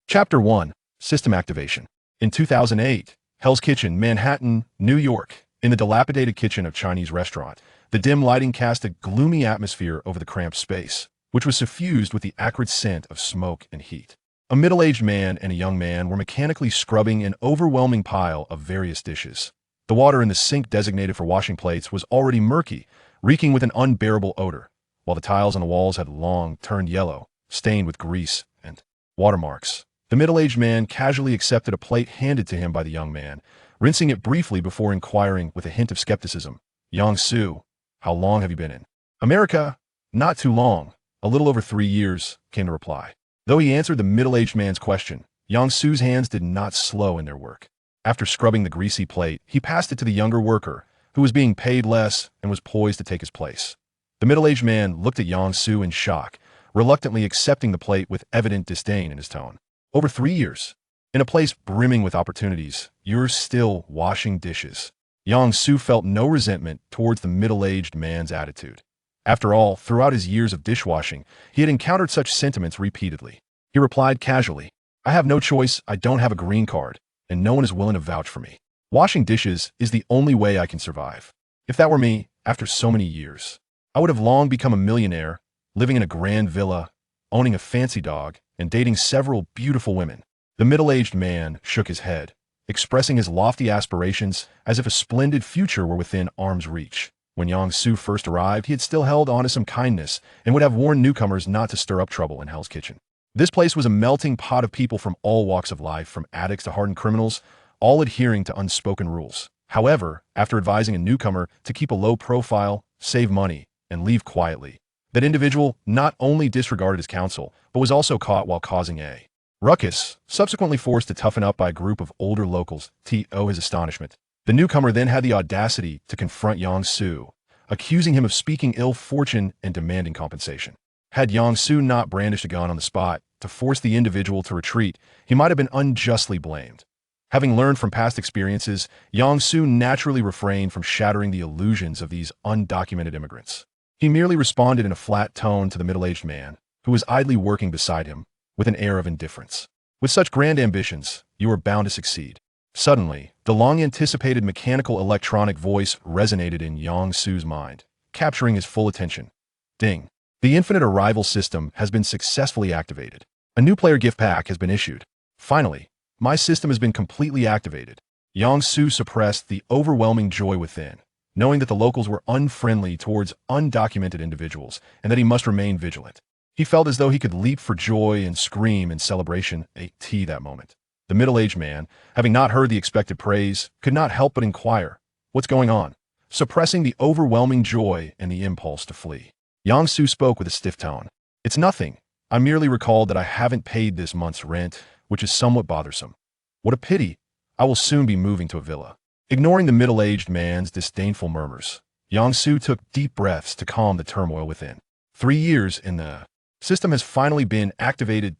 Chapter 1. System Activation. In 2008, Hell's Kitchen, Manhattan, New York. In the dilapidated kitchen of Chinese restaurant, the dim lighting cast a gloomy atmosphere over the cramped space, which was suffused with the acrid scent of smoke and heat. A middle-aged man and a young man were mechanically scrubbing an overwhelming pile of various dishes. The water in the sink designated for washing plates was already murky, reeking with an unbearable odor, while the tiles on the walls had long turned yellow, stained with grease and watermarks. The middle-aged man casually accepted a plate handed to him by the young man, rinsing it briefly before inquiring with a hint of skepticism. "Yang-Su, how long have you been in America?" "Not too long. A little over 3 years," came the reply. Though he answered the middle-aged man's question, Yang-Su's hands did not slow in their work. After scrubbing the greasy plate, he passed it to the younger worker, who was being paid less and was poised to take his place. The middle-aged man looked at Yang-Su in shock, reluctantly accepting the plate with evident disdain in his tone. "Over 3 years. In a place brimming with opportunities, you're still washing dishes." Yang-Su felt no resentment towards the middle-aged man's attitude. After all, throughout his years of dishwashing, he had encountered such sentiments repeatedly. He replied casually, "I have no choice, I don't have a green card, and no one is willing to vouch for me. Washing dishes is the only way I can survive. If that were me, after so many years, I would have long become a millionaire, living in a grand villa, owning a fancy dog, and dating several beautiful women." The middle-aged man shook his head, expressing his lofty aspirations as if a splendid future were within arm's reach. When Yang-Su first arrived, he had still held on to some kindness and would have warned newcomers not to stir up trouble in Hell's Kitchen. This place was a melting pot of people from all walks of life, from addicts to hardened criminals, all adhering to unspoken rules. However, after advising a newcomer to keep a low profile, save money, and leave quietly, that individual not only disregarded his counsel, but was also caught while causing a ruckus, subsequently forced to toughen up by a group of older locals. To his astonishment, the newcomer then had the audacity to confront Yang-Su, accusing him of speaking ill fortune and demanding compensation. Had Yang-Su not brandished a gun on the spot to force the individual to retreat, he might have been unjustly blamed. Having learned from past experiences, Yang-Su naturally refrained from shattering the illusions of these undocumented immigrants. He merely responded in a flat tone to the middle-aged man, who was idly working beside him, with an air of indifference. "With such grand ambitions, you are bound to succeed." Suddenly, the long-anticipated mechanical electronic voice resonated in Yang-Su's mind, capturing his full attention. Ding. "The infinite arrival system has been successfully activated. A new player gift pack has been issued. Finally, my system has been completely activated." Yang-Su suppressed the overwhelming joy within, knowing that the locals were unfriendly towards undocumented individuals and that he must remain vigilant. He felt as though he could leap for joy and scream in celebration that moment. The middle-aged man, having not heard the expected praise, could not help but inquire, "What's going on?" suppressing the overwhelming joy and the impulse to flee. Yang-Su spoke with a stiff tone. "It's nothing. I merely recalled that I haven't paid this month's rent, which is somewhat bothersome. What a pity. I will soon be moving to a villa." Ignoring the middle-aged man's disdainful murmurs, Yang-Su took deep breaths to calm the turmoil within. 3 years in the system has finally been activated.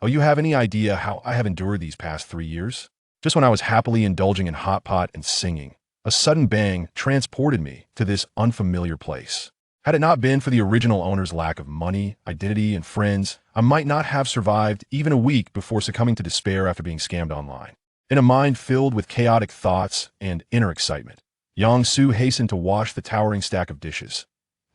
Oh, you have any idea how I have endured these past 3 years? Just when I was happily indulging in hot pot and singing, a sudden bang transported me to this unfamiliar place. Had it not been for the original owner's lack of money, identity, and friends, I might not have survived even a week before succumbing to despair after being scammed online. In a mind filled with chaotic thoughts and inner excitement, Yang-Su hastened to wash the towering stack of dishes.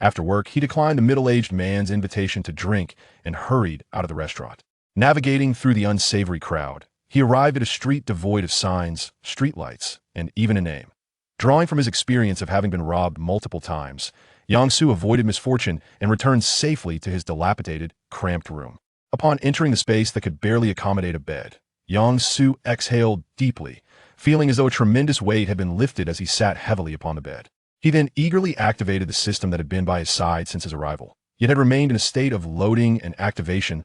After work, he declined the middle-aged man's invitation to drink and hurried out of the restaurant. Navigating through the unsavory crowd, he arrived at a street devoid of signs, streetlights, and even a name. Drawing from his experience of having been robbed multiple times, Yang-Su avoided misfortune and returned safely to his dilapidated, cramped room. Upon entering the space that could barely accommodate a bed, Yang-Su exhaled deeply, feeling as though a tremendous weight had been lifted as he sat heavily upon the bed. He then eagerly activated the system that had been by his side since his arrival, yet had remained in a state of loading and activation.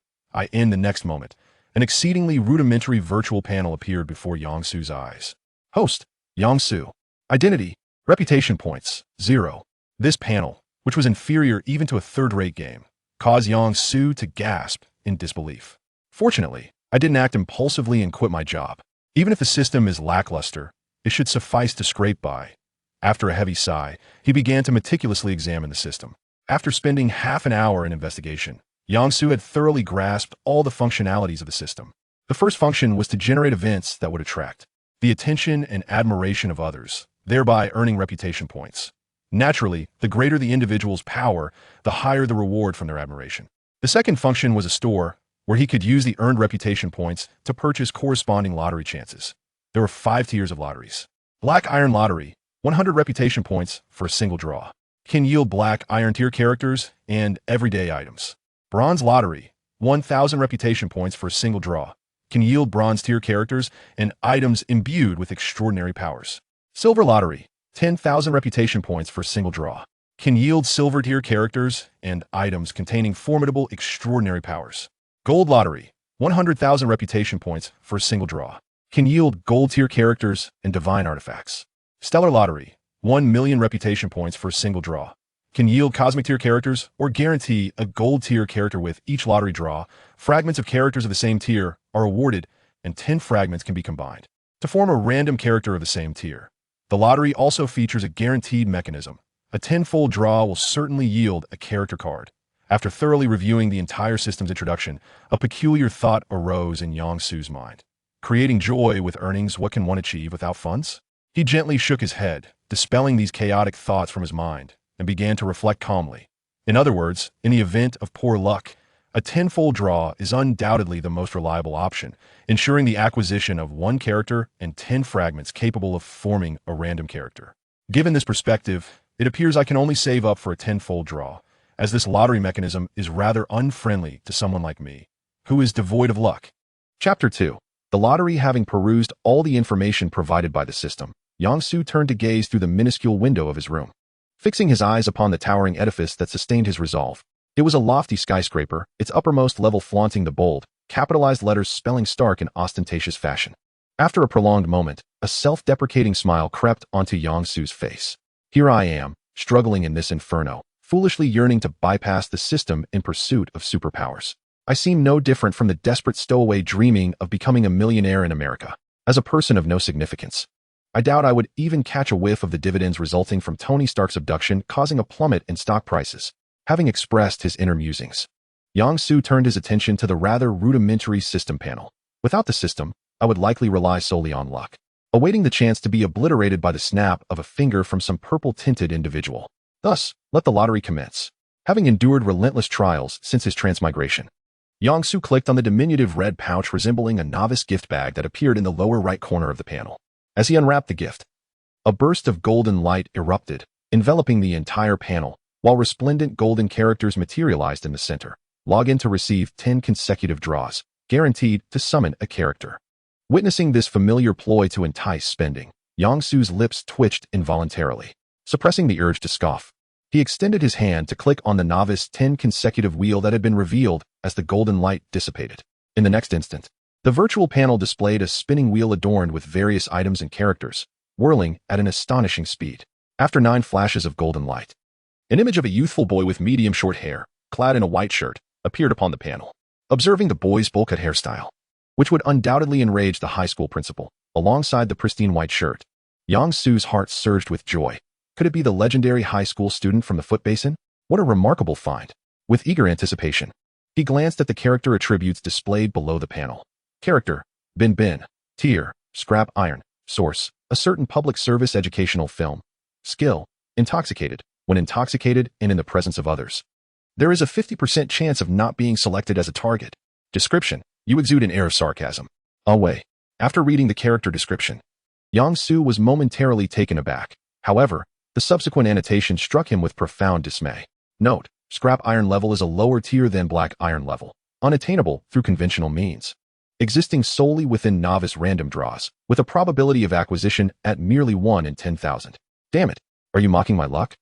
In the next moment, an exceedingly rudimentary virtual panel appeared before Yang-Su's eyes. Host, Yang-Su. Identity, reputation points, 0. This panel, which was inferior even to a third-rate game, caused Yang-Su to gasp in disbelief. Fortunately, I didn't act impulsively and quit my job. Even if the system is lackluster, it should suffice to scrape by. After a heavy sigh, he began to meticulously examine the system. After spending half an hour in investigation, Yang-Su had thoroughly grasped all the functionalities of the system. The first function was to generate events that would attract the attention and admiration of others, thereby earning reputation points. Naturally, the greater the individual's power, the higher the reward from their admiration. The second function was a store, where he could use the earned reputation points to purchase corresponding lottery chances. There were 5 tiers of lotteries. Black Iron Lottery, 100 reputation points for a single draw, can yield Black Iron tier characters and everyday items. Bronze Lottery, 1,000 reputation points for a single draw, can yield Bronze tier characters and items imbued with extraordinary powers. Silver Lottery, 10,000 reputation points for a single draw, can yield Silver tier characters and items containing formidable extraordinary powers. Gold Lottery, 100,000 reputation points for a single draw, can yield Gold tier characters and divine artifacts. Stellar Lottery, 1,000,000 reputation points for a single draw, can yield Cosmic tier characters or guarantee a Gold tier character with each lottery draw. Fragments of characters of the same tier are awarded and 10 fragments can be combined to form a random character of the same tier. The lottery also features a guaranteed mechanism. A 10-fold draw will certainly yield a character card. After thoroughly reviewing the entire system's introduction, a peculiar thought arose in Yang-Su's mind. Creating joy with earnings, what can one achieve without funds? He gently shook his head, dispelling these chaotic thoughts from his mind, and began to reflect calmly. In other words, in the event of poor luck, a 10-fold draw is undoubtedly the most reliable option, ensuring the acquisition of 1 character and 10 fragments capable of forming a random character. Given this perspective, it appears I can only save up for a 10-fold draw, as this lottery mechanism is rather unfriendly to someone like me, who is devoid of luck. Chapter 2. The lottery. Having perused all the information provided by the system, Yang-Su turned to gaze through the minuscule window of his room. Fixing his eyes upon the towering edifice that sustained his resolve. It was a lofty skyscraper, its uppermost level flaunting the bold, capitalized letters spelling Stark in ostentatious fashion. After a prolonged moment, a self-deprecating smile crept onto Yang-Su's face. Here I am, struggling in this inferno, foolishly yearning to bypass the system in pursuit of superpowers. I seem no different from the desperate stowaway dreaming of becoming a millionaire in America. As a person of no significance, I doubt I would even catch a whiff of the dividends resulting from Tony Stark's abduction, causing a plummet in stock prices. Having expressed his inner musings, Yang-Su turned his attention to the rather rudimentary system panel. Without the system, I would likely rely solely on luck, awaiting the chance to be obliterated by the snap of a finger from some purple-tinted individual. Thus, let the lottery commence. Having endured relentless trials since his transmigration, Yang-Su clicked on the diminutive red pouch resembling a novice gift bag that appeared in the lower right corner of the panel. As he unwrapped the gift, a burst of golden light erupted, enveloping the entire panel, while resplendent golden characters materialized in the center. Log in to receive 10 consecutive draws, guaranteed to summon a character. Witnessing this familiar ploy to entice spending, Yang-Su's lips twitched involuntarily. Suppressing the urge to scoff, he extended his hand to click on the novice 10 consecutive wheel that had been revealed as the golden light dissipated. In the next instant, the virtual panel displayed a spinning wheel adorned with various items and characters, whirling at an astonishing speed. After 9 flashes of golden light, an image of a youthful boy with medium short hair, clad in a white shirt, appeared upon the panel. Observing the boy's bowl-cut hairstyle, which would undoubtedly enrage the high school principal, alongside the pristine white shirt, Yang-Su's heart surged with joy. Could it be the legendary high school student from the foot basin? What a remarkable find. With eager anticipation, he glanced at the character attributes displayed below the panel. Character: Bin Bin. Tier: Scrap Iron. Source: a certain public service educational film. Skill: Intoxicated. When intoxicated and in the presence of others, there is a 50% chance of not being selected as a target. Description: you exude an air of sarcasm. Away. After reading the character description, Yang-Su was momentarily taken aback. However, the subsequent annotation struck him with profound dismay. Note: Scrap Iron level is a lower tier than Black Iron level, unattainable through conventional means, existing solely within novice random draws, with a probability of acquisition at merely 1 in 10,000. Damn it, are you mocking my luck?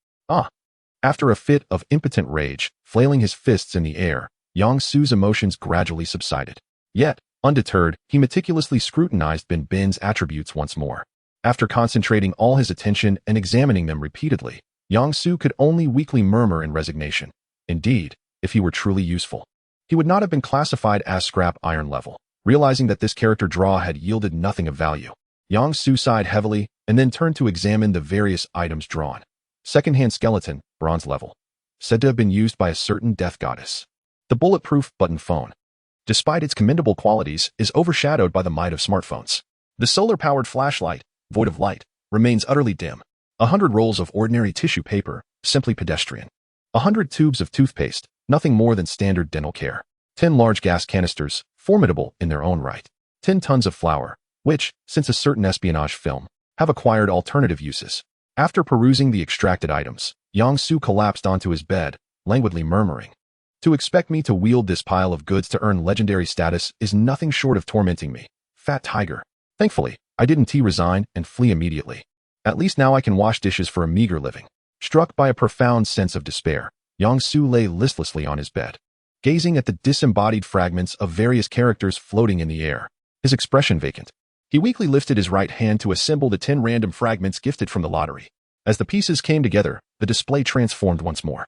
After a fit of impotent rage, flailing his fists in the air, Yang-Su's emotions gradually subsided. Yet, undeterred, he meticulously scrutinized Bin Bin's attributes once more. After concentrating all his attention and examining them repeatedly, Yang-Su could only weakly murmur in resignation. Indeed, if he were truly useful, he would not have been classified as Scrap Iron level. Realizing that this character draw had yielded nothing of value, Yang-Su sighed heavily and then turned to examine the various items drawn. Second-hand skeleton, Bronze level. Said to have been used by a certain death goddess. The bulletproof button phone. despite its commendable qualities, is overshadowed by the might of smartphones. The solar-powered flashlight, void of light, remains utterly dim. 100 rolls of ordinary tissue paper, simply pedestrian. 100 tubes of toothpaste, nothing more than standard dental care. 10 large gas canisters, formidable in their own right. 10 tons of flour, which, since a certain espionage film, have acquired alternative uses. After perusing the extracted items, Yang-Su collapsed onto his bed, languidly murmuring, "To expect me to wield this pile of goods to earn legendary status is nothing short of tormenting me. Fat tiger." Thankfully, I didn't resign and flee immediately. At least now I can wash dishes for a meager living. Struck by a profound sense of despair, Yang-Su lay listlessly on his bed, gazing at the disembodied fragments of various characters floating in the air, his expression vacant. He weakly lifted his right hand to assemble the 10 random fragments gifted from the lottery. As the pieces came together, the display transformed once more,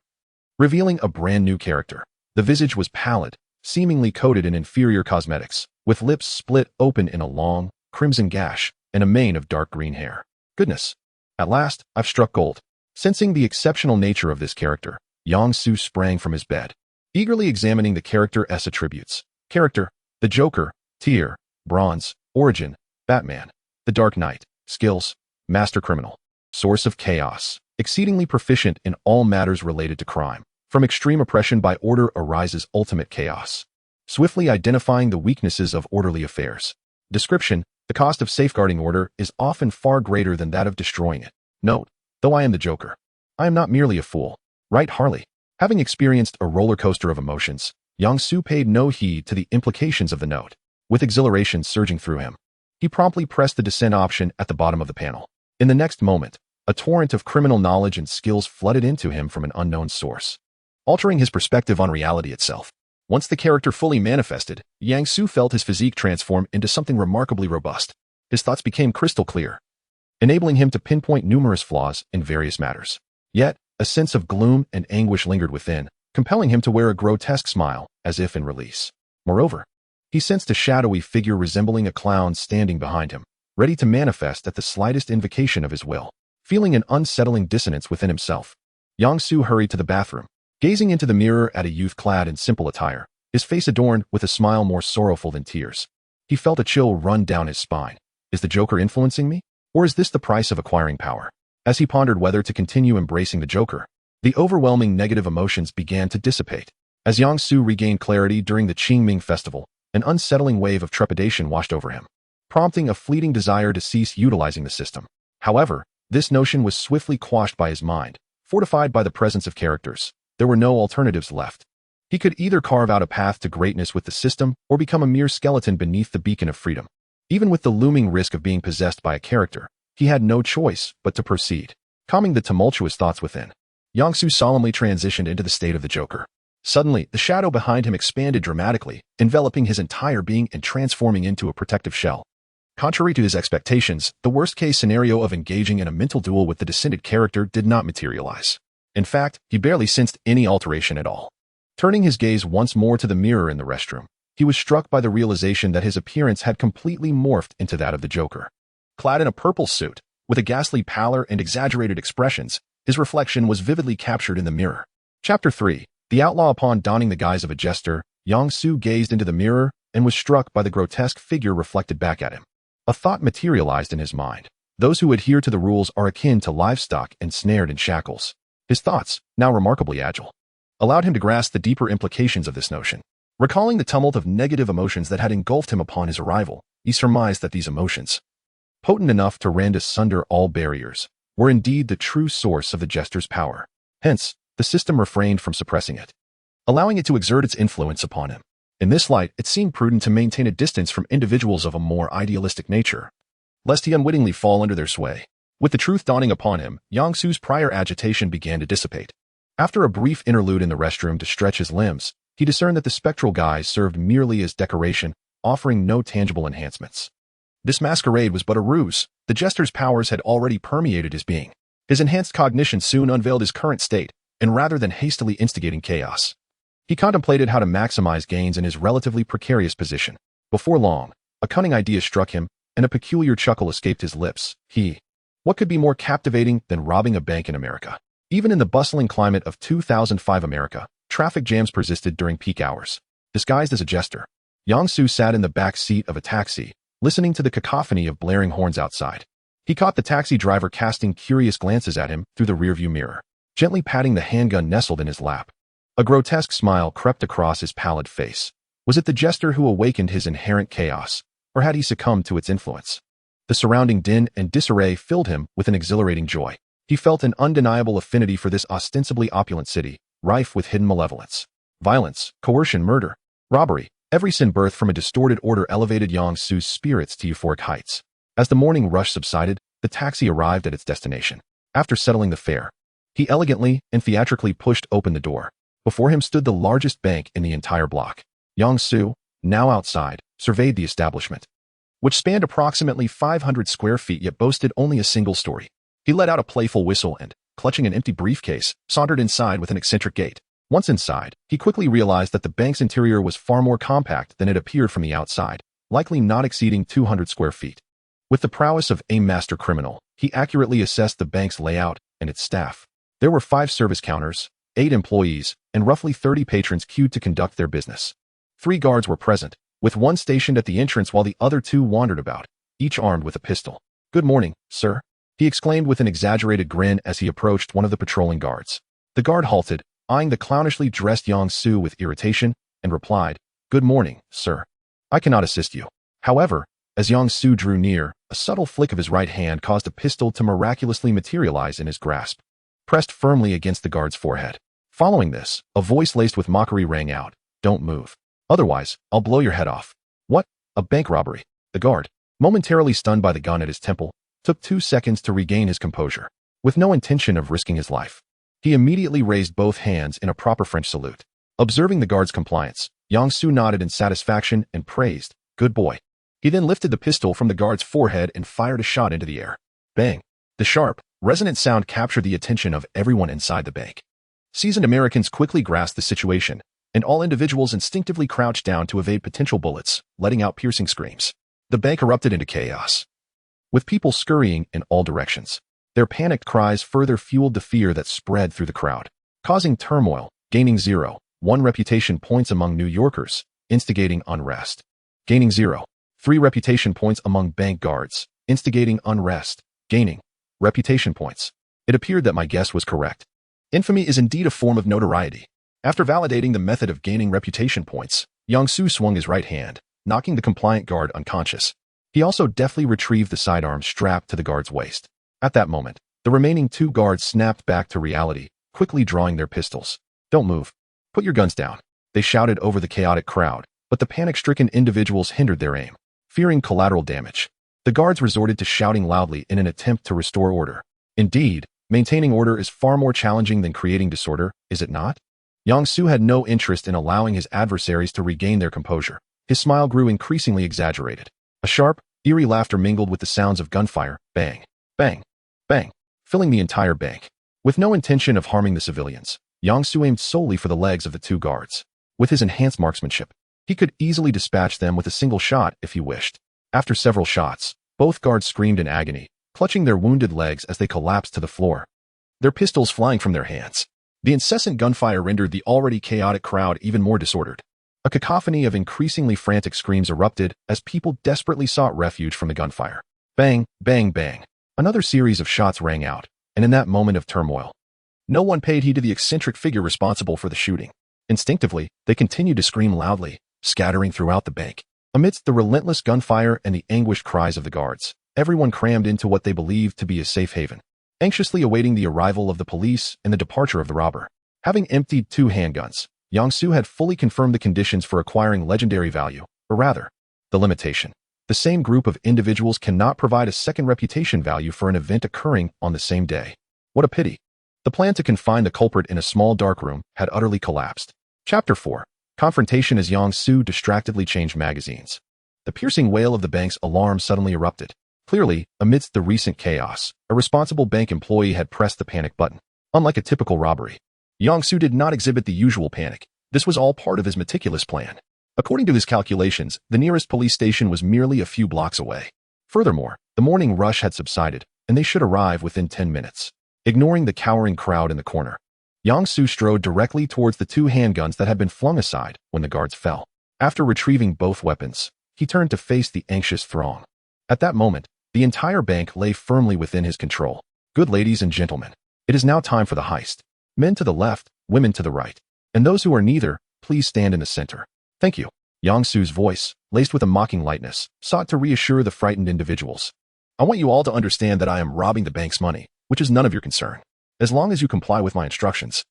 revealing a brand new character. The visage was pallid, seemingly coated in inferior cosmetics, with lips split open in a long, crimson gash, and a mane of dark green hair. Goodness! At last, I've struck gold. Sensing the exceptional nature of this character, Yang-Su sprang from his bed, eagerly examining the character's attributes. Character: the Joker. Tier: Bronze. Origin: Batman. The Dark Knight. Skills: Master Criminal. Source of chaos: exceedingly proficient in all matters related to crime. From extreme oppression by order arises ultimate chaos, swiftly identifying the weaknesses of orderly affairs. Description: the cost of safeguarding order is often far greater than that of destroying it. Note: though I am the Joker, I am not merely a fool. Right, Harley? Having experienced a roller coaster of emotions, Yang-Su paid no heed to the implications of the note. With exhilaration surging through him, he promptly pressed the descent option at the bottom of the panel. In the next moment, a torrent of criminal knowledge and skills flooded into him from an unknown source, altering his perspective on reality itself. Once the character fully manifested, Yang-Su felt his physique transform into something remarkably robust. His thoughts became crystal clear, enabling him to pinpoint numerous flaws in various matters. Yet, a sense of gloom and anguish lingered within, compelling him to wear a grotesque smile, as if in release. Moreover, he sensed a shadowy figure resembling a clown standing behind him, ready to manifest at the slightest invocation of his will. Feeling an unsettling dissonance within himself, Yang-Su hurried to the bathroom, gazing into the mirror at a youth clad in simple attire, his face adorned with a smile more sorrowful than tears. He felt a chill run down his spine. Is the Joker influencing me? Or is this the price of acquiring power? As he pondered whether to continue embracing the Joker, the overwhelming negative emotions began to dissipate. As Yang-Su regained clarity during the Qingming festival, an unsettling wave of trepidation washed over him, prompting a fleeting desire to cease utilizing the system. However, this notion was swiftly quashed by his mind, fortified by the presence of characters. There were no alternatives left. He could either carve out a path to greatness with the system or become a mere skeleton beneath the beacon of freedom. Even with the looming risk of being possessed by a character, he had no choice but to proceed. Calming the tumultuous thoughts within, Yang-Su solemnly transitioned into the state of the Joker. Suddenly, the shadow behind him expanded dramatically, enveloping his entire being and transforming into a protective shell. Contrary to his expectations, the worst-case scenario of engaging in a mental duel with the descended character did not materialize. In fact, he barely sensed any alteration at all. Turning his gaze once more to the mirror in the restroom, he was struck by the realization that his appearance had completely morphed into that of the Joker. Clad in a purple suit, with a ghastly pallor and exaggerated expressions, his reflection was vividly captured in the mirror. Chapter 3. The Outlaw. Upon donning the guise of a jester, Yang-Su gazed into the mirror and was struck by the grotesque figure reflected back at him. A thought materialized in his mind. Those who adhere to the rules are akin to livestock ensnared in shackles. His thoughts, now remarkably agile, allowed him to grasp the deeper implications of this notion. Recalling the tumult of negative emotions that had engulfed him upon his arrival, he surmised that these emotions, potent enough to rend asunder all barriers, were indeed the true source of the jester's power. Hence, the system refrained from suppressing it, allowing it to exert its influence upon him. In this light, it seemed prudent to maintain a distance from individuals of a more idealistic nature, lest he unwittingly fall under their sway. With the truth dawning upon him, Yang-Su's prior agitation began to dissipate. After a brief interlude in the restroom to stretch his limbs, he discerned that the spectral guise served merely as decoration, offering no tangible enhancements. This masquerade was but a ruse. The jester's powers had already permeated his being. His enhanced cognition soon unveiled his current state, and rather than hastily instigating chaos, he contemplated how to maximize gains in his relatively precarious position. Before long, a cunning idea struck him, and a peculiar chuckle escaped his lips. What could be more captivating than robbing a bank in America? Even in the bustling climate of 2005 America, traffic jams persisted during peak hours. Disguised as a jester, Yang Su sat in the back seat of a taxi, listening to the cacophony of blaring horns outside. He caught the taxi driver casting curious glances at him through the rearview mirror, gently patting the handgun nestled in his lap. A grotesque smile crept across his pallid face. Was it the jester who awakened his inherent chaos, or had he succumbed to its influence? The surrounding din and disarray filled him with an exhilarating joy. He felt an undeniable affinity for this ostensibly opulent city, rife with hidden malevolence. Violence, coercion, murder, robbery, every sin birthed from a distorted order elevated Yang Su's spirits to euphoric heights. As the morning rush subsided, the taxi arrived at its destination. After settling the fare, he elegantly and theatrically pushed open the door. Before him stood the largest bank in the entire block. Yang Su, now outside, surveyed the establishment, which spanned approximately 500 square feet yet boasted only a single story. He let out a playful whistle and, clutching an empty briefcase, sauntered inside with an eccentric gait. Once inside, he quickly realized that the bank's interior was far more compact than it appeared from the outside, likely not exceeding 200 square feet. With the prowess of a master criminal, he accurately assessed the bank's layout and its staff. There were 5 service counters, 8 employees, and roughly 30 patrons queued to conduct their business. 3 guards were present, with one stationed at the entrance while the other 2 wandered about, each armed with a pistol. "Good morning, sir," he exclaimed with an exaggerated grin as he approached one of the patrolling guards. The guard halted, eyeing the clownishly dressed Yang Su with irritation, and replied, "Good morning, sir. I cannot assist you." However, as Yang Su drew near, a subtle flick of his right hand caused a pistol to miraculously materialize in his grasp, pressed firmly against the guard's forehead. Following this, a voice laced with mockery rang out, "Don't move. Otherwise, I'll blow your head off." "What? A bank robbery?" The guard, momentarily stunned by the gun at his temple, took 2 seconds to regain his composure. With no intention of risking his life, he immediately raised both hands in a proper French salute. Observing the guard's compliance, Yang Su nodded in satisfaction and praised, "Good boy." He then lifted the pistol from the guard's forehead and fired a shot into the air. Bang! The sharp, resonant sound captured the attention of everyone inside the bank. Seasoned Americans quickly grasped the situation, and all individuals instinctively crouched down to evade potential bullets, letting out piercing screams. The bank erupted into chaos, with people scurrying in all directions. Their panicked cries further fueled the fear that spread through the crowd, causing turmoil, gaining 0.1 reputation points among New Yorkers, instigating unrest. Gaining 0.3 reputation points among bank guards, instigating unrest, gaining reputation points. It appeared that my guess was correct. Infamy is indeed a form of notoriety. After validating the method of gaining reputation points, Yang Su swung his right hand, knocking the compliant guard unconscious. He also deftly retrieved the sidearm strapped to the guard's waist. At that moment, the remaining 2 guards snapped back to reality, quickly drawing their pistols. "Don't move. Put your guns down," they shouted over the chaotic crowd, but the panic-stricken individuals hindered their aim. Fearing collateral damage, the guards resorted to shouting loudly in an attempt to restore order. Indeed, maintaining order is far more challenging than creating disorder, is it not? Yang Su had no interest in allowing his adversaries to regain their composure. His smile grew increasingly exaggerated. A sharp, eerie laughter mingled with the sounds of gunfire, bang, bang, bang, filling the entire bank. With no intention of harming the civilians, Yang Su aimed solely for the legs of the 2 guards. With his enhanced marksmanship, he could easily dispatch them with a single shot if he wished. After several shots, both guards screamed in agony, clutching their wounded legs as they collapsed to the floor, their pistols flying from their hands. The incessant gunfire rendered the already chaotic crowd even more disordered. A cacophony of increasingly frantic screams erupted as people desperately sought refuge from the gunfire. Bang, bang, bang. Another series of shots rang out, and in that moment of turmoil, no one paid heed to the eccentric figure responsible for the shooting. Instinctively, they continued to scream loudly, scattering throughout the bank. Amidst the relentless gunfire and the anguished cries of the guards, everyone crammed into what they believed to be a safe haven, anxiously awaiting the arrival of the police and the departure of the robber. Having emptied 2 handguns, Yang Su had fully confirmed the conditions for acquiring legendary value, or rather, the limitation. The same group of individuals cannot provide a second reputation value for an event occurring on the same day. What a pity. The plan to confine the culprit in a small dark room had utterly collapsed. Chapter 4. Confrontation. As Yang Su distractedly changed magazines, the piercing wail of the bank's alarm suddenly erupted. Clearly, amidst the recent chaos, a responsible bank employee had pressed the panic button. Unlike a typical robbery, Yang Su did not exhibit the usual panic. This was all part of his meticulous plan. According to his calculations, the nearest police station was merely a few blocks away. Furthermore, the morning rush had subsided, and they should arrive within 10 minutes. Ignoring the cowering crowd in the corner, Yang Su strode directly towards the 2 handguns that had been flung aside when the guards fell. After retrieving both weapons, he turned to face the anxious throng. At that moment, the entire bank lay firmly within his control. Good ladies and gentlemen, it is now time for the heist. Men to the left, women to the right. And those who are neither, please stand in the center. Thank you. Yang Su's voice, laced with a mocking lightness, sought to reassure the frightened individuals. I want you all to understand that I am robbing the bank's money, which is none of your concern. As long as you comply with my instructions,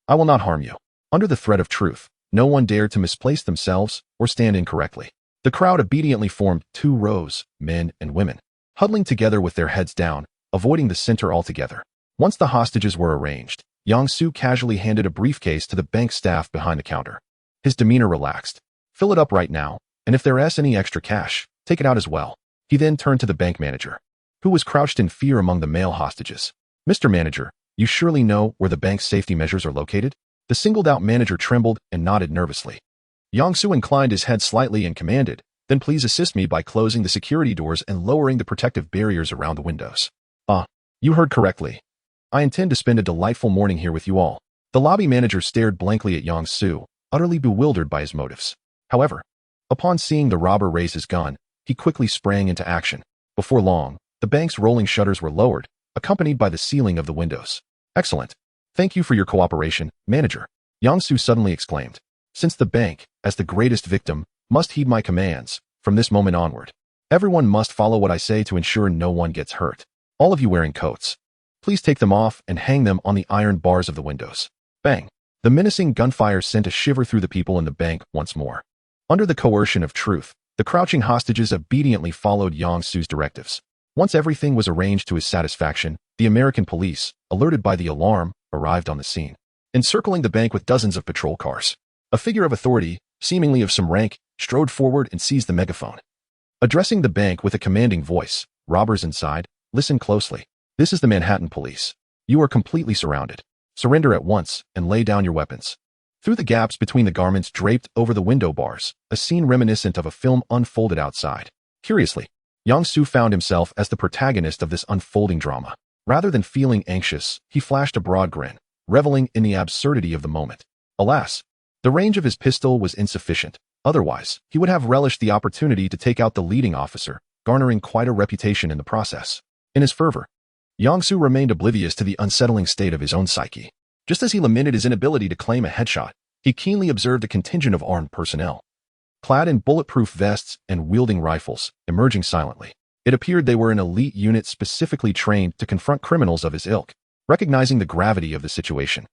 I will not harm you. Under the threat of truth, no one dared to misplace themselves or stand incorrectly. The crowd obediently formed 2 rows, men and women, huddling together with their heads down, avoiding the center altogether. Once the hostages were arranged, Yang Su casually handed a briefcase to the bank staff behind the counter. His demeanor relaxed. Fill it up right now, and if there is any extra cash, take it out as well. He then turned to the bank manager, who was crouched in fear among the male hostages. Mr. Manager, you surely know where the bank's safety measures are located? The singled-out manager trembled and nodded nervously. Yang Su inclined his head slightly and commanded, then please assist me by closing the security doors and lowering the protective barriers around the windows. You heard correctly. I intend to spend a delightful morning here with you all. The lobby manager stared blankly at Yang Su, utterly bewildered by his motives. However, upon seeing the robber raise his gun, he quickly sprang into action. Before long, the bank's rolling shutters were lowered, accompanied by the sealing of the windows. Excellent. Thank you for your cooperation, manager. Yang Su suddenly exclaimed. Since the bank, as the greatest victim, must heed my commands, from this moment onward, everyone must follow what I say to ensure no one gets hurt. All of you wearing coats, please take them off and hang them on the iron bars of the windows. Bang! The menacing gunfire sent a shiver through the people in the bank once more. Under the coercion of truth, the crouching hostages obediently followed Yang Su's directives. Once everything was arranged to his satisfaction, the American police, alerted by the alarm, arrived on the scene, encircling the bank with dozens of patrol cars. A figure of authority, seemingly of some rank, strode forward and seized the megaphone. Addressing the bank with a commanding voice, robbers inside, listen closely. This is the Manhattan Police. You are completely surrounded. Surrender at once and lay down your weapons. Through the gaps between the garments draped over the window bars, a scene reminiscent of a film unfolded outside. Curiously, Yang Su found himself as the protagonist of this unfolding drama. Rather than feeling anxious, he flashed a broad grin, reveling in the absurdity of the moment. Alas, the range of his pistol was insufficient. Otherwise, he would have relished the opportunity to take out the leading officer, garnering quite a reputation in the process. In his fervor, Yang Su remained oblivious to the unsettling state of his own psyche. Just as he lamented his inability to claim a headshot, he keenly observed a contingent of armed personnel, clad in bulletproof vests and wielding rifles, emerging silently. It appeared they were an elite unit specifically trained to confront criminals of his ilk. Recognizing the gravity of the situation,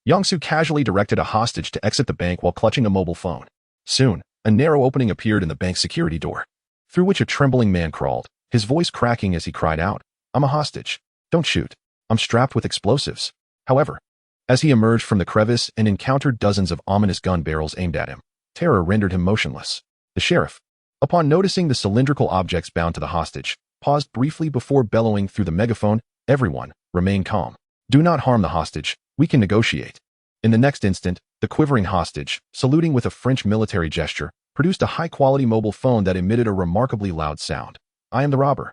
Yang Su casually directed a hostage to exit the bank while clutching a mobile phone. Soon, a narrow opening appeared in the bank's security door, through which a trembling man crawled, his voice cracking as he cried out, I'm a hostage. Don't shoot. I'm strapped with explosives. However, as he emerged from the crevice and encountered dozens of ominous gun barrels aimed at him, terror rendered him motionless. The sheriff, upon noticing the cylindrical objects bound to the hostage, paused briefly before bellowing through the megaphone, everyone, remain calm. Do not harm the hostage. We can negotiate. In the next instant, the quivering hostage, saluting with a French military gesture, produced a high-quality mobile phone that emitted a remarkably loud sound. I am the robber.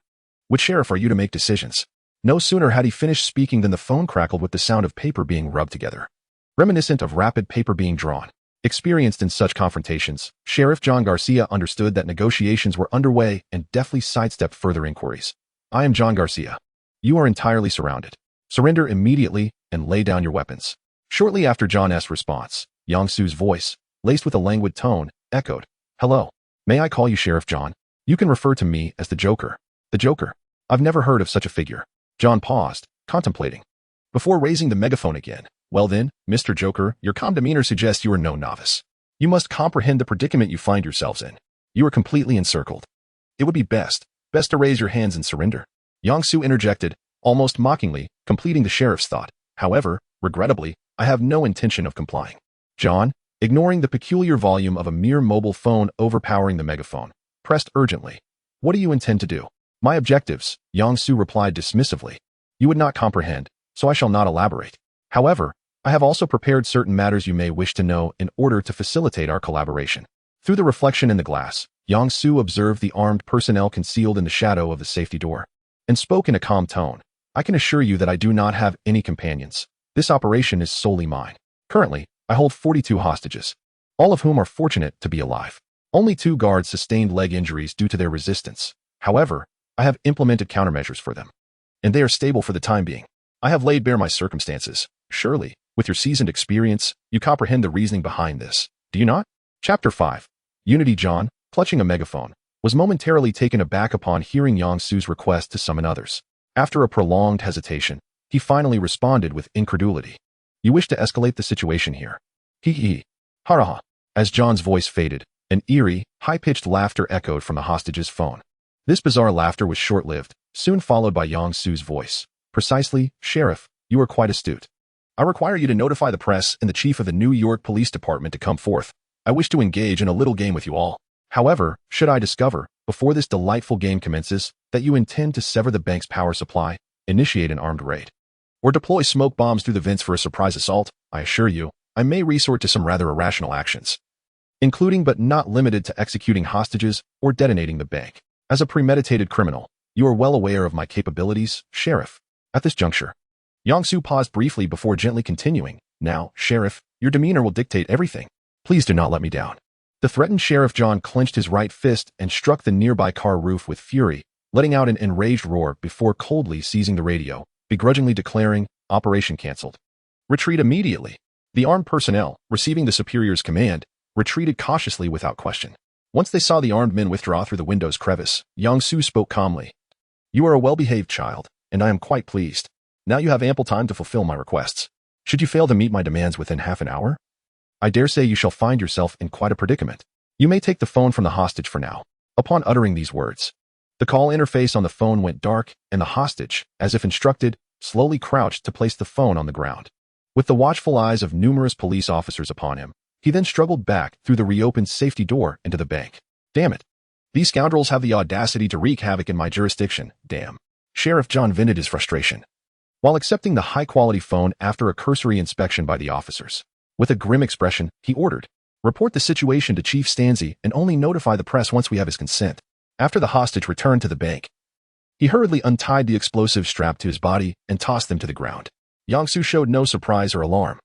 Which sheriff are you to make decisions? No sooner had he finished speaking than the phone crackled with the sound of paper being rubbed together, reminiscent of rapid paper being drawn. Experienced in such confrontations, Sheriff John Garcia understood that negotiations were underway and deftly sidestepped further inquiries. I am John Garcia. You are entirely surrounded. Surrender immediately and lay down your weapons. Shortly after John's response, Yang Su's voice, laced with a languid tone, echoed, Hello. May I call you Sheriff John? You can refer to me as the Joker. The Joker. I've never heard of such a figure. John paused, contemplating, before raising the megaphone again. Well then, Mr. Joker, your calm demeanor suggests you are no novice. You must comprehend the predicament you find yourselves in. You are completely encircled. It would be best to raise your hands and surrender. Yang Su interjected, almost mockingly, completing the sheriff's thought. However, regrettably, I have no intention of complying. John, ignoring the peculiar volume of a mere mobile phone overpowering the megaphone, pressed urgently. What do you intend to do? My objectives, Yang Su replied dismissively. You would not comprehend, so I shall not elaborate. However, I have also prepared certain matters you may wish to know in order to facilitate our collaboration. Through the reflection in the glass, Yang Su observed the armed personnel concealed in the shadow of the safety door, and spoke in a calm tone. I can assure you that I do not have any companions. This operation is solely mine. Currently, I hold 42 hostages. all of whom are fortunate to be alive. Only 2 guards sustained leg injuries due to their resistance. However, I have implemented countermeasures for them, and they are stable for the time being. I have laid bare my circumstances. Surely, with your seasoned experience, you comprehend the reasoning behind this, do you not? Chapter 5. Unity John, clutching a megaphone, was momentarily taken aback upon hearing Yang Su's request to summon others. After a prolonged hesitation, he finally responded with incredulity. You wish to escalate the situation here? Hee hee. Ha. As John's voice faded, an eerie, high-pitched laughter echoed from the hostage's phone. This bizarre laughter was short-lived, soon followed by Yang Su's voice. Precisely, Sheriff, you are quite astute. I require you to notify the press and the chief of the New York Police Department to come forth. I wish to engage in a little game with you all. However, should I discover, before this delightful game commences, that you intend to sever the bank's power supply, initiate an armed raid, or deploy smoke bombs through the vents for a surprise assault, I assure you, I may resort to some rather irrational actions, including but not limited to executing hostages or detonating the bank. As a premeditated criminal, you are well aware of my capabilities, Sheriff. At this juncture, Yang Su paused briefly before gently continuing. Now, Sheriff, your demeanor will dictate everything. Please do not let me down. The threatened Sheriff John clenched his right fist and struck the nearby car roof with fury, letting out an enraged roar before coldly seizing the radio, begrudgingly declaring, Operation cancelled. Retreat immediately. The armed personnel, receiving the superior's command, retreated cautiously without question. Once they saw the armed men withdraw through the window's crevice, Yang Su spoke calmly. You are a well-behaved child, and I am quite pleased. Now you have ample time to fulfill my requests. Should you fail to meet my demands within half an hour, I dare say you shall find yourself in quite a predicament. You may take the phone from the hostage for now. Upon uttering these words, the call interface on the phone went dark, and the hostage, as if instructed, slowly crouched to place the phone on the ground. With the watchful eyes of numerous police officers upon him, he then struggled back through the reopened safety door into the bank. Damn it. These scoundrels have the audacity to wreak havoc in my jurisdiction, damn. Sheriff John vented his frustration, while accepting the high-quality phone after a cursory inspection by the officers. With a grim expression, he ordered, report the situation to Chief Stanzi and only notify the press once we have his consent. After the hostage returned to the bank, he hurriedly untied the explosives strapped to his body and tossed them to the ground. Yang Su showed no surprise or alarm,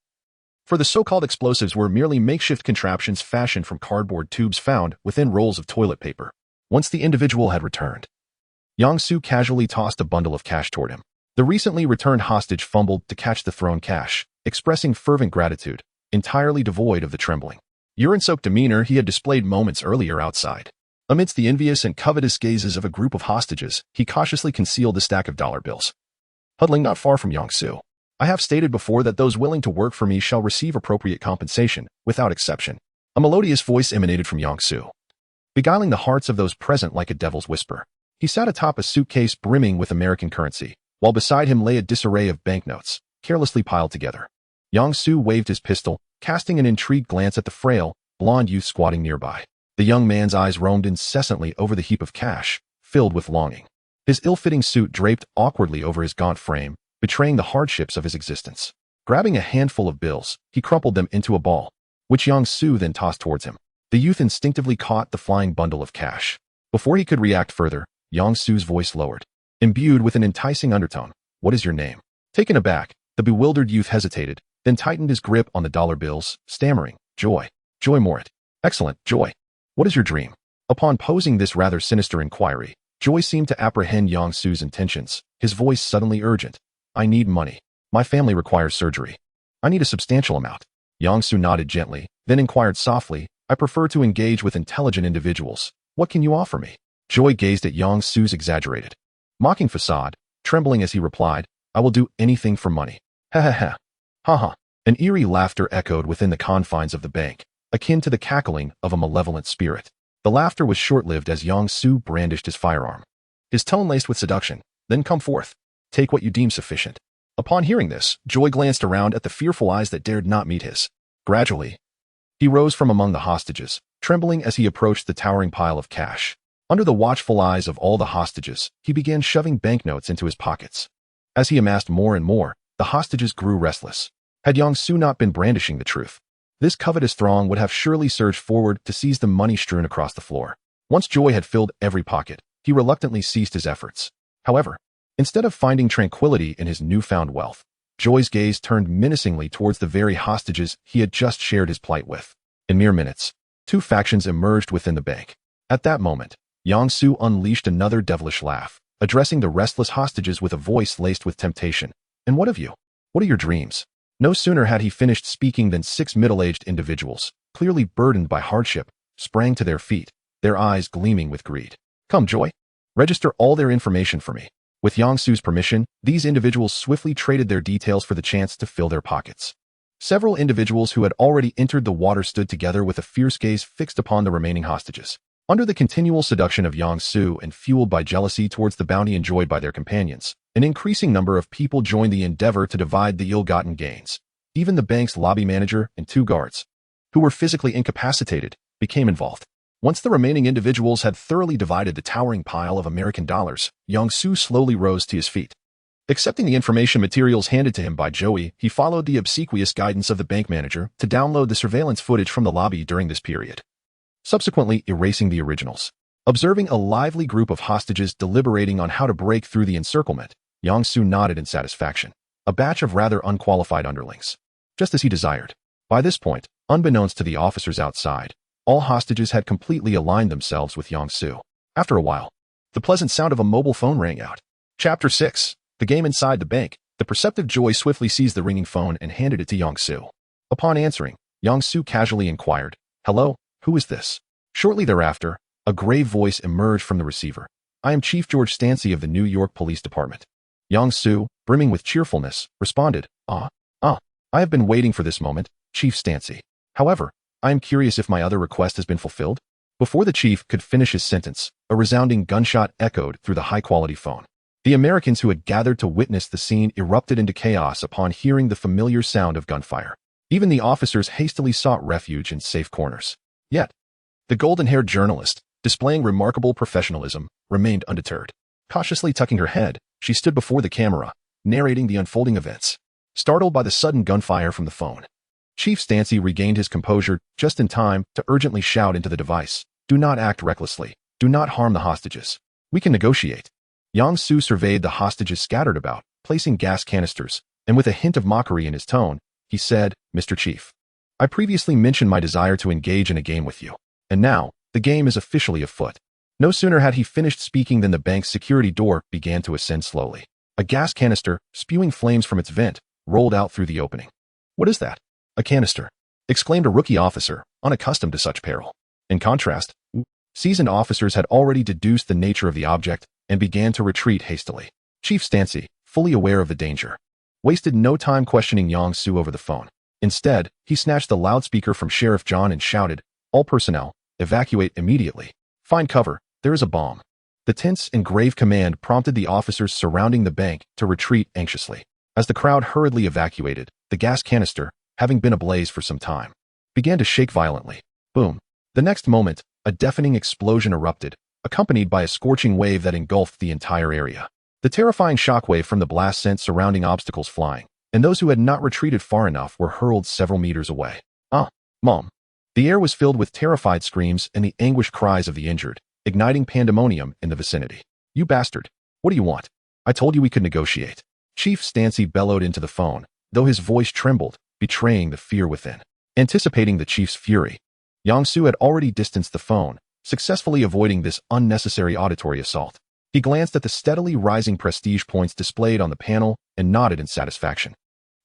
for the so-called explosives were merely makeshift contraptions fashioned from cardboard tubes found within rolls of toilet paper. Once the individual had returned, Yang Su casually tossed a bundle of cash toward him. The recently returned hostage fumbled to catch the thrown cash, expressing fervent gratitude, entirely devoid of the trembling, urine-soaked demeanor he had displayed moments earlier outside. Amidst the envious and covetous gazes of a group of hostages, he cautiously concealed the stack of dollar bills, huddling not far from Yang Su. I have stated before that those willing to work for me shall receive appropriate compensation, without exception. A melodious voice emanated from Yang Su, beguiling the hearts of those present like a devil's whisper. He sat atop a suitcase brimming with American currency, while beside him lay a disarray of banknotes, carelessly piled together. Yang Su waved his pistol, casting an intrigued glance at the frail, blond youth squatting nearby. The young man's eyes roamed incessantly over the heap of cash, filled with longing. His ill-fitting suit draped awkwardly over his gaunt frame, betraying the hardships of his existence. Grabbing a handful of bills, he crumpled them into a ball, which Yang Su then tossed towards him. The youth instinctively caught the flying bundle of cash. Before he could react further, Yang Su's voice lowered, imbued with an enticing undertone. What is your name? Taken aback, the bewildered youth hesitated, then tightened his grip on the dollar bills, stammering, Joy. Joy Morit. Excellent, Joy. What is your dream? Upon posing this rather sinister inquiry, Joy seemed to apprehend Yang Su's intentions, his voice suddenly urgent. I need money. My family requires surgery. I need a substantial amount. Yang Su nodded gently, then inquired softly, I prefer to engage with intelligent individuals. What can you offer me? Joy gazed at Yang Su's exaggerated, mocking facade, trembling as he replied, I will do anything for money. Ha ha ha. Ha ha. An eerie laughter echoed within the confines of the bank, akin to the cackling of a malevolent spirit. The laughter was short-lived as Yang Su brandished his firearm, his tone laced with seduction. Then come forth. Take what you deem sufficient. Upon hearing this, Joy glanced around at the fearful eyes that dared not meet his. Gradually, he rose from among the hostages, trembling as he approached the towering pile of cash. Under the watchful eyes of all the hostages, he began shoving banknotes into his pockets. As he amassed more and more, the hostages grew restless. Had Yang Su not been brandishing the truth, this covetous throng would have surely surged forward to seize the money strewn across the floor. Once Joy had filled every pocket, he reluctantly ceased his efforts. However, instead of finding tranquility in his newfound wealth, Joy's gaze turned menacingly towards the very hostages he had just shared his plight with. In mere minutes, two factions emerged within the bank. At that moment, Yang-Su unleashed another devilish laugh, addressing the restless hostages with a voice laced with temptation. "And what of you? What are your dreams?" No sooner had he finished speaking than 6 middle-aged individuals, clearly burdened by hardship, sprang to their feet, their eyes gleaming with greed. "Come, Joy. Register all their information for me." With Yang-Su's permission, these individuals swiftly traded their details for the chance to fill their pockets. Several individuals who had already entered the water stood together with a fierce gaze fixed upon the remaining hostages. Under the continual seduction of Yang-Su and fueled by jealousy towards the bounty enjoyed by their companions, an increasing number of people joined the endeavor to divide the ill-gotten gains. Even the bank's lobby manager and 2 guards, who were physically incapacitated, became involved. Once the remaining individuals had thoroughly divided the towering pile of American dollars, Yang-Su slowly rose to his feet. Accepting the information materials handed to him by Joey, he followed the obsequious guidance of the bank manager to download the surveillance footage from the lobby during this period, subsequently erasing the originals. Observing a lively group of hostages deliberating on how to break through the encirclement, Yang-Su nodded in satisfaction. A batch of rather unqualified underlings. Just as he desired. By this point, unbeknownst to the officers outside, all hostages had completely aligned themselves with Yang-Su. After a while, the pleasant sound of a mobile phone rang out. Chapter 6. The game inside the bank. The perceptive Joy swiftly seized the ringing phone and handed it to Yang-Su. Upon answering, Yang-Su casually inquired, "Hello, who is this?" Shortly thereafter, a grave voice emerged from the receiver. "I am Chief George Stancy of the New York Police Department." Yang-Su, brimming with cheerfulness, responded, I have been waiting for this moment, Chief Stancy. However, I am curious if my other request has been fulfilled." Before the chief could finish his sentence, a resounding gunshot echoed through the high-quality phone. The Americans who had gathered to witness the scene erupted into chaos upon hearing the familiar sound of gunfire. Even the officers hastily sought refuge in safe corners. Yet, the golden-haired journalist, displaying remarkable professionalism, remained undeterred. Cautiously tucking her head, she stood before the camera, narrating the unfolding events. Startled by the sudden gunfire from the phone, Chief Stancy regained his composure just in time to urgently shout into the device, "Do not act recklessly. Do not harm the hostages. We can negotiate." Yang-Su surveyed the hostages scattered about, placing gas canisters, and with a hint of mockery in his tone, he said, "Mr. Chief, I previously mentioned my desire to engage in a game with you, and now, the game is officially afoot." No sooner had he finished speaking than the bank's security door began to ascend slowly. A gas canister, spewing flames from its vent, rolled out through the opening. "What is that? A canister?" exclaimed a rookie officer, unaccustomed to such peril. In contrast, seasoned officers had already deduced the nature of the object and began to retreat hastily. Chief Stancy, fully aware of the danger, wasted no time questioning Yang-Su over the phone. Instead, he snatched the loudspeaker from Sheriff John and shouted, "All personnel, evacuate immediately. Find cover, there is a bomb." The tense and grave command prompted the officers surrounding the bank to retreat anxiously. As the crowd hurriedly evacuated, the gas canister, having been ablaze for some time, began to shake violently. Boom. The next moment, a deafening explosion erupted, accompanied by a scorching wave that engulfed the entire area. The terrifying shockwave from the blast sent surrounding obstacles flying, and those who had not retreated far enough were hurled several meters away. Mom. The air was filled with terrified screams and the anguished cries of the injured, igniting pandemonium in the vicinity. "You bastard. What do you want? I told you we could negotiate." Chief Stancy bellowed into the phone, though his voice trembled, betraying the fear within. Anticipating the chief's fury, Yang-Su had already distanced the phone, successfully avoiding this unnecessary auditory assault. He glanced at the steadily rising prestige points displayed on the panel and nodded in satisfaction.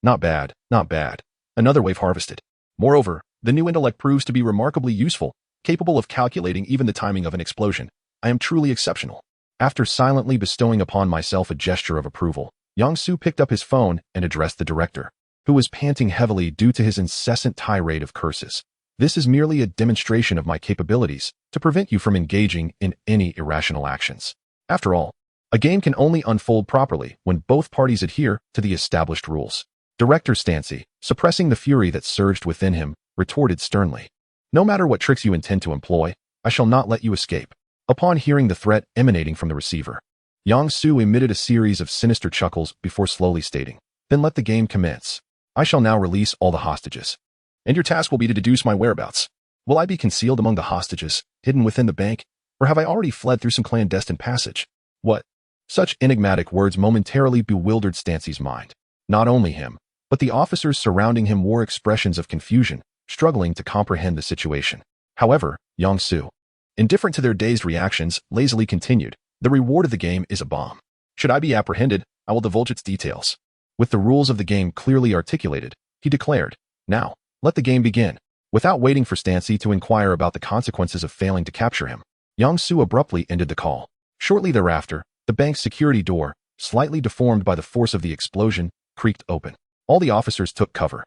Not bad, not bad. Another wave harvested. Moreover, the new intellect proves to be remarkably useful, capable of calculating even the timing of an explosion. I am truly exceptional. After silently bestowing upon myself a gesture of approval, Yang-Su picked up his phone and addressed the director, who was panting heavily due to his incessant tirade of curses. "This is merely a demonstration of my capabilities to prevent you from engaging in any irrational actions. After all, a game can only unfold properly when both parties adhere to the established rules." Director Stancy, suppressing the fury that surged within him, retorted sternly, "No matter what tricks you intend to employ, I shall not let you escape." Upon hearing the threat emanating from the receiver, Yang-Su emitted a series of sinister chuckles before slowly stating, "Then let the game commence. I shall now release all the hostages. And your task will be to deduce my whereabouts. Will I be concealed among the hostages, hidden within the bank, or have I already fled through some clandestine passage?" What? Such enigmatic words momentarily bewildered Stancy's mind. Not only him, but the officers surrounding him wore expressions of confusion, struggling to comprehend the situation. However, Yang Su, indifferent to their dazed reactions, lazily continued, "The reward of the game is a bomb. Should I be apprehended, I will divulge its details." With the rules of the game clearly articulated, he declared, "Now, let the game begin." Without waiting for Stancy to inquire about the consequences of failing to capture him, Yang Su abruptly ended the call. Shortly thereafter, the bank's security door, slightly deformed by the force of the explosion, creaked open. All the officers took cover,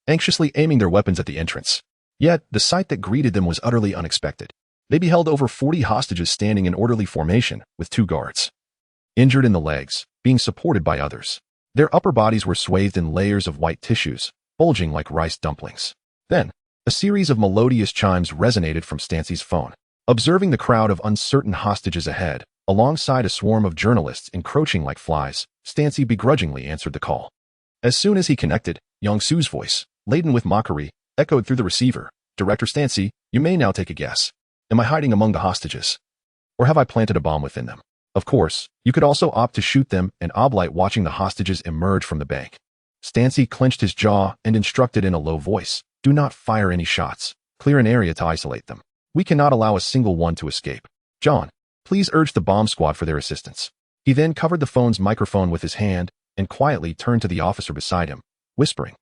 anxiously aiming their weapons at the entrance. Yet, the sight that greeted them was utterly unexpected. They beheld over 40 hostages standing in orderly formation, with 2 guards injured in the legs, being supported by others. Their upper bodies were swathed in layers of white tissues, bulging like rice dumplings. Then, a series of melodious chimes resonated from Stancy's phone. Observing the crowd of uncertain hostages ahead, alongside a swarm of journalists encroaching like flies, Stancy begrudgingly answered the call. As soon as he connected, Yang Su's voice, laden with mockery, echoed through the receiver. "Director Stancy, you may now take a guess. Am I hiding among the hostages? Or have I planted a bomb within them? Of course, you could also opt to shoot them and oblite watching the hostages emerge from the bank." Stancy clenched his jaw and instructed in a low voice, "Do not fire any shots. Clear an area to isolate them. We cannot allow a single one to escape. John, please urge the bomb squad for their assistance." He then covered the phone's microphone with his hand and quietly turned to the officer beside him, whispering,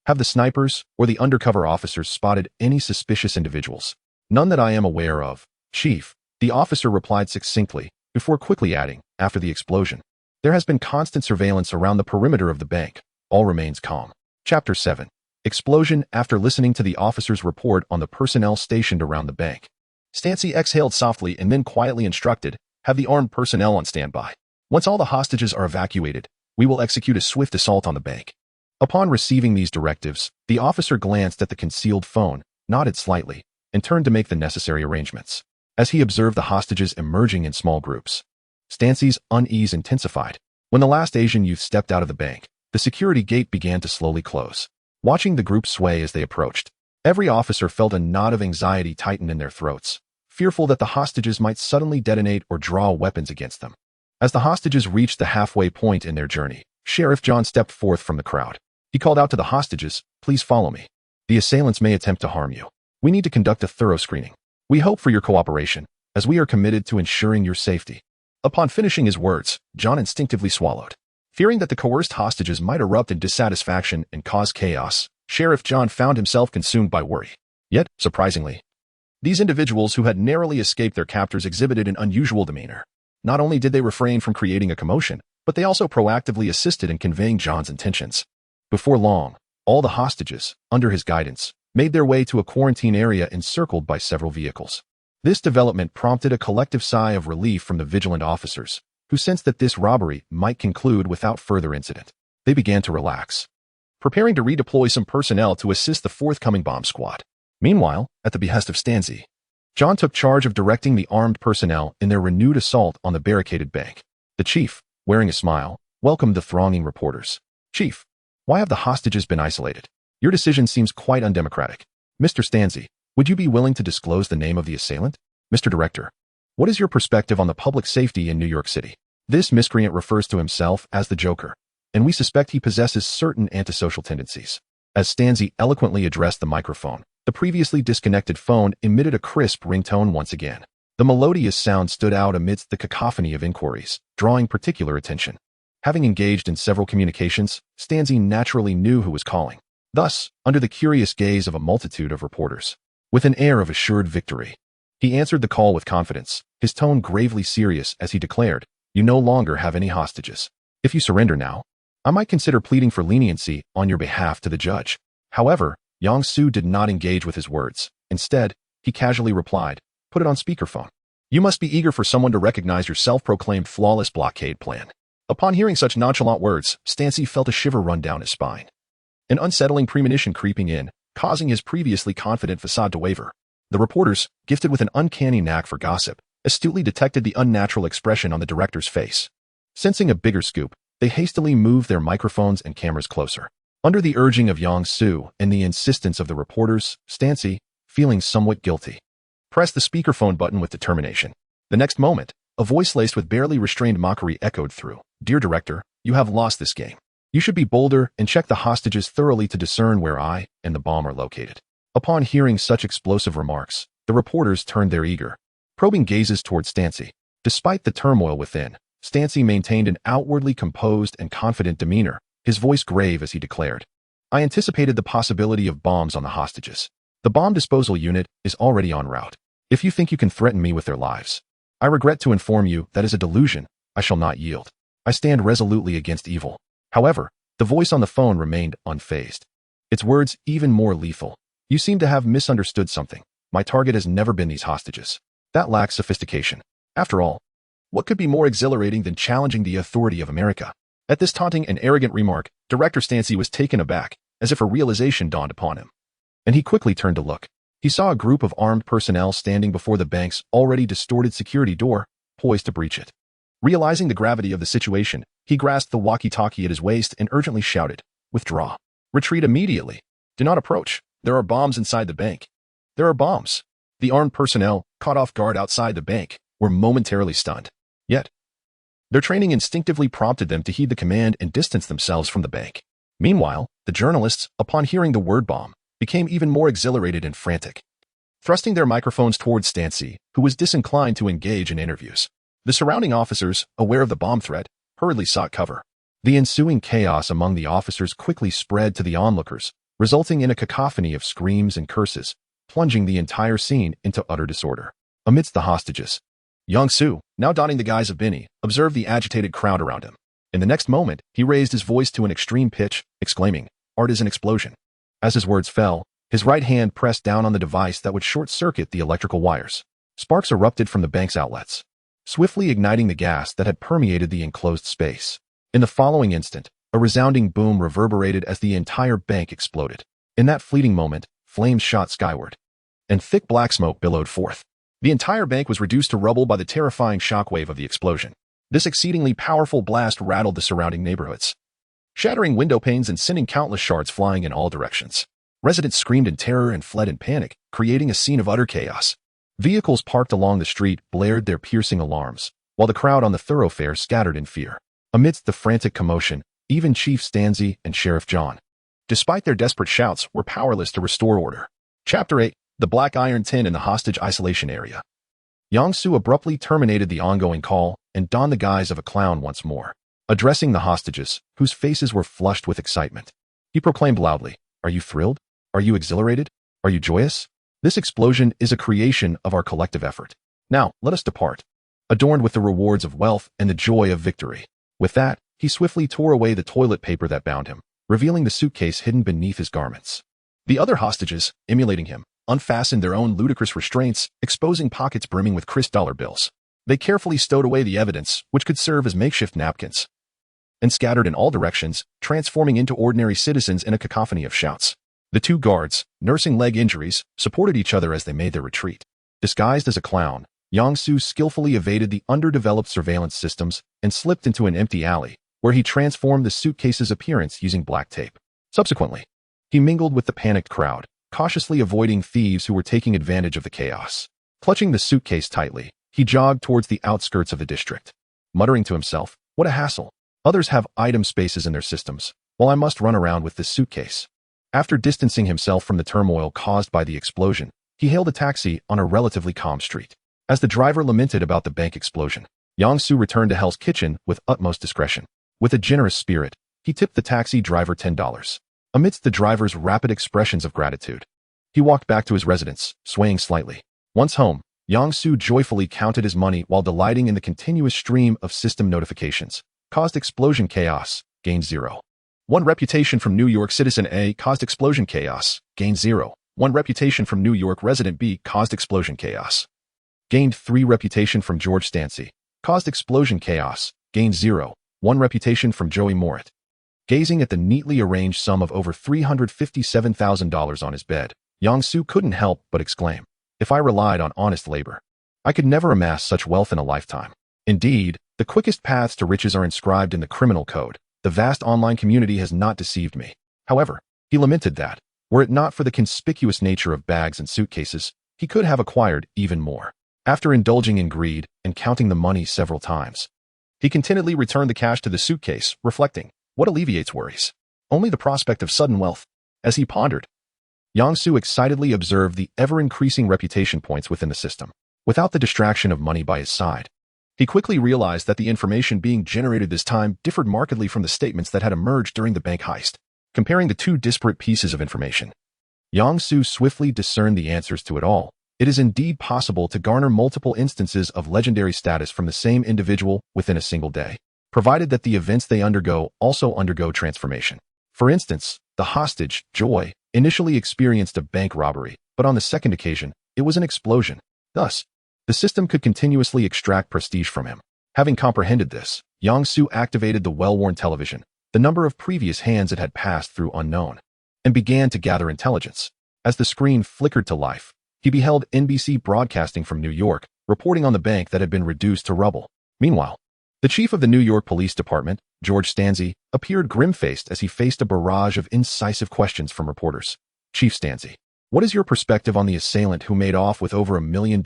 "Have the snipers or the undercover officers spotted any suspicious individuals?" "None that I am aware of, Chief," the officer replied succinctly, before quickly adding, "After the explosion, there has been constant surveillance around the perimeter of the bank. All remains calm." Chapter 7. Explosion. After listening to the officer's report on the personnel stationed around the bank, Stancy exhaled softly and then quietly instructed, "Have the armed personnel on standby. Once all the hostages are evacuated, we will execute a swift assault on the bank." Upon receiving these directives, the officer glanced at the concealed phone, nodded slightly, and turned to make the necessary arrangements. As he observed the hostages emerging in small groups, Stancy's unease intensified. When the last Asian youth stepped out of the bank, the security gate began to slowly close. Watching the group sway as they approached, every officer felt a knot of anxiety tighten in their throats, fearful that the hostages might suddenly detonate or draw weapons against them. As the hostages reached the halfway point in their journey, Sheriff John stepped forth from the crowd. He called out to the hostages, "Please follow me. The assailants may attempt to harm you. We need to conduct a thorough screening. We hope for your cooperation, as we are committed to ensuring your safety." Upon finishing his words, John instinctively swallowed. Fearing that the coerced hostages might erupt in dissatisfaction and cause chaos, Sheriff John found himself consumed by worry. Yet, surprisingly, these individuals who had narrowly escaped their captors exhibited an unusual demeanor. Not only did they refrain from creating a commotion, but they also proactively assisted in conveying John's intentions. Before long, all the hostages, under his guidance, made their way to a quarantine area encircled by several vehicles. This development prompted a collective sigh of relief from the vigilant officers, who sensed that this robbery might conclude without further incident. They began to relax, preparing to redeploy some personnel to assist the forthcoming bomb squad. Meanwhile, at the behest of Stancy, John took charge of directing the armed personnel in their renewed assault on the barricaded bank. The chief, wearing a smile, welcomed the thronging reporters. "Chief, why have the hostages been isolated? Your decision seems quite undemocratic. Mr. Stancy, would you be willing to disclose the name of the assailant? Mr. Director, what is your perspective on the public safety in New York City?" This miscreant refers to himself as the Joker, and we suspect he possesses certain antisocial tendencies. As Stancy eloquently addressed the microphone, the previously disconnected phone emitted a crisp ringtone once again. The melodious sound stood out amidst the cacophony of inquiries, drawing particular attention. Having engaged in several communications, Stancy naturally knew who was calling. Thus, under the curious gaze of a multitude of reporters, with an air of assured victory, he answered the call with confidence, his tone gravely serious as he declared, "You no longer have any hostages. If you surrender now, I might consider pleading for leniency on your behalf to the judge." However, Yang Su did not engage with his words. Instead, he casually replied, "Put it on speakerphone. You must be eager for someone to recognize your self-proclaimed flawless blockade plan." Upon hearing such nonchalant words, Stancy felt a shiver run down his spine, an unsettling premonition creeping in, causing his previously confident facade to waver. The reporters, gifted with an uncanny knack for gossip, astutely detected the unnatural expression on the director's face. Sensing a bigger scoop, they hastily moved their microphones and cameras closer. Under the urging of Yang Su and the insistence of the reporters, Stancy, feeling somewhat guilty, pressed the speakerphone button with determination. The next moment, a voice laced with barely restrained mockery echoed through, "Dear Director, you have lost this game. You should be bolder and check the hostages thoroughly to discern where I and the bomb are located." Upon hearing such explosive remarks, the reporters turned their eager, probing gazes toward Stancy. Despite the turmoil within, Stancy maintained an outwardly composed and confident demeanor, his voice grave as he declared, "I anticipated the possibility of bombs on the hostages. The bomb disposal unit is already en route. If you think you can threaten me with their lives, I regret to inform you that is a delusion. I shall not yield. I stand resolutely against evil." However, the voice on the phone remained unfazed, its words even more lethal. "You seem to have misunderstood something. My target has never been these hostages. That lacks sophistication. After all, what could be more exhilarating than challenging the authority of America?" At this taunting and arrogant remark, Director Stancy was taken aback, as if a realization dawned upon him. And he quickly turned to look. He saw a group of armed personnel standing before the bank's already distorted security door, poised to breach it. Realizing the gravity of the situation, he grasped the walkie-talkie at his waist and urgently shouted, "Withdraw. Retreat immediately. Do not approach. There are bombs inside the bank. There are bombs." The armed personnel, caught off guard outside the bank, were momentarily stunned. Yet, their training instinctively prompted them to heed the command and distance themselves from the bank. Meanwhile, the journalists, upon hearing the word bomb, became even more exhilarated and frantic, thrusting their microphones towards Stancy, who was disinclined to engage in interviews. The surrounding officers, aware of the bomb threat, hurriedly sought cover. The ensuing chaos among the officers quickly spread to the onlookers, resulting in a cacophony of screams and curses, plunging the entire scene into utter disorder. Amidst the hostages, Yang-Su, now donning the guise of Binny, observed the agitated crowd around him. In the next moment, he raised his voice to an extreme pitch, exclaiming, "Art is an explosion." As his words fell, his right hand pressed down on the device that would short-circuit the electrical wires. Sparks erupted from the bank's outlets, swiftly igniting the gas that had permeated the enclosed space. In the following instant, a resounding boom reverberated as the entire bank exploded. In that fleeting moment, flames shot skyward, and thick black smoke billowed forth. The entire bank was reduced to rubble by the terrifying shockwave of the explosion. This exceedingly powerful blast rattled the surrounding neighborhoods, shattering window panes and sending countless shards flying in all directions. Residents screamed in terror and fled in panic, creating a scene of utter chaos. Vehicles parked along the street blared their piercing alarms, while the crowd on the thoroughfare scattered in fear. Amidst the frantic commotion, even Chief Stancy and Sheriff John, despite their desperate shouts, were powerless to restore order. Chapter 8. The Black Iron Tin in the Hostage Isolation Area. Yang-Su abruptly terminated the ongoing call and donned the guise of a clown once more. Addressing the hostages, whose faces were flushed with excitement, he proclaimed loudly, "Are you thrilled? Are you exhilarated? Are you joyous? This explosion is a creation of our collective effort. Now, let us depart, adorned with the rewards of wealth and the joy of victory." With that, he swiftly tore away the toilet paper that bound him, revealing the suitcase hidden beneath his garments. The other hostages, emulating him, unfastened their own ludicrous restraints, exposing pockets brimming with crisp dollar bills. They carefully stowed away the evidence, which could serve as makeshift napkins, and scattered in all directions, transforming into ordinary citizens in a cacophony of shouts. The two guards, nursing leg injuries, supported each other as they made their retreat. Disguised as a clown, Yang-Su skillfully evaded the underdeveloped surveillance systems and slipped into an empty alley, where he transformed the suitcase's appearance using black tape. Subsequently, he mingled with the panicked crowd, cautiously avoiding thieves who were taking advantage of the chaos. Clutching the suitcase tightly, he jogged towards the outskirts of the district, muttering to himself, "What a hassle. Others have item spaces in their systems, while I must run around with this suitcase." After distancing himself from the turmoil caused by the explosion, he hailed a taxi on a relatively calm street. As the driver lamented about the bank explosion, Yang-Su returned to Hell's Kitchen with utmost discretion. With a generous spirit, he tipped the taxi driver $10. Amidst the driver's rapid expressions of gratitude, he walked back to his residence, swaying slightly. Once home, Yang-Su joyfully counted his money while delighting in the continuous stream of system notifications. Caused explosion chaos, gained 0. 1 reputation from New York citizen A caused explosion chaos, gained 0. 1 reputation from New York resident B caused explosion chaos. Gained 3 reputation from George Stancy, caused explosion chaos, gained 0. 1 reputation from Joey Morit. Gazing at the neatly arranged sum of over $357,000 on his bed, Yang-Su couldn't help but exclaim, "If I relied on honest labor, I could never amass such wealth in a lifetime." Indeed, the quickest paths to riches are inscribed in the criminal code. The vast online community has not deceived me. However, he lamented that, were it not for the conspicuous nature of bags and suitcases, he could have acquired even more. After indulging in greed and counting the money several times, he contentedly returned the cash to the suitcase, reflecting, "What alleviates worries? Only the prospect of sudden wealth." As he pondered, Yang Su excitedly observed the ever-increasing reputation points within the system, without the distraction of money by his side. He quickly realized that the information being generated this time differed markedly from the statements that had emerged during the bank heist. Comparing the two disparate pieces of information, Yang Su swiftly discerned the answers to it all. It is indeed possible to garner multiple instances of legendary status from the same individual within a single day, provided that the events they undergo also undergo transformation. For instance, the hostage, Joy, initially experienced a bank robbery, but on the second occasion, it was an explosion. Thus, the system could continuously extract prestige from him. Having comprehended this, Yang Su activated the well-worn television, the number of previous hands it had passed through unknown, and began to gather intelligence. As the screen flickered to life, he beheld NBC broadcasting from New York, reporting on the bank that had been reduced to rubble. Meanwhile, the chief of the New York Police Department, George Stanzi, appeared grim-faced as he faced a barrage of incisive questions from reporters. Chief Stanzi, what is your perspective on the assailant who made off with over $1 million,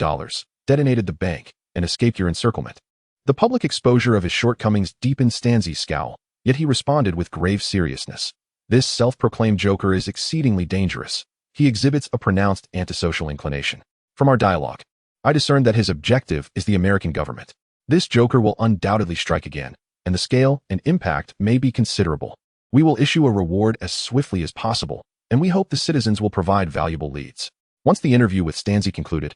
detonated the bank, and escaped your encirclement? The public exposure of his shortcomings deepened Stanzi's scowl, yet he responded with grave seriousness. This self-proclaimed joker is exceedingly dangerous. He exhibits a pronounced antisocial inclination. From our dialogue, I discern that his objective is the American government. This joker will undoubtedly strike again, and the scale and impact may be considerable. We will issue a reward as swiftly as possible, and we hope the citizens will provide valuable leads. Once the interview with Stanzi concluded,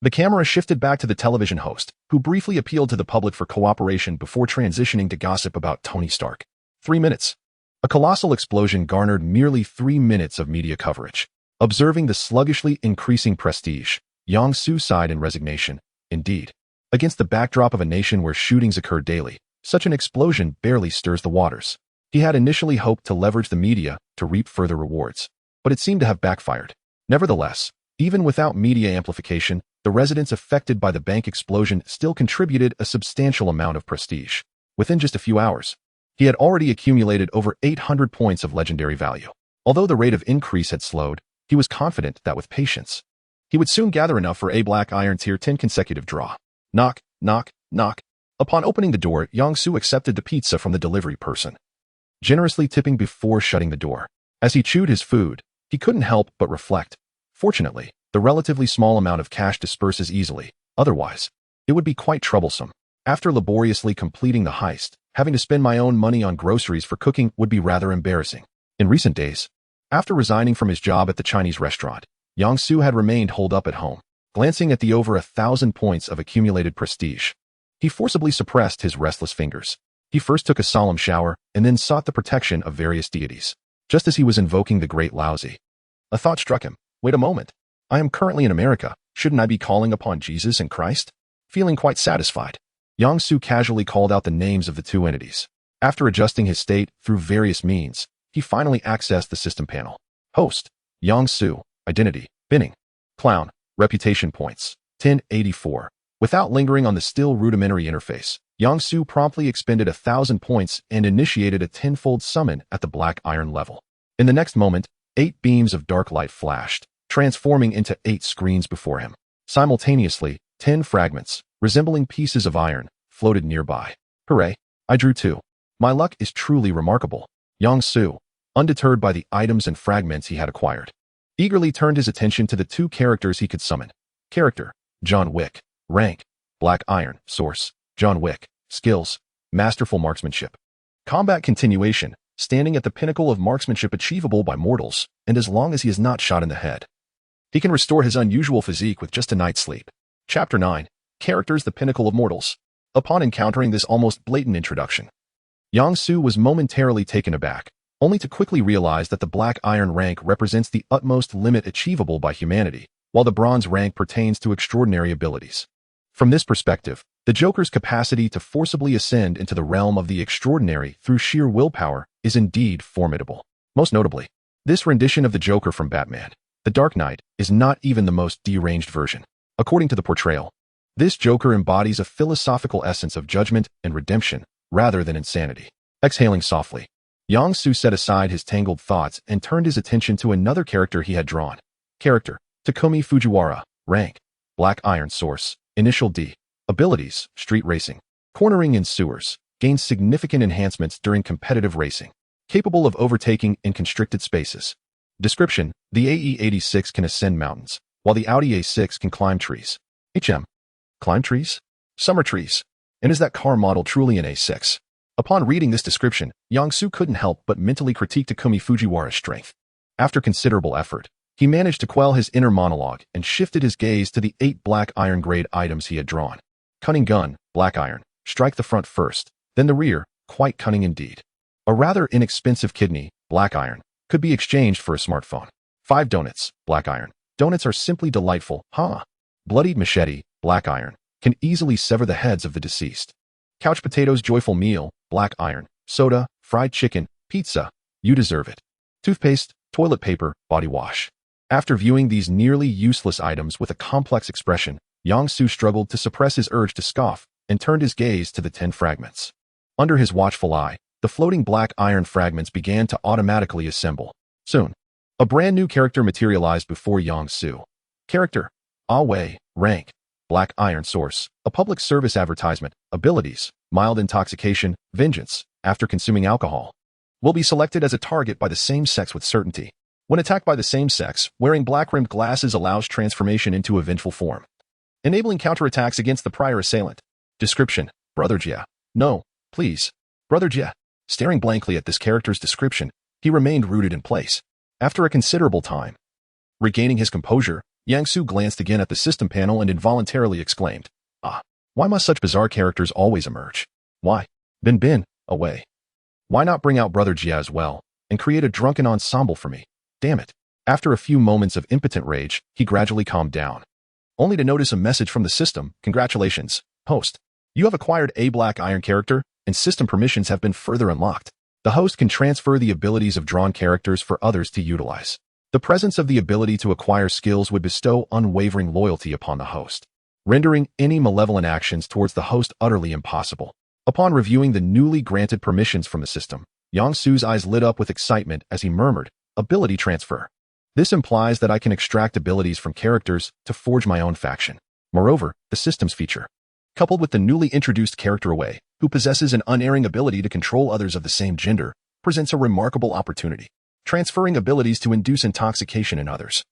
the camera shifted back to the television host, who briefly appealed to the public for cooperation before transitioning to gossip about Tony Stark. 3 minutes. A colossal explosion garnered merely 3 minutes of media coverage. Observing the sluggishly increasing prestige, Yang Su sighed in resignation. Indeed, against the backdrop of a nation where shootings occur daily, such an explosion barely stirs the waters. He had initially hoped to leverage the media to reap further rewards, but it seemed to have backfired. Nevertheless, even without media amplification, the residents affected by the bank explosion still contributed a substantial amount of prestige. Within just a few hours, he had already accumulated over 800 points of legendary value. Although the rate of increase had slowed, he was confident that with patience, he would soon gather enough for a Black Iron Tier 10 consecutive draw. Knock, knock, knock. Upon opening the door, Yang Su accepted the pizza from the delivery person, generously tipping before shutting the door. As he chewed his food, he couldn't help but reflect. Fortunately, the relatively small amount of cash disperses easily. Otherwise, it would be quite troublesome. After laboriously completing the heist, having to spend my own money on groceries for cooking would be rather embarrassing. In recent days, after resigning from his job at the Chinese restaurant, Yang Su had remained holed up at home. Glancing at the over 1,000 points of accumulated prestige, he forcibly suppressed his restless fingers. He first took a solemn shower and then sought the protection of various deities. Just as he was invoking the great Laozi, a thought struck him. Wait a moment. I am currently in America. Shouldn't I be calling upon Jesus and Christ? Feeling quite satisfied, Yang Su casually called out the names of the two entities. After adjusting his state through various means, he finally accessed the system panel. Host, Yang Su, Identity, Binning, Clown, Reputation Points, 1084. Without lingering on the still rudimentary interface, Yang Su promptly expended 1,000 points and initiated a 10-fold summon at the Black Iron level. In the next moment, 8 beams of dark light flashed, transforming into 8 screens before him. Simultaneously, 10 fragments, resembling pieces of iron, floated nearby. Hooray! I drew 2. My luck is truly remarkable. Yang Su, undeterred by the items and fragments he had acquired, eagerly turned his attention to the 2 characters he could summon. Character, John Wick. Rank, Black Iron. Source, John Wick. Skills, Masterful Marksmanship. Combat continuation, standing at the pinnacle of marksmanship achievable by mortals, and as long as he is not shot in the head, he can restore his unusual physique with just a night's sleep. Chapter 9. Characters the pinnacle of mortals. Upon encountering this almost blatant introduction, Yang Su was momentarily taken aback, only to quickly realize that the Black Iron rank represents the utmost limit achievable by humanity, while the Bronze rank pertains to extraordinary abilities. From this perspective, the Joker's capacity to forcibly ascend into the realm of the extraordinary through sheer willpower is indeed formidable. Most notably, this rendition of the Joker from Batman, The Dark Knight, is not even the most deranged version. According to the portrayal, this Joker embodies a philosophical essence of judgment and redemption, rather than insanity. Exhaling softly, Yang Su set aside his tangled thoughts and turned his attention to another character he had drawn. Character, Takumi Fujiwara. Rank, Black Iron. Source, Initial D. Abilities, Street Racing. Cornering in sewers. Gains significant enhancements during competitive racing. Capable of overtaking in constricted spaces. Description: the AE86 can ascend mountains, while the Audi A6 can climb trees. Climb trees? Summer trees. And is that car model truly an A6? Upon reading this description, Yang-Soo couldn't help but mentally critique Takumi Fujiwara's strength. After considerable effort, he managed to quell his inner monologue and shifted his gaze to the 8 black iron grade items he had drawn. Cunning gun, black iron. Strike the front first, then the rear, quite cunning indeed. A rather inexpensive kidney, black iron, could be exchanged for a smartphone. 5 donuts, black iron. Donuts are simply delightful, huh? Bloodied machete, black iron, can easily sever the heads of the deceased. Couch potatoes, joyful meal, black iron. Soda, fried chicken, pizza, you deserve it. Toothpaste, toilet paper, body wash. After viewing these nearly useless items with a complex expression, Yang-Soo struggled to suppress his urge to scoff and turned his gaze to the 10 fragments. Under his watchful eye, the floating black iron fragments began to automatically assemble. Soon, a brand new character materialized before Yang-Soo. Character: Ah Wei, rank, black iron source, a public service advertisement, abilities, mild intoxication, vengeance, after consuming alcohol. Will be selected as a target by the same sex with certainty. When attacked by the same sex, wearing black-rimmed glasses allows transformation into a vengeful form, enabling counterattacks against the prior assailant. Description: Brother Jia. No, please. Brother Jia. Staring blankly at this character's description, he remained rooted in place. After a considerable time, regaining his composure, Yang-Soo glanced again at the system panel and involuntarily exclaimed, "Ah, why must such bizarre characters always emerge? Why? Bin, away. Why not bring out Brother Jia as well, and create a drunken ensemble for me? Damn it." After a few moments of impotent rage, he gradually calmed down, only to notice a message from the system: "Congratulations, host. You have acquired a black iron character, and system permissions have been further unlocked." The host can transfer the abilities of drawn characters for others to utilize. The presence of the ability to acquire skills would bestow unwavering loyalty upon the host, rendering any malevolent actions towards the host utterly impossible. Upon reviewing the newly granted permissions from the system, Yang-Soo's eyes lit up with excitement as he murmured, "Ability transfer. This implies that I can extract abilities from characters to forge my own faction." Moreover, the system's feature, coupled with the newly introduced character Wei, who possesses an unerring ability to control others of the same gender, presents a remarkable opportunity. Transferring abilities to induce intoxication in others,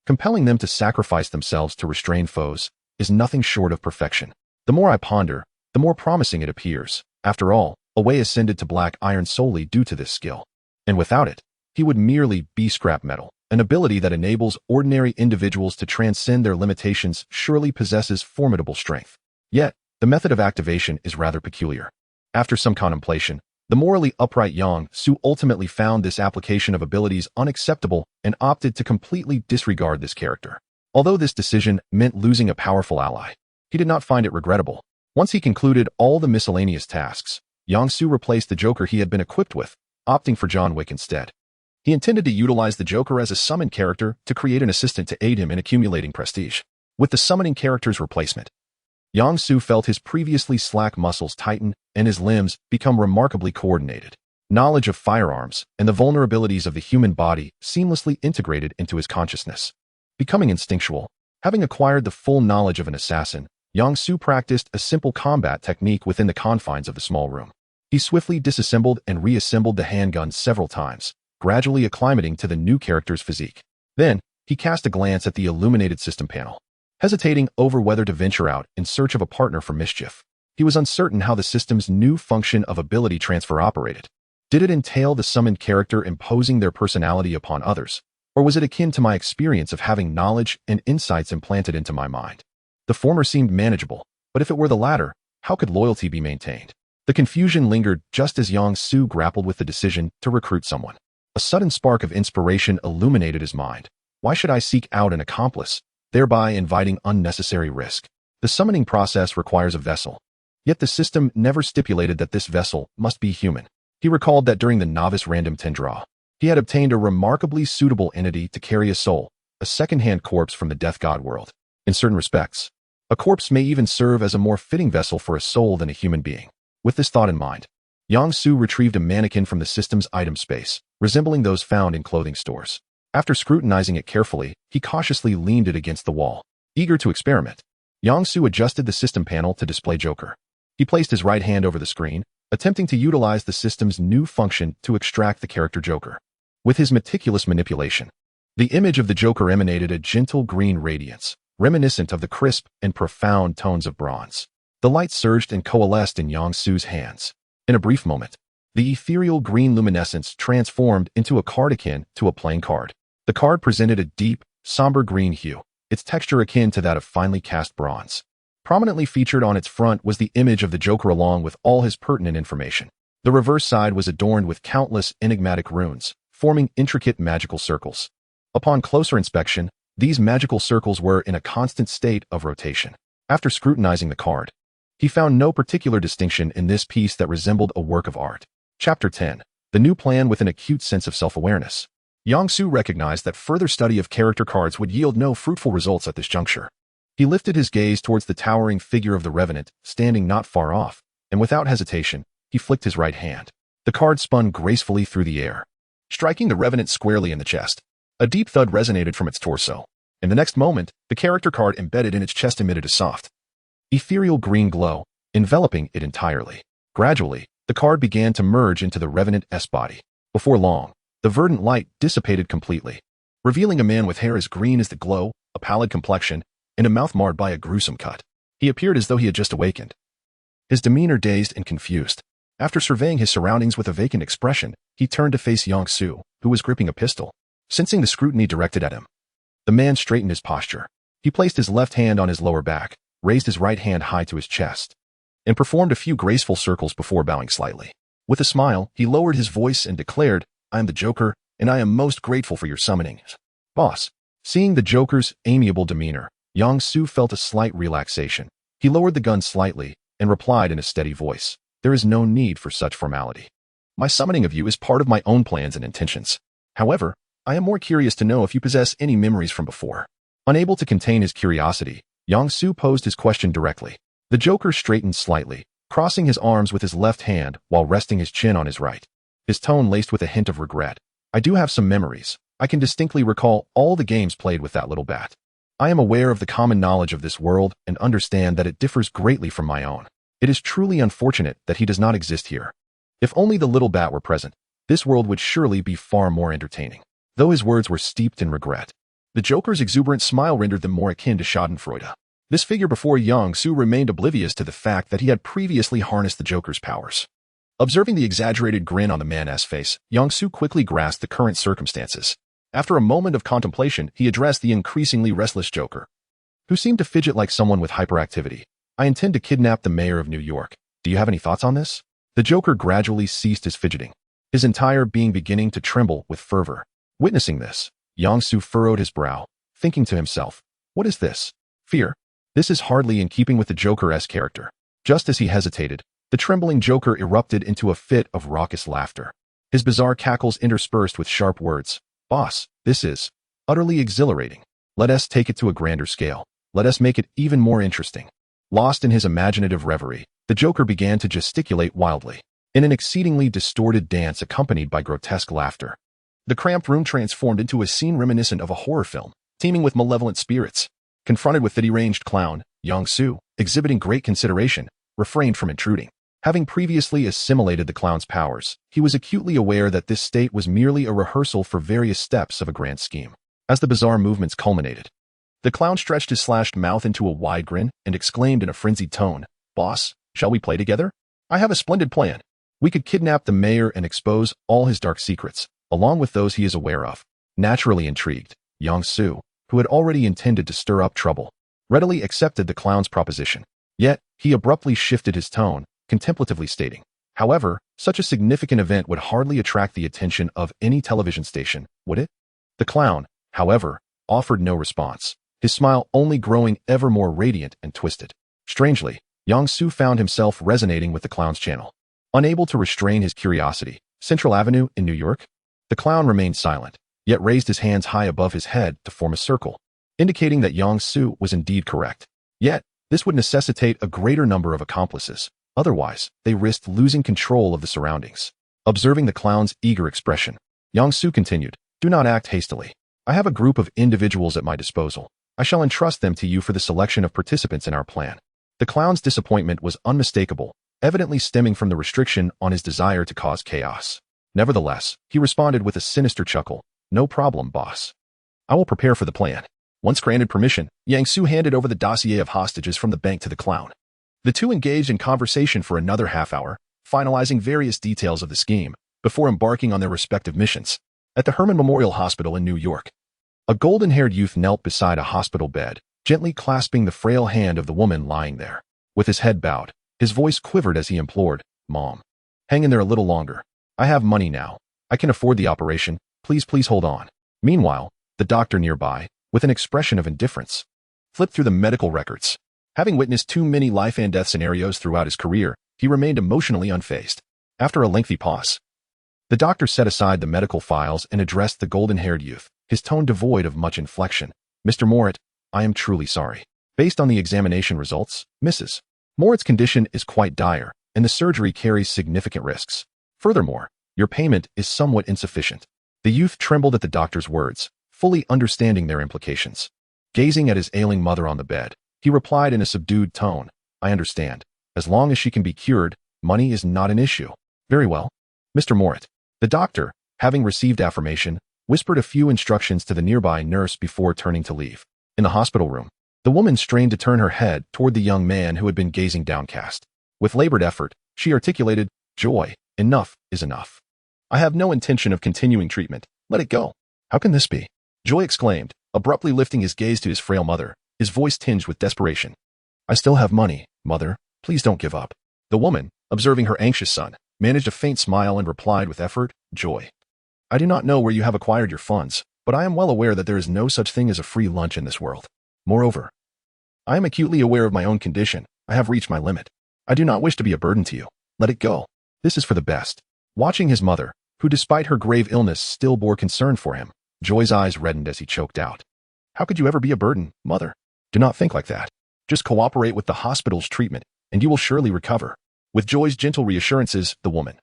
compelling them to sacrifice themselves to restrain foes, is nothing short of perfection. The more I ponder, the more promising it appears. After all, Wei ascended to black iron solely due to this skill. And without it, he would merely be scrap metal. An ability that enables ordinary individuals to transcend their limitations surely possesses formidable strength. Yet, the method of activation is rather peculiar. After some contemplation, the morally upright Yang-Soo ultimately found this application of abilities unacceptable and opted to completely disregard this character. Although this decision meant losing a powerful ally, he did not find it regrettable. Once he concluded all the miscellaneous tasks, Yang-Soo replaced the Joker he had been equipped with, opting for John Wick instead. He intended to utilize the Joker as a summoned character to create an assistant to aid him in accumulating prestige. With the summoning character's replacement, Yang-Soo felt his previously slack muscles tighten and his limbs become remarkably coordinated. Knowledge of firearms and the vulnerabilities of the human body seamlessly integrated into his consciousness. Becoming instinctual, having acquired the full knowledge of an assassin, Yang-Soo practiced a simple combat technique within the confines of the small room. He swiftly disassembled and reassembled the handgun several times, gradually acclimating to the new character's physique. Then, he cast a glance at the illuminated system panel, hesitating over whether to venture out in search of a partner for mischief. He was uncertain how the system's new function of ability transfer operated. Did it entail the summoned character imposing their personality upon others, or was it akin to my experience of having knowledge and insights implanted into my mind? The former seemed manageable, but if it were the latter, how could loyalty be maintained? The confusion lingered just as Yang-Soo grappled with the decision to recruit someone. A sudden spark of inspiration illuminated his mind. Why should I seek out an accomplice, thereby inviting unnecessary risk? The summoning process requires a vessel. Yet the system never stipulated that this vessel must be human. He recalled that during the novice random 10 draw, he had obtained a remarkably suitable entity to carry a soul, a second-hand corpse from the death god world. In certain respects, a corpse may even serve as a more fitting vessel for a soul than a human being. With this thought in mind, Yang-Soo retrieved a mannequin from the system's item space, resembling those found in clothing stores. After scrutinizing it carefully, he cautiously leaned it against the wall. Eager to experiment, Yang-Soo adjusted the system panel to display Joker. He placed his right hand over the screen, attempting to utilize the system's new function to extract the character Joker. With his meticulous manipulation, The image of the Joker emanated a gentle green radiance, reminiscent of the crisp and profound tones of bronze. The light surged and coalesced in Yang-Su's hands. In a brief moment, the ethereal green luminescence transformed into a card akin to a playing card. The card presented a deep, somber green hue, its texture akin to that of finely cast bronze. Prominently featured on its front was the image of the Joker along with all his pertinent information. The reverse side was adorned with countless enigmatic runes, forming intricate magical circles. Upon closer inspection, these magical circles were in a constant state of rotation. After scrutinizing the card, he found no particular distinction in this piece that resembled a work of art. Chapter 10. The new plan with an acute sense of self-awareness. Yang-Su recognized that further study of character cards would yield no fruitful results at this juncture. He lifted his gaze towards the towering figure of the Revenant, standing not far off, and without hesitation, he flicked his right hand. The card spun gracefully through the air, striking the Revenant squarely in the chest. A deep thud resonated from its torso. In the next moment, the character card embedded in its chest emitted a soft, ethereal green glow, enveloping it entirely. Gradually, the card began to merge into the Revenant's body. Before long, the verdant light dissipated completely, revealing a man with hair as green as the glow, a pallid complexion, and a mouth marred by a gruesome cut. He appeared as though he had just awakened, his demeanor dazed and confused. After surveying his surroundings with a vacant expression, he turned to face Yang-Su, who was gripping a pistol. Sensing the scrutiny directed at him, the man straightened his posture. He placed his left hand on his lower back, raised his right hand high to his chest, and performed a few graceful circles before bowing slightly. With a smile, he lowered his voice and declared, "I am the Joker, and I am most grateful for your summoning, boss." Seeing the Joker's amiable demeanor, Yang-Su felt a slight relaxation. He lowered the gun slightly and replied in a steady voice, "There is no need for such formality. My summoning of you is part of my own plans and intentions. However, I am more curious to know if you possess any memories from before." Unable to contain his curiosity, Yang-Su posed his question directly. The Joker straightened slightly, crossing his arms with his left hand while resting his chin on his right. His tone laced with a hint of regret. "I do have some memories. I can distinctly recall all the games played with that little bat. I am aware of the common knowledge of this world and understand that it differs greatly from my own. It is truly unfortunate that he does not exist here. If only the little bat were present, this world would surely be far more entertaining." Though his words were steeped in regret, the Joker's exuberant smile rendered them more akin to schadenfreude. This figure before Yang-Su remained oblivious to the fact that he had previously harnessed the Joker's powers. Observing the exaggerated grin on the man's face, Yang-Su quickly grasped the current circumstances. After a moment of contemplation, he addressed the increasingly restless Joker, who seemed to fidget like someone with hyperactivity. "I intend to kidnap the mayor of New York. Do you have any thoughts on this?" The Joker gradually ceased his fidgeting, his entire being beginning to tremble with fervor. Witnessing this, Yang-Su furrowed his brow, thinking to himself, "What is this? Fear? This is hardly in keeping with the Joker-esque character." Just as he hesitated, the trembling Joker erupted into a fit of raucous laughter. His bizarre cackles interspersed with sharp words. "Boss, this is utterly exhilarating. Let us take it to a grander scale. Let us make it even more interesting." Lost in his imaginative reverie, the Joker began to gesticulate wildly, in an exceedingly distorted dance accompanied by grotesque laughter. The cramped room transformed into a scene reminiscent of a horror film, teeming with malevolent spirits. Confronted with the deranged clown, Yang-Su, exhibiting great consideration, refrained from intruding. Having previously assimilated the clown's powers, he was acutely aware that this state was merely a rehearsal for various steps of a grand scheme. As the bizarre movements culminated, the clown stretched his slashed mouth into a wide grin and exclaimed in a frenzied tone, "Boss, shall we play together? I have a splendid plan. We could kidnap the mayor and expose all his dark secrets, along with those he is aware of." Naturally intrigued, Yang-Su, who had already intended to stir up trouble, readily accepted the clown's proposition. Yet, he abruptly shifted his tone, contemplatively stating, "However, such a significant event would hardly attract the attention of any television station, would it?" The clown, however, offered no response, his smile only growing ever more radiant and twisted. Strangely, Yang-Su found himself resonating with the clown's channel. Unable to restrain his curiosity, Central Avenue in New York? The clown remained silent, yet raised his hands high above his head to form a circle, indicating that Yang-Su was indeed correct. Yet, this would necessitate a greater number of accomplices. Otherwise, they risked losing control of the surroundings. Observing the clown's eager expression, Yang-Su continued, "Do not act hastily. I have a group of individuals at my disposal. I shall entrust them to you for the selection of participants in our plan." The clown's disappointment was unmistakable, evidently stemming from the restriction on his desire to cause chaos. Nevertheless, he responded with a sinister chuckle, "No problem, boss. I will prepare for the plan. Once granted permission, Yang Su handed over the dossier of hostages from the bank to the clown. The two engaged in conversation for another half-hour, finalizing various details of the scheme, before embarking on their respective missions. At the Herman Memorial Hospital in New York, a golden-haired youth knelt beside a hospital bed, gently clasping the frail hand of the woman lying there. With his head bowed, his voice quivered as he implored, "Mom, hang in there a little longer. I have money now. I can afford the operation. Please hold on." Meanwhile, the doctor nearby, with an expression of indifference, flipped through the medical records. Having witnessed too many life-and-death scenarios throughout his career, he remained emotionally unfazed. After a lengthy pause, the doctor set aside the medical files and addressed the golden-haired youth, his tone devoid of much inflection. "Mr. Morit, I am truly sorry. Based on the examination results, Mrs. Morit's condition is quite dire, and the surgery carries significant risks. Furthermore, your payment is somewhat insufficient." The youth trembled at the doctor's words, fully understanding their implications. Gazing at his ailing mother on the bed, he replied in a subdued tone, "I understand. As long as she can be cured, money is not an issue." "Very well, Mr. Morit." The doctor, having received affirmation, whispered a few instructions to the nearby nurse before turning to leave. In the hospital room, the woman strained to turn her head toward the young man who had been gazing downcast. With labored effort, she articulated, "Joy, enough is enough. I have no intention of continuing treatment. Let it go." "How can this be?" Joy exclaimed, abruptly lifting his gaze to his frail mother, his voice tinged with desperation. "I still have money, Mother. Please don't give up." The woman, observing her anxious son, managed a faint smile and replied with effort, "Joy, I do not know where you have acquired your funds, but I am well aware that there is no such thing as a free lunch in this world. Moreover, I am acutely aware of my own condition. I have reached my limit. I do not wish to be a burden to you. Let it go. This is for the best." Watching his mother, who despite her grave illness still bore concern for him, Joy's eyes reddened as he choked out, "How could you ever be a burden, Mother? Do not think like that. Just cooperate with the hospital's treatment, and you will surely recover." With Joy's gentle reassurances, the woman,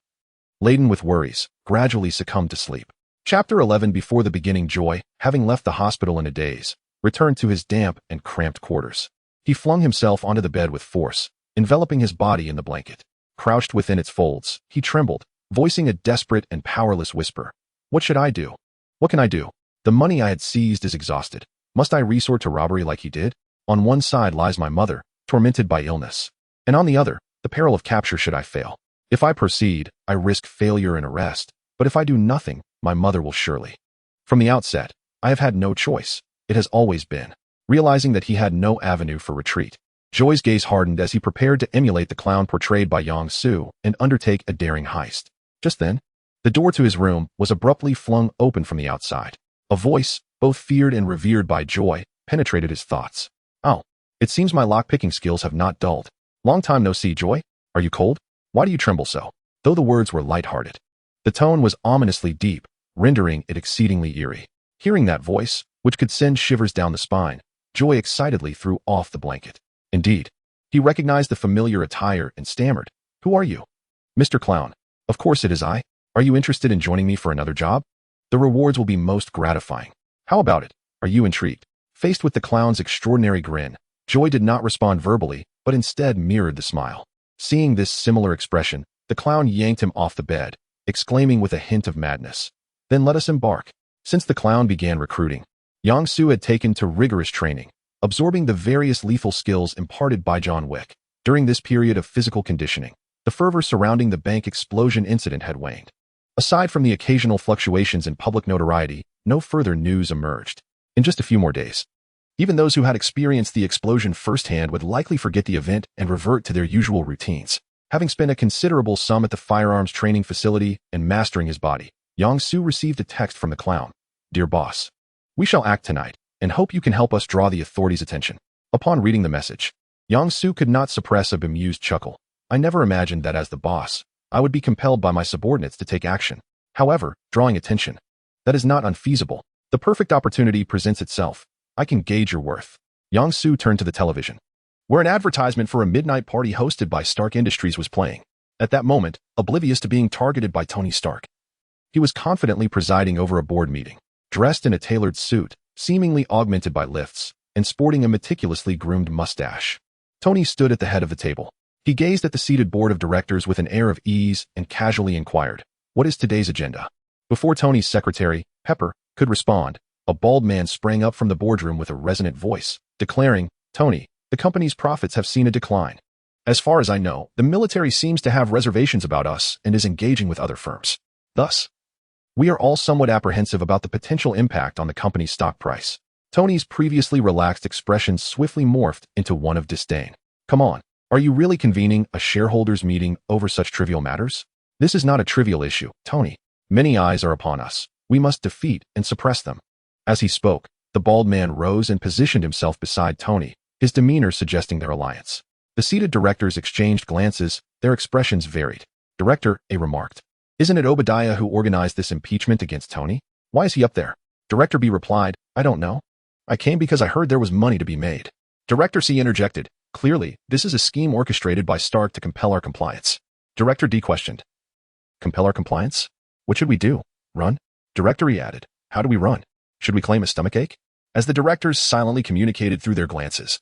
laden with worries, gradually succumbed to sleep. Chapter 11. Before the beginning, Joy, having left the hospital in a daze, returned to his damp and cramped quarters. He flung himself onto the bed with force, enveloping his body in the blanket. Crouched within its folds, he trembled, voicing a desperate and powerless whisper. "What should I do? What can I do? The money I had seized is exhausted. Must I resort to robbery like he did? On one side lies my mother, tormented by illness, and on the other, the peril of capture should I fail. If I proceed, I risk failure and arrest, but if I do nothing, my mother will surely." From the outset, I have had no choice. It has always been. Realizing that he had no avenue for retreat, Joy's gaze hardened as he prepared to emulate the clown portrayed by Yang Su and undertake a daring heist. Just then, the door to his room was abruptly flung open from the outside. A voice, both feared and revered by Joy, penetrated his thoughts. "Oh, it seems my lock-picking skills have not dulled. Long time no see, Joy. Are you cold? Why do you tremble so?" Though the words were light-hearted, the tone was ominously deep, rendering it exceedingly eerie. Hearing that voice, which could send shivers down the spine, Joy excitedly threw off the blanket. Indeed, he recognized the familiar attire and stammered, "Who are you?" "Mr. Clown, of course it is I. Are you interested in joining me for another job? The rewards will be most gratifying. How about it? Are you intrigued?" Faced with the clown's extraordinary grin, Joy did not respond verbally, but instead mirrored the smile. Seeing this similar expression, the clown yanked him off the bed, exclaiming with a hint of madness, "Then let us embark." Since the clown began recruiting, Yang Su had taken to rigorous training, absorbing the various lethal skills imparted by John Wick. During this period of physical conditioning, the fervor surrounding the bank explosion incident had waned. Aside from the occasional fluctuations in public notoriety, no further news emerged. In just a few more days, even those who had experienced the explosion firsthand would likely forget the event and revert to their usual routines. Having spent a considerable sum at the firearms training facility and mastering his body, Yang Su received a text from the clown. "Dear boss, we shall act tonight, and hope you can help us draw the authorities' attention." Upon reading the message, Yang Su could not suppress a bemused chuckle. "I never imagined that as the boss, I would be compelled by my subordinates to take action. However, drawing attention, that is not unfeasible. The perfect opportunity presents itself. I can gauge your worth." Yang Su turned to the television, where an advertisement for a midnight party hosted by Stark Industries was playing. At that moment, oblivious to being targeted by Tony Stark, he was confidently presiding over a board meeting, dressed in a tailored suit, seemingly augmented by lifts, and sporting a meticulously groomed mustache. Tony stood at the head of the table. He gazed at the seated board of directors with an air of ease and casually inquired, "What is today's agenda?" Before Tony's secretary, Pepper, could respond, A bald man sprang up from the boardroom with a resonant voice, declaring, "Tony, the company's profits have seen a decline. As far as I know, the military seems to have reservations about us and is engaging with other firms. Thus, we are all somewhat apprehensive about the potential impact on the company's stock price." Tony's previously relaxed expression swiftly morphed into one of disdain. "Come on, are you really convening a shareholders' meeting over such trivial matters? This is not a trivial issue, Tony. Many eyes are upon us. We must defeat and suppress them." As he spoke, the bald man rose and positioned himself beside Tony, his demeanor suggesting their alliance. The seated directors exchanged glances, their expressions varied. Director A remarked, "Isn't it Obadiah who organized this impeachment against Tony? Why is he up there?" Director B replied, "I don't know. I came because I heard there was money to be made." Director C interjected, "Clearly, this is a scheme orchestrated by Stark to compel our compliance." Director D questioned, "Compel our compliance? What should we do? Run?" Director E added, "How do we run? Should we claim a stomachache?" As the directors silently communicated through their glances,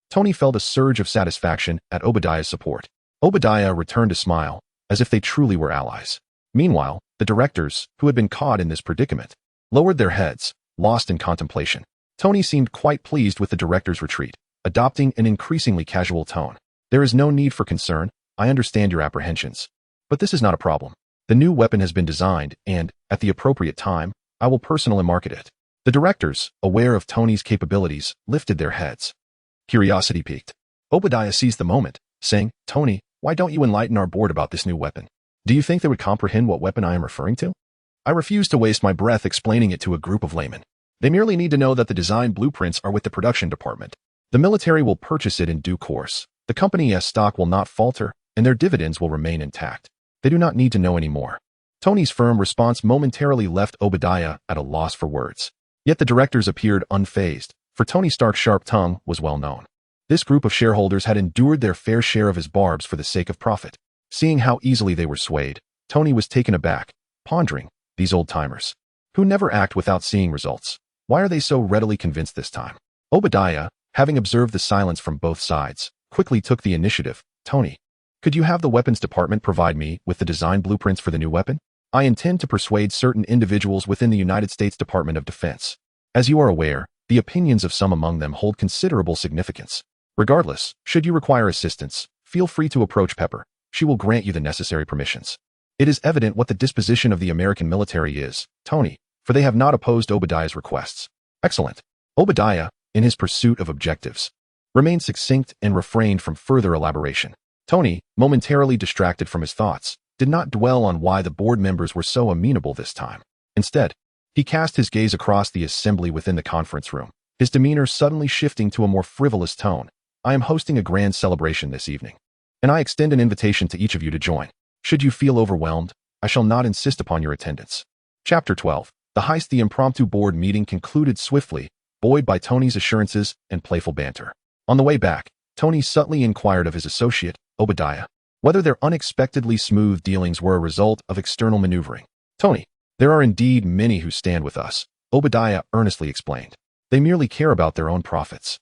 Tony felt a surge of satisfaction at Obadiah's support. Obadiah returned a smile, as if they truly were allies. Meanwhile, the directors, who had been caught in this predicament, lowered their heads, lost in contemplation. Tony seemed quite pleased with the director's retreat, adopting an increasingly casual tone. "There is no need for concern. I understand your apprehensions. But this is not a problem. The new weapon has been designed, and, at the appropriate time, I will personally market it." The directors, aware of Tony's capabilities, lifted their heads. Curiosity piqued. Obadiah seized the moment, saying, "Tony, why don't you enlighten our board about this new weapon? Do you think they would comprehend what weapon I am referring to?" "I refuse to waste my breath explaining it to a group of laymen. They merely need to know that the design blueprints are with the production department. The military will purchase it in due course. The company's stock will not falter, and their dividends will remain intact. They do not need to know any more." Tony's firm response momentarily left Obadiah at a loss for words. Yet the directors appeared unfazed, for Tony Stark's sharp tongue was well known. This group of shareholders had endured their fair share of his barbs for the sake of profit. Seeing how easily they were swayed, Tony was taken aback, pondering, these old-timers, who never act without seeing results. Why are they so readily convinced this time? Obadiah, having observed the silence from both sides, quickly took the initiative. "Tony, could you have the weapons department provide me with the design blueprints for the new weapon? I intend to persuade certain individuals within the United States Department of Defense. As you are aware, the opinions of some among them hold considerable significance. Regardless, should you require assistance, feel free to approach Pepper. She will grant you the necessary permissions." It is evident what the disposition of the American military is, Tony, for they have not opposed Obadiah's requests. Excellent. Obadiah, in his pursuit of objectives, remained succinct and refrained from further elaboration. Tony, momentarily distracted from his thoughts, did not dwell on why the board members were so amenable this time. Instead, he cast his gaze across the assembly within the conference room, his demeanor suddenly shifting to a more frivolous tone. "I am hosting a grand celebration this evening, and I extend an invitation to each of you to join. Should you feel overwhelmed, I shall not insist upon your attendance." Chapter 12. The heist. The impromptu board meeting concluded swiftly, buoyed by Tony's assurances and playful banter. On the way back, Tony subtly inquired of his associate, Obadiah, whether their unexpectedly smooth dealings were a result of external maneuvering. "Tony, there are indeed many who stand with us," Obadiah earnestly explained. "They merely care about their own profits.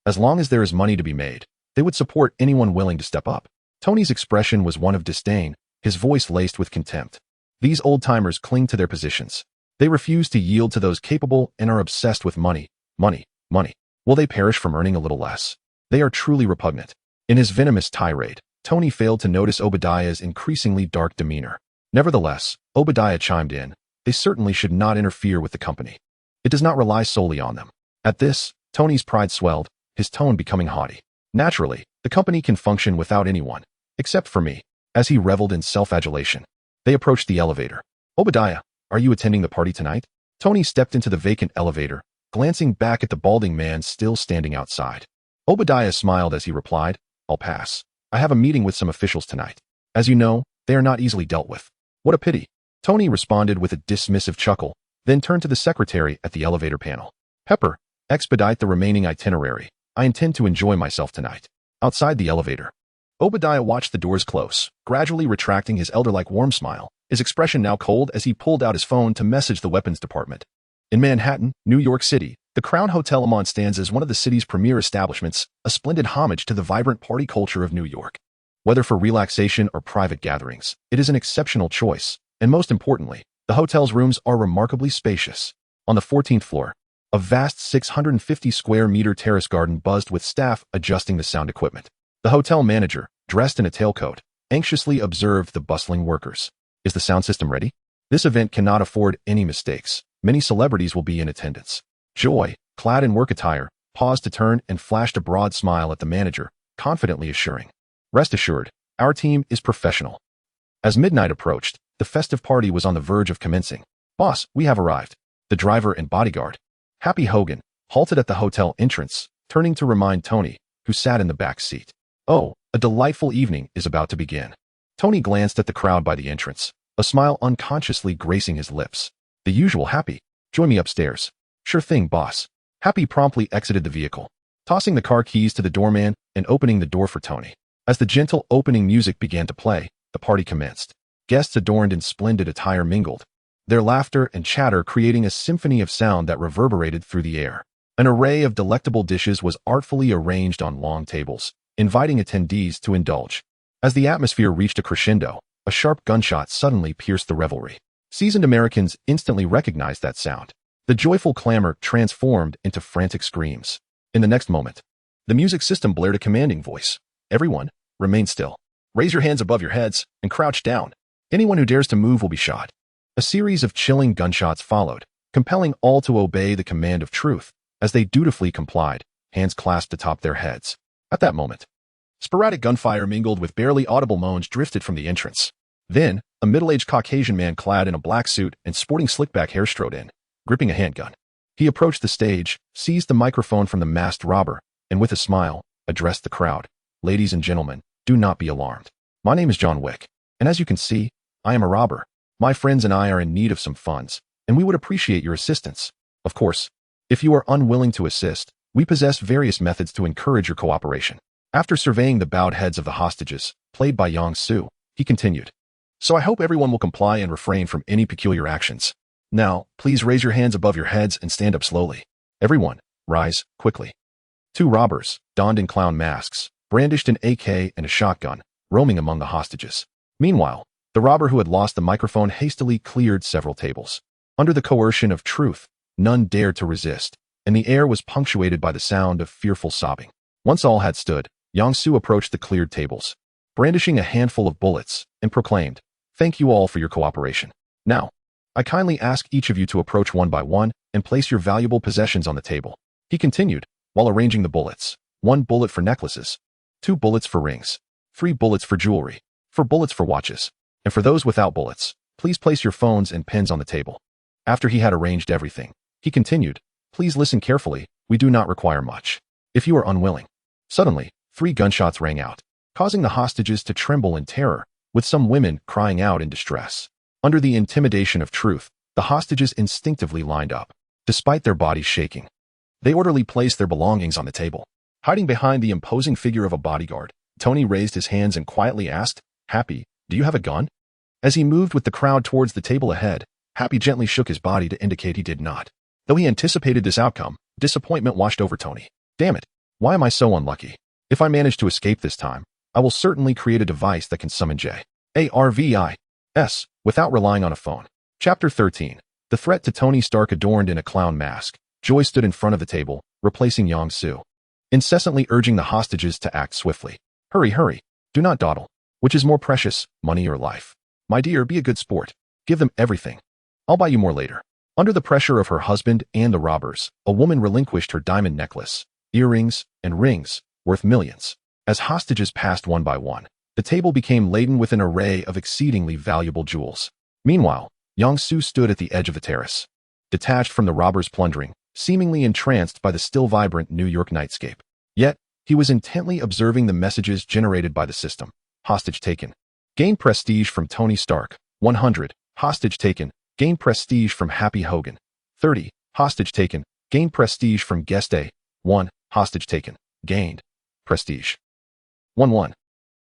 As long as there is money to be made, they would support anyone willing to step up." Tony's expression was one of disdain, his voice laced with contempt. These old-timers cling to their positions. They refuse to yield to those capable and are obsessed with money, money, money. Will they perish from earning a little less? They are truly repugnant. In his venomous tirade, Tony failed to notice Obadiah's increasingly dark demeanor. Nevertheless, Obadiah chimed in, "They certainly should not interfere with the company. It does not rely solely on them." At this, Tony's pride swelled, his tone becoming haughty. "Naturally, the company can function without anyone, except for me." As he reveled in self-adulation, they approached the elevator. "Obadiah, are you attending the party tonight?" Tony stepped into the vacant elevator, glancing back at the balding man still standing outside. Obadiah smiled as he replied, "I'll pass. I have a meeting with some officials tonight. As you know, they are not easily dealt with." "What a pity." Tony responded with a dismissive chuckle, then turned to the secretary at the elevator panel. "Pepper, expedite the remaining itinerary. I intend to enjoy myself tonight." Outside the elevator, Obadiah watched the doors close, gradually retracting his elder-like warm smile, his expression now cold as he pulled out his phone to message the weapons department. In Manhattan, New York City, the Crown Hotel Amont stands as one of the city's premier establishments, a splendid homage to the vibrant party culture of New York. Whether for relaxation or private gatherings, it is an exceptional choice, and most importantly, the hotel's rooms are remarkably spacious. On the 14th floor, A vast 650 square meter terrace garden buzzed with staff adjusting the sound equipment. The hotel manager, dressed in a tailcoat, anxiously observed the bustling workers. Is the sound system ready? This event cannot afford any mistakes. Many celebrities will be in attendance. Joy, clad in work attire, paused to turn and flashed a broad smile at the manager, confidently assuring, "Rest assured, our team is professional." As midnight approached, the festive party was on the verge of commencing. "Boss, we have arrived." The driver and bodyguard, Happy Hogan, halted at the hotel entrance, turning to remind Tony, who sat in the back seat. "Oh, a delightful evening is about to begin." Tony glanced at the crowd by the entrance, a smile unconsciously gracing his lips. The usual Happy, "Join me upstairs." "Sure thing, boss." Happy promptly exited the vehicle, tossing the car keys to the doorman and opening the door for Tony. As the gentle opening music began to play, the party commenced. Guests adorned in splendid attire mingled, their laughter and chatter creating a symphony of sound that reverberated through the air. An array of delectable dishes was artfully arranged on long tables, inviting attendees to indulge. As the atmosphere reached a crescendo, a sharp gunshot suddenly pierced the revelry. Seasoned Americans instantly recognized that sound. The joyful clamor transformed into frantic screams. In the next moment, the music system blared a commanding voice. "Everyone, remain still. Raise your hands above your heads and crouch down. Anyone who dares to move will be shot." A series of chilling gunshots followed, compelling all to obey the command of truth. As they dutifully complied, hands clasped atop their heads. At that moment, sporadic gunfire mingled with barely audible moans drifted from the entrance. Then, a middle-aged Caucasian man clad in a black suit and sporting slick-back hair strode in, gripping a handgun. He approached the stage, seized the microphone from the masked robber, and with a smile, addressed the crowd. "Ladies and gentlemen, do not be alarmed. My name is John Wick, and as you can see, I am a robber. My friends and I are in need of some funds, and we would appreciate your assistance. Of course, if you are unwilling to assist, we possess various methods to encourage your cooperation." After surveying the bowed heads of the hostages, played by Yang Su, he continued, "So I hope everyone will comply and refrain from any peculiar actions. Now, please raise your hands above your heads and stand up slowly. Everyone, rise, quickly." Two robbers, donned in clown masks, brandished an AK and a shotgun, roaming among the hostages. Meanwhile, the robber who had lost the microphone hastily cleared several tables. Under the coercion of truth, none dared to resist, and the air was punctuated by the sound of fearful sobbing. Once all had stood, Yang Su approached the cleared tables, brandishing a handful of bullets, and proclaimed, "Thank you all for your cooperation. Now, I kindly ask each of you to approach one by one and place your valuable possessions on the table." He continued, while arranging the bullets. 1 bullet for necklaces, 2 bullets for rings, 3 bullets for jewelry, 4 bullets for watches, and for those without bullets, please place your phones and pens on the table. After he had arranged everything, he continued, "Please listen carefully, we do not require much. If you are unwilling." Suddenly, 3 gunshots rang out, causing the hostages to tremble in terror, with some women crying out in distress. Under the intimidation of truth, the hostages instinctively lined up, despite their bodies shaking. They orderly placed their belongings on the table. Hiding behind the imposing figure of a bodyguard, Tony raised his hands and quietly asked, "Happy, do you have a gun?" As he moved with the crowd towards the table ahead, Happy gently shook his body to indicate he did not. Though he anticipated this outcome, disappointment washed over Tony. "Damn it, why am I so unlucky? If I manage to escape this time, I will certainly create a device that can summon JARVIS without relying on a phone." Chapter 13. The threat to Tony Stark adorned in a clown mask. Joy stood in front of the table, replacing Yang Su, incessantly urging the hostages to act swiftly. Hurry, hurry. Do not dawdle. Which is more precious, money or life? My dear, be a good sport. Give them everything. I'll buy you more later." Under the pressure of her husband and the robbers, a woman relinquished her diamond necklace, earrings, and rings, worth millions. As hostages passed one by one, the table became laden with an array of exceedingly valuable jewels. Meanwhile, Yang Su stood at the edge of the terrace, detached from the robbers' plundering, seemingly entranced by the still vibrant New York nightscape. Yet, he was intently observing the messages generated by the system. Hostage taken. Gain prestige from Tony Stark. 100. Hostage taken. Gain prestige from Happy Hogan. 30. Hostage taken. Gain prestige from Guest A. 1. Hostage taken. Gained prestige. 1-1.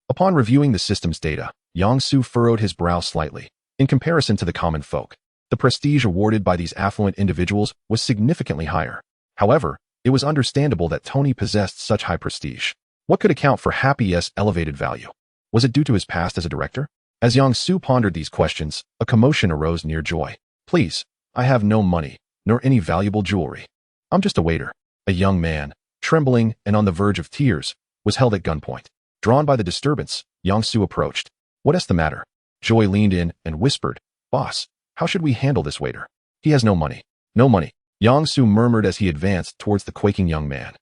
Upon reviewing the system's data, Yang Su furrowed his brow slightly. In comparison to the common folk, the prestige awarded by these affluent individuals was significantly higher. However, it was understandable that Tony possessed such high prestige. What could account for Happy's elevated value? Was it due to his past as a director? As Yang Su pondered these questions, a commotion arose near Joy. "Please, I have no money, nor any valuable jewelry." I'm just a waiter. A young man, trembling and on the verge of tears, was held at gunpoint. Drawn by the disturbance, Yang-Su approached. What's the matter? Joy leaned in and whispered, Boss, how should we handle this waiter? He has no money. No money. Yang-Su murmured as he advanced towards the quaking young man,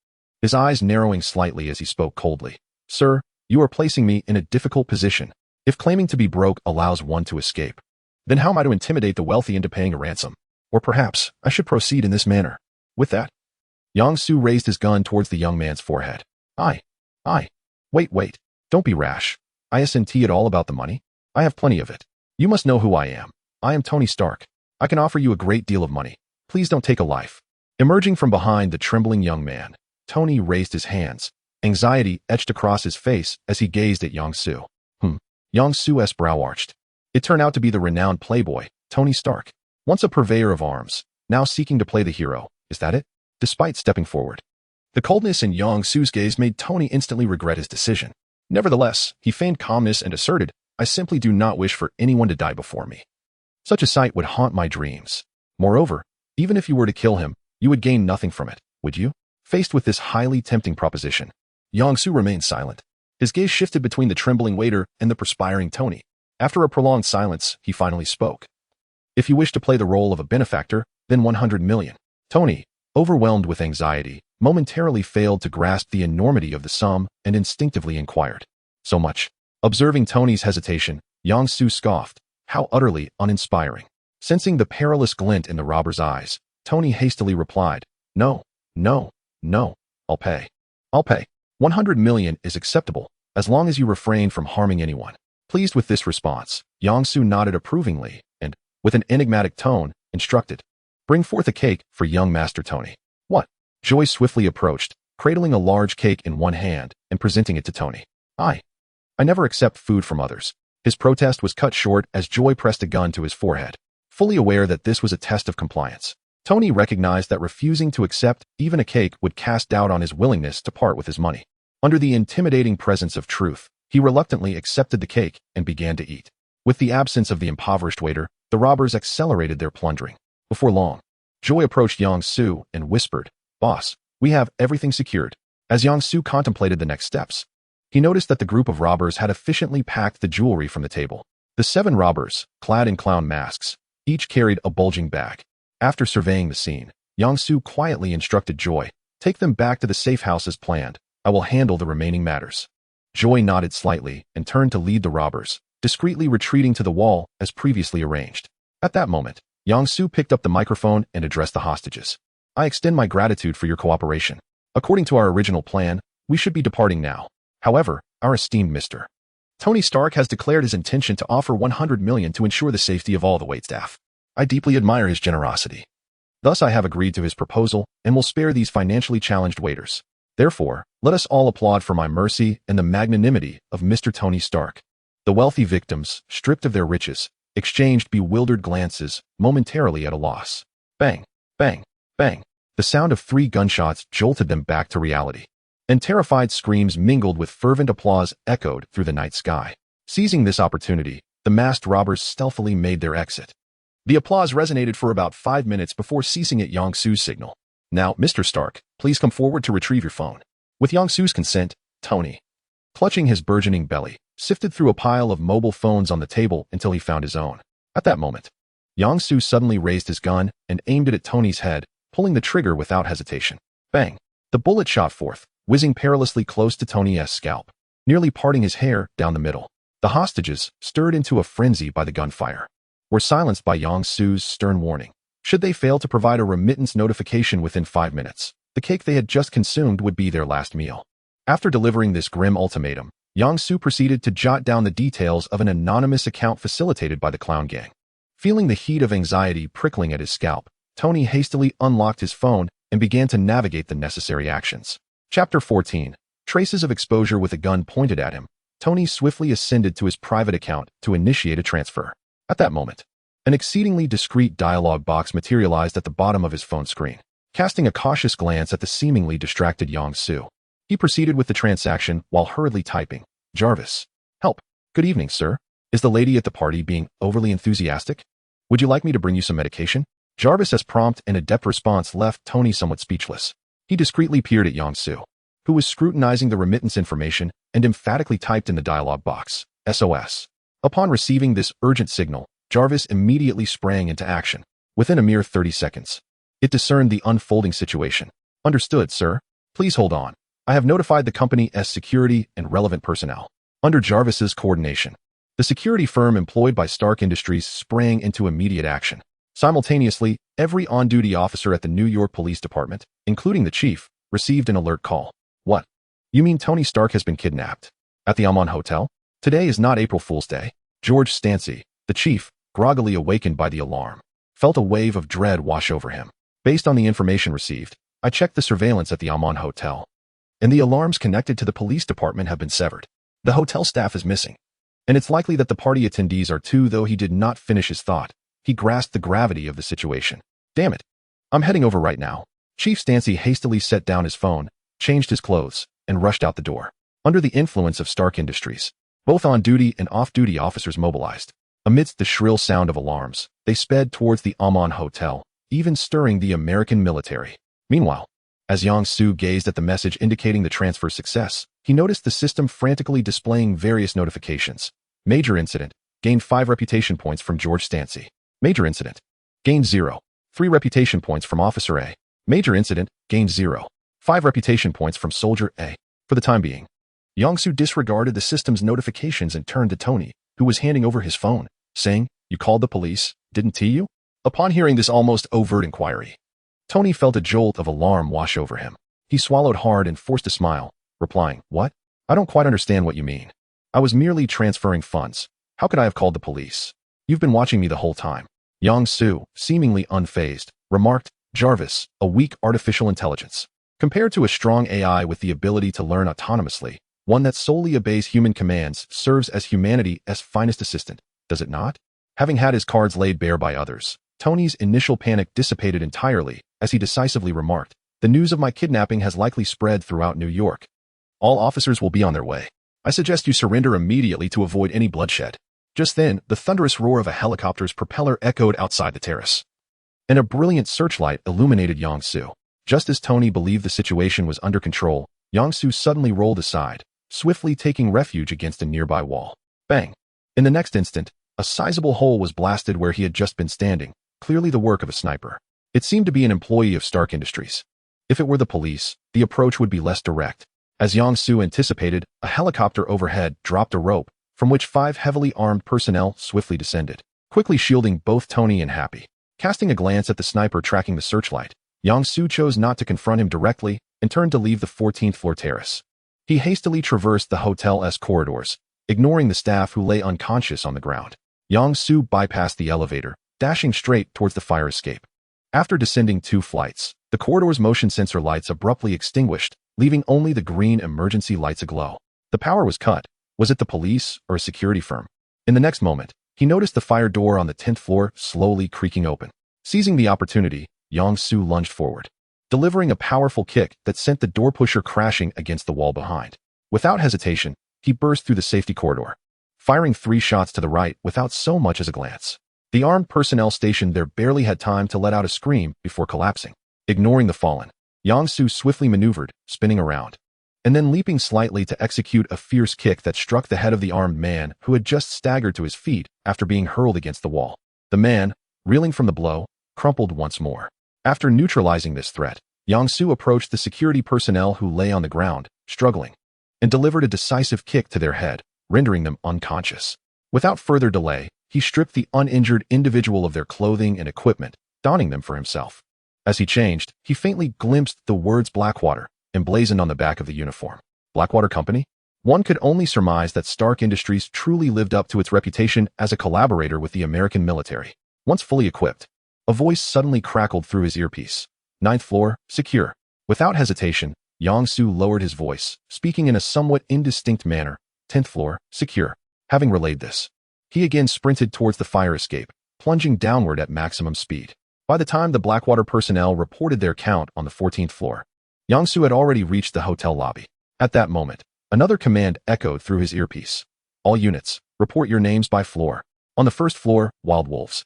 his eyes narrowing slightly as he spoke coldly. Sir, you are placing me in a difficult position. If claiming to be broke allows one to escape, then how am I to intimidate the wealthy into paying a ransom? Or perhaps I should proceed in this manner. With that, Yang-Su raised his gun towards the young man's forehead. Wait, don't be rash. Isn't it all about the money? I have plenty of it. You must know who I am. I am Tony Stark. I can offer you a great deal of money. Please don't take a life. Emerging from behind the trembling young man, Tony raised his hands. Anxiety etched across his face as he gazed at Yang-Su. Yang-Su's brow arched. It turned out to be the renowned playboy, Tony Stark. Once a purveyor of arms, now seeking to play the hero. Is that it? Despite stepping forward, the coldness in Yang-Su's gaze made Tony instantly regret his decision. Nevertheless, he feigned calmness and asserted, I simply do not wish for anyone to die before me. Such a sight would haunt my dreams. Moreover, even if you were to kill him, you would gain nothing from it, would you? Faced with this highly tempting proposition, Yang-Su remained silent. His gaze shifted between the trembling waiter and the perspiring Tony. After a prolonged silence, he finally spoke. If you wish to play the role of a benefactor, then 100 million. Tony, overwhelmed with anxiety, momentarily failed to grasp the enormity of the sum and instinctively inquired. So much. Observing Tony's hesitation, Yang-Su scoffed. How utterly uninspiring. Sensing the perilous glint in the robber's eyes, Tony hastily replied, No, I'll pay. 100 million is acceptable, as long as you refrain from harming anyone. Pleased with this response, Yang-Su nodded approvingly and, with an enigmatic tone, instructed, Bring forth a cake for young Master Tony. What? Joy swiftly approached, cradling a large cake in one hand and presenting it to Tony. I never accept food from others. His protest was cut short as Joy pressed a gun to his forehead. Fully aware that this was a test of compliance, Tony recognized that refusing to accept even a cake would cast doubt on his willingness to part with his money. Under the intimidating presence of truth, he reluctantly accepted the cake and began to eat. With the absence of the impoverished waiter, the robbers accelerated their plundering. Before long, Joy approached Yang-Su and whispered, Boss, we have everything secured. As Yang-Su contemplated the next steps, he noticed that the group of robbers had efficiently packed the jewelry from the table. The 7 robbers, clad in clown masks, each carried a bulging bag. After surveying the scene, Yang-Su quietly instructed Joy, Take them back to the safe house as planned. I will handle the remaining matters. Joy nodded slightly and turned to lead the robbers, discreetly retreating to the wall as previously arranged. At that moment, Yang-Su picked up the microphone and addressed the hostages. I extend my gratitude for your cooperation. According to our original plan, we should be departing now. However, our esteemed Mr. Tony Stark has declared his intention to offer 100 million to ensure the safety of all the waitstaff. I deeply admire his generosity. Thus I have agreed to his proposal and will spare these financially challenged waiters. Therefore, let us all applaud for my mercy and the magnanimity of Mr. Tony Stark. The wealthy victims, stripped of their riches, exchanged bewildered glances, momentarily at a loss. Bang, bang, bang. The sound of 3 gunshots jolted them back to reality, and terrified screams mingled with fervent applause echoed through the night sky. Seizing this opportunity, the masked robbers stealthily made their exit. The applause resonated for about 5 minutes before ceasing at Yang-Su's signal. Now, Mr. Stark, please come forward to retrieve your phone. With Yang-Su's consent, Tony, clutching his burgeoning belly, sifted through a pile of mobile phones on the table until he found his own. At that moment, Yang-Su suddenly raised his gun and aimed it at Tony's head, pulling the trigger without hesitation. Bang! The bullet shot forth, whizzing perilously close to Tony's scalp, nearly parting his hair down the middle. The hostages, stirred into a frenzy by the gunfire, were silenced by Yang-Su's stern warning. Should they fail to provide a remittance notification within 5 minutes, the cake they had just consumed would be their last meal. After delivering this grim ultimatum, Yang-Su proceeded to jot down the details of an anonymous account facilitated by the clown gang. Feeling the heat of anxiety prickling at his scalp, Tony hastily unlocked his phone and began to navigate the necessary actions. Chapter 14. Traces of exposure with a gun pointed at him. Tony swiftly ascended to his private account to initiate a transfer. At that moment, an exceedingly discreet dialog box materialized at the bottom of his phone screen. Casting a cautious glance at the seemingly distracted Yang-Su, he proceeded with the transaction while hurriedly typing, Jarvis. Help. Good evening, sir. Is the lady at the party being overly enthusiastic? Would you like me to bring you some medication? Jarvis's prompt and adept response left Tony somewhat speechless. He discreetly peered at Yang-Su, who was scrutinizing the remittance information and emphatically typed in the dialog box, SOS. Upon receiving this urgent signal, Jarvis immediately sprang into action. Within a mere 30 seconds, it discerned the unfolding situation. Understood, sir. Please hold on. I have notified the company's security and relevant personnel. Under Jarvis's coordination, the security firm employed by Stark Industries sprang into immediate action. Simultaneously, every on-duty officer at the New York Police Department, including the chief, received an alert call. What? You mean Tony Stark has been kidnapped? At the Amman Hotel? Today is not April Fool's Day. George Stancy, the chief, groggily awakened by the alarm, felt a wave of dread wash over him. Based on the information received, I checked the surveillance at the Amman Hotel, and the alarms connected to the police department have been severed. The hotel staff is missing, and it's likely that the party attendees are too, though he did not finish his thought. He grasped the gravity of the situation. Damn it. I'm heading over right now. Chief Stancy hastily set down his phone, changed his clothes, and rushed out the door. Under the influence of Stark Industries, both on-duty and off-duty officers mobilized. Amidst the shrill sound of alarms, they sped towards the Amman Hotel, even stirring the American military. Meanwhile, as Yang-Su gazed at the message indicating the transfer's success, he noticed the system frantically displaying various notifications. Major incident. Gained 5 reputation points from George Stancy. Major incident. Gained 0. 3 reputation points from Officer A. Major incident. Gained 0. 5 reputation points from Soldier A. For the time being, Yang-Su disregarded the system's notifications and turned to Tony, who was handing over his phone, saying, "You called the police, didn't T you?" Upon hearing this almost overt inquiry, Tony felt a jolt of alarm wash over him. He swallowed hard and forced a smile, replying, "What? I don't quite understand what you mean. I was merely transferring funds. How could I have called the police? You've been watching me the whole time." Yang-Su, seemingly unfazed, remarked, "Jarvis, a weak artificial intelligence. Compared to a strong AI with the ability to learn autonomously, one that solely obeys human commands serves as humanity's finest assistant, does it not?" Having had his cards laid bare by others, Tony's initial panic dissipated entirely as he decisively remarked, "The news of my kidnapping has likely spread throughout New York. All officers will be on their way. I suggest you surrender immediately to avoid any bloodshed." Just then, the thunderous roar of a helicopter's propeller echoed outside the terrace, and a brilliant searchlight illuminated Yang-Su. Just as Tony believed the situation was under control, Yang-Su suddenly rolled aside, swiftly taking refuge against a nearby wall. Bang! In the next instant, a sizable hole was blasted where he had just been standing, clearly the work of a sniper. It seemed to be an employee of Stark Industries. If it were the police, the approach would be less direct. As Yang-Su anticipated, a helicopter overhead dropped a rope, from which 5 heavily armed personnel swiftly descended, quickly shielding both Tony and Happy. Casting a glance at the sniper tracking the searchlight, Yang-Su chose not to confront him directly and turned to leave the 14th floor terrace. He hastily traversed the hotel's corridors, ignoring the staff who lay unconscious on the ground. Yang-Su bypassed the elevator, dashing straight towards the fire escape. After descending 2 flights, the corridor's motion sensor lights abruptly extinguished, leaving only the green emergency lights aglow. The power was cut. Was it the police or a security firm? In the next moment, he noticed the fire door on the 10th floor slowly creaking open. Seizing the opportunity, Yang-Su lunged forward, delivering a powerful kick that sent the door pusher crashing against the wall behind. Without hesitation, he burst through the safety corridor, firing 3 shots to the right without so much as a glance. The armed personnel stationed there barely had time to let out a scream before collapsing. Ignoring the fallen, Yang-Su swiftly maneuvered, spinning around, and then leaping slightly to execute a fierce kick that struck the head of the armed man who had just staggered to his feet after being hurled against the wall. The man, reeling from the blow, crumpled once more. After neutralizing this threat, Yang-Su approached the security personnel who lay on the ground, struggling, and delivered a decisive kick to their head, rendering them unconscious. Without further delay, he stripped the uninjured individual of their clothing and equipment, donning them for himself. As he changed, he faintly glimpsed the words Blackwater emblazoned on the back of the uniform. Blackwater Company? One could only surmise that Stark Industries truly lived up to its reputation as a collaborator with the American military. Once fully equipped, a voice suddenly crackled through his earpiece. 9th floor, secure. Without hesitation, Yang-Su lowered his voice, speaking in a somewhat indistinct manner. 10th floor, secure. Having relayed this, he again sprinted towards the fire escape, plunging downward at maximum speed. By the time the Blackwater personnel reported their count on the 14th floor, Yang-Su had already reached the hotel lobby. At that moment, another command echoed through his earpiece. All units, report your names by floor. On the 1st floor, wild wolves.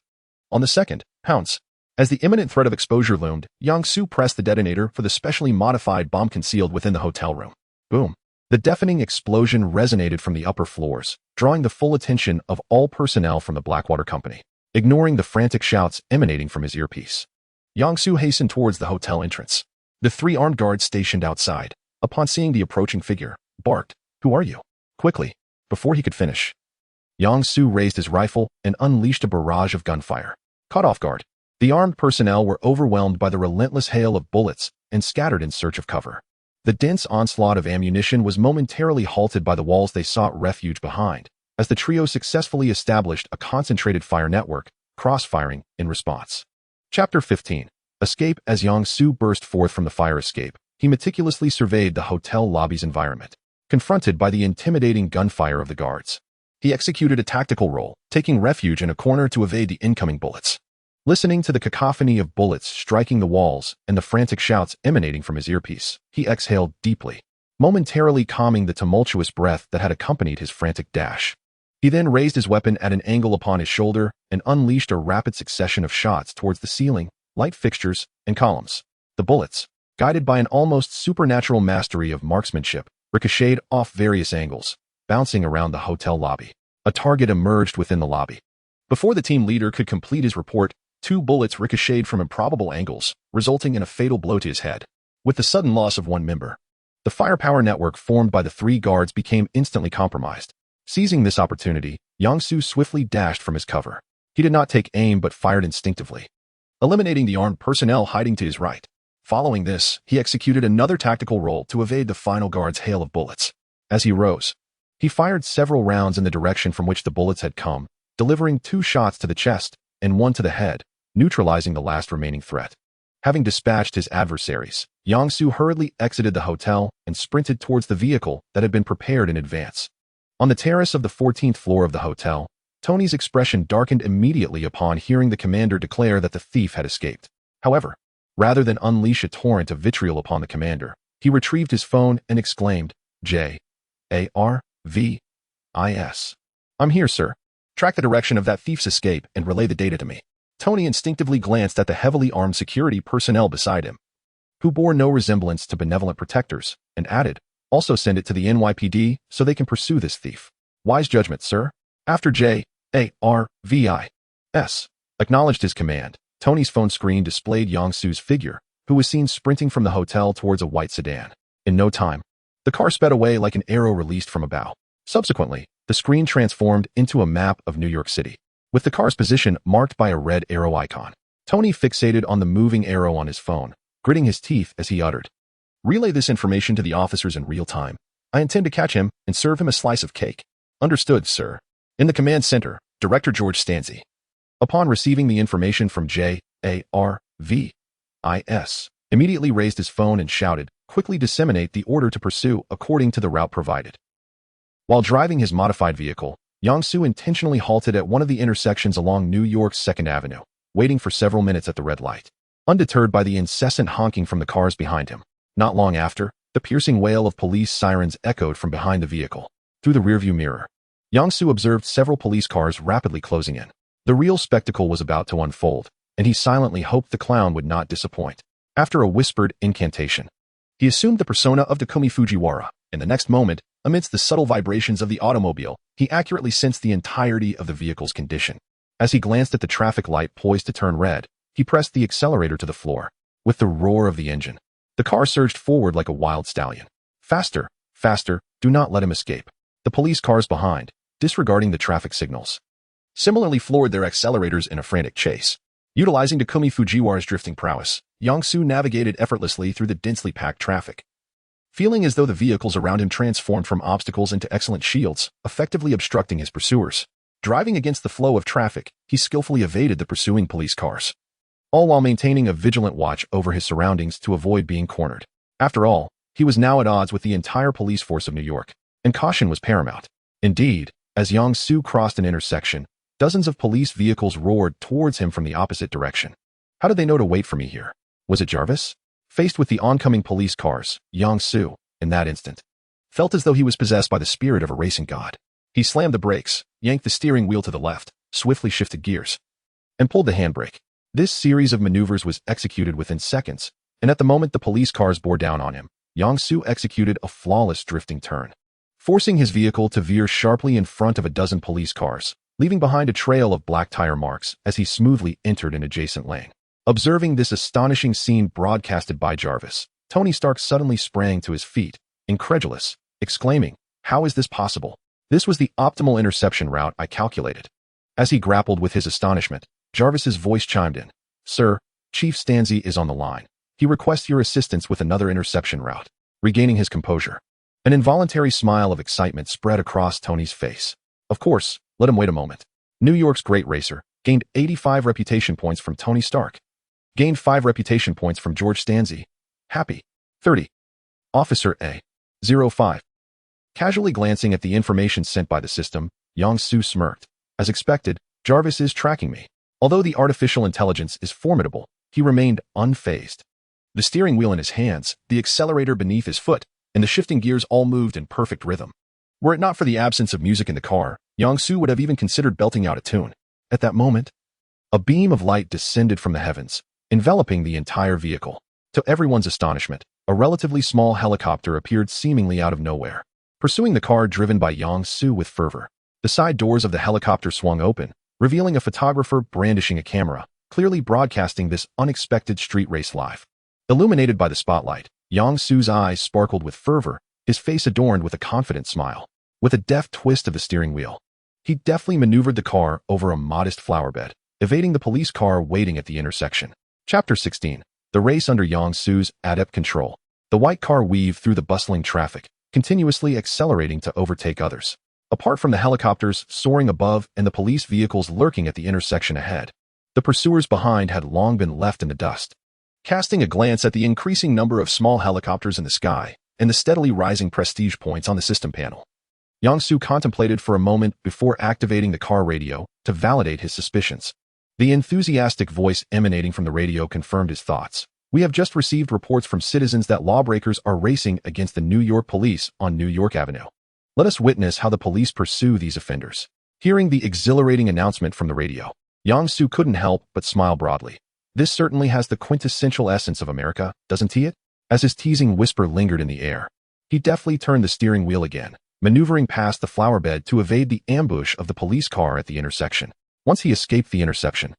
On the 2nd, hounds. As the imminent threat of exposure loomed, Yang Su pressed the detonator for the specially modified bomb concealed within the hotel room. Boom. The deafening explosion resonated from the upper floors, drawing the full attention of all personnel from the Blackwater Company. Ignoring the frantic shouts emanating from his earpiece, Yang Su hastened towards the hotel entrance. The 3 armed guards stationed outside, upon seeing the approaching figure, barked, "Who are you?" Quickly, before he could finish, Yang Su raised his rifle and unleashed a barrage of gunfire. Caught off guard, the armed personnel were overwhelmed by the relentless hail of bullets and scattered in search of cover. The dense onslaught of ammunition was momentarily halted by the walls they sought refuge behind, as the trio successfully established a concentrated fire network, cross-firing in response. Chapter 15. Escape. As Yang Su burst forth from the fire escape, he meticulously surveyed the hotel lobby's environment. Confronted by the intimidating gunfire of the guards, he executed a tactical roll, taking refuge in a corner to evade the incoming bullets. Listening to the cacophony of bullets striking the walls and the frantic shouts emanating from his earpiece, he exhaled deeply, momentarily calming the tumultuous breath that had accompanied his frantic dash. He then raised his weapon at an angle upon his shoulder and unleashed a rapid succession of shots towards the ceiling, light fixtures, and columns. The bullets, guided by an almost supernatural mastery of marksmanship, ricocheted off various angles, bouncing around the hotel lobby. A target emerged within the lobby. Before the team leader could complete his report, 2 bullets ricocheted from improbable angles, resulting in a fatal blow to his head. With the sudden loss of 1 member, the firepower network formed by the 3 guards became instantly compromised. Seizing this opportunity, Yang Su swiftly dashed from his cover. He did not take aim but fired instinctively, eliminating the armed personnel hiding to his right. Following this, he executed another tactical roll to evade the final guard's hail of bullets. As he rose, he fired several rounds in the direction from which the bullets had come, delivering 2 shots to the chest and 1 to the head, neutralizing the last remaining threat. Having dispatched his adversaries, Yang Su hurriedly exited the hotel and sprinted towards the vehicle that had been prepared in advance. On the terrace of the 14th floor of the hotel, Tony's expression darkened immediately upon hearing the commander declare that the thief had escaped. However, rather than unleash a torrent of vitriol upon the commander, he retrieved his phone and exclaimed, "J-A-R-V-I-S. I'm here, sir. Track the direction of that thief's escape and relay the data to me." Tony instinctively glanced at the heavily armed security personnel beside him, who bore no resemblance to benevolent protectors, and added, "Also send it to the NYPD so they can pursue this thief." "Wise judgment, sir." After J-A-R-V-I-S acknowledged his command, Tony's phone screen displayed Yang Su's figure, who was seen sprinting from the hotel towards a white sedan. In no time, the car sped away like an arrow released from a bow. Subsequently, the screen transformed into a map of New York City, with the car's position marked by a red arrow icon. Tony fixated on the moving arrow on his phone, gritting his teeth as he uttered, "Relay this information to the officers in real time. I intend to catch him and serve him a slice of cake." "Understood, sir." In the command center, Director George Stanzi, upon receiving the information from J-A-R-V-I-S, immediately raised his phone and shouted, "Quickly disseminate the order to pursue according to the route provided." While driving his modified vehicle, Yang Su intentionally halted at one of the intersections along New York's 2nd Avenue, waiting for several minutes at the red light, undeterred by the incessant honking from the cars behind him. Not long after, the piercing wail of police sirens echoed from behind the vehicle. Through the rearview mirror, Yang Su observed several police cars rapidly closing in. The real spectacle was about to unfold, and he silently hoped the clown would not disappoint. After a whispered incantation, he assumed the persona of Takumi Fujiwara. In the next moment, amidst the subtle vibrations of the automobile, he accurately sensed the entirety of the vehicle's condition. As he glanced at the traffic light poised to turn red, he pressed the accelerator to the floor. With the roar of the engine, the car surged forward like a wild stallion. Faster, faster, do not let him escape. The police cars behind, disregarding the traffic signals, similarly floored their accelerators in a frantic chase. Utilizing Takumi Fujiwara's drifting prowess, Yang Su navigated effortlessly through the densely packed traffic, feeling as though the vehicles around him transformed from obstacles into excellent shields, effectively obstructing his pursuers. Driving against the flow of traffic, he skillfully evaded the pursuing police cars, all while maintaining a vigilant watch over his surroundings to avoid being cornered. After all, he was now at odds with the entire police force of New York, and caution was paramount. Indeed, as Yang Su crossed an intersection, dozens of police vehicles roared towards him from the opposite direction. How did they know to wait for me here? Was it Jarvis? Faced with the oncoming police cars, Yang Su, in that instant, felt as though he was possessed by the spirit of a racing god. He slammed the brakes, yanked the steering wheel to the left, swiftly shifted gears, and pulled the handbrake. This series of maneuvers was executed within seconds, and at the moment the police cars bore down on him, Yang-soo executed a flawless drifting turn, forcing his vehicle to veer sharply in front of a dozen police cars, leaving behind a trail of black tire marks as he smoothly entered an adjacent lane. Observing this astonishing scene broadcasted by Jarvis, Tony Stark suddenly sprang to his feet, incredulous, exclaiming, "How is this possible? This was the optimal interception route I calculated." As he grappled with his astonishment, Jarvis's voice chimed in, "Sir, Chief Stanzi is on the line. He requests your assistance with another interception route." Regaining his composure, an involuntary smile of excitement spread across Tony's face. Of course, let him wait a moment. New York's great racer gained 85 reputation points from Tony Stark. Gained 5 reputation points from George Stanzi. Happy. 30. Officer A. 05. Casually glancing at the information sent by the system, Yang-soo smirked. As expected, Jarvis is tracking me. Although the artificial intelligence is formidable, he remained unfazed. The steering wheel in his hands, the accelerator beneath his foot, and the shifting gears all moved in perfect rhythm. Were it not for the absence of music in the car, Yang-soo would have even considered belting out a tune. At that moment, a beam of light descended from the heavens, enveloping the entire vehicle. To everyone's astonishment, a relatively small helicopter appeared seemingly out of nowhere, pursuing the car driven by Yang-soo with fervor. The side doors of the helicopter swung open, revealing a photographer brandishing a camera, clearly broadcasting this unexpected street race live. Illuminated by the spotlight, Yang-soo's eyes sparkled with fervor, his face adorned with a confident smile. With a deft twist of the steering wheel, he deftly maneuvered the car over a modest flower bed, evading the police car waiting at the intersection. Chapter 16. The race under Yang-soo's adept control. The white car weaved through the bustling traffic, continuously accelerating to overtake others. Apart from the helicopters soaring above and the police vehicles lurking at the intersection ahead, the pursuers behind had long been left in the dust. Casting a glance at the increasing number of small helicopters in the sky and the steadily rising prestige points on the system panel, Yang-soo contemplated for a moment before activating the car radio to validate his suspicions. The enthusiastic voice emanating from the radio confirmed his thoughts. "We have just received reports from citizens that lawbreakers are racing against the New York police on New York Avenue. Let us witness how the police pursue these offenders." Hearing the exhilarating announcement from the radio, Yang-soo couldn't help but smile broadly. This certainly has the quintessential essence of America, doesn't it? As his teasing whisper lingered in the air, he deftly turned the steering wheel again, maneuvering past the flower bed to evade the ambush of the police car at the intersection. Once he escaped the interception,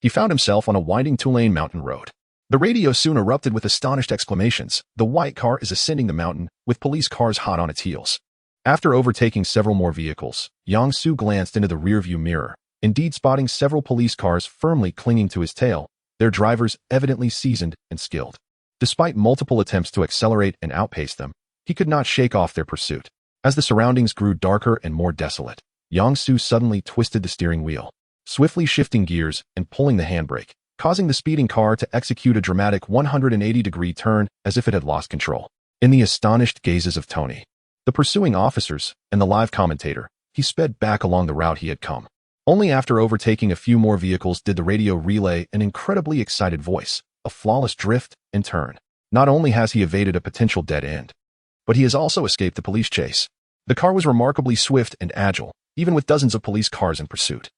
he found himself on a winding two-lane mountain road. The radio soon erupted with astonished exclamations. The white car is ascending the mountain, with police cars hot on its heels. After overtaking several more vehicles, Yang-soo glanced into the rearview mirror, indeed spotting several police cars firmly clinging to his tail, their drivers evidently seasoned and skilled. Despite multiple attempts to accelerate and outpace them, he could not shake off their pursuit. As the surroundings grew darker and more desolate, Yang-soo suddenly twisted the steering wheel, swiftly shifting gears and pulling the handbrake, causing the speeding car to execute a dramatic 180-degree turn as if it had lost control. In the astonished gazes of Tony, the pursuing officers, and the live commentator, he sped back along the route he had come. Only after overtaking a few more vehicles did the radio relay an incredibly excited voice, a flawless drift and turn. Not only has he evaded a potential dead end, but he has also escaped the police chase. The car was remarkably swift and agile, even with dozens of police cars in pursuit.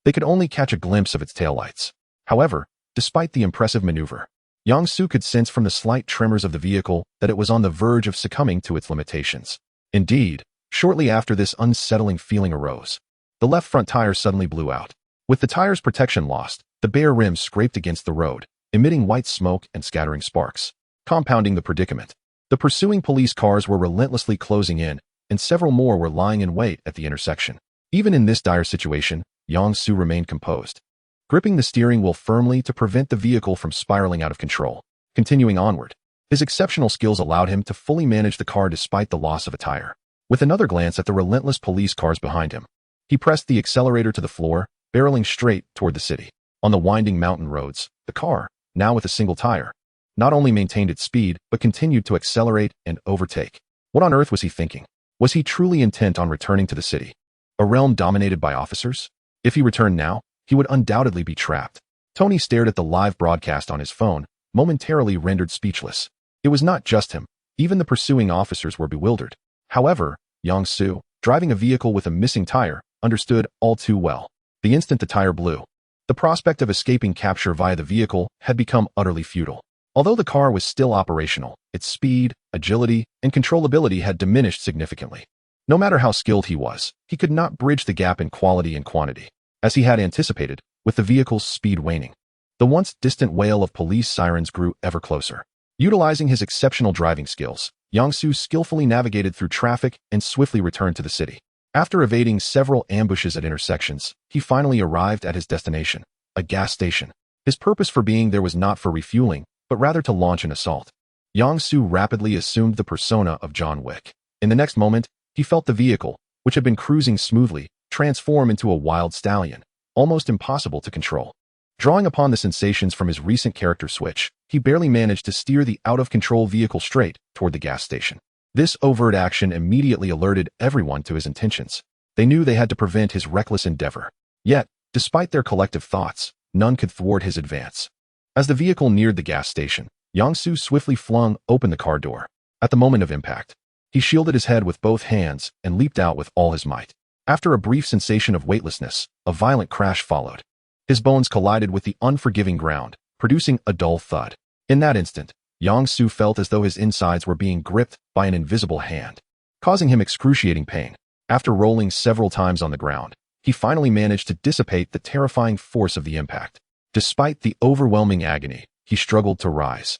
They could only catch a glimpse of its taillights. However, despite the impressive maneuver, Yang-soo could sense from the slight tremors of the vehicle that it was on the verge of succumbing to its limitations. Indeed, shortly after this unsettling feeling arose, the left front tire suddenly blew out. With the tire's protection lost, the bare rim scraped against the road, emitting white smoke and scattering sparks, compounding the predicament. The pursuing police cars were relentlessly closing in, and several more were lying in wait at the intersection. Even in this dire situation, Yang-soo remained composed, gripping the steering wheel firmly to prevent the vehicle from spiraling out of control. Continuing onward, his exceptional skills allowed him to fully manage the car despite the loss of a tire. With another glance at the relentless police cars behind him, he pressed the accelerator to the floor, barreling straight toward the city. On the winding mountain roads, the car, now with a single tire, not only maintained its speed, but continued to accelerate and overtake. What on earth was he thinking? Was he truly intent on returning to the city, a realm dominated by officers? If he returned now, he would undoubtedly be trapped. Tony stared at the live broadcast on his phone, momentarily rendered speechless. It was not just him. Even the pursuing officers were bewildered. However, Yang-soo, driving a vehicle with a missing tire, understood all too well. The instant the tire blew, The prospect of escaping capture via the vehicle had become utterly futile. Although the car was still operational, its speed, agility, and controllability had diminished significantly. No matter how skilled he was, he could not bridge the gap in quality and quantity, as he had anticipated, with the vehicle's speed waning. The once distant wail of police sirens grew ever closer. Utilizing his exceptional driving skills, Yang-Su skillfully navigated through traffic and swiftly returned to the city. After evading several ambushes at intersections, he finally arrived at his destination, a gas station. His purpose for being there was not for refueling, but rather to launch an assault. Yang-Su rapidly assumed the persona of John Wick. In the next moment, he felt the vehicle, which had been cruising smoothly, transform into a wild stallion, almost impossible to control. Drawing upon the sensations from his recent character switch, he barely managed to steer the out-of-control vehicle straight toward the gas station. This overt action immediately alerted everyone to his intentions. They knew they had to prevent his reckless endeavor. Yet, despite their collective thoughts, none could thwart his advance. As the vehicle neared the gas station, Yang-Su swiftly flung open the car door. At the moment of impact, he shielded his head with both hands and leaped out with all his might. After a brief sensation of weightlessness, a violent crash followed. His bones collided with the unforgiving ground, producing a dull thud. In that instant, Yang-Su felt as though his insides were being gripped by an invisible hand, causing him excruciating pain. After rolling several times on the ground, he finally managed to dissipate the terrifying force of the impact. Despite the overwhelming agony, he struggled to rise,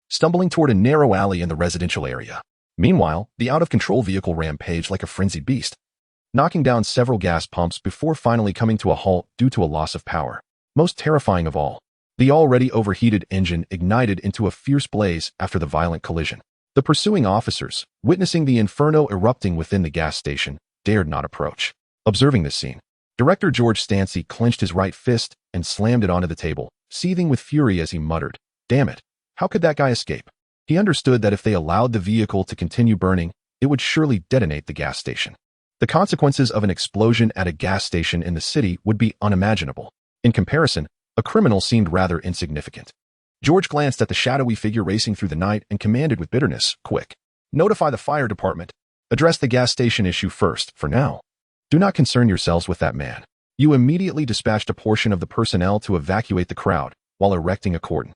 stumbling toward a narrow alley in the residential area. Meanwhile, the out-of-control vehicle rampaged like a frenzied beast, knocking down several gas pumps before finally coming to a halt due to a loss of power. Most terrifying of all, the already overheated engine ignited into a fierce blaze after the violent collision. The pursuing officers, witnessing the inferno erupting within the gas station, dared not approach. Observing this scene, Director George Stancy clenched his right fist and slammed it onto the table, seething with fury as he muttered, "Damn it, how could that guy escape?" He understood that if they allowed the vehicle to continue burning, it would surely detonate the gas station. The consequences of an explosion at a gas station in the city would be unimaginable. In comparison, a criminal seemed rather insignificant. George glanced at the shadowy figure racing through the night and commanded with bitterness, "Quick, notify the fire department. Address the gas station issue first, for now. Do not concern yourselves with that man." You immediately dispatched a portion of the personnel to evacuate the crowd while erecting a cordon.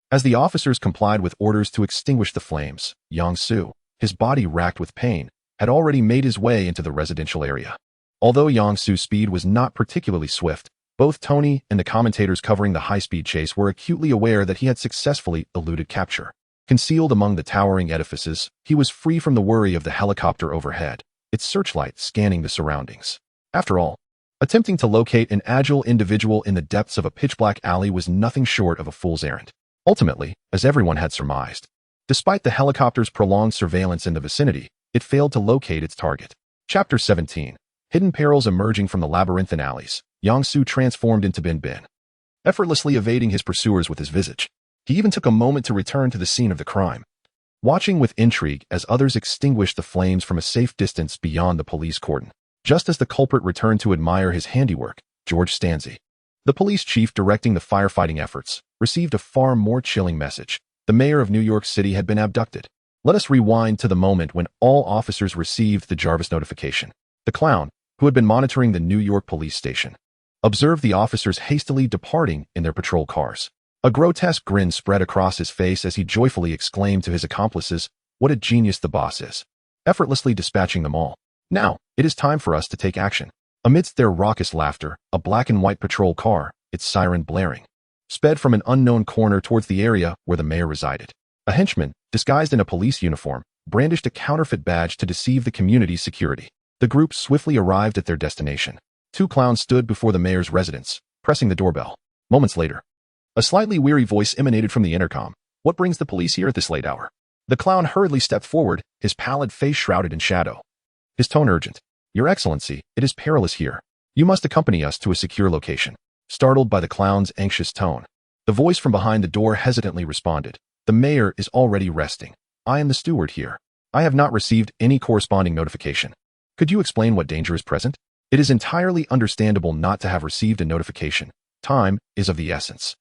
As the officers complied with orders to extinguish the flames, Yang-Su, his body racked with pain, had already made his way into the residential area. Although Yang-Su's speed was not particularly swift, both Tony and the commentators covering the high-speed chase were acutely aware that he had successfully eluded capture. Concealed among the towering edifices, he was free from the worry of the helicopter overhead, its searchlight scanning the surroundings. After all, attempting to locate an agile individual in the depths of a pitch-black alley was nothing short of a fool's errand. Ultimately, as everyone had surmised, despite the helicopter's prolonged surveillance in the vicinity, it failed to locate its target. Chapter 17. Hidden perils emerging from the labyrinthine alleys. Yang-Su transformed into Bin Bin, effortlessly evading his pursuers with his visage. He even took a moment to return to the scene of the crime, watching with intrigue as others extinguished the flames from a safe distance beyond the police cordon. Just as the culprit returned to admire his handiwork, George Stancy, the police chief directing the firefighting efforts, received a far more chilling message. The mayor of New York City had been abducted. Let us rewind to the moment when all officers received the Jarvis notification. The clown, who had been monitoring the New York police station, observed the officers hastily departing in their patrol cars. A grotesque grin spread across his face as he joyfully exclaimed to his accomplices, "What a genius the boss is," effortlessly dispatching them all. "Now, it is time for us to take action." Amidst their raucous laughter, a black and white patrol car, its siren blaring, sped from an unknown corner towards the area where the mayor resided. A henchman, disguised in a police uniform, brandished a counterfeit badge to deceive the community's security. The group swiftly arrived at their destination. Two clowns stood before the mayor's residence, pressing the doorbell. Moments later, a slightly weary voice emanated from the intercom. "What brings the police here at this late hour?" The clown hurriedly stepped forward, his pallid face shrouded in shadow. His tone urgent. "Your Excellency, it is perilous here. You must accompany us to a secure location." Startled by the clown's anxious tone, the voice from behind the door hesitantly responded, "The mayor is already resting. I am the steward here. I have not received any corresponding notification. Could you explain what danger is present?" It is entirely understandable not to have received a notification. Time is of the essence.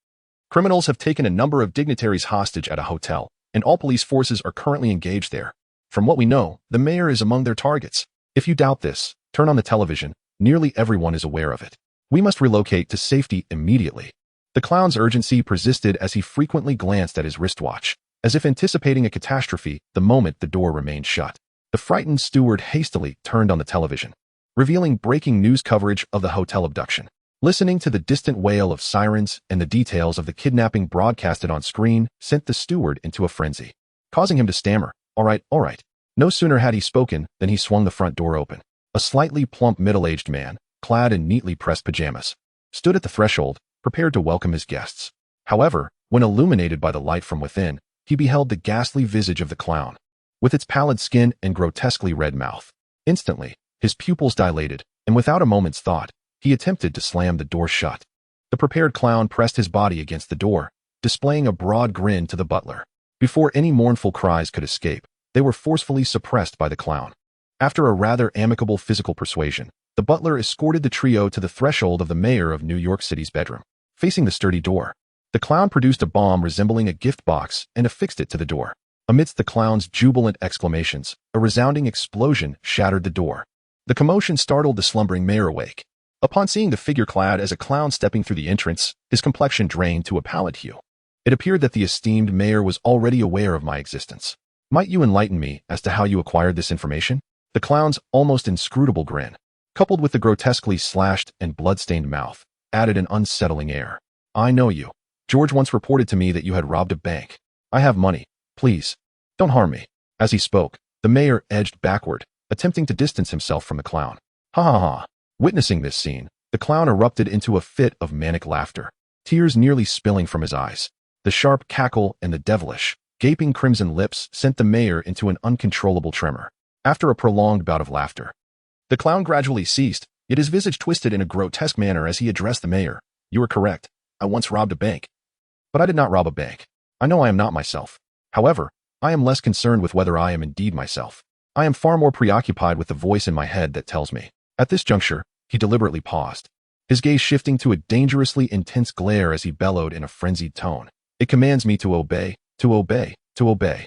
Criminals have taken a number of dignitaries hostage at a hotel, and all police forces are currently engaged there. From what we know, the mayor is among their targets. If you doubt this, turn on the television. Nearly everyone is aware of it. We must relocate to safety immediately. The clown's urgency persisted as he frequently glanced at his wristwatch, as if anticipating a catastrophe the moment the door remained shut. The frightened steward hastily turned on the television, revealing breaking news coverage of the hotel abduction. Listening to the distant wail of sirens and the details of the kidnapping broadcasted on screen sent the steward into a frenzy, causing him to stammer, "All right, all right." No sooner had he spoken than he swung the front door open. A slightly plump middle-aged man, clad in neatly pressed pajamas, stood at the threshold, prepared to welcome his guests. However, when illuminated by the light from within, he beheld the ghastly visage of the clown, with its pallid skin and grotesquely red mouth. Instantly, his pupils dilated, and without a moment's thought, he attempted to slam the door shut. The prepared clown pressed his body against the door, displaying a broad grin to the butler. Before any mournful cries could escape, they were forcefully suppressed by the clown. After a rather amicable physical persuasion, the butler escorted the trio to the threshold of the mayor of New York City's bedroom. Facing the sturdy door, the clown produced a bomb resembling a gift box and affixed it to the door. Amidst the clown's jubilant exclamations, a resounding explosion shattered the door. The commotion startled the slumbering mayor awake. Upon seeing the figure clad as a clown stepping through the entrance, his complexion drained to a pallid hue. It appeared that the esteemed mayor was already aware of my existence. Might you enlighten me as to how you acquired this information? The clown's almost inscrutable grin, coupled with the grotesquely slashed and blood-stained mouth, added an unsettling air. "I know you. George once reported to me that you had robbed a bank. I have money. Please, don't harm me." As he spoke, the mayor edged backward, attempting to distance himself from the clown. "Ha ha ha." Witnessing this scene, the clown erupted into a fit of manic laughter, tears nearly spilling from his eyes. The sharp cackle and the devilish, gaping crimson lips sent the mayor into an uncontrollable tremor. After a prolonged bout of laughter, the clown gradually ceased, yet his visage twisted in a grotesque manner as he addressed the mayor. "You are correct. I once robbed a bank. But I did not rob a bank. I know I am not myself. However, I am less concerned with whether I am indeed myself. I am far more preoccupied with the voice in my head that tells me." At this juncture, he deliberately paused, his gaze shifting to a dangerously intense glare as he bellowed in a frenzied tone. "It commands me to obey, to obey, to obey."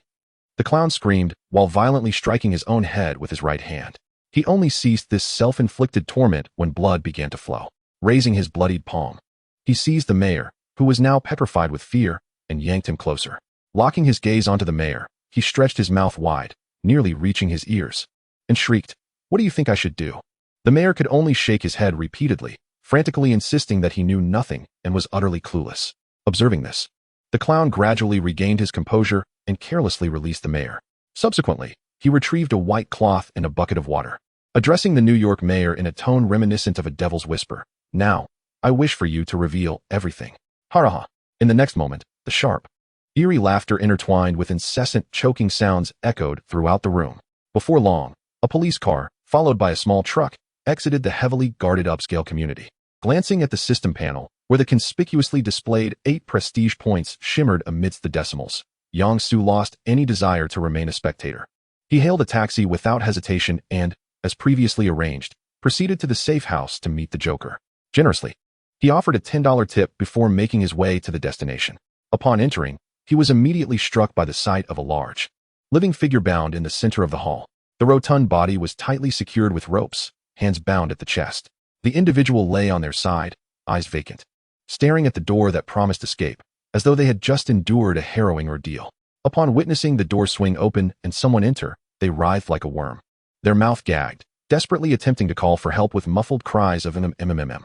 The clown screamed, while violently striking his own head with his right hand. He only ceased this self-inflicted torment when blood began to flow. Raising his bloodied palm, he seized the mayor, who was now petrified with fear, and yanked him closer. Locking his gaze onto the mayor, he stretched his mouth wide, nearly reaching his ears, and shrieked, "What do you think I should do?" The mayor could only shake his head repeatedly, frantically insisting that he knew nothing and was utterly clueless. Observing this, the clown gradually regained his composure and carelessly released the mayor. Subsequently, he retrieved a white cloth and a bucket of water. Addressing the New York mayor in a tone reminiscent of a devil's whisper, "Now, I wish for you to reveal everything." Ha ha ha. In the next moment, the sharp, eerie laughter intertwined with incessant choking sounds echoed throughout the room. Before long, a police car, followed by a small truck, exited the heavily guarded upscale community. Glancing at the system panel, where the conspicuously displayed 8 prestige points shimmered amidst the decimals, Yang-Su lost any desire to remain a spectator. He hailed a taxi without hesitation and, as previously arranged, proceeded to the safe house to meet the Joker. Generously, he offered a $10 tip before making his way to the destination. Upon entering, he was immediately struck by the sight of a large, living figure bound in the center of the hall. The rotund body was tightly secured with ropes, hands bound at the chest. The individual lay on their side, eyes vacant, staring at the door that promised escape, as though they had just endured a harrowing ordeal. Upon witnessing the door swing open and someone enter, they writhed like a worm, their mouth gagged, desperately attempting to call for help with muffled cries of mm.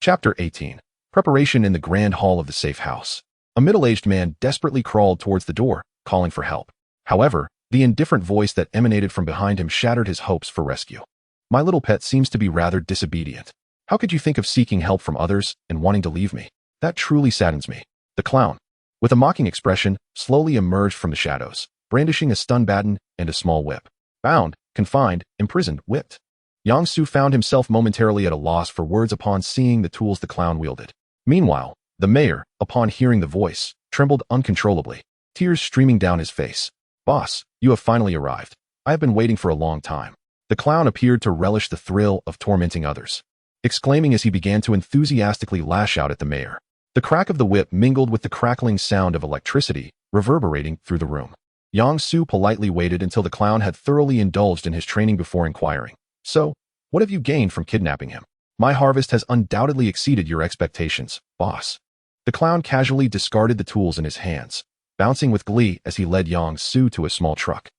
Chapter 18. Preparation in the grand hall of the safe house. A middle-aged man desperately crawled towards the door, calling for help. However, the indifferent voice that emanated from behind him shattered his hopes for rescue. "My little pet seems to be rather disobedient. How could you think of seeking help from others and wanting to leave me? That truly saddens me." The clown, with a mocking expression, slowly emerged from the shadows, brandishing a stun baton and a small whip. Bound, confined, imprisoned, whipped. Yang-Su found himself momentarily at a loss for words upon seeing the tools the clown wielded. Meanwhile, the mayor, upon hearing the voice, trembled uncontrollably, tears streaming down his face. "Boss, you have finally arrived. I have been waiting for a long time." The clown appeared to relish the thrill of tormenting others, exclaiming as he began to enthusiastically lash out at the mayor. The crack of the whip mingled with the crackling sound of electricity, reverberating through the room. Yang-Su politely waited until the clown had thoroughly indulged in his training before inquiring, "So, what have you gained from kidnapping him?" My harvest has undoubtedly exceeded your expectations, boss. The clown casually discarded the tools in his hands, bouncing with glee as he led Yang-Su to a small truck.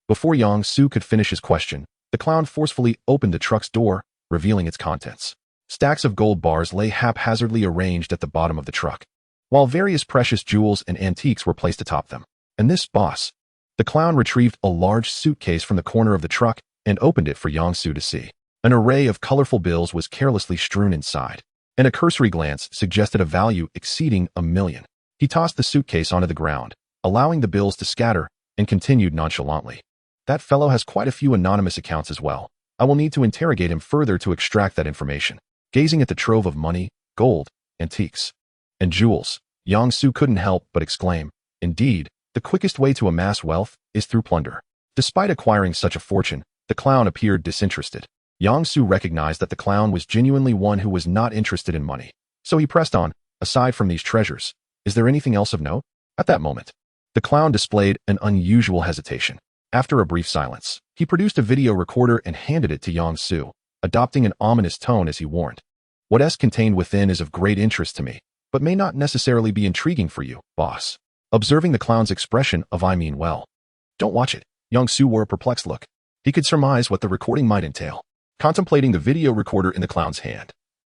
Before Yang-Su could finish his question, the clown forcefully opened the truck's door, revealing its contents. Stacks of gold bars lay haphazardly arranged at the bottom of the truck, while various precious jewels and antiques were placed atop them. And this, boss. The clown retrieved a large suitcase from the corner of the truck and opened it for Yang-Su to see. An array of colorful bills was carelessly strewn inside, and a cursory glance suggested a value exceeding $1 million. He tossed the suitcase onto the ground, allowing the bills to scatter, and continued nonchalantly. That fellow has quite a few anonymous accounts as well. I will need to interrogate him further to extract that information. Gazing at the trove of money, gold, antiques, and jewels, Yang-Su couldn't help but exclaim, indeed, the quickest way to amass wealth is through plunder. Despite acquiring such a fortune, the clown appeared disinterested. Yang-Su recognized that the clown was genuinely one who was not interested in money. So he pressed on, aside from these treasures, is there anything else of note? At that moment, the clown displayed an unusual hesitation. After a brief silence, he produced a video recorder and handed it to Yang-Su, adopting an ominous tone as he warned. What's contained within is of great interest to me, but may not necessarily be intriguing for you, boss. Observing the clown's expression of I mean well. Don't watch it. Yang-Su wore a perplexed look. He could surmise what the recording might entail. Contemplating the video recorder in the clown's hand,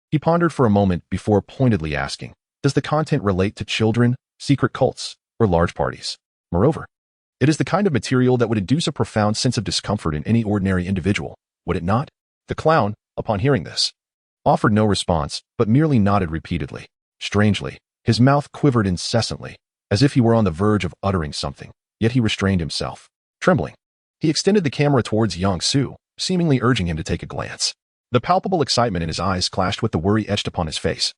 he pondered for a moment before pointedly asking, does the content relate to children, secret cults, or large parties? Moreover, it is the kind of material that would induce a profound sense of discomfort in any ordinary individual, would it not? The clown, upon hearing this, offered no response, but merely nodded repeatedly. Strangely, his mouth quivered incessantly, as if he were on the verge of uttering something, yet he restrained himself. Trembling, he extended the camera towards Yang-Su, seemingly urging him to take a glance. The palpable excitement in his eyes clashed with the worry etched upon his face,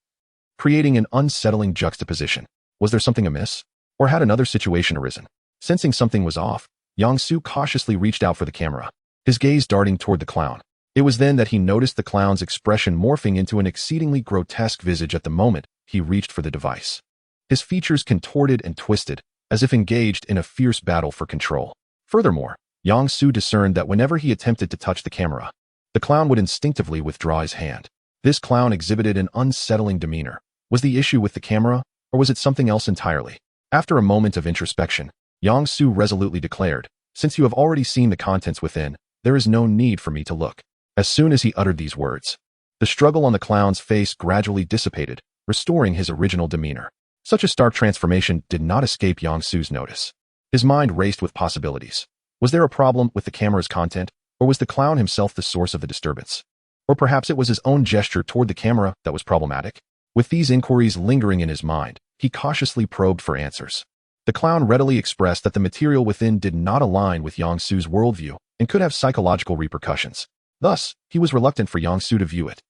creating an unsettling juxtaposition. Was there something amiss? Or had another situation arisen? Sensing something was off, Yang-Su cautiously reached out for the camera, his gaze darting toward the clown. It was then that he noticed the clown's expression morphing into an exceedingly grotesque visage at the moment he reached for the device. His features contorted and twisted, as if engaged in a fierce battle for control. Furthermore, Yang-Su discerned that whenever he attempted to touch the camera, the clown would instinctively withdraw his hand. This clown exhibited an unsettling demeanor. Was the issue with the camera, or was it something else entirely? After a moment of introspection, Yang-Su resolutely declared, since you have already seen the contents within, there is no need for me to look. As soon as he uttered these words, the struggle on the clown's face gradually dissipated, restoring his original demeanor. Such a stark transformation did not escape Yang-Su's notice. His mind raced with possibilities. Was there a problem with the camera's content, or was the clown himself the source of the disturbance? Or perhaps it was his own gesture toward the camera that was problematic? With these inquiries lingering in his mind, he cautiously probed for answers. The clown readily expressed that the material within did not align with Yang-Su's worldview and could have psychological repercussions. Thus, he was reluctant for Yang-Su to view it.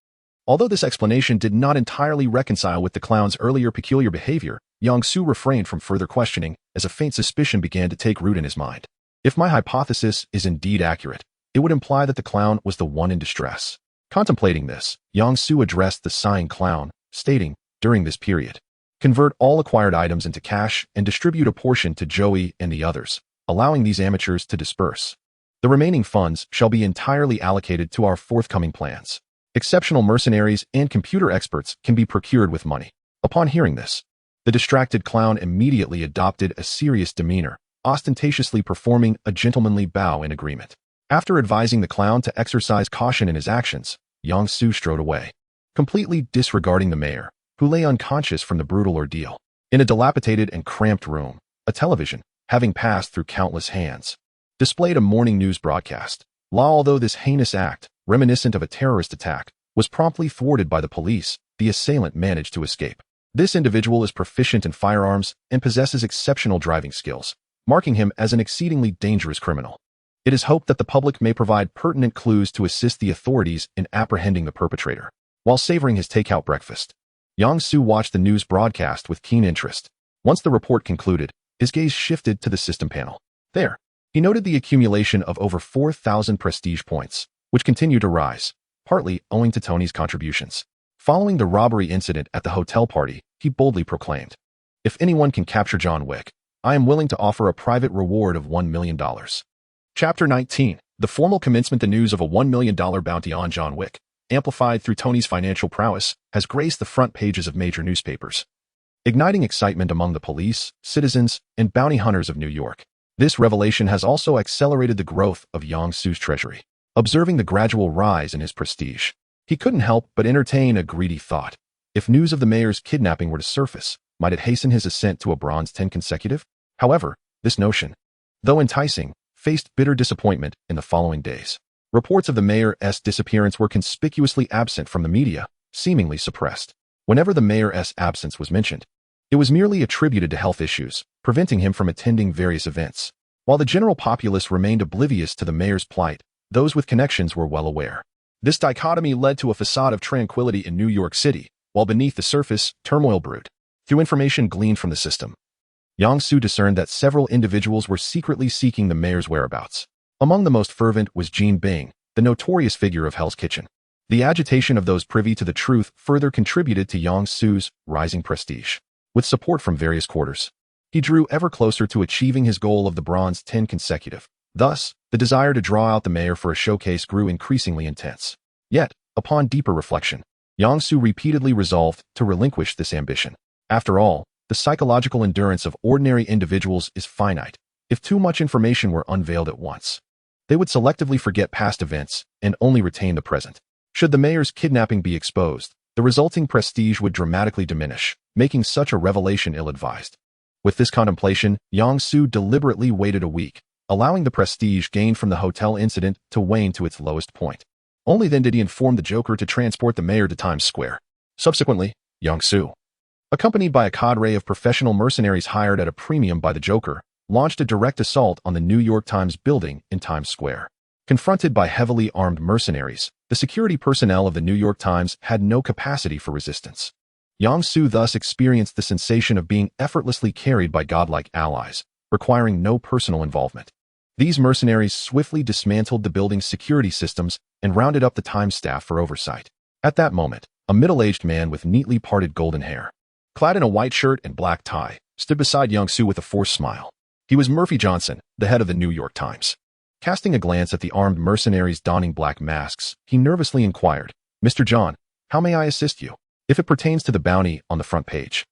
Although this explanation did not entirely reconcile with the clown's earlier peculiar behavior, Yang-Su refrained from further questioning as a faint suspicion began to take root in his mind. If my hypothesis is indeed accurate, it would imply that the clown was the one in distress. Contemplating this, Yang-Su addressed the sighing clown, stating, during this period, convert all acquired items into cash and distribute a portion to Joey and the others, allowing these amateurs to disperse. The remaining funds shall be entirely allocated to our forthcoming plans. Exceptional mercenaries and computer experts can be procured with money. Upon hearing this, the distracted clown immediately adopted a serious demeanor, ostentatiously performing a gentlemanly bow in agreement. After advising the clown to exercise caution in his actions, Yang-Su strode away, completely disregarding the mayor, who lay unconscious from the brutal ordeal. In a dilapidated and cramped room, a television, having passed through countless hands, displayed a morning news broadcast. Although this heinous act, reminiscent of a terrorist attack, was promptly thwarted by the police, the assailant managed to escape. This individual is proficient in firearms and possesses exceptional driving skills, marking him as an exceedingly dangerous criminal. It is hoped that the public may provide pertinent clues to assist the authorities in apprehending the perpetrator. While savoring his takeout breakfast, Yang-Su watched the news broadcast with keen interest. Once the report concluded, his gaze shifted to the system panel. There, he noted the accumulation of over 4,000 prestige points, which continued to rise, partly owing to Tony's contributions. Following the robbery incident at the hotel party, he boldly proclaimed, "If anyone can capture John Wick, I am willing to offer a private reward of $1 million. Chapter 19. The formal commencement. The news of a $1 million bounty on John Wick amplified through Tony's financial prowess, has graced the front pages of major newspapers, igniting excitement among the police, citizens, and bounty hunters of New York. This revelation has also accelerated the growth of Yang-Su's treasury. Observing the gradual rise in his prestige, he couldn't help but entertain a greedy thought. If news of the mayor's kidnapping were to surface, might it hasten his ascent to a bronze 10 consecutive? However, this notion, though enticing, faced bitter disappointment in the following days. Reports of the mayor's disappearance were conspicuously absent from the media, seemingly suppressed. Whenever the mayor's absence was mentioned, it was merely attributed to health issues, preventing him from attending various events. While the general populace remained oblivious to the mayor's plight, those with connections were well aware. This dichotomy led to a facade of tranquility in New York City, while beneath the surface, turmoil brewed. Through information gleaned from the system, Yang-Su discerned that several individuals were secretly seeking the mayor's whereabouts. Among the most fervent was Jean Bing, the notorious figure of Hell's Kitchen. The agitation of those privy to the truth further contributed to Yang-Su's rising prestige. With support from various quarters, he drew ever closer to achieving his goal of the bronze 10 consecutive. Thus, the desire to draw out the mayor for a showcase grew increasingly intense. Yet, upon deeper reflection, Yang-Su repeatedly resolved to relinquish this ambition. After all, the psychological endurance of ordinary individuals is finite. If too much information were unveiled at once, they would selectively forget past events and only retain the present. Should the mayor's kidnapping be exposed, the resulting prestige would dramatically diminish, making such a revelation ill-advised. With this contemplation, Yang-Su deliberately waited a week, allowing the prestige gained from the hotel incident to wane to its lowest point. Only then did he inform the Joker to transport the mayor to Times Square. Subsequently, Yang-Su, accompanied by a cadre of professional mercenaries hired at a premium by the Joker, launched a direct assault on the New York Times building in Times Square. Confronted by heavily armed mercenaries, the security personnel of the New York Times had no capacity for resistance. Yang-Su thus experienced the sensation of being effortlessly carried by godlike allies, requiring no personal involvement. These mercenaries swiftly dismantled the building's security systems and rounded up the Times staff for oversight. At that moment, a middle-aged man with neatly parted golden hair, clad in a white shirt and black tie, stood beside Yang-Su with a forced smile. He was Murphy Johnson, the head of the New York Times. Casting a glance at the armed mercenaries donning black masks, he nervously inquired, "Mr. John, how may I assist you?" "If it pertains to the bounty on the front page,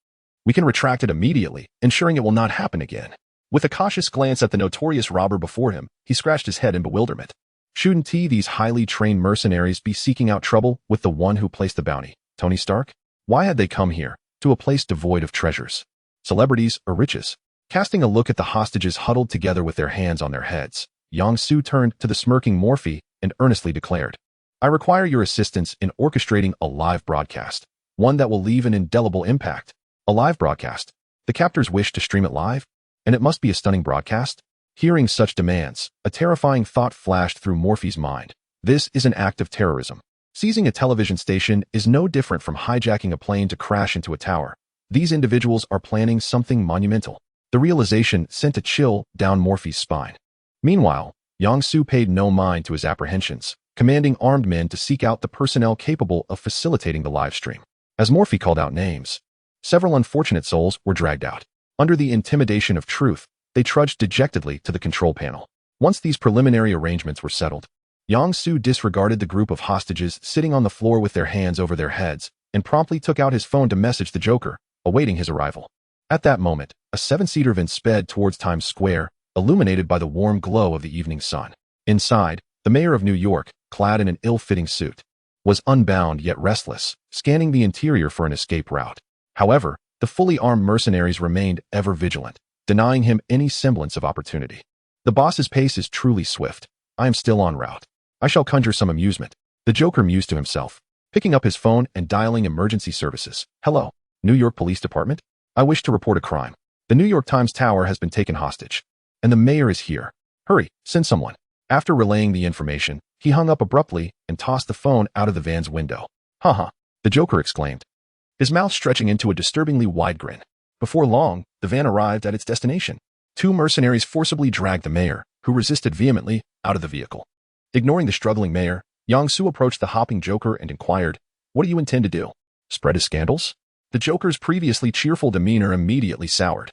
we can retract it immediately, ensuring it will not happen again." With a cautious glance at the notorious robber before him, he scratched his head in bewilderment. Shouldn't these highly trained mercenaries be seeking out trouble with the one who placed the bounty, Tony Stark? Why had they come here, to a place devoid of treasures, celebrities, or riches? Casting a look at the hostages huddled together with their hands on their heads, Yang-Su turned to the smirking Morphe and earnestly declared, "I require your assistance in orchestrating a live broadcast, one that will leave an indelible impact." A live broadcast? The captors wish to stream it live? And it must be a stunning broadcast? Hearing such demands, a terrifying thought flashed through Morphe's mind. This is an act of terrorism. Seizing a television station is no different from hijacking a plane to crash into a tower. These individuals are planning something monumental. The realization sent a chill down Morphe's spine. Meanwhile, Yang-Su paid no mind to his apprehensions, commanding armed men to seek out the personnel capable of facilitating the live stream. As Morphe called out names, several unfortunate souls were dragged out. Under the intimidation of truth, they trudged dejectedly to the control panel. Once these preliminary arrangements were settled, Yang-Su disregarded the group of hostages sitting on the floor with their hands over their heads and promptly took out his phone to message the Joker, awaiting his arrival. At that moment, a seven-seater van sped towards Times Square, illuminated by the warm glow of the evening sun. Inside, the mayor of New York, clad in an ill-fitting suit, was unbound yet restless, scanning the interior for an escape route. However, the fully armed mercenaries remained ever vigilant, denying him any semblance of opportunity. "The boss's pace is truly swift. I am still en route. I shall conjure some amusement," the Joker mused to himself, picking up his phone and dialing emergency services. "Hello, New York Police Department? I wish to report a crime. The New York Times Tower has been taken hostage, and the mayor is here. Hurry, send someone." After relaying the information, he hung up abruptly and tossed the phone out of the van's window. "Haha," the Joker exclaimed, his mouth stretching into a disturbingly wide grin. Before long, the van arrived at its destination. Two mercenaries forcibly dragged the mayor, who resisted vehemently, out of the vehicle. Ignoring the struggling mayor, Yang-Su approached the hopping Joker and inquired, "What do you intend to do? Spread his scandals?" The Joker's previously cheerful demeanor immediately soured,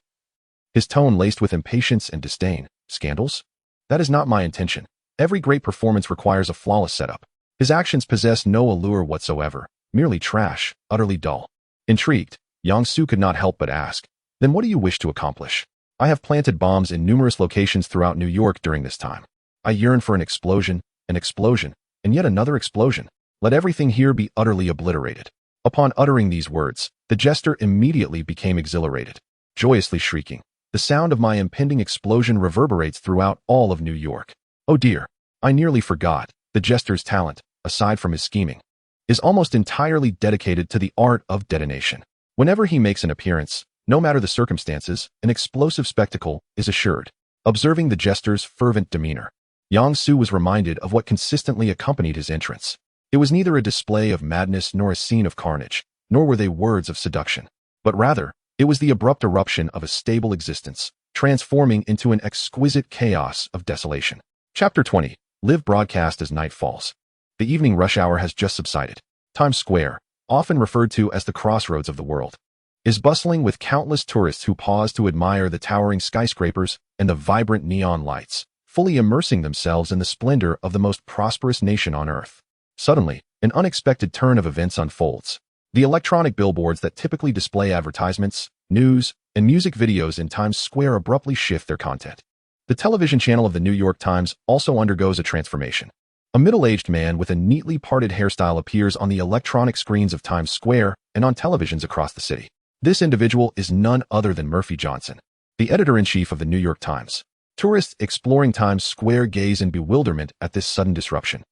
his tone laced with impatience and disdain. "Scandals? That is not my intention. Every great performance requires a flawless setup. His actions possessed no allure whatsoever, merely trash, utterly dull. Intrigued, Yang-su could not help but ask, "Then what do you wish to accomplish?" "I have planted bombs in numerous locations throughout New York during this time. I yearn for an explosion, and yet another explosion. Let everything here be utterly obliterated." Upon uttering these words, the jester immediately became exhilarated, joyously shrieking, "The sound of my impending explosion reverberates throughout all of New York. Oh dear, I nearly forgot. The jester's talent, aside from his scheming, is almost entirely dedicated to the art of detonation. Whenever he makes an appearance, no matter the circumstances, an explosive spectacle is assured." Observing the jester's fervent demeanor, Yang-su was reminded of what consistently accompanied his entrance. It was neither a display of madness nor a scene of carnage, nor were they words of seduction, but rather, it was the abrupt eruption of a stable existence, transforming into an exquisite chaos of desolation. Chapter 20. Live broadcast as night falls. The evening rush hour has just subsided. Times Square, often referred to as the crossroads of the world, is bustling with countless tourists who pause to admire the towering skyscrapers and the vibrant neon lights, fully immersing themselves in the splendor of the most prosperous nation on earth. Suddenly, an unexpected turn of events unfolds. The electronic billboards that typically display advertisements, news, and music videos in Times Square abruptly shift their content. The television channel of the New York Times also undergoes a transformation. A middle-aged man with a neatly parted hairstyle appears on the electronic screens of Times Square and on televisions across the city. This individual is none other than Murphy Johnson, the editor-in-chief of the New York Times. Tourists exploring Times Square gaze in bewilderment at this sudden disruption,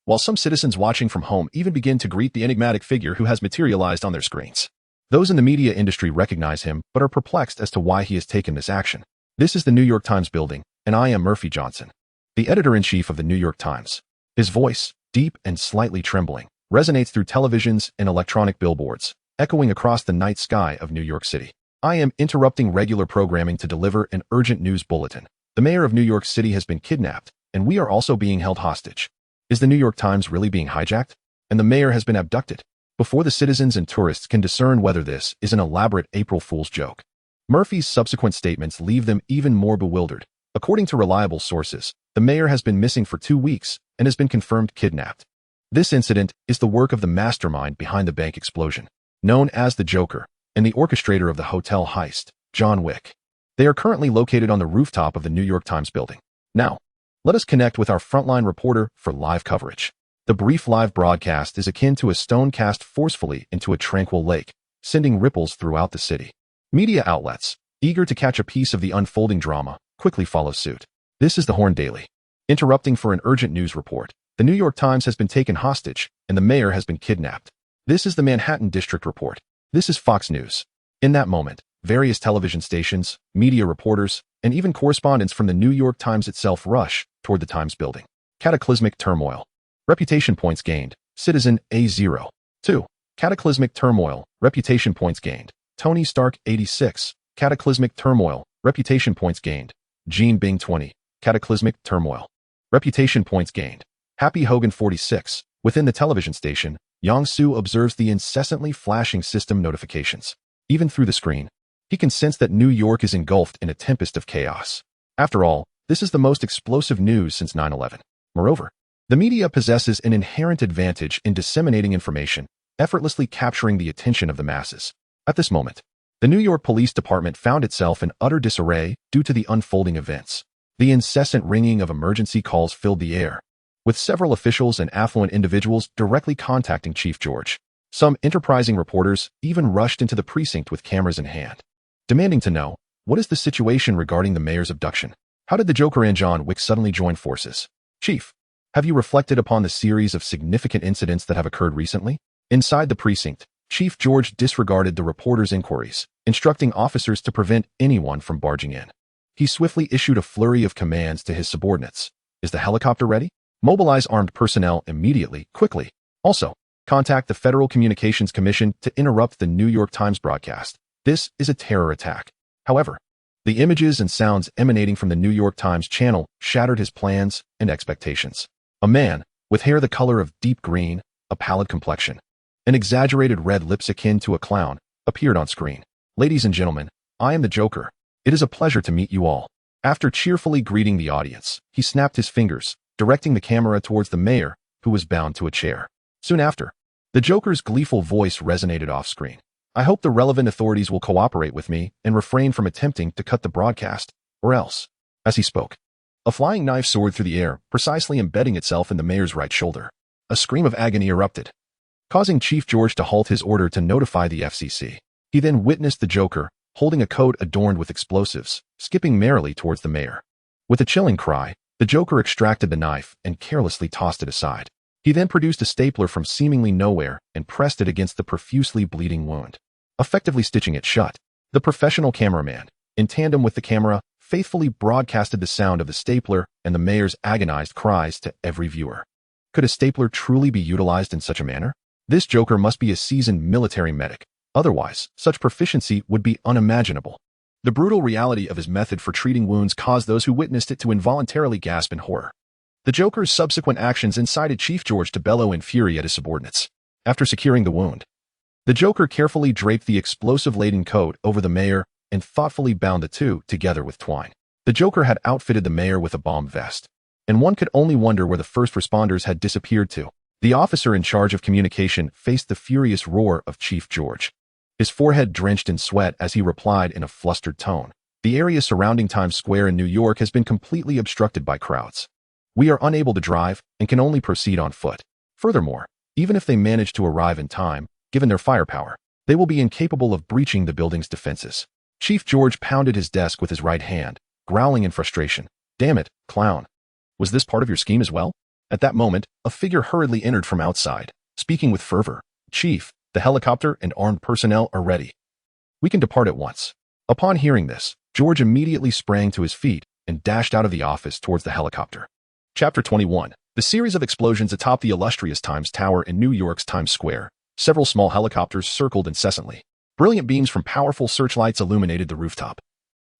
while some citizens watching from home even begin to greet the enigmatic figure who has materialized on their screens. Those in the media industry recognize him but are perplexed as to why he has taken this action. "This is the New York Times building, and I am Murphy Johnson, the editor-in-chief of the New York Times." His voice, deep and slightly trembling, resonates through televisions and electronic billboards, echoing across the night sky of New York City. "I am interrupting regular programming to deliver an urgent news bulletin. The mayor of New York City has been kidnapped, and we are also being held hostage." Is the New York Times really being hijacked? And the mayor has been abducted? Before the citizens and tourists can discern whether this is an elaborate April Fool's joke, Murphy's subsequent statements leave them even more bewildered. According to reliable sources, the mayor has been missing for 2 weeks and has been confirmed kidnapped. This incident is the work of the mastermind behind the bank explosion, known as the Joker, and the orchestrator of the hotel heist, John Wick. They are currently located on the rooftop of the New York Times building. Now, let us connect with our frontline reporter for live coverage. The brief live broadcast is akin to a stone cast forcefully into a tranquil lake, sending ripples throughout the city. Media outlets, eager to catch a piece of the unfolding drama, quickly follow suit. This is the Horn Daily. Interrupting for an urgent news report. The New York Times has been taken hostage, and the mayor has been kidnapped. This is the Manhattan District Report. This is Fox News. In that moment, various television stations, media reporters, and even correspondents from the New York Times itself rush toward the Times building. Cataclysmic turmoil. Reputation points gained. Citizen A0. 2. Cataclysmic turmoil. Reputation points gained. Tony Stark 86. Cataclysmic turmoil. Reputation points gained. Gene Bing 20. Cataclysmic turmoil. Reputation points gained. Happy Hogan 46. Within the television station, Yang-su observes the incessantly flashing system notifications. Even through the screen, he can sense that New York is engulfed in a tempest of chaos. After all, this is the most explosive news since 9/11. Moreover, the media possesses an inherent advantage in disseminating information, effortlessly capturing the attention of the masses. At this moment, the New York Police Department found itself in utter disarray due to the unfolding events. The incessant ringing of emergency calls filled the air, with several officials and affluent individuals directly contacting Chief George. Some enterprising reporters even rushed into the precinct with cameras in hand, demanding to know, what is the situation regarding the mayor's abduction? How did the Joker and John Wick suddenly join forces? Chief, have you reflected upon the series of significant incidents that have occurred recently? Inside the precinct, Chief George disregarded the reporters' inquiries, instructing officers to prevent anyone from barging in. He swiftly issued a flurry of commands to his subordinates. Is the helicopter ready? Mobilize armed personnel immediately, quickly. Also, contact the Federal Communications Commission to interrupt the New York Times broadcast. This is a terror attack. However, the images and sounds emanating from the New York Times channel shattered his plans and expectations. A man, with hair the color of deep green, a pallid complexion, and exaggerated red lips akin to a clown, appeared on screen. Ladies and gentlemen, I am the Joker. It is a pleasure to meet you all. After cheerfully greeting the audience, he snapped his fingers, directing the camera towards the mayor, who was bound to a chair. Soon after, the Joker's gleeful voice resonated off-screen. "I hope the relevant authorities will cooperate with me and refrain from attempting to cut the broadcast, or else." As he spoke, a flying knife soared through the air, precisely embedding itself in the mayor's right shoulder. A scream of agony erupted, causing Chief George to halt his order to notify the FCC. He then witnessed the Joker, holding a coat adorned with explosives, skipping merrily towards the mayor. With a chilling cry, the Joker extracted the knife and carelessly tossed it aside. He then produced a stapler from seemingly nowhere and pressed it against the profusely bleeding wound, effectively stitching it shut. The professional cameraman, in tandem with the camera, faithfully broadcasted the sound of the stapler and the mayor's agonized cries to every viewer. Could a stapler truly be utilized in such a manner? This Joker must be a seasoned military medic. Otherwise, such proficiency would be unimaginable. The brutal reality of his method for treating wounds caused those who witnessed it to involuntarily gasp in horror. The Joker's subsequent actions incited Chief George to bellow in fury at his subordinates. After securing the wound, the Joker carefully draped the explosive-laden coat over the mayor and thoughtfully bound the two together with twine. The Joker had outfitted the mayor with a bomb vest, and one could only wonder where the first responders had disappeared to. The officer in charge of communication faced the furious roar of Chief George, his forehead drenched in sweat as he replied in a flustered tone. "The area surrounding Times Square in New York has been completely obstructed by crowds. We are unable to drive and can only proceed on foot. Furthermore, even if they manage to arrive in time, given their firepower, they will be incapable of breaching the building's defenses." Chief George pounded his desk with his right hand, growling in frustration. "Damn it, clown. Was this part of your scheme as well?" At that moment, a figure hurriedly entered from outside, speaking with fervor. "Chief, the helicopter and armed personnel are ready. We can depart at once." Upon hearing this, George immediately sprang to his feet and dashed out of the office towards the helicopter. Chapter 21. The series of explosions atop the illustrious Times Tower in New York's Times Square. Several small helicopters circled incessantly. Brilliant beams from powerful searchlights illuminated the rooftop,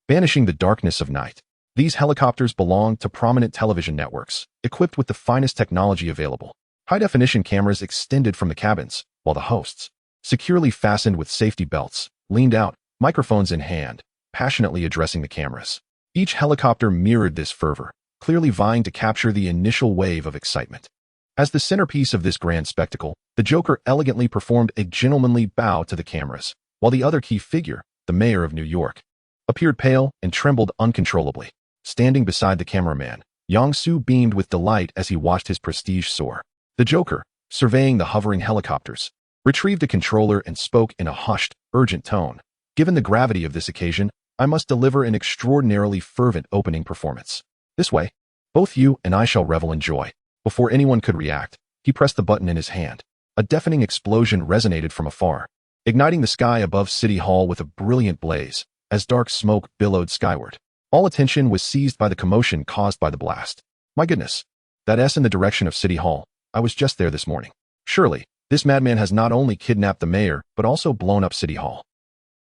banishing the darkness of night. These helicopters belonged to prominent television networks, equipped with the finest technology available. High-definition cameras extended from the cabins, while the hosts, securely fastened with safety belts, leaned out, microphones in hand, passionately addressing the cameras. Each helicopter mirrored this fervor, clearly vying to capture the initial wave of excitement. As the centerpiece of this grand spectacle, the Joker elegantly performed a gentlemanly bow to the cameras, while the other key figure, the mayor of New York, appeared pale and trembled uncontrollably. Standing beside the cameraman, Yang-Soo beamed with delight as he watched his prestige soar. The Joker, surveying the hovering helicopters, retrieved a controller and spoke in a hushed, urgent tone. "Given the gravity of this occasion, I must deliver an extraordinarily fervent opening performance. This way, both you and I shall revel in joy." Before anyone could react, he pressed the button in his hand. A deafening explosion resonated from afar, igniting the sky above City Hall with a brilliant blaze, as dark smoke billowed skyward. All attention was seized by the commotion caused by the blast. "My goodness, that S in the direction of City Hall. I was just there this morning. Surely, this madman has not only kidnapped the mayor, but also blown up City Hall.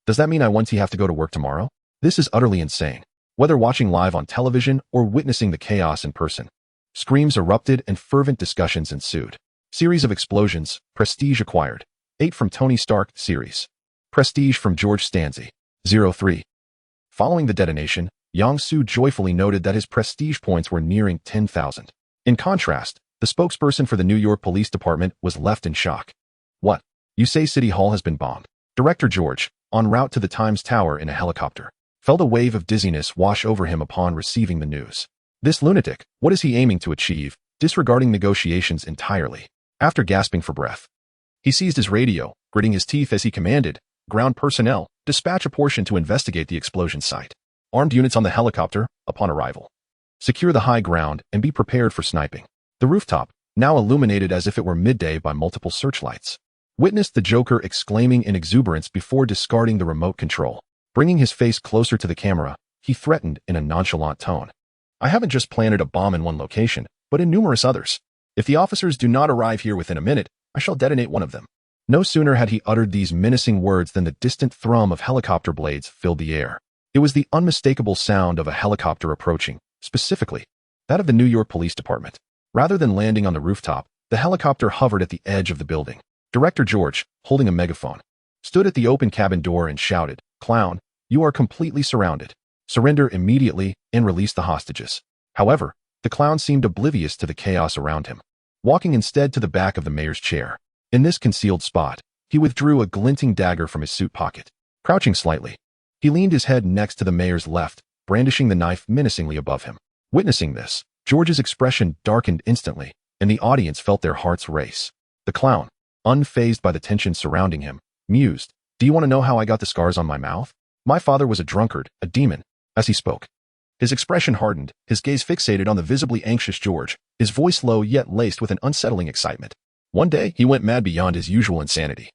Does that mean I won't have to go to work tomorrow? This is utterly insane." Whether watching live on television or witnessing the chaos in person, screams erupted and fervent discussions ensued. Series of explosions, prestige acquired. 8 from Tony Stark series. Prestige from George Stanzi. 03. Following the detonation, Yang-Soo joyfully noted that his prestige points were nearing 10,000. In contrast, the spokesperson for the New York Police Department was left in shock. "What? You say City Hall has been bombed?" Director George, en route to the Times Tower in a helicopter, felt a wave of dizziness wash over him upon receiving the news. This lunatic, what is he aiming to achieve, disregarding negotiations entirely? After gasping for breath, he seized his radio, gritting his teeth as he commanded, "Ground personnel, dispatch a portion to investigate the explosion site. Armed units on the helicopter, upon arrival. Secure the high ground and be prepared for sniping." The rooftop, now illuminated as if it were midday by multiple searchlights, witnessed the Joker exclaiming in exuberance before discarding the remote control. Bringing his face closer to the camera, he threatened in a nonchalant tone. "I haven't just planted a bomb in one location, but in numerous others. If the officers do not arrive here within a minute, I shall detonate one of them." No sooner had he uttered these menacing words than the distant thrum of helicopter blades filled the air. It was the unmistakable sound of a helicopter approaching, specifically, that of the New York Police Department. Rather than landing on the rooftop, the helicopter hovered at the edge of the building. Director George, holding a megaphone, stood at the open cabin door and shouted, "Clown, you are completely surrounded. Surrender immediately and release the hostages." However, the clown seemed oblivious to the chaos around him. walking instead to the back of the mayor's chair. In this concealed spot, he withdrew a glinting dagger from his suit pocket. Crouching slightly, he leaned his head next to the mayor's left, brandishing the knife menacingly above him. Witnessing this, George's expression darkened instantly, and the audience felt their hearts race. The clown, unfazed by the tension surrounding him, mused, "Do you want to know how I got the scars on my mouth? My father was a drunkard, a demon." As he spoke, his expression hardened, his gaze fixated on the visibly anxious George, his voice low yet laced with an unsettling excitement. "One day, he went mad beyond his usual insanity.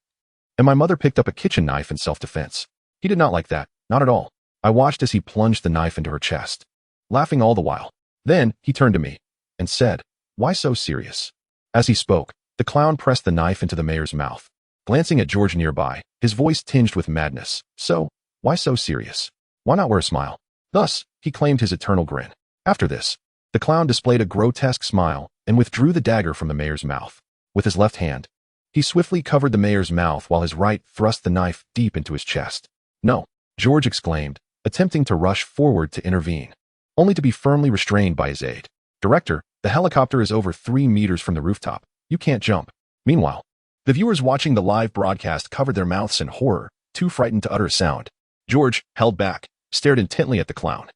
And my mother picked up a kitchen knife in self-defense. He did not like that, not at all. I watched as he plunged the knife into her chest, laughing all the while. Then, he turned to me and said, 'Why so serious?' As he spoke, the clown pressed the knife into the mayor's mouth. Glancing at George nearby, his voice tinged with madness. 'So, why so serious? Why not wear a smile?' Thus, he claimed his eternal grin. After this, the clown displayed a grotesque smile and withdrew the dagger from the mayor's mouth. With his left hand, he swiftly covered the mayor's mouth while his right thrust the knife deep into his chest. "No!" George exclaimed, attempting to rush forward to intervene, only to be firmly restrained by his aide. "Director, the helicopter is over 3 meters from the rooftop. You can't jump." Meanwhile, the viewers watching the live broadcast covered their mouths in horror, too frightened to utter a sound. George, held back, stared intently at the clown,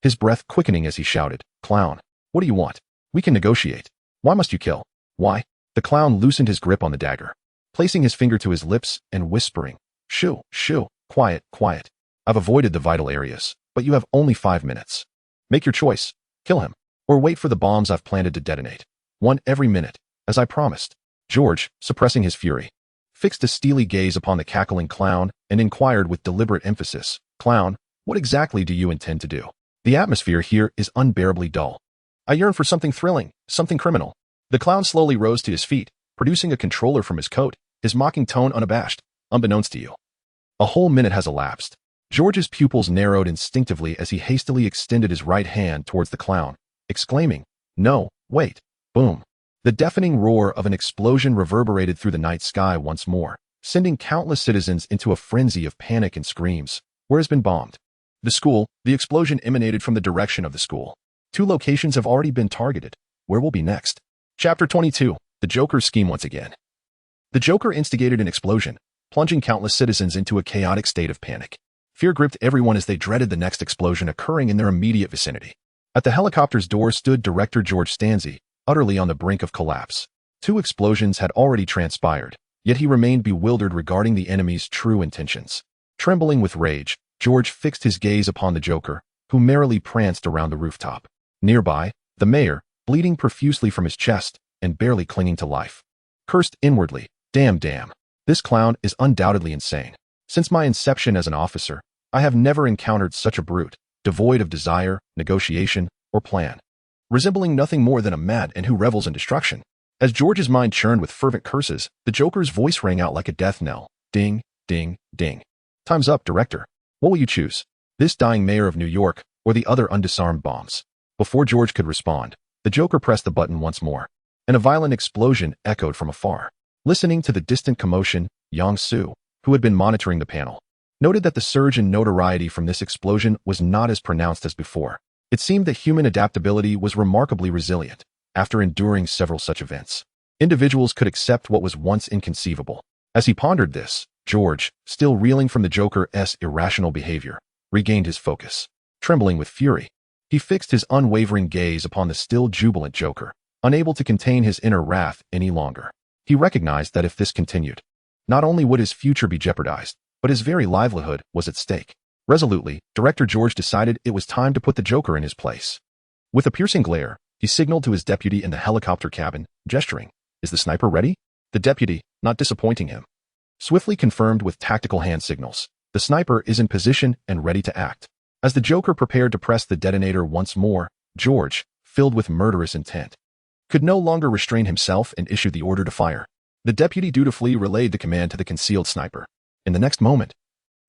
his breath quickening as he shouted, "Clown, what do you want? We can negotiate. Why must you kill? Why?" The clown loosened his grip on the dagger, placing his finger to his lips and whispering, "Shoo, shoo, quiet, quiet. I've avoided the vital areas, but you have only 5 minutes. Make your choice. Kill him, or wait for the bombs I've planted to detonate. 1 every minute, as I promised." George, suppressing his fury, fixed a steely gaze upon the cackling clown and inquired with deliberate emphasis, "Clown, what exactly do you intend to do? The atmosphere here is unbearably dull. I yearn for something thrilling, something criminal." The clown slowly rose to his feet, producing a controller from his coat, his mocking tone unabashed. "Unbeknownst to you, a whole minute has elapsed." George's pupils narrowed instinctively as he hastily extended his right hand towards the clown, exclaiming, "No, wait." Boom. The deafening roar of an explosion reverberated through the night sky once more, sending countless citizens into a frenzy of panic and screams. "Where has been bombed?" "The school." The explosion emanated from the direction of the school. 2 locations have already been targeted. Where will be next? Chapter 22. The Joker's scheme once again. The Joker instigated an explosion, plunging countless citizens into a chaotic state of panic. Fear gripped everyone as they dreaded the next explosion occurring in their immediate vicinity. At the helicopter's door stood Director George Stanzi, utterly on the brink of collapse. 2 explosions had already transpired, yet he remained bewildered regarding the enemy's true intentions. Trembling with rage, George fixed his gaze upon the Joker, who merrily pranced around the rooftop. Nearby, the mayor, bleeding profusely from his chest and barely clinging to life, cursed inwardly, Damn. This clown is undoubtedly insane. Since my inception as an officer, I have never encountered such a brute, devoid of desire, negotiation, or plan, resembling nothing more than a madman who revels in destruction." As George's mind churned with fervent curses, the Joker's voice rang out like a death knell. "Ding, ding, ding. Time's up, Director. What will you choose? This dying mayor of New York, or the other undisarmed bombs?" Before George could respond, the Joker pressed the button once more, and a violent explosion echoed from afar. Listening to the distant commotion, Yang Su, who had been monitoring the panel, noted that the surge in notoriety from this explosion was not as pronounced as before. It seemed that human adaptability was remarkably resilient. After enduring several such events, individuals could accept what was once inconceivable. As he pondered this, George, still reeling from the Joker's irrational behavior, regained his focus. Trembling with fury, he fixed his unwavering gaze upon the still jubilant Joker, unable to contain his inner wrath any longer. He recognized that if this continued, not only would his future be jeopardized, but his very livelihood was at stake. Resolutely, Director George decided it was time to put the Joker in his place. With a piercing glare, he signaled to his deputy in the helicopter cabin, gesturing, "Is the sniper ready?" The deputy, not disappointing him, swiftly confirmed with tactical hand signals, "The sniper is in position and ready to act." As the Joker prepared to press the detonator once more, George, filled with murderous intent, could no longer restrain himself and issued the order to fire. The deputy dutifully relayed the command to the concealed sniper. In the next moment,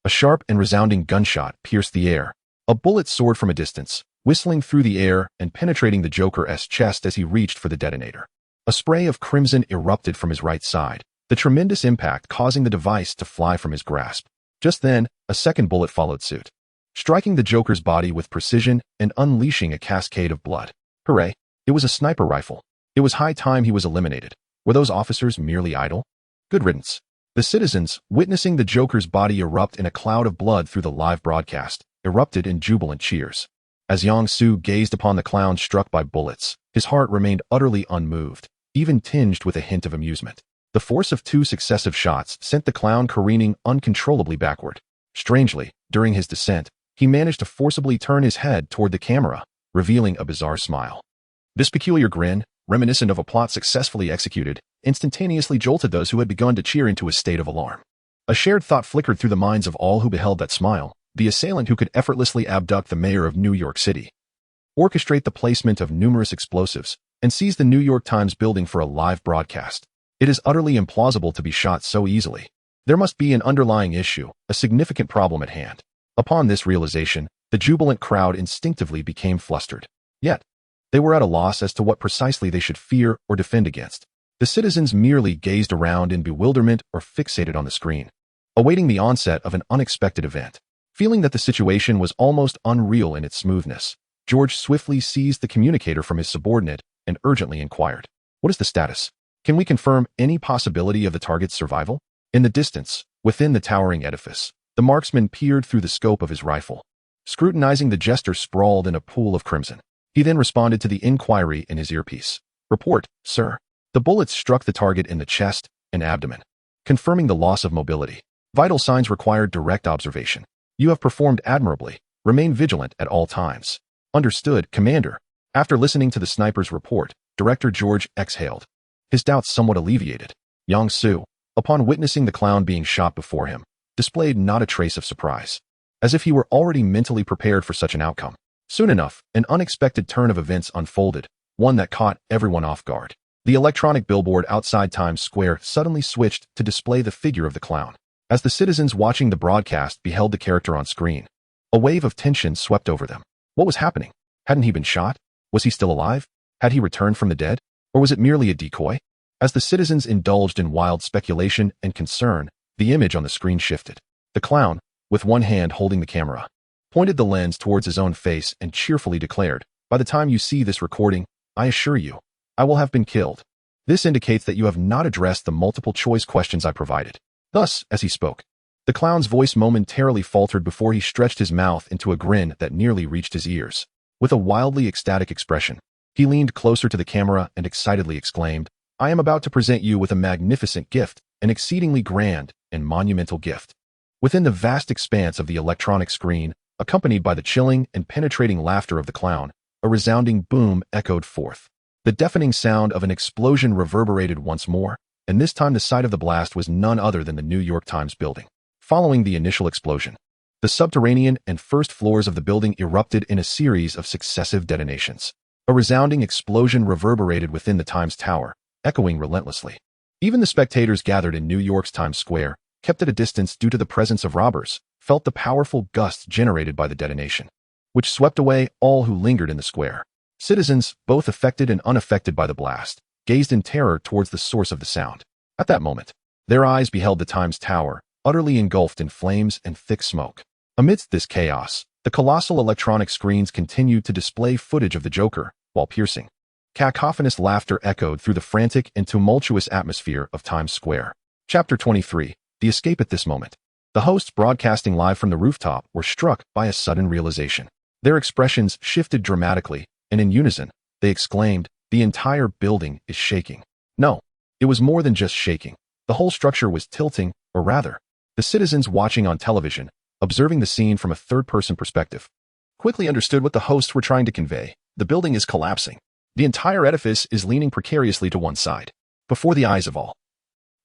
a sharp and resounding gunshot pierced the air. A bullet soared from a distance, whistling through the air and penetrating the Joker's chest as he reached for the detonator. A spray of crimson erupted from his right side, the tremendous impact causing the device to fly from his grasp. Just then, a second bullet followed suit, striking the Joker's body with precision and unleashing a cascade of blood. Hooray! It was a sniper rifle. It was high time he was eliminated. Were those officers merely idle? Good riddance. The citizens, witnessing the Joker's body erupt in a cloud of blood through the live broadcast, erupted in jubilant cheers. As Yang Su gazed upon the clown struck by bullets, his heart remained utterly unmoved, even tinged with a hint of amusement. The force of 2 successive shots sent the clown careening uncontrollably backward. Strangely, during his descent, he managed to forcibly turn his head toward the camera, revealing a bizarre smile. This peculiar grin, reminiscent of a plot successfully executed, instantaneously jolted those who had begun to cheer into a state of alarm. A shared thought flickered through the minds of all who beheld that smile: the assailant who could effortlessly abduct the mayor of New York City, orchestrate the placement of numerous explosives, and seize the New York Times building for a live broadcast. It is utterly implausible to be shot so easily. There must be an underlying issue, a significant problem at hand. Upon this realization, the jubilant crowd instinctively became flustered. Yet, they were at a loss as to what precisely they should fear or defend against. The citizens merely gazed around in bewilderment or fixated on the screen, awaiting the onset of an unexpected event. Feeling that the situation was almost unreal in its smoothness, George swiftly seized the communicator from his subordinate and urgently inquired, "What is the status? Can we confirm any possibility of the target's survival?" In the distance, within the towering edifice, the marksman peered through the scope of his rifle, scrutinizing the jester sprawled in a pool of crimson. He then responded to the inquiry in his earpiece. "Report, sir. The bullets struck the target in the chest and abdomen, confirming the loss of mobility. Vital signs required direct observation. You have performed admirably. Remain vigilant at all times." "Understood, Commander." After listening to the sniper's report, Director George exhaled, his doubts somewhat alleviated. Yang Su, upon witnessing the clown being shot before him, displayed not a trace of surprise, as if he were already mentally prepared for such an outcome. Soon enough, an unexpected turn of events unfolded, one that caught everyone off guard. The electronic billboard outside Times Square suddenly switched to display the figure of the clown. As the citizens watching the broadcast beheld the character on screen, a wave of tension swept over them. What was happening? Hadn't he been shot? Was he still alive? Had he returned from the dead? Or was it merely a decoy? As the citizens indulged in wild speculation and concern, the image on the screen shifted. The clown, with one hand holding the camera, pointed the lens towards his own face and cheerfully declared, "By the time you see this recording, I assure you, I will have been killed. This indicates that you have not addressed the multiple choice questions I provided." Thus, as he spoke, the clown's voice momentarily faltered before he stretched his mouth into a grin that nearly reached his ears. With a wildly ecstatic expression, he leaned closer to the camera and excitedly exclaimed, "I am about to present you with a magnificent gift, an exceedingly grand and monumental gift." Within the vast expanse of the electronic screen, accompanied by the chilling and penetrating laughter of the clown, a resounding boom echoed forth. The deafening sound of an explosion reverberated once more, and this time the site of the blast was none other than the New York Times building. Following the initial explosion, the subterranean and first floors of the building erupted in a series of successive detonations. A resounding explosion reverberated within the Times Tower, echoing relentlessly. Even the spectators gathered in New York's Times Square, kept at a distance due to the presence of robbers, felt the powerful gusts generated by the detonation, which swept away all who lingered in the square. Citizens, both affected and unaffected by the blast, gazed in terror towards the source of the sound. At that moment, their eyes beheld the Times Tower, utterly engulfed in flames and thick smoke. Amidst this chaos, the colossal electronic screens continued to display footage of the Joker, while piercing, cacophonous laughter echoed through the frantic and tumultuous atmosphere of Times Square. Chapter 23. The escape. At this moment, the hosts broadcasting live from the rooftop were struck by a sudden realization. Their expressions shifted dramatically, and in unison, they exclaimed, "The entire building is shaking." No, it was more than just shaking. The whole structure was tilting, or rather, the citizens watching on television, observing the scene from a third-person perspective, quickly understood what the hosts were trying to convey. The building is collapsing. The entire edifice is leaning precariously to one side. Before the eyes of all,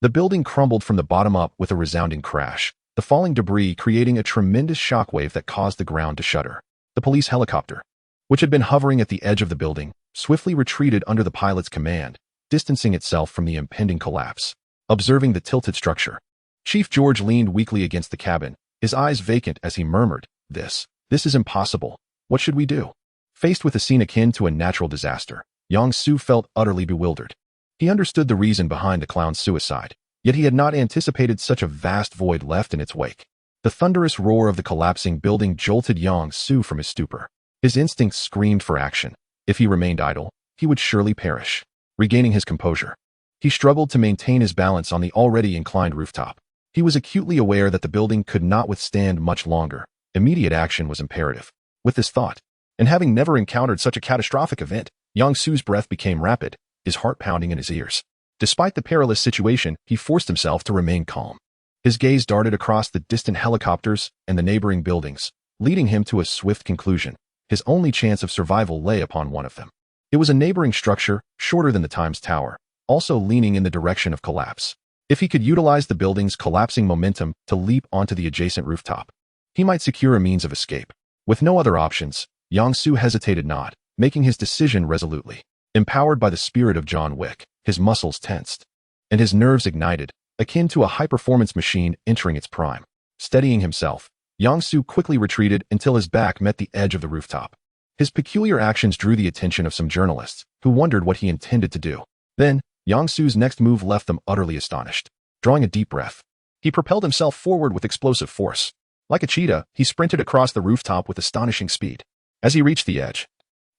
the building crumbled from the bottom up with a resounding crash, the falling debris creating a tremendous shockwave that caused the ground to shudder. The police helicopter, which had been hovering at the edge of the building, swiftly retreated under the pilot's command, distancing itself from the impending collapse. Observing the tilted structure, Chief George leaned weakly against the cabin, his eyes vacant as he murmured, This is impossible. What should we do?" Faced with a scene akin to a natural disaster, Yang Su felt utterly bewildered. He understood the reason behind the clown's suicide, yet he had not anticipated such a vast void left in its wake. The thunderous roar of the collapsing building jolted Yang Su from his stupor. His instincts screamed for action. If he remained idle, he would surely perish. regaining his composure. He struggled to maintain his balance on the already inclined rooftop. He was acutely aware that the building could not withstand much longer. Immediate action was imperative. With this thought, and having never encountered such a catastrophic event, Yang-Su's breath became rapid, his heart pounding in his ears. Despite the perilous situation, he forced himself to remain calm. His gaze darted across the distant helicopters and the neighboring buildings, leading him to a swift conclusion. His only chance of survival lay upon one of them. It was a neighboring structure, shorter than the Times Tower, also leaning in the direction of collapse. If he could utilize the building's collapsing momentum to leap onto the adjacent rooftop, he might secure a means of escape. With no other options, Yang-Su hesitated not, making his decision resolutely. Empowered by the spirit of John Wick, his muscles tensed, and his nerves ignited, akin to a high-performance machine entering its prime. Steadying himself, Yang-Su quickly retreated until his back met the edge of the rooftop. His peculiar actions drew the attention of some journalists, who wondered what he intended to do. Then, Yang-Su's next move left them utterly astonished. Drawing a deep breath, he propelled himself forward with explosive force. Like a cheetah, he sprinted across the rooftop with astonishing speed. As he reached the edge,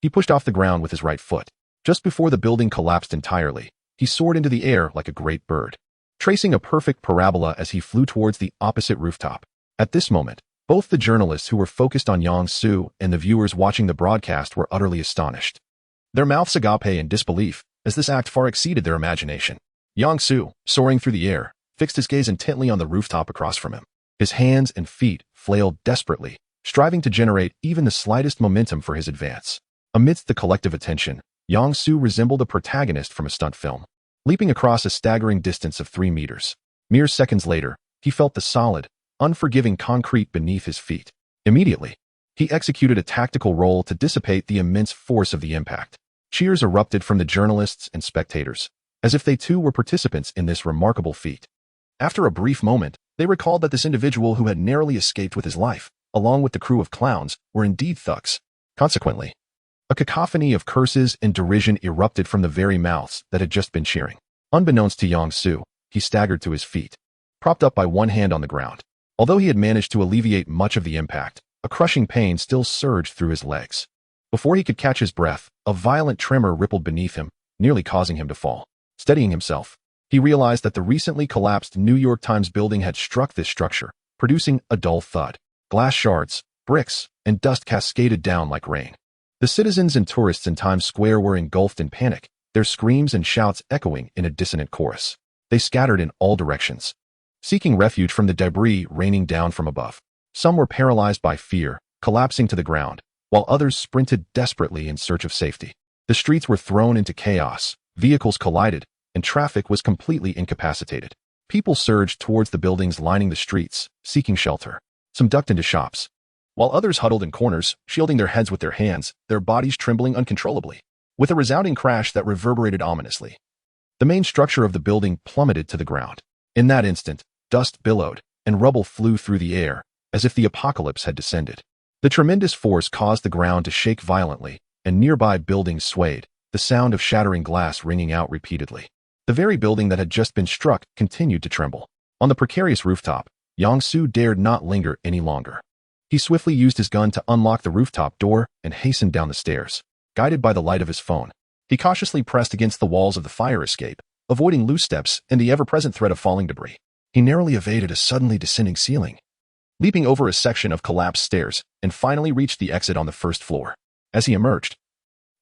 he pushed off the ground with his right foot. Just before the building collapsed entirely, he soared into the air like a great bird, tracing a perfect parabola as he flew towards the opposite rooftop. At this moment, both the journalists who were focused on Yang-Su and the viewers watching the broadcast were utterly astonished. Their mouths agape in disbelief, as this act far exceeded their imagination. Yang-Su, soaring through the air, fixed his gaze intently on the rooftop across from him. His hands and feet flailed desperately, striving to generate even the slightest momentum for his advance. Amidst the collective attention, Yang-Su resembled a protagonist from a stunt film, leaping across a staggering distance of 3 meters. Mere seconds later, he felt the solid, unforgiving concrete beneath his feet. Immediately, he executed a tactical roll to dissipate the immense force of the impact. Cheers erupted from the journalists and spectators, as if they too were participants in this remarkable feat. After a brief moment, they recalled that this individual who had narrowly escaped with his life, along with the crew of clowns, were indeed thugs. Consequently, a cacophony of curses and derision erupted from the very mouths that had just been cheering. Unbeknownst to Yang-Su, he staggered to his feet, propped up by one hand on the ground. Although he had managed to alleviate much of the impact, a crushing pain still surged through his legs. Before he could catch his breath, a violent tremor rippled beneath him, nearly causing him to fall. Steadying himself, he realized that the recently collapsed New York Times building had struck this structure, producing a dull thud. Glass shards, bricks, and dust cascaded down like rain. The citizens and tourists in Times Square were engulfed in panic, their screams and shouts echoing in a dissonant chorus. They scattered in all directions, seeking refuge from the debris raining down from above. Some were paralyzed by fear, collapsing to the ground, while others sprinted desperately in search of safety. The streets were thrown into chaos, vehicles collided, and traffic was completely incapacitated. People surged towards the buildings lining the streets, seeking shelter. Some ducked into shops, while others huddled in corners, shielding their heads with their hands, their bodies trembling uncontrollably. With a resounding crash that reverberated ominously, the main structure of the building plummeted to the ground. In that instant, dust billowed, and rubble flew through the air, as if the apocalypse had descended. The tremendous force caused the ground to shake violently, and nearby buildings swayed, the sound of shattering glass ringing out repeatedly. The very building that had just been struck continued to tremble. On the precarious rooftop, Yang-Su dared not linger any longer. He swiftly used his gun to unlock the rooftop door and hastened down the stairs. Guided by the light of his phone, he cautiously pressed against the walls of the fire escape, avoiding loose steps and the ever-present threat of falling debris. He narrowly evaded a suddenly descending ceiling, leaping over a section of collapsed stairs, and finally reached the exit on the first floor. As he emerged,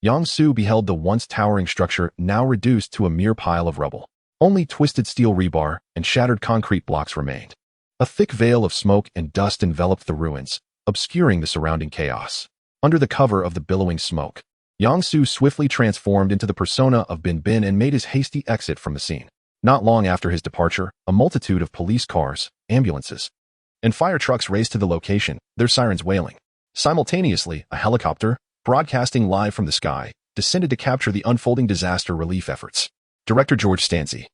Yang-Su beheld the once towering structure now reduced to a mere pile of rubble. Only twisted steel rebar and shattered concrete blocks remained. A thick veil of smoke and dust enveloped the ruins, obscuring the surrounding chaos. Under the cover of the billowing smoke, Yang-Su swiftly transformed into the persona of Bin Bin and made his hasty exit from the scene. Not long after his departure, a multitude of police cars, ambulances, and fire trucks raced to the location, their sirens wailing. Simultaneously, a helicopter, broadcasting live from the sky, descended to capture the unfolding disaster relief efforts. Director George Stancy,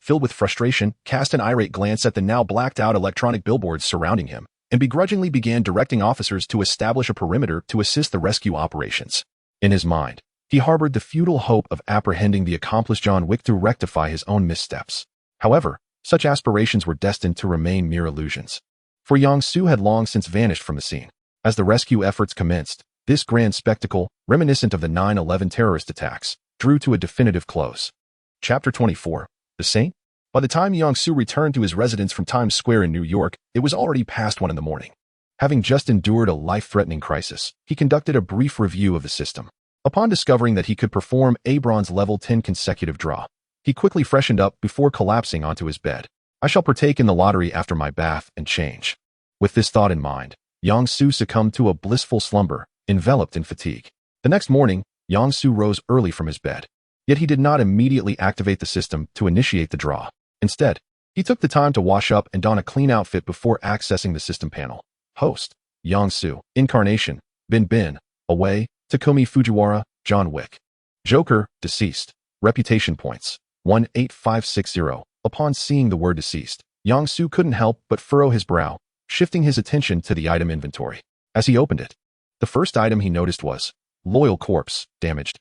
filled with frustration, cast an irate glance at the now blacked-out electronic billboards surrounding him, and begrudgingly began directing officers to establish a perimeter to assist the rescue operations. In his mind, he harbored the futile hope of apprehending the accomplished John Wick to rectify his own missteps. However, such aspirations were destined to remain mere illusions. For Yang-Su had long since vanished from the scene. As the rescue efforts commenced, this grand spectacle, reminiscent of the 9/11 terrorist attacks, drew to a definitive close. Chapter 24. The Saint? By the time Yang-Su returned to his residence from Times Square in New York, it was already past 1 in the morning. Having just endured a life-threatening crisis, he conducted a brief review of the system. Upon discovering that he could perform a bronze level 10 consecutive draw, he quickly freshened up before collapsing onto his bed. I shall partake in the lottery after my bath and change. With this thought in mind, Yang-Su succumbed to a blissful slumber, enveloped in fatigue. The next morning, Yang-Su rose early from his bed. Yet he did not immediately activate the system to initiate the draw. Instead, he took the time to wash up and don a clean outfit before accessing the system panel. Host: Yang-Su. Incarnation: Bin. Away: Takumi Fujiwara, John Wick. Joker: Deceased. Reputation points: 18560. Upon seeing the word deceased, Yang-Su couldn't help but furrow his brow, shifting his attention to the item inventory. As he opened it, the first item he noticed was Loyal Corpse, damaged.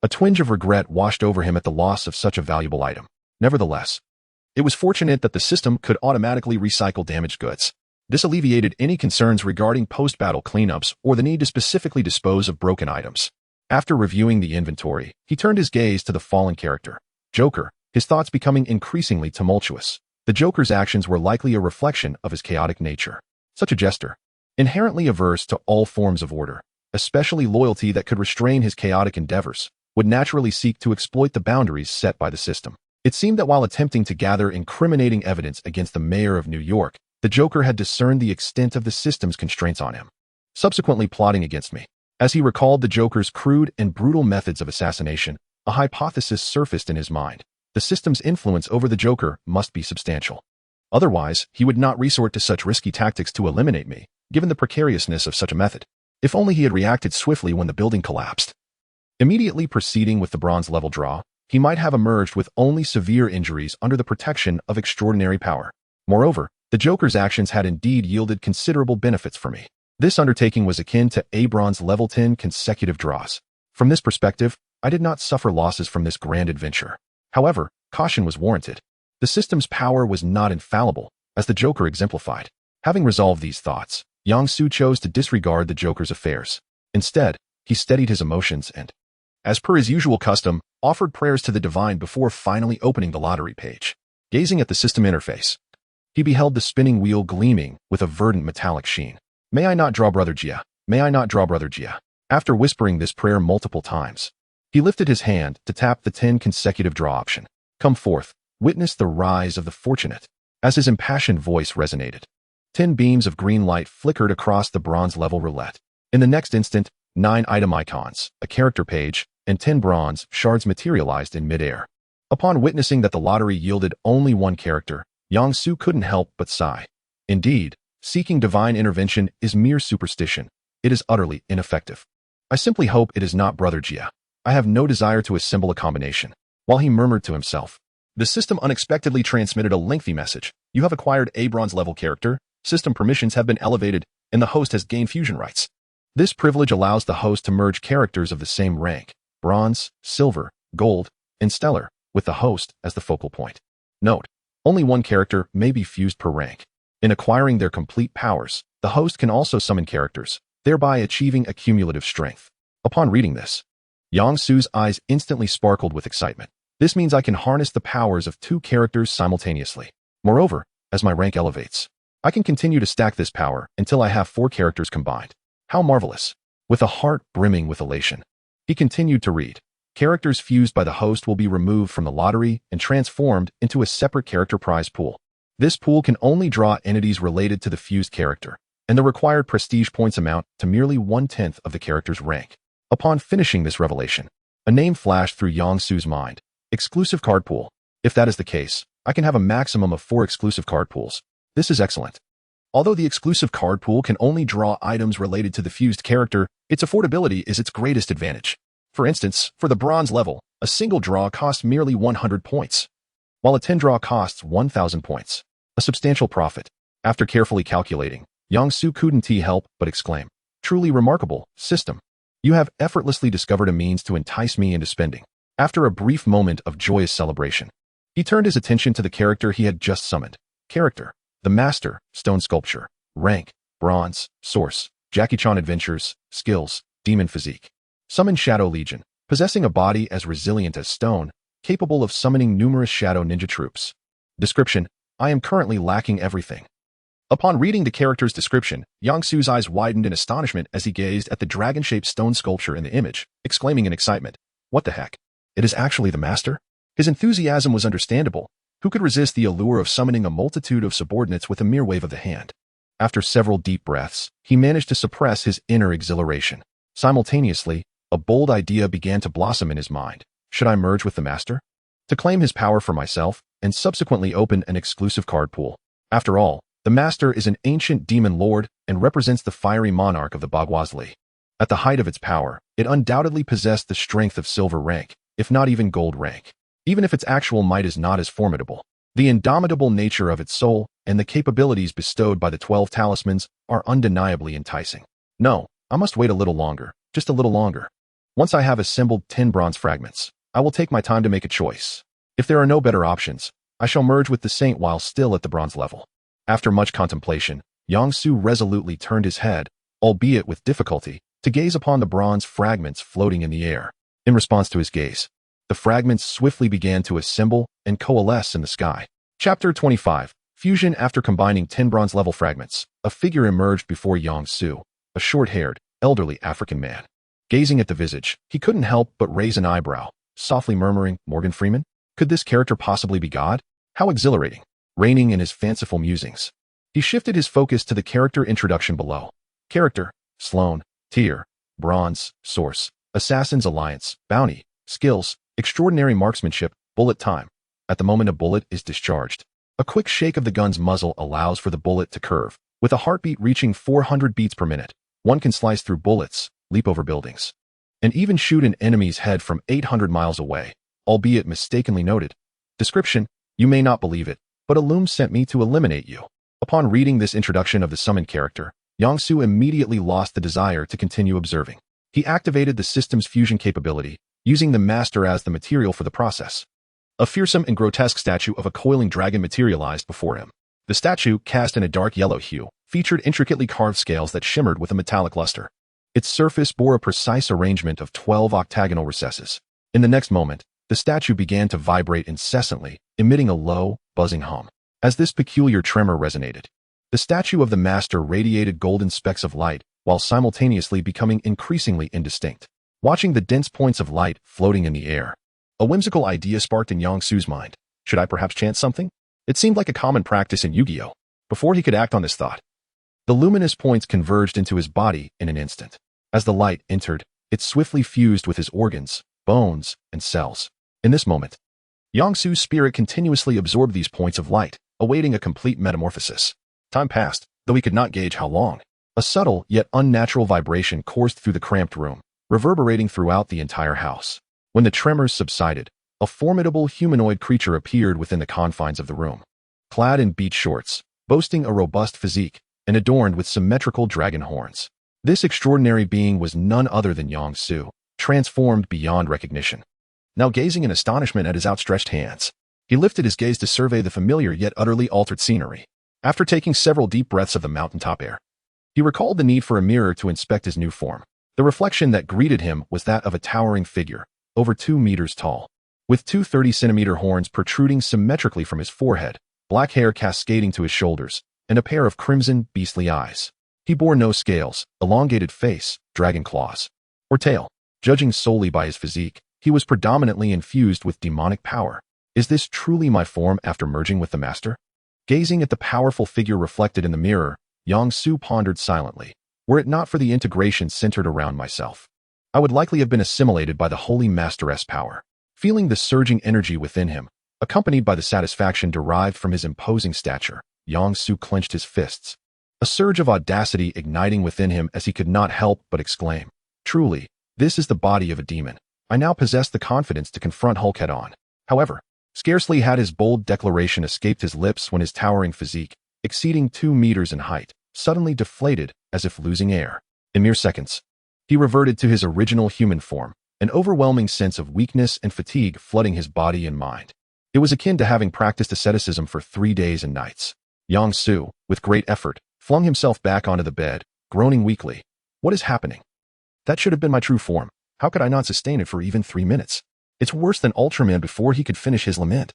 A twinge of regret washed over him at the loss of such a valuable item. Nevertheless, it was fortunate that the system could automatically recycle damaged goods. This alleviated any concerns regarding post-battle cleanups or the need to specifically dispose of broken items. After reviewing the inventory, he turned his gaze to the fallen character, Joker, his thoughts becoming increasingly tumultuous. The Joker's actions were likely a reflection of his chaotic nature. Such a jester, inherently averse to all forms of order, especially loyalty that could restrain his chaotic endeavors, would naturally seek to exploit the boundaries set by the system. It seemed that while attempting to gather incriminating evidence against the mayor of New York, the Joker had discerned the extent of the system's constraints on him, subsequently plotting against me. As he recalled the Joker's crude and brutal methods of assassination, a hypothesis surfaced in his mind. The system's influence over the Joker must be substantial. Otherwise, he would not resort to such risky tactics to eliminate me, given the precariousness of such a method. If only he had reacted swiftly when the building collapsed. Immediately proceeding with the bronze level draw, he might have emerged with only severe injuries under the protection of extraordinary power. Moreover, the Joker's actions had indeed yielded considerable benefits for me. This undertaking was akin to a bronze level 10 consecutive draws. From this perspective, I did not suffer losses from this grand adventure. However, caution was warranted. The system's power was not infallible, as the Joker exemplified. Having resolved these thoughts, Yang-Su chose to disregard the Joker's affairs. Instead, he steadied his emotions and, as per his usual custom, offered prayers to the divine before finally opening the lottery page. Gazing at the system interface, he beheld the spinning wheel gleaming with a verdant metallic sheen. May I not draw, Brother Jia? May I not draw, Brother Jia? After whispering this prayer multiple times, he lifted his hand to tap the 10 consecutive draw option. Come forth, witness the rise of the fortunate. As his impassioned voice resonated, 10 beams of green light flickered across the bronze level roulette. In the next instant, 9 item icons, a character page, and 10 bronze shards materialized in midair. Upon witnessing that the lottery yielded only one character, Yang-Su couldn't help but sigh. Indeed, seeking divine intervention is mere superstition. It is utterly ineffective. I simply hope it is not Brother Jia. I have no desire to assemble a combination. While he murmured to himself, the system unexpectedly transmitted a lengthy message. You have acquired a bronze level character, system permissions have been elevated, and the host has gained fusion rights. This privilege allows the host to merge characters of the same rank, bronze, silver, gold, and stellar, with the host as the focal point. Note: only one character may be fused per rank. In acquiring their complete powers, the host can also summon characters, thereby achieving a cumulative strength. Upon reading this, Yang-Su's eyes instantly sparkled with excitement. This means I can harness the powers of 2 characters simultaneously. Moreover, as my rank elevates, I can continue to stack this power until I have 4 characters combined. How marvelous! With a heart brimming with elation, he continued to read. Characters fused by the host will be removed from the lottery and transformed into a separate character prize pool. This pool can only draw entities related to the fused character, and the required prestige points amount to merely 1/10 of the character's rank. Upon finishing this revelation, a name flashed through Yang-Su's mind. Exclusive card pool. If that is the case, I can have a maximum of 4 exclusive card pools. This is excellent. Although the exclusive card pool can only draw items related to the fused character, its affordability is its greatest advantage. For instance, for the bronze level, a single draw costs merely 100 points, while a 10 draw costs 1,000 points. A substantial profit. After carefully calculating, Yang-Su couldn't help but exclaim, "Truly remarkable, system. You have effortlessly discovered a means to entice me into spending." After a brief moment of joyous celebration, he turned his attention to the character he had just summoned. Character: the Master, Stone Sculpture. Rank: Bronze. Source: Jackie Chan Adventures. Skills: Demon Physique. Summon Shadow Legion. possessing a body as resilient as stone, capable of summoning numerous shadow ninja troops. Description: I am currently lacking everything. Upon reading the character's description, Yang Su's eyes widened in astonishment as he gazed at the dragon-shaped stone sculpture in the image, exclaiming in excitement, "What the heck? It is actually the master?" His enthusiasm was understandable. Who could resist the allure of summoning a multitude of subordinates with a mere wave of the hand? After several deep breaths, he managed to suppress his inner exhilaration. Simultaneously, a bold idea began to blossom in his mind. Should I merge with the master? To claim his power for myself, and subsequently open an exclusive card pool. After all, the master is an ancient demon lord and represents the fiery monarch of the Baghuazli. At the height of its power, it undoubtedly possessed the strength of silver rank, if not even gold rank. Even if its actual might is not as formidable, the indomitable nature of its soul and the capabilities bestowed by the 12 talismans are undeniably enticing. No, I must wait a little longer, just a little longer. Once I have assembled 10 bronze fragments, I will take my time to make a choice. If there are no better options, I shall merge with the saint while still at the bronze level. After much contemplation, Yang Su resolutely turned his head, albeit with difficulty, to gaze upon the bronze fragments floating in the air. In response to his gaze, the fragments swiftly began to assemble and coalesce in the sky. Chapter 25. Fusion. After combining 10 bronze-level fragments, a figure emerged before Yang Su, a short-haired, elderly African man. Gazing at the visage, he couldn't help but raise an eyebrow, softly murmuring, "Morgan Freeman? Could this character possibly be God? How exhilarating!" Reining in his fanciful musings, he shifted his focus to the character introduction below. Character: Sloan. Tier: Bronze. Source: Assassin's Alliance. Bounty: Skills: Extraordinary marksmanship. Bullet time: at the moment a bullet is discharged, a quick shake of the gun's muzzle allows for the bullet to curve. With a heartbeat reaching 400 beats per minute, one can slice through bullets, leap over buildings, and even shoot an enemy's head from 800 miles away, albeit mistakenly noted. Description: you may not believe it, but a loom sent me to eliminate you. Upon reading this introduction of the summoned character, Yang Su immediately lost the desire to continue observing. He activated the system's fusion capability, using the master as the material for the process. A fearsome and grotesque statue of a coiling dragon materialized before him. The statue, cast in a dark yellow hue, featured intricately carved scales that shimmered with a metallic luster. Its surface bore a precise arrangement of 12 octagonal recesses. In the next moment, the statue began to vibrate incessantly, emitting a low, buzzing hum. As this peculiar tremor resonated, the statue of the master radiated golden specks of light, while simultaneously becoming increasingly indistinct. Watching the dense points of light floating in the air, a whimsical idea sparked in Yang Su's mind. Should I perhaps chant something? It seemed like a common practice in Yu-Gi-Oh! Before he could act on this thought, the luminous points converged into his body in an instant. As the light entered, it swiftly fused with his organs, bones, and cells. In this moment, Yang Su's spirit continuously absorbed these points of light, awaiting a complete metamorphosis. Time passed, though he could not gauge how long. A subtle yet unnatural vibration coursed through the cramped room, reverberating throughout the entire house. When the tremors subsided, a formidable humanoid creature appeared within the confines of the room. Clad in beach shorts, boasting a robust physique, and adorned with symmetrical dragon horns, this extraordinary being was none other than Yang Su, transformed beyond recognition. Now gazing in astonishment at his outstretched hands, he lifted his gaze to survey the familiar yet utterly altered scenery. After taking several deep breaths of the mountaintop air, he recalled the need for a mirror to inspect his new form. The reflection that greeted him was that of a towering figure, over 2 meters tall, with two 30-centimeter horns protruding symmetrically from his forehead, black hair cascading to his shoulders, and a pair of crimson, beastly eyes. He bore no scales, elongated face, dragon claws, or tail. Judging solely by his physique, he was predominantly infused with demonic power. Is this truly my form after merging with the master? Gazing at the powerful figure reflected in the mirror, Yang Su pondered silently. Were it not for the integration centered around myself, I would likely have been assimilated by the holy master's power. Feeling the surging energy within him, accompanied by the satisfaction derived from his imposing stature, Yang Su clenched his fists, a surge of audacity igniting within him as he could not help but exclaim, "Truly, this is the body of a demon." I now possessed the confidence to confront Hulk head-on. However, scarcely had his bold declaration escaped his lips when his towering physique, exceeding 2 meters in height, suddenly deflated as if losing air. In mere seconds, he reverted to his original human form, an overwhelming sense of weakness and fatigue flooding his body and mind. It was akin to having practiced asceticism for 3 days and nights. Yang Su, with great effort, flung himself back onto the bed, groaning weakly. What is happening? That should have been my true form. How could I not sustain it for even 3 minutes? It's worse than Ultraman before he could finish his lament.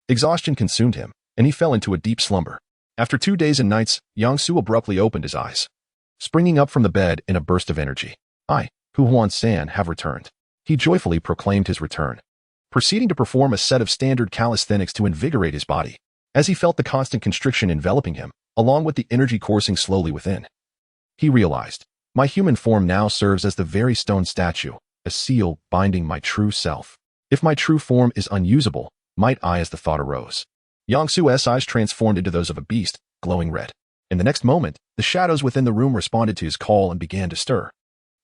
Exhaustion consumed him, and he fell into a deep slumber. After 2 days and nights, Yang-Su abruptly opened his eyes. Springing up from the bed in a burst of energy. I, Huan-san, have returned. He joyfully proclaimed his return, proceeding to perform a set of standard calisthenics to invigorate his body. As he felt the constant constriction enveloping him, along with the energy coursing slowly within, he realized, my human form now serves as the very stone statue, a seal binding my true self. If my true form is unusable, might I, as the thought arose. Yang-Su's eyes transformed into those of a beast, glowing red. In the next moment, the shadows within the room responded to his call and began to stir.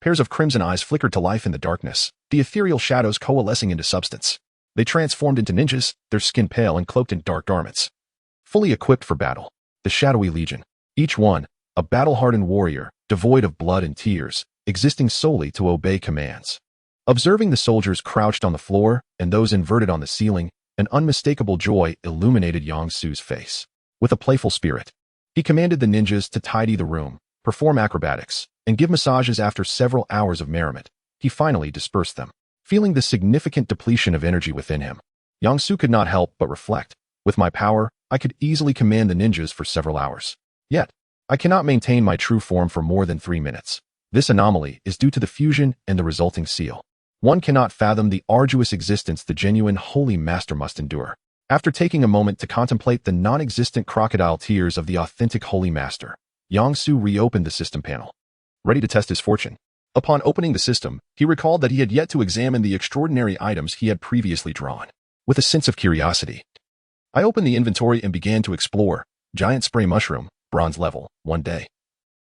Pairs of crimson eyes flickered to life in the darkness, the ethereal shadows coalescing into substance. They transformed into ninjas, their skin pale and cloaked in dark garments. Fully equipped for battle, the shadowy legion, each one, a battle-hardened warrior, devoid of blood and tears, existing solely to obey commands. Observing the soldiers crouched on the floor and those inverted on the ceiling, an unmistakable joy illuminated Yang-Su's face. With a playful spirit, he commanded the ninjas to tidy the room, perform acrobatics, and give massages. After several hours of merriment, he finally dispersed them. Feeling the significant depletion of energy within him, Yang-Su could not help but reflect, with my power, I could easily command the ninjas for several hours. Yet, I cannot maintain my true form for more than 3 minutes. This anomaly is due to the fusion and the resulting seal. One cannot fathom the arduous existence the genuine holy master must endure. After taking a moment to contemplate the non-existent crocodile tears of the authentic holy master, Yang-Su reopened the system panel, ready to test his fortune. Upon opening the system, he recalled that he had yet to examine the extraordinary items he had previously drawn. With a sense of curiosity, I opened the inventory and began to explore. Giant spray mushroom, bronze level, 1 day.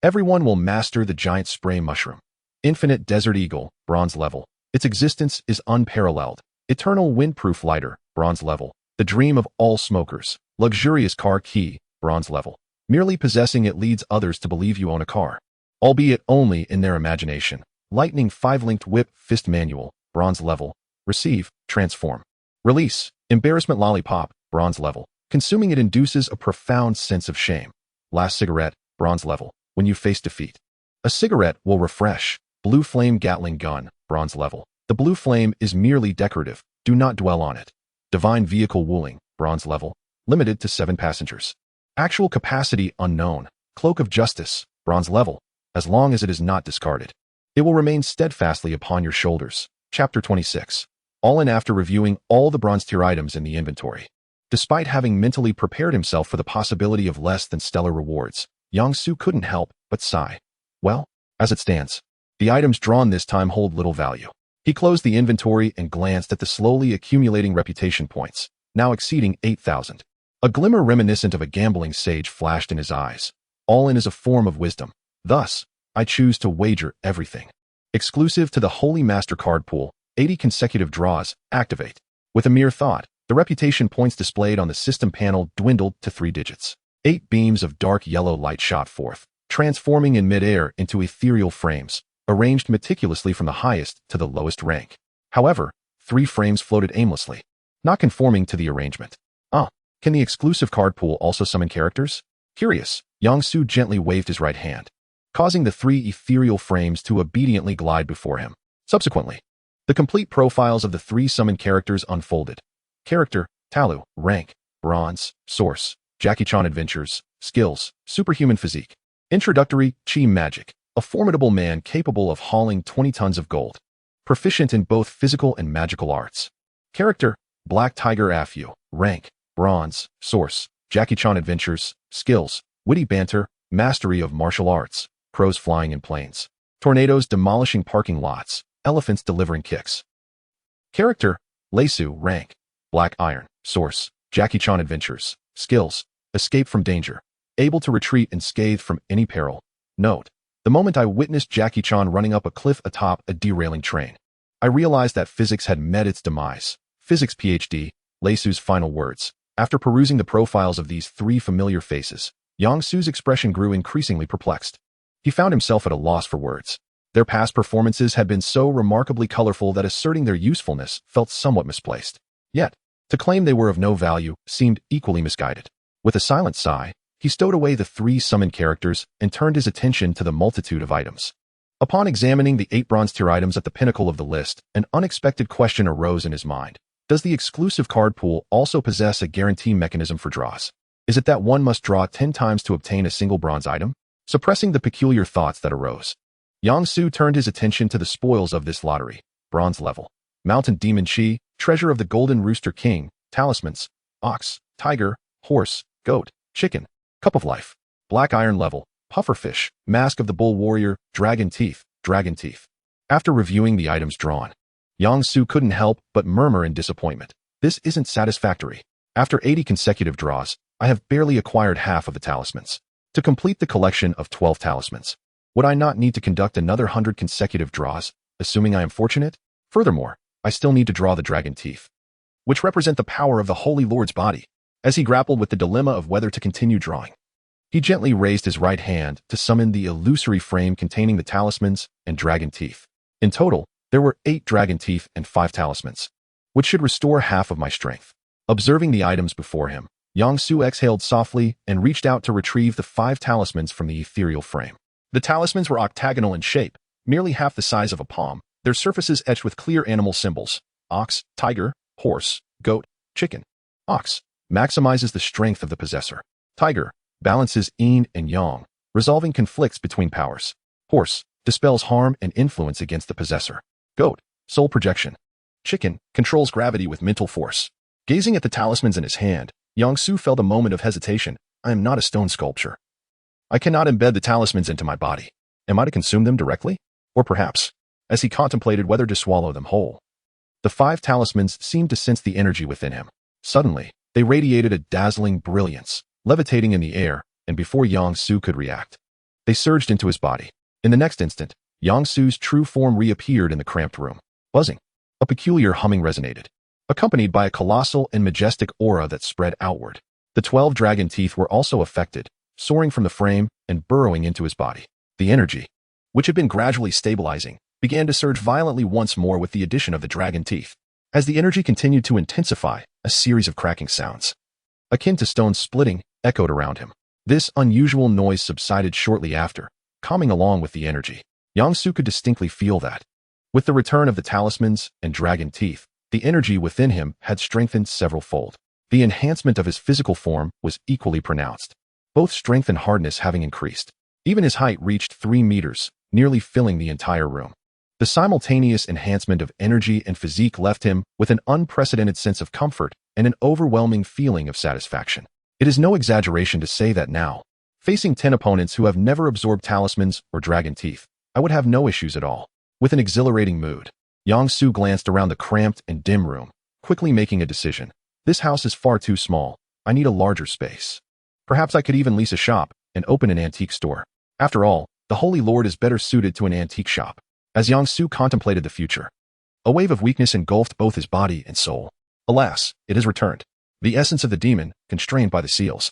Everyone will master the giant spray mushroom. Infinite desert eagle, bronze level. Its existence is unparalleled. Eternal windproof lighter, bronze level. The dream of all smokers. Luxurious car key, bronze level. Merely possessing it leads others to believe you own a car, albeit only in their imagination. Lightning 5-linked whip fist manual, bronze level. Receive, transform. Release, embarrassment lollipop, bronze level. Consuming it induces a profound sense of shame. Last cigarette, bronze level. When you face defeat, a cigarette will refresh. Blue flame Gatling gun, bronze level. The blue flame is merely decorative. Do not dwell on it. Divine vehicle wooling, bronze level. Limited to 7 passengers. Actual capacity unknown. Cloak of justice, bronze level. As long as it is not discarded, it will remain steadfastly upon your shoulders. Chapter 26. All in. After reviewing all the bronze tier items in the inventory, despite having mentally prepared himself for the possibility of less than stellar rewards, Yang-Su couldn't help but sigh. Well, as it stands, the items drawn this time hold little value. He closed the inventory and glanced at the slowly accumulating reputation points, now exceeding 8,000. A glimmer reminiscent of a gambling sage flashed in his eyes. All in is a form of wisdom. Thus, I choose to wager everything. Exclusive to the Holy Master card pool, 80 consecutive draws, activate. With a mere thought, the reputation points displayed on the system panel dwindled to 3 digits. 8 beams of dark yellow light shot forth, transforming in midair into ethereal frames, arranged meticulously from the highest to the lowest rank. However, 3 frames floated aimlessly, not conforming to the arrangement. Can the exclusive card pool also summon characters? Curious, Yang-Su gently waved his right hand, causing the 3 ethereal frames to obediently glide before him. Subsequently, the complete profiles of the 3 summoned characters unfolded. Character, Talu, rank, bronze, source, Jackie Chan adventures, skills, superhuman physique. Introductory, Chi magic, a formidable man capable of hauling 20 tons of gold. Proficient in both physical and magical arts. Character, Black Tiger Afu, rank, bronze, source, Jackie Chan adventures, skills, witty banter, mastery of martial arts, crows flying in planes, tornadoes demolishing parking lots, elephants delivering kicks. Character, Leisu, rank, black iron, source, Jackie Chan adventures, skills, escape from danger, able to retreat unscathed from any peril. Note, the moment I witnessed Jackie Chan running up a cliff atop a derailing train, I realized that physics had met its demise. Physics PhD, Leisu's final words. After perusing the profiles of these 3 familiar faces, Yang-Su's expression grew increasingly perplexed. He found himself at a loss for words. Their past performances had been so remarkably colorful that asserting their usefulness felt somewhat misplaced. Yet, to claim they were of no value seemed equally misguided. With a silent sigh, he stowed away the 3 summoned characters and turned his attention to the multitude of items. Upon examining the 8 bronze tier items at the pinnacle of the list, an unexpected question arose in his mind. Does the exclusive card pool also possess a guarantee mechanism for draws? Is it that one must draw 10 times to obtain a single bronze item? Suppressing the peculiar thoughts that arose, Yang-Su turned his attention to the spoils of this lottery. Bronze level. Mountain Demon Chi, treasure of the Golden Rooster King, talismans, ox, tiger, horse, goat, chicken, cup of life. Black iron level. Pufferfish, mask of the bull warrior, dragon teeth, dragon teeth. After reviewing the items drawn, Yang-Su couldn't help but murmur in disappointment. This isn't satisfactory. After 80 consecutive draws, I have barely acquired half of the talismans. To complete the collection of 12 talismans, would I not need to conduct another 100 consecutive draws, assuming I am fortunate? Furthermore, I still need to draw the dragon teeth, which represent the power of the Holy Lord's body. As he grappled with the dilemma of whether to continue drawing, he gently raised his right hand to summon the illusory frame containing the talismans and dragon teeth. In total, there were 8 dragon teeth and 5 talismans, which should restore half of my strength. Observing the items before him, Yang-Su exhaled softly and reached out to retrieve the 5 talismans from the ethereal frame. The talismans were octagonal in shape, merely half the size of a palm, their surfaces etched with clear animal symbols: ox, tiger, horse, goat, chicken. Ox maximizes the strength of the possessor. Tiger balances yin and yang, resolving conflicts between powers. Horse dispels harm and influence against the possessor. Goat, soul projection. Chicken controls gravity with mental force. Gazing at the talismans in his hand, Yang-Su felt a moment of hesitation. I am not a stone sculpture. I cannot embed the talismans into my body. Am I to consume them directly? Or perhaps, as he contemplated whether to swallow them whole. The 5 talismans seemed to sense the energy within him. Suddenly, they radiated a dazzling brilliance, levitating in the air, and before Yang-Su could react, they surged into his body. In the next instant, Yang-Su's true form reappeared in the cramped room. Buzzing. A peculiar humming resonated, accompanied by a colossal and majestic aura that spread outward. The 12 dragon teeth were also affected, soaring from the frame and burrowing into his body. The energy, which had been gradually stabilizing, began to surge violently once more with the addition of the dragon teeth. As the energy continued to intensify, a series of cracking sounds, akin to stones splitting, echoed around him. This unusual noise subsided shortly after, calming along with the energy. Yang-Su could distinctly feel that, with the return of the talismans and dragon teeth, the energy within him had strengthened several-fold. The enhancement of his physical form was equally pronounced, both strength and hardness having increased. Even his height reached 3 meters, nearly filling the entire room. The simultaneous enhancement of energy and physique left him with an unprecedented sense of comfort and an overwhelming feeling of satisfaction. It is no exaggeration to say that now, facing 10 opponents who have never absorbed talismans or dragon teeth, I would have no issues at all. With an exhilarating mood, Yang-Su glanced around the cramped and dim room, quickly making a decision. This house is far too small. I need a larger space. Perhaps I could even lease a shop and open an antique store. After all, the Holy Lord is better suited to an antique shop. As Yang-Su contemplated the future, a wave of weakness engulfed both his body and soul. Alas, it has returned. The essence of the demon, constrained by the seals,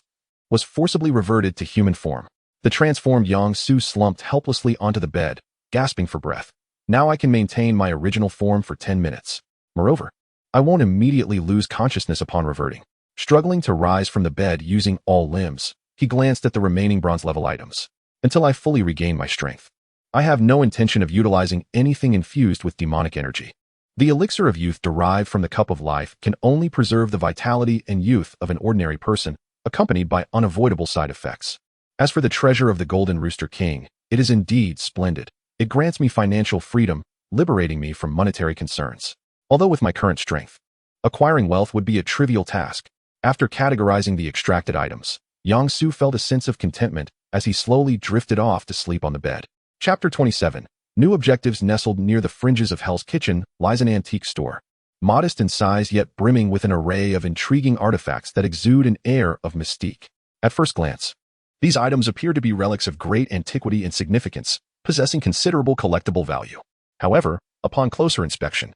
was forcibly reverted to human form. The transformed Yang-Su slumped helplessly onto the bed, gasping for breath. Now I can maintain my original form for 10 minutes. Moreover, I won't immediately lose consciousness upon reverting. Struggling to rise from the bed using all limbs, he glanced at the remaining bronze-level items. Until I fully regain my strength, I have no intention of utilizing anything infused with demonic energy. The elixir of youth derived from the cup of life can only preserve the vitality and youth of an ordinary person, accompanied by unavoidable side effects. As for the treasure of the Golden Rooster King, it is indeed splendid. It grants me financial freedom, liberating me from monetary concerns. Although with my current strength, acquiring wealth would be a trivial task. After categorizing the extracted items, Yang-Su felt a sense of contentment as he slowly drifted off to sleep on the bed. Chapter 27. New objectives. Nestled near the fringes of Hell's Kitchen lies an antique store. Modest in size yet brimming with an array of intriguing artifacts that exude an air of mystique. At first glance, these items appear to be relics of great antiquity and significance, possessing considerable collectible value. However, upon closer inspection,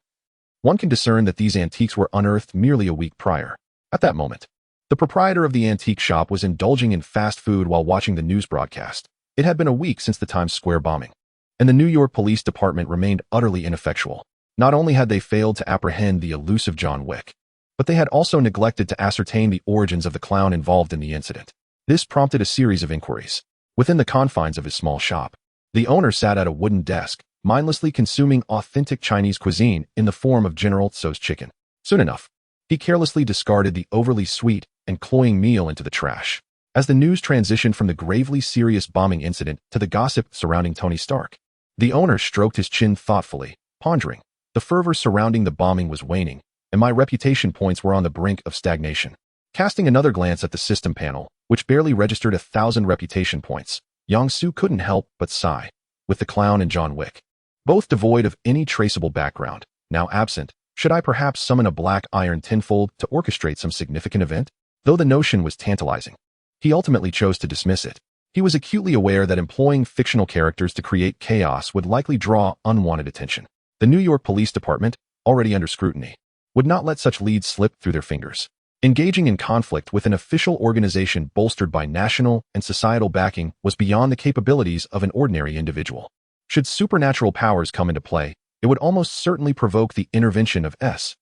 one can discern that these antiques were unearthed merely a week prior. At that moment, the proprietor of the antique shop was indulging in fast food while watching the news broadcast. It had been a week since the Times Square bombing, and the New York Police Department remained utterly ineffectual. Not only had they failed to apprehend the elusive John Wick, but they had also neglected to ascertain the origins of the clown involved in the incident. This prompted a series of inquiries. Within the confines of his small shop, The owner sat at a wooden desk, mindlessly consuming authentic Chinese cuisine in the form of General Tso's chicken. Soon enough, he carelessly discarded the overly sweet and cloying meal into the trash. As the news transitioned from the gravely serious bombing incident to the gossip surrounding Tony Stark, the owner stroked his chin thoughtfully, pondering. The fervor surrounding the bombing was waning, and my reputation points were on the brink of stagnation. Casting another glance at the system panel, which barely registered 1,000 reputation points, Yang-Su couldn't help but sigh. With the clown and John Wick, both devoid of any traceable background, now absent, should I perhaps summon a black iron tinfold to orchestrate some significant event? Though the notion was tantalizing, he ultimately chose to dismiss it. He was acutely aware that employing fictional characters to create chaos would likely draw unwanted attention. The New York Police Department, already under scrutiny, would not let such leads slip through their fingers. Engaging in conflict with an official organization bolstered by national and societal backing was beyond the capabilities of an ordinary individual. Should supernatural powers come into play, it would almost certainly provoke the intervention of S.H.I.E.L.D.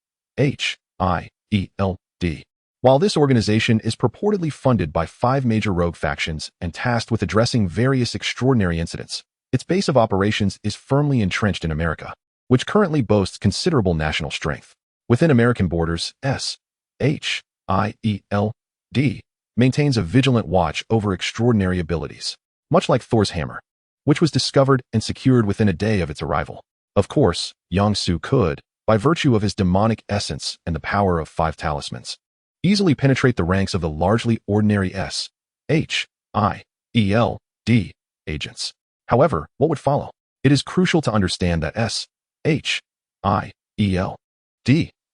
While this organization is purportedly funded by 5 major rogue factions and tasked with addressing various extraordinary incidents, its base of operations is firmly entrenched in America, which currently boasts considerable national strength. Within American borders, S.H.I.E.L.D. maintains a vigilant watch over extraordinary abilities, much like Thor's hammer, which was discovered and secured within a day of its arrival. Of course, Yang-Su could, by virtue of his demonic essence and the power of 5 talismans, easily penetrate the ranks of the largely ordinary S.H.I.E.L.D. agents. However, what would follow? It is crucial to understand that S.H.I.E.L.D.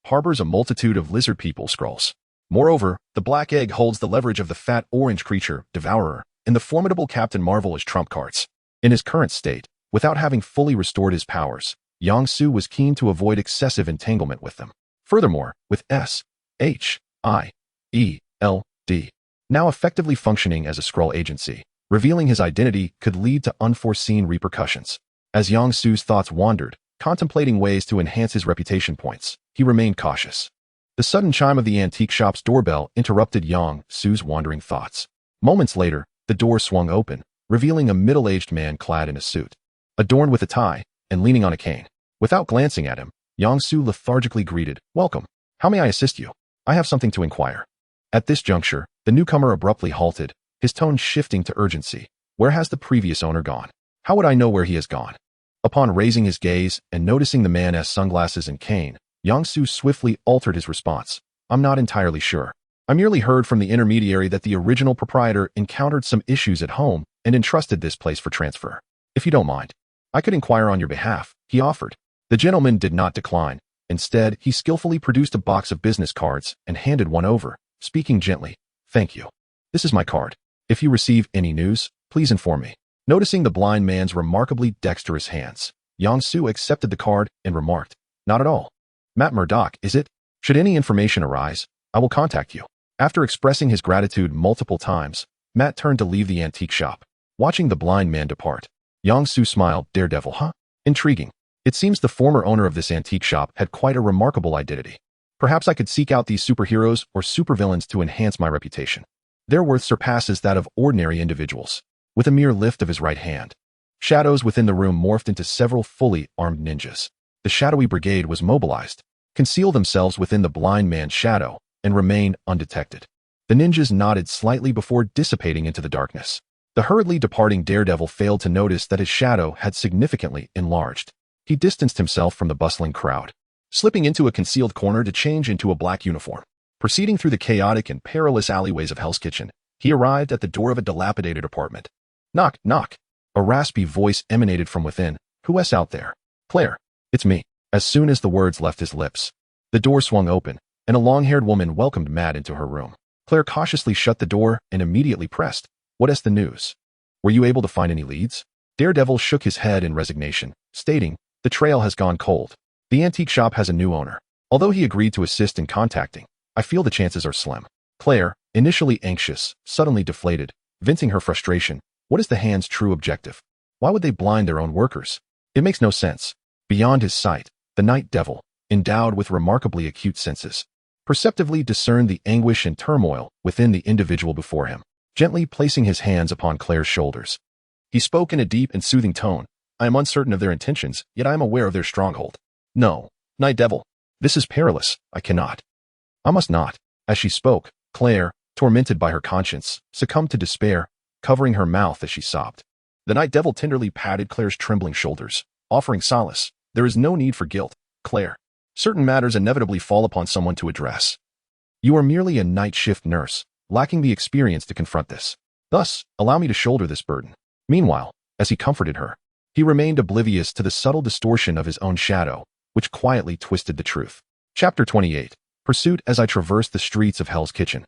harbors a multitude of lizard people scrolls. Moreover, the Black Egg holds the leverage of the fat orange creature, Devourer, and the formidable Captain Marvel as trump cards. In his current state, without having fully restored his powers, Yang-Su was keen to avoid excessive entanglement with them. Furthermore, with S.H.I.E.L.D. now effectively functioning as a Skrull agency, revealing his identity could lead to unforeseen repercussions. As Yang-Su's thoughts wandered, contemplating ways to enhance his reputation points, he remained cautious. The sudden chime of the antique shop's doorbell interrupted Yang-Su's wandering thoughts. Moments later, the door swung open, revealing a middle-aged man clad in a suit, adorned with a tie, and leaning on a cane. Without glancing at him, Yang-Su lethargically greeted, "Welcome. How may I assist you? I have something to inquire." At this juncture, the newcomer abruptly halted, his tone shifting to urgency. "Where has the previous owner gone? How would I know where he has gone?" Upon raising his gaze and noticing the man's sunglasses and cane, Yang-Su swiftly altered his response. "I'm not entirely sure. I merely heard from the intermediary that the original proprietor encountered some issues at home and entrusted this place for transfer. If you don't mind, I could inquire on your behalf," he offered. The gentleman did not decline. Instead, he skillfully produced a box of business cards and handed one over, speaking gently. "Thank you. This is my card. If you receive any news, please inform me." Noticing the blind man's remarkably dexterous hands, Yang-Su accepted the card and remarked, "Not at all. Matt Murdock, is it? Should any information arise, I will contact you." After expressing his gratitude multiple times, Matt turned to leave the antique shop. Watching the blind man depart, Yang-Su smiled. "Daredevil, huh? Intriguing. It seems the former owner of this antique shop had quite a remarkable identity. Perhaps I could seek out these superheroes or supervillains to enhance my reputation. Their worth surpasses that of ordinary individuals." With a mere lift of his right hand, shadows within the room morphed into several fully armed ninjas. The shadowy brigade was mobilized, concealed themselves within the blind man's shadow, and remained undetected. The ninjas nodded slightly before dissipating into the darkness. The hurriedly departing Daredevil failed to notice that his shadow had significantly enlarged. He distanced himself from the bustling crowd, slipping into a concealed corner to change into a black uniform. Proceeding through the chaotic and perilous alleyways of Hell's Kitchen, he arrived at the door of a dilapidated apartment. "Knock, knock." A raspy voice emanated from within. "Who's out there?" "Claire, it's me." As soon as the words left his lips, the door swung open, and a long-haired woman welcomed Matt into her room. Claire cautiously shut the door and immediately pressed, "What is the news? Were you able to find any leads?" Daredevil shook his head in resignation, stating, "The trail has gone cold. The antique shop has a new owner. Although he agreed to assist in contacting, I feel the chances are slim." Claire, initially anxious, suddenly deflated, venting her frustration. What is the hand's true objective? Why would they blind their own workers? It makes no sense. Beyond his sight, the Night Devil, endowed with remarkably acute senses, perceptively discerned the anguish and turmoil within the individual before him. Gently placing his hands upon Claire's shoulders, He spoke in a deep and soothing tone. I am uncertain of their intentions, yet I am aware of their stronghold. No, Night Devil, this is perilous. I cannot. I must not. As she spoke, Claire, tormented by her conscience, succumbed to despair, covering her mouth as she sobbed. The Night Devil tenderly patted Claire's trembling shoulders, offering solace. There is no need for guilt, Claire. Certain matters inevitably fall upon someone to address. You are merely a night shift nurse, lacking the experience to confront this. Thus, allow me to shoulder this burden. Meanwhile, as he comforted her, he remained oblivious to the subtle distortion of his own shadow, which quietly twisted the truth. Chapter 28. Pursuit. As I traversed the streets of Hell's Kitchen,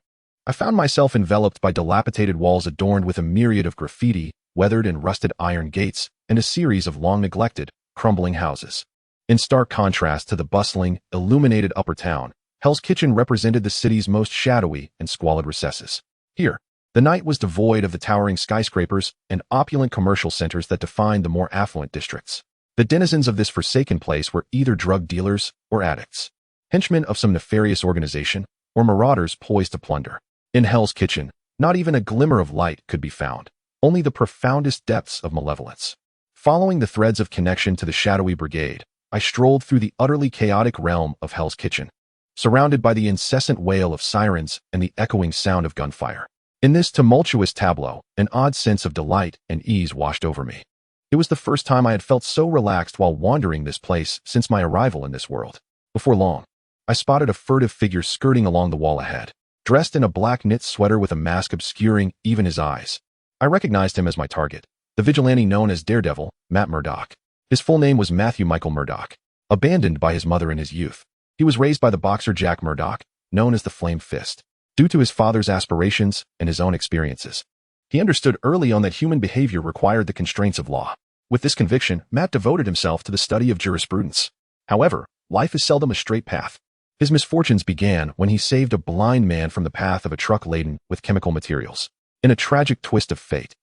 I found myself enveloped by dilapidated walls adorned with a myriad of graffiti, weathered and rusted iron gates, and a series of long-neglected, crumbling houses. In stark contrast to the bustling, illuminated upper town, Hell's Kitchen represented the city's most shadowy and squalid recesses. Here, the night was devoid of the towering skyscrapers and opulent commercial centers that defined the more affluent districts. The denizens of this forsaken place were either drug dealers or addicts, henchmen of some nefarious organization, or marauders poised to plunder. In Hell's Kitchen, not even a glimmer of light could be found, only the profoundest depths of malevolence. Following the threads of connection to the shadowy brigade, I strolled through the utterly chaotic realm of Hell's Kitchen, surrounded by the incessant wail of sirens and the echoing sound of gunfire. In this tumultuous tableau, an odd sense of delight and ease washed over me. It was the first time I had felt so relaxed while wandering this place since my arrival in this world. Before long, I spotted a furtive figure skirting along the wall ahead, dressed in a black knit sweater with a mask obscuring even his eyes. I recognized him as my target, the vigilante known as Daredevil, Matt Murdock. His full name was Matthew Michael Murdock. Abandoned by his mother in his youth, he was raised by the boxer Jack Murdock, known as the Flame Fist. Due to his father's aspirations and his own experiences, he understood early on that human behavior required the constraints of law. With this conviction, Matt devoted himself to the study of jurisprudence. However, life is seldom a straight path. His misfortunes began when he saved a blind man from the path of a truck laden with chemical materials. In a tragic twist of fate,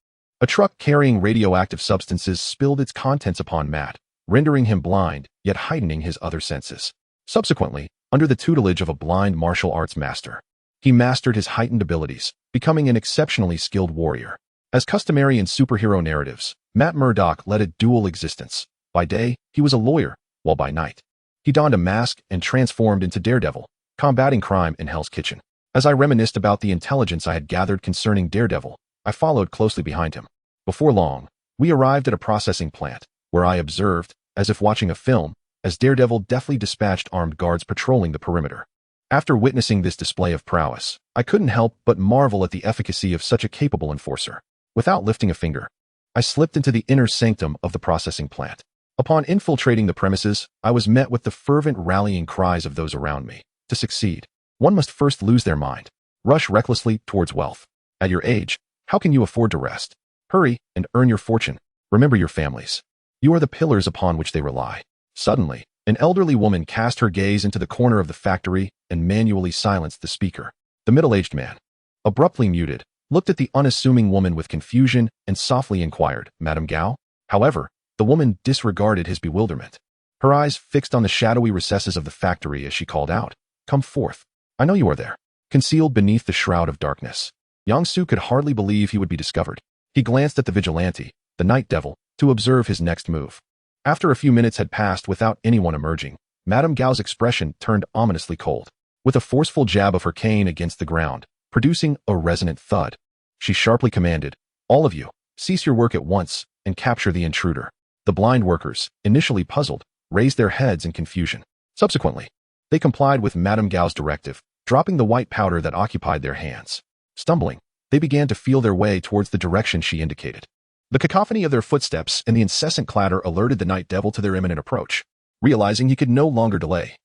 a truck carrying radioactive substances spilled its contents upon Matt, rendering him blind, yet heightening his other senses. Subsequently, under the tutelage of a blind martial arts master, he mastered his heightened abilities, becoming an exceptionally skilled warrior. As customary in superhero narratives, Matt Murdock led a dual existence. By day, he was a lawyer, while by night, he donned a mask and transformed into Daredevil, combating crime in Hell's Kitchen. As I reminisced about the intelligence I had gathered concerning Daredevil, I followed closely behind him. Before long, we arrived at a processing plant, where I observed, as if watching a film, as Daredevil deftly dispatched armed guards patrolling the perimeter. After witnessing this display of prowess, I couldn't help but marvel at the efficacy of such a capable enforcer. Without lifting a finger, I slipped into the inner sanctum of the processing plant. Upon infiltrating the premises, I was met with the fervent rallying cries of those around me. To succeed, one must first lose their mind, rush recklessly towards wealth. At your age, how can you afford to rest? Hurry and earn your fortune. Remember your families. You are the pillars upon which they rely. Suddenly, an elderly woman cast her gaze into the corner of the factory and manually silenced the speaker. The middle-aged man, abruptly muted, looked at the unassuming woman with confusion and softly inquired, "Madame Gao?" However, the woman disregarded his bewilderment. Her eyes fixed on the shadowy recesses of the factory as she called out, "Come forth. I know you are there." Concealed beneath the shroud of darkness, Yang-Su could hardly believe he would be discovered. He glanced at the vigilante, the Night Devil, to observe his next move. After a few minutes had passed without anyone emerging, Madame Gao's expression turned ominously cold. With a forceful jab of her cane against the ground, producing a resonant thud, she sharply commanded, "All of you, cease your work at once and capture the intruder." The blind workers, initially puzzled, raised their heads in confusion. Subsequently, they complied with Madame Gao's directive, dropping the white powder that occupied their hands. Stumbling, they began to feel their way towards the direction she indicated. The cacophony of their footsteps and the incessant clatter alerted the Night Devil to their imminent approach. Realizing he could no longer delay,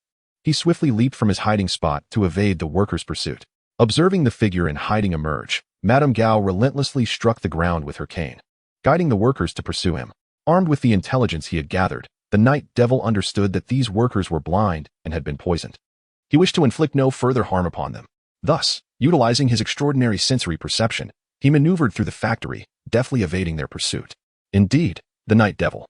he swiftly leaped from his hiding spot to evade the workers' pursuit. Observing the figure in hiding emerge, Madame Gao relentlessly struck the ground with her cane, guiding the workers to pursue him. Armed with the intelligence he had gathered, the Night Devil understood that these workers were blind and had been poisoned. He wished to inflict no further harm upon them. Thus, utilizing his extraordinary sensory perception, he maneuvered through the factory, deftly evading their pursuit. Indeed, the Night Devil,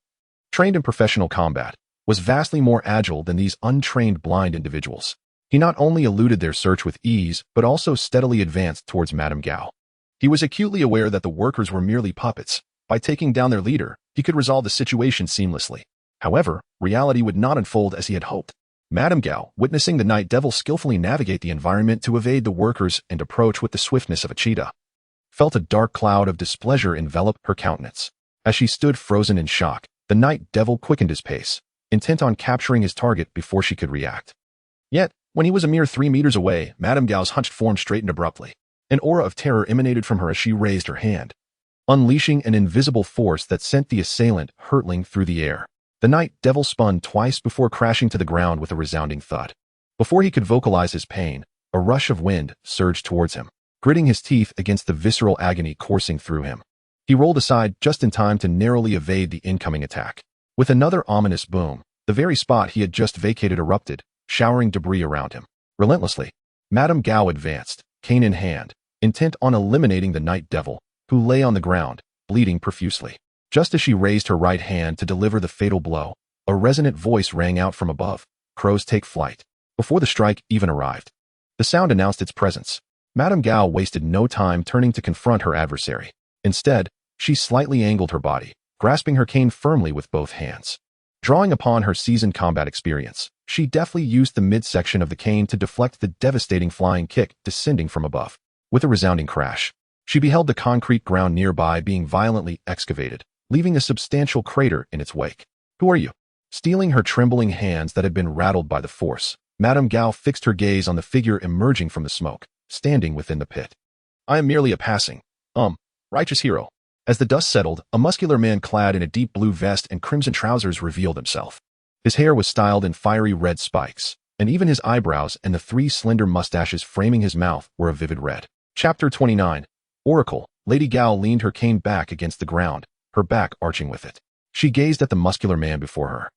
trained in professional combat, was vastly more agile than these untrained blind individuals. He not only eluded their search with ease, but also steadily advanced towards Madame Gao. He was acutely aware that the workers were merely puppets, By taking down their leader, he could resolve the situation seamlessly. However, reality would not unfold as he had hoped. Madame Gao, witnessing the Night Devil skillfully navigate the environment to evade the workers and approach with the swiftness of a cheetah, felt a dark cloud of displeasure envelop her countenance. As she stood frozen in shock, the Night Devil quickened his pace, intent on capturing his target before she could react. Yet, when he was a mere 3 meters away, Madame Gao's hunched form straightened abruptly. An aura of terror emanated from her as she raised her hand, unleashing an invisible force that sent the assailant hurtling through the air. The Night Devil spun twice before crashing to the ground with a resounding thud. Before he could vocalize his pain, a rush of wind surged towards him, gritting his teeth against the visceral agony coursing through him. He rolled aside just in time to narrowly evade the incoming attack. With another ominous boom, the very spot he had just vacated erupted, showering debris around him. Relentlessly, Madame Gao advanced, cane in hand, intent on eliminating the Night Devil, who lay on the ground, bleeding profusely. Just as she raised her right hand to deliver the fatal blow, a resonant voice rang out from above. Crows take flight. Before the strike even arrived, the sound announced its presence. Madame Gao wasted no time turning to confront her adversary. Instead, she slightly angled her body, grasping her cane firmly with both hands. Drawing upon her seasoned combat experience, she deftly used the midsection of the cane to deflect the devastating flying kick descending from above. With a resounding crash, she beheld the concrete ground nearby being violently excavated, leaving a substantial crater in its wake. "Who are you?" Stealing her trembling hands that had been rattled by the force, Madame Gao fixed her gaze on the figure emerging from the smoke, standing within the pit. "I am merely a passing, righteous hero." As the dust settled, a muscular man clad in a deep blue vest and crimson trousers revealed himself. His hair was styled in fiery red spikes, and even his eyebrows and the 3 slender mustaches framing his mouth were a vivid red. Chapter 29. Oracle. Lady Gao leaned her cane back against the ground, her back arching with it. She gazed at the muscular man before her.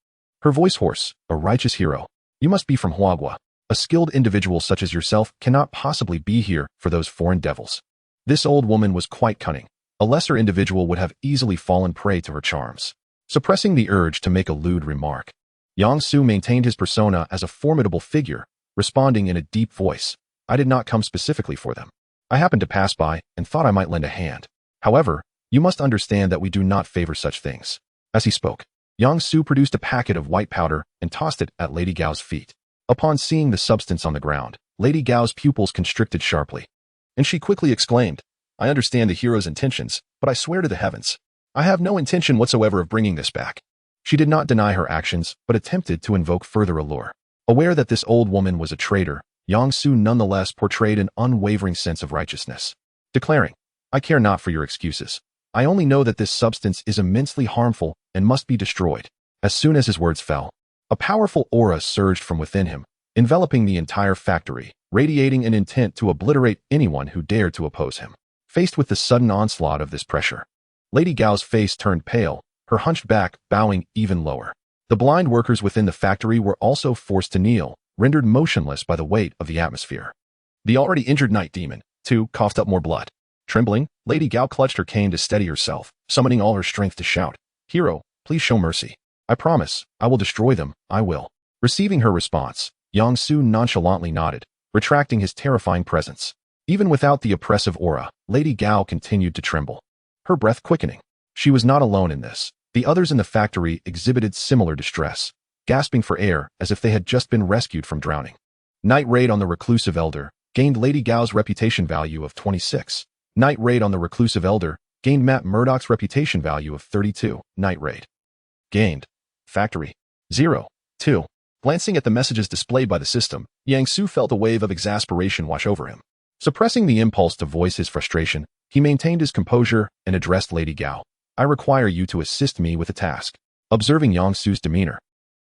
Her voice hoarse. "A righteous hero. You must be from Huagua. A skilled individual such as yourself cannot possibly be here for those foreign devils." This old woman was quite cunning. A lesser individual would have easily fallen prey to her charms. Suppressing the urge to make a lewd remark, Yang Su maintained his persona as a formidable figure, responding in a deep voice. "I did not come specifically for them. I happened to pass by and thought I might lend a hand. However, you must understand that we do not favor such things." As he spoke, Yang Su produced a packet of white powder and tossed it at Lady Gao's feet. Upon seeing the substance on the ground, Lady Gao's pupils constricted sharply, and she quickly exclaimed, "I understand the hero's intentions, but I swear to the heavens, I have no intention whatsoever of bringing this back." She did not deny her actions, but attempted to invoke further allure. Aware that this old woman was a traitor, Yang Su nonetheless portrayed an unwavering sense of righteousness, declaring, "I care not for your excuses. I only know that this substance is immensely harmful and must be destroyed." As soon as his words fell, a powerful aura surged from within him, enveloping the entire factory, radiating an intent to obliterate anyone who dared to oppose him. Faced with the sudden onslaught of this pressure, Lady Gao's face turned pale, her hunched back bowing even lower. The blind workers within the factory were also forced to kneel, rendered motionless by the weight of the atmosphere. The already injured night demon, too, coughed up more blood. Trembling, Lady Gao clutched her cane to steady herself, summoning all her strength to shout, "Hero, please show mercy. I promise, I will destroy them, I will." Receiving her response, Yang Su nonchalantly nodded, retracting his terrifying presence. Even without the oppressive aura, Lady Gao continued to tremble, her breath quickening. She was not alone in this. The others in the factory exhibited similar distress, gasping for air as if they had just been rescued from drowning. Night Raid on the Reclusive Elder gained Lady Gao's reputation value of 26. Night Raid on the Reclusive Elder gained Matt Murdoch's reputation value of 32. Night Raid gained Factory 0.2. Glancing at the messages displayed by the system, Yang Su felt a wave of exasperation wash over him. Suppressing the impulse to voice his frustration, he maintained his composure and addressed Lady Gao. "I require you to assist me with a task." Observing Yang Su's demeanor,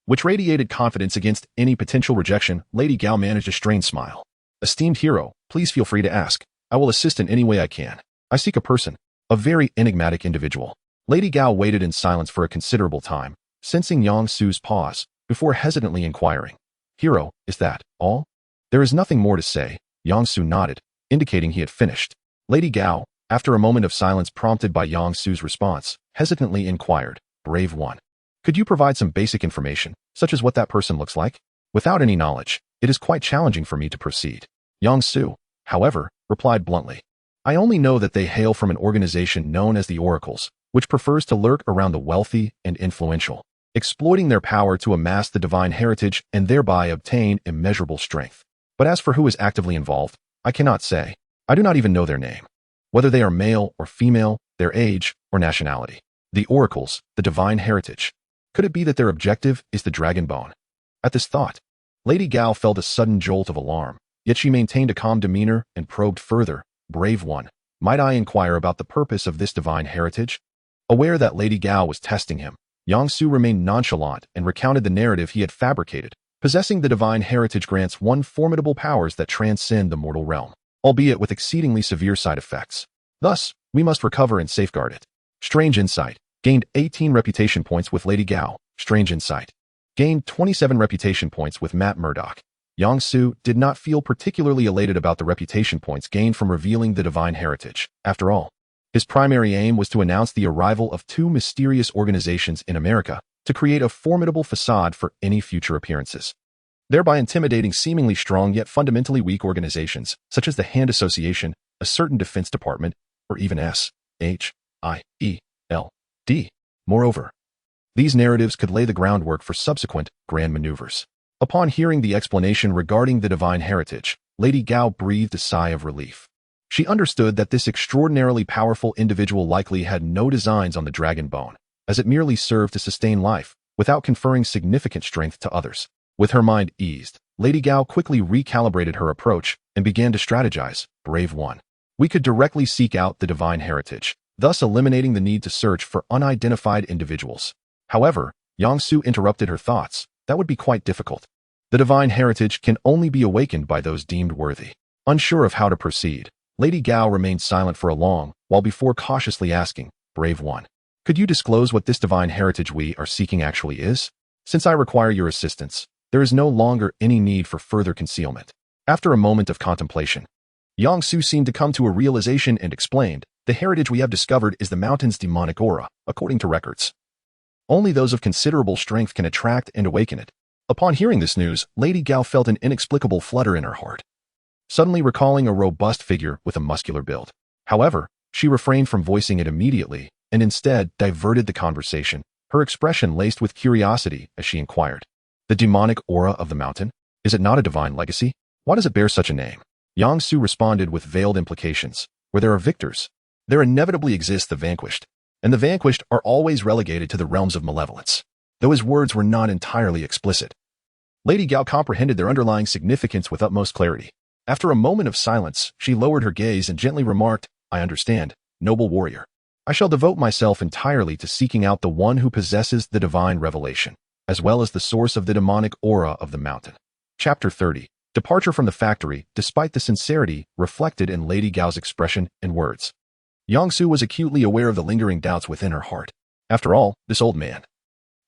which radiated confidence against any potential rejection, Lady Gao managed a strained smile. "Esteemed hero, please feel free to ask. I will assist in any way I can. I seek a person, a very enigmatic individual." Lady Gao waited in silence for a considerable time, sensing Yang Su's pause, before hesitantly inquiring, "Hero, is that all?" "There is nothing more to say." Yang Su nodded, indicating he had finished. Lady Gao, after a moment of silence prompted by Yang Su's response, hesitantly inquired, "Brave one, could you provide some basic information, such as what that person looks like?" "Without any knowledge, it is quite challenging for me to proceed." Yang Su, however, replied bluntly, "I only know that they hail from an organization known as the Oracles, which prefers to lurk around the wealthy and influential, exploiting their power to amass the divine heritage and thereby obtain immeasurable strength. But as for who is actively involved, I cannot say. I do not even know their name, whether they are male or female, their age or nationality. The oracles, the divine heritage. Could it be that their objective is the dragon bone? At this thought, Lady Gao felt a sudden jolt of alarm, yet she maintained a calm demeanor and probed further. Brave one, might I inquire about the purpose of this divine heritage? Aware that Lady Gao was testing him, Yang Su remained nonchalant and recounted the narrative he had fabricated. Possessing the divine heritage grants one formidable powers that transcend the mortal realm, albeit with exceedingly severe side effects. Thus, we must recover and safeguard it. Strange insight. Gained 18 reputation points with Lady Gao. Strange insight. Gained 27 reputation points with Matt Murdoch. Yang Su did not feel particularly elated about the reputation points gained from revealing the divine heritage. After all, his primary aim was to announce the arrival of two mysterious organizations in America to create a formidable facade for any future appearances, thereby intimidating seemingly strong yet fundamentally weak organizations such as the Hand Association, a certain Defense Department, or even S.H.I.E.L.D. Moreover, these narratives could lay the groundwork for subsequent grand maneuvers. Upon hearing the explanation regarding the divine heritage, Lady Gao breathed a sigh of relief. She understood that this extraordinarily powerful individual likely had no designs on the dragon bone, as it merely served to sustain life, without conferring significant strength to others. With her mind eased, Lady Gao quickly recalibrated her approach and began to strategize. Brave one. We could directly seek out the divine heritage, thus eliminating the need to search for unidentified individuals. However, Yang Su interrupted her thoughts. That would be quite difficult. The divine heritage can only be awakened by those deemed worthy. Unsure of how to proceed, Lady Gao remained silent for a long while before cautiously asking, Brave one, could you disclose what this divine heritage we are seeking actually is? Since I require your assistance, there is no longer any need for further concealment. After a moment of contemplation, Yang Su seemed to come to a realization and explained, the heritage we have discovered is the mountain's demonic aura, according to records. Only those of considerable strength can attract and awaken it. Upon hearing this news, Lady Gao felt an inexplicable flutter in her heart, suddenly recalling a robust figure with a muscular build. However, she refrained from voicing it immediately and instead diverted the conversation, her expression laced with curiosity as she inquired, the demonic aura of the mountain? Is it not a divine legacy? Why does it bear such a name? Yang Su responded with veiled implications. Where there are victors, there inevitably exists the vanquished, and the vanquished are always relegated to the realms of malevolence. Though his words were not entirely explicit, Lady Gao comprehended their underlying significance with utmost clarity. After a moment of silence, she lowered her gaze and gently remarked, I understand, noble warrior. I shall devote myself entirely to seeking out the one who possesses the divine revelation, as well as the source of the demonic aura of the mountain. Chapter 30. Departure from the factory, despite the sincerity reflected in Lady Gao's expression and words. Yang Su was acutely aware of the lingering doubts within her heart. After all, this old man,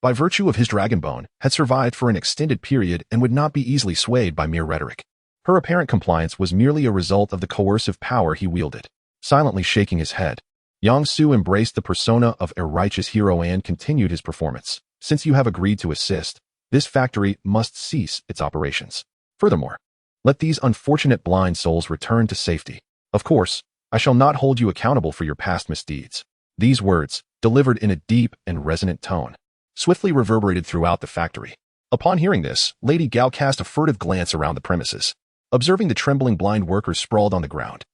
by virtue of his dragon bone, had survived for an extended period and would not be easily swayed by mere rhetoric. Her apparent compliance was merely a result of the coercive power he wielded. Silently shaking his head, Yang Su embraced the persona of a righteous hero and continued his performance. Since you have agreed to assist, this factory must cease its operations. Furthermore, let these unfortunate blind souls return to safety. Of course, I shall not hold you accountable for your past misdeeds. These words, delivered in a deep and resonant tone, swiftly reverberated throughout the factory. Upon hearing this, Lady Gao cast a furtive glance around the premises, observing the trembling blind workers sprawled on the ground.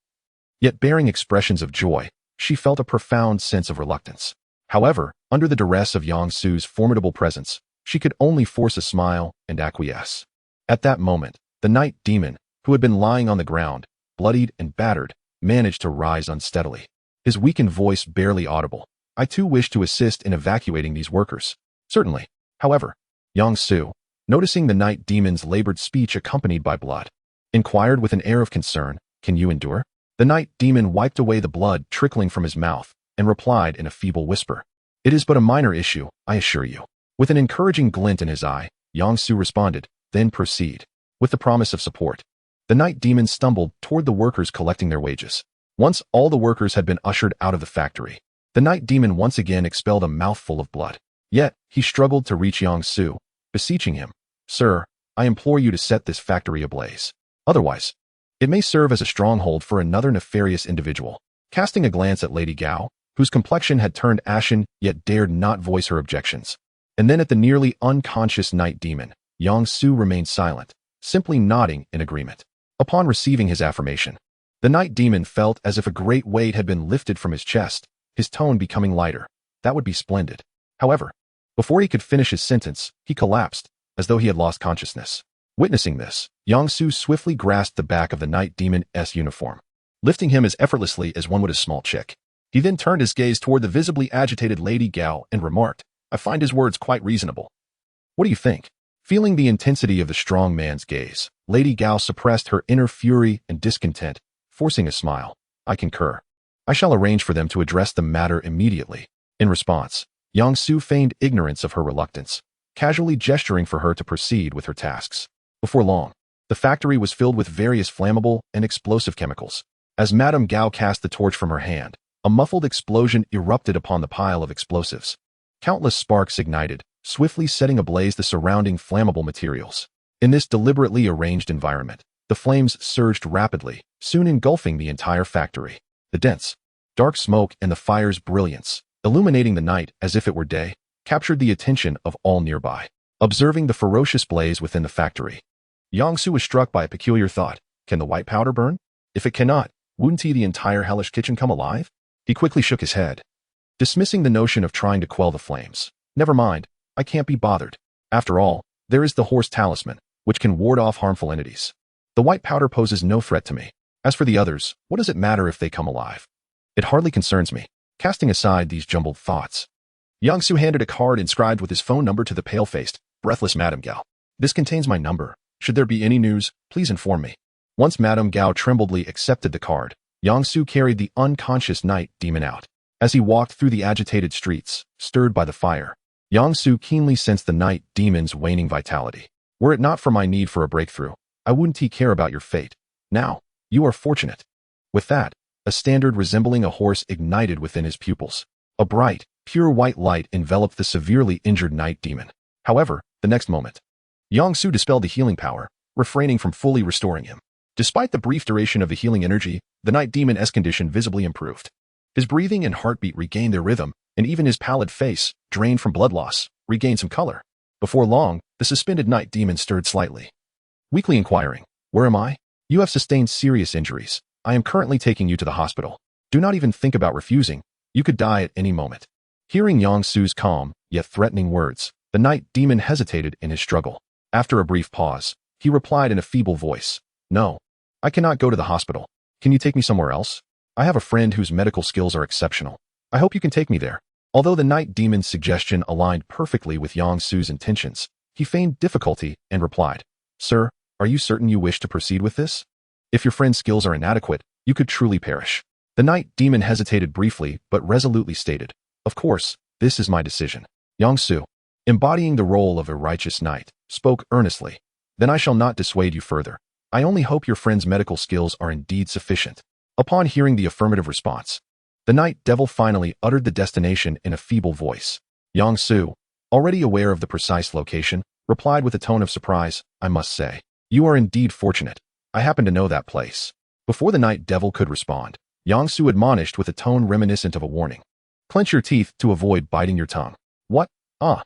Yet bearing expressions of joy, she felt a profound sense of reluctance. However, under the duress of Yang Su's formidable presence, she could only force a smile and acquiesce. At that moment, the night demon, who had been lying on the ground, bloodied and battered, managed to rise unsteadily. His weakened voice barely audible. I too wish to assist in evacuating these workers. Certainly. However, Yang Su, noticing the night demon's labored speech accompanied by blood, inquired with an air of concern, Can you endure? The night demon wiped away the blood trickling from his mouth and replied in a feeble whisper, It is but a minor issue, I assure you. With an encouraging glint in his eye, Yang Su responded, Then proceed. With the promise of support, the night demon stumbled toward the workers collecting their wages. Once all the workers had been ushered out of the factory, the night demon once again expelled a mouthful of blood. Yet, he struggled to reach Yang Su, beseeching him, Sir, I implore you to set this factory ablaze. Otherwise, it may serve as a stronghold for another nefarious individual. Casting a glance at Lady Gao, whose complexion had turned ashen yet dared not voice her objections. And then at the nearly unconscious night demon, Yang-su remained silent, simply nodding in agreement. Upon receiving his affirmation, the night demon felt as if a great weight had been lifted from his chest, his tone becoming lighter. That would be splendid. However, before he could finish his sentence, he collapsed, as though he had lost consciousness. Witnessing this, Yang-su swiftly grasped the back of the night demon's uniform, lifting him as effortlessly as one would a small chick. He then turned his gaze toward the visibly agitated Lady Gao and remarked, "I find his words quite reasonable. What do you think?" Feeling the intensity of the strong man's gaze, Lady Gao suppressed her inner fury and discontent, forcing a smile. "I concur. I shall arrange for them to address the matter immediately." In response, Yang-su feigned ignorance of her reluctance, casually gesturing for her to proceed with her tasks. Before long, the factory was filled with various flammable and explosive chemicals. As Madame Gao cast the torch from her hand, a muffled explosion erupted upon the pile of explosives. Countless sparks ignited, swiftly setting ablaze the surrounding flammable materials. In this deliberately arranged environment, the flames surged rapidly, soon engulfing the entire factory. The dense, dark smoke and the fire's brilliance, illuminating the night as if it were day, captured the attention of all nearby. Observing the ferocious blaze within the factory, Yang-su was struck by a peculiar thought. Can the white powder burn? If it cannot, wouldn't the entire hellish kitchen come alive? He quickly shook his head, dismissing the notion of trying to quell the flames. Never mind, I can't be bothered. After all, there is the horse talisman, which can ward off harmful entities. The white powder poses no threat to me. As for the others, what does it matter if they come alive? It hardly concerns me. Casting aside these jumbled thoughts, Yang-su handed a card inscribed with his phone number to the pale-faced, breathless Madame Gao. "This contains my number. Should there be any news, please inform me." Once Madame Gao trembledly accepted the card, Yang-su carried the unconscious night demon out. As he walked through the agitated streets, stirred by the fire, Yang-su keenly sensed the night demon's waning vitality. "Were it not for my need for a breakthrough, I wouldn't care about your fate. Now, you are fortunate." With that, a standard resembling a horse ignited within his pupils. A bright, pure white light enveloped the severely injured night demon. However, the next moment, Yang-su dispelled the healing power, refraining from fully restoring him. Despite the brief duration of the healing energy, the night demon's condition visibly improved. His breathing and heartbeat regained their rhythm, and even his pallid face, drained from blood loss, regained some color. Before long, the suspended night demon stirred slightly, weakly inquiring, "Where am I?" "You have sustained serious injuries. I am currently taking you to the hospital. Do not even think about refusing. You could die at any moment." Hearing Yang-su's calm, yet threatening words, the night demon hesitated in his struggle. After a brief pause, he replied in a feeble voice, "No, I cannot go to the hospital. Can you take me somewhere else? I have a friend whose medical skills are exceptional. I hope you can take me there." Although the night demon's suggestion aligned perfectly with Yang-su's intentions, he feigned difficulty and replied, "Sir, are you certain you wish to proceed with this? If your friend's skills are inadequate, you could truly perish." The night demon hesitated briefly but resolutely stated, "Of course, this is my decision." Yang-su, embodying the role of a righteous knight, spoke earnestly, "Then I shall not dissuade you further. I only hope your friend's medical skills are indeed sufficient." Upon hearing the affirmative response, the night devil finally uttered the destination in a feeble voice. Yang-su, already aware of the precise location, replied with a tone of surprise, "I must say, you are indeed fortunate. I happen to know that place." Before the night devil could respond, Yang-su admonished with a tone reminiscent of a warning, "Clench your teeth to avoid biting your tongue." "What? Ah."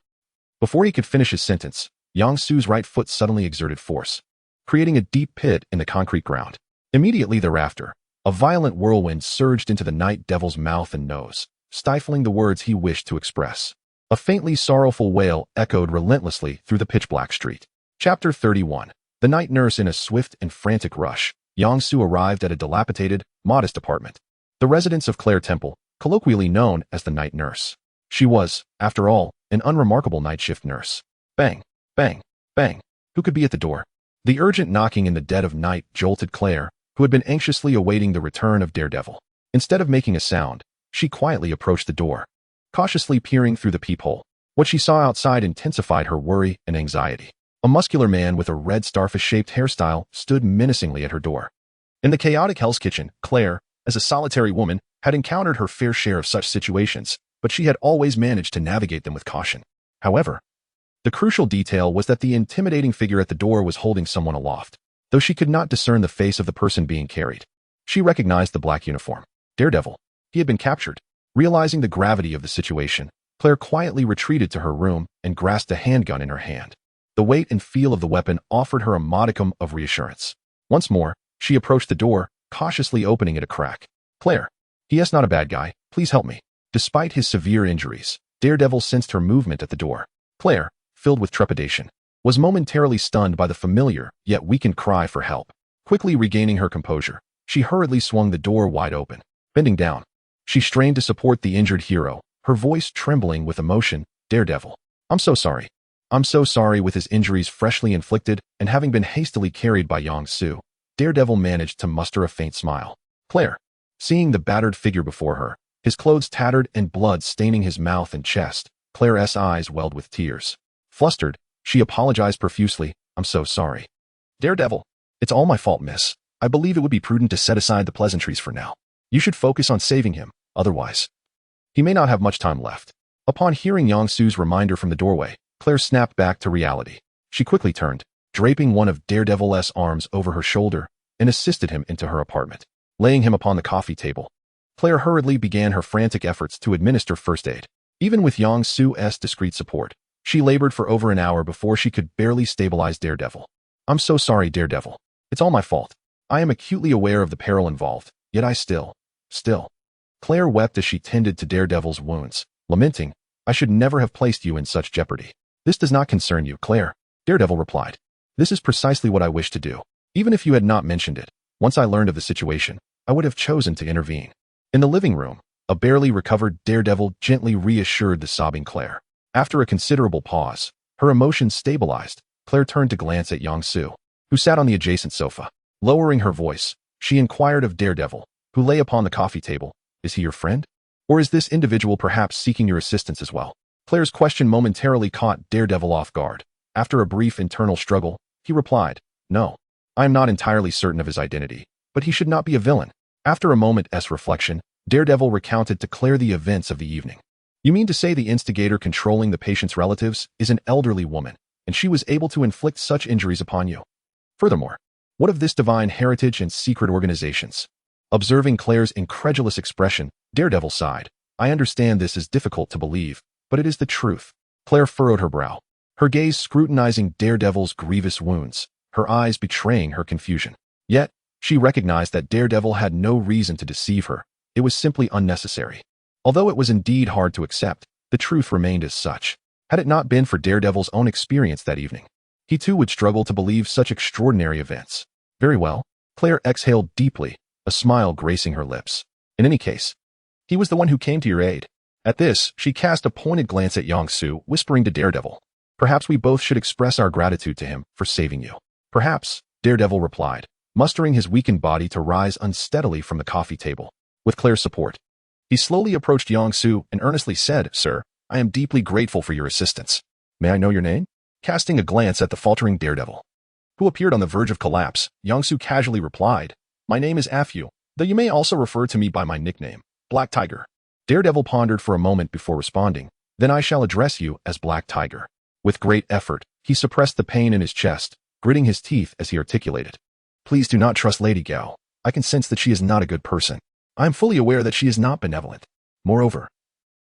Before he could finish his sentence, Yang-su's right foot suddenly exerted force, creating a deep pit in the concrete ground. Immediately thereafter, a violent whirlwind surged into the night devil's mouth and nose, stifling the words he wished to express. A faintly sorrowful wail echoed relentlessly through the pitch-black street. Chapter 31. The night nurse. In a swift and frantic rush, Yang-su arrived at a dilapidated, modest apartment, the residence of Claire Temple, colloquially known as the night nurse. She was, after all, an unremarkable night shift nurse. Bang, bang, bang. Who could be at the door? The urgent knocking in the dead of night jolted Claire, who had been anxiously awaiting the return of Daredevil. Instead of making a sound, she quietly approached the door, cautiously peering through the peephole. What she saw outside intensified her worry and anxiety. A muscular man with a red starfish-shaped hairstyle stood menacingly at her door. In the chaotic Hell's Kitchen, Claire, as a solitary woman, had encountered her fair share of such situations, but she had always managed to navigate them with caution. However, the crucial detail was that the intimidating figure at the door was holding someone aloft. Though she could not discern the face of the person being carried, she recognized the black uniform. Daredevil. He had been captured. Realizing the gravity of the situation, Claire quietly retreated to her room and grasped a handgun in her hand. The weight and feel of the weapon offered her a modicum of reassurance. Once more, she approached the door, cautiously opening it a crack. Claire, he is not a bad guy, please help me. Despite his severe injuries, Daredevil sensed her movement at the door. Claire, filled with trepidation, was momentarily stunned by the familiar yet weakened cry for help. Quickly regaining her composure, she hurriedly swung the door wide open. Bending down, she strained to support the injured hero, her voice trembling with emotion. Daredevil, I'm so sorry. I'm so sorry. With his injuries freshly inflicted and having been hastily carried by Yang-Su, Daredevil managed to muster a faint smile. Claire, seeing the battered figure before her, his clothes tattered and blood staining his mouth and chest, Claire's eyes welled with tears. Flustered, she apologized profusely. I'm so sorry. Daredevil, it's all my fault, miss. I believe it would be prudent to set aside the pleasantries for now. You should focus on saving him, otherwise he may not have much time left. Upon hearing Yang-Su's reminder from the doorway, Claire snapped back to reality. She quickly turned, draping one of Daredevil's arms over her shoulder, and assisted him into her apartment. Laying him upon the coffee table, Claire hurriedly began her frantic efforts to administer first aid. Even with Yang-Su's discreet support, she labored for over an hour before she could barely stabilize Daredevil. I'm so sorry, Daredevil. It's all my fault. I am acutely aware of the peril involved, yet I still. Claire wept as she tended to Daredevil's wounds, lamenting, I should never have placed you in such jeopardy. This does not concern you, Claire, Daredevil replied. This is precisely what I wish to do. Even if you had not mentioned it, once I learned of the situation, I would have chosen to intervene. In the living room, a barely recovered Daredevil gently reassured the sobbing Claire. After a considerable pause, her emotions stabilized. Claire turned to glance at Yang-Su, who sat on the adjacent sofa. Lowering her voice, she inquired of Daredevil, who lay upon the coffee table, is he your friend? Or is this individual perhaps seeking your assistance as well? Claire's question momentarily caught Daredevil off guard. After a brief internal struggle, he replied, no, I am not entirely certain of his identity, but he should not be a villain. After a moment's reflection, Daredevil recounted to Claire the events of the evening. You mean to say the instigator controlling the patient's relatives is an elderly woman, and she was able to inflict such injuries upon you? Furthermore, what of this divine heritage and secret organizations? Observing Claire's incredulous expression, Daredevil sighed. I understand this is difficult to believe, but it is the truth. Claire furrowed her brow, her gaze scrutinizing Daredevil's grievous wounds, her eyes betraying her confusion. Yet, she recognized that Daredevil had no reason to deceive her. It was simply unnecessary. Although it was indeed hard to accept, the truth remained as such. Had it not been for Daredevil's own experience that evening, he too would struggle to believe such extraordinary events. Very well, Claire exhaled deeply, a smile gracing her lips. In any case, he was the one who came to your aid. At this, she cast a pointed glance at Yang-Su, whispering to Daredevil, perhaps we both should express our gratitude to him for saving you. Perhaps, Daredevil replied, mustering his weakened body to rise unsteadily from the coffee table. With Claire's support, he slowly approached Yang-Su and earnestly said, Sir, I am deeply grateful for your assistance. May I know your name? Casting a glance at the faltering Daredevil, who appeared on the verge of collapse, Yang-Su casually replied, my name is Afu, though you may also refer to me by my nickname, Black Tiger. Daredevil pondered for a moment before responding, then I shall address you as Black Tiger. With great effort, he suppressed the pain in his chest, gritting his teeth as he articulated. Please do not trust Lady Gao. I can sense that she is not a good person. I am fully aware that she is not benevolent. Moreover,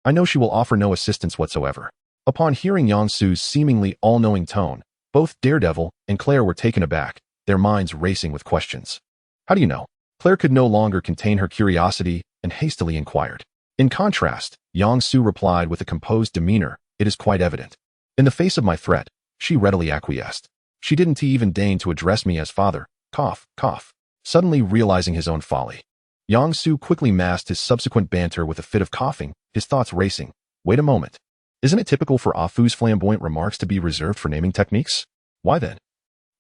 I know she will offer no assistance whatsoever. Upon hearing Yang-Su's seemingly all-knowing tone, both Daredevil and Claire were taken aback, their minds racing with questions. How do you know? Claire could no longer contain her curiosity and hastily inquired. In contrast, Yang-Su replied with a composed demeanor, it is quite evident. In the face of my threat, she readily acquiesced. She didn't even deign to address me as father. Cough, cough. Suddenly realizing his own folly, Yang-Su quickly masked his subsequent banter with a fit of coughing, his thoughts racing. Wait a moment. Isn't it typical for Afu's flamboyant remarks to be reserved for naming techniques? Why then?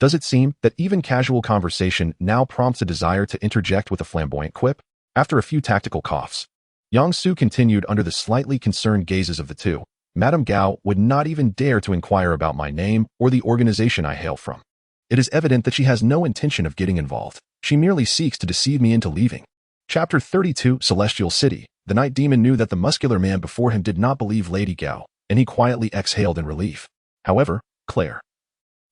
Does it seem that even casual conversation now prompts a desire to interject with a flamboyant quip? After a few tactical coughs, Yang-Su continued under the slightly concerned gazes of the two. Madame Gao would not even dare to inquire about my name or the organization I hail from. It is evident that she has no intention of getting involved. She merely seeks to deceive me into leaving. Chapter 32, Celestial City. The Night Demon knew that the muscular man before him did not believe Lady Gao, and he quietly exhaled in relief. However, Claire,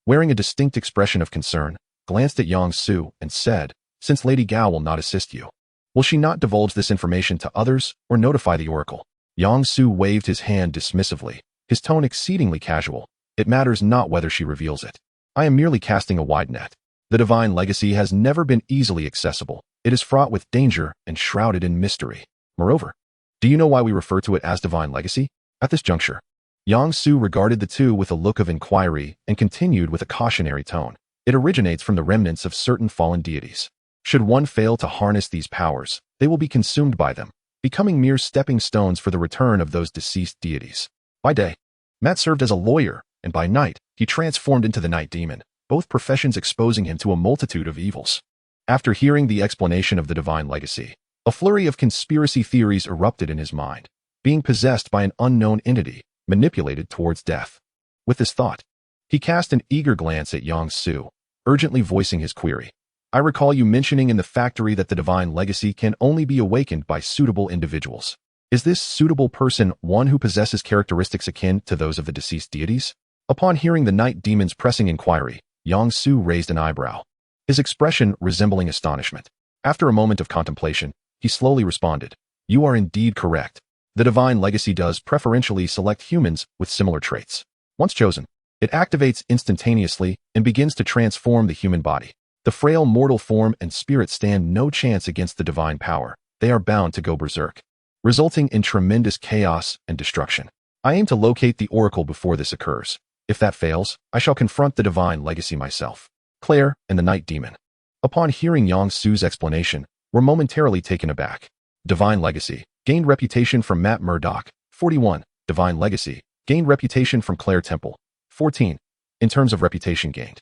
wearing a distinct expression of concern, glanced at Yang-Su and said, since Lady Gao will not assist you, Will she not divulge this information to others or notify the oracle? Yang Su waved his hand dismissively, his tone exceedingly casual. It matters not whether she reveals it. I am merely casting a wide net. The divine legacy has never been easily accessible. It is fraught with danger and shrouded in mystery. Moreover, do you know why we refer to it as divine legacy? At this juncture, Yang Su regarded the two with a look of inquiry and continued with a cautionary tone. It originates from the remnants of certain fallen deities. Should one fail to harness these powers, they will be consumed by them, becoming mere stepping stones for the return of those deceased deities. By day, Matt served as a lawyer, and by night, he transformed into the night demon, both professions exposing him to a multitude of evils. After hearing the explanation of the divine legacy, a flurry of conspiracy theories erupted in his mind, being possessed by an unknown entity, manipulated towards death. With this thought, he cast an eager glance at Yang Su, urgently voicing his query. I recall you mentioning in the factory that the divine legacy can only be awakened by suitable individuals. Is this suitable person one who possesses characteristics akin to those of the deceased deities? Upon hearing the night demon's pressing inquiry, Yang Su raised an eyebrow, his expression resembling astonishment. After a moment of contemplation, he slowly responded, You are indeed correct. The divine legacy does preferentially select humans with similar traits. Once chosen, it activates instantaneously and begins to transform the human body. The frail mortal form and spirit stand no chance against the divine power. They are bound to go berserk, resulting in tremendous chaos and destruction. I aim to locate the oracle before this occurs. If that fails, I shall confront the divine legacy myself. Claire and the night demon, upon hearing Yang Su's explanation, were momentarily taken aback. Divine legacy gained reputation from Matt Murdoch, 41. Divine legacy gained reputation from Claire Temple, 14. In terms of reputation gained,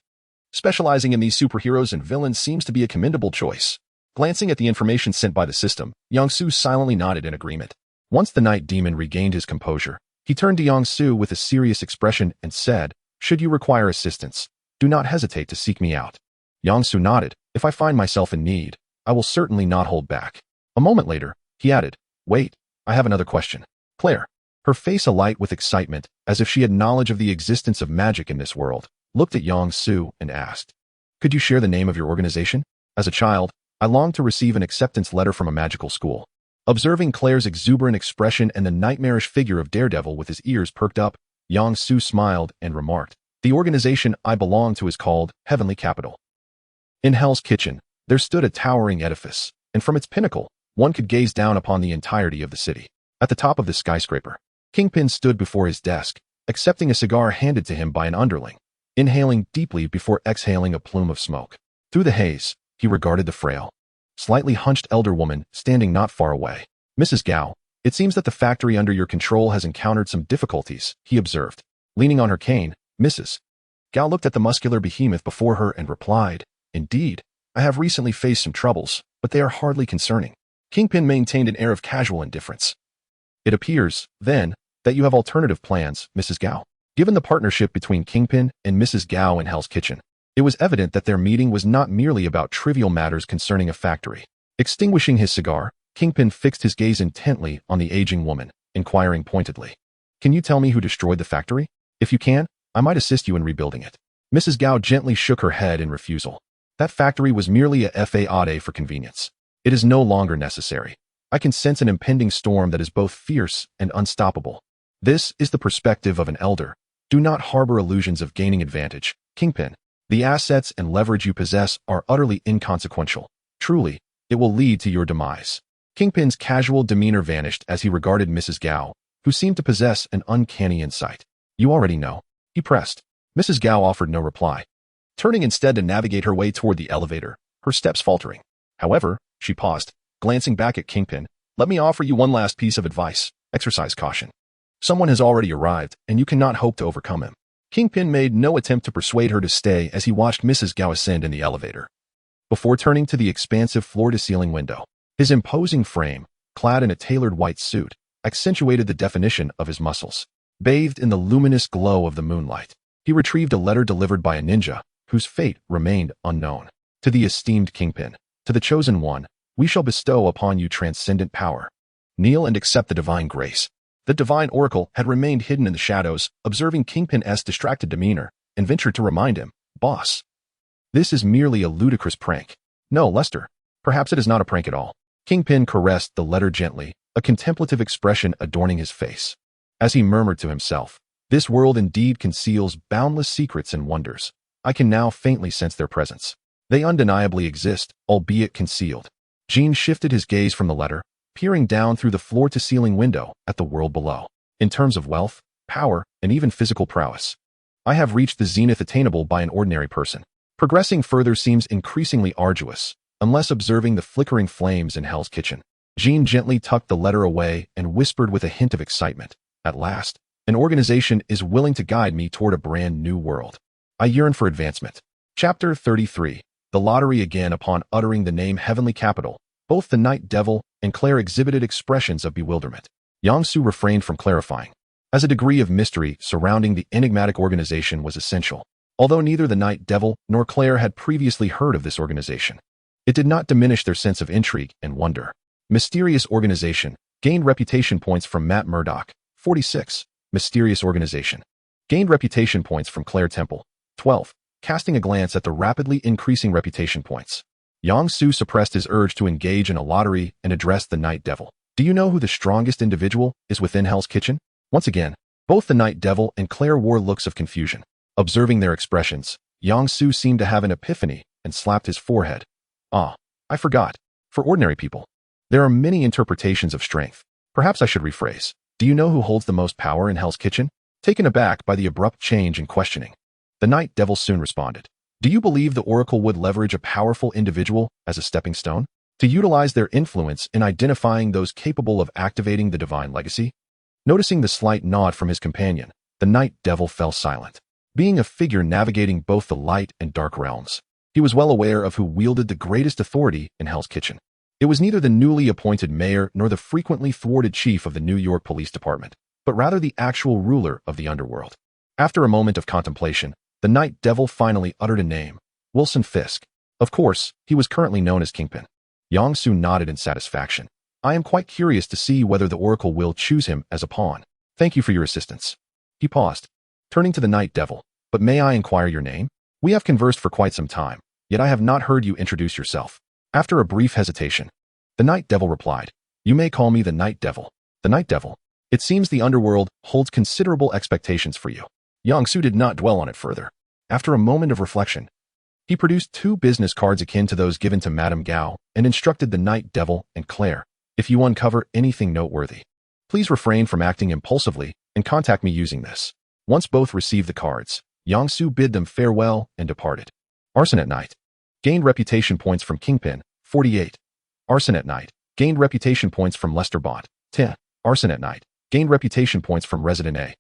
specializing in these superheroes and villains seems to be a commendable choice. Glancing at the information sent by the system, Yang Su silently nodded in agreement. Once the night demon regained his composure, he turned to Yang Su with a serious expression and said, Should you require assistance, do not hesitate to seek me out. Yang Su nodded. If I find myself in need, I will certainly not hold back. A moment later, he added, Wait, I have another question. Claire, her face alight with excitement, as if she had knowledge of the existence of magic in this world, looked at Yang Su and asked, Could you share the name of your organization? As a child, I longed to receive an acceptance letter from a magical school. Observing Claire's exuberant expression and the nightmarish figure of Daredevil with his ears perked up, Yang Su smiled and remarked, The organization I belong to is called Heavenly Capital. In Hell's Kitchen, there stood a towering edifice, and from its pinnacle, one could gaze down upon the entirety of the city. At the top of the skyscraper, Kingpin stood before his desk, accepting a cigar handed to him by an underling, inhaling deeply before exhaling a plume of smoke. Through the haze, he regarded the frail, slightly hunched elder woman standing not far away. Mrs. Gao, it seems that the factory under your control has encountered some difficulties, he observed. Leaning on her cane, Mrs. Gao looked at the muscular behemoth before her and replied, Indeed, I have recently faced some troubles, but they are hardly concerning. Kingpin maintained an air of casual indifference. It appears, then, that you have alternative plans, Mrs. Gao. Given the partnership between Kingpin and Mrs. Gao in Hell's Kitchen, it was evident that their meeting was not merely about trivial matters concerning a factory. Extinguishing his cigar, Kingpin fixed his gaze intently on the aging woman, inquiring pointedly, Can you tell me who destroyed the factory? If you can, I might assist you in rebuilding it. Mrs. Gao gently shook her head in refusal. That factory was merely a fade for convenience. It is no longer necessary. I can sense an impending storm that is both fierce and unstoppable. This is the perspective of an elder. Do not harbor illusions of gaining advantage, Kingpin. The assets and leverage you possess are utterly inconsequential. Truly, it will lead to your demise. Kingpin's casual demeanor vanished as he regarded Mrs. Gao, who seemed to possess an uncanny insight. You already know, he pressed. Mrs. Gao offered no reply, turning instead to navigate her way toward the elevator, her steps faltering. However, she paused, glancing back at Kingpin. Let me offer you one last piece of advice. Exercise caution. Someone has already arrived, and you cannot hope to overcome him. Kingpin made no attempt to persuade her to stay as he watched Mrs. Gao ascend in the elevator. Before turning to the expansive floor-to-ceiling window, his imposing frame, clad in a tailored white suit, accentuated the definition of his muscles. Bathed in the luminous glow of the moonlight, he retrieved a letter delivered by a ninja, whose fate remained unknown. To the esteemed Kingpin, to the chosen one, we shall bestow upon you transcendent power. Kneel and accept the divine grace. The divine oracle had remained hidden in the shadows, observing Kingpin's distracted demeanor, and ventured to remind him, Boss, this is merely a ludicrous prank. No, Lester, perhaps it is not a prank at all. Kingpin caressed the letter gently, a contemplative expression adorning his face. As he murmured to himself, "This world indeed conceals boundless secrets and wonders. I can now faintly sense their presence. They undeniably exist, albeit concealed." Jean shifted his gaze from the letter, peering down through the floor-to-ceiling window at the world below. "In terms of wealth, power, and even physical prowess, I have reached the zenith attainable by an ordinary person. Progressing further seems increasingly arduous, unless observing the flickering flames in Hell's Kitchen." Jean gently tucked the letter away and whispered with a hint of excitement, "At last, an organization is willing to guide me toward a brand new world. I yearn for advancement." Chapter 33. The lottery again. Upon uttering the name Heavenly Capital, both the Night Devil and Claire exhibited expressions of bewilderment. Yang-Su refrained from clarifying, as a degree of mystery surrounding the enigmatic organization was essential. Although neither the Night Devil nor Claire had previously heard of this organization, it did not diminish their sense of intrigue and wonder. Mysterious organization. Gained reputation points from Matt Murdoch, 46. Mysterious organization. Gained reputation points from Claire Temple, 12. Casting a glance at the rapidly increasing reputation points, Yang-Su suppressed his urge to engage in a lottery and addressed the Night Devil. "Do you know who the strongest individual is within Hell's Kitchen?" Once again, both the Night Devil and Claire wore looks of confusion. Observing their expressions, Yang-Su seemed to have an epiphany and slapped his forehead. "Ah, I forgot. For ordinary people, there are many interpretations of strength. Perhaps I should rephrase. Do you know who holds the most power in Hell's Kitchen?" Taken aback by the abrupt change in questioning, the Night Devil soon responded. "Do you believe the Oracle would leverage a powerful individual as a stepping stone to utilize their influence in identifying those capable of activating the divine legacy?" Noticing the slight nod from his companion, the Night Devil fell silent. Being a figure navigating both the light and dark realms, he was well aware of who wielded the greatest authority in Hell's Kitchen. It was neither the newly appointed mayor nor the frequently thwarted chief of the New York Police Department, but rather the actual ruler of the underworld. After a moment of contemplation, the Night Devil finally uttered a name: Wilson Fisk. Of course, he was currently known as Kingpin. Yang-Su nodded in satisfaction. "I am quite curious to see whether the Oracle will choose him as a pawn. Thank you for your assistance." He paused, turning to the Night Devil. "But may I inquire your name? We have conversed for quite some time, yet I have not heard you introduce yourself." After a brief hesitation, the Night Devil replied, "You may call me the Night Devil." "The Night Devil? It seems the underworld holds considerable expectations for you." Yang-Su did not dwell on it further. After a moment of reflection, he produced 2 business cards akin to those given to Madame Gao and instructed the Night Devil and Claire, "If you uncover anything noteworthy, please refrain from acting impulsively and contact me using this." Once both received the cards, Yang-Su bid them farewell and departed. Arson at night. Gained reputation points from Kingpin, 48. Arson at night. Gained reputation points from Lester Bont, 10. Arson at night. Gained reputation points from Resident A.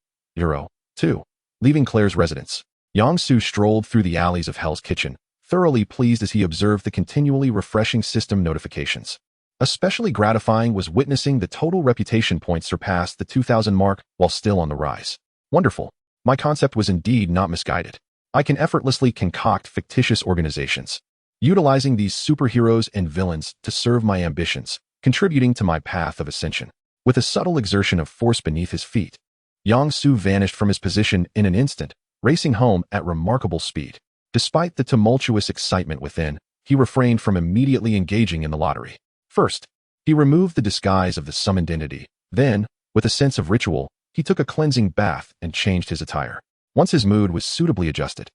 2. Leaving Claire's residence, Yang-Su strolled through the alleys of Hell's Kitchen, thoroughly pleased as he observed the continually refreshing system notifications. Especially gratifying was witnessing the total reputation points surpass the 2,000 mark while still on the rise. Wonderful. My concept was indeed not misguided. I can effortlessly concoct fictitious organizations, utilizing these superheroes and villains to serve my ambitions, contributing to my path of ascension. With a subtle exertion of force beneath his feet, Yang-Su vanished from his position in an instant, racing home at remarkable speed. Despite the tumultuous excitement within, he refrained from immediately engaging in the lottery. First, he removed the disguise of the summoned entity. Then, with a sense of ritual, he took a cleansing bath and changed his attire. Once his mood was suitably adjusted,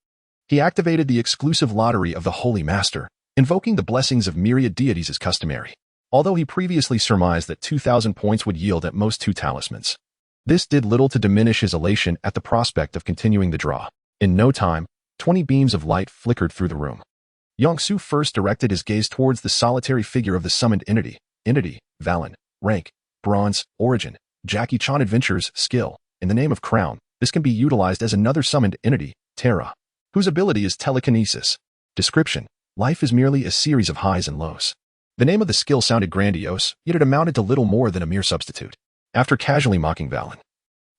he activated the exclusive lottery of the Holy Master, invoking the blessings of myriad deities as customary. Although he previously surmised that 2,000 points would yield at most 2 talismans, this did little to diminish his elation at the prospect of continuing the draw. In no time, 20 beams of light flickered through the room. Yang-Su first directed his gaze towards the solitary figure of the summoned entity. Valen. Rank: Bronze. Origin: Jackie Chan. Adventures. Skill: in the name of Crown. This can be utilized as another summoned entity, Terra, whose ability is telekinesis. Description: life is merely a series of highs and lows. The name of the skill sounded grandiose, yet it amounted to little more than a mere substitute. After casually mocking Valen,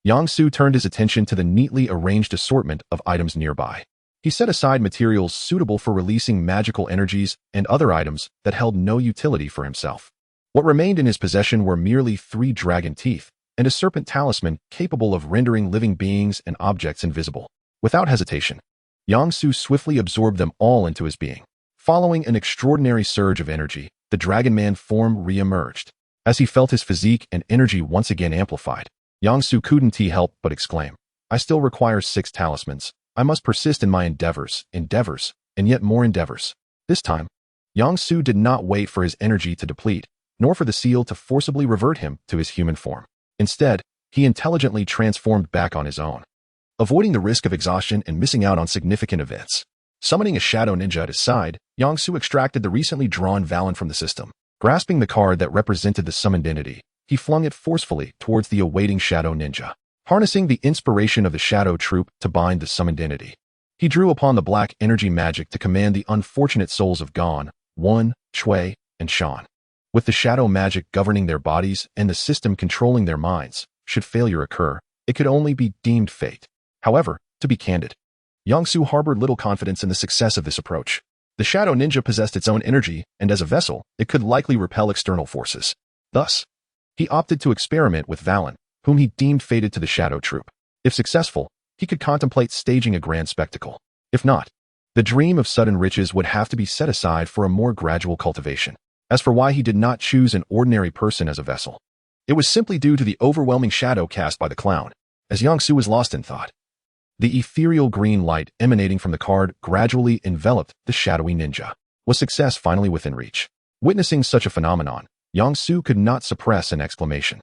Yang-Su turned his attention to the neatly arranged assortment of items nearby. He set aside materials suitable for releasing magical energies and other items that held no utility for himself. What remained in his possession were merely 3 dragon teeth and a serpent talisman capable of rendering living beings and objects invisible. Without hesitation, Yang-Su swiftly absorbed them all into his being. Following an extraordinary surge of energy, the Dragon Man form re-emerged. As he felt his physique and energy once again amplified, Yang-Su couldn't help but exclaim, "I still require 6 talismans. I must persist in my endeavors, and yet more endeavors." This time, Yang-Su did not wait for his energy to deplete, nor for the seal to forcibly revert him to his human form. Instead, he intelligently transformed back on his own, avoiding the risk of exhaustion and missing out on significant events. Summoning a shadow ninja at his side, Yang-Su extracted the recently drawn Valen from the system. Grasping the card that represented the summoned entity, he flung it forcefully towards the awaiting shadow ninja. Harnessing the inspiration of the shadow troop to bind the summoned entity, he drew upon the black energy magic to command the unfortunate souls of Gon, Won, Chui, and Shan. With the shadow magic governing their bodies and the system controlling their minds, should failure occur, it could only be deemed fate. However, to be candid, Yang-Su harbored little confidence in the success of this approach. The shadow ninja possessed its own energy, and as a vessel, it could likely repel external forces. Thus, he opted to experiment with Valen, whom he deemed fated to the shadow troop. If successful, he could contemplate staging a grand spectacle. If not, the dream of sudden riches would have to be set aside for a more gradual cultivation. As for why he did not choose an ordinary person as a vessel, it was simply due to the overwhelming shadow cast by the clown. As Yang-Su was lost in thought, the ethereal green light emanating from the card gradually enveloped the shadowy ninja. Was success finally within reach? Witnessing such a phenomenon, Yang-Su could not suppress an exclamation.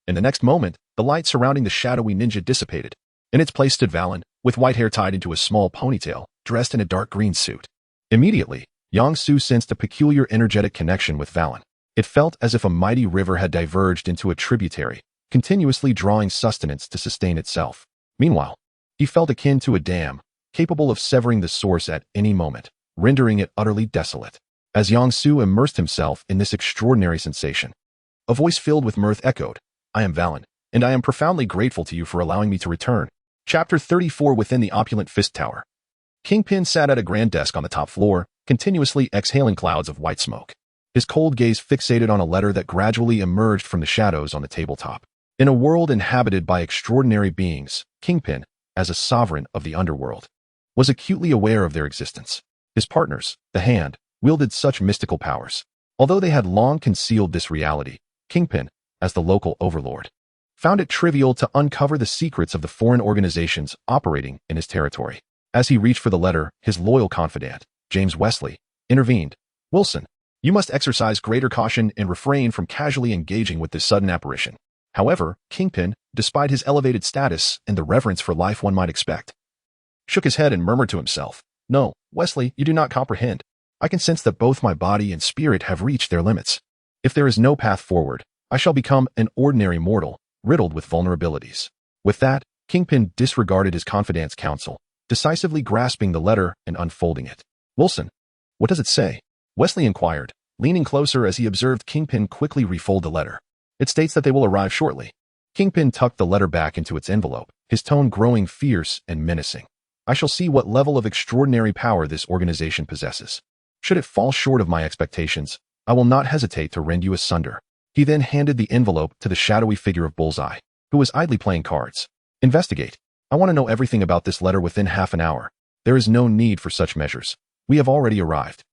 In the next moment, the light surrounding the shadowy ninja dissipated. In its place stood Valen, with white hair tied into a small ponytail, dressed in a dark green suit. Immediately, Yang-Su sensed a peculiar energetic connection with Valen. It felt as if a mighty river had diverged into a tributary, continuously drawing sustenance to sustain itself. Meanwhile, he felt akin to a dam, capable of severing the source at any moment, rendering it utterly desolate. As Yang-Su immersed himself in this extraordinary sensation, a voice filled with mirth echoed, "I am Valen, and I am profoundly grateful to you for allowing me to return." Chapter 34. Within the opulent Fist Tower, Kingpin sat at a grand desk on the top floor, continuously exhaling clouds of white smoke. His cold gaze fixated on a letter that gradually emerged from the shadows on the tabletop. In a world inhabited by extraordinary beings, Kingpin, as a sovereign of the underworld, was acutely aware of their existence. His partners, the Hand, wielded such mystical powers. Although they had long concealed this reality, Kingpin, as the local overlord, found it trivial to uncover the secrets of the foreign organizations operating in his territory. As he reached for the letter, his loyal confidant, James Wesley, intervened. "Wilson, you must exercise greater caution and refrain from casually engaging with this sudden apparition." However, Kingpin, despite his elevated status and the reverence for life one might expect, shook his head and murmured to himself, "No, Wesley, you do not comprehend. I can sense that both my body and spirit have reached their limits. If there is no path forward, I shall become an ordinary mortal, riddled with vulnerabilities." With that, Kingpin disregarded his confidant's counsel, decisively grasping the letter and unfolding it. "Wilson, what does it say?" Wesley inquired, leaning closer as he observed Kingpin quickly refold the letter. "It states that they will arrive shortly." Kingpin tucked the letter back into its envelope, his tone growing fierce and menacing. "I shall see what level of extraordinary power this organization possesses. Should it fall short of my expectations, I will not hesitate to rend you asunder." He then handed the envelope to the shadowy figure of Bullseye, who was idly playing cards. "Investigate. I want to know everything about this letter within half an hour. There is no need for such measures. We have already arrived."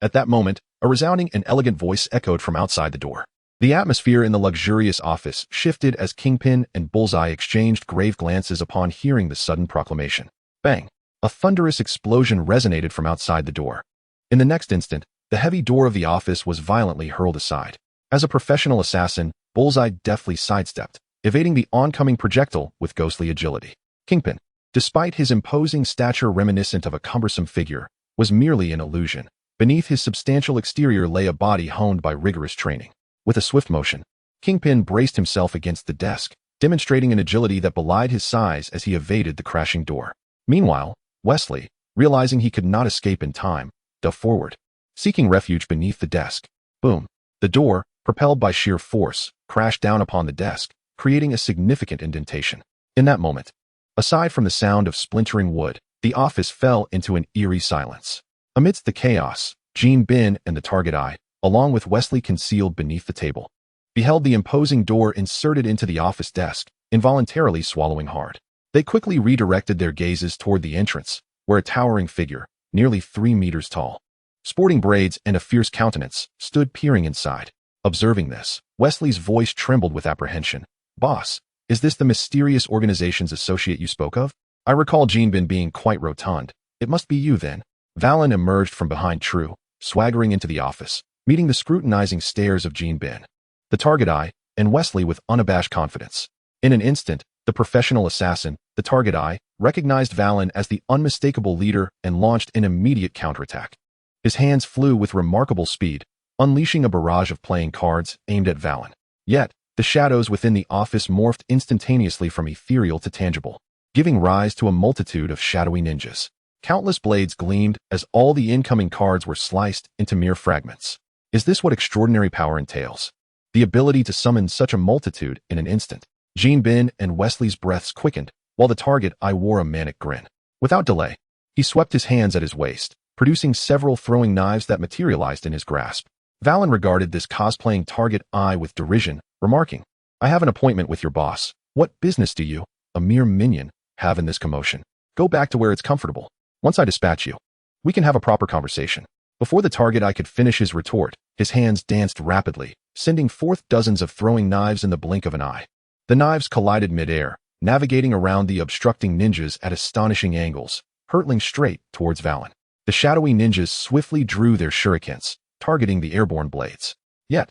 At that moment, a resounding and elegant voice echoed from outside the door. The atmosphere in the luxurious office shifted as Kingpin and Bullseye exchanged grave glances upon hearing the sudden proclamation. Bang! A thunderous explosion resonated from outside the door. In the next instant, the heavy door of the office was violently hurled aside. As a professional assassin, Bullseye deftly sidestepped, evading the oncoming projectile with ghostly agility. Kingpin, despite his imposing stature reminiscent of a cumbersome figure, was merely an illusion. Beneath his substantial exterior lay a body honed by rigorous training. With a swift motion, Kingpin braced himself against the desk, demonstrating an agility that belied his size as he evaded the crashing door. Meanwhile, Wesley, realizing he could not escape in time, dove forward, seeking refuge beneath the desk. Boom! The door, propelled by sheer force, crashed down upon the desk, creating a significant indentation. In that moment, aside from the sound of splintering wood, the office fell into an eerie silence. Amidst the chaos, Jean Bin and the target eye, along with Wesley concealed beneath the table, beheld the imposing door inserted into the office desk, involuntarily swallowing hard. They quickly redirected their gazes toward the entrance, where a towering figure, nearly 3 meters tall, sporting braids and a fierce countenance, stood peering inside. Observing this, Wesley's voice trembled with apprehension. "Boss, is this the mysterious organization's associate you spoke of? I recall Jean being quite rotund. It must be you then." Valen emerged from behind True, swaggering into the office, meeting the scrutinizing stares of Jean, the target eye, and Wesley with unabashed confidence. In an instant, the professional assassin, the target eye, recognized Valen as the unmistakable leader and launched an immediate counterattack. His hands flew with remarkable speed, unleashing a barrage of playing cards aimed at Valen. Yet, the shadows within the office morphed instantaneously from ethereal to tangible, giving rise to a multitude of shadowy ninjas. Countless blades gleamed as all the incoming cards were sliced into mere fragments. Is this what extraordinary power entails? The ability to summon such a multitude in an instant. Jean and Wesley's breaths quickened, while the target eye wore a manic grin. Without delay, he swept his hands at his waist, producing several throwing knives that materialized in his grasp. Valen regarded this cosplaying target eye with derision, remarking, "I have an appointment with your boss. What business do you, a mere minion, have in this commotion? Go back to where it's comfortable. Once I dispatch you, we can have a proper conversation." Before the target eye could finish his retort, his hands danced rapidly, sending forth dozens of throwing knives in the blink of an eye. The knives collided mid-air, navigating around the obstructing ninjas at astonishing angles, hurtling straight towards Valen. The shadowy ninjas swiftly drew their shurikens, targeting the airborne blades. Yet,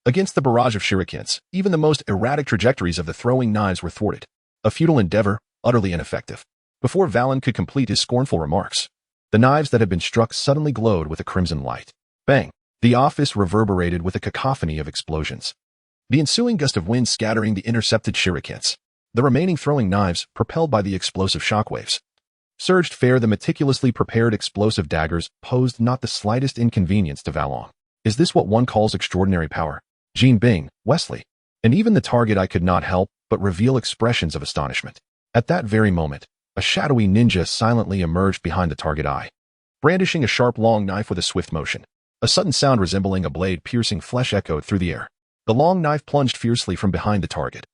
against the barrage of shurikens, even the most erratic trajectories of the throwing knives were thwarted. A futile endeavor, utterly ineffective. Before Valen could complete his scornful remarks, the knives that had been struck suddenly glowed with a crimson light. Bang! The office reverberated with a cacophony of explosions, the ensuing gust of wind scattering the intercepted shurikens. The remaining throwing knives, propelled by the explosive shockwaves, surged fair. The meticulously prepared explosive daggers posed not the slightest inconvenience to Valen. Is this what one calls extraordinary power? Jean, Wesley, and even the target eye could not help but reveal expressions of astonishment. At that very moment, a shadowy ninja silently emerged behind the target eye, brandishing a sharp long knife with a swift motion. A sudden sound resembling a blade piercing flesh echoed through the air. The long knife plunged fiercely from behind the target,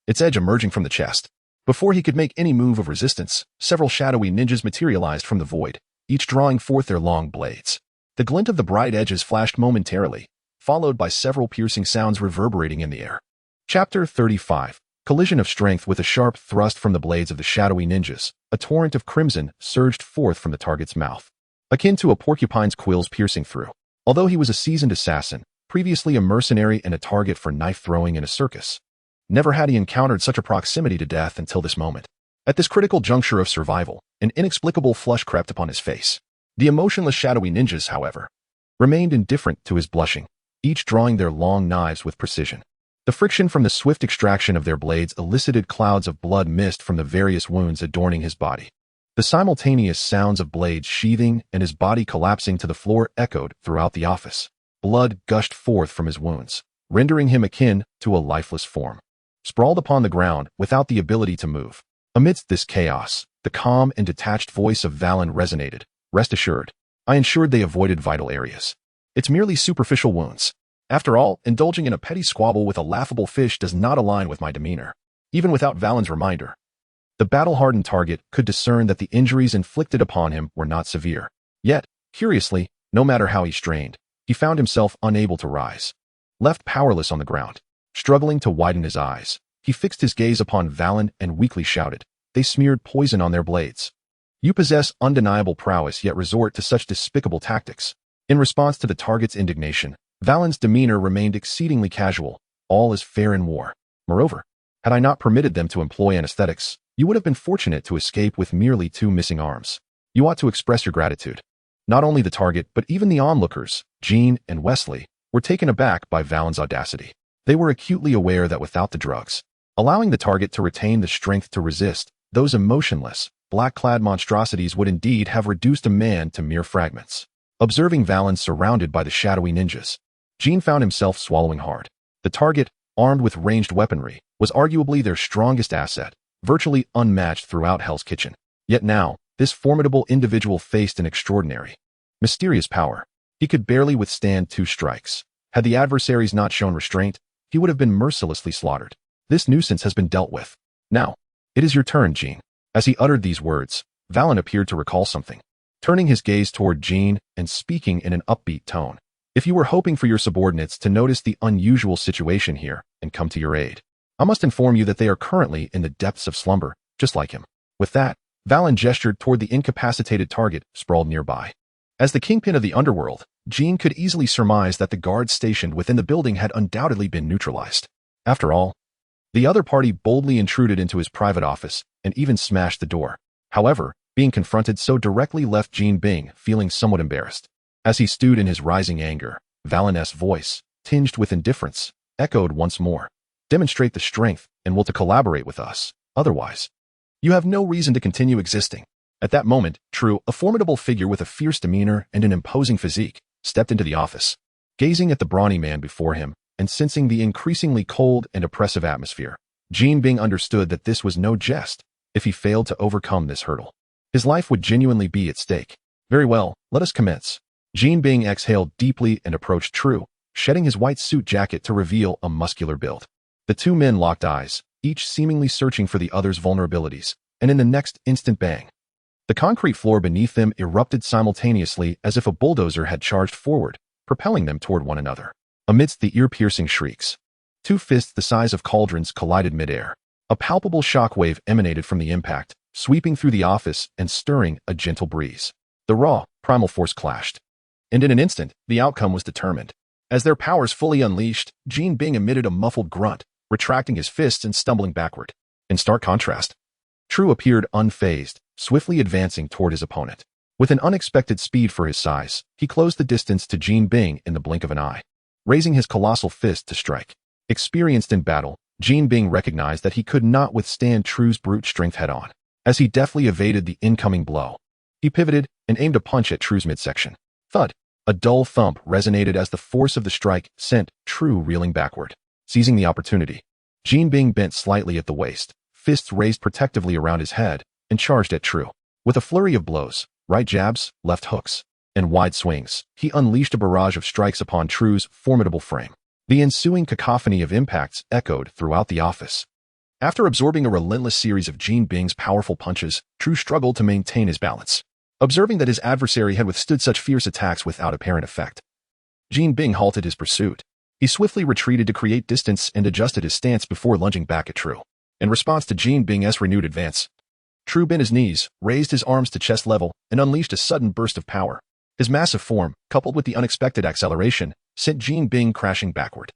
its edge emerging from the chest. Before he could make any move of resistance, several shadowy ninjas materialized from the void, each drawing forth their long blades. The glint of the bright edges flashed momentarily, followed by several piercing sounds reverberating in the air. Chapter 35. Collision of strength. With a sharp thrust from the blades of the shadowy ninjas, a torrent of crimson surged forth from the target's mouth, akin to a porcupine's quills piercing through. Although he was a seasoned assassin, previously a mercenary and a target for knife throwing in a circus, never had he encountered such a proximity to death until this moment. At this critical juncture of survival, an inexplicable flush crept upon his face. The emotionless shadowy ninjas, however, remained indifferent to his blushing, each drawing their long knives with precision. The friction from the swift extraction of their blades elicited clouds of blood mist from the various wounds adorning his body. The simultaneous sounds of blades sheathing and his body collapsing to the floor echoed throughout the office. Blood gushed forth from his wounds, rendering him akin to a lifeless form, sprawled upon the ground without the ability to move. Amidst this chaos, the calm and detached voice of Valen resonated. "Rest assured, I ensured they avoided vital areas. It's merely superficial wounds. After all, indulging in a petty squabble with a laughable fish does not align with my demeanor." Even without Valen's reminder, the battle-hardened target could discern that the injuries inflicted upon him were not severe. Yet, curiously, no matter how he strained, he found himself unable to rise. Left powerless on the ground, struggling to widen his eyes, he fixed his gaze upon Valen and weakly shouted, "They smeared poison on their blades. You possess undeniable prowess yet resort to such despicable tactics." In response to the target's indignation, Valen's demeanor remained exceedingly casual. "All is fair in war. Moreover, had I not permitted them to employ anesthetics, you would have been fortunate to escape with merely 2 missing arms. You ought to express your gratitude." Not only the target, but even the onlookers, Jean and Wesley, were taken aback by Valen's audacity. They were acutely aware that without the drugs, allowing the target to retain the strength to resist, those emotionless, black-clad monstrosities would indeed have reduced a man to mere fragments. Observing Valen surrounded by the shadowy ninjas, Jean found himself swallowing hard. The target, armed with ranged weaponry, was arguably their strongest asset, virtually unmatched throughout Hell's Kitchen. Yet now, this formidable individual faced an extraordinary, mysterious power. He could barely withstand 2 strikes. Had the adversaries not shown restraint, he would have been mercilessly slaughtered. This nuisance has been dealt with. Now, it is your turn, Jean. As he uttered these words, Valen appeared to recall something. turning his gaze toward Jean and speaking in an upbeat tone. If you were hoping for your subordinates to notice the unusual situation here and come to your aid, I must inform you that they are currently in the depths of slumber, just like him. With that, Valen gestured toward the incapacitated target sprawled nearby. As the kingpin of the underworld, Jean could easily surmise that the guards stationed within the building had undoubtedly been neutralized. After all, the other party boldly intruded into his private office and even smashed the door. However, being confronted so directly left Jean Bing feeling somewhat embarrassed. As he stewed in his rising anger, Valen's voice, tinged with indifference, echoed once more. Demonstrate the strength and will to collaborate with us. Otherwise, you have no reason to continue existing. At that moment, True, a formidable figure with a fierce demeanor and an imposing physique, stepped into the office. Gazing at the brawny man before him and sensing the increasingly cold and oppressive atmosphere, Jean Bing understood that this was no jest. If he failed to overcome this hurdle, his life would genuinely be at stake. Very well, let us commence. Jean Bing exhaled deeply and approached True, shedding his white suit jacket to reveal a muscular build. The two men locked eyes, each seemingly searching for the other's vulnerabilities, and in the next instant, bang. The concrete floor beneath them erupted simultaneously as if a bulldozer had charged forward, propelling them toward one another. Amidst the ear-piercing shrieks, two fists the size of cauldrons collided midair. A palpable shockwave emanated from the impact, sweeping through the office and stirring a gentle breeze. The raw, primal force clashed. And in an instant, the outcome was determined. As their powers fully unleashed, Jean Bing emitted a muffled grunt, retracting his fists and stumbling backward. In stark contrast, True appeared unfazed, swiftly advancing toward his opponent. With an unexpected speed for his size, he closed the distance to Jean Bing in the blink of an eye, raising his colossal fist to strike. Experienced in battle, Jean Bing recognized that he could not withstand True's brute strength head-on. As he deftly evaded the incoming blow, he pivoted and aimed a punch at True's midsection. Thud! A dull thump resonated as the force of the strike sent True reeling backward. Seizing the opportunity, Jean Bing bent slightly at the waist, fists raised protectively around his head, and charged at True. With a flurry of blows, right jabs, left hooks, and wide swings, he unleashed a barrage of strikes upon True's formidable frame. The ensuing cacophony of impacts echoed throughout the office. After absorbing a relentless series of Jean Bing's powerful punches, True struggled to maintain his balance. Observing that his adversary had withstood such fierce attacks without apparent effect, Jean Bing halted his pursuit. He swiftly retreated to create distance and adjusted his stance before lunging back at True. In response to Jean Bing's renewed advance, True bent his knees, raised his arms to chest level, and unleashed a sudden burst of power. His massive form, coupled with the unexpected acceleration, sent Jean Bing crashing backward.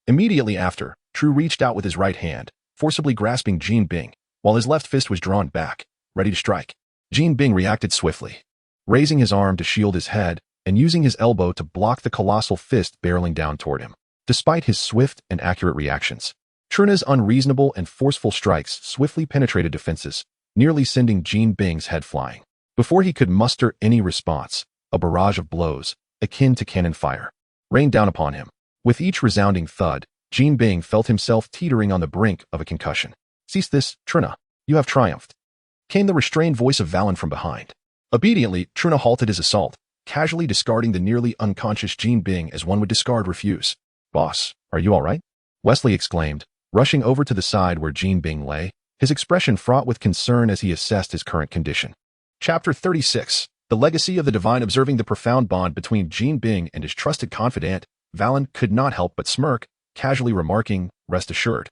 Immediately after, True reached out with his right hand, forcibly grasping Jean Bing, while his left fist was drawn back, ready to strike. Jean Bing reacted swiftly, raising his arm to shield his head and using his elbow to block the colossal fist barreling down toward him. Despite his swift and accurate reactions, True's unreasonable and forceful strikes swiftly penetrated defenses, nearly sending Jean Bing's head flying. Before he could muster any response, a barrage of blows, akin to cannon fire, rained down upon him. With each resounding thud, Jean Bing felt himself teetering on the brink of a concussion. Cease this, Trina. You have triumphed, came the restrained voice of Valen from behind. Obediently, Trina halted his assault, casually discarding the nearly unconscious Jean Bing as one would discard refuse. Boss, are you all right? Wesley exclaimed, rushing over to the side where Jean Bing lay, his expression fraught with concern as he assessed his current condition. Chapter 36. The Legacy of the Divine. Observing the profound bond between Jean Bing and his trusted confidant, Valen could not help but smirk, casually remarking, "Rest assured,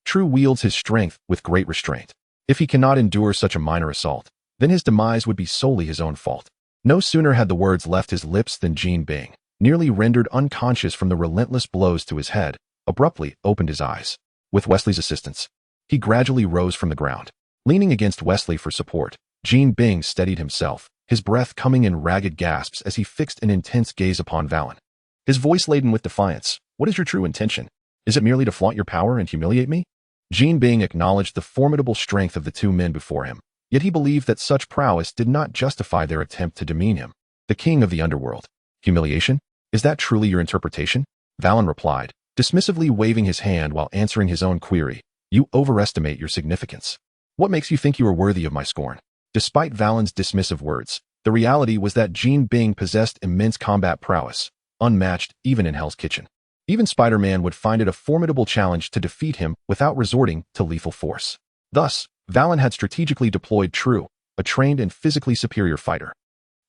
True wields his strength with great restraint. If he cannot endure such a minor assault, then his demise would be solely his own fault." No sooner had the words left his lips than Jean Bing, nearly rendered unconscious from the relentless blows to his head, abruptly opened his eyes. With Wesley's assistance, he gradually rose from the ground. Leaning against Wesley for support, Jean Bing steadied himself, his breath coming in ragged gasps as he fixed an intense gaze upon Valen. His voice laden with defiance. "What is your true intention? Is it merely to flaunt your power and humiliate me?" Jean Bing acknowledged the formidable strength of the two men before him, yet he believed that such prowess did not justify their attempt to demean him, the king of the underworld. "Humiliation? Is that truly your interpretation?" Valen replied, dismissively waving his hand while answering his own query. "You overestimate your significance. What makes you think you are worthy of my scorn?" Despite Valen's dismissive words, the reality was that Jean Bing possessed immense combat prowess, unmatched even in Hell's Kitchen. Even Spider-Man would find it a formidable challenge to defeat him without resorting to lethal force. Thus, Valen had strategically deployed True, a trained and physically superior fighter.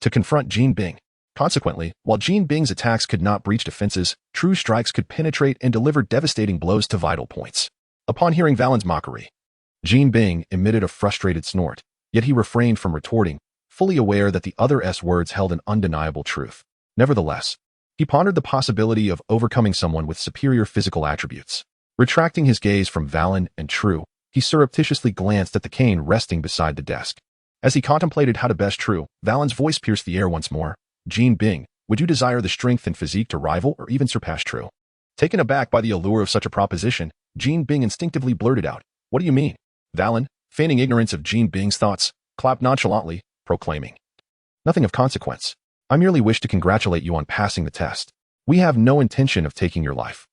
to confront Jin Bing. Consequently, while Jin Bing's attacks could not breach defenses, true strikes could penetrate and deliver devastating blows to vital points. Upon hearing Valen's mockery, Jin Bing emitted a frustrated snort, yet he refrained from retorting, fully aware that the other's words held an undeniable truth. Nevertheless, he pondered the possibility of overcoming someone with superior physical attributes. Retracting his gaze from Valen and True, he surreptitiously glanced at the cane resting beside the desk. As he contemplated how to best True, Valen's voice pierced the air once more. Jin Bing, would you desire the strength and physique to rival or even surpass True? Taken aback by the allure of such a proposition, Jin Bing instinctively blurted out, what do you mean? Valen, feigning ignorance of Jin Bing's thoughts, clapped nonchalantly, proclaiming, nothing of consequence. I merely wish to congratulate you on passing the test. We have no intention of taking your life.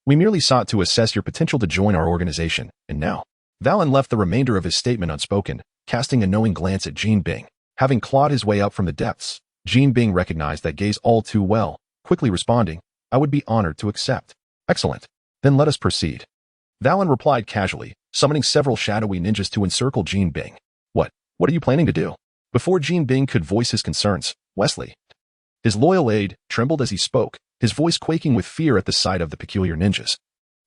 We merely sought to assess your potential to join our organization, and now. Valen left the remainder of his statement unspoken, casting a knowing glance at Jin Bing. Having clawed his way up from the depths, Jin Bing recognized that gaze all too well, quickly responding, I would be honored to accept. Excellent. Then let us proceed. Valen replied casually, summoning several shadowy ninjas to encircle Jin Bing. What are you planning to do? Before Jin Bing could voice his concerns, Wesley, his loyal aide, trembled as he spoke, his voice quaking with fear at the sight of the peculiar ninjas.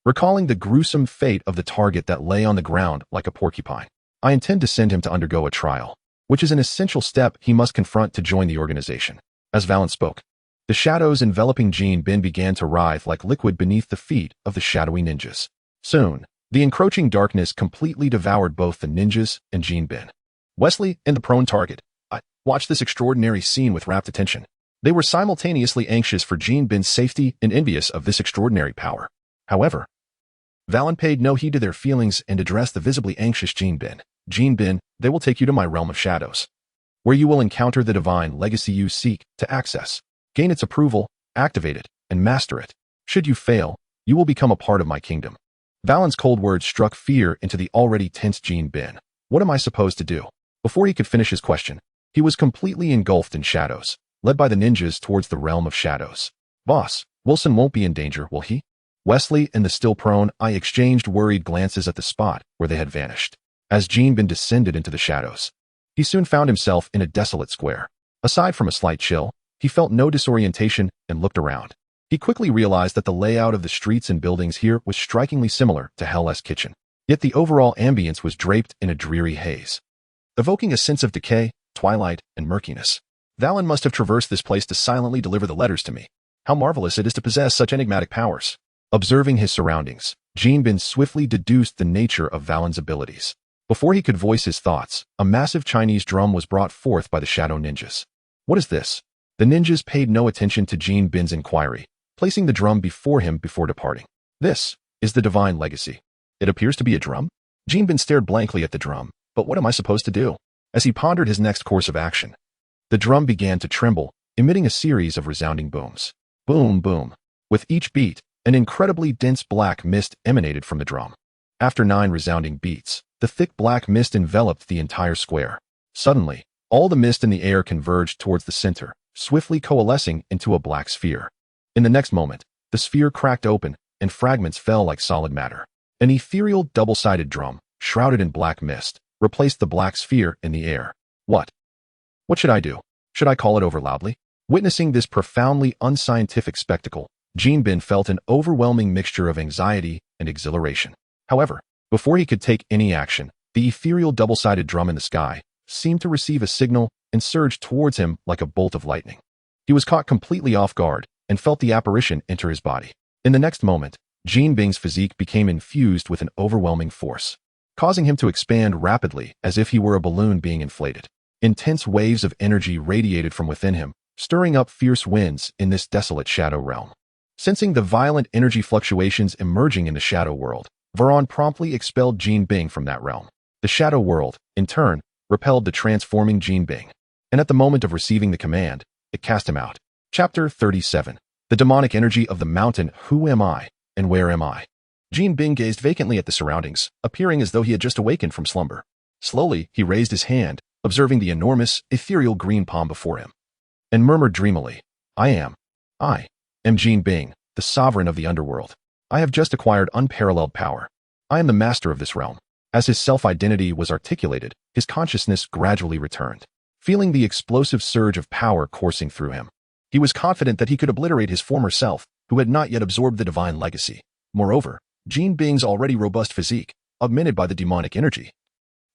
Recalling the gruesome fate of the target that lay on the ground like a porcupine, I intend to send him to undergo a trial, which is an essential step he must confront to join the organization. As Valen spoke, the shadows enveloping Jin Bing began to writhe like liquid beneath the feet of the shadowy ninjas. Soon, the encroaching darkness completely devoured both the ninjas and Jin Bing. Wesley and the prone target watched this extraordinary scene with rapt attention. They were simultaneously anxious for Jin Bing's safety and envious of this extraordinary power. However, Valen paid no heed to their feelings and addressed the visibly anxious Jin Bing. Jin Bing, they will take you to my realm of shadows, where you will encounter the divine legacy you seek to access. Gain its approval, activate it, and master it. Should you fail, you will become a part of my kingdom. Valen's cold words struck fear into the already tense Jin Bing. What am I supposed to do? Before he could finish his question, he was completely engulfed in shadows, led by the ninjas towards the realm of shadows. Boss, Wilson won't be in danger, will he? Wesley and the still prone exchanged worried glances at the spot where they had vanished. As Jin Bing descended into the shadows, he soon found himself in a desolate square. Aside from a slight chill, he felt no disorientation and looked around. He quickly realized that the layout of the streets and buildings here was strikingly similar to Hell's kitchen. Yet the overall ambience was draped in a dreary haze, evoking a sense of decay, twilight, and murkiness. Valen must have traversed this place to silently deliver the letters to me. How marvelous it is to possess such enigmatic powers. Observing his surroundings, Jin Bing swiftly deduced the nature of Valen's abilities. Before he could voice his thoughts, a massive Chinese drum was brought forth by the shadow ninjas. What is this? The ninjas paid no attention to Jin Bing's inquiry, placing the drum before him before departing. This is the divine legacy. It appears to be a drum? Jin Bing stared blankly at the drum, but what am I supposed to do? As he pondered his next course of action, the drum began to tremble, emitting a series of resounding booms. Boom, boom. With each beat, an incredibly dense black mist emanated from the drum. After 9 resounding beats, the thick black mist enveloped the entire square. Suddenly, all the mist in the air converged towards the center, swiftly coalescing into a black sphere. In the next moment, the sphere cracked open, and fragments fell like solid matter. An ethereal double-sided drum, shrouded in black mist, replaced the black sphere in the air. What should I do? Should I call it over loudly? Witnessing this profoundly unscientific spectacle, Jin Bing felt an overwhelming mixture of anxiety and exhilaration. However, before he could take any action, the ethereal double-sided drum in the sky seemed to receive a signal and surged towards him like a bolt of lightning. He was caught completely off guard and felt the apparition enter his body. In the next moment, Jin Bing's physique became infused with an overwhelming force, causing him to expand rapidly as if he were a balloon being inflated. Intense waves of energy radiated from within him, stirring up fierce winds in this desolate shadow realm. Sensing the violent energy fluctuations emerging in the shadow world, Varan promptly expelled Jin Bing from that realm. The shadow world, in turn, repelled the transforming Jin Bing, and at the moment of receiving the command, it cast him out. Chapter 37. The demonic energy of the mountain. Who am I, and where am I? Jin Bing gazed vacantly at the surroundings, appearing as though he had just awakened from slumber. Slowly, he raised his hand, observing the enormous, ethereal green palm before him, and murmured dreamily, I am Jin Bing, the sovereign of the underworld. I have just acquired unparalleled power. I am the master of this realm. As his self-identity was articulated, his consciousness gradually returned. feeling the explosive surge of power coursing through him. He was confident that he could obliterate his former self, who had not yet absorbed the divine legacy. Moreover, Jean Bing's already robust physique, augmented by the demonic energy,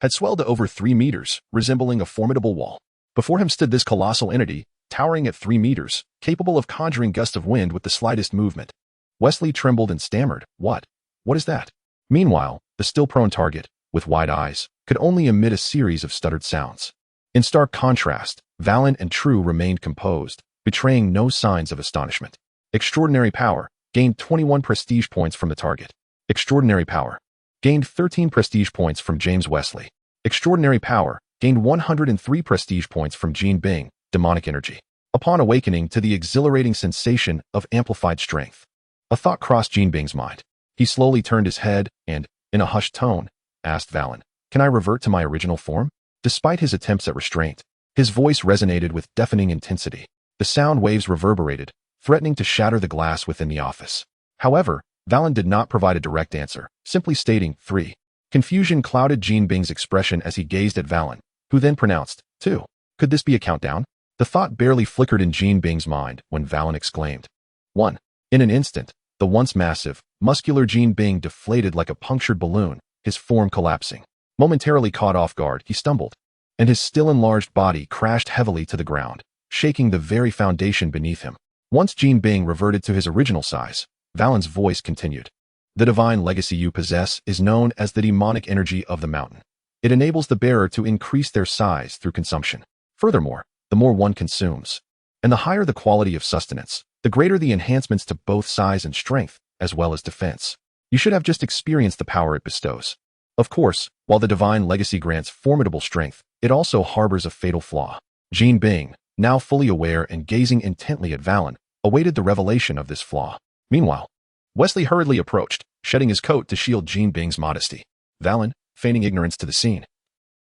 had swelled to over 3 meters, resembling a formidable wall. Before him stood this colossal entity, towering at 3 meters, capable of conjuring gusts of wind with the slightest movement. Wesley trembled and stammered, "What? What is that?" Meanwhile, the still prone target, with wide eyes, could only emit a series of stuttered sounds. In stark contrast, Valen and True remained composed, betraying no signs of astonishment. Extraordinary Power gained 21 prestige points from the target. Extraordinary Power gained 13 prestige points from James Wesley. Extraordinary Power gained 103 prestige points from Jean Bing, demonic energy. Upon awakening to the exhilarating sensation of amplified strength, a thought crossed Jean Bing's mind. He slowly turned his head and, in a hushed tone, asked Valen, "Can I revert to my original form?" Despite his attempts at restraint, his voice resonated with deafening intensity. The sound waves reverberated, threatening to shatter the glass within the office. However, Valen did not provide a direct answer, simply stating 3. Confusion clouded Jean Bing's expression as he gazed at Valen, who then pronounced 2. Could this be a countdown? The thought barely flickered in Jean Bing's mind when Valen exclaimed 1. In an instant, the once massive, muscular Jean Bing deflated like a punctured balloon, his form collapsing. Momentarily caught off guard, he stumbled, and his still enlarged body crashed heavily to the ground, shaking the very foundation beneath him. Once Jean Bing reverted to his original size, Valen's voice continued. The divine legacy you possess is known as the demonic energy of the mountain. It enables the bearer to increase their size through consumption. Furthermore, the more one consumes, and the higher the quality of sustenance, the greater the enhancements to both size and strength, as well as defense. You should have just experienced the power it bestows. Of course, while the divine legacy grants formidable strength, it also harbors a fatal flaw. Jean Bing, now fully aware and gazing intently at Valen, awaited the revelation of this flaw. Meanwhile, Wesley hurriedly approached, shedding his coat to shield Jean Bing's modesty. Valen, feigning ignorance to the scene,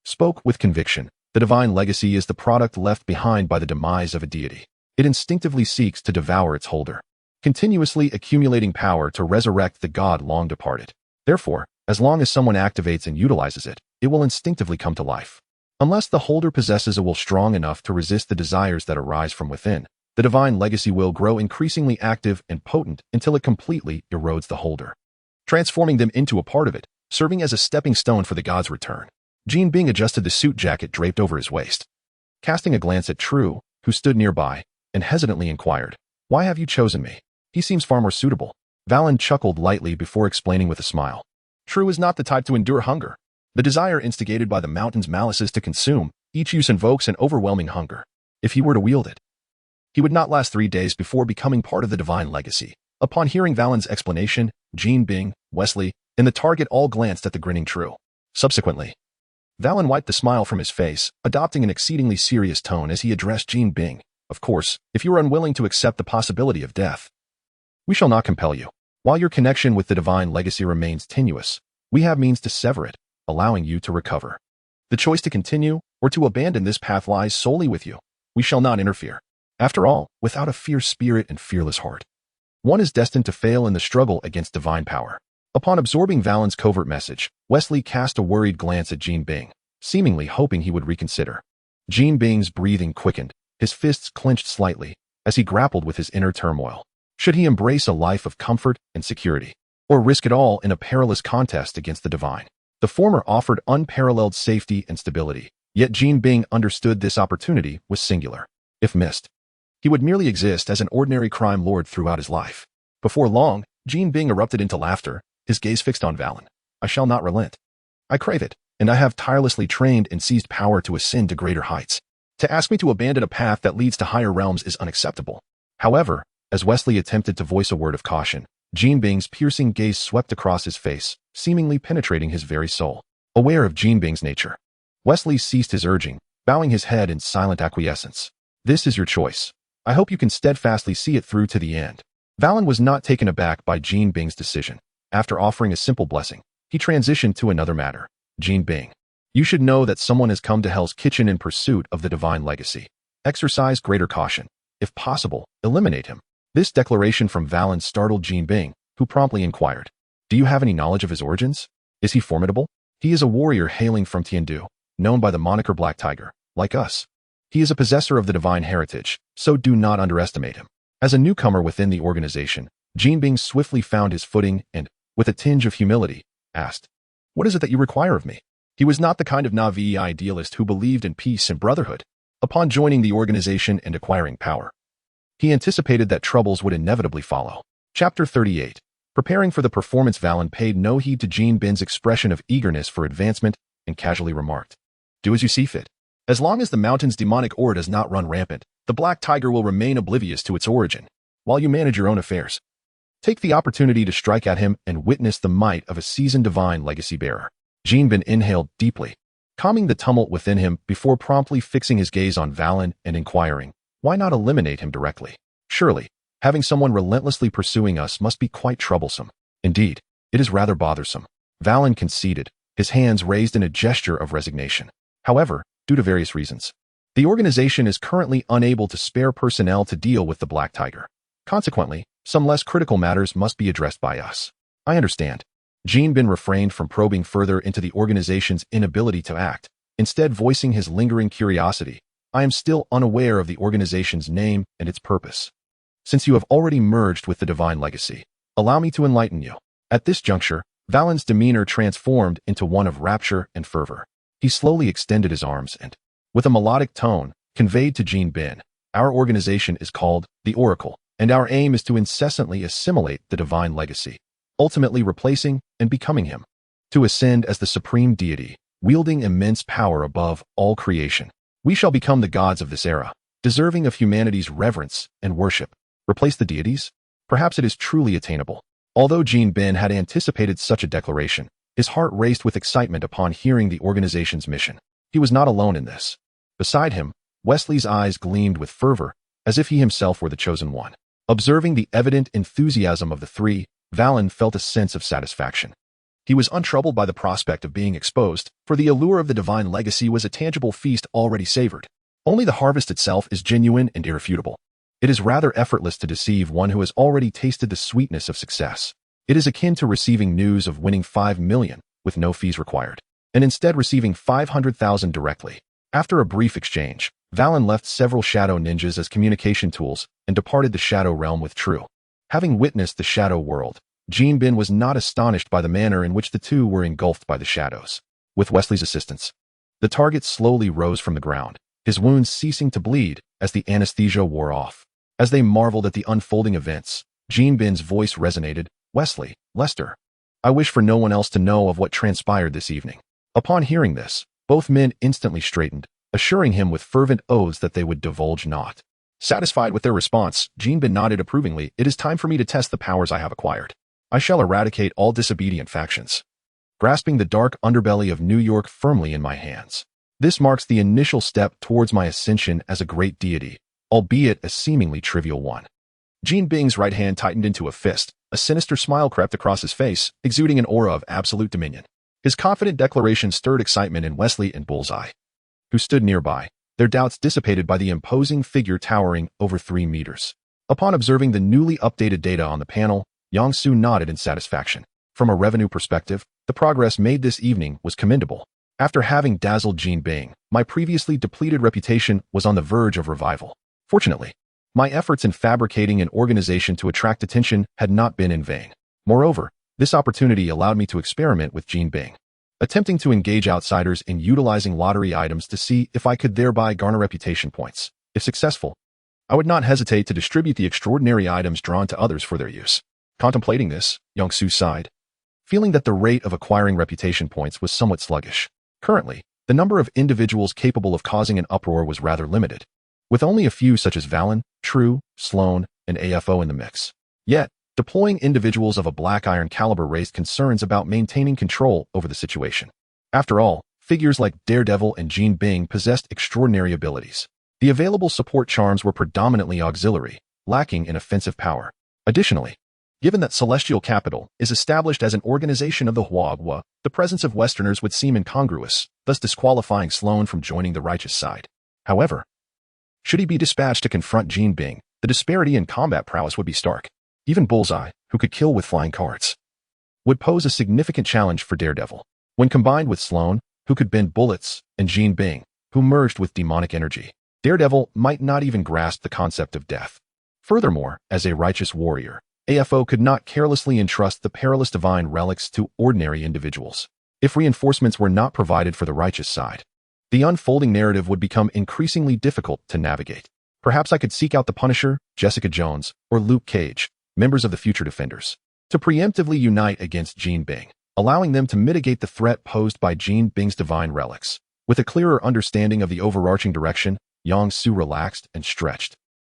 spoke with conviction. The divine legacy is the product left behind by the demise of a deity. It instinctively seeks to devour its holder, continuously accumulating power to resurrect the god long departed. Therefore, as long as someone activates and utilizes it, it will instinctively come to life. Unless the holder possesses a will strong enough to resist the desires that arise from within, the divine legacy will grow increasingly active and potent until it completely erodes the holder, transforming them into a part of it, serving as a stepping stone for the god's return. Jean Bing adjusted the suit jacket draped over his waist, casting a glance at True, who stood nearby, and hesitantly inquired, "Why have you chosen me? He seems far more suitable." Valen chuckled lightly before explaining with a smile. True is not the type to endure hunger. The desire instigated by the mountain's malices to consume, each use invokes an overwhelming hunger. If he were to wield it, he would not last 3 days before becoming part of the divine legacy. Upon hearing Valen's explanation, Jean Bing, Wesley, and the target all glanced at the grinning True. Subsequently, Valen wiped the smile from his face, adopting an exceedingly serious tone as he addressed Jean Bing. "Of course, if you are unwilling to accept the possibility of death, we shall not compel you. While your connection with the divine legacy remains tenuous, we have means to sever it, allowing you to recover. The choice to continue or to abandon this path lies solely with you. We shall not interfere. After all, without a fierce spirit and fearless heart, one is destined to fail in the struggle against divine power." Upon absorbing Valen's covert message, Wesley cast a worried glance at Jean Bing, seemingly hoping he would reconsider. Jean Bing's breathing quickened, his fists clenched slightly, as he grappled with his inner turmoil. Should he embrace a life of comfort and security, or risk it all in a perilous contest against the divine? The former offered unparalleled safety and stability, yet Jean Bing understood this opportunity was singular. If missed, he would merely exist as an ordinary crime lord throughout his life. Before long, Jean Bing erupted into laughter, his gaze fixed on Valen. "I shall not relent. I crave it, and I have tirelessly trained and seized power to ascend to greater heights. To ask me to abandon a path that leads to higher realms is unacceptable." However, as Wesley attempted to voice a word of caution, Jean Bing's piercing gaze swept across his face, seemingly penetrating his very soul. Aware of Jean Bing's nature, Wesley ceased his urging, bowing his head in silent acquiescence. "This is your choice. I hope you can steadfastly see it through to the end." Valen was not taken aback by Jean Bing's decision. After offering a simple blessing, he transitioned to another matter. "Jean Bing, you should know that someone has come to Hell's Kitchen in pursuit of the divine legacy. Exercise greater caution. If possible, eliminate him." This declaration from Valen startled Jean Bing, who promptly inquired, "Do you have any knowledge of his origins? Is he formidable?" "He is a warrior hailing from Tiandu, known by the moniker Black Tiger, like us." He is a possessor of the divine heritage, so do not underestimate him. As a newcomer within the organization, Jin Bing swiftly found his footing and, with a tinge of humility, asked, "What is it that you require of me?" He was not the kind of Na'vi idealist who believed in peace and brotherhood. Upon joining the organization and acquiring power, he anticipated that troubles would inevitably follow. Chapter 38. Preparing for the performance. Valen paid no heed to Jin Bin's expression of eagerness for advancement and casually remarked, "Do as you see fit. As long as the mountain's demonic aura does not run rampant, the Black Tiger will remain oblivious to its origin, while you manage your own affairs. Take the opportunity to strike at him and witness the might of a seasoned divine legacy bearer." Jin Bin inhaled deeply, calming the tumult within him before promptly fixing his gaze on Valen and inquiring, "Why not eliminate him directly? Surely, having someone relentlessly pursuing us must be quite troublesome." "Indeed, it is rather bothersome," Valen conceded, his hands raised in a gesture of resignation. "However, due to various reasons, the organization is currently unable to spare personnel to deal with the Black Tiger. Consequently, some less critical matters must be addressed by us." "I understand." Jin Bin refrained from probing further into the organization's inability to act, instead voicing his lingering curiosity. "I am still unaware of the organization's name and its purpose. Since you have already merged with the divine legacy, allow me to enlighten you." At this juncture, Valen's demeanor transformed into one of rapture and fervor. He slowly extended his arms and, with a melodic tone, conveyed to Jin Bin, "Our organization is called the Oracle, and our aim is to incessantly assimilate the divine legacy, ultimately replacing and becoming him, to ascend as the supreme deity, wielding immense power above all creation. We shall become the gods of this era, deserving of humanity's reverence and worship. Replace the deities? Perhaps it is truly attainable." Although Jin Bin had anticipated such a declaration, his heart raced with excitement upon hearing the organization's mission. He was not alone in this. Beside him, Wesley's eyes gleamed with fervor, as if he himself were the chosen one. Observing the evident enthusiasm of the three, Valen felt a sense of satisfaction. He was untroubled by the prospect of being exposed, for the allure of the divine legacy was a tangible feast already savored. Only the harvest itself is genuine and irrefutable. It is rather effortless to deceive one who has already tasted the sweetness of success. It is akin to receiving news of winning 5 million with no fees required, and instead receiving 500,000 directly. After a brief exchange, Valen left several shadow ninjas as communication tools and departed the shadow realm with True. Having witnessed the shadow world, Jin Bin was not astonished by the manner in which the two were engulfed by the shadows. With Wesley's assistance, the target slowly rose from the ground, his wounds ceasing to bleed as the anesthesia wore off. As they marveled at the unfolding events, Jin Bin's voice resonated, "Wesley, Lester, I wish for no one else to know of what transpired this evening." Upon hearing this, both men instantly straightened, assuring him with fervent oaths that they would divulge naught. Satisfied with their response, Jin Bin nodded approvingly. "It is time for me to test the powers I have acquired. I shall eradicate all disobedient factions, grasping the dark underbelly of New York firmly in my hands. This marks the initial step towards my ascension as a great deity, albeit a seemingly trivial one." Jin Bing's right hand tightened into a fist. A sinister smile crept across his face, exuding an aura of absolute dominion. His confident declaration stirred excitement in Wesley and Bullseye, who stood nearby, their doubts dissipated by the imposing figure towering over 3 meters. Upon observing the newly updated data on the panel, Yang-Su nodded in satisfaction. From a revenue perspective, the progress made this evening was commendable. After having dazzled Jin Bing, my previously depleted reputation was on the verge of revival. Fortunately, my efforts in fabricating an organization to attract attention had not been in vain. Moreover, this opportunity allowed me to experiment with Jin Bing, attempting to engage outsiders in utilizing lottery items to see if I could thereby garner reputation points. If successful, I would not hesitate to distribute the extraordinary items drawn to others for their use. Contemplating this, Yang-Su sighed, feeling that the rate of acquiring reputation points was somewhat sluggish. Currently, the number of individuals capable of causing an uproar was rather limited, with only a few such as Valen, True, Sloan, and AFO in the mix. Yet, deploying individuals of a black iron caliber raised concerns about maintaining control over the situation. After all, figures like Daredevil and Jin Bing possessed extraordinary abilities. The available support charms were predominantly auxiliary, lacking in offensive power. Additionally, given that Celestial Capital is established as an organization of the Huagua, the presence of Westerners would seem incongruous, thus disqualifying Sloan from joining the righteous side. However, should he be dispatched to confront Jin Bing, the disparity in combat prowess would be stark. Even Bullseye, who could kill with flying cards, would pose a significant challenge for Daredevil. When combined with Sloan, who could bend bullets, and Jin Bing, who merged with demonic energy, Daredevil might not even grasp the concept of death. Furthermore, as a righteous warrior, AFO could not carelessly entrust the perilous divine relics to ordinary individuals. If reinforcements were not provided for the righteous side, the unfolding narrative would become increasingly difficult to navigate. Perhaps I could seek out the Punisher, Jessica Jones, or Luke Cage, members of the Future Defenders, to preemptively unite against Jean Bing, allowing them to mitigate the threat posed by Jean Bing's divine relics. With a clearer understanding of the overarching direction, Yang Su relaxed and stretched.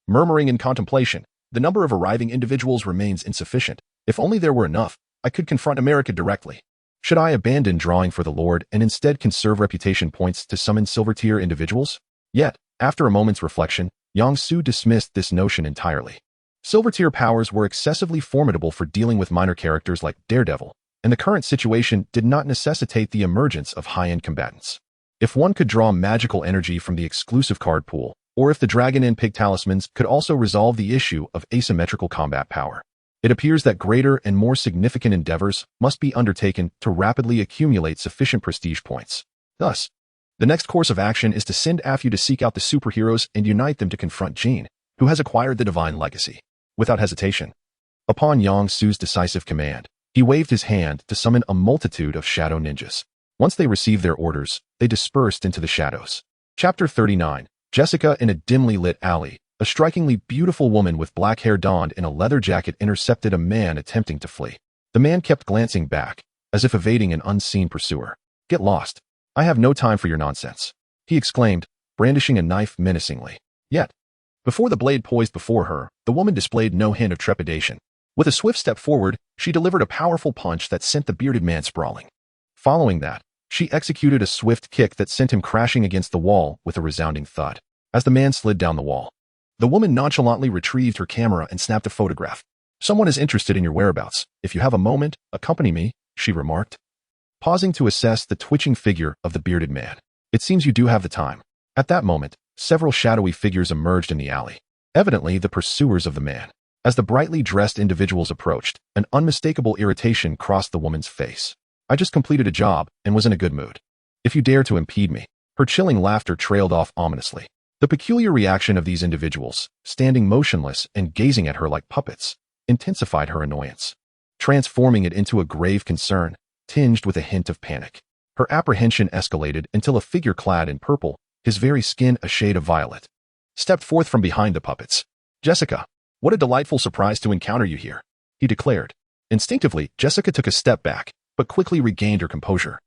Murmuring in contemplation, the number of arriving individuals remains insufficient. If only there were enough, I could confront America directly. Should I abandon drawing for the Lord and instead conserve reputation points to summon silver-tier individuals? Yet, after a moment's reflection, Yang Su dismissed this notion entirely. Silver-tier powers were excessively formidable for dealing with minor characters like Daredevil, and the current situation did not necessitate the emergence of high-end combatants. If one could draw magical energy from the exclusive card pool, or if the Dragon and Pig talismans could also resolve the issue of asymmetrical combat power, it appears that greater and more significant endeavors must be undertaken to rapidly accumulate sufficient prestige points. Thus, the next course of action is to send Afu to seek out the superheroes and unite them to confront Jean, who has acquired the divine legacy. Without hesitation, upon Yang Su's decisive command, he waved his hand to summon a multitude of shadow ninjas. Once they received their orders, they dispersed into the shadows. Chapter 39. Jessica in a dimly lit alley. A strikingly beautiful woman with black hair donned in a leather jacket intercepted a man attempting to flee. The man kept glancing back, as if evading an unseen pursuer. "Get lost. I have no time for your nonsense," he exclaimed, brandishing a knife menacingly. Yet, before the blade poised before her, the woman displayed no hint of trepidation. With a swift step forward, she delivered a powerful punch that sent the bearded man sprawling. Following that, she executed a swift kick that sent him crashing against the wall with a resounding thud. As the man slid down the wall, the woman nonchalantly retrieved her camera and snapped a photograph. "Someone is interested in your whereabouts. If you have a moment, accompany me," she remarked, pausing to assess the twitching figure of the bearded man. "It seems you do have the time." At that moment, several shadowy figures emerged in the alley, evidently the pursuers of the man. As the brightly dressed individuals approached, an unmistakable irritation crossed the woman's face. "I just completed a job and was in a good mood. If you dare to impede me." Her chilling laughter trailed off ominously. The peculiar reaction of these individuals, standing motionless and gazing at her like puppets, intensified her annoyance, transforming it into a grave concern, tinged with a hint of panic. Her apprehension escalated until a figure clad in purple, his very skin a shade of violet, stepped forth from behind the puppets. "Jessica, what a delightful surprise to encounter you here," he declared. Instinctively, Jessica took a step back, but quickly regained her composure.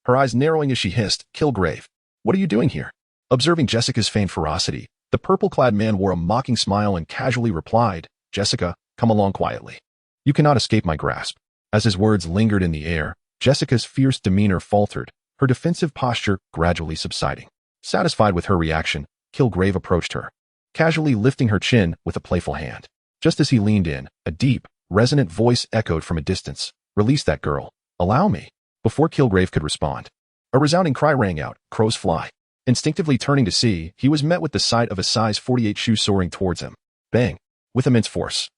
Her eyes narrowing as she hissed, "Kilgrave, what are you doing here?" Observing Jessica's feigned ferocity, the purple-clad man wore a mocking smile and casually replied, "Jessica, come along quietly. You cannot escape my grasp." As his words lingered in the air, Jessica's fierce demeanor faltered, her defensive posture gradually subsiding. Satisfied with her reaction, Kilgrave approached her, casually lifting her chin with a playful hand. Just as he leaned in, a deep, resonant voice echoed from a distance, "Release that girl. Allow me." Before Kilgrave could respond, a resounding cry rang out, "Crows fly." Instinctively turning to see, he was met with the sight of a size 48 shoe soaring towards him. Bang! With immense force,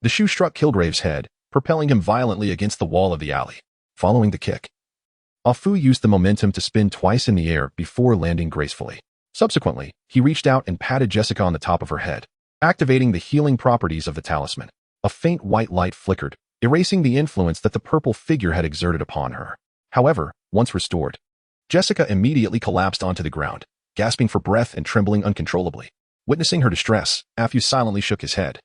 the shoe struck Kilgrave's head, propelling him violently against the wall of the alley. Following the kick, Afu used the momentum to spin twice in the air before landing gracefully. Subsequently, he reached out and patted Jessica on the top of her head, activating the healing properties of the talisman. A faint white light flickered, erasing the influence that the purple figure had exerted upon her. However, once restored, Jessica immediately collapsed onto the ground, gasping for breath and trembling uncontrollably. Witnessing her distress, Afu silently shook his head.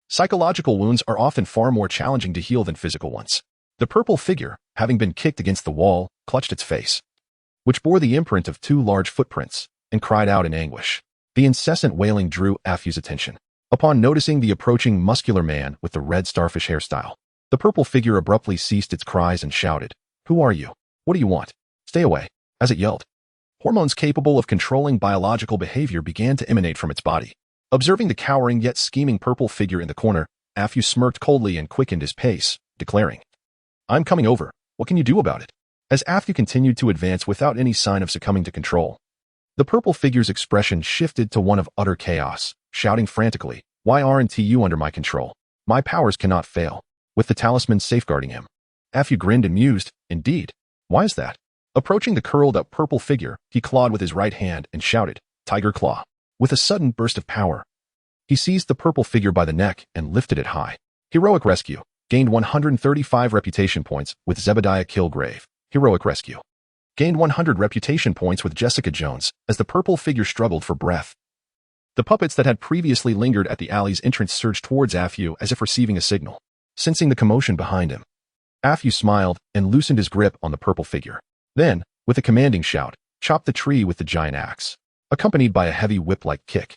Psychological wounds are often far more challenging to heal than physical ones. The purple figure, having been kicked against the wall, clutched its face, which bore the imprint of 2 large footprints, and cried out in anguish. The incessant wailing drew Afu's attention. Upon noticing the approaching muscular man with the red starfish hairstyle, the purple figure abruptly ceased its cries and shouted, "Who are you? What do you want? Stay away." As it yelled, hormones capable of controlling biological behavior began to emanate from its body. Observing the cowering yet scheming purple figure in the corner, Afu smirked coldly and quickened his pace, declaring, "I'm coming over. What can you do about it?" As Afu continued to advance without any sign of succumbing to control, the purple figure's expression shifted to one of utter chaos, shouting frantically, "Why aren't you under my control? My powers cannot fail." With the talisman safeguarding him, Afu grinned and mused, "Indeed. Why is that?" Approaching the curled-up purple figure, he clawed with his right hand and shouted, "Tiger Claw." With a sudden burst of power, he seized the purple figure by the neck and lifted it high. Heroic rescue. Gained 135 reputation points with Zebediah Kilgrave. Heroic rescue. Gained 100 reputation points with Jessica Jones as the purple figure struggled for breath. The puppets that had previously lingered at the alley's entrance surged towards Afu as if receiving a signal. Sensing the commotion behind him, Afu smiled and loosened his grip on the purple figure. Then, with a commanding shout, chopped the tree with the giant axe, accompanied by a heavy whip-like kick.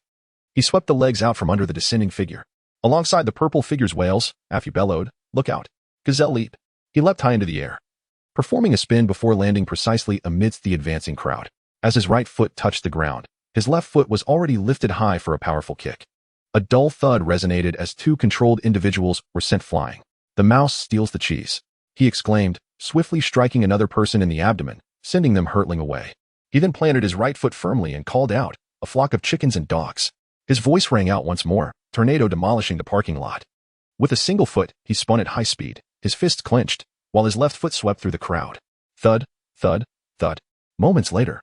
He swept the legs out from under the descending figure. Alongside the purple figure's wails, Afu bellowed, "Look out! Gazelle leap!" He leapt high into the air, performing a spin before landing precisely amidst the advancing crowd. As his right foot touched the ground, his left foot was already lifted high for a powerful kick. A dull thud resonated as two controlled individuals were sent flying. "The mouse steals the cheese," he exclaimed, swiftly striking another person in the abdomen, sending them hurtling away. He then planted his right foot firmly and called out, "A flock of chickens and dogs." His voice rang out once more, tornado demolishing the parking lot. With a single foot, he spun at high speed, his fists clenched, while his left foot swept through the crowd. Thud, thud, thud. Moments later,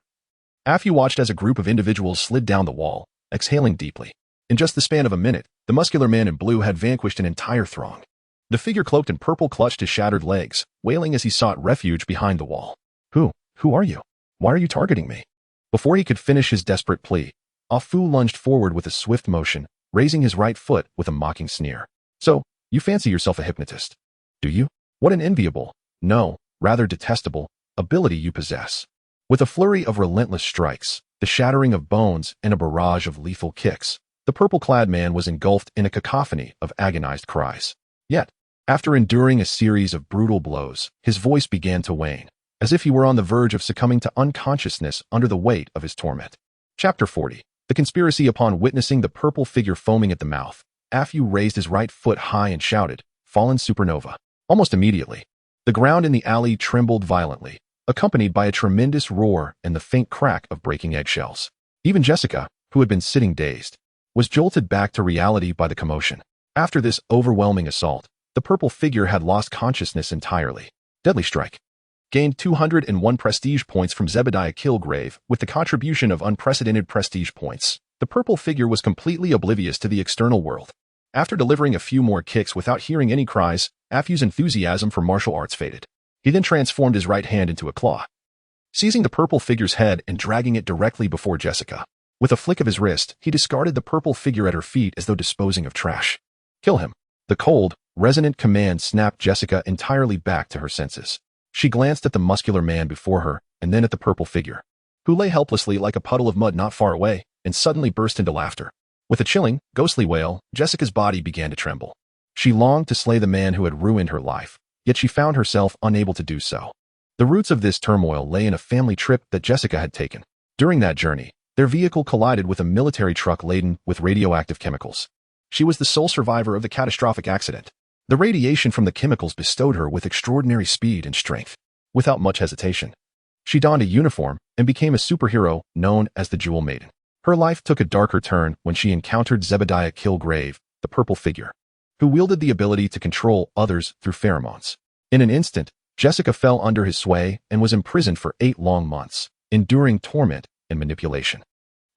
Afu watched as a group of individuals slid down the wall, exhaling deeply. In just the span of a minute, the muscular man in blue had vanquished an entire throng. The figure cloaked in purple clutched his shattered legs, wailing as he sought refuge behind the wall. Who are you? Why are you targeting me?" Before he could finish his desperate plea, Afu lunged forward with a swift motion, raising his right foot with a mocking sneer. "So, you fancy yourself a hypnotist, do you? What an enviable, no, rather detestable, ability you possess." With a flurry of relentless strikes, the shattering of bones, and a barrage of lethal kicks, the purple-clad man was engulfed in a cacophony of agonized cries. Yet, after enduring a series of brutal blows, his voice began to wane, as if he were on the verge of succumbing to unconsciousness under the weight of his torment. Chapter 40. The conspiracy. Upon witnessing the purple figure foaming at the mouth, Afu raised his right foot high and shouted, "Fallen supernova." Almost immediately, the ground in the alley trembled violently, accompanied by a tremendous roar and the faint crack of breaking eggshells. Even Jessica, who had been sitting dazed, was jolted back to reality by the commotion. After this overwhelming assault, the purple figure had lost consciousness entirely. Deadly strike. Gained 201 prestige points from Zebediah Kilgrave with the contribution of unprecedented prestige points. The purple figure was completely oblivious to the external world. After delivering a few more kicks without hearing any cries, Afu's enthusiasm for martial arts faded. He then transformed his right hand into a claw, seizing the purple figure's head and dragging it directly before Jessica. With a flick of his wrist, he discarded the purple figure at her feet as though disposing of trash. "Kill him." The cold, resonant command snapped Jessica entirely back to her senses. She glanced at the muscular man before her and then at the purple figure, who lay helplessly like a puddle of mud not far away, and suddenly burst into laughter. With a chilling, ghostly wail, Jessica's body began to tremble. She longed to slay the man who had ruined her life, yet she found herself unable to do so. The roots of this turmoil lay in a family trip that Jessica had taken. During that journey, their vehicle collided with a military truck laden with radioactive chemicals. She was the sole survivor of the catastrophic accident. The radiation from the chemicals bestowed her with extraordinary speed and strength. Without much hesitation, she donned a uniform and became a superhero known as the Jewel Maiden. Her life took a darker turn when she encountered Zebediah Kilgrave, the purple figure, who wielded the ability to control others through pheromones. In an instant, Jessica fell under his sway and was imprisoned for 8 long months, enduring torment and manipulation.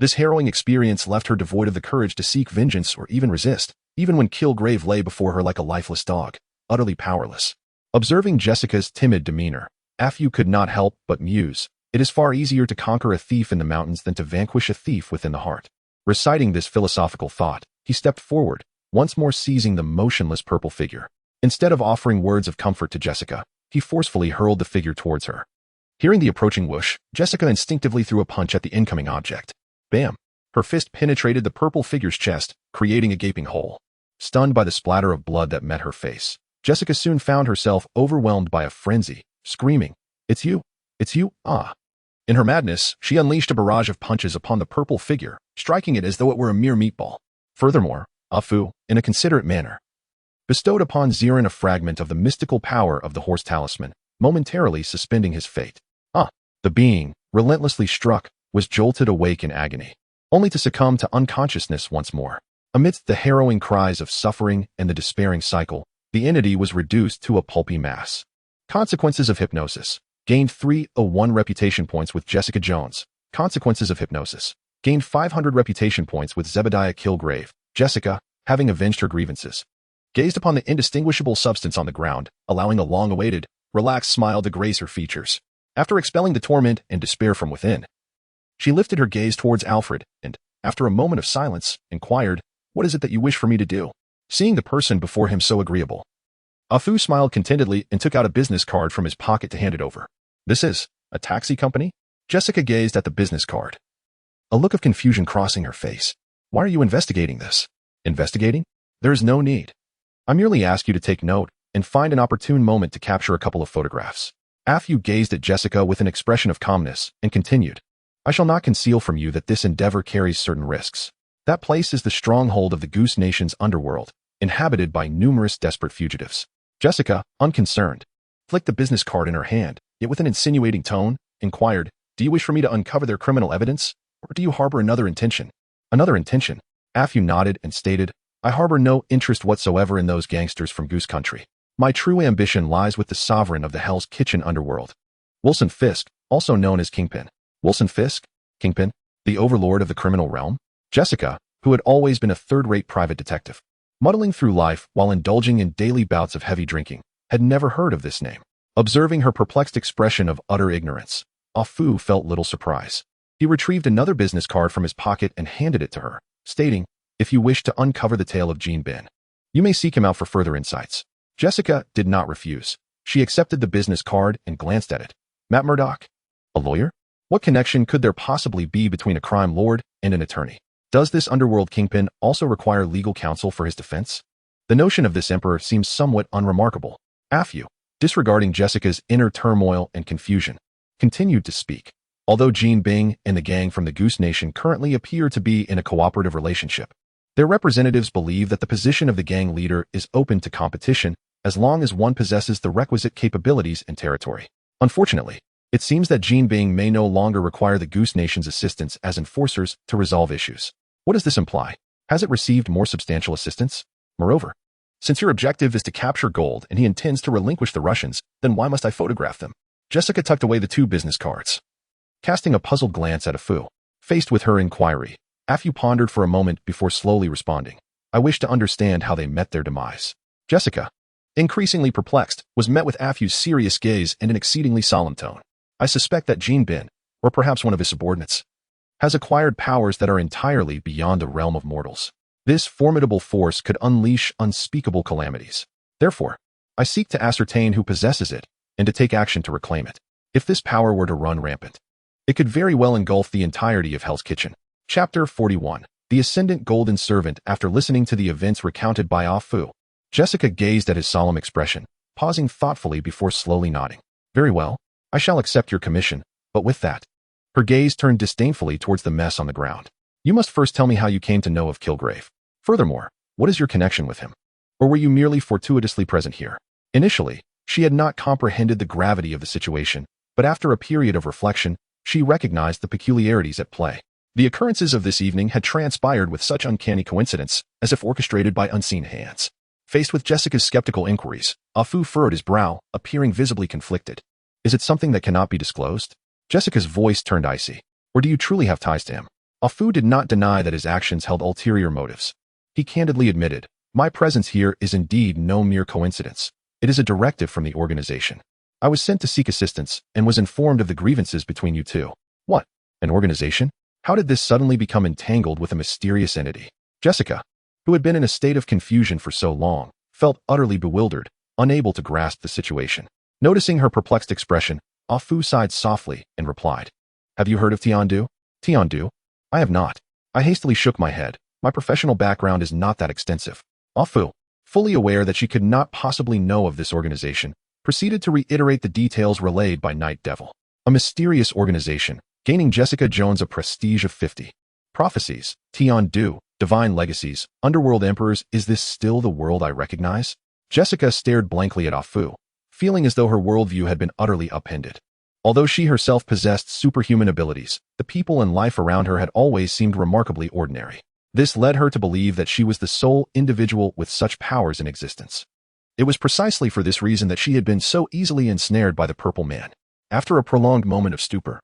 This harrowing experience left her devoid of the courage to seek vengeance or even resist, even when Kilgrave lay before her like a lifeless dog, utterly powerless. Observing Jessica's timid demeanor, Afu could not help but muse, "It is far easier to conquer a thief in the mountains than to vanquish a thief within the heart." Reciting this philosophical thought, he stepped forward, once more seizing the motionless purple figure. Instead of offering words of comfort to Jessica, he forcefully hurled the figure towards her. Hearing the approaching whoosh, Jessica instinctively threw a punch at the incoming object. Bam! Her fist penetrated the purple figure's chest, creating a gaping hole. Stunned by the splatter of blood that met her face, Jessica soon found herself overwhelmed by a frenzy, screaming, "It's you! It's you, ah!" In her madness, she unleashed a barrage of punches upon the purple figure, striking it as though it were a mere meatball. Furthermore, Afu, in a considerate manner, bestowed upon Zirin a fragment of the mystical power of the horse talisman, momentarily suspending his fate. The being, relentlessly struck, was jolted awake in agony, only to succumb to unconsciousness once more. Amidst the harrowing cries of suffering and the despairing cycle, the entity was reduced to a pulpy mass. Consequences of hypnosis. Gained 301 reputation points with Jessica Jones. Consequences of hypnosis. gained 500 reputation points with Zebediah Kilgrave. Jessica, having avenged her grievances, gazed upon the indistinguishable substance on the ground, allowing a long-awaited, relaxed smile to grace her features. After expelling the torment and despair from within, she lifted her gaze towards Alfred and, after a moment of silence, inquired, "What is it that you wish for me to do?" Seeing the person before him so agreeable, Afu smiled contentedly and took out a business card from his pocket to hand it over. "This is a taxi company?" Jessica gazed at the business card, a look of confusion crossing her face. "Why are you investigating this?" "Investigating? There is no need. I merely ask you to take note and find an opportune moment to capture a couple of photographs." Afu gazed at Jessica with an expression of calmness and continued, "I shall not conceal from you that this endeavor carries certain risks. That place is the stronghold of the Goose Nation's underworld, inhabited by numerous desperate fugitives." Jessica, unconcerned, flicked the business card in her hand, yet with an insinuating tone, inquired, "Do you wish for me to uncover their criminal evidence, or do you harbor another intention?" "Another intention?" Afu nodded and stated, "I harbor no interest whatsoever in those gangsters from Goose Country. My true ambition lies with the sovereign of the Hell's Kitchen underworld, Wilson Fisk, also known as Kingpin." "Wilson Fisk? Kingpin? The overlord of the criminal realm?" Jessica, who had always been a third-rate private detective, muddling through life while indulging in daily bouts of heavy drinking, had never heard of this name. Observing her perplexed expression of utter ignorance, Afu felt little surprise. He retrieved another business card from his pocket and handed it to her, stating, "If you wish to uncover the tale of Gene Bin, you may seek him out for further insights." Jessica did not refuse. She accepted the business card and glanced at it. "Matt Murdoch? A lawyer? What connection could there possibly be between a crime lord and an attorney? Does this underworld kingpin also require legal counsel for his defense? The notion of this emperor seems somewhat unremarkable." Afu, disregarding Jessica's inner turmoil and confusion, continued to speak. "Although Jean Bing and the gang from the Goose Nation currently appear to be in a cooperative relationship, their representatives believe that the position of the gang leader is open to competition as long as one possesses the requisite capabilities and territory. Unfortunately, it seems that Jean Bing may no longer require the Goose Nation's assistance as enforcers to resolve issues." "What does this imply? Has it received more substantial assistance? Moreover, since your objective is to capture gold and he intends to relinquish the Russians, then why must I photograph them?" Jessica tucked away the two business cards, casting a puzzled glance at Afu. Faced with her inquiry, Afu pondered for a moment before slowly responding, "I wish to understand how they met their demise." Jessica, increasingly perplexed, was met with Afu's serious gaze and an exceedingly solemn tone. "I suspect that Jean Bin, or perhaps one of his subordinates, has acquired powers that are entirely beyond the realm of mortals. This formidable force could unleash unspeakable calamities. Therefore, I seek to ascertain who possesses it and to take action to reclaim it. If this power were to run rampant, it could very well engulf the entirety of Hell's Kitchen." Chapter 41. The Ascendant Golden Servant. After listening to the events recounted by Afu, Jessica gazed at his solemn expression, pausing thoughtfully before slowly nodding. "Very well, I shall accept your commission, but with that," her gaze turned disdainfully towards the mess on the ground, "you must first tell me how you came to know of Kilgrave. Furthermore, what is your connection with him? Or were you merely fortuitously present here?" Initially, she had not comprehended the gravity of the situation, but after a period of reflection, she recognized the peculiarities at play. The occurrences of this evening had transpired with such uncanny coincidence, as if orchestrated by unseen hands. Faced with Jessica's skeptical inquiries, Afu furrowed his brow, appearing visibly conflicted. "Is it something that cannot be disclosed?" Jessica's voice turned icy. "Or do you truly have ties to him?" Afu did not deny that his actions held ulterior motives. He candidly admitted, "My presence here is indeed no mere coincidence. It is a directive from the organization. I was sent to seek assistance and was informed of the grievances between you two." "What? An organization? How did this suddenly become entangled with a mysterious entity?" Jessica, who had been in a state of confusion for so long, felt utterly bewildered, unable to grasp the situation. Noticing her perplexed expression, Afu sighed softly and replied, "Have you heard of Tiandu?" "Tiandu? I have not." I hastily shook my head. My professional background is not that extensive. Afu, fully aware that she could not possibly know of this organization, proceeded to reiterate the details relayed by Night Devil. A mysterious organization, gaining Jessica Jones a prestige of 50. Prophecies, Tiandu, divine legacies, underworld emperors. Is this still the world I recognize? Jessica stared blankly at Afu, feeling as though her worldview had been utterly upended. Although she herself possessed superhuman abilities, the people and life around her had always seemed remarkably ordinary. This led her to believe that she was the sole individual with such powers in existence. It was precisely for this reason that she had been so easily ensnared by the Purple Man. After a prolonged moment of stupor,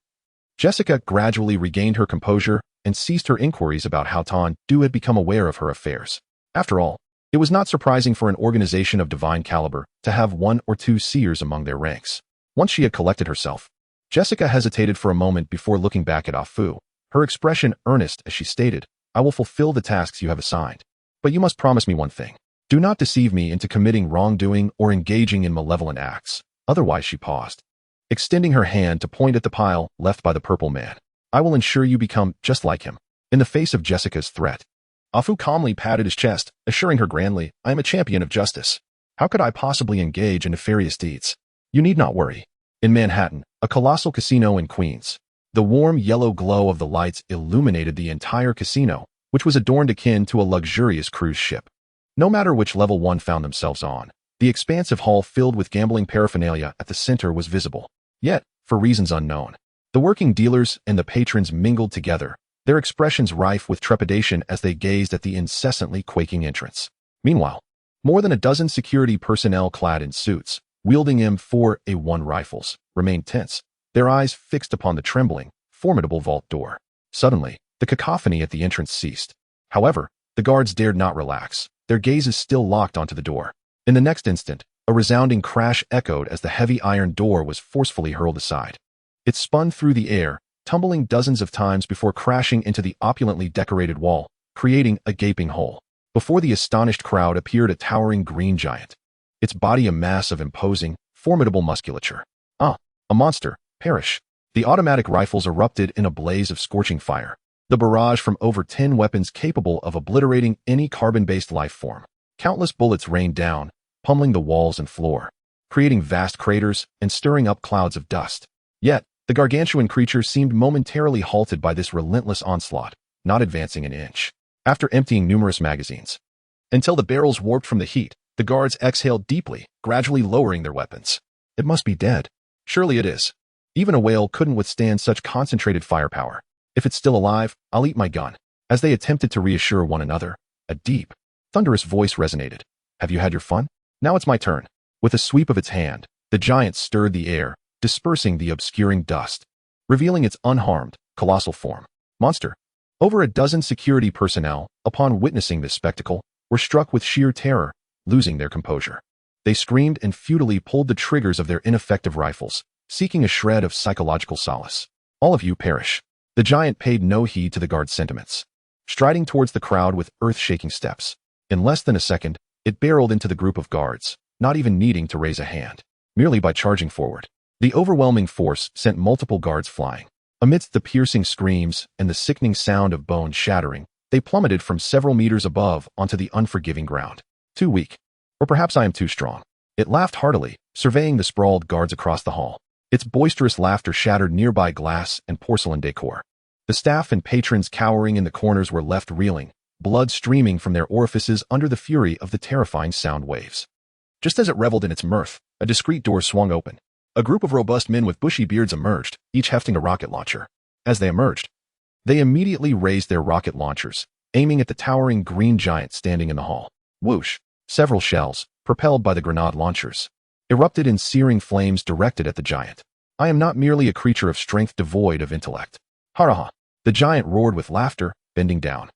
Jessica gradually regained her composure and ceased her inquiries about how Du had become aware of her affairs. After all, it was not surprising for an organization of divine caliber to have one or two seers among their ranks. Once she had collected herself, Jessica hesitated for a moment before looking back at Fu, her expression earnest as she stated, "I will fulfill the tasks you have assigned. But you must promise me one thing. Do not deceive me into committing wrongdoing or engaging in malevolent acts." Otherwise, she paused, extending her hand to point at the pile left by the purple man. "I will ensure you become just like him." In the face of Jessica's threat, Fu calmly patted his chest, assuring her grandly, "I am a champion of justice. How could I possibly engage in nefarious deeds? You need not worry." In Manhattan, a colossal casino in Queens, the warm yellow glow of the lights illuminated the entire casino, which was adorned akin to a luxurious cruise ship. No matter which level one found themselves on, the expansive hall filled with gambling paraphernalia at the center was visible. Yet, for reasons unknown, the working dealers and the patrons mingled together, their expressions rife with trepidation as they gazed at the incessantly quaking entrance. Meanwhile, more than a dozen security personnel clad in suits, wielding M4A1 rifles, remained tense, their eyes fixed upon the trembling, formidable vault door. Suddenly, the cacophony at the entrance ceased. However, the guards dared not relax, their gazes still locked onto the door. In the next instant, a resounding crash echoed as the heavy iron door was forcefully hurled aside. It spun through the air, tumbling dozens of times before crashing into the opulently decorated wall, creating a gaping hole. Before the astonished crowd appeared a towering green giant, its body a mass of imposing, formidable musculature. "Ah, a monster, perish." The automatic rifles erupted in a blaze of scorching fire, the barrage from over 10 weapons capable of obliterating any carbon-based life form. Countless bullets rained down, pummeling the walls and floor, creating vast craters and stirring up clouds of dust. Yet, the gargantuan creature seemed momentarily halted by this relentless onslaught, not advancing an inch. After emptying numerous magazines, until the barrels warped from the heat, the guards exhaled deeply, gradually lowering their weapons. "It must be dead." "Surely it is. Even a whale couldn't withstand such concentrated firepower. If it's still alive, I'll eat my gun." As they attempted to reassure one another, a deep, thunderous voice resonated. "Have you had your fun? Now it's my turn." With a sweep of its hand, the giant stirred the air, dispersing the obscuring dust, revealing its unharmed, colossal form. Monster. Over a dozen security personnel, upon witnessing this spectacle, were struck with sheer terror, losing their composure. They screamed and futilely pulled the triggers of their ineffective rifles, seeking a shred of psychological solace. "All of you perish." The giant paid no heed to the guard's sentiments, striding towards the crowd with earth-shaking steps. In less than a second, it barreled into the group of guards, not even needing to raise a hand, merely by charging forward. The overwhelming force sent multiple guards flying. Amidst the piercing screams and the sickening sound of bone shattering, they plummeted from several meters above onto the unforgiving ground. "Too weak. Or perhaps I am too strong." It laughed heartily, surveying the sprawled guards across the hall. Its boisterous laughter shattered nearby glass and porcelain decor. The staff and patrons cowering in the corners were left reeling, blood streaming from their orifices under the fury of the terrifying sound waves. Just as it reveled in its mirth, a discreet door swung open. A group of robust men with bushy beards emerged, each hefting a rocket launcher. As they emerged, they immediately raised their rocket launchers, aiming at the towering green giant standing in the hall. Whoosh! Several shells, propelled by the grenade launchers, erupted in searing flames directed at the giant. "I am not merely a creature of strength devoid of intellect." "Haraha!" The giant roared with laughter, bending down.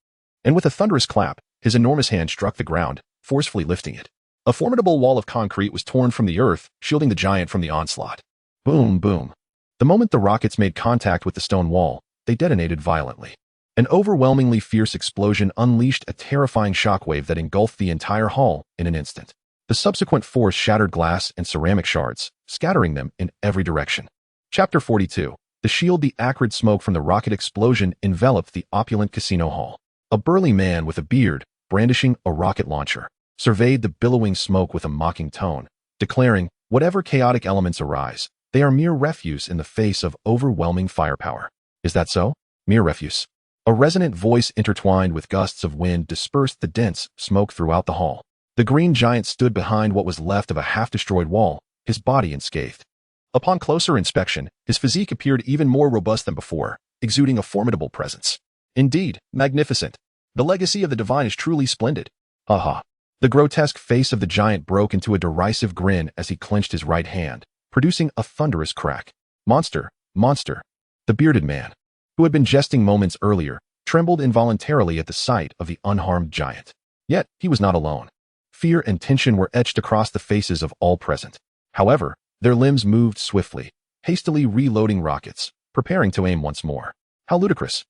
And with a thunderous clap, his enormous hand struck the ground, forcefully lifting it. A formidable wall of concrete was torn from the earth, shielding the giant from the onslaught. Boom, boom. The moment the rockets made contact with the stone wall, they detonated violently. An overwhelmingly fierce explosion unleashed a terrifying shockwave that engulfed the entire hall in an instant. The subsequent force shattered glass and ceramic shards, scattering them in every direction. Chapter 42. The shield. The acrid smoke from the rocket explosion enveloped the opulent casino hall. A burly man with a beard, brandishing a rocket launcher, surveyed the billowing smoke with a mocking tone, declaring, "Whatever chaotic elements arise, they are mere refuse in the face of overwhelming firepower." "Is that so? Mere refuse?" A resonant voice intertwined with gusts of wind dispersed the dense smoke throughout the hall. The green giant stood behind what was left of a half-destroyed wall, his body unscathed. Upon closer inspection, his physique appeared even more robust than before, exuding a formidable presence. Indeed, magnificent. The legacy of the divine is truly splendid. Ha! The grotesque face of the giant broke into a derisive grin as he clenched his right hand, producing a thunderous crack. Monster, monster. The bearded man, who had been jesting moments earlier, trembled involuntarily at the sight of the unharmed giant. Yet, he was not alone. Fear and tension were etched across the faces of all present. However, their limbs moved swiftly, hastily reloading rockets, preparing to aim once more. How ludicrous!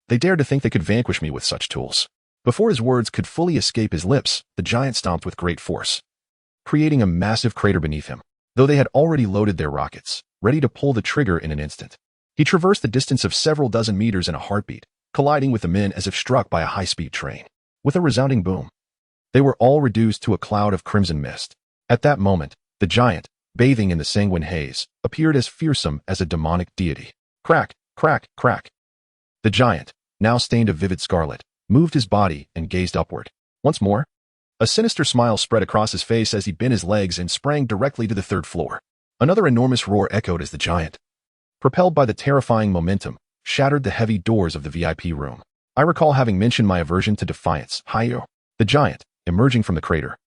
They dared to think they could vanquish me with such tools. Before his words could fully escape his lips, the giant stomped with great force, creating a massive crater beneath him, though they had already loaded their rockets, ready to pull the trigger in an instant. He traversed the distance of several dozen meters in a heartbeat, colliding with the men as if struck by a high-speed train. With a resounding boom, they were all reduced to a cloud of crimson mist. At that moment, the giant, bathing in the sanguine haze, appeared as fearsome as a demonic deity. Crack, crack, crack. The giant, now stained a vivid scarlet, moved his body and gazed upward. Once more, a sinister smile spread across his face as he bent his legs and sprang directly to the third floor. Another enormous roar echoed as the giant, propelled by the terrifying momentum, shattered the heavy doors of the VIP room. I recall having mentioned my aversion to defiance. Hi-yo. The giant, emerging from the crater,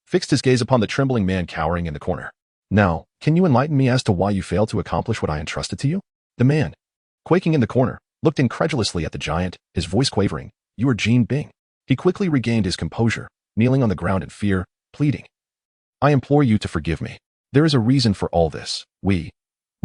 fixed his gaze upon the trembling man cowering in the corner. Now, can you enlighten me as to why you failed to accomplish what I entrusted to you? The man, quaking in the corner, looked incredulously at the giant, his voice quavering. You are Jean Bing. He quickly regained his composure, kneeling on the ground in fear, pleading. I implore you to forgive me. There is a reason for all this. We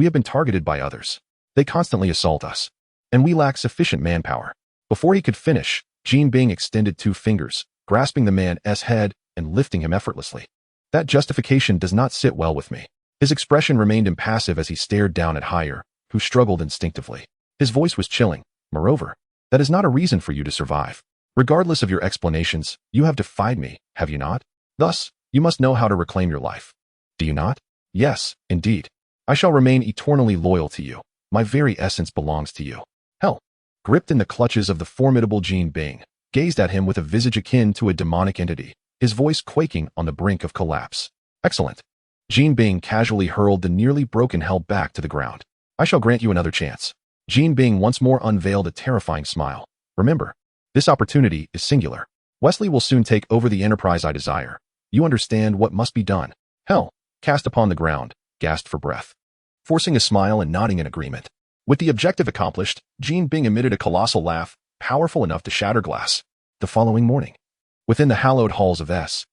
have been targeted by others. They constantly assault us, and we lack sufficient manpower. Before he could finish, Jean Bing extended 2 fingers, grasping the man's head and lifting him effortlessly. That justification does not sit well with me. His expression remained impassive as he stared down at Hire, who struggled instinctively. His voice was chilling. Moreover, that is not a reason for you to survive. Regardless of your explanations, you have defied me, have you not? Thus, you must know how to reclaim your life. Do you not? Yes, indeed. I shall remain eternally loyal to you. My very essence belongs to you. Hell, gripped in the clutches of the formidable Jean Bing, gazed at him with a visage akin to a demonic entity, his voice quaking on the brink of collapse. Excellent. Jean Bing casually hurled the nearly broken Hell back to the ground. I shall grant you another chance. Jean Bing once more unveiled a terrifying smile. Remember, this opportunity is singular. Wesley will soon take over the enterprise I desire. You understand what must be done. Hell, cast upon the ground, gasped for breath, forcing a smile and nodding in agreement. With the objective accomplished, Jean Bing emitted a colossal laugh, powerful enough to shatter glass. The following morning, within the hallowed halls of S.H.I.E.L.D.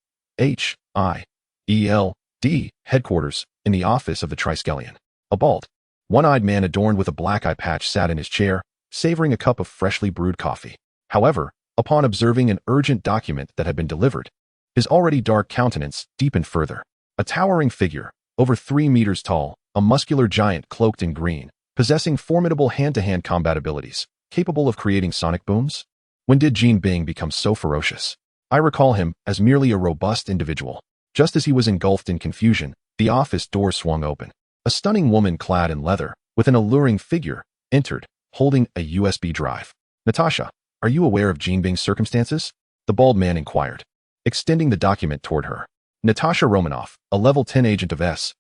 headquarters, in the office of the Triskelion, a bald, one-eyed man adorned with a black eye patch sat in his chair, savoring a cup of freshly brewed coffee. However, upon observing an urgent document that had been delivered, his already dark countenance deepened further. A towering figure, over 3 meters tall, a muscular giant cloaked in green, possessing formidable hand-to-hand combat abilities, capable of creating sonic booms? When did Jean Bing become so ferocious? I recall him as merely a robust individual. Just as he was engulfed in confusion, the office door swung open. A stunning woman clad in leather, with an alluring figure, entered, holding a USB drive. Natasha, are you aware of Jean Bing's circumstances? The bald man inquired, extending the document toward her. Natasha Romanoff, a level 10 agent of S.H.I.E.L.D.,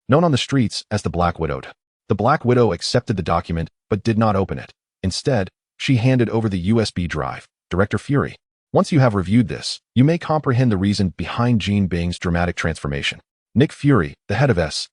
known on the streets as the Black Widowed. The Black Widow accepted the document but did not open it. Instead, she handed over the USB drive. Director Fury, once you have reviewed this, you may comprehend the reason behind Jean Bing's dramatic transformation. Nick Fury, the head of S.H.I.E.L.D.,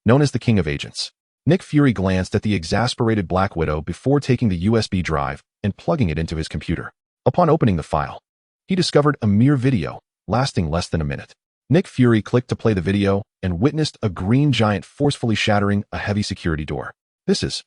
known as the King of Agents. Nick Fury glanced at the exasperated Black Widow before taking the USB drive and plugging it into his computer. Upon opening the file, he discovered a mere video, lasting less than a minute. Nick Fury clicked to play the video and witnessed a green giant forcefully shattering a heavy security door. This is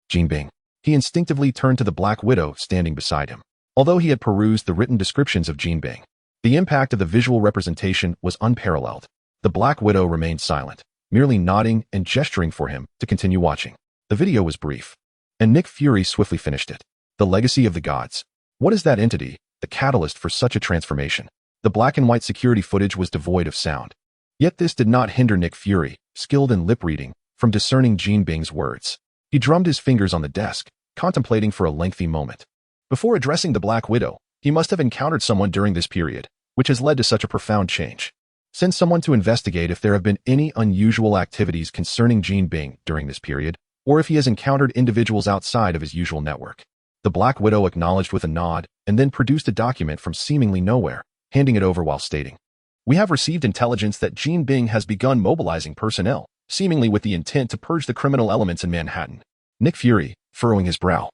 Jean Bing. He instinctively turned to the Black Widow standing beside him. Although he had perused the written descriptions of Jean Bing, the impact of the visual representation was unparalleled. The Black Widow remained silent, merely nodding and gesturing for him to continue watching. The video was brief, and Nick Fury swiftly finished it. The Legacy of the Gods. What is that entity, the catalyst for such a transformation? The black and white security footage was devoid of sound. Yet this did not hinder Nick Fury, skilled in lip reading, from discerning Jean Bing's words. He drummed his fingers on the desk, contemplating for a lengthy moment. Before addressing the Black Widow, he must have encountered someone during this period, which has led to such a profound change. Send someone to investigate if there have been any unusual activities concerning Jean Bing during this period, or if he has encountered individuals outside of his usual network. The Black Widow acknowledged with a nod and then produced a document from seemingly nowhere, handing it over while stating, "We have received intelligence that Jean Bing has begun mobilizing personnel seemingly with the intent to purge the criminal elements in Manhattan. Nick Fury, furrowing his brow,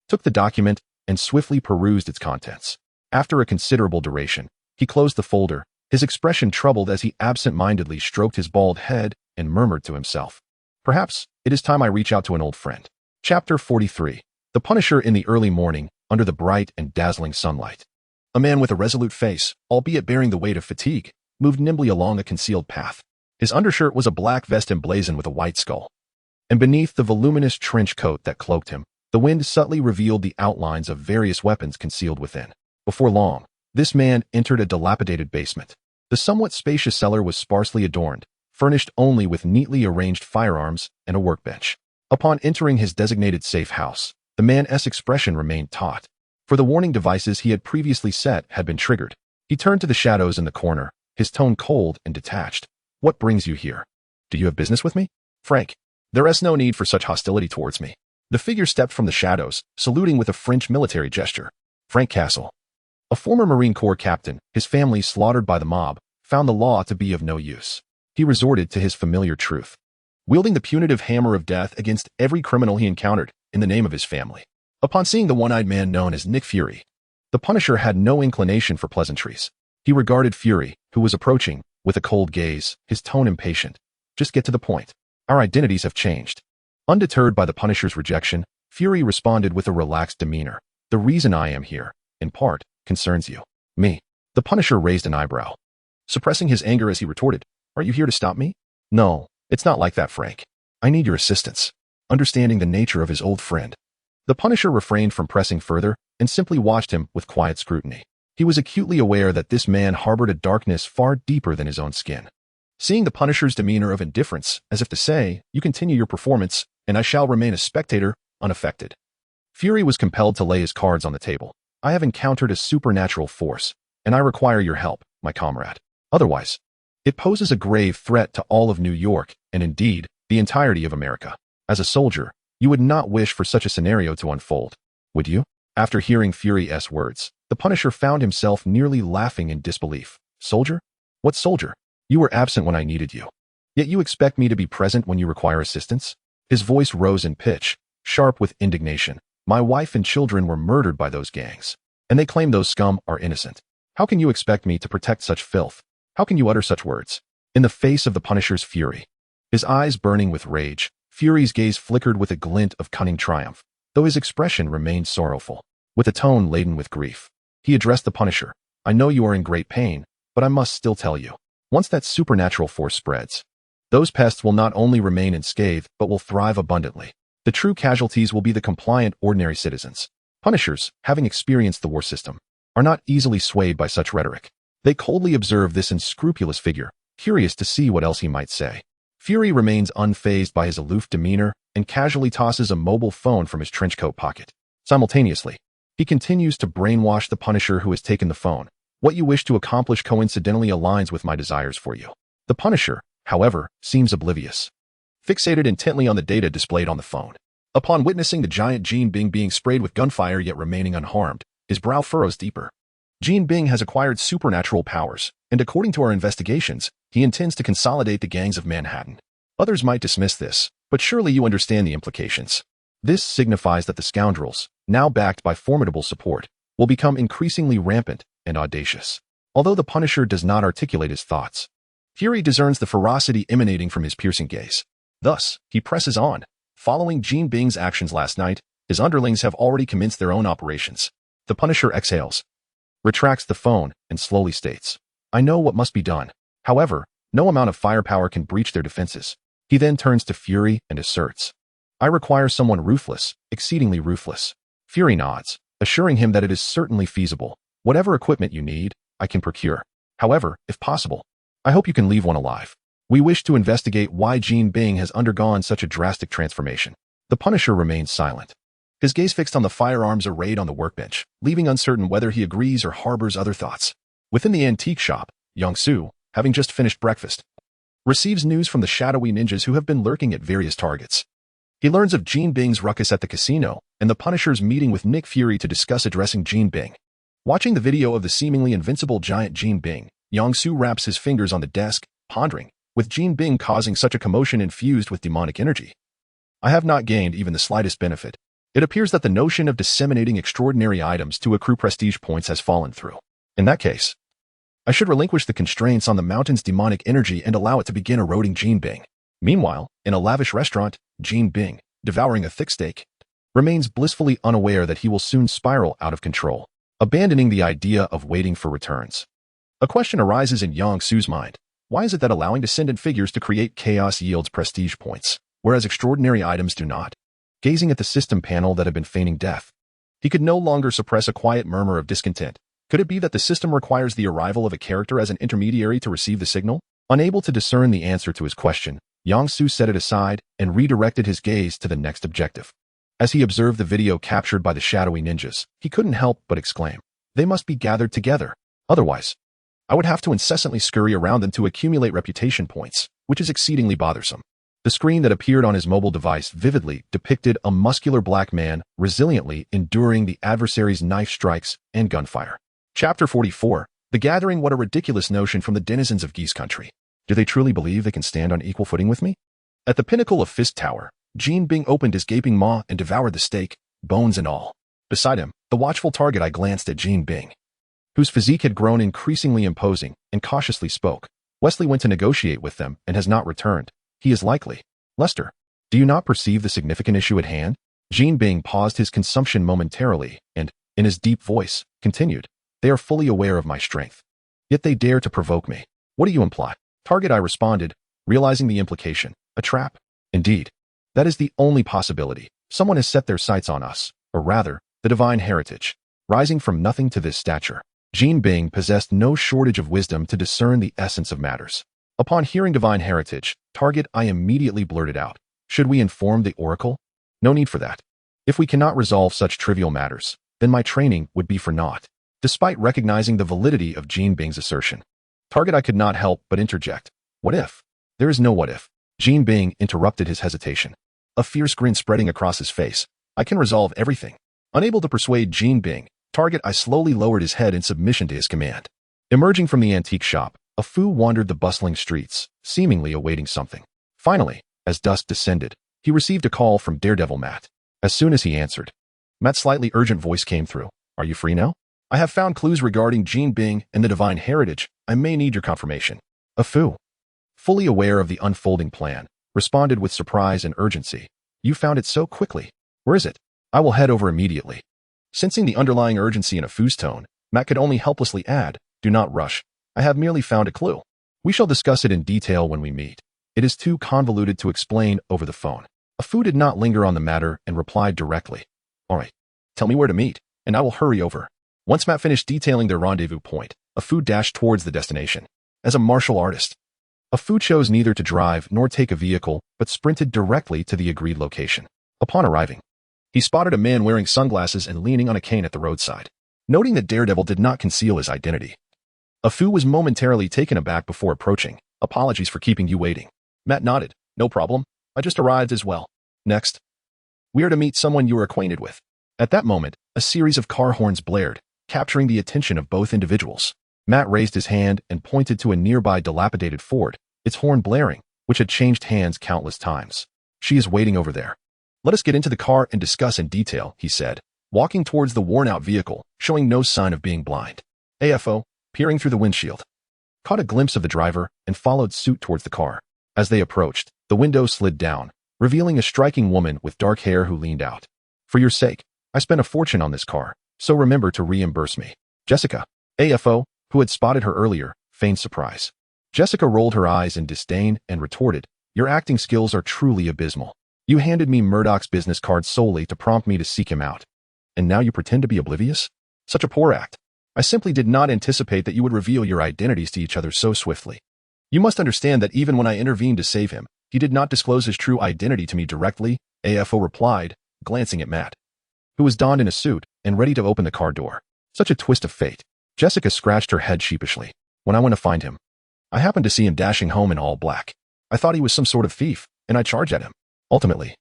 took the document and swiftly perused its contents. After a considerable duration, he closed the folder, his expression troubled as he absent-mindedly stroked his bald head and murmured to himself, "Perhaps it is time I reach out to an old friend." Chapter 43. The Punisher in the early morning, under the bright and dazzling sunlight. A man with a resolute face, albeit bearing the weight of fatigue, moved nimbly along a concealed path. His undershirt was a black vest emblazoned with a white skull, and beneath the voluminous trench coat that cloaked him, the wind subtly revealed the outlines of various weapons concealed within. Before long, this man entered a dilapidated basement. The somewhat spacious cellar was sparsely adorned, furnished only with neatly arranged firearms and a workbench. Upon entering his designated safe house, the man's expression remained taut, for the warning devices he had previously set had been triggered. He turned to the shadows in the corner, his tone cold and detached. "What brings you here? Do you have business with me?" "Frank, there is no need for such hostility towards me." The figure stepped from the shadows, saluting with a French military gesture. Frank Castle, a former Marine Corps captain, his family slaughtered by the mob, found the law to be of no use. He resorted to his familiar truth, wielding the punitive hammer of death against every criminal he encountered in the name of his family. Upon seeing the one-eyed man known as Nick Fury, the Punisher had no inclination for pleasantries. He regarded Fury, who was approaching, with a cold gaze, his tone impatient. "Just get to the point. Our identities have changed." Undeterred by the Punisher's rejection, Fury responded with a relaxed demeanor. "The reason I am here, in part, concerns you." "Me?" The Punisher raised an eyebrow, suppressing his anger as he retorted, "Are you here to stop me?" "No, it's not like that, Frank. I need your assistance." Understanding the nature of his old friend, the Punisher refrained from pressing further and simply watched him with quiet scrutiny. He was acutely aware that this man harbored a darkness far deeper than his own skin. Seeing the Punisher's demeanor of indifference, as if to say, "You continue your performance, and I shall remain a spectator, unaffected," Fury was compelled to lay his cards on the table. "I have encountered a supernatural force, and I require your help, my comrade. Otherwise, it poses a grave threat to all of New York, and indeed, the entirety of America. As a soldier, you would not wish for such a scenario to unfold, would you?" After hearing Fury's words, the Punisher found himself nearly laughing in disbelief. "Soldier? What soldier? You were absent when I needed you. Yet you expect me to be present when you require assistance?" His voice rose in pitch, sharp with indignation. "My wife and children were murdered by those gangs, and they claim those scum are innocent. How can you expect me to protect such filth? How can you utter such words?" In the face of the Punisher's fury, his eyes burning with rage, Fury's gaze flickered with a glint of cunning triumph, though his expression remained sorrowful. With a tone laden with grief, he addressed the Punisher. "I know you are in great pain, but I must still tell you. Once that supernatural force spreads, those pests will not only remain unscathed, but will thrive abundantly. The true casualties will be the compliant ordinary citizens." Punishers, having experienced the war system, are not easily swayed by such rhetoric. They coldly observe this unscrupulous figure, curious to see what else he might say. Fury remains unfazed by his aloof demeanor and casually tosses a mobile phone from his trenchcoat pocket. Simultaneously, he continues to brainwash the Punisher who has taken the phone. "What you wish to accomplish coincidentally aligns with my desires for you." The Punisher, however, seems oblivious, fixated intently on the data displayed on the phone. Upon witnessing the giant Jean Bing being sprayed with gunfire yet remaining unharmed, his brow furrows deeper. Jean Bing has acquired supernatural powers, and according to our investigations, he intends to consolidate the gangs of Manhattan. Others might dismiss this, but surely you understand the implications. This signifies that the scoundrels, now backed by formidable support, will become increasingly rampant and audacious. Although the Punisher does not articulate his thoughts, Fury discerns the ferocity emanating from his piercing gaze. Thus, he presses on. Following Jean Bing's actions last night, his underlings have already commenced their own operations. The Punisher exhales, retracts the phone, and slowly states, "I know what must be done. However, no amount of firepower can breach their defenses." He then turns to Fury and asserts, "I require someone ruthless, exceedingly ruthless." Fury nods, assuring him that it is certainly feasible. "Whatever equipment you need, I can procure. However, if possible, I hope you can leave one alive. We wish to investigate why Jean Bing has undergone such a drastic transformation." The Punisher remains silent, his gaze fixed on the firearms arrayed on the workbench, leaving uncertain whether he agrees or harbors other thoughts. Within the antique shop, Young-Soo, having just finished breakfast, receives news from the shadowy ninjas who have been lurking at various targets. He learns of Jean Bing's ruckus at the casino and the Punisher's meeting with Nick Fury to discuss addressing Jean Bing. Watching the video of the seemingly invincible giant Jean Bing, Young-Soo wraps his fingers on the desk, pondering. with Jean Bing causing such a commotion infused with demonic energy? I have not gained even the slightest benefit. It appears that the notion of disseminating extraordinary items to accrue prestige points has fallen through. In that case, I should relinquish the constraints on the mountain's demonic energy and allow it to begin eroding Jean Bing. Meanwhile, in a lavish restaurant, Jean Bing, devouring a thick steak, remains blissfully unaware that he will soon spiral out of control, abandoning the idea of waiting for returns. A question arises in Yang Su's mind. Why is it that allowing descendant figures to create chaos yields prestige points, whereas extraordinary items do not? Gazing at the system panel that had been feigning death, he could no longer suppress a quiet murmur of discontent. Could it be that the system requires the arrival of a character as an intermediary to receive the signal? Unable to discern the answer to his question, Yang Su set it aside and redirected his gaze to the next objective. As he observed the video captured by the shadowy ninjas, he couldn't help but exclaim, "They must be gathered together. Otherwise, I would have to incessantly scurry around them to accumulate reputation points, which is exceedingly bothersome." The screen that appeared on his mobile device vividly depicted a muscular black man resiliently enduring the adversary's knife strikes and gunfire. Chapter 44. The Gathering. What a ridiculous notion from the denizens of Geese Country. Do they truly believe they can stand on equal footing with me? At the pinnacle of Fist Tower, Jean Bing opened his gaping maw and devoured the steak, bones and all. Beside him, the watchful target, I glanced at Jean Bing, whose physique had grown increasingly imposing, and cautiously spoke. "Wesley went to negotiate with them and has not returned. He is likely. Lester, do you not perceive the significant issue at hand?" Jean Bing paused his consumption momentarily and, in his deep voice, continued, "They are fully aware of my strength. Yet they dare to provoke me. What do you imply?" "Target," I responded, realizing the implication. "A trap." "Indeed. That is the only possibility. Someone has set their sights on us, or rather, the divine heritage." Rising from nothing to this stature, Jean Bing possessed no shortage of wisdom to discern the essence of matters. Upon hearing divine heritage, target, I immediately blurted out, "Should we inform the Oracle?" "No need for that. If we cannot resolve such trivial matters, then my training would be for naught." Despite recognizing the validity of Jean Bing's assertion, target, I could not help but interject, "What if?" "There is no what if." Jean Bing interrupted his hesitation, a fierce grin spreading across his face. "I can resolve everything." Unable to persuade Jean Bing, target, I slowly lowered his head in submission to his command. Emerging from the antique shop, a Fu wandered the bustling streets, seemingly awaiting something. Finally, as dusk descended, he received a call from Daredevil Matt. As soon as he answered, Matt's slightly urgent voice came through. "Are you free now? I have found clues regarding Jean Bing and the divine heritage. I may need your confirmation." A Fu, fully aware of the unfolding plan, responded with surprise and urgency. "You found it so quickly. Where is it?" "I will head over immediately." Sensing the underlying urgency in a Fu's tone, Matt could only helplessly add, "Do not rush. I have merely found a clue. We shall discuss it in detail when we meet. It is too convoluted to explain over the phone." A Fu did not linger on the matter and replied directly, "All right, tell me where to meet, and I will hurry over." Once Matt finished detailing their rendezvous point, a Fu dashed towards the destination. As a martial artist, a Fu chose neither to drive nor take a vehicle, but sprinted directly to the agreed location. Upon arriving, he spotted a man wearing sunglasses and leaning on a cane at the roadside. Noting that Daredevil did not conceal his identity, a Fu was momentarily taken aback before approaching. "Apologies for keeping you waiting." Matt nodded. "No problem. I just arrived as well." "Next, we are to meet someone you are acquainted with." At that moment, a series of car horns blared, capturing the attention of both individuals. Matt raised his hand and pointed to a nearby dilapidated Ford, its horn blaring, which had changed hands countless times. "She is waiting over there. Let us get into the car and discuss in detail," he said, walking towards the worn-out vehicle, showing no sign of being blind. AFO, peering through the windshield, caught a glimpse of the driver and followed suit towards the car. As they approached, the window slid down, revealing a striking woman with dark hair who leaned out. "For your sake, I spent a fortune on this car, so remember to reimburse me." Jessica, AFO, who had spotted her earlier, feigned surprise. Jessica rolled her eyes in disdain and retorted, "Your acting skills are truly abysmal. You handed me Murdoch's business card solely to prompt me to seek him out. And now you pretend to be oblivious? Such a poor act. I simply did not anticipate that you would reveal your identities to each other so swiftly. You must understand that even when I intervened to save him, he did not disclose his true identity to me directly," AFO replied, glancing at Matt, who was donned in a suit and ready to open the car door. Such a twist of fate. Jessica scratched her head sheepishly. "When I went to find him, I happened to see him dashing home in all black. I thought he was some sort of thief, and I charged at him. Ultimately,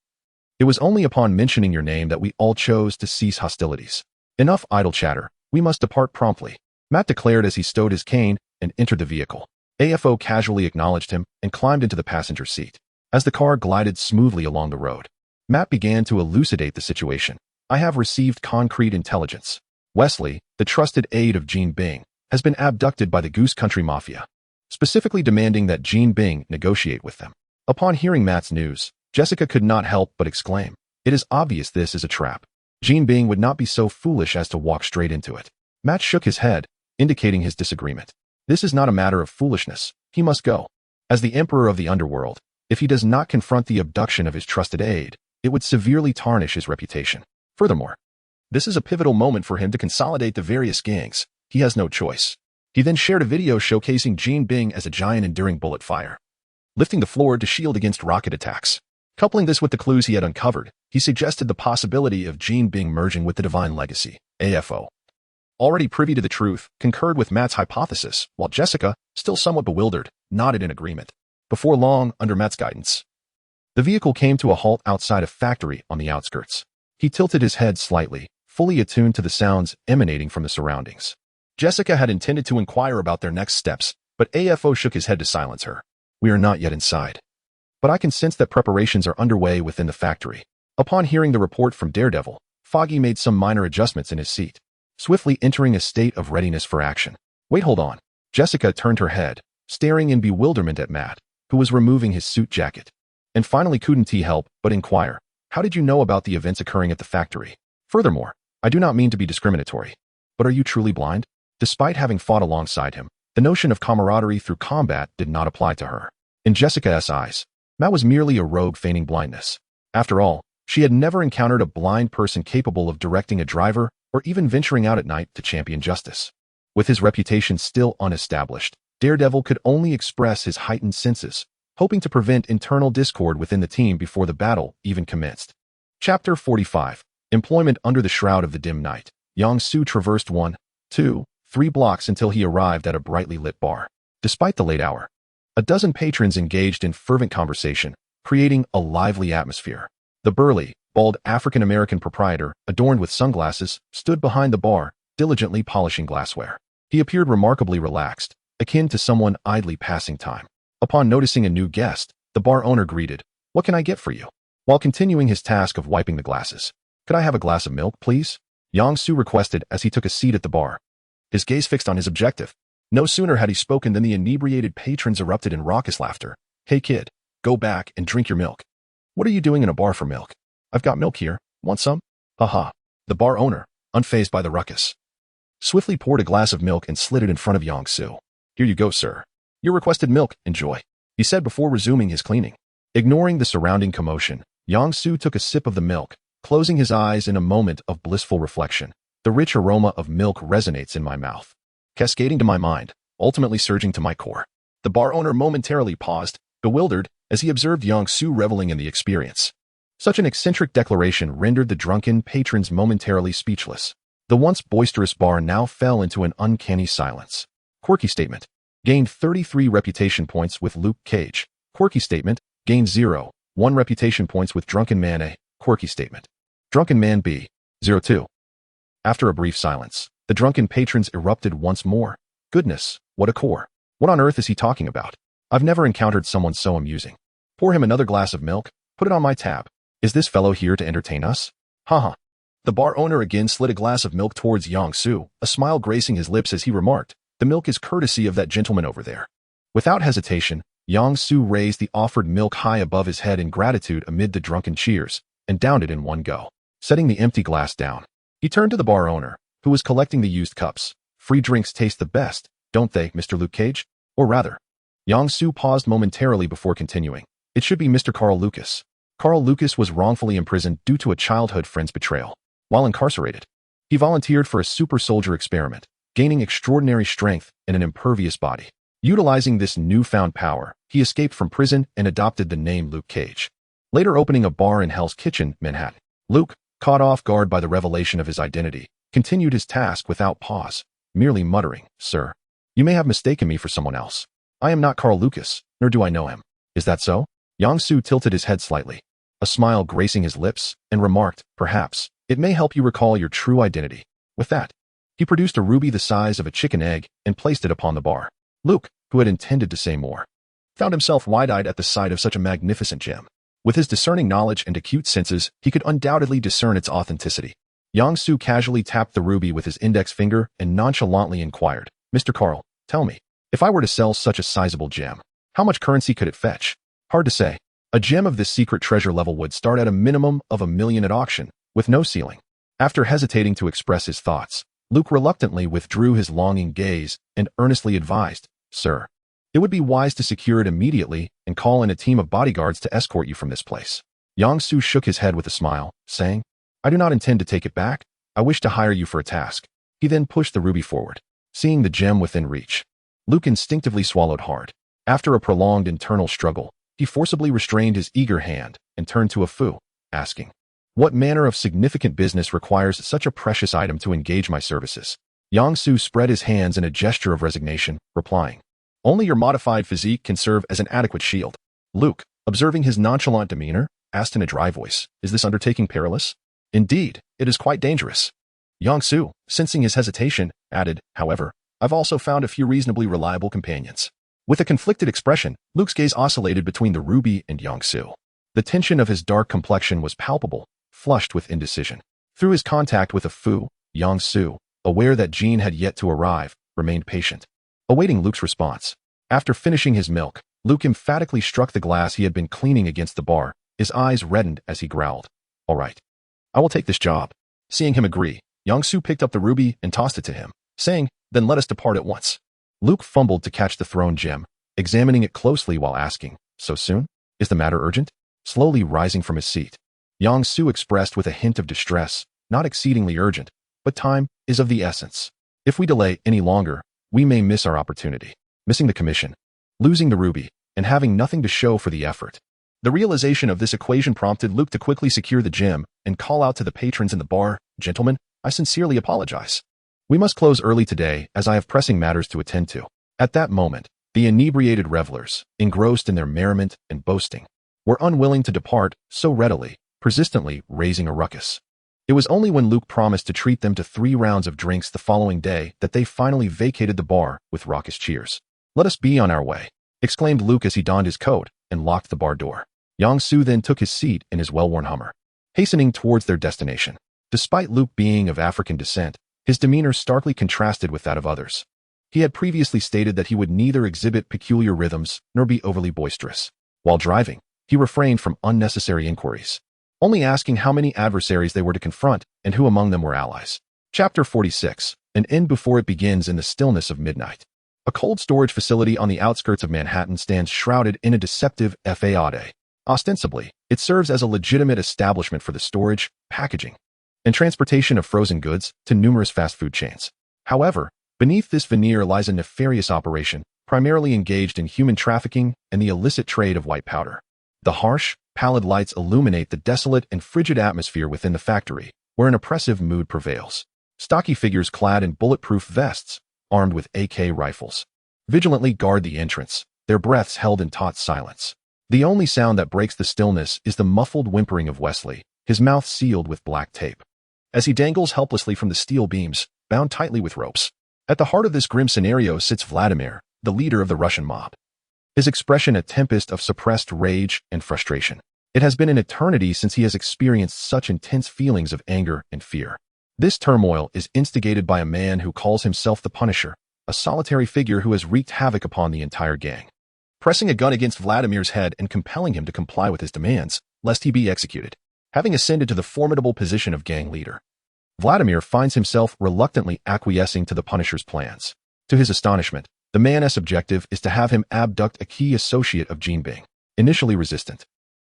it was only upon mentioning your name that we all chose to cease hostilities." "Enough idle chatter. We must depart promptly," Matt declared as he stowed his cane and entered the vehicle. AFO casually acknowledged him and climbed into the passenger seat. As the car glided smoothly along the road, Matt began to elucidate the situation. I have received concrete intelligence. Wesley, the trusted aide of Gene Bing, has been abducted by the Goose Country Mafia, specifically demanding that Gene Bing negotiate with them. Upon hearing Matt's news, Jessica could not help but exclaim, "It is obvious this is a trap. Gene Bing would not be so foolish as to walk straight into it." Matt shook his head, indicating his disagreement. "This is not a matter of foolishness. He must go. As the emperor of the underworld, if he does not confront the abduction of his trusted aide, it would severely tarnish his reputation. Furthermore, this is a pivotal moment for him to consolidate the various gangs. He has no choice." He then shared a video showcasing Gene Bing as a giant enduring bullet fire, lifting the floor to shield against rocket attacks. Coupling this with the clues he had uncovered, he suggested the possibility of Gene Bing merging with the Divine Legacy. AFO, already privy to the truth, concurred with Matt's hypothesis, while Jessica, still somewhat bewildered, nodded in agreement. Before long, under Matt's guidance, the vehicle came to a halt outside a factory on the outskirts. He tilted his head slightly, fully attuned to the sounds emanating from the surroundings. Jessica had intended to inquire about their next steps, but AFO shook his head to silence her. "We are not yet inside, but I can sense that preparations are underway within the factory." Upon hearing the report from Daredevil, Foggy made some minor adjustments in his seat, swiftly entering a state of readiness for action. "Wait, hold on." Jessica turned her head, staring in bewilderment at Matt, who was removing his suit jacket. And finally couldn't he help but inquire, "How did you know about the events occurring at the factory? Furthermore, I do not mean to be discriminatory, but are you truly blind?" Despite having fought alongside him, the notion of camaraderie through combat did not apply to her. In Jessica's eyes, Matt was merely a rogue feigning blindness. After all, she had never encountered a blind person capable of directing a driver or even venturing out at night to champion justice. With his reputation still unestablished, Daredevil could only express his heightened senses, hoping to prevent internal discord within the team before the battle even commenced. Chapter 45. Employment under the shroud of the dim night. Yang-Su traversed 1, 2, 3 blocks until he arrived at a brightly lit bar. Despite the late hour, a dozen patrons engaged in fervent conversation, creating a lively atmosphere. The burly, bald African-American proprietor, adorned with sunglasses, stood behind the bar, diligently polishing glassware. He appeared remarkably relaxed, akin to someone idly passing time. Upon noticing a new guest, the bar owner greeted, "What can I get for you?" While continuing his task of wiping the glasses. "Could I have a glass of milk, please?" Yang-Su requested as he took a seat at the bar, his gaze fixed on his objective. No sooner had he spoken than the inebriated patrons erupted in raucous laughter. "Hey kid, go back and drink your milk. What are you doing in a bar for milk? I've got milk here. Want some?" "Haha." The bar owner, unfazed by the ruckus, swiftly poured a glass of milk and slid it in front of Yang-Su. "Here you go, sir. Your requested milk, enjoy," he said before resuming his cleaning. Ignoring the surrounding commotion, Yang-Su took a sip of the milk, closing his eyes in a moment of blissful reflection. The rich aroma of milk resonates in my mouth, cascading to my mind, ultimately surging to my core. The bar owner momentarily paused, bewildered, as he observed Yang-Su reveling in the experience. Such an eccentric declaration rendered the drunken patrons momentarily speechless. The once boisterous bar now fell into an uncanny silence. Quirky statement. Gained 33 reputation points with Luke Cage. Quirky statement. Gained 0, 1 reputation points with Drunken Man A. Quirky statement. Drunken Man B. 02. After a brief silence, the drunken patrons erupted once more. "Goodness, what a core. What on earth is he talking about? I've never encountered someone so amusing. Pour him another glass of milk, put it on my tab. Is this fellow here to entertain us? Haha." The bar owner again slid a glass of milk towards Yang-Su, a smile gracing his lips as he remarked, "The milk is courtesy of that gentleman over there." Without hesitation, Yang-Su raised the offered milk high above his head in gratitude amid the drunken cheers, and downed it in one go. Setting the empty glass down, he turned to the bar owner, who was collecting the used cups. "Free drinks taste the best, don't they, Mr. Luke Cage? Or rather," Yang-Su paused momentarily before continuing, "it should be Mr. Carl Lucas." Carl Lucas was wrongfully imprisoned due to a childhood friend's betrayal. While incarcerated, he volunteered for a super soldier experiment, gaining extraordinary strength and an impervious body. Utilizing this newfound power, he escaped from prison and adopted the name Luke Cage, later opening a bar in Hell's Kitchen, Manhattan. Luke, caught off guard by the revelation of his identity, continued his task without pause, merely muttering, "Sir, you may have mistaken me for someone else. I am not Carl Lucas, nor do I know him." "Is that so?" Yang-Su tilted his head slightly, a smile gracing his lips, and remarked, "Perhaps it may help you recall your true identity." With that, he produced a ruby the size of a chicken egg and placed it upon the bar. Luke, who had intended to say more, found himself wide-eyed at the sight of such a magnificent gem. With his discerning knowledge and acute senses, he could undoubtedly discern its authenticity. Yang Su casually tapped the ruby with his index finger and nonchalantly inquired, "Mr. Carl, tell me, if I were to sell such a sizable gem, how much currency could it fetch?" Hard to say. A gem of this secret treasure level would start at a minimum of $1 million at auction, with no ceiling. After hesitating to express his thoughts, Luke reluctantly withdrew his longing gaze and earnestly advised, "Sir, it would be wise to secure it immediately and call in a team of bodyguards to escort you from this place." Yang Su shook his head with a smile, saying, "I do not intend to take it back. I wish to hire you for a task." He then pushed the ruby forward. Seeing the gem within reach, Luke instinctively swallowed hard. After a prolonged internal struggle, he forcibly restrained his eager hand and turned to a Fu, asking, "What manner of significant business requires such a precious item to engage my services?" Yang Su spread his hands in a gesture of resignation, replying, "Only your modified physique can serve as an adequate shield." Luke, observing his nonchalant demeanor, asked in a dry voice, "Is this undertaking perilous?" "Indeed, it is quite dangerous." Yang Su, sensing his hesitation, added, "However, I've also found a few reasonably reliable companions." With a conflicted expression, Luke's gaze oscillated between the ruby and Yang Su. The tension of his dark complexion was palpable, flushed with indecision. Through his contact with a Fu, Yang Su, aware that Jean had yet to arrive, remained patient, awaiting Luke's response. After finishing his milk, Luke emphatically struck the glass he had been cleaning against the bar. His eyes reddened as he growled, "All right, I will take this job." Seeing him agree, Yang Su picked up the ruby and tossed it to him, saying, "Then let us depart at once." Luke fumbled to catch the thrown gem, examining it closely while asking, "So soon? Is the matter urgent?" Slowly rising from his seat, Yang Su expressed with a hint of distress, "Not exceedingly urgent, but time is of the essence. If we delay any longer, we may miss our opportunity." Missing the commission, losing the ruby, and having nothing to show for the effort. The realization of this equation prompted Luke to quickly secure the gem and call out to the patrons in the bar, "Gentlemen, I sincerely apologize. We must close early today as I have pressing matters to attend to." At that moment, the inebriated revelers, engrossed in their merriment and boasting, were unwilling to depart so readily, persistently raising a ruckus. It was only when Luke promised to treat them to 3 rounds of drinks the following day that they finally vacated the bar with raucous cheers. "Let us be on our way," exclaimed Luke as he donned his coat and locked the bar door. Yang Su then took his seat in his well-worn Hummer, hastening towards their destination. Despite Luke being of African descent, his demeanor starkly contrasted with that of others. He had previously stated that he would neither exhibit peculiar rhythms nor be overly boisterous. While driving, he refrained from unnecessary inquiries, only asking how many adversaries they were to confront and who among them were allies. Chapter 46. An End Before It Begins in the Stillness of Midnight. A cold storage facility on the outskirts of Manhattan stands shrouded in a deceptive façade. Ostensibly, it serves as a legitimate establishment for the storage, packaging, and transportation of frozen goods to numerous fast food chains. However, beneath this veneer lies a nefarious operation, primarily engaged in human trafficking and the illicit trade of white powder. The harsh, pallid lights illuminate the desolate and frigid atmosphere within the factory, where an oppressive mood prevails. Stocky figures clad in bulletproof vests, armed with AK rifles, vigilantly guard the entrance, their breaths held in taut silence. The only sound that breaks the stillness is the muffled whimpering of Wesley, his mouth sealed with black tape, as he dangles helplessly from the steel beams, bound tightly with ropes. At the heart of this grim scenario sits Vladimir, the leader of the Russian mob, his expression a tempest of suppressed rage and frustration. It has been an eternity since he has experienced such intense feelings of anger and fear. This turmoil is instigated by a man who calls himself the Punisher, a solitary figure who has wreaked havoc upon the entire gang, pressing a gun against Vladimir's head and compelling him to comply with his demands, lest he be executed. Having ascended to the formidable position of gang leader, Vladimir finds himself reluctantly acquiescing to the Punisher's plans. To his astonishment, the man's objective is to have him abduct a key associate of Jean Bing. Initially resistant,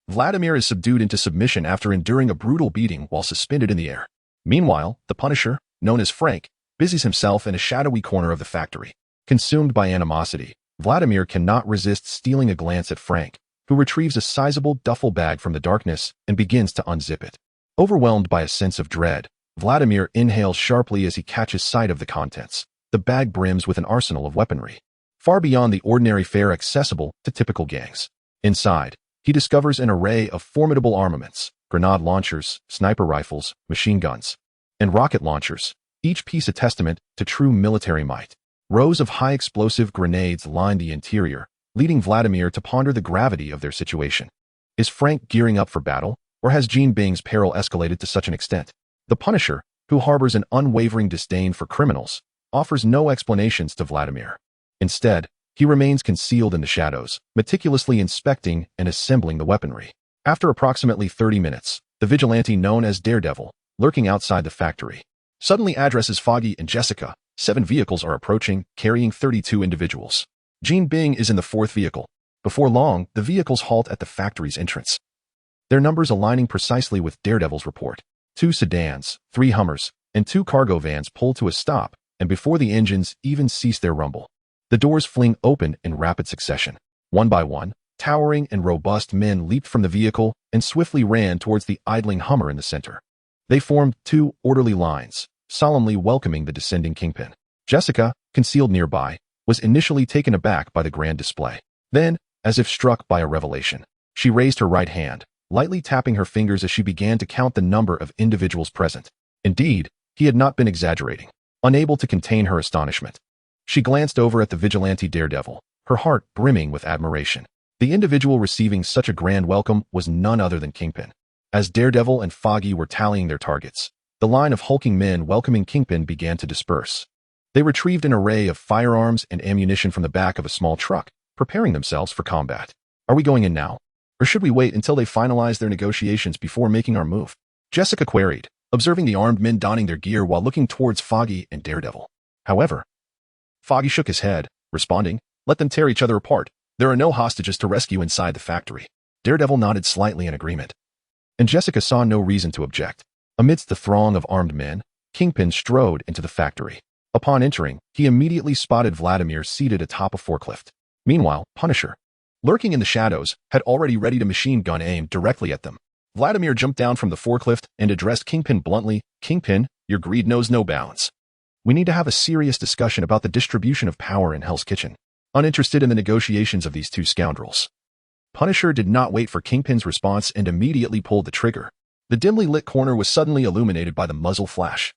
Vladimir is subdued into submission after enduring a brutal beating while suspended in the air. Meanwhile, the Punisher, known as Frank, busies himself in a shadowy corner of the factory. Consumed by animosity, Vladimir cannot resist stealing a glance at Frank, who retrieves a sizable duffel bag from the darkness and begins to unzip it. Overwhelmed by a sense of dread, Vladimir inhales sharply as he catches sight of the contents. The bag brims with an arsenal of weaponry, far beyond the ordinary fare accessible to typical gangs. Inside, he discovers an array of formidable armaments: grenade launchers, sniper rifles, machine guns, and rocket launchers, each piece a testament to true military might. Rows of high-explosive grenades lined the interior, leading Vladimir to ponder the gravity of their situation. Is Frank gearing up for battle, or has Jean Bing's peril escalated to such an extent? The Punisher, who harbors an unwavering disdain for criminals, offers no explanations to Vladimir. Instead, he remains concealed in the shadows, meticulously inspecting and assembling the weaponry. After approximately 30 minutes, the vigilante known as Daredevil, lurking outside the factory, suddenly addresses Foggy and Jessica. 7 vehicles are approaching, carrying 32 individuals. Jean Bing is in the 4th vehicle. Before long, the vehicles halt at the factory's entrance, their numbers aligning precisely with Daredevil's report. 2 sedans, 3 Hummers, and 2 cargo vans pull to a stop, and before the engines even cease their rumble, the doors fling open in rapid succession. One by one, towering and robust men leaped from the vehicle and swiftly ran towards the idling Hummer in the center. They formed 2 orderly lines, solemnly welcoming the descending Kingpin. Jessica, concealed nearby, was initially taken aback by the grand display. Then, as if struck by a revelation, she raised her right hand, lightly tapping her fingers as she began to count the number of individuals present. Indeed, he had not been exaggerating. Unable to contain her astonishment, she glanced over at the vigilante Daredevil, her heart brimming with admiration. The individual receiving such a grand welcome was none other than Kingpin. As Daredevil and Foggy were tallying their targets, the line of hulking men welcoming Kingpin began to disperse. They retrieved an array of firearms and ammunition from the back of a small truck, preparing themselves for combat. Are we going in now? Or should we wait until they finalize their negotiations before making our move? Jessica queried, observing the armed men donning their gear while looking towards Foggy and Daredevil. However, Foggy shook his head, responding, "Let them tear each other apart. There are no hostages to rescue inside the factory." Daredevil nodded slightly in agreement, and Jessica saw no reason to object. Amidst the throng of armed men, Kingpin strode into the factory. Upon entering, he immediately spotted Vladimir seated atop a forklift. Meanwhile, Punisher, lurking in the shadows, had already readied a machine gun aimed directly at them. Vladimir jumped down from the forklift and addressed Kingpin bluntly, "Kingpin, your greed knows no bounds. We need to have a serious discussion about the distribution of power in Hell's Kitchen." Uninterested in the negotiations of these 2 scoundrels, Punisher did not wait for Kingpin's response and immediately pulled the trigger. The dimly lit corner was suddenly illuminated by the muzzle flash,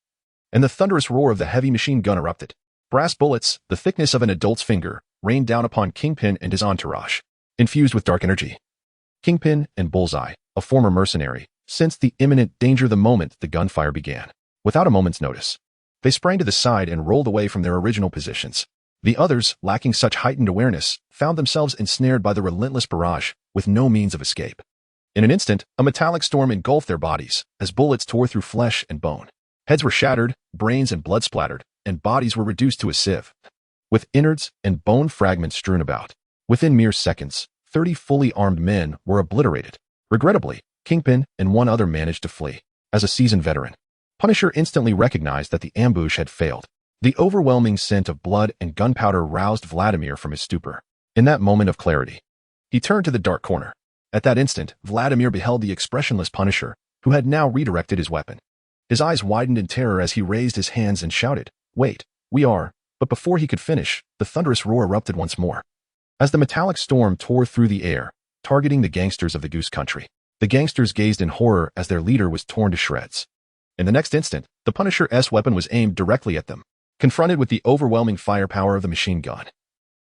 and the thunderous roar of the heavy machine gun erupted. Brass bullets, the thickness of an adult's finger, rained down upon Kingpin and his entourage, infused with dark energy. Kingpin and Bullseye, a former mercenary, sensed the imminent danger the moment the gunfire began. Without a moment's notice, they sprang to the side and rolled away from their original positions. The others, lacking such heightened awareness, found themselves ensnared by the relentless barrage, with no means of escape. In an instant, a metallic storm engulfed their bodies, as bullets tore through flesh and bone. Heads were shattered, brains and blood splattered, and bodies were reduced to a sieve, with innards and bone fragments strewn about. Within mere seconds, 30 fully armed men were obliterated. Regrettably, Kingpin and 1 other managed to flee. As a seasoned veteran, Punisher instantly recognized that the ambush had failed. The overwhelming scent of blood and gunpowder roused Vladimir from his stupor. In that moment of clarity, he turned to the dark corner. At that instant, Vladimir beheld the expressionless Punisher, who had now redirected his weapon. His eyes widened in terror as he raised his hands and shouted, "Wait, we are..." But before he could finish, the thunderous roar erupted once more. As the metallic storm tore through the air, targeting the gangsters of the Goose Country, the gangsters gazed in horror as their leader was torn to shreds. In the next instant, the Punisher's weapon was aimed directly at them. Confronted with the overwhelming firepower of the machine gun,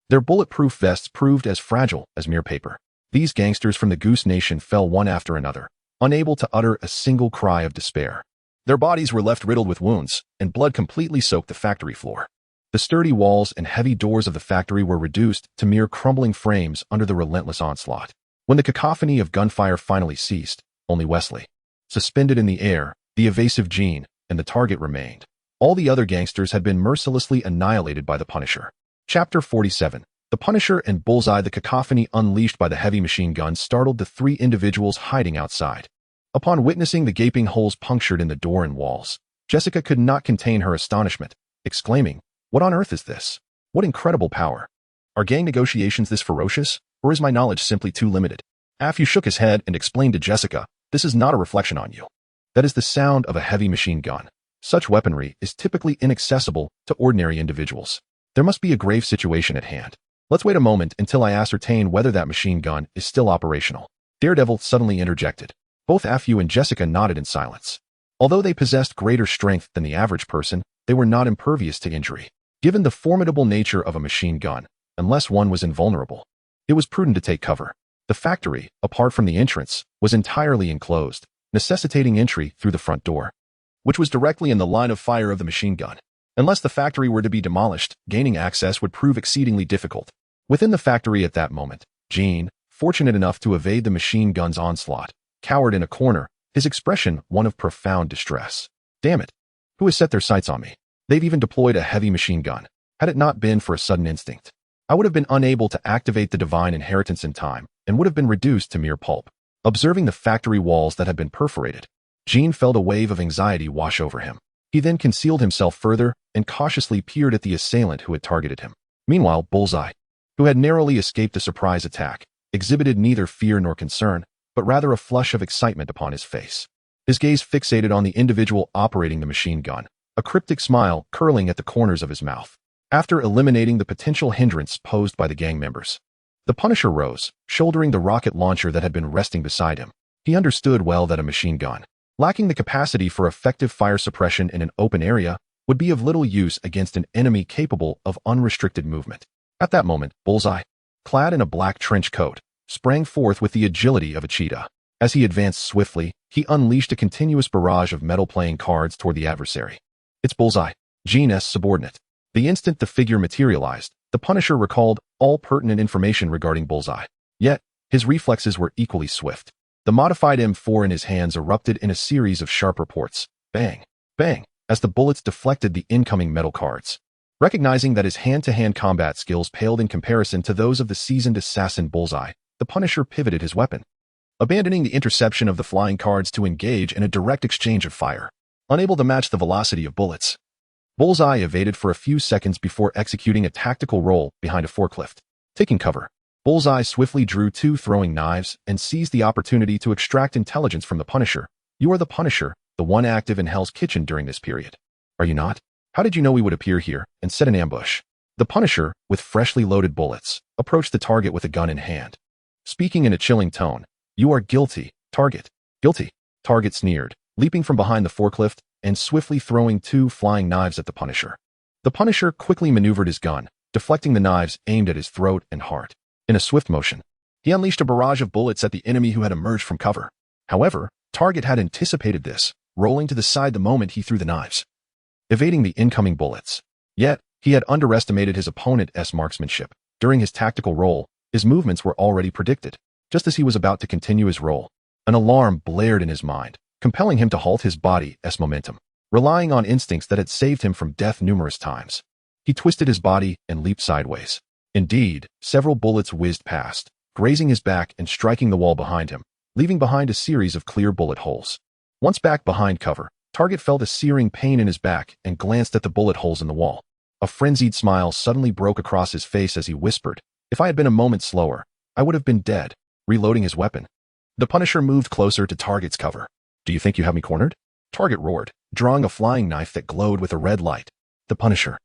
their bulletproof vests proved as fragile as mere paper. These gangsters from the Goose Nation fell one after another, unable to utter a single cry of despair. Their bodies were left riddled with wounds, and blood completely soaked the factory floor. The sturdy walls and heavy doors of the factory were reduced to mere crumbling frames under the relentless onslaught. When the cacophony of gunfire finally ceased, only Wesley, suspended in the air, the evasive Jean, and the target remained. All the other gangsters had been mercilessly annihilated by the Punisher. Chapter 47. The Punisher and Bullseye. The cacophony unleashed by the heavy machine gun startled the 3 individuals hiding outside. Upon witnessing the gaping holes punctured in the door and walls, Jessica could not contain her astonishment, exclaiming, "What on earth is this? What incredible power! Are gang negotiations this ferocious, or is my knowledge simply too limited?" Afyu shook his head and explained to Jessica, "This is not a reflection on you. That is the sound of a heavy machine gun. Such weaponry is typically inaccessible to ordinary individuals. There must be a grave situation at hand. Let's wait a moment until I ascertain whether that machine gun is still operational." Daredevil suddenly interjected. Both Afyu and Jessica nodded in silence. Although they possessed greater strength than the average person, they were not impervious to injury. Given the formidable nature of a machine gun, unless one was invulnerable, it was prudent to take cover. The factory, apart from the entrance, was entirely enclosed, necessitating entry through the front door, which was directly in the line of fire of the machine gun. Unless the factory were to be demolished, gaining access would prove exceedingly difficult. Within the factory at that moment, Gene, fortunate enough to evade the machine gun's onslaught, cowered in a corner, his expression one of profound distress. Damn it! Who has set their sights on me? They've even deployed a heavy machine gun. Had it not been for a sudden instinct, I would have been unable to activate the divine inheritance in time and would have been reduced to mere pulp. Observing the factory walls that had been perforated, Gene felt a wave of anxiety wash over him. He then concealed himself further and cautiously peered at the assailant who had targeted him. Meanwhile, Bullseye, who had narrowly escaped the surprise attack, exhibited neither fear nor concern, but rather a flush of excitement upon his face. His gaze fixated on the individual operating the machine gun, a cryptic smile curling at the corners of his mouth. After eliminating the potential hindrance posed by the gang members, the Punisher rose, shouldering the rocket launcher that had been resting beside him. He understood well that a machine gun, lacking the capacity for effective fire suppression in an open area, would be of little use against an enemy capable of unrestricted movement. At that moment, Bullseye, clad in a black trench coat, sprang forth with the agility of a cheetah. As he advanced swiftly, he unleashed a continuous barrage of metal playing cards toward the adversary. It's Bullseye, Gene's subordinate. The instant the figure materialized, the Punisher recalled all pertinent information regarding Bullseye. Yet, his reflexes were equally swift. The modified M4 in his hands erupted in a series of sharp reports. Bang, bang, as the bullets deflected the incoming metal cards. Recognizing that his hand-to-hand combat skills paled in comparison to those of the seasoned assassin Bullseye, the Punisher pivoted his weapon, abandoning the interception of the flying cards to engage in a direct exchange of fire. Unable to match the velocity of bullets, Bullseye evaded for a few seconds before executing a tactical roll behind a forklift. Taking cover, Bullseye swiftly drew two throwing knives and seized the opportunity to extract intelligence from the Punisher. You are the Punisher, the one active in Hell's Kitchen during this period. Are you not? How did you know we would appear here and set an ambush? The Punisher, with freshly loaded bullets, approached the target with a gun in hand. Speaking in a chilling tone, you are guilty, target. Guilty. Target sneered, leaping from behind the forklift and swiftly throwing two flying knives at the Punisher. The Punisher quickly maneuvered his gun, deflecting the knives aimed at his throat and heart. In a swift motion, he unleashed a barrage of bullets at the enemy who had emerged from cover. However, Target had anticipated this, rolling to the side the moment he threw the knives, evading the incoming bullets. Yet, he had underestimated his opponent's marksmanship. During his tactical roll, his movements were already predicted. Just as he was about to continue his roll, an alarm blared in his mind, compelling him to halt his body's momentum. Relying on instincts that had saved him from death numerous times, he twisted his body and leaped sideways. Indeed, several bullets whizzed past, grazing his back and striking the wall behind him, leaving behind a series of clear bullet holes. Once back behind cover, Target felt a searing pain in his back and glanced at the bullet holes in the wall. A frenzied smile suddenly broke across his face as he whispered, "If I had been a moment slower, I would have been dead." Reloading his weapon, the Punisher moved closer to Target's cover. "Do you think you have me cornered?" Target roared, drawing a flying knife that glowed with a red light. The Punisher,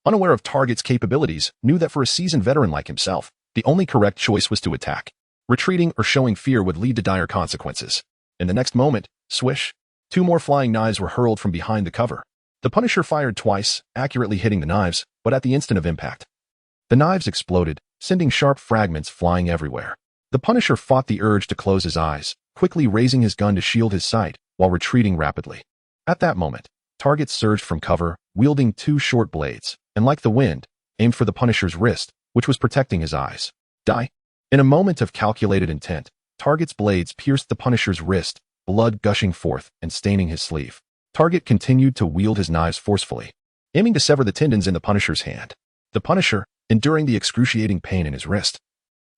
unaware of Target's capabilities, knew that for a seasoned veteran like himself, the only correct choice was to attack. Retreating or showing fear would lead to dire consequences. In the next moment, swish, two more flying knives were hurled from behind the cover. The Punisher fired twice, accurately hitting the knives, but at the instant of impact, the knives exploded, sending sharp fragments flying everywhere. The Punisher fought the urge to close his eyes, quickly raising his gun to shield his sight, while retreating rapidly. At that moment, Target surged from cover, wielding two short blades, and like the wind, aimed for the Punisher's wrist, which was protecting his eyes. Die! In a moment of calculated intent, Target's blades pierced the Punisher's wrist, blood gushing forth and staining his sleeve. Target continued to wield his knives forcefully, aiming to sever the tendons in the Punisher's hand. The Punisher, enduring the excruciating pain in his wrist,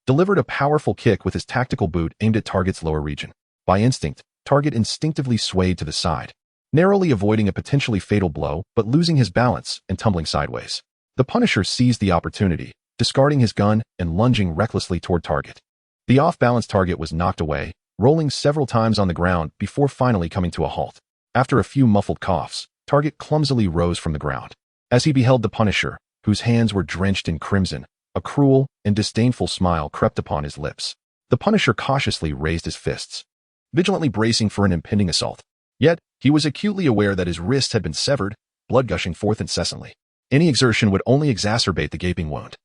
delivered a powerful kick with his tactical boot aimed at Target's lower region. By instinct, Target instinctively swayed to the side, narrowly avoiding a potentially fatal blow but losing his balance and tumbling sideways. The Punisher seized the opportunity, discarding his gun and lunging recklessly toward Target. The off-balance Target was knocked away, rolling several times on the ground before finally coming to a halt. After a few muffled coughs, Target clumsily rose from the ground. As he beheld the Punisher, whose hands were drenched in crimson, a cruel and disdainful smile crept upon his lips. The Punisher cautiously raised his fists, vigilantly bracing for an impending assault. Yet, he was acutely aware that his wrists had been severed, blood gushing forth incessantly. Any exertion would only exacerbate the gaping wound,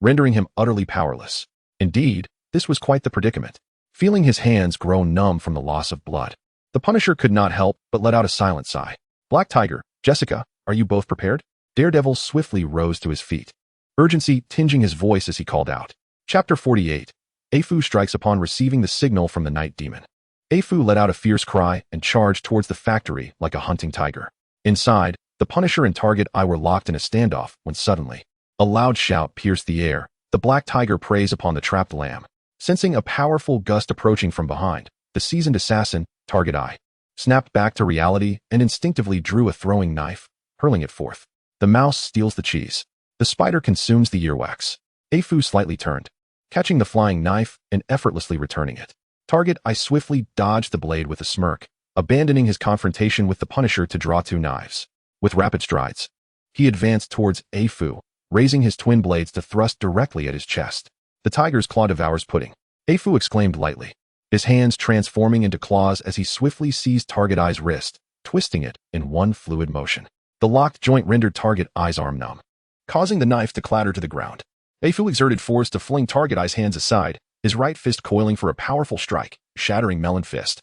rendering him utterly powerless. Indeed, this was quite the predicament. Feeling his hands grow numb from the loss of blood, the Punisher could not help but let out a silent sigh. Black Tiger, Jessica, are you both prepared? Daredevil swiftly rose to his feet, urgency tinging his voice as he called out. Chapter 48. Afu strikes upon receiving the signal from the Night Demon. Afu let out a fierce cry and charged towards the factory like a hunting tiger. Inside, the Punisher and Target Eye were locked in a standoff when suddenly, a loud shout pierced the air. The Black Tiger preys upon the trapped lamb. Sensing a powerful gust approaching from behind, the seasoned assassin, Target Eye, snapped back to reality and instinctively drew a throwing knife, hurling it forth. The mouse steals the cheese. The spider consumes the earwax. Afu slightly turned, catching the flying knife and effortlessly returning it. Target Eye swiftly dodged the blade with a smirk, abandoning his confrontation with the Punisher to draw two knives. With rapid strides, he advanced towards Afu, raising his twin blades to thrust directly at his chest. The tiger's claw devours pudding, Afu exclaimed lightly, his hands transforming into claws as he swiftly seized Target Eye's wrist, twisting it in one fluid motion. The locked joint rendered Target Eye's arm numb, causing the knife to clatter to the ground. Afu exerted force to fling Target Eye's hands aside, his right fist coiling for a powerful strike, shattering Melon Fist.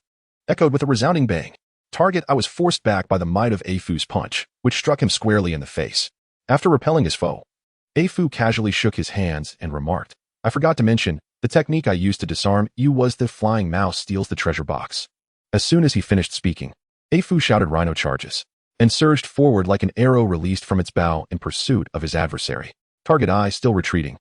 Echoed with a resounding bang, Target Eye was forced back by the might of Afu's punch, which struck him squarely in the face. After repelling his foe, Afu casually shook his hands and remarked, I forgot to mention, the technique I used to disarm you was the flying mouse steals the treasure box. As soon as he finished speaking, Afu shouted rhino charges, and surged forward like an arrow released from its bow in pursuit of his adversary. Target Eye, still retreating,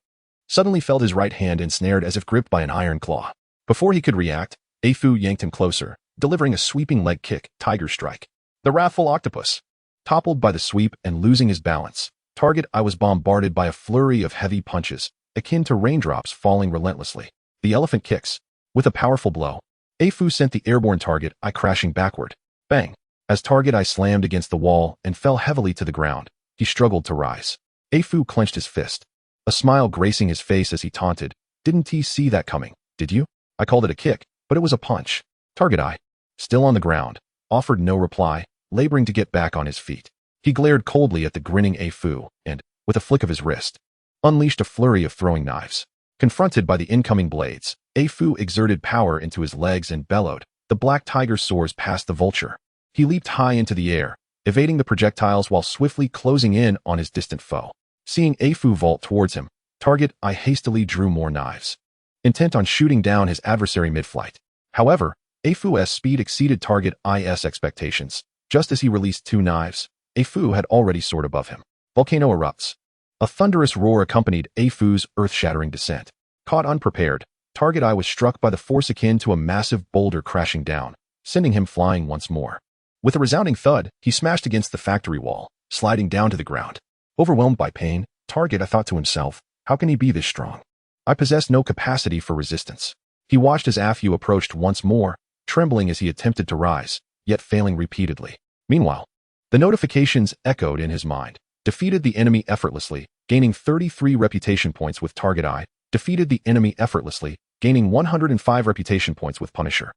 suddenly felt his right hand ensnared as if gripped by an iron claw. Before he could react, Afu yanked him closer, delivering a sweeping leg kick, tiger strike. The wrathful octopus, toppled by the sweep and losing his balance, Target Eye was bombarded by a flurry of heavy punches, akin to raindrops falling relentlessly. The elephant kicks. With a powerful blow, Afu sent the airborne Target Eye crashing backward. Bang! As Target Eye slammed against the wall and fell heavily to the ground, he struggled to rise. Afu clenched his fist, a smile gracing his face as he taunted, Didn't he see that coming, did you? I called it a kick, but it was a punch. Target Eye, still on the ground, offered no reply, laboring to get back on his feet. He glared coldly at the grinning Afu and, with a flick of his wrist, unleashed a flurry of throwing knives. Confronted by the incoming blades, Afu exerted power into his legs and bellowed. The Black Tiger soars past the vulture. He leaped high into the air, evading the projectiles while swiftly closing in on his distant foe. Seeing Afu vault towards him, Target Eye hastily drew more knives, intent on shooting down his adversary mid-flight. However, Afu's speed exceeded Target Eye's expectations. Just as he released two knives, Afu had already soared above him. Volcano erupts. A thunderous roar accompanied Afu's earth-shattering descent. Caught unprepared, Target Eye was struck by the force akin to a massive boulder crashing down, sending him flying once more. With a resounding thud, he smashed against the factory wall, sliding down to the ground. Overwhelmed by pain, Target Eye thought to himself, how can he be this strong? I possess no capacity for resistance. He watched as Afu approached once more, trembling as he attempted to rise, yet failing repeatedly. Meanwhile, the notifications echoed in his mind. Defeated the enemy effortlessly, gaining 33 reputation points with Target Eye. Defeated the enemy effortlessly, gaining 105 reputation points with Punisher.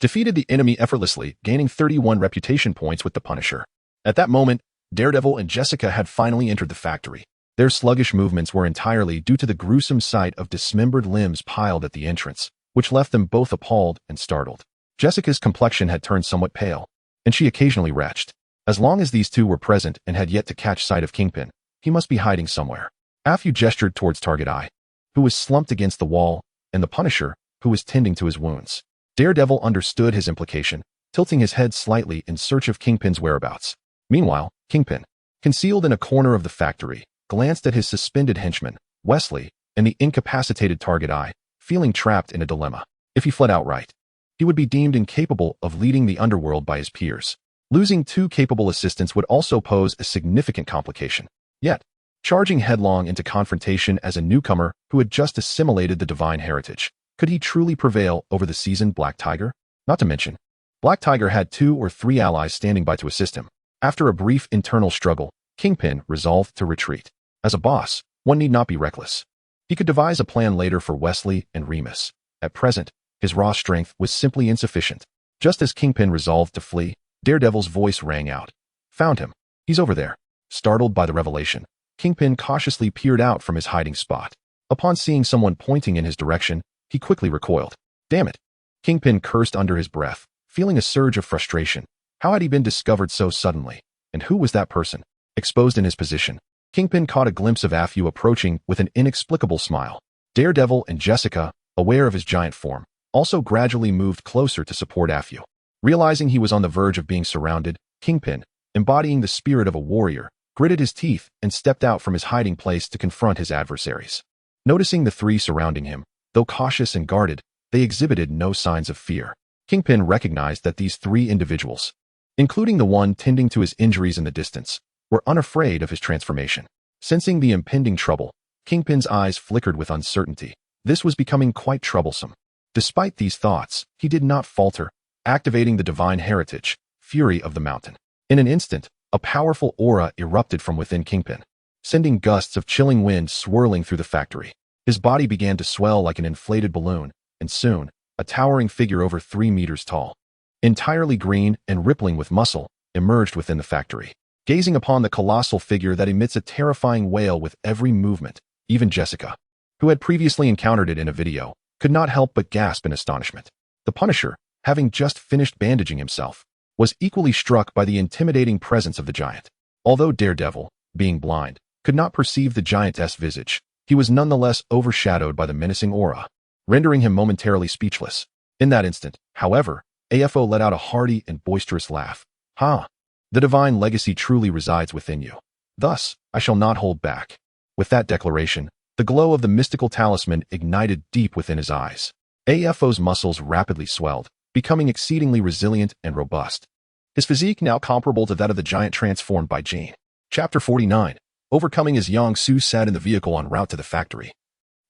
Defeated the enemy effortlessly, gaining 31 reputation points with the Punisher. At that moment, Daredevil and Jessica had finally entered the factory. Their sluggish movements were entirely due to the gruesome sight of dismembered limbs piled at the entrance, which left them both appalled and startled. Jessica's complexion had turned somewhat pale, and she occasionally retched. As long as these two were present and had yet to catch sight of Kingpin, he must be hiding somewhere. Afu gestured towards Target Eye, who was slumped against the wall, and the Punisher, who was tending to his wounds. Daredevil understood his implication, tilting his head slightly in search of Kingpin's whereabouts. Meanwhile, Kingpin, concealed in a corner of the factory, glanced at his suspended henchman, Wesley, and the incapacitated Target Eye, feeling trapped in a dilemma. If he fled outright, he would be deemed incapable of leading the underworld by his peers. Losing two capable assistants would also pose a significant complication. Yet, charging headlong into confrontation as a newcomer who had just assimilated the divine heritage, could he truly prevail over the seasoned Black Tiger? Not to mention, Black Tiger had 2 or 3 allies standing by to assist him. After a brief internal struggle, Kingpin resolved to retreat. As a boss, one need not be reckless. He could devise a plan later for Wesley and Remus. At present, his raw strength was simply insufficient. Just as Kingpin resolved to flee, Daredevil's voice rang out. Found him. He's over there. Startled by the revelation, Kingpin cautiously peered out from his hiding spot. Upon seeing someone pointing in his direction, he quickly recoiled. Damn it! Kingpin cursed under his breath, feeling a surge of frustration. How had he been discovered so suddenly? And who was that person? Exposed in his position, Kingpin caught a glimpse of Afu approaching with an inexplicable smile. Daredevil and Jessica, aware of his giant form, also gradually moved closer to support Afu. Realizing he was on the verge of being surrounded, Kingpin, embodying the spirit of a warrior, gritted his teeth and stepped out from his hiding place to confront his adversaries. Noticing the three surrounding him, though cautious and guarded, they exhibited no signs of fear. Kingpin recognized that these three individuals, including the one tending to his injuries in the distance, were unafraid of his transformation. Sensing the impending trouble, Kingpin's eyes flickered with uncertainty. This was becoming quite troublesome. Despite these thoughts, he did not falter, activating the divine heritage, Fury of the Mountain. In an instant, a powerful aura erupted from within Kingpin, sending gusts of chilling wind swirling through the factory. His body began to swell like an inflated balloon, and soon, a towering figure over 3 meters tall, entirely green and rippling with muscle, emerged within the factory. Gazing upon the colossal figure that emits a terrifying wail with every movement, even Jessica, who had previously encountered it in a video, could not help but gasp in astonishment. The Punisher, having just finished bandaging himself, was equally struck by the intimidating presence of the giant. Although Daredevil, being blind, could not perceive the giantess' visage, he was nonetheless overshadowed by the menacing aura, rendering him momentarily speechless. In that instant, however, AFO let out a hearty and boisterous laugh. Ha! The divine legacy truly resides within you. Thus, I shall not hold back. With that declaration, the glow of the mystical talisman ignited deep within his eyes. AFO's muscles rapidly swelled, becoming exceedingly resilient and robust. His physique now comparable to that of the giant transformed by Jean. Chapter 49. Overcoming as Yang-Su sat in the vehicle en route to the factory.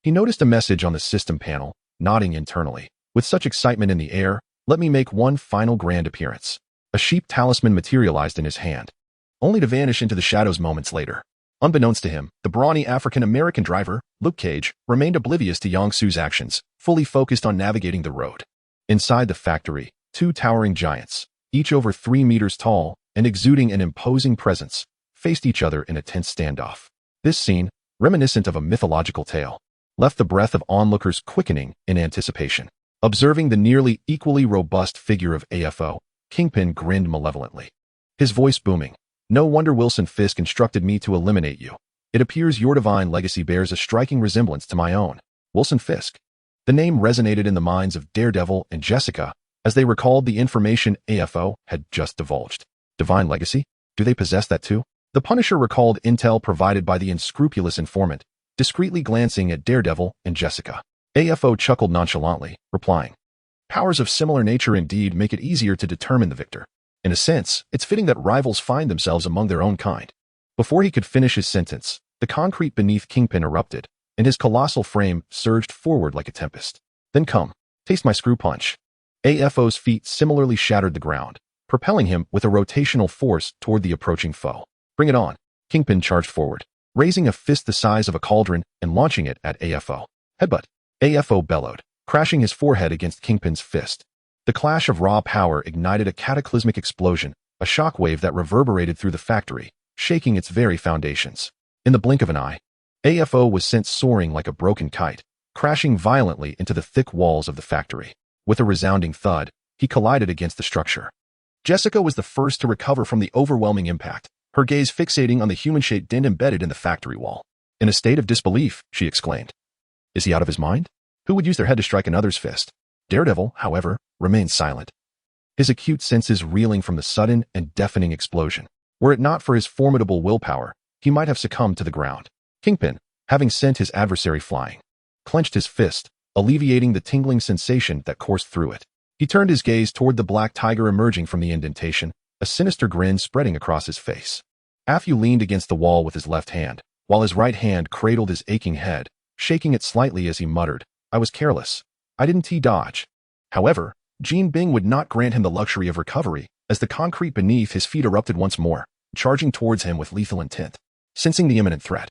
He noticed a message on the system panel, nodding internally. With such excitement in the air, let me make one final grand appearance. A sheep talisman materialized in his hand, only to vanish into the shadows moments later. Unbeknownst to him, the brawny African-American driver, Luke Cage, remained oblivious to Yang-Su's actions, fully focused on navigating the road. Inside the factory, two towering giants, each over 3 meters tall and exuding an imposing presence, faced each other in a tense standoff. This scene, reminiscent of a mythological tale, left the breath of onlookers quickening in anticipation. Observing the nearly equally robust figure of AFO, Kingpin grinned malevolently, his voice booming. No wonder Wilson Fisk instructed me to eliminate you. It appears your divine legacy bears a striking resemblance to my own. Wilson Fisk. The name resonated in the minds of Daredevil and Jessica as they recalled the information AFO had just divulged. Divine legacy? Do they possess that too? The Punisher recalled intel provided by the unscrupulous informant, discreetly glancing at Daredevil and Jessica. AFO chuckled nonchalantly, replying, powers of similar nature indeed make it easier to determine the victor. In a sense, it's fitting that rivals find themselves among their own kind. Before he could finish his sentence, the concrete beneath Kingpin erupted, and his colossal frame surged forward like a tempest. Then come, taste my screw punch. AFO's feet similarly shattered the ground, propelling him with a rotational force toward the approaching foe. Bring it on. Kingpin charged forward, raising a fist the size of a cauldron and launching it at AFO. Headbutt. AFO bellowed, crashing his forehead against Kingpin's fist. The clash of raw power ignited a cataclysmic explosion, a shockwave that reverberated through the factory, shaking its very foundations. In the blink of an eye, AFO was sent soaring like a broken kite, crashing violently into the thick walls of the factory. With a resounding thud, he collided against the structure. Jessica was the first to recover from the overwhelming impact, her gaze fixating on the human-shaped dent embedded in the factory wall. In a state of disbelief, she exclaimed, "Is he out of his mind? Who would use their head to strike another's fist?" Daredevil, however, remained silent, his acute senses reeling from the sudden and deafening explosion. Were it not for his formidable willpower, he might have succumbed to the ground. Kingpin, having sent his adversary flying, clenched his fist, alleviating the tingling sensation that coursed through it. He turned his gaze toward the black tiger emerging from the indentation, a sinister grin spreading across his face. Afu leaned against the wall with his left hand, while his right hand cradled his aching head, shaking it slightly as he muttered, "I was careless. I didn't T-dodge." However, Jean Bing would not grant him the luxury of recovery, as the concrete beneath his feet erupted once more, charging towards him with lethal intent. Sensing the imminent threat,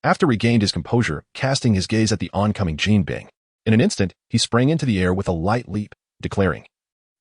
After regained his composure, casting his gaze at the oncoming Jean Bing, in an instant, he sprang into the air with a light leap, declaring,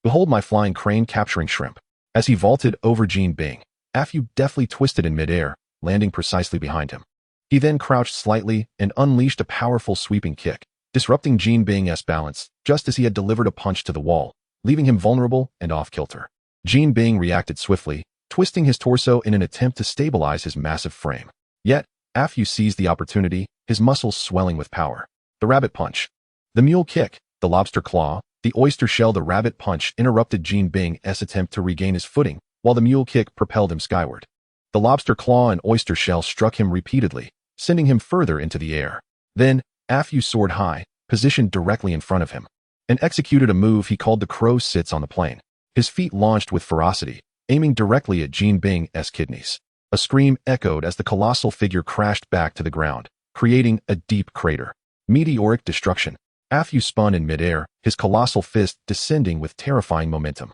"Behold my flying crane capturing shrimp." As he vaulted over Jean Bing, Afyu deftly twisted in midair, landing precisely behind him. He then crouched slightly and unleashed a powerful sweeping kick, disrupting Jin Bing's balance just as he had delivered a punch to the wall, leaving him vulnerable and off-kilter. Jin Bing reacted swiftly, twisting his torso in an attempt to stabilize his massive frame. Yet, Afyu seized the opportunity, his muscles swelling with power. The rabbit punch. The mule kick, the lobster claw, the oyster shell. The rabbit punch interrupted Jin Bing's attempt to regain his footing, while the mule kick propelled him skyward. The lobster claw and oyster shell struck him repeatedly, sending him further into the air. Then, Afyu soared high, positioned directly in front of him, and executed a move he called the crow sits on the plane. His feet launched with ferocity, aiming directly at Jin Bing's kidneys. A scream echoed as the colossal figure crashed back to the ground, creating a deep crater. Meteoric destruction. Afyu spun in midair, his colossal fist descending with terrifying momentum.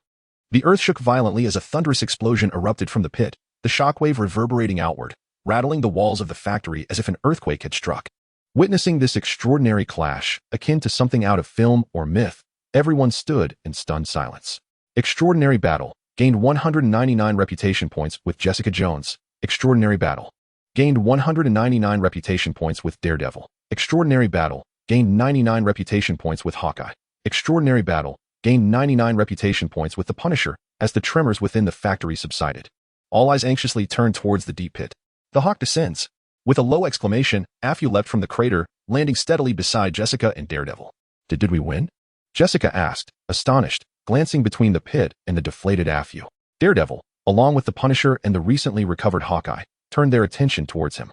The earth shook violently as a thunderous explosion erupted from the pit, the shockwave reverberating outward, rattling the walls of the factory as if an earthquake had struck. Witnessing this extraordinary clash, akin to something out of film or myth, everyone stood in stunned silence. Extraordinary battle. Gained 199 reputation points with Jessica Jones. Extraordinary battle. Gained 199 reputation points with Daredevil. Extraordinary battle. Gained 99 reputation points with Hawkeye. Extraordinary battle. Gained 99 reputation points with the Punisher as the tremors within the factory subsided. All eyes anxiously turned towards the deep pit. The Hawk descends. With a low exclamation, Afyu leapt from the crater, landing steadily beside Jessica and Daredevil. Did we win? Jessica asked, astonished, glancing between the pit and the deflated Afyu. Daredevil, along with the Punisher and the recently recovered Hawkeye, turned their attention towards him.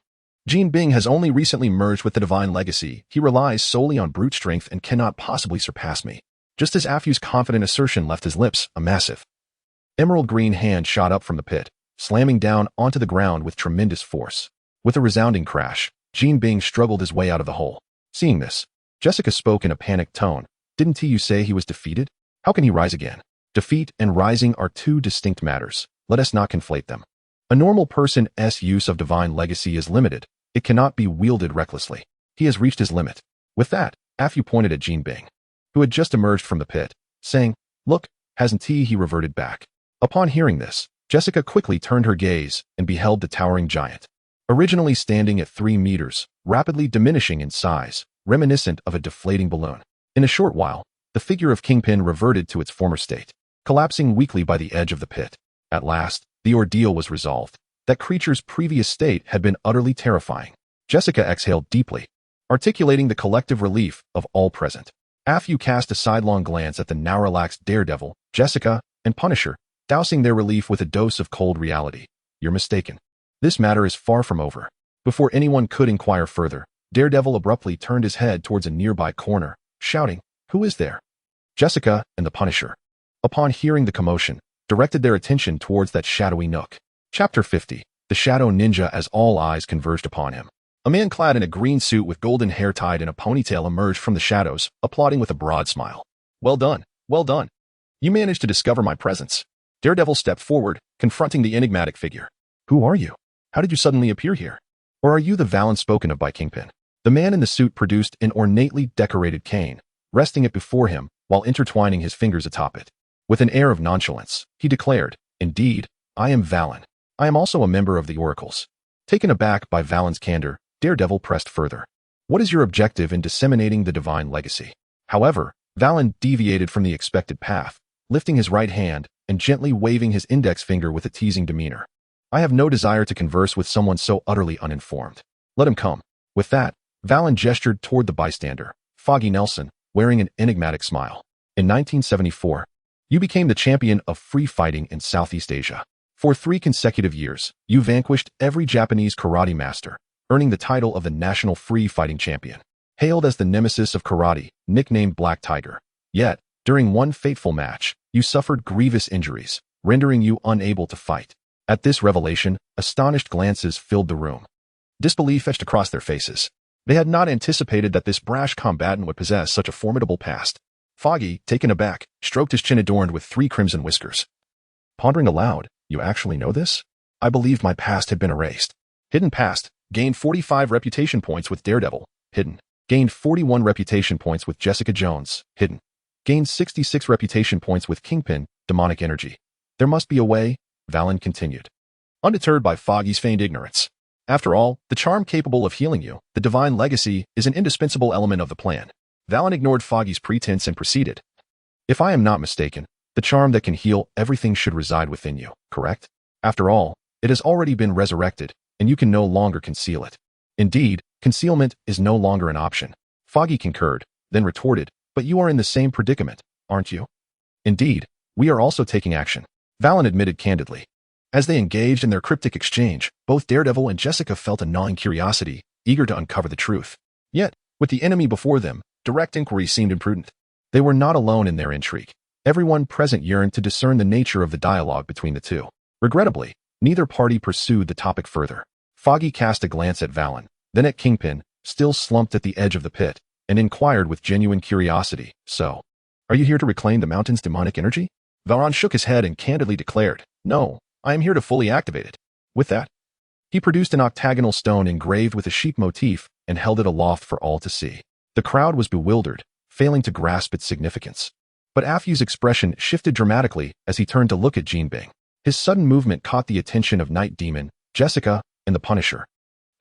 Jin Bing has only recently merged with the Divine Legacy. He relies solely on brute strength and cannot possibly surpass me. Just as Afyu's confident assertion left his lips, a massive emerald green hand shot up from the pit, slamming down onto the ground with tremendous force. With a resounding crash, Jin Bing struggled his way out of the hole. Seeing this, Jessica spoke in a panicked tone. Didn't you say he was defeated? How can he rise again? Defeat and rising are two distinct matters. Let us not conflate them. A normal person's use of Divine Legacy is limited. It cannot be wielded recklessly. He has reached his limit. With that, Afyu pointed at Jin Bing, who had just emerged from the pit, saying, "Look, hasn't he?" He reverted back. Upon hearing this, Jessica quickly turned her gaze and beheld the towering giant. Originally standing at 3 meters, rapidly diminishing in size, reminiscent of a deflating balloon. In a short while, the figure of Kingpin reverted to its former state, collapsing weakly by the edge of the pit. At last, the ordeal was resolved. That creature's previous state had been utterly terrifying. Jessica exhaled deeply, articulating the collective relief of all present. Afyu cast a sidelong glance at the now relaxed Daredevil, Jessica, and Punisher, dousing their relief with a dose of cold reality. You're mistaken. This matter is far from over. Before anyone could inquire further, Daredevil abruptly turned his head towards a nearby corner, shouting, "Who is there?" Jessica and the Punisher, upon hearing the commotion, directed their attention towards that shadowy nook. Chapter 50. The Shadow Ninja. As all eyes converged upon him, a man clad in a green suit with golden hair tied in a ponytail emerged from the shadows, applauding with a broad smile. Well done, well done. You managed to discover my presence. Daredevil stepped forward, confronting the enigmatic figure. Who are you? How did you suddenly appear here? Or are you the Valen spoken of by Kingpin? The man in the suit produced an ornately decorated cane, resting it before him while intertwining his fingers atop it. With an air of nonchalance, he declared, "Indeed, I am Valen. I am also a member of the Oracles." Taken aback by Valen's candor, Daredevil pressed further. What is your objective in disseminating the Divine Legacy? However, Valen deviated from the expected path, lifting his right hand and gently waving his index finger with a teasing demeanor. I have no desire to converse with someone so utterly uninformed. Let him come. With that, Valen gestured toward the bystander, Foggy Nelson, wearing an enigmatic smile. In 1974, you became the champion of free fighting in Southeast Asia. For 3 consecutive years, you vanquished every Japanese karate master, earning the title of the National Free Fighting Champion. Hailed as the nemesis of karate, nicknamed Black Tiger. Yet, during one fateful match, you suffered grievous injuries, rendering you unable to fight. At this revelation, astonished glances filled the room. Disbelief etched across their faces. They had not anticipated that this brash combatant would possess such a formidable past. Foggy, taken aback, stroked his chin adorned with 3 crimson whiskers. Pondering aloud, you actually know this? I believed my past had been erased. Hidden past, gained 45 reputation points with Daredevil, hidden. Gained 41 reputation points with Jessica Jones, hidden. Gained 66 reputation points with Kingpin, demonic energy. There must be a way, Valen continued. undeterred by Foggy's feigned ignorance. After all, the charm capable of healing you, the divine legacy, is an indispensable element of the plan. Valen ignored Foggy's pretense and proceeded. If I am not mistaken, the charm that can heal everything should reside within you, correct? After all, it has already been resurrected, and you can no longer conceal it. Indeed, concealment is no longer an option. Foggy concurred, then retorted, but you are in the same predicament, aren't you? Indeed, we are also taking action, Valen admitted candidly. As they engaged in their cryptic exchange, both Daredevil and Jessica felt a gnawing curiosity, eager to uncover the truth. Yet, with the enemy before them, direct inquiry seemed imprudent. They were not alone in their intrigue. Everyone present yearned to discern the nature of the dialogue between the two. Regrettably, neither party pursued the topic further. Foggy cast a glance at Valen, then at Kingpin, still slumped at the edge of the pit, and inquired with genuine curiosity, "So, are you here to reclaim the mountain's demonic energy?" Valen shook his head and candidly declared, "No, I am here to fully activate it." With that, he produced an octagonal stone engraved with a sheep motif and held it aloft for all to see. The crowd was bewildered, failing to grasp its significance. But Afyu's expression shifted dramatically as he turned to look at Jean Bing. His sudden movement caught the attention of Night Demon, Jessica, and the Punisher,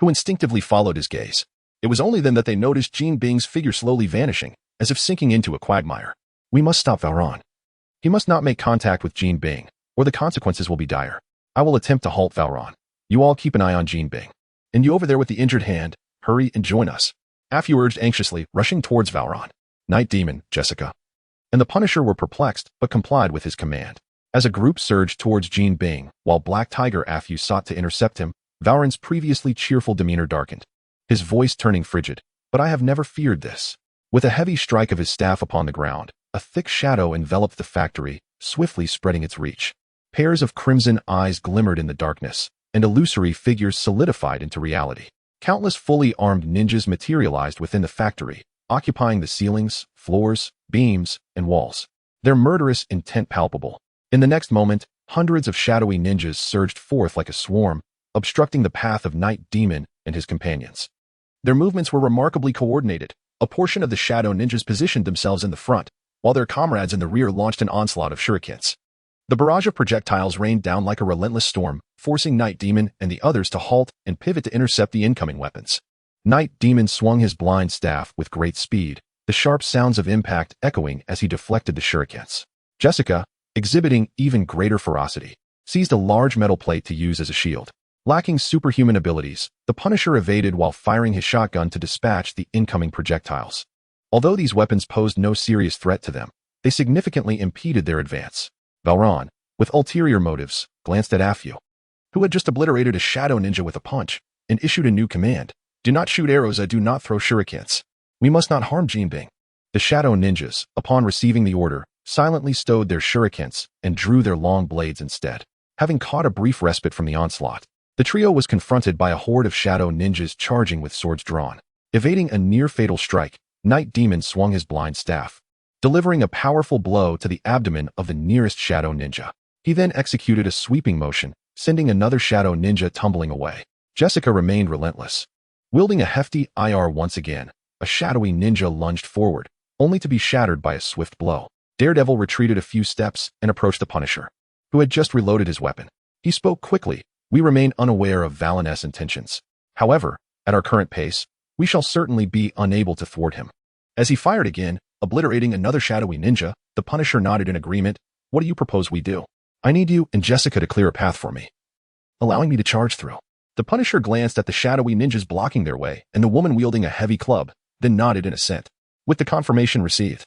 who instinctively followed his gaze. It was only then that they noticed Jean Bing's figure slowly vanishing, as if sinking into a quagmire. "We must stop Valron. He must not make contact with Jean Bing, or the consequences will be dire. I will attempt to halt Valron. You all keep an eye on Jean Bing. And you over there with the injured hand, hurry and join us," Afyu urged anxiously, rushing towards Valron. Night Demon, Jessica, and the Punisher were perplexed, but complied with his command. As a group surged towards Jean Bing, while Black Tiger Afyu sought to intercept him, Valron's previously cheerful demeanor darkened, his voice turning frigid. "But I have never feared this." With a heavy strike of his staff upon the ground, a thick shadow enveloped the factory, swiftly spreading its reach. Pairs of crimson eyes glimmered in the darkness, and illusory figures solidified into reality. Countless fully armed ninjas materialized within the factory, occupying the ceilings, floors, beams, and walls, their murderous intent palpable. In the next moment, hundreds of shadowy ninjas surged forth like a swarm, obstructing the path of Night Demon and his companions. Their movements were remarkably coordinated. A portion of the shadow ninjas positioned themselves in the front, while their comrades in the rear launched an onslaught of shurikens. The barrage of projectiles rained down like a relentless storm, forcing Night Demon and the others to halt and pivot to intercept the incoming weapons. Night Demon swung his blind staff with great speed, the sharp sounds of impact echoing as he deflected the shurikens. Jessica, exhibiting even greater ferocity, seized a large metal plate to use as a shield. Lacking superhuman abilities, the Punisher evaded while firing his shotgun to dispatch the incoming projectiles. Although these weapons posed no serious threat to them, they significantly impeded their advance. Valron, with ulterior motives, glanced at Afyu, who had just obliterated a shadow ninja with a punch, and issued a new command. "Do not shoot arrows, I do not throw shurikens. We must not harm Jean Bing." The shadow ninjas, upon receiving the order, silently stowed their shurikens and drew their long blades instead. Having caught a brief respite from the onslaught, the trio was confronted by a horde of shadow ninjas charging with swords drawn. Evading a near-fatal strike, Night Demon swung his blind staff, delivering a powerful blow to the abdomen of the nearest shadow ninja. He then executed a sweeping motion, sending another shadow ninja tumbling away. Jessica remained relentless. Wielding a hefty IR once again, a shadowy ninja lunged forward, only to be shattered by a swift blow. Daredevil retreated a few steps and approached the Punisher, who had just reloaded his weapon. He spoke quickly. "We remain unaware of Valen's intentions. However, at our current pace, we shall certainly be unable to thwart him." As he fired again, obliterating another shadowy ninja, the Punisher nodded in agreement. "What do you propose we do?" "I need you and Jessica to clear a path for me, allowing me to charge through." The Punisher glanced at the shadowy ninjas blocking their way and the woman wielding a heavy club, then nodded in assent. With the confirmation received,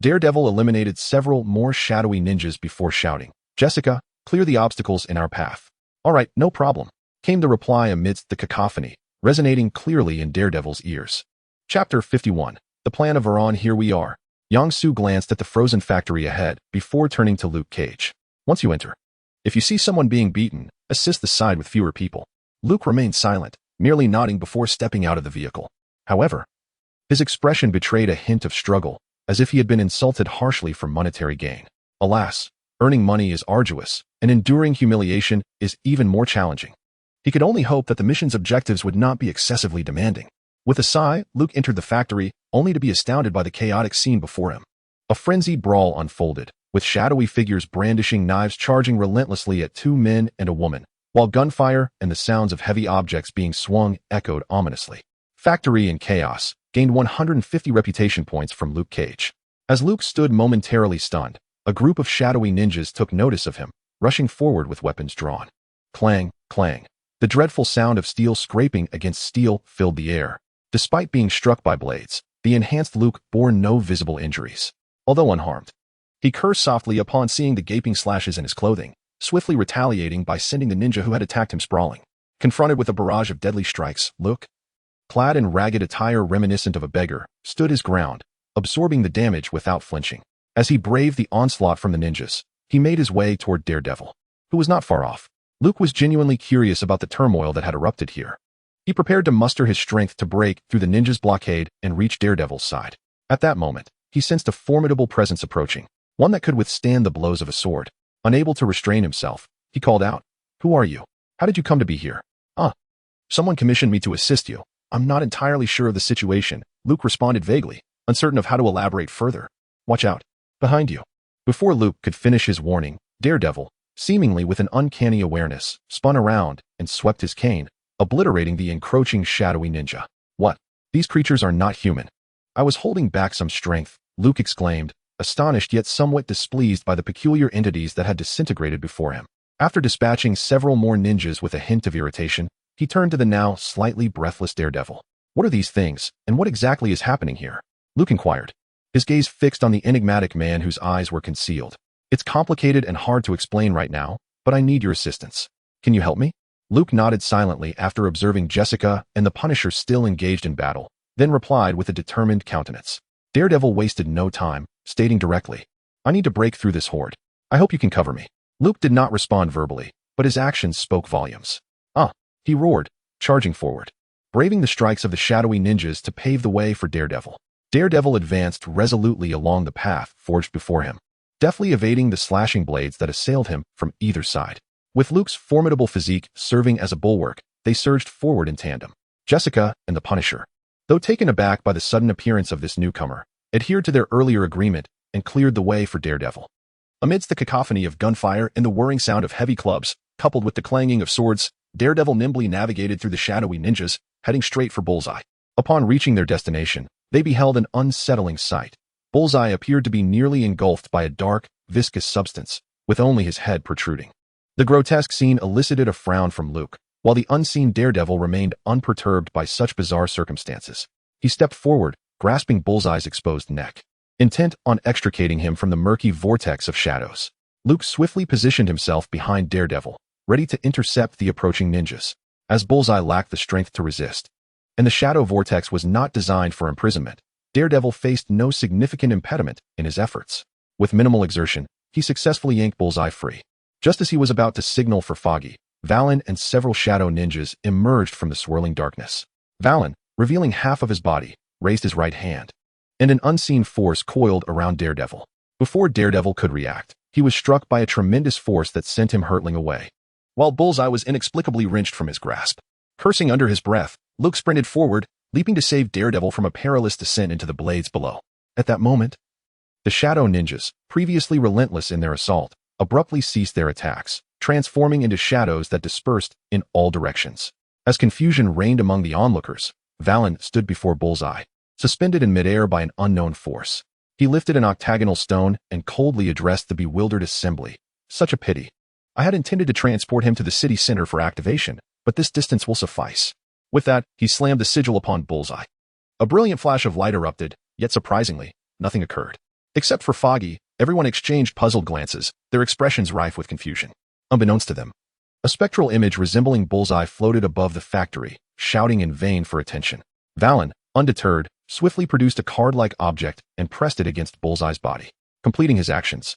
Daredevil eliminated several more shadowy ninjas before shouting, "Jessica, clear the obstacles in our path." "All right, no problem," came the reply amidst the cacophony, resonating clearly in Daredevil's ears. Chapter 51. The Plan of Varon. Here we are. Yang-Su glanced at the frozen factory ahead before turning to Luke Cage. "Once you enter, if you see someone being beaten, assist the side with fewer people." Luke remained silent, merely nodding before stepping out of the vehicle. However, his expression betrayed a hint of struggle, as if he had been insulted harshly for monetary gain. Alas, earning money is arduous, and enduring humiliation is even more challenging. He could only hope that the mission's objectives would not be excessively demanding. With a sigh, Luke entered the factory, only to be astounded by the chaotic scene before him. A frenzied brawl unfolded, with shadowy figures brandishing knives charging relentlessly at two men and a woman, while gunfire and the sounds of heavy objects being swung echoed ominously. Factory and Chaos gained 150 reputation points from Luke Cage. As Luke stood momentarily stunned, a group of shadowy ninjas took notice of him, rushing forward with weapons drawn. Clang, clang. The dreadful sound of steel scraping against steel filled the air. Despite being struck by blades, the enhanced Luke bore no visible injuries, although unharmed. He cursed softly upon seeing the gaping slashes in his clothing, swiftly retaliating by sending the ninja who had attacked him sprawling. Confronted with a barrage of deadly strikes, Luke, clad in ragged attire reminiscent of a beggar, stood his ground, absorbing the damage without flinching. As he braved the onslaught from the ninjas, he made his way toward Daredevil, who was not far off. Luke was genuinely curious about the turmoil that had erupted here. He prepared to muster his strength to break through the ninjas' blockade and reach Daredevil's side. At that moment, he sensed a formidable presence approaching, one that could withstand the blows of a sword. Unable to restrain himself, he called out, "Who are you? How did you come to be here?" Someone commissioned me to assist you. I'm not entirely sure of the situation," Luke responded vaguely, uncertain of how to elaborate further. "Watch out. Behind you." Before Luke could finish his warning, Daredevil, seemingly with an uncanny awareness, spun around and swept his cane, obliterating the encroaching shadowy ninja. "What? These creatures are not human." "I was holding back some strength," Luke exclaimed, astonished yet somewhat displeased by the peculiar entities that had disintegrated before him. After dispatching several more ninjas with a hint of irritation, he turned to the now slightly breathless Daredevil. "What are these things, and what exactly is happening here?" Luke inquired, his gaze fixed on the enigmatic man whose eyes were concealed. "It's complicated and hard to explain right now, but I need your assistance. Can you help me?" Luke nodded silently after observing Jessica and the Punisher still engaged in battle, then replied with a determined countenance. Daredevil wasted no time, stating directly, "I need to break through this horde. I hope you can cover me." Luke did not respond verbally, but his actions spoke volumes. He roared, charging forward, braving the strikes of the shadowy ninjas to pave the way for Daredevil. Daredevil advanced resolutely along the path forged before him, deftly evading the slashing blades that assailed him from either side. With Luke's formidable physique serving as a bulwark, they surged forward in tandem. Jessica and the Punisher, though taken aback by the sudden appearance of this newcomer, adhered to their earlier agreement and cleared the way for Daredevil. Amidst the cacophony of gunfire and the whirring sound of heavy clubs, coupled with the clanging of swords, Daredevil nimbly navigated through the shadowy ninjas, heading straight for Bullseye. Upon reaching their destination, they beheld an unsettling sight. Bullseye appeared to be nearly engulfed by a dark, viscous substance, with only his head protruding. The grotesque scene elicited a frown from Luke, while the unseen Daredevil remained unperturbed by such bizarre circumstances. He stepped forward, grasping Bullseye's exposed neck, intent on extricating him from the murky vortex of shadows. Luke swiftly positioned himself behind Daredevil, ready to intercept the approaching ninjas, as Bullseye lacked the strength to resist. And the shadow vortex was not designed for imprisonment. Daredevil faced no significant impediment in his efforts. With minimal exertion, he successfully yanked Bullseye free. Just as he was about to signal for Foggy, Valen and several shadow ninjas emerged from the swirling darkness. Valen, revealing half of his body, raised his right hand, and an unseen force coiled around Daredevil. Before Daredevil could react, he was struck by a tremendous force that sent him hurtling away, while Bullseye was inexplicably wrenched from his grasp. Cursing under his breath, Luke sprinted forward, leaping to save Daredevil from a perilous descent into the blades below. At that moment, the shadow ninjas, previously relentless in their assault, abruptly ceased their attacks, transforming into shadows that dispersed in all directions. As confusion reigned among the onlookers, Valen stood before Bullseye, suspended in midair by an unknown force. He lifted an octagonal stone and coldly addressed the bewildered assembly. "Such a pity. I had intended to transport him to the city center for activation, but this distance will suffice." With that, he slammed the sigil upon Bullseye. A brilliant flash of light erupted, yet surprisingly, nothing occurred. Except for Foggy, everyone exchanged puzzled glances, their expressions rife with confusion. Unbeknownst to them, a spectral image resembling Bullseye floated above the factory, shouting in vain for attention. Valen, undeterred, swiftly produced a card-like object and pressed it against Bullseye's body, completing his actions.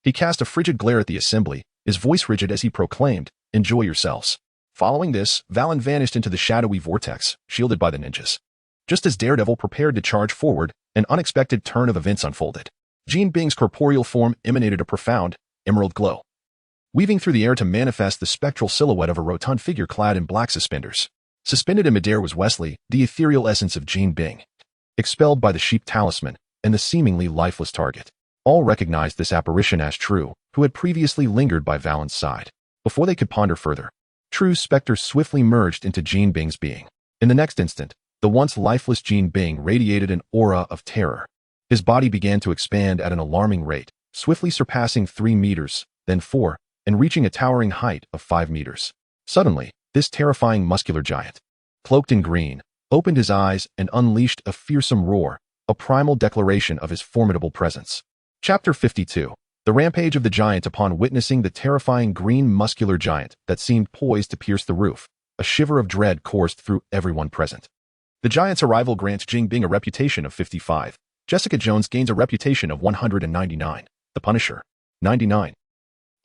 He cast a frigid glare at the assembly, his voice rigid as he proclaimed, "Enjoy yourselves." Following this, Valen vanished into the shadowy vortex, shielded by the ninjas. Just as Daredevil prepared to charge forward, an unexpected turn of events unfolded. Jean Bing's corporeal form emanated a profound, emerald glow, weaving through the air to manifest the spectral silhouette of a rotund figure clad in black suspenders. Suspended in midair was Wesley, the ethereal essence of Jean Bing, expelled by the sheep talisman and the seemingly lifeless target. All recognized this apparition as true, who had previously lingered by Valen's side. Before they could ponder further, True's specter swiftly merged into Jean Bing's being. In the next instant, the once lifeless Jean Bing radiated an aura of terror. His body began to expand at an alarming rate, swiftly surpassing 3 meters, then 4, and reaching a towering height of 5 meters. Suddenly, this terrifying muscular giant, cloaked in green, opened his eyes and unleashed a fearsome roar, a primal declaration of his formidable presence. Chapter 52. The Rampage of the Giant. Upon witnessing the terrifying green muscular giant that seemed poised to pierce the roof, a shiver of dread coursed through everyone present. The giant's arrival grants Jean Bing a reputation of 55. Jessica Jones gains a reputation of 199. The Punisher, 99.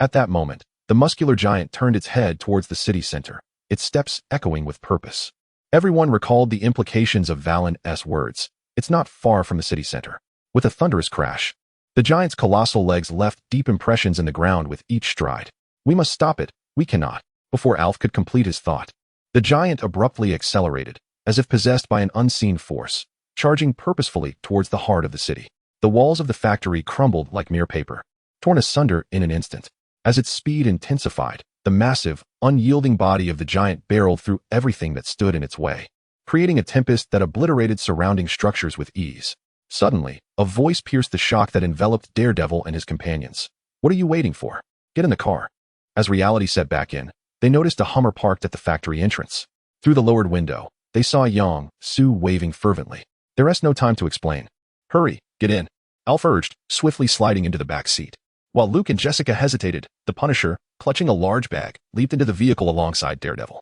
At that moment, the muscular giant turned its head towards the city center, its steps echoing with purpose. Everyone recalled the implications of Valen's words. It's not far from the city center. With a thunderous crash, the giant's colossal legs left deep impressions in the ground with each stride. We must stop it. We cannot. Before Alf could complete his thought, the giant abruptly accelerated, as if possessed by an unseen force, charging purposefully towards the heart of the city. The walls of the factory crumbled like mere paper, torn asunder in an instant. As its speed intensified, the massive, unyielding body of the giant barreled through everything that stood in its way, creating a tempest that obliterated surrounding structures with ease. Suddenly, a voice pierced the shock that enveloped Daredevil and his companions. What are you waiting for? Get in the car. As reality set back in, they noticed a Hummer parked at the factory entrance. Through the lowered window, they saw Yang Su waving fervently. There was no time to explain. Hurry, get in, Alf urged, swiftly sliding into the back seat. While Luke and Jessica hesitated, the Punisher, clutching a large bag, leaped into the vehicle alongside Daredevil.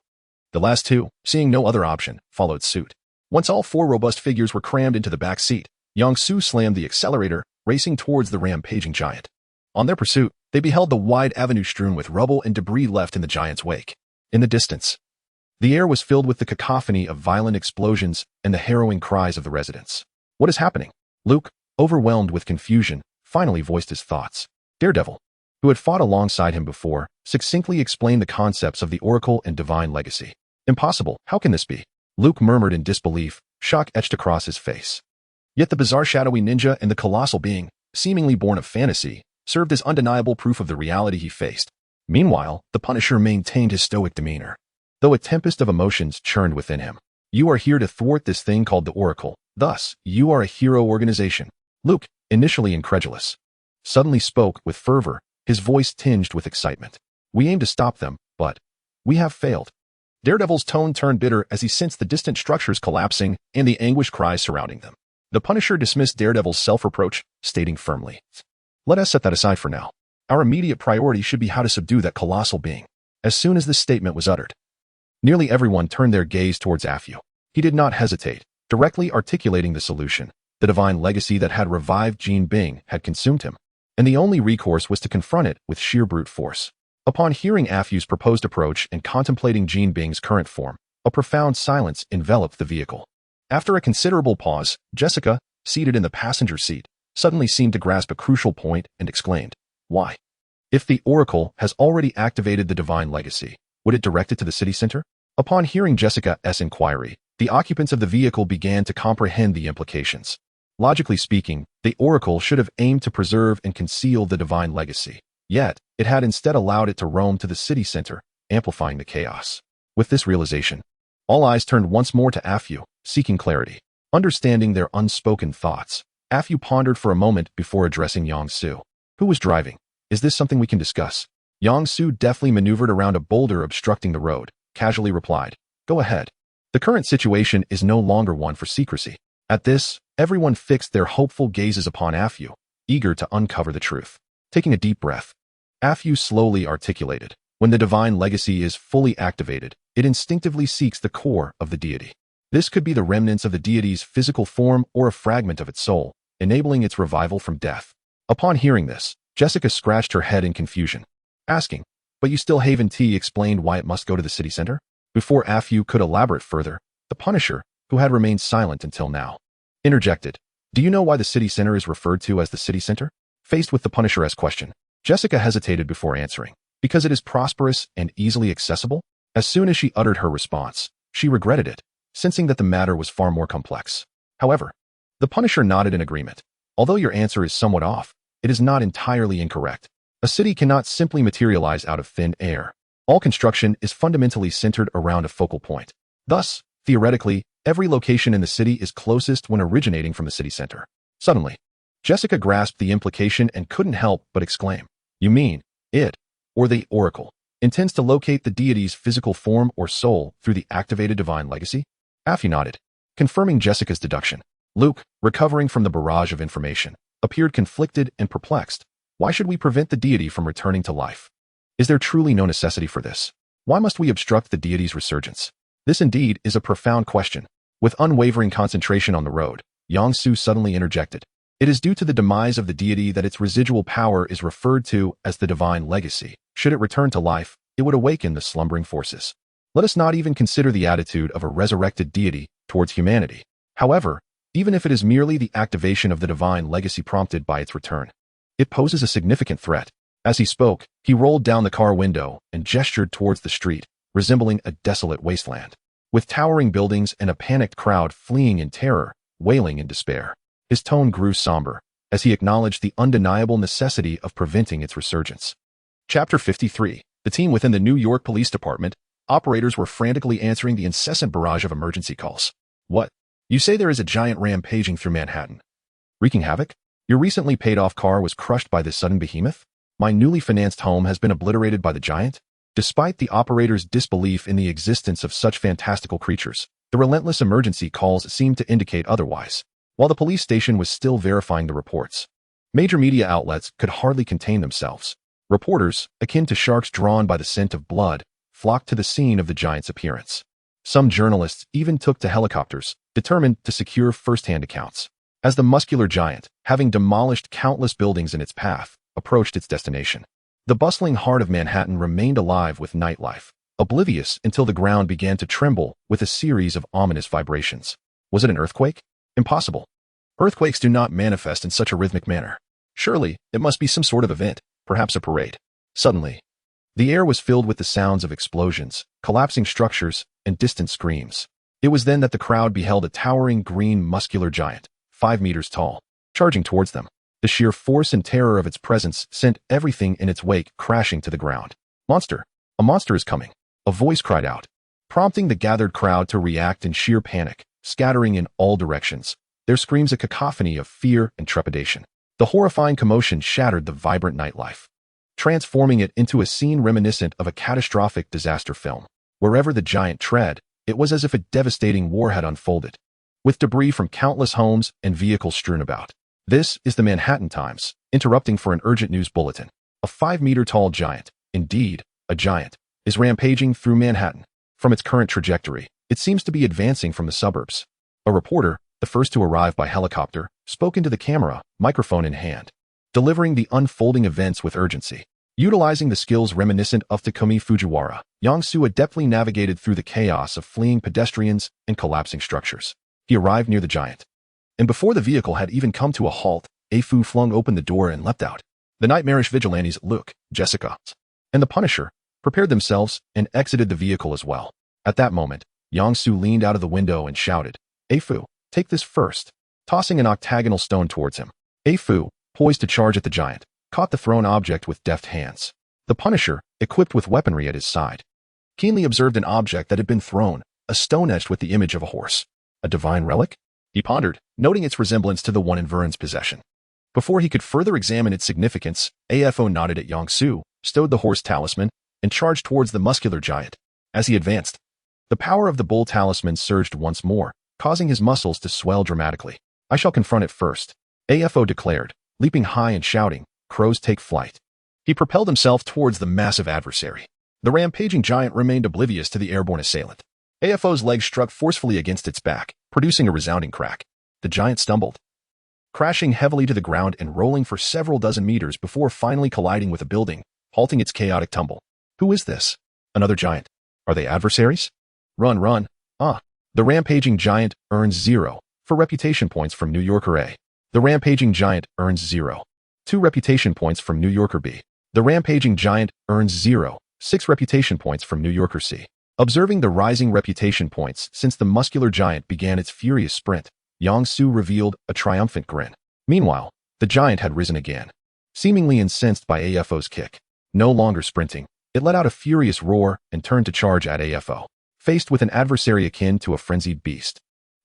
The last two, seeing no other option, followed suit. Once all 4 robust figures were crammed into the back seat, Yang Su slammed the accelerator, racing towards the rampaging giant. On their pursuit, they beheld the wide avenue strewn with rubble and debris left in the giant's wake. In the distance, the air was filled with the cacophony of violent explosions and the harrowing cries of the residents. What is happening? Luke, overwhelmed with confusion, finally voiced his thoughts. Daredevil, who had fought alongside him before, succinctly explained the concepts of the Oracle and Divine Legacy. Impossible, how can this be? Luke murmured in disbelief, shock etched across his face. Yet the bizarre shadowy ninja and the colossal being, seemingly born of fantasy, served as undeniable proof of the reality he faced. Meanwhile, the Punisher maintained his stoic demeanor, though a tempest of emotions churned within him. You are here to thwart this thing called the Oracle. Thus, you are a hero organization. Luke, initially incredulous, suddenly spoke with fervor, his voice tinged with excitement. We aim to stop them, but we have failed. Daredevil's tone turned bitter as he sensed the distant structures collapsing and the anguished cries surrounding them. The Punisher dismissed Daredevil's self-reproach, stating firmly, let us set that aside for now. Our immediate priority should be how to subdue that colossal being. As soon as this statement was uttered, nearly everyone turned their gaze towards Afu. He did not hesitate, directly articulating the solution. The divine legacy that had revived Jean Bing had consumed him, and the only recourse was to confront it with sheer brute force. Upon hearing Afu's proposed approach and contemplating Jean Bing's current form, a profound silence enveloped the vehicle. After a considerable pause, Jessica, seated in the passenger seat, suddenly seemed to grasp a crucial point and exclaimed, why? If the Oracle has already activated the divine legacy, would it direct it to the city center? Upon hearing Jessica's inquiry, the occupants of the vehicle began to comprehend the implications. Logically speaking, the Oracle should have aimed to preserve and conceal the divine legacy. Yet, it had instead allowed it to roam to the city center, amplifying the chaos. With this realization, all eyes turned once more to Afu, seeking clarity. Understanding their unspoken thoughts, Afu pondered for a moment before addressing Yang Su. Who was driving? Is this something we can discuss? Yang Su deftly maneuvered around a boulder obstructing the road, casually replied, go ahead. The current situation is no longer one for secrecy. At this, everyone fixed their hopeful gazes upon Afu, eager to uncover the truth. Taking a deep breath, Afu slowly articulated, when the divine legacy is fully activated, it instinctively seeks the core of the deity. This could be the remnants of the deity's physical form or a fragment of its soul, enabling its revival from death. Upon hearing this, Jessica scratched her head in confusion, asking, but you still haven't explained why it must go to the city center? Before Afu could elaborate further, the Punisher, who had remained silent until now, interjected, do you know why the city center is referred to as the city center? Faced with the Punisher's question, Jessica hesitated before answering. Because it is prosperous and easily accessible? As soon as she uttered her response, she regretted it, sensing that the matter was far more complex. However, the Punisher nodded in agreement. Although your answer is somewhat off, it is not entirely incorrect. A city cannot simply materialize out of thin air. All construction is fundamentally centered around a focal point. Thus, theoretically, every location in the city is closest when originating from the city center. Suddenly, Jessica grasped the implication and couldn't help but exclaim, "You mean, it, or the oracle, intends to locate the deity's physical form or soul through the activated divine legacy?" Affy nodded, confirming Jessica's deduction. Luke, recovering from the barrage of information, appeared conflicted and perplexed. Why should we prevent the deity from returning to life? Is there truly no necessity for this? Why must we obstruct the deity's resurgence? This indeed is a profound question. With unwavering concentration on the road, Yang-Su suddenly interjected. It is due to the demise of the deity that its residual power is referred to as the divine legacy. Should it return to life, it would awaken the slumbering forces. Let us not even consider the attitude of a resurrected deity towards humanity. However, even if it is merely the activation of the divine legacy prompted by its return, it poses a significant threat. As he spoke, he rolled down the car window and gestured towards the street, resembling a desolate wasteland, with towering buildings and a panicked crowd fleeing in terror, wailing in despair. His tone grew somber as he acknowledged the undeniable necessity of preventing its resurgence. Chapter 53. The team within the New York Police Department, operators were frantically answering the incessant barrage of emergency calls. What? You say there is a giant rampaging through Manhattan, wreaking havoc? Your recently paid-off car was crushed by this sudden behemoth? My newly financed home has been obliterated by the giant? Despite the operator's disbelief in the existence of such fantastical creatures, the relentless emergency calls seemed to indicate otherwise. While the police station was still verifying the reports, major media outlets could hardly contain themselves. Reporters, akin to sharks drawn by the scent of blood, flocked to the scene of the giant's appearance. Some journalists even took to helicopters, determined to secure first-hand accounts. As the muscular giant, having demolished countless buildings in its path, approached its destination, the bustling heart of Manhattan remained alive with nightlife, oblivious until the ground began to tremble with a series of ominous vibrations. Was it an earthquake? Impossible. Earthquakes do not manifest in such a rhythmic manner. Surely, it must be some sort of event, perhaps a parade. Suddenly, the air was filled with the sounds of explosions, collapsing structures, and distant screams. It was then that the crowd beheld a towering green muscular giant, 5 meters tall, charging towards them. The sheer force and terror of its presence sent everything in its wake crashing to the ground. "Monster! A monster is coming!" a voice cried out, prompting the gathered crowd to react in sheer panic, scattering in all directions. There screams a cacophony of fear and trepidation. The horrifying commotion shattered the vibrant nightlife, transforming it into a scene reminiscent of a catastrophic disaster film. Wherever the giant tread, it was as if a devastating war had unfolded, with debris from countless homes and vehicles strewn about. This is the Manhattan Times, interrupting for an urgent news bulletin. A 5-meter-tall giant, indeed, a giant, is rampaging through Manhattan. From its current trajectory, it seems to be advancing from the suburbs. A reporter, the first to arrive by helicopter, spoke into the camera, microphone in hand, delivering the unfolding events with urgency. Utilizing the skills reminiscent of Takumi Fujiwara, Yang-Su adeptly navigated through the chaos of fleeing pedestrians and collapsing structures. He arrived near the giant, and before the vehicle had even come to a halt, A-Fu flung open the door and leapt out. The nightmarish vigilantes Luke, Jessica, and the Punisher prepared themselves and exited the vehicle as well. At that moment, Yang-Su leaned out of the window and shouted, "A-Fu, take this first," tossing an octagonal stone towards him. A-Fu, poised to charge at the giant, caught the thrown object with deft hands. The Punisher, equipped with weaponry at his side, keenly observed an object that had been thrown, a stone etched with the image of a horse. A divine relic? He pondered, noting its resemblance to the one in Vern's possession. Before he could further examine its significance, AFO nodded at Yang-Su, stowed the horse talisman, and charged towards the muscular giant. As he advanced, the power of the bull talisman surged once more, causing his muscles to swell dramatically. "I shall confront it first," AFO declared, leaping high and shouting, "Crows take flight." He propelled himself towards the massive adversary. The rampaging giant remained oblivious to the airborne assailant. AFO's legs struck forcefully against its back, producing a resounding crack. The giant stumbled, crashing heavily to the ground and rolling for several dozen meters before finally colliding with a building, halting its chaotic tumble. Who is this? Another giant. Are they adversaries? Run, run. The rampaging giant earns 0 for reputation points from New Yorker A. The rampaging giant earns 0. 2 reputation points from New Yorker B. The rampaging giant earns 0. 6 reputation points from New Yorker C. Observing the rising reputation points since the muscular giant began its furious sprint, Yang-Su revealed a triumphant grin. Meanwhile, the giant had risen again, seemingly incensed by AFO's kick. No longer sprinting, It let out a furious roar and turned to charge at AFO. Faced with an adversary akin to a frenzied beast,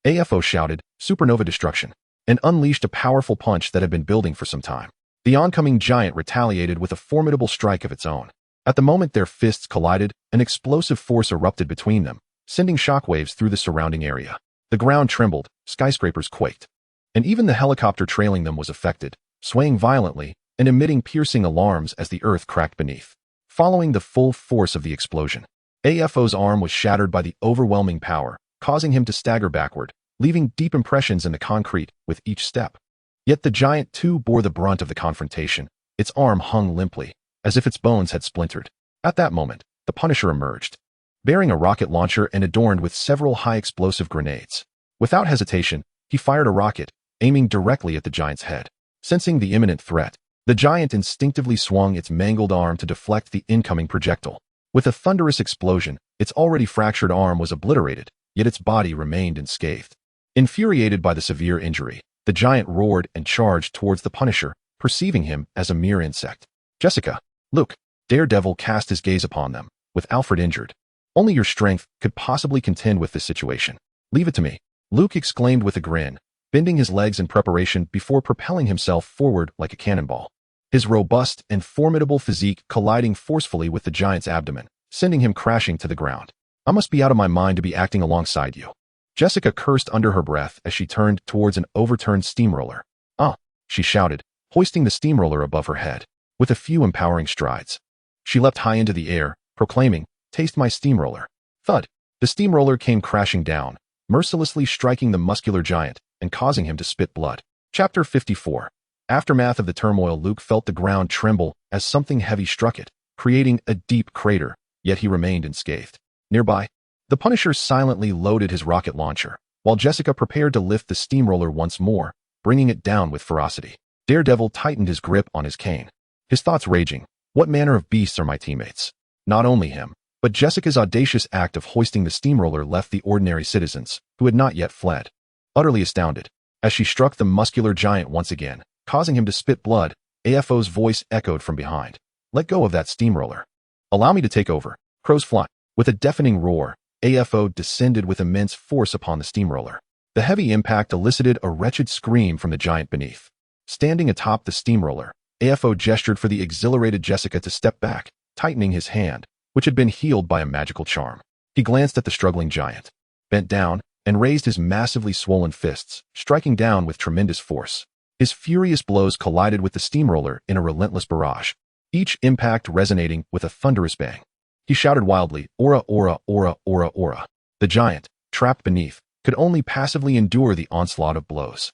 AFO shouted, "Supernova destruction," and unleashed a powerful punch that had been building for some time. The oncoming giant retaliated with a formidable strike of its own. At the moment their fists collided, an explosive force erupted between them, sending shockwaves through the surrounding area. The ground trembled, skyscrapers quaked, and even the helicopter trailing them was affected, swaying violently and emitting piercing alarms as the earth cracked beneath. Following the full force of the explosion, AFO's arm was shattered by the overwhelming power, causing him to stagger backward, leaving deep impressions in the concrete with each step. Yet the giant too bore the brunt of the confrontation. Its arm hung limply, as if its bones had splintered. At that moment, the Punisher emerged, bearing a rocket launcher and adorned with several high-explosive grenades. Without hesitation, he fired a rocket, aiming directly at the giant's head. Sensing the imminent threat, the giant instinctively swung its mangled arm to deflect the incoming projectile. With a thunderous explosion, its already fractured arm was obliterated, yet its body remained unscathed. Infuriated by the severe injury, the giant roared and charged towards the Punisher, perceiving him as a mere insect. Jessica, Luke, Daredevil cast his gaze upon them, with Alfred injured. Only your strength could possibly contend with this situation. Leave it to me, Luke exclaimed with a grin, bending his legs in preparation before propelling himself forward like a cannonball. His robust and formidable physique colliding forcefully with the giant's abdomen, sending him crashing to the ground. I must be out of my mind to be acting alongside you. Jessica cursed under her breath as she turned towards an overturned steamroller. "Ah," she shouted, hoisting the steamroller above her head. With a few empowering strides, she leapt high into the air, proclaiming, "Taste my steamroller." Thud! The steamroller came crashing down, mercilessly striking the muscular giant and causing him to spit blood. Chapter 54. Aftermath of the turmoil. Luke felt the ground tremble as something heavy struck it, creating a deep crater, yet he remained unscathed. Nearby, the Punisher silently loaded his rocket launcher, while Jessica prepared to lift the steamroller once more, bringing it down with ferocity. Daredevil tightened his grip on his cane, his thoughts raging. What manner of beasts are my teammates? Not only him, but Jessica's audacious act of hoisting the steamroller left the ordinary citizens, who had not yet fled, utterly astounded. As she struck the muscular giant once again, causing him to spit blood, AFO's voice echoed from behind. "Let go of that steamroller. Allow me to take over." Crows fly. With a deafening roar, AFO descended with immense force upon the steamroller. The heavy impact elicited a wretched scream from the giant beneath. Standing atop the steamroller, AFO gestured for the exhilarated Jessica to step back, tightening his hand, which had been healed by a magical charm. He glanced at the struggling giant, bent down, and raised his massively swollen fists, striking down with tremendous force. His furious blows collided with the steamroller in a relentless barrage, each impact resonating with a thunderous bang. He shouted wildly, "Aura, aura, aura, aura, aura." The giant, trapped beneath, could only passively endure the onslaught of blows.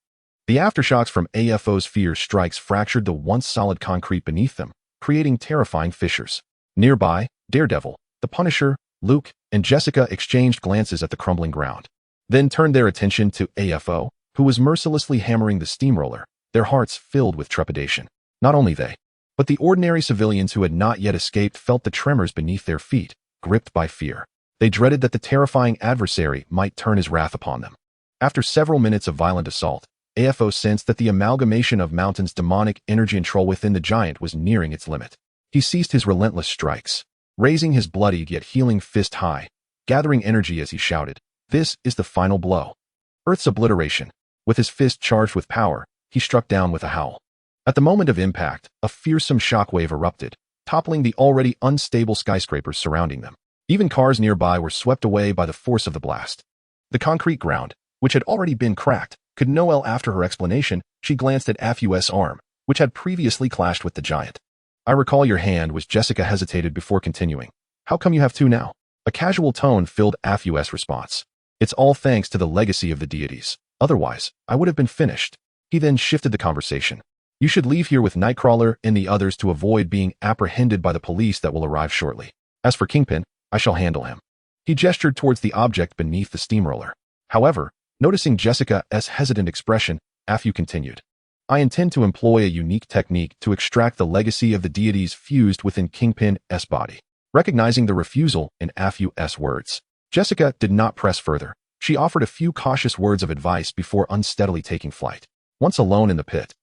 The aftershocks from AFO's fierce strikes fractured the once solid concrete beneath them, creating terrifying fissures. Nearby, Daredevil, the Punisher, Luke, and Jessica exchanged glances at the crumbling ground, then turned their attention to AFO, who was mercilessly hammering the steamroller, their hearts filled with trepidation. Not only they, but the ordinary civilians who had not yet escaped felt the tremors beneath their feet, gripped by fear. They dreaded that the terrifying adversary might turn his wrath upon them. After several minutes of violent assault, AFO sensed that the amalgamation of Mountain's demonic energy control within the giant was nearing its limit. He ceased his relentless strikes, raising his bloody yet healing fist high, gathering energy as he shouted, "This is the final blow. Earth's obliteration." With his fist charged with power, he struck down with a howl. At the moment of impact, a fearsome shockwave erupted, toppling the already unstable skyscrapers surrounding them. Even cars nearby were swept away by the force of the blast. The concrete ground, which had already been cracked, could no well. After her explanation, she glanced at AFU's arm, which had previously clashed with the giant. "I recall your hand," was Jessica hesitated before continuing. "How come you have two now?" A casual tone filled AFU's response. "It's all thanks to the legacy of the deities. Otherwise, I would have been finished." He then shifted the conversation. "You should leave here with Nightcrawler and the others to avoid being apprehended by the police that will arrive shortly. As for Kingpin, I shall handle him." He gestured towards the object beneath the steamroller. However, noticing Jessica's hesitant expression, AFU continued, "I intend to employ a unique technique to extract the legacy of the deities fused within Kingpin's body." Recognizing the refusal in AFU's words, Jessica did not press further. She offered a few cautious words of advice before unsteadily taking flight. Once alone in the pit,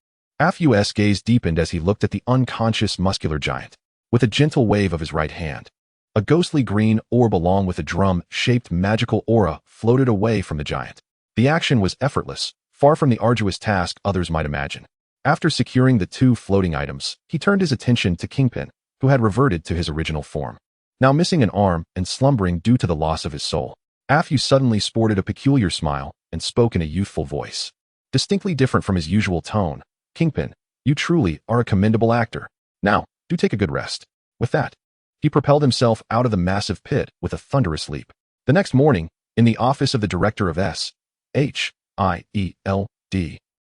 AFU's gaze deepened as he looked at the unconscious muscular giant. with a gentle wave of his right hand. A ghostly green orb along with a drum-shaped magical aura floated away from the giant. The action was effortless, far from the arduous task others might imagine. After securing the two floating items, he turned his attention to Kingpin, who had reverted to his original form. Now missing an arm and slumbering due to the loss of his soul, Afu suddenly sported a peculiar smile and spoke in a youthful voice. Distinctly different from his usual tone. Kingpin, you truly are a commendable actor. Now, do take a good rest. With that, he propelled himself out of the massive pit with a thunderous leap. The next morning, in the office of the director of S.H.I.E.L.D.,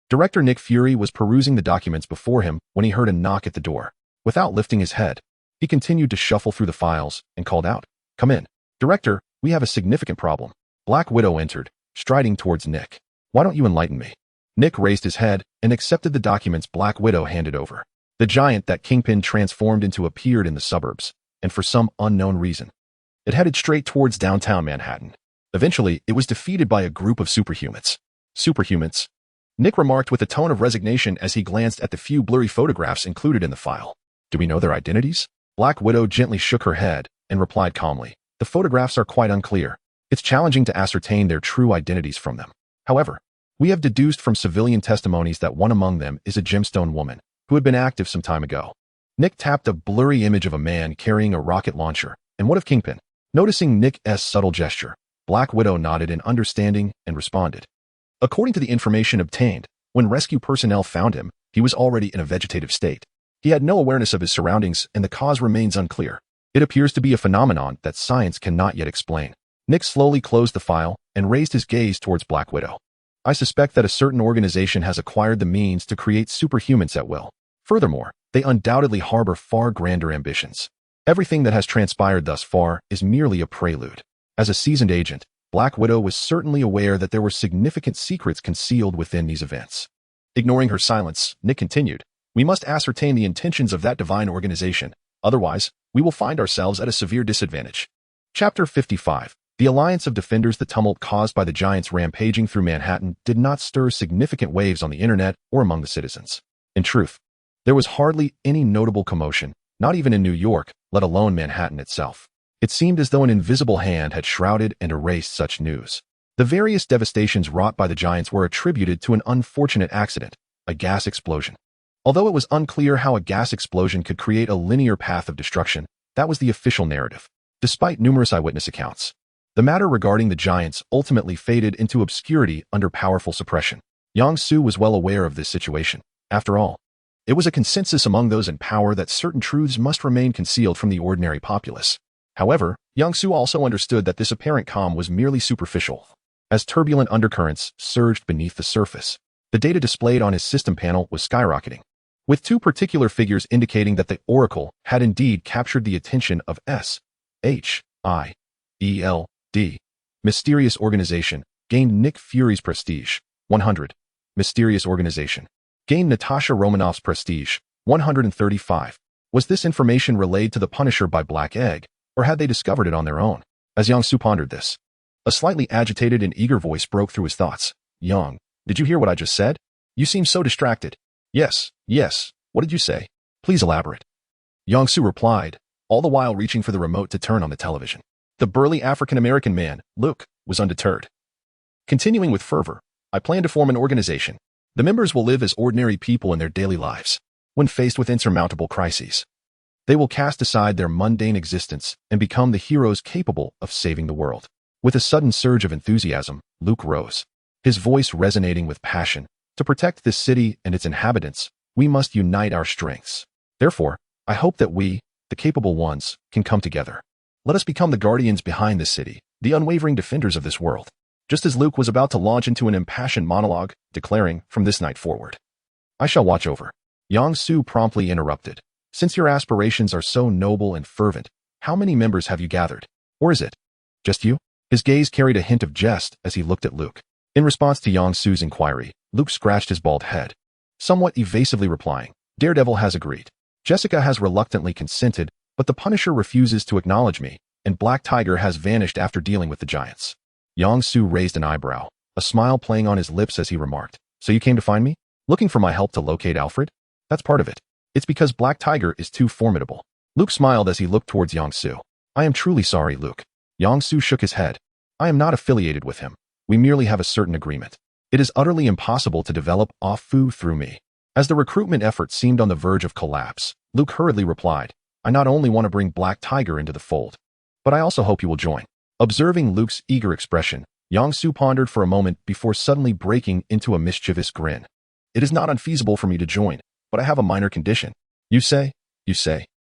Director Nick Fury was perusing the documents before him when he heard a knock at the door. Without lifting his head, he continued to shuffle through the files and called out, "Come in. Director, we have a significant problem." Black Widow entered, striding towards Nick. "Why don't you enlighten me?" Nick raised his head and accepted the documents Black Widow handed over. The giant that Kingpin transformed into appeared in the suburbs, and for some unknown reason, it headed straight towards downtown Manhattan. Eventually, it was defeated by a group of superhumans. Superhumans? Nick remarked with a tone of resignation as he glanced at the few blurry photographs included in the file. "Do we know their identities?" Black Widow gently shook her head and replied calmly, "The photographs are quite unclear. It's challenging to ascertain their true identities from them. However, we have deduced from civilian testimonies that one among them is a gemstone woman who had been active some time ago." Nick tapped a blurry image of a man carrying a rocket launcher. "And what of Kingpin?" Noticing Nick's subtle gesture, Black Widow nodded in understanding and responded. "According to the information obtained, when rescue personnel found him, he was already in a vegetative state. He had no awareness of his surroundings and the cause remains unclear. It appears to be a phenomenon that science cannot yet explain." Nick slowly closed the file and raised his gaze towards Black Widow. "I suspect that a certain organization has acquired the means to create superhumans at will. Furthermore, they undoubtedly harbor far grander ambitions. Everything that has transpired thus far is merely a prelude." As a seasoned agent, Black Widow was certainly aware that there were significant secrets concealed within these events. Ignoring her silence, Nick continued, "We must ascertain the intentions of that divine organization. Otherwise, we will find ourselves at a severe disadvantage." Chapter 55. The alliance of defenders. The tumult caused by the giants rampaging through Manhattan did not stir significant waves on the internet or among the citizens. In truth, there was hardly any notable commotion, not even in New York, let alone Manhattan itself. It seemed as though an invisible hand had shrouded and erased such news. The various devastations wrought by the giants were attributed to an unfortunate accident, a gas explosion. Although it was unclear how a gas explosion could create a linear path of destruction, that was the official narrative. Despite numerous eyewitness accounts, the matter regarding the giants ultimately faded into obscurity under powerful suppression. Yang Su was well aware of this situation. After all, it was a consensus among those in power that certain truths must remain concealed from the ordinary populace. However, Yang Su also understood that this apparent calm was merely superficial, as turbulent undercurrents surged beneath the surface. The data displayed on his system panel was skyrocketing, with two particular figures indicating that the Oracle had indeed captured the attention of S.H.I.E.L.D. Mysterious Organization gained Nick Fury's prestige, 100. Mysterious Organization gained Natasha Romanoff's prestige, 135. Was this information relayed to the Punisher by Black Egg, or had they discovered it on their own? As Yang Su pondered this, a slightly agitated and eager voice broke through his thoughts. "Yang, did you hear what I just said? You seem so distracted." Yes. What did you say? Please elaborate." Yang Su replied, all the while reaching for the remote to turn on the television. The burly African-American man, Luke, was undeterred. Continuing with fervor, "I plan to form an organization. The members will live as ordinary people in their daily lives. When faced with insurmountable crises, they will cast aside their mundane existence and become the heroes capable of saving the world." With a sudden surge of enthusiasm, Luke rose, his voice resonating with passion. "To protect this city and its inhabitants, we must unite our strengths. Therefore, I hope that we, the capable ones, can come together. Let us become the guardians behind this city, the unwavering defenders of this world." Just as Luke was about to launch into an impassioned monologue, declaring, "From this night forward, I shall watch over," Yang Su promptly interrupted. "Since your aspirations are so noble and fervent, how many members have you gathered? Or is it just you?" His gaze carried a hint of jest as he looked at Luke. In response to Yang Su's inquiry, Luke scratched his bald head, somewhat evasively replying, "Daredevil has agreed. Jessica has reluctantly consented, but the Punisher refuses to acknowledge me, and Black Tiger has vanished after dealing with the giants." Yang Su raised an eyebrow, a smile playing on his lips as he remarked, "So you came to find me? Looking for my help to locate Alfred? That's part of it. It's because Black Tiger is too formidable. Luke smiled as he looked towards Yang-su. I am truly sorry, Luke. Yang-su shook his head. I am not affiliated with him. We merely have a certain agreement. It is utterly impossible to develop off-fu through me. As the recruitment effort seemed on the verge of collapse, Luke hurriedly replied, I not only want to bring Black Tiger into the fold, but I also hope you will join. Observing Luke's eager expression, Yang-su pondered for a moment before suddenly breaking into a mischievous grin. It is not unfeasible for me to join, but I have a minor condition. You say?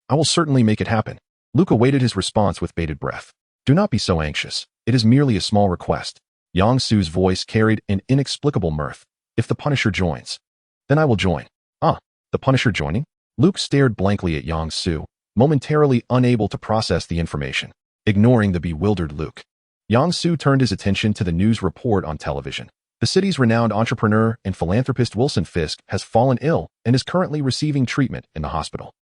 I will certainly make it happen. Luke awaited his response with bated breath. Do not be so anxious. It is merely a small request. Yang-su's voice carried an inexplicable mirth. If the Punisher joins, then I will join. Ah, the Punisher joining? Luke stared blankly at Yang-su, momentarily unable to process the information. Ignoring the bewildered Luke, Yang-su turned his attention to the news report on television. The city's renowned entrepreneur and philanthropist Wilson Fisk has fallen ill and is currently receiving treatment in the hospital.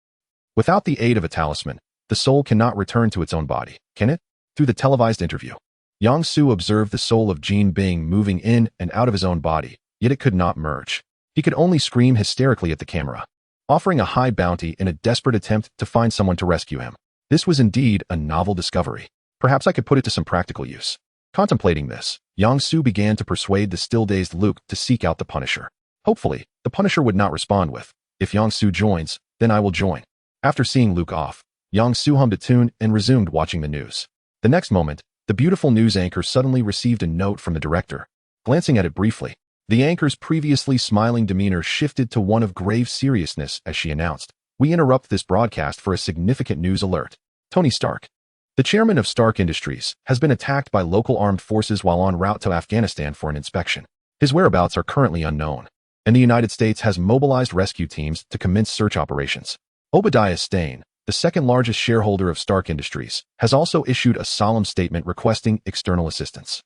Without the aid of a talisman, the soul cannot return to its own body, can it? Through the televised interview, Yang-su observed the soul of Jean Bing moving in and out of his own body, yet it could not merge. He could only scream hysterically at the camera, offering a high bounty in a desperate attempt to find someone to rescue him. This was indeed a novel discovery. Perhaps I could put it to some practical use. Contemplating this, Yang-su began to persuade the still-dazed Luke to seek out the Punisher. Hopefully, the Punisher would not respond with, if Yang-su joins, then I will join. After seeing Luke off, Yang-su hummed a tune and resumed watching the news. The next moment, the beautiful news anchor suddenly received a note from the director. Glancing at it briefly, the anchor's previously smiling demeanor shifted to one of grave seriousness as she announced, We interrupt this broadcast for a significant news alert. Tony Stark, the chairman of Stark Industries, has been attacked by local armed forces while en route to Afghanistan for an inspection. His whereabouts are currently unknown, and the United States has mobilized rescue teams to commence search operations. Obadiah Stane, the second-largest shareholder of Stark Industries, has also issued a solemn statement requesting external assistance.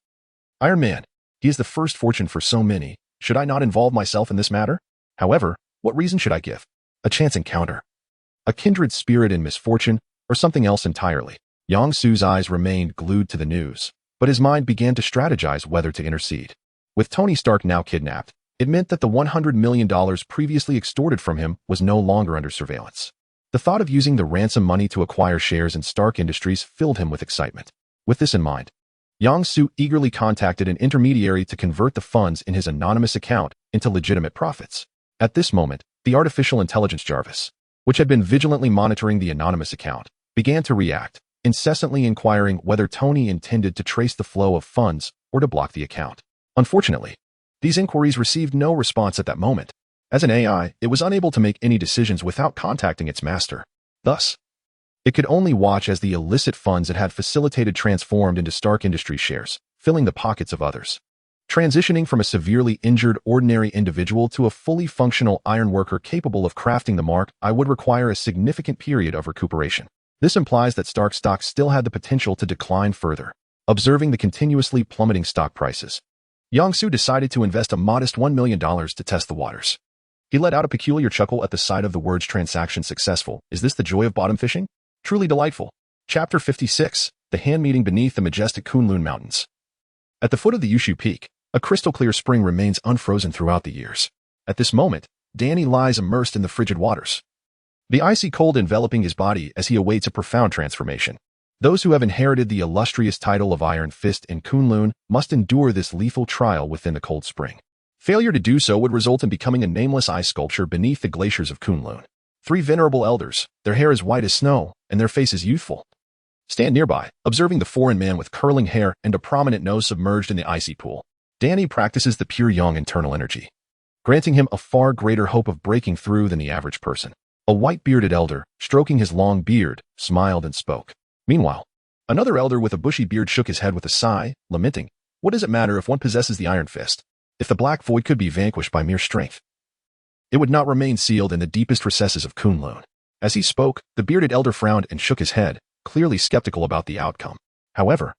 Iron Man, he is the first fortune for so many. Should I not involve myself in this matter? However, what reason should I give? A chance encounter? A kindred spirit in misfortune? Or something else entirely? Yang-su's eyes remained glued to the news, but his mind began to strategize whether to intercede. With Tony Stark now kidnapped, it meant that the $100 million previously extorted from him was no longer under surveillance. The thought of using the ransom money to acquire shares in Stark Industries filled him with excitement. With this in mind, Yang-su eagerly contacted an intermediary to convert the funds in his anonymous account into legitimate profits. At this moment, the artificial intelligence Jarvis, which had been vigilantly monitoring the anonymous account, began to react, incessantly inquiring whether Tony intended to trace the flow of funds or to block the account. Unfortunately, these inquiries received no response at that moment. As an AI, it was unable to make any decisions without contacting its master. Thus, it could only watch as the illicit funds it had facilitated transformed into Stark Industries shares, filling the pockets of others. Transitioning from a severely injured ordinary individual to a fully functional ironworker capable of crafting the mark, I would require a significant period of recuperation. This implies that Stark stock still had the potential to decline further. Observing the continuously plummeting stock prices, Yang-su decided to invest a modest $1 million to test the waters. He let out a peculiar chuckle at the sight of the words transaction successful. Is this the joy of bottom fishing? Truly delightful. Chapter 56, The Hand Meeting Beneath the Majestic Kunlun Mountains. At the foot of the Yushu Peak, a crystal-clear spring remains unfrozen throughout the years. At this moment, Danny lies immersed in the frigid waters, the icy cold enveloping his body as he awaits a profound transformation. Those who have inherited the illustrious title of Iron Fist in Kunlun must endure this lethal trial within the cold spring. Failure to do so would result in becoming a nameless ice sculpture beneath the glaciers of Kunlun. 3 venerable elders, their hair is white as snow, and their faces youthful, stand nearby, observing the foreign man with curling hair and a prominent nose submerged in the icy pool. Danny practices the pure yang internal energy, granting him a far greater hope of breaking through than the average person. A white-bearded elder, stroking his long beard, smiled and spoke. Meanwhile, another elder with a bushy beard shook his head with a sigh, lamenting, What does it matter if one possesses the Iron Fist? If the Black Void could be vanquished by mere strength, it would not remain sealed in the deepest recesses of Kunlun. As he spoke, the bearded elder frowned and shook his head, clearly skeptical about the outcome. However,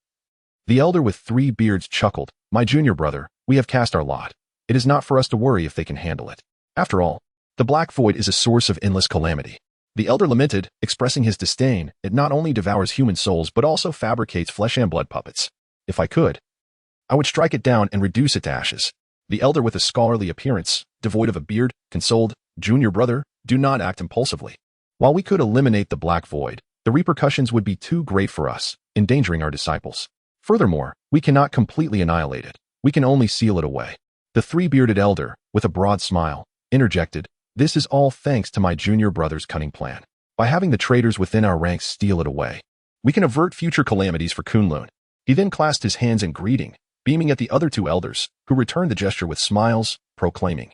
the elder with 3 beards chuckled, My junior brother, we have cast our lot. It is not for us to worry if they can handle it. After all, the Black Void is a source of endless calamity. The elder lamented, expressing his disdain. It not only devours human souls but also fabricates flesh and blood puppets. If I could, I would strike it down and reduce it to ashes. The elder with a scholarly appearance, devoid of a beard, consoled, Junior brother, do not act impulsively. While we could eliminate the Black Void, the repercussions would be too great for us, endangering our disciples. Furthermore, we cannot completely annihilate it. We can only seal it away. The three-bearded elder, with a broad smile, interjected, "This is all thanks to my junior brother's cunning plan. By having the traitors within our ranks steal it away, we can avert future calamities for Kunlun." He then clasped his hands in greeting, beaming at the other two elders, who returned the gesture with smiles, proclaiming,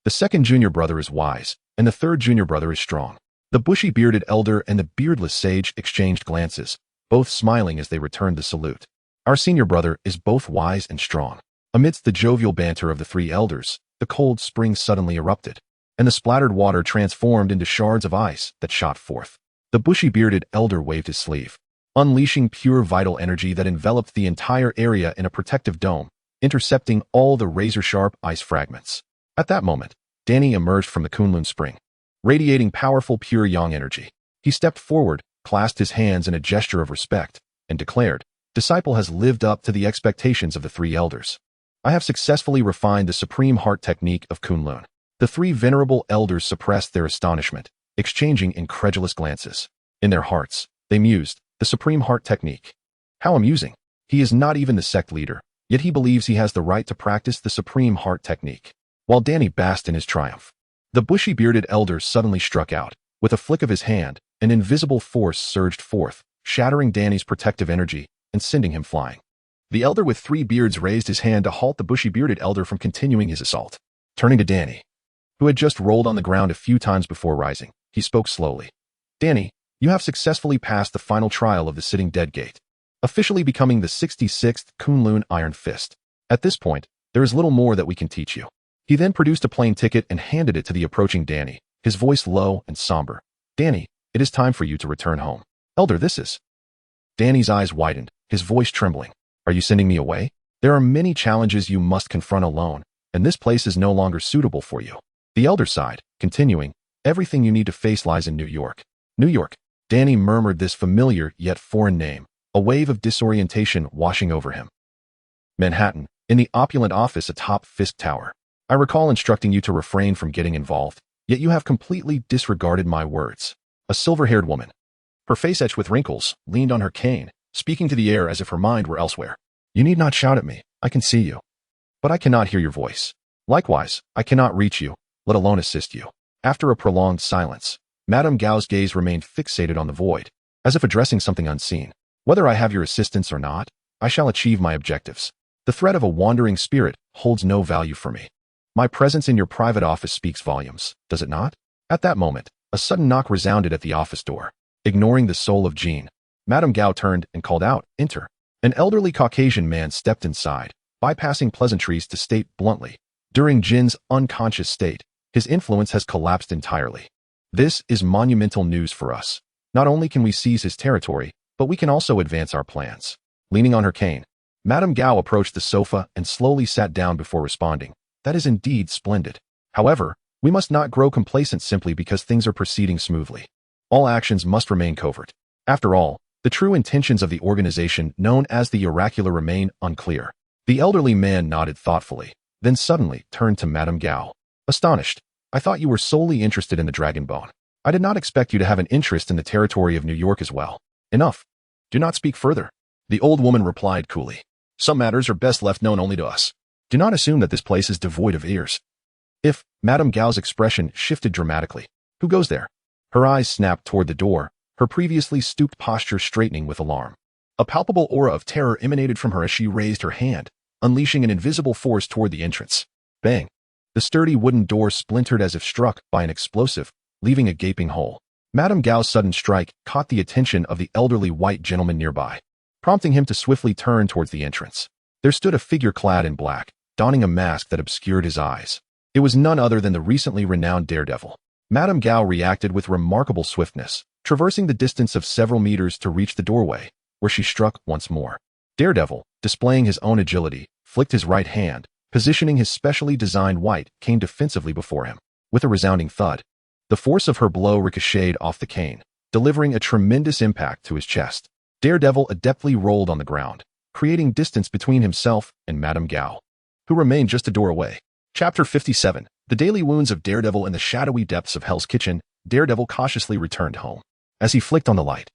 "The second junior brother is wise, and the third junior brother is strong." The bushy-bearded elder and the beardless sage exchanged glances, both smiling as they returned the salute. "Our senior brother is both wise and strong." Amidst the jovial banter of the three elders, the cold spring suddenly erupted, and the splattered water transformed into shards of ice that shot forth. The bushy-bearded elder waved his sleeve, unleashing pure vital energy that enveloped the entire area in a protective dome, intercepting all the razor-sharp ice fragments. At that moment, Danny emerged from the Kunlun spring, radiating powerful pure yang energy. He stepped forward, clasped his hands in a gesture of respect, and declared, "Disciple has lived up to the expectations of the three elders. I have successfully refined the supreme heart technique of Kunlun." The three venerable elders suppressed their astonishment, exchanging incredulous glances. In their hearts, they mused, "The supreme heart technique. How amusing. He is not even the sect leader, yet he believes he has the right to practice the supreme heart technique." While Danny basked in his triumph, the bushy-bearded elder suddenly struck out. With a flick of his hand, an invisible force surged forth, shattering Danny's protective energy and sending him flying. The elder with three beards raised his hand to halt the bushy-bearded elder from continuing his assault. Turning to Danny, who had just rolled on the ground a few times before rising, he spoke slowly. "Danny, you have successfully passed the final trial of the Sitting Dead Gate, officially becoming the 66th Kunlun Iron Fist. At this point, there is little more that we can teach you." He then produced a plane ticket and handed it to the approaching Danny, his voice low and somber. "Danny, it is time for you to return home." "Elder, this is..." Danny's eyes widened, his voice trembling. "Are you sending me away? There are many challenges you must confront alone, and this place is no longer suitable for you." The elder sighed, continuing, "Everything you need to face lies in New York." New York. Danny murmured this familiar yet foreign name, a wave of disorientation washing over him. "Manhattan, in the opulent office atop Fisk Tower. I recall instructing you to refrain from getting involved, yet you have completely disregarded my words." A silver-haired woman, her face etched with wrinkles, leaned on her cane, speaking to the air as if her mind were elsewhere. "You need not shout at me, I can see you. But I cannot hear your voice. Likewise, I cannot reach you, let alone assist you." After a prolonged silence, Madame Gao's gaze remained fixated on the void, as if addressing something unseen. "Whether I have your assistance or not, I shall achieve my objectives. The threat of a wandering spirit holds no value for me. My presence in your private office speaks volumes, does it not?" At that moment, a sudden knock resounded at the office door. Ignoring the soul of Jean, Madame Gao turned and called out, "Enter." An elderly Caucasian man stepped inside, bypassing pleasantries to state bluntly, "During Jin's unconscious state, his influence has collapsed entirely. This is monumental news for us. Not only can we seize his territory, but we can also advance our plans." Leaning on her cane, Madame Gao approached the sofa and slowly sat down before responding, "That is indeed splendid. However, we must not grow complacent simply because things are proceeding smoothly. All actions must remain covert. After all, the true intentions of the organization known as the Oracular remain unclear." The elderly man nodded thoughtfully, then suddenly turned to Madame Gao. Astonished, "I thought you were solely interested in the Dragon Bone. I did not expect you to have an interest in the territory of New York as well." "Enough. Do not speak further," the old woman replied coolly. "Some matters are best left known only to us. Do not assume that this place is devoid of ears." If Madame Gao's expression shifted dramatically, "Who goes there?" Her eyes snapped toward the door, her previously stooped posture straightening with alarm. A palpable aura of terror emanated from her as she raised her hand, unleashing an invisible force toward the entrance. Bang! The sturdy wooden door splintered as if struck by an explosive, leaving a gaping hole. Madame Gao's sudden strike caught the attention of the elderly white gentleman nearby, prompting him to swiftly turn towards the entrance. There stood a figure clad in black, donning a mask that obscured his eyes. It was none other than the recently renowned daredevil. Madame Gao reacted with remarkable swiftness, traversing the distance of several meters to reach the doorway, where she struck once more. Daredevil, displaying his own agility, flicked his right hand, positioning his specially designed white cane defensively before him. With a resounding thud, the force of her blow ricocheted off the cane, delivering a tremendous impact to his chest. Daredevil adeptly rolled on the ground, creating distance between himself and Madame Gao, who remained just a door away. Chapter 57. The Daily Wounds of Daredevil in the Shadowy Depths of Hell's Kitchen. Daredevil cautiously returned home. As he flicked on the light,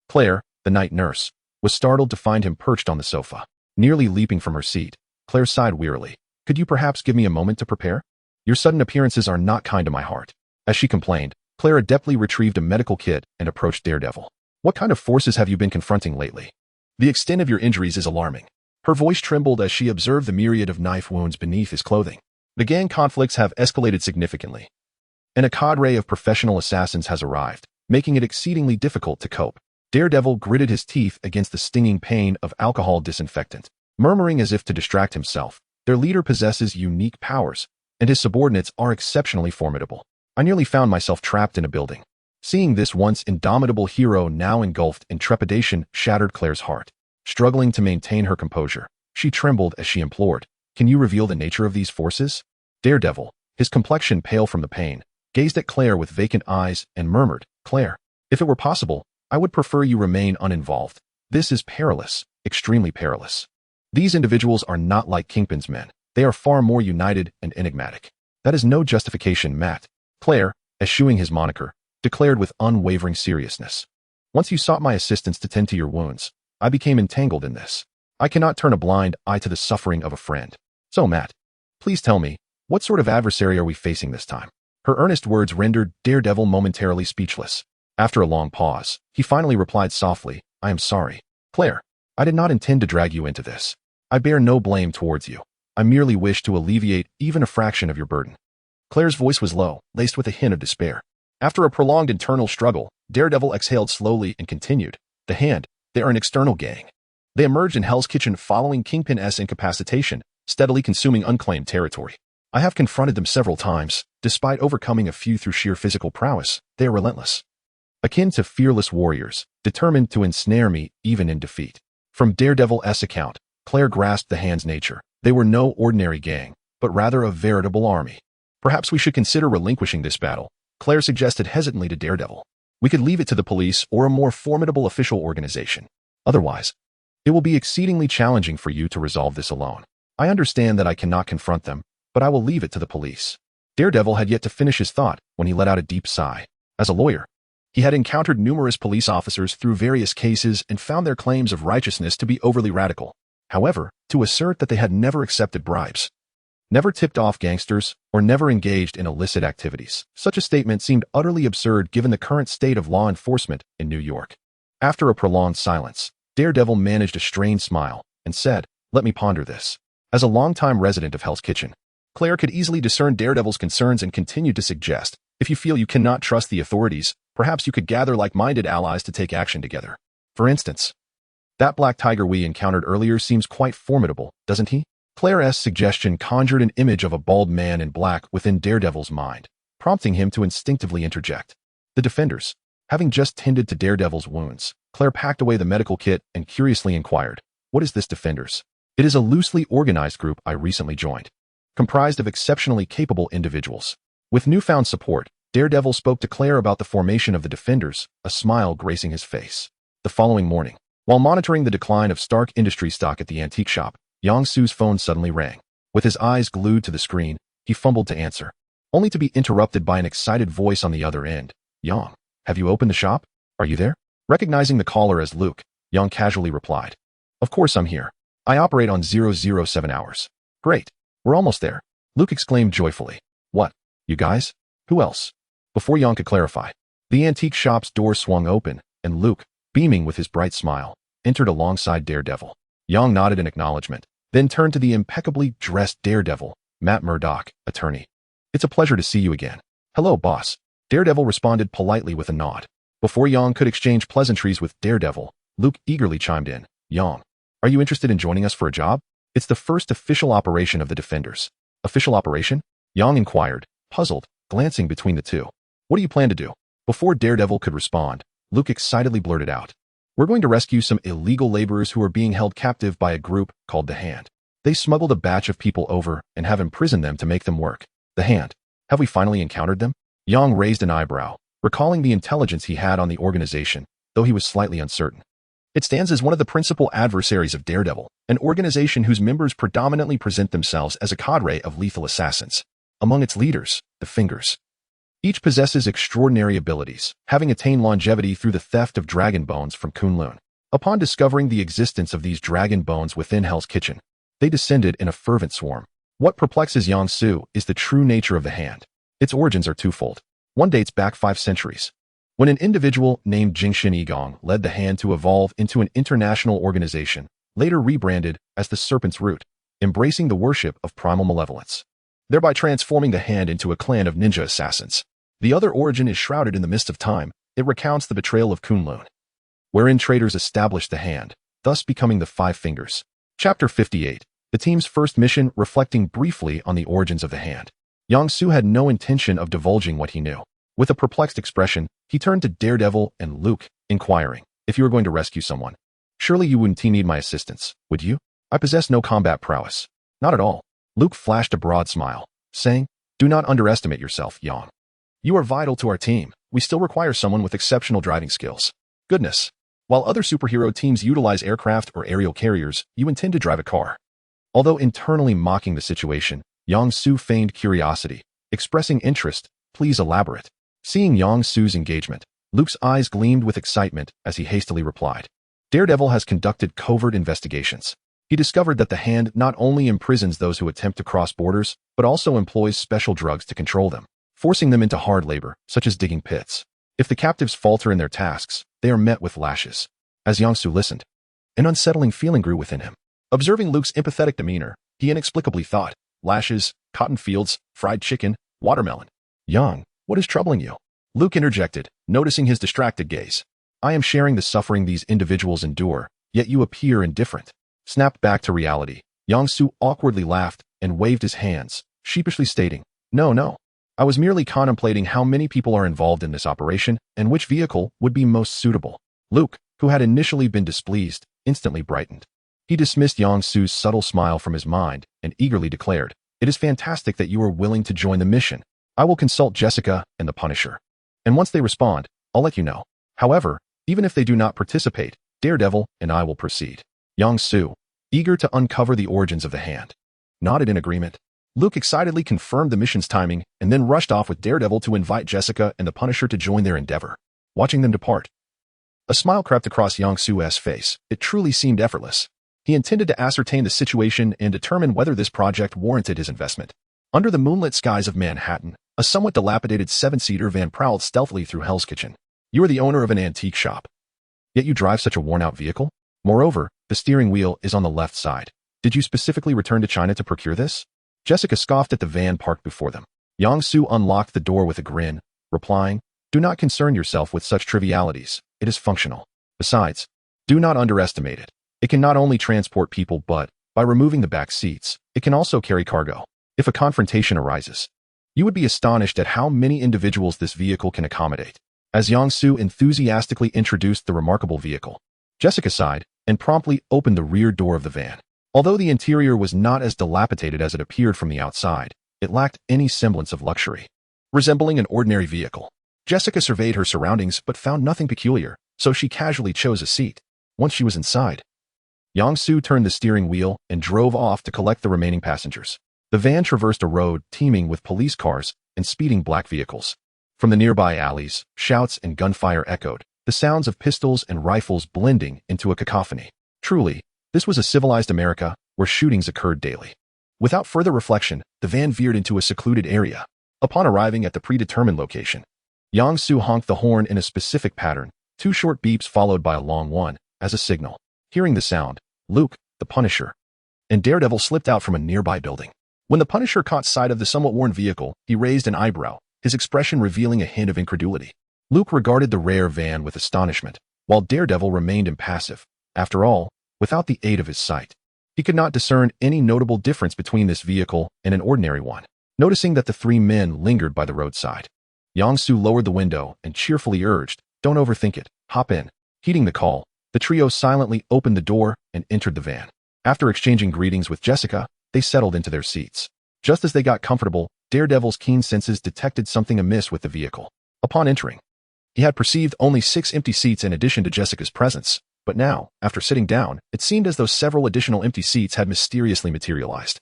Claire, the night nurse, was startled to find him perched on the sofa. Nearly leaping from her seat, Claire sighed wearily. Could you perhaps give me a moment to prepare? Your sudden appearances are not kind to my heart. As she complained, Claire adeptly retrieved a medical kit and approached Daredevil. What kind of forces have you been confronting lately? The extent of your injuries is alarming. Her voice trembled as she observed the myriad of knife wounds beneath his clothing. The gang conflicts have escalated significantly, and a cadre of professional assassins has arrived, making it exceedingly difficult to cope. Daredevil gritted his teeth against the stinging pain of alcohol disinfectant, murmuring as if to distract himself. Their leader possesses unique powers, and his subordinates are exceptionally formidable. I nearly found myself trapped in a building. Seeing this once indomitable hero now engulfed in trepidation shattered Claire's heart. Struggling to maintain her composure, she trembled as she implored, "Can you reveal the nature of these forces?" Daredevil, his complexion pale from the pain, gazed at Claire with vacant eyes and murmured, "Claire, if it were possible, I would prefer you remain uninvolved. This is perilous, extremely perilous. These individuals are not like Kingpin's men. They are far more united and enigmatic." "That is no justification, Matt," Claire, eschewing his moniker, declared with unwavering seriousness. "Once you sought my assistance to tend to your wounds, I became entangled in this. I cannot turn a blind eye to the suffering of a friend. So, Matt, please tell me, what sort of adversary are we facing this time?" Her earnest words rendered Daredevil momentarily speechless. After a long pause, he finally replied softly, "I am sorry. Claire, I did not intend to drag you into this. I bear no blame towards you. I merely wish to alleviate even a fraction of your burden." Claire's voice was low, laced with a hint of despair. After a prolonged internal struggle, Daredevil exhaled slowly and continued, "The Hand, they are an external gang. They emerged in Hell's Kitchen following Kingpin's incapacitation, steadily consuming unclaimed territory. I have confronted them several times. Despite overcoming a few through sheer physical prowess, they are relentless. Akin to fearless warriors, determined to ensnare me even in defeat." From Daredevil's account, Claire grasped the Hand's nature. They were no ordinary gang, but rather a veritable army. "Perhaps we should consider relinquishing this battle," Claire suggested hesitantly to Daredevil. "We could leave it to the police or a more formidable official organization. Otherwise, it will be exceedingly challenging for you to resolve this alone. I understand that I cannot confront them, but I will leave it to the police." Daredevil had yet to finish his thought when he let out a deep sigh. As a lawyer, he had encountered numerous police officers through various cases and found their claims of righteousness to be overly radical. However, to assert that they had never accepted bribes, never tipped off gangsters, or never engaged in illicit activities, such a statement seemed utterly absurd given the current state of law enforcement in New York. After a prolonged silence, Daredevil managed a strained smile and said, "Let me ponder this." As a longtime resident of Hell's Kitchen, Claire could easily discern Daredevil's concerns and continued to suggest, "If you feel you cannot trust the authorities, perhaps you could gather like-minded allies to take action together. For instance, that black tiger we encountered earlier seems quite formidable, doesn't he?" Claire's suggestion conjured an image of a bald man in black within Daredevil's mind, prompting him to instinctively interject. "The Defenders." Having just tended to Daredevil's wounds, Claire packed away the medical kit and curiously inquired, "What is this Defenders?" "It is a loosely organized group I recently joined, comprised of exceptionally capable individuals." With newfound support, Daredevil spoke to Claire about the formation of the Defenders, a smile gracing his face. The following morning, while monitoring the decline of Stark Industries stock at the antique shop, Yang-Su's phone suddenly rang. With his eyes glued to the screen, he fumbled to answer, only to be interrupted by an excited voice on the other end. "Yang, have you opened the shop? Are you there?" Recognizing the caller as Luke, Yang casually replied, "Of course I'm here. I operate on 007 hours." "Great. We're almost there," Luke exclaimed joyfully. "What? You guys? Who else?" Before Yang could clarify, the antique shop's door swung open, and Luke, beaming with his bright smile, entered alongside Daredevil. Yang nodded in acknowledgement, then turned to the impeccably dressed Daredevil, Matt Murdock, attorney. "It's a pleasure to see you again." "Hello, boss." Daredevil responded politely with a nod. Before Yang could exchange pleasantries with Daredevil, Luke eagerly chimed in, "Yang, are you interested in joining us for a job? It's the first official operation of the Defenders." "Official operation?" Yang inquired, puzzled, glancing between the two. "What do you plan to do?" Before Daredevil could respond, Luke excitedly blurted out, "We're going to rescue some illegal laborers who are being held captive by a group called The Hand. They smuggled a batch of people over and have imprisoned them to make them work." "The Hand? Have we finally encountered them?" Yang raised an eyebrow, recalling the intelligence he had on the organization, though he was slightly uncertain. "It stands as one of the principal adversaries of Daredevil, an organization whose members predominantly present themselves as a cadre of lethal assassins. Among its leaders, the Fingers." Each possesses extraordinary abilities, having attained longevity through the theft of dragon bones from Kunlun. Upon discovering the existence of these dragon bones within Hell's Kitchen, they descended in a fervent swarm. What perplexes Yang Su is the true nature of the hand. Its origins are twofold. One dates back 5 centuries, when an individual named Jingshin Igong led the hand to evolve into an international organization, later rebranded as the Serpent's Root, embracing the worship of primal malevolence, thereby transforming the hand into a clan of ninja assassins. The other origin is shrouded in the mist of time. It recounts the betrayal of Kunlun, wherein traitors established the hand, thus becoming the 5 fingers. Chapter 58. The team's first mission, reflecting briefly on the origins of the hand. Yang Su had no intention of divulging what he knew. With a perplexed expression, he turned to Daredevil and Luke, inquiring, "If you were going to rescue someone, surely you wouldn't need my assistance, would you? I possess no combat prowess." "Not at all." Luke flashed a broad smile, saying, "Do not underestimate yourself, Yang. You are vital to our team. We still require someone with exceptional driving skills." "Goodness. While other superhero teams utilize aircraft or aerial carriers, you intend to drive a car." Although internally mocking the situation, Yang Su feigned curiosity, expressing interest. "Please elaborate." Seeing Yang Su's engagement, Luke's eyes gleamed with excitement as he hastily replied, "Daredevil has conducted covert investigations. He discovered that the hand not only imprisons those who attempt to cross borders, but also employs special drugs to control them, forcing them into hard labor, such as digging pits. If the captives falter in their tasks, they are met with lashes." As Yang Su listened, an unsettling feeling grew within him. Observing Luke's empathetic demeanor, he inexplicably thought, lashes, cotton fields, fried chicken, watermelon. "Yang, what is troubling you?" Luke interjected, noticing his distracted gaze. "I am sharing the suffering these individuals endure, yet you appear indifferent." Snapped back to reality, Yang Su awkwardly laughed and waved his hands, sheepishly stating, No. I was merely contemplating how many people are involved in this operation and which vehicle would be most suitable." Luke, who had initially been displeased, instantly brightened. He dismissed Yang Su's subtle smile from his mind and eagerly declared, "It is fantastic that you are willing to join the mission. I will consult Jessica and the Punisher, and once they respond, I'll let you know. However, even if they do not participate, Daredevil and I will proceed." Yang Su, eager to uncover the origins of the hand, nodded in agreement. Luke excitedly confirmed the mission's timing and then rushed off with Daredevil to invite Jessica and the Punisher to join their endeavor. Watching them depart, a smile crept across Yang Su's face. It truly seemed effortless. He intended to ascertain the situation and determine whether this project warranted his investment. Under the moonlit skies of Manhattan, a somewhat dilapidated 7-seater van prowled stealthily through Hell's Kitchen. "You are the owner of an antique shop, yet you drive such a worn-out vehicle? Moreover, the steering wheel is on the left side. Did you specifically return to China to procure this?" Jessica scoffed at the van parked before them. Yang Su unlocked the door with a grin, replying, "Do not concern yourself with such trivialities. It is functional. Besides, do not underestimate it. It can not only transport people but, by removing the back seats, it can also carry cargo. If a confrontation arises, you would be astonished at how many individuals this vehicle can accommodate." As Yang Su enthusiastically introduced the remarkable vehicle, Jessica sighed and promptly opened the rear door of the van. Although the interior was not as dilapidated as it appeared from the outside, it lacked any semblance of luxury. Resembling an ordinary vehicle, Jessica surveyed her surroundings but found nothing peculiar, so she casually chose a seat. Once she was inside, Yang Su turned the steering wheel and drove off to collect the remaining passengers. The van traversed a road teeming with police cars and speeding black vehicles. From the nearby alleys, shouts and gunfire echoed, the sounds of pistols and rifles blending into a cacophony. Truly, this was a civilized America where shootings occurred daily. Without further reflection, the van veered into a secluded area. Upon arriving at the predetermined location, Yang Su honked the horn in a specific pattern, 2 short beeps followed by a long one, as a signal. Hearing the sound, Luke, the Punisher, and Daredevil slipped out from a nearby building. When the Punisher caught sight of the somewhat worn vehicle, he raised an eyebrow, his expression revealing a hint of incredulity. Luke regarded the rare van with astonishment, while Daredevil remained impassive. After all, without the aid of his sight, he could not discern any notable difference between this vehicle and an ordinary one. Noticing that the 3 men lingered by the roadside, Yang Su lowered the window and cheerfully urged, "Don't overthink it, hop in." Heeding the call, the trio silently opened the door and entered the van. After exchanging greetings with Jessica, they settled into their seats. Just as they got comfortable, Daredevil's keen senses detected something amiss with the vehicle. Upon entering, he had perceived only 6 empty seats in addition to Jessica's presence, but now, after sitting down, it seemed as though several additional empty seats had mysteriously materialized,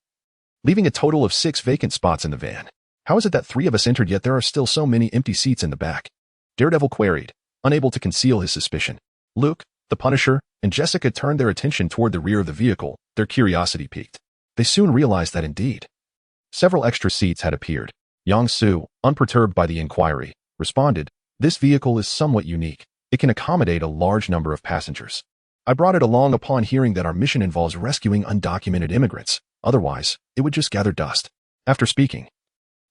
leaving a total of 6 vacant spots in the van. How is it that 3 of us entered yet there are still so many empty seats in the back? Daredevil queried, unable to conceal his suspicion. Luke, the Punisher, and Jessica turned their attention toward the rear of the vehicle, their curiosity piqued. They soon realized that indeed several extra seats had appeared. Yang-Su, unperturbed by the inquiry, responded, "This vehicle is somewhat unique. It can accommodate a large number of passengers. I brought it along upon hearing that our mission involves rescuing undocumented immigrants. Otherwise, it would just gather dust." After speaking,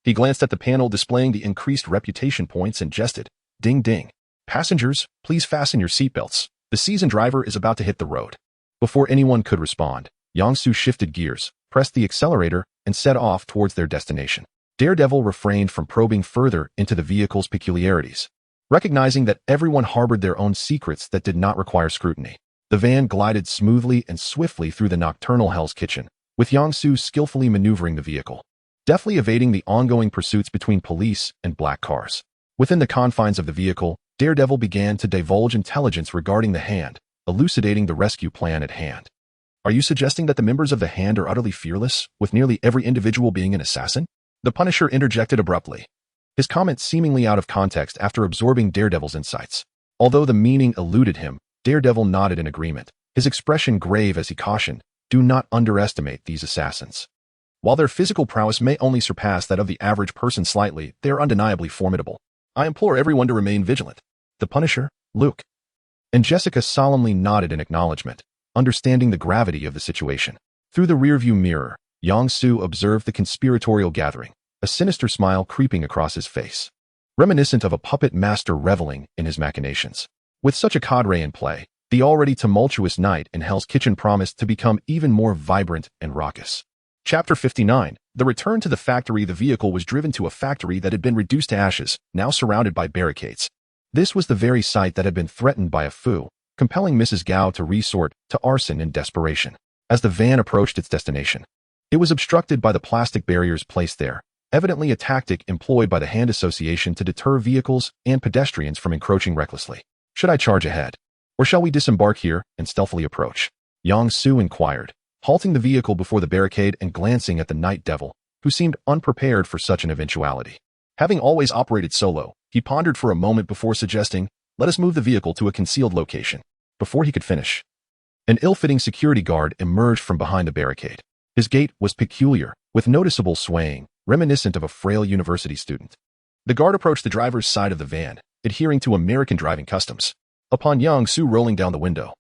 he glanced at the panel displaying the increased reputation points and jested, "Ding ding. Passengers, please fasten your seatbelts. The seasoned driver is about to hit the road." Before anyone could respond, Yang-Su shifted gears, pressed the accelerator, and set off towards their destination. Daredevil refrained from probing further into the vehicle's peculiarities, recognizing that everyone harbored their own secrets that did not require scrutiny. The van glided smoothly and swiftly through the nocturnal Hell's Kitchen, with Yang-Su skillfully maneuvering the vehicle, deftly evading the ongoing pursuits between police and black cars. Within the confines of the vehicle, Daredevil began to divulge intelligence regarding the Hand, elucidating the rescue plan at hand. "Are you suggesting that the members of the Hand are utterly fearless, with nearly every individual being an assassin?" The Punisher interjected abruptly, his comment seemingly out of context after absorbing Daredevil's insights. Although the meaning eluded him, Daredevil nodded in agreement, his expression grave as he cautioned, "Do not underestimate these assassins. While their physical prowess may only surpass that of the average person slightly, they are undeniably formidable. I implore everyone to remain vigilant." The Punisher, Luke, and Jessica solemnly nodded in acknowledgement, understanding the gravity of the situation. Through the rearview mirror, Yang-Su observed the conspiratorial gathering, a sinister smile creeping across his face, reminiscent of a puppet master reveling in his machinations. With such a cadre in play, the already tumultuous night in Hell's Kitchen promised to become even more vibrant and raucous. Chapter 59. The return to the factory. The vehicle was driven to a factory that had been reduced to ashes, now surrounded by barricades. This was the very site that had been threatened by a foo, compelling Mrs. Gao to resort to arson in desperation. As the van approached its destination, it was obstructed by the plastic barriers placed there, evidently a tactic employed by the Hand Association to deter vehicles and pedestrians from encroaching recklessly. "Should I charge ahead, or shall we disembark here and stealthily approach?" Yang-Su inquired, halting the vehicle before the barricade and glancing at the Night Devil, who seemed unprepared for such an eventuality. Having always operated solo, he pondered for a moment before suggesting, "Let us move the vehicle to a concealed location." Before he could finish, an ill-fitting security guard emerged from behind the barricade. His gait was peculiar, with noticeable swaying, reminiscent of a frail university student. The guard approached the driver's side of the van, adhering to American driving customs. Upon Yang-Su rolling down the window,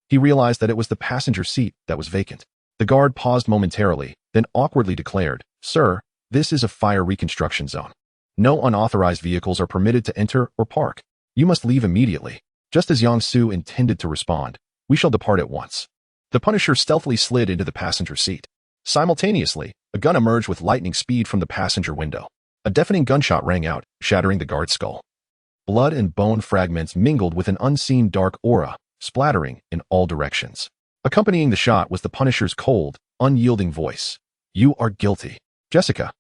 he realized that it was the passenger seat that was vacant. The guard paused momentarily, then awkwardly declared, "Sir, this is a fire reconstruction zone. No unauthorized vehicles are permitted to enter or park. You must leave immediately." Just as Yang-Su intended to respond, "We shall depart at once." The Punisher stealthily slid into the passenger seat. Simultaneously, a gun emerged with lightning speed from the passenger window. A deafening gunshot rang out, shattering the guard's skull. Blood and bone fragments mingled with an unseen dark aura, splattering in all directions. Accompanying the shot was the Punisher's cold, unyielding voice. "You are guilty." Jessica,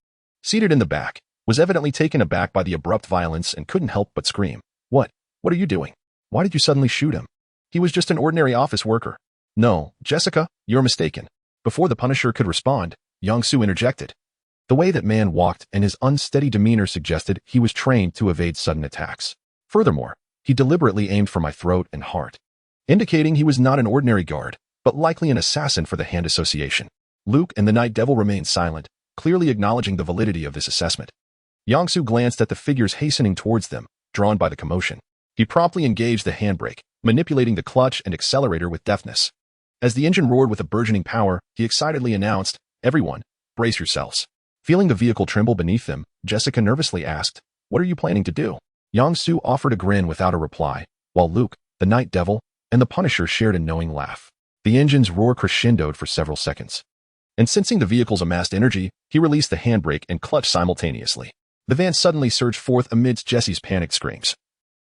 seated in the back, was evidently taken aback by the abrupt violence and couldn't help but scream. What are you doing? Why did you suddenly shoot him? He was just an ordinary office worker." "No, Jessica, you're mistaken." Before the Punisher could respond, Yang-Su interjected. The way that man walked and his unsteady demeanor suggested he was trained to evade sudden attacks. Furthermore, he deliberately aimed for my throat and heart, indicating he was not an ordinary guard, but likely an assassin for the Hand Association. Luke and the Night Devil remained silent, clearly acknowledging the validity of this assessment. Yang-Su glanced at the figures hastening towards them, drawn by the commotion. He promptly engaged the handbrake, manipulating the clutch and accelerator with deftness. As the engine roared with a burgeoning power, he excitedly announced, "Everyone, brace yourselves." Feeling the vehicle tremble beneath them, Jessica nervously asked, "What are you planning to do?" Yang-Su offered a grin without a reply, while Luke, the Night Devil, and the Punisher shared a knowing laugh. The engine's roar crescendoed for several seconds, and sensing the vehicle's amassed energy, he released the handbrake and clutch simultaneously. The van suddenly surged forth amidst Jesse's panicked screams,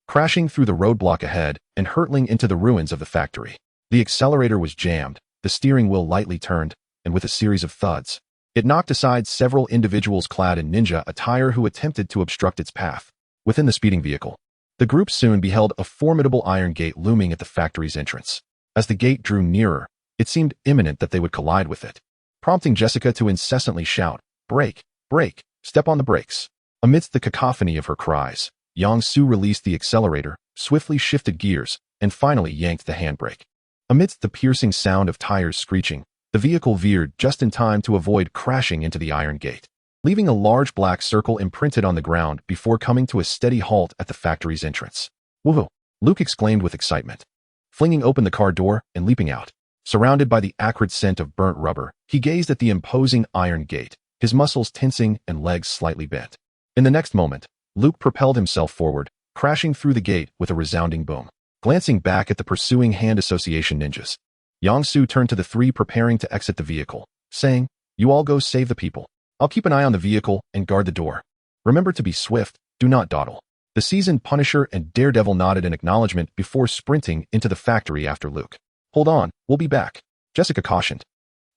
crashing through the roadblock ahead and hurtling into the ruins of the factory. The accelerator was jammed, the steering wheel lightly turned, and with a series of thuds, it knocked aside several individuals clad in ninja attire who attempted to obstruct its path. Within the speeding vehicle, the group soon beheld a formidable iron gate looming at the factory's entrance. As the gate drew nearer, it seemed imminent that they would collide with it, prompting Jessica to incessantly shout, "Brake! Brake! Step on the brakes. Amidst the cacophony of her cries, Yang Su released the accelerator, swiftly shifted gears, and finally yanked the handbrake. Amidst the piercing sound of tires screeching, the vehicle veered just in time to avoid crashing into the iron gate, leaving a large black circle imprinted on the ground before coming to a steady halt at the factory's entrance. "Whoa!" Luke exclaimed with excitement, flinging open the car door and leaping out. Surrounded by the acrid scent of burnt rubber, he gazed at the imposing iron gate, his muscles tensing and legs slightly bent. In the next moment, Luke propelled himself forward, crashing through the gate with a resounding boom. Glancing back at the pursuing Hand Association ninjas, Yang Su turned to the three preparing to exit the vehicle, saying, "You all go save the people. I'll keep an eye on the vehicle and guard the door. Remember to be swift, do not dawdle." The seasoned Punisher and Daredevil nodded in acknowledgement before sprinting into the factory after Luke. "Hold on, we'll be back," Jessica cautioned.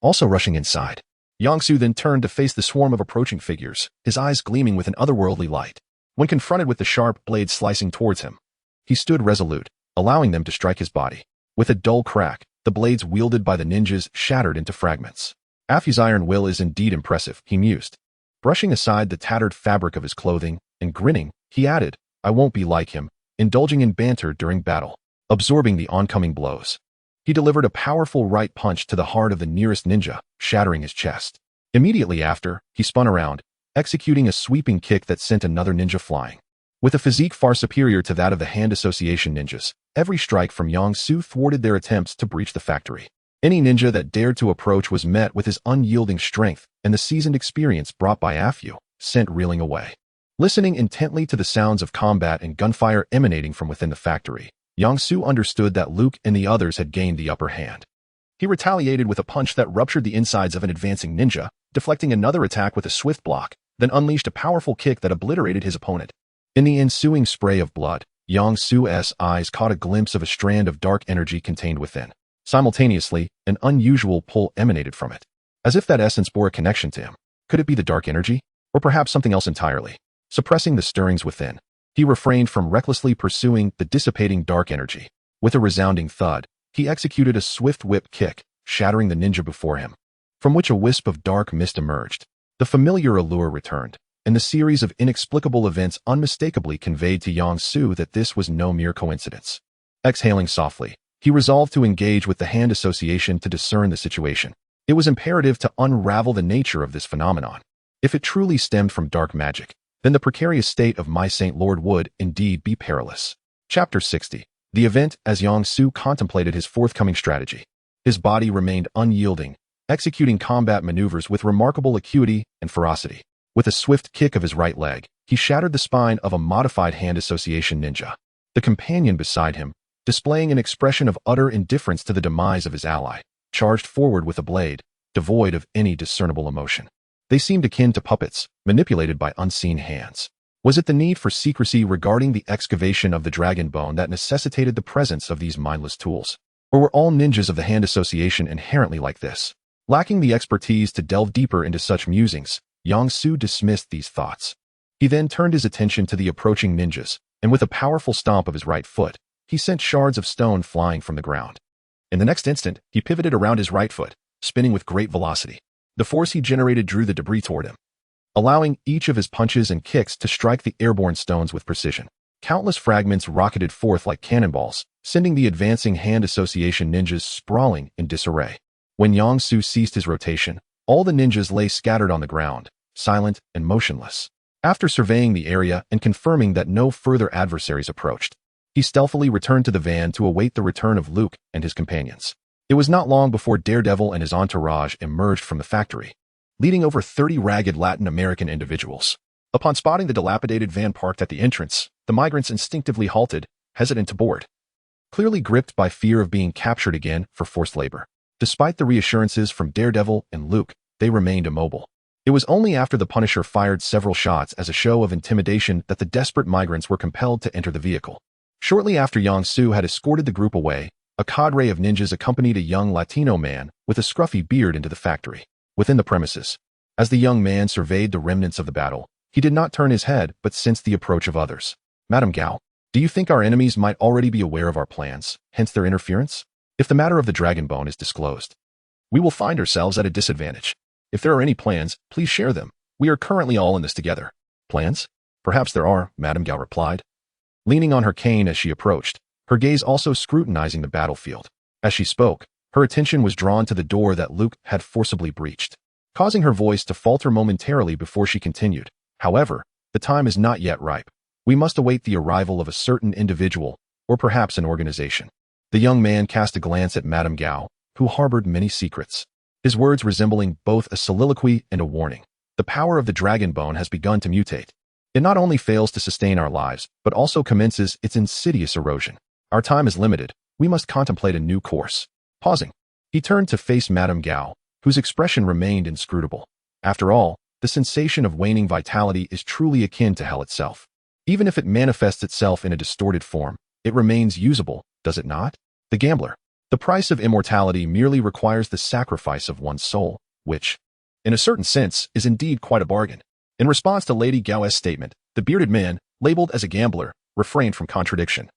Also rushing inside, Yang Su then turned to face the swarm of approaching figures, his eyes gleaming with an otherworldly light. When confronted with the sharp blade slicing towards him, he stood resolute, allowing them to strike his body. With a dull crack, the blades wielded by the ninjas shattered into fragments. "Afy's iron will is indeed impressive," he mused. Brushing aside the tattered fabric of his clothing and grinning, he added, "I won't be like him, indulging in banter during battle." Absorbing the oncoming blows, he delivered a powerful right punch to the heart of the nearest ninja, shattering his chest. Immediately after, he spun around, executing a sweeping kick that sent another ninja flying. With a physique far superior to that of the Hand Association ninjas, every strike from Yang Su thwarted their attempts to breach the factory. Any ninja that dared to approach was met with his unyielding strength, and the seasoned experience brought by Afyu sent reeling away. Listening intently to the sounds of combat and gunfire emanating from within the factory, Yang Su understood that Luke and the others had gained the upper hand. He retaliated with a punch that ruptured the insides of an advancing ninja, deflecting another attack with a swift block, then unleashed a powerful kick that obliterated his opponent. In the ensuing spray of blood, Yang Su's eyes caught a glimpse of a strand of dark energy contained within. Simultaneously, an unusual pull emanated from it, as if that essence bore a connection to him. Could it be the dark energy? Or perhaps something else entirely? Suppressing the stirrings within, he refrained from recklessly pursuing the dissipating dark energy. With a resounding thud, he executed a swift whip kick, shattering the ninja before him, from which a wisp of dark mist emerged. The familiar allure returned, and the series of inexplicable events unmistakably conveyed to Yang Su that this was no mere coincidence. Exhaling softly, he resolved to engage with the Hand Association to discern the situation. It was imperative to unravel the nature of this phenomenon. If it truly stemmed from dark magic, then the precarious state of my Saint Lord would, indeed, be perilous. Chapter 60. The event as Yang Su contemplated his forthcoming strategy. His body remained unyielding, executing combat maneuvers with remarkable acuity and ferocity. With a swift kick of his right leg, he shattered the spine of a modified Hand Association ninja. The companion beside him, displaying an expression of utter indifference to the demise of his ally, charged forward with a blade, devoid of any discernible emotion. They seemed akin to puppets, manipulated by unseen hands. Was it the need for secrecy regarding the excavation of the dragon bone that necessitated the presence of these mindless tools? Or were all ninjas of the Hand Association inherently like this? Lacking the expertise to delve deeper into such musings, Yang Su dismissed these thoughts. He then turned his attention to the approaching ninjas, and with a powerful stomp of his right foot, he sent shards of stone flying from the ground. In the next instant, he pivoted around his right foot, spinning with great velocity. The force he generated drew the debris toward him, allowing each of his punches and kicks to strike the airborne stones with precision. Countless fragments rocketed forth like cannonballs, sending the advancing Hand Association ninjas sprawling in disarray. When Yang Su ceased his rotation, all the ninjas lay scattered on the ground, silent and motionless. After surveying the area and confirming that no further adversaries approached, he stealthily returned to the van to await the return of Luke and his companions. It was not long before Daredevil and his entourage emerged from the factory, leading over 30 ragged Latin American individuals. Upon spotting the dilapidated van parked at the entrance, the migrants instinctively halted, hesitant to board, clearly gripped by fear of being captured again for forced labor. Despite the reassurances from Daredevil and Luke, they remained immobile. It was only after the Punisher fired several shots as a show of intimidation that the desperate migrants were compelled to enter the vehicle. Shortly after Yang Su had escorted the group away, a cadre of ninjas accompanied a young Latino man with a scruffy beard into the factory. Within the premises, as the young man surveyed the remnants of the battle, he did not turn his head but sensed the approach of others. "Madame Gao, do you think our enemies might already be aware of our plans, hence their interference? If the matter of the dragon bone is disclosed, we will find ourselves at a disadvantage. If there are any plans, please share them. We are currently all in this together. Plans? Perhaps there are, Madame Gao replied, leaning on her cane as she approached, her gaze also scrutinizing the battlefield. As she spoke, her attention was drawn to the door that Luke had forcibly breached, causing her voice to falter momentarily before she continued. However, the time is not yet ripe. We must await the arrival of a certain individual, or perhaps an organization. The young man cast a glance at Madame Gao, who harbored many secrets, his words resembling both a soliloquy and a warning. The power of the dragon bone has begun to mutate. It not only fails to sustain our lives, but also commences its insidious erosion. Our time is limited. We must contemplate a new course. Pausing, he turned to face Madame Gao, whose expression remained inscrutable. After all, the sensation of waning vitality is truly akin to hell itself. Even if it manifests itself in a distorted form, it remains usable, does it not? The gambler. The price of immortality merely requires the sacrifice of one's soul, which, in a certain sense, is indeed quite a bargain. In response to Lady Gao's statement, the bearded man, labeled as a gambler, refrained from contradiction,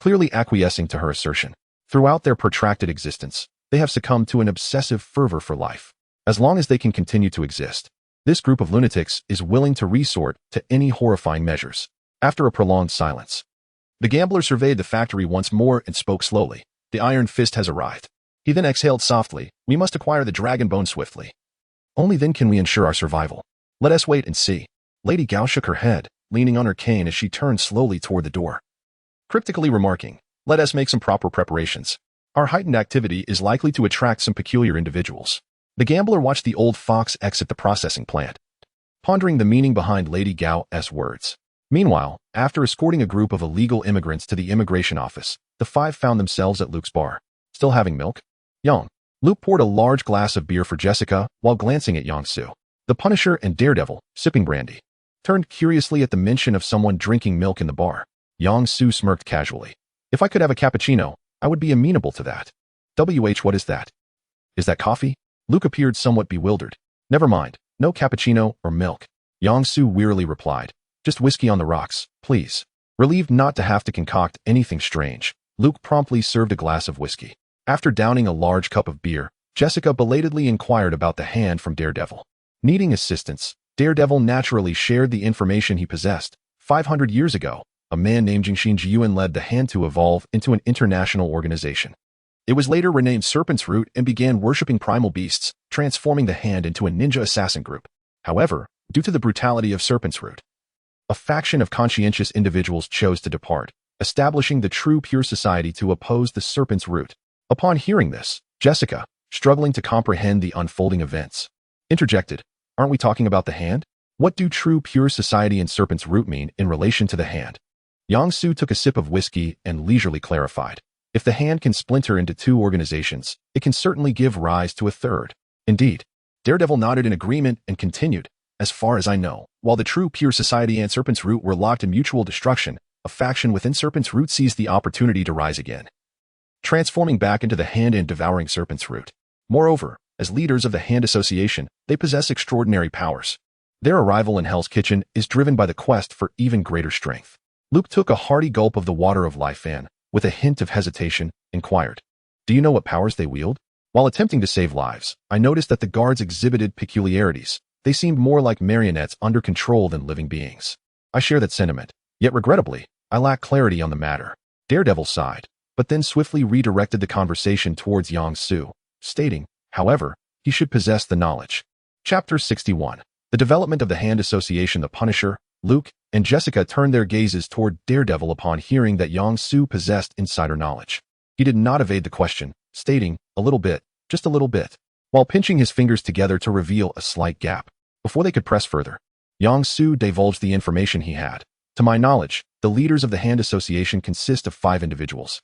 clearly acquiescing to her assertion. Throughout their protracted existence, they have succumbed to an obsessive fervor for life. As long as they can continue to exist, this group of lunatics is willing to resort to any horrifying measures. After a prolonged silence, the gambler surveyed the factory once more and spoke slowly. The Iron Fist has arrived. He then exhaled softly. We must acquire the dragon bone swiftly. Only then can we ensure our survival. Let us wait and see. Lady Gao shook her head, leaning on her cane as she turned slowly toward the door, cryptically remarking, let us make some proper preparations. Our heightened activity is likely to attract some peculiar individuals. The gambler watched the old fox exit the processing plant, pondering the meaning behind Lady Gao's words. Meanwhile, after escorting a group of illegal immigrants to the immigration office, the five found themselves at Luke's bar. Still having milk? Yang. Luke poured a large glass of beer for Jessica while glancing at Yang Su. The Punisher and Daredevil, sipping brandy, turned curiously at the mention of someone drinking milk in the bar. Yang Su smirked casually. If I could have a cappuccino, I would be amenable to that. What is that? Is that coffee? Luke appeared somewhat bewildered. Never mind, no cappuccino or milk. Yang Su wearily replied. Just whiskey on the rocks, please. Relieved not to have to concoct anything strange, Luke promptly served a glass of whiskey. After downing a large cup of beer, Jessica belatedly inquired about the hand from Daredevil. Needing assistance, Daredevil naturally shared the information he possessed. 500 years ago, a man named Jingshin Jiyuan led the hand to evolve into an international organization. It was later renamed Serpent's Root and began worshipping primal beasts, transforming the hand into a ninja assassin group. However, due to the brutality of Serpent's Root, a faction of conscientious individuals chose to depart, establishing the True Pure Society to oppose the Serpent's Root. Upon hearing this, Jessica, struggling to comprehend the unfolding events, interjected, aren't we talking about the hand? What do True Pure Society and Serpent's Root mean in relation to the hand? Yang Su took a sip of whiskey and leisurely clarified. If the hand can splinter into two organizations, it can certainly give rise to a third. Indeed, Daredevil nodded in agreement and continued, as far as I know, while the True Pure Society and Serpent's Root were locked in mutual destruction, a faction within Serpent's Root seized the opportunity to rise again, transforming back into the hand and devouring Serpent's Root. Moreover, as leaders of the Hand Association, they possess extraordinary powers. Their arrival in Hell's Kitchen is driven by the quest for even greater strength. Luke took a hearty gulp of the water of life and, with a hint of hesitation, inquired, do you know what powers they wield? While attempting to save lives, I noticed that the guards exhibited peculiarities. They seemed more like marionettes under control than living beings. I share that sentiment, yet regrettably, I lack clarity on the matter. Daredevil sighed, but then swiftly redirected the conversation towards Yang Su, stating, however, he should possess the knowledge. Chapter 61. The development of the Hand Association. The Punisher, Luke, and Jessica turned their gazes toward Daredevil upon hearing that Yang Su possessed insider knowledge. He did not evade the question, stating, a little bit, just a little bit, while pinching his fingers together to reveal a slight gap. Before they could press further, Yang Su divulged the information he had. To my knowledge, the leaders of the Hand Association consist of 5 individuals,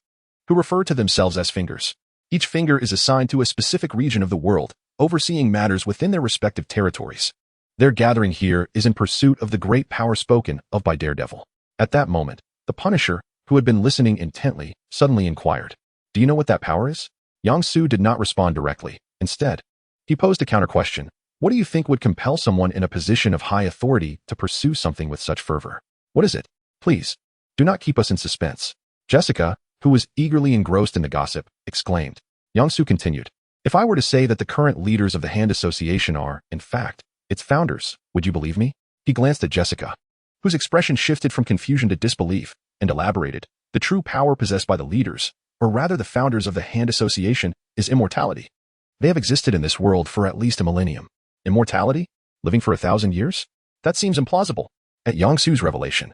who refer to themselves as fingers. Each finger is assigned to a specific region of the world, overseeing matters within their respective territories. Their gathering here is in pursuit of the great power spoken of by Daredevil. At that moment, the Punisher, who had been listening intently, suddenly inquired, do you know what that power is? Yang Su did not respond directly. Instead, he posed a counter-question. What do you think would compel someone in a position of high authority to pursue something with such fervor? What is it? Please, do not keep us in suspense. Jessica, who was eagerly engrossed in the gossip, exclaimed. Yang Su continued, if I were to say that the current leaders of the Hand Association are, in fact, Its founders, would you believe me? He glanced at Jessica, whose expression shifted from confusion to disbelief, and elaborated. The true power possessed by the leaders, or rather the founders of the Hand Association, is immortality. They have existed in this world for at least a millennium. Immortality? Living for 1,000 years? That seems implausible. At Yang-Su's revelation,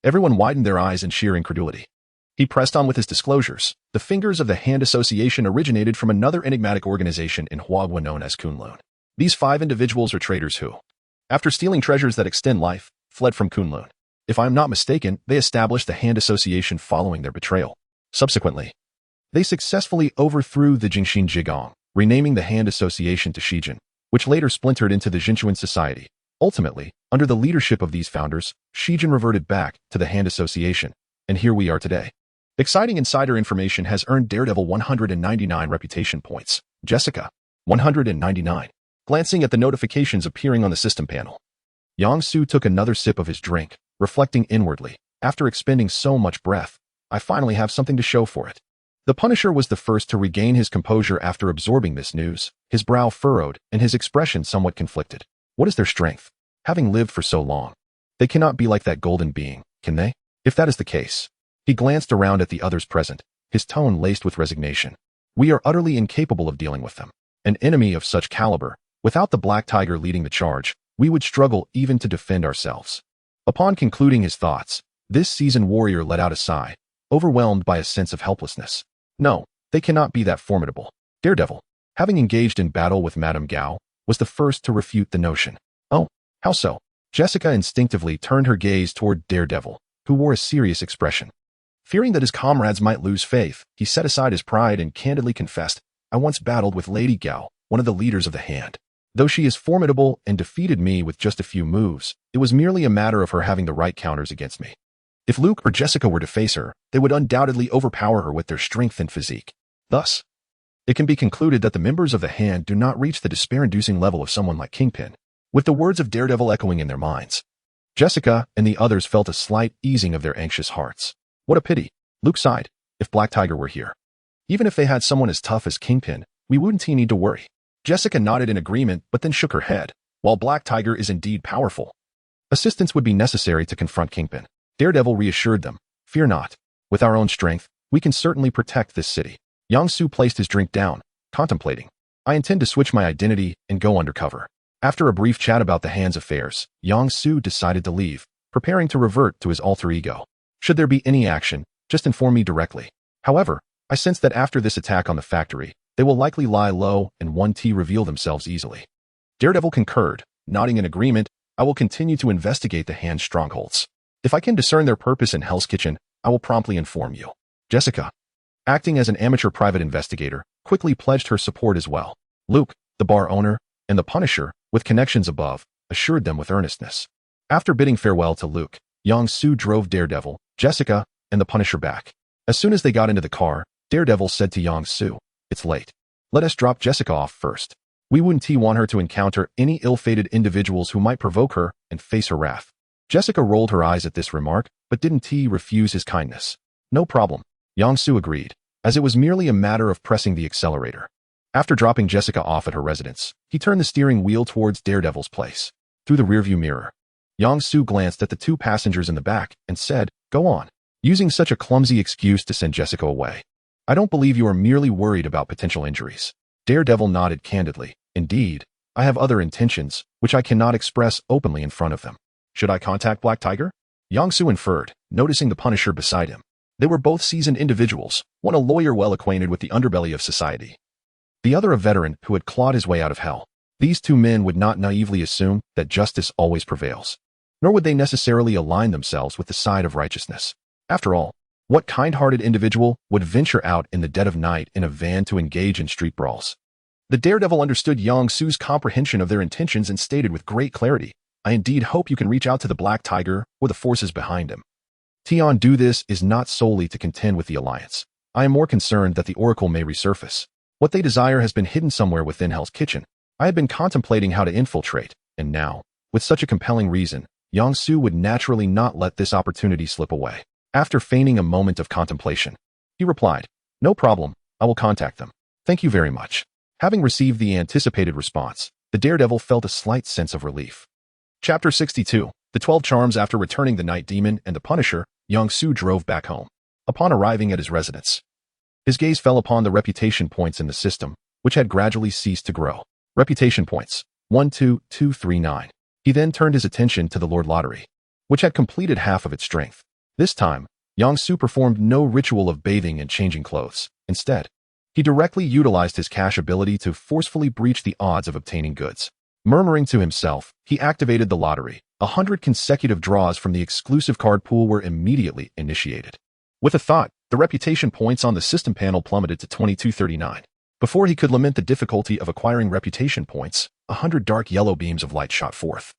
everyone widened their eyes in sheer incredulity. He pressed on with his disclosures. The fingers of the Hand Association originated from another enigmatic organization in Huagua known as Kunlun. These 5 individuals are traitors who, after stealing treasures that extend life, fled from Kunlun. If I am not mistaken, they established the Hand Association following their betrayal. Subsequently, they successfully overthrew the Jingxin Jigong, renaming the Hand Association to Shijin, which later splintered into the Jinchuan Society. Ultimately, under the leadership of these founders, Shijin reverted back to the Hand Association, and here we are today. Exciting insider information has earned Daredevil 199 reputation points. Jessica, 199. Glancing at the notifications appearing on the system panel, Yang-Su took another sip of his drink, reflecting inwardly. After expending so much breath, I finally have something to show for it. The Punisher was the first to regain his composure after absorbing this news, his brow furrowed and his expression somewhat conflicted. What is their strength? Having lived for so long, they cannot be like that golden being, can they? If that is the case, he glanced around at the others present, his tone laced with resignation. We are utterly incapable of dealing with them. An enemy of such caliber, without the Black Tiger leading the charge, we would struggle even to defend ourselves. Upon concluding his thoughts, this seasoned warrior let out a sigh, overwhelmed by a sense of helplessness. No, they cannot be that formidable. Daredevil, having engaged in battle with Madame Gao, was the first to refute the notion. Oh, how so? Jessica instinctively turned her gaze toward Daredevil, who wore a serious expression. Fearing that his comrades might lose faith, he set aside his pride and candidly confessed, I once battled with Lady Gao, one of the leaders of the Hand. Though she is formidable and defeated me with just a few moves, it was merely a matter of her having the right counters against me. If Luke or Jessica were to face her, they would undoubtedly overpower her with their strength and physique. Thus, it can be concluded that the members of the Hand do not reach the despair-inducing level of someone like Kingpin. With the words of Daredevil echoing in their minds, Jessica and the others felt a slight easing of their anxious hearts. What a pity, Luke sighed, if Black Tiger were here. Even if they had someone as tough as Kingpin, we wouldn't need to worry. Jessica nodded in agreement but then shook her head. While Black Tiger is indeed powerful, assistance would be necessary to confront Kingpin. Daredevil reassured them, fear not. With our own strength, we can certainly protect this city. Yang-Su placed his drink down, contemplating. I intend to switch my identity and go undercover. After a brief chat about the Hand's affairs, Yang-Su decided to leave, preparing to revert to his alter ego. Should there be any action, just inform me directly. However, I sense that after this attack on the factory, they will likely lie low and 1T reveal themselves easily. Daredevil concurred, nodding in agreement. I will continue to investigate the Hand's strongholds. If I can discern their purpose in Hell's Kitchen, I will promptly inform you. Jessica, acting as an amateur private investigator, quickly pledged her support as well. Luke, the bar owner, and the Punisher, with connections above, assured them with earnestness. After bidding farewell to Luke, Yang-Su drove Daredevil, Jessica, and the Punisher back. As soon as they got into the car, Daredevil said to Yang-Su, it's late. Let us drop Jessica off first. We wouldn't want her to encounter any ill-fated individuals who might provoke her and face her wrath. Jessica rolled her eyes at this remark, but didn't refuse his kindness. No problem. Yang-Su agreed, as it was merely a matter of pressing the accelerator. After dropping Jessica off at her residence, he turned the steering wheel towards Daredevil's place. Through the rearview mirror, Yang-Su glanced at the 2 passengers in the back and said, go on. Using such a clumsy excuse to send Jessica away. I don't believe you are merely worried about potential injuries. Daredevil nodded candidly. Indeed, I have other intentions, which I cannot express openly in front of them. Should I contact Black Tiger? Yang-Su inferred, noticing the Punisher beside him. They were both seasoned individuals, one a lawyer well acquainted with the underbelly of society, the other a veteran who had clawed his way out of hell. These 2 men would not naively assume that justice always prevails, nor would they necessarily align themselves with the side of righteousness. After all, what kind-hearted individual would venture out in the dead of night in a van to engage in street brawls? The Daredevil understood Yang-Su's comprehension of their intentions and stated with great clarity, I indeed hope you can reach out to the Black Tiger or the forces behind him. Tion do this is not solely to contend with the Alliance. I am more concerned that the Oracle may resurface. What they desire has been hidden somewhere within Hell's Kitchen. I had been contemplating how to infiltrate, and now, with such a compelling reason, Yang-Su would naturally not let this opportunity slip away. After feigning a moment of contemplation, he replied, no problem, I will contact them. Thank you very much. Having received the anticipated response, the daredevil felt a slight sense of relief. Chapter 62. The 12 Charms. After returning the Night Demon and the Punisher, Yang-Su drove back home. Upon arriving at his residence, his gaze fell upon the reputation points in the system, which had gradually ceased to grow. Reputation points, 12239. He then turned his attention to the Lord Lottery, which had completed half of its strength. This time, Yang-Su performed no ritual of bathing and changing clothes. Instead, he directly utilized his cash ability to forcefully breach the odds of obtaining goods. Murmuring to himself, he activated the lottery. 100 consecutive draws from the exclusive card pool were immediately initiated. With a thought, the reputation points on the system panel plummeted to 2239. Before he could lament the difficulty of acquiring reputation points, 100 dark yellow beams of light shot forth,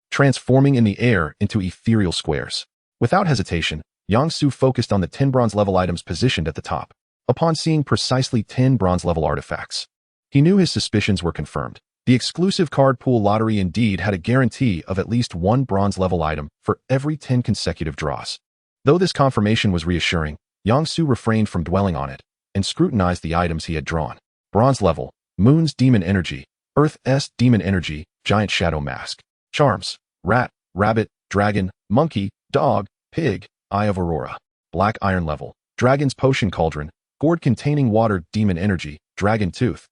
transforming in the air into ethereal squares. Without hesitation, Yang-Su focused on the 10 bronze level items positioned at the top. Upon seeing precisely 10 bronze level artifacts, he knew his suspicions were confirmed. The exclusive card pool lottery indeed had a guarantee of at least 1 bronze level item for every 10 consecutive draws. Though this confirmation was reassuring, Yang-Su refrained from dwelling on it and scrutinized the items he had drawn. Bronze level, Moon's Demon Energy, Earth's Demon Energy, Giant Shadow Mask. Charms, Rat, Rabbit, Dragon, Monkey, Dog, Pig, Eye of Aurora. Black Iron level, Dragon's Potion Cauldron, Gourd containing Water Demon Energy, Dragon Tooth,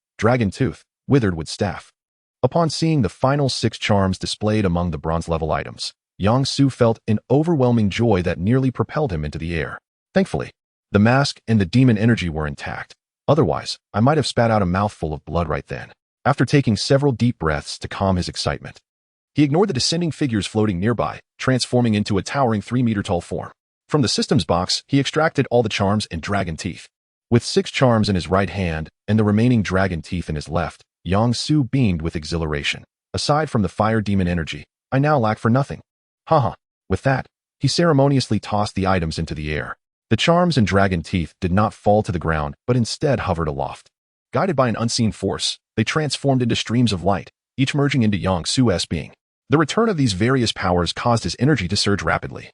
Withered Wood Staff. Upon seeing the final 6 charms displayed among the bronze level items, Yang-Su felt an overwhelming joy that nearly propelled him into the air. Thankfully, the mask and the demon energy were intact. Otherwise, I might have spat out a mouthful of blood right then. After taking several deep breaths to calm his excitement, he ignored the descending figures floating nearby, transforming into a towering 3-meter-tall form. From the systems box, he extracted all the charms and dragon teeth. With 6 charms in his right hand and the remaining dragon teeth in his left, Yang-Su beamed with exhilaration. Aside from the fire demon energy, I now lack for nothing. Haha. With that, he ceremoniously tossed the items into the air. The charms and dragon teeth did not fall to the ground, but instead hovered aloft. Guided by an unseen force, they transformed into streams of light, each merging into Yang-Su's being. The return of these various powers caused his energy to surge rapidly,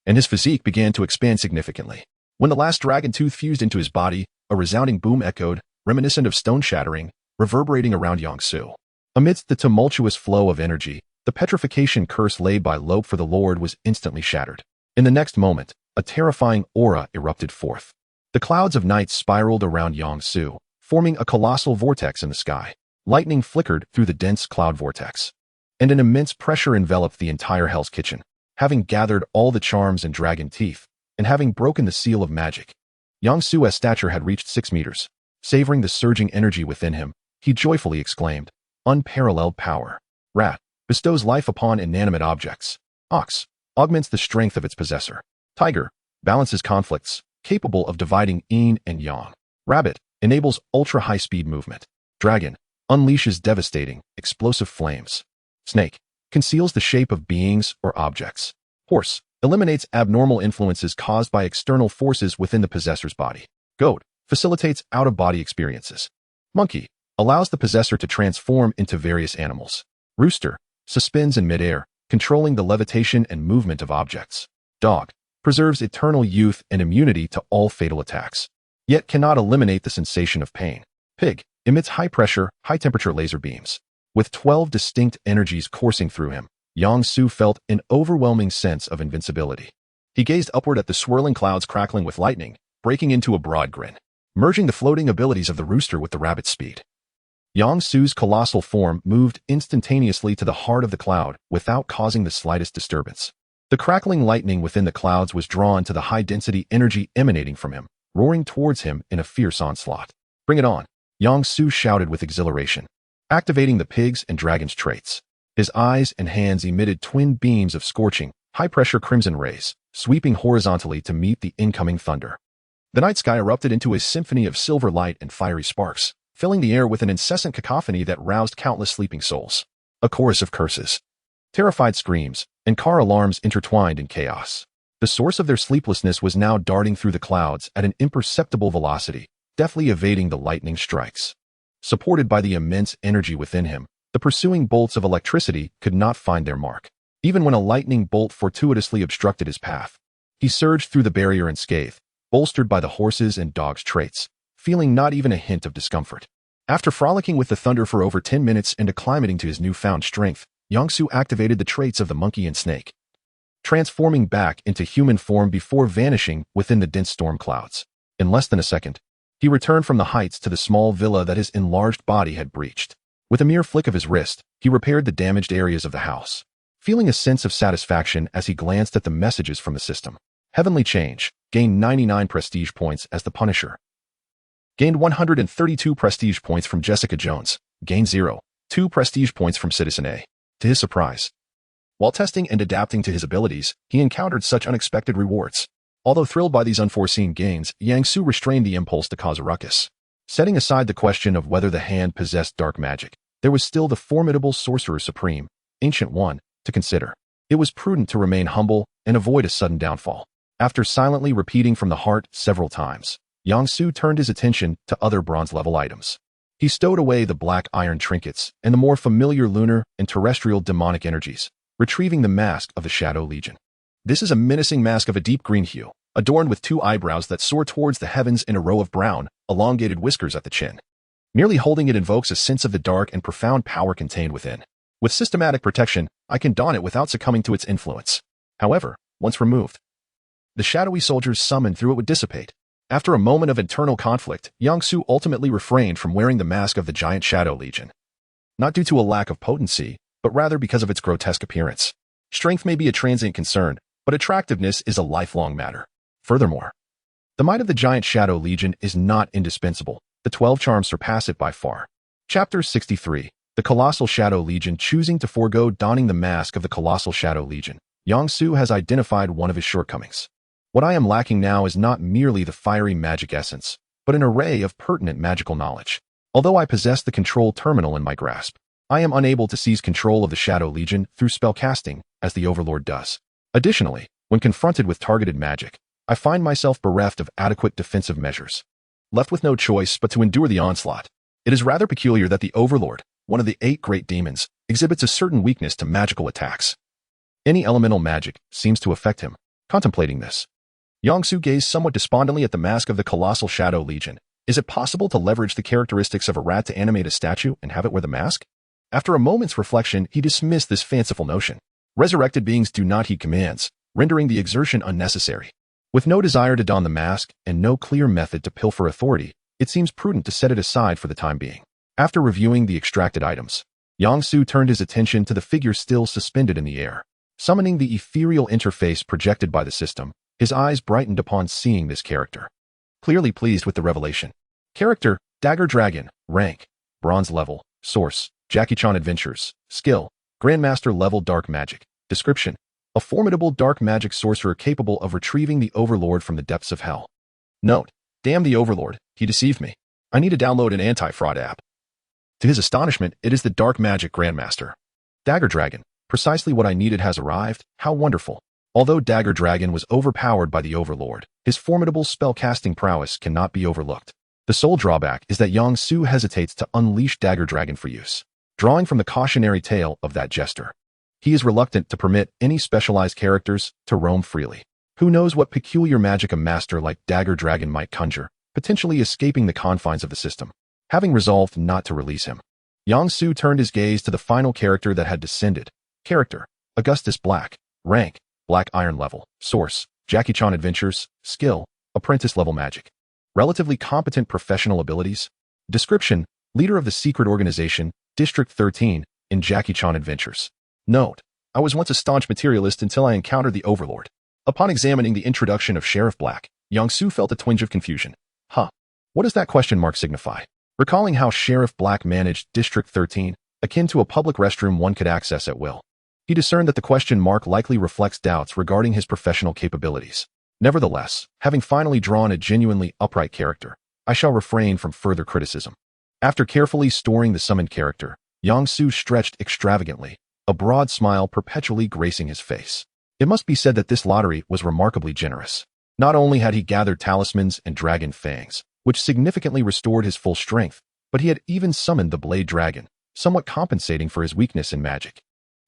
and his physique began to expand significantly. When the last dragon tooth fused into his body, a resounding boom echoed, reminiscent of stone shattering, reverberating around Yang-Su. Amidst the tumultuous flow of energy, the petrification curse laid by Lope for the Lord was instantly shattered. In the next moment, a terrifying aura erupted forth. The clouds of night spiraled around Yang-Su, forming a colossal vortex in the sky. Lightning flickered through the dense cloud vortex, and an immense pressure enveloped the entire Hell's Kitchen. Having gathered all the charms and dragon teeth, and having broken the seal of magic, Yang-Su's stature had reached 6 meters. Savoring the surging energy within him, he joyfully exclaimed, "Unparalleled power. Rat bestows life upon inanimate objects. Ox augments the strength of its possessor. Tiger balances conflicts, capable of dividing yin and yang. Rabbit enables ultra-high-speed movement. Dragon unleashes devastating, explosive flames. Snake conceals the shape of beings or objects. Horse eliminates abnormal influences caused by external forces within the possessor's body. Goat facilitates out-of-body experiences. Monkey allows the possessor to transform into various animals. Rooster suspends in midair, controlling the levitation and movement of objects. Dog preserves eternal youth and immunity to all fatal attacks, yet cannot eliminate the sensation of pain. Pig emits high-pressure, high-temperature laser beams. With 12 distinct energies coursing through him, Yang-Su felt an overwhelming sense of invincibility. He gazed upward at the swirling clouds crackling with lightning, breaking into a broad grin, merging the floating abilities of the rooster with the rabbit's speed. Yang-Su's colossal form moved instantaneously to the heart of the cloud without causing the slightest disturbance. The crackling lightning within the clouds was drawn to the high-density energy emanating from him, roaring towards him in a fierce onslaught. "Bring it on," Yang-Su shouted with exhilaration, activating the pig's and dragon's traits. His eyes and hands emitted twin beams of scorching, high-pressure crimson rays, sweeping horizontally to meet the incoming thunder. The night sky erupted into a symphony of silver light and fiery sparks, filling the air with an incessant cacophony that roused countless sleeping souls. A chorus of curses, terrified screams, and car alarms intertwined in chaos. The source of their sleeplessness was now darting through the clouds at an imperceptible velocity, deftly evading the lightning strikes. Supported by the immense energy within him, the pursuing bolts of electricity could not find their mark. Even when a lightning bolt fortuitously obstructed his path, he surged through the barrier unscathed, bolstered by the horses and dogs' traits, feeling not even a hint of discomfort. After frolicking with the thunder for over 10 minutes and acclimating to his newfound strength, Yang-Su activated the traits of the monkey and snake, transforming back into human form before vanishing within the dense storm clouds. In less than a second, he returned from the heights to the small villa that his enlarged body had breached. With a mere flick of his wrist, he repaired the damaged areas of the house, feeling a sense of satisfaction as he glanced at the messages from the system. Heavenly Change, gained 99 prestige points as the Punisher. Gained 132 prestige points from Jessica Jones, gained 2 prestige points from Citizen A. To his surprise, while testing and adapting to his abilities, he encountered such unexpected rewards. Although thrilled by these unforeseen gains, Yang-Su restrained the impulse to cause a ruckus. Setting aside the question of whether the hand possessed dark magic, there was still the formidable Sorcerer Supreme, Ancient One, to consider. It was prudent to remain humble and avoid a sudden downfall. After silently repeating from the heart several times, Yang-Su turned his attention to other bronze-level items. He stowed away the black iron trinkets and the more familiar lunar and terrestrial demonic energies, retrieving the mask of the Shadow Legion. This is a menacing mask of a deep green hue, adorned with 2 eyebrows that soar towards the heavens in a row of brown, elongated whiskers at the chin. Merely holding it invokes a sense of the dark and profound power contained within. With systematic protection, I can don it without succumbing to its influence. However, once removed, the shadowy soldiers summoned through it would dissipate. After a moment of internal conflict, Yang-Su ultimately refrained from wearing the mask of the giant Shadow Legion. Not due to a lack of potency, but rather because of its grotesque appearance. Strength may be a transient concern, but attractiveness is a lifelong matter. Furthermore, the might of the giant Shadow Legion is not indispensable. The 12 charms surpass it by far. Chapter 63. The Colossal Shadow Legion. Choosing to forego donning the mask of the Colossal Shadow Legion, Yang-Su has identified one of his shortcomings. What I am lacking now is not merely the fiery magic essence, but an array of pertinent magical knowledge. Although I possess the control terminal in my grasp, I am unable to seize control of the Shadow Legion through spellcasting, as the Overlord does. Additionally, when confronted with targeted magic, I find myself bereft of adequate defensive measures, left with no choice but to endure the onslaught. It is rather peculiar that the Overlord, one of the 8 great demons, exhibits a certain weakness to magical attacks. Any elemental magic seems to affect him. Contemplating this, Yang-Su gazed somewhat despondently at the mask of the Colossal Shadow Legion. Is it possible to leverage the characteristics of a rat to animate a statue and have it wear the mask? After a moment's reflection, he dismissed this fanciful notion. Resurrected beings do not heed commands, rendering the exertion unnecessary. With no desire to don the mask and no clear method to pilfer authority, it seems prudent to set it aside for the time being. After reviewing the extracted items, Yang-Su turned his attention to the figure still suspended in the air. Summoning the ethereal interface projected by the system, his eyes brightened upon seeing this character. Clearly pleased with the revelation. Character, Dagger Dragon. Rank, Bronze level. Source, Jackie Chan Adventures. Skill, Grandmaster level Dark Magic. Description, a formidable dark magic sorcerer capable of retrieving the Overlord from the depths of hell. Note, damn the Overlord, he deceived me. I need to download an anti-fraud app. To his astonishment, it is the Dark Magic Grandmaster. Dagger Dragon, precisely what I needed has arrived. How wonderful. Although Dagger Dragon was overpowered by the Overlord, his formidable spell-casting prowess cannot be overlooked. The sole drawback is that Yang-Su hesitates to unleash Dagger Dragon for use. Drawing from the cautionary tale of that jester, he is reluctant to permit any specialized characters to roam freely. Who knows what peculiar magic a master like Dagger Dragon might conjure, potentially escaping the confines of the system. Having resolved not to release him, Yang-Su turned his gaze to the final character that had descended. Character, Augustus Black. Rank, Black Iron level. Source, Jackie Chan Adventures. Skill, Apprentice level magic. Relatively competent professional abilities. Description, leader of the secret organization, District 13, in Jackie Chan Adventures. Note, I was once a staunch materialist until I encountered the Overlord. Upon examining the introduction of Sheriff Black, Yang-Su felt a twinge of confusion. What does that question mark signify? Recalling how Sheriff Black managed District 13, akin to a public restroom one could access at will, he discerned that the question mark likely reflects doubts regarding his professional capabilities. Nevertheless, having finally drawn a genuinely upright character, I shall refrain from further criticism. After carefully storing the summoned character, Yang-Su stretched extravagantly, a broad smile perpetually gracing his face. It must be said that this lottery was remarkably generous. Not only had he gathered talismans and dragon fangs, which significantly restored his full strength, but he had even summoned the Blade Dragon, somewhat compensating for his weakness in magic.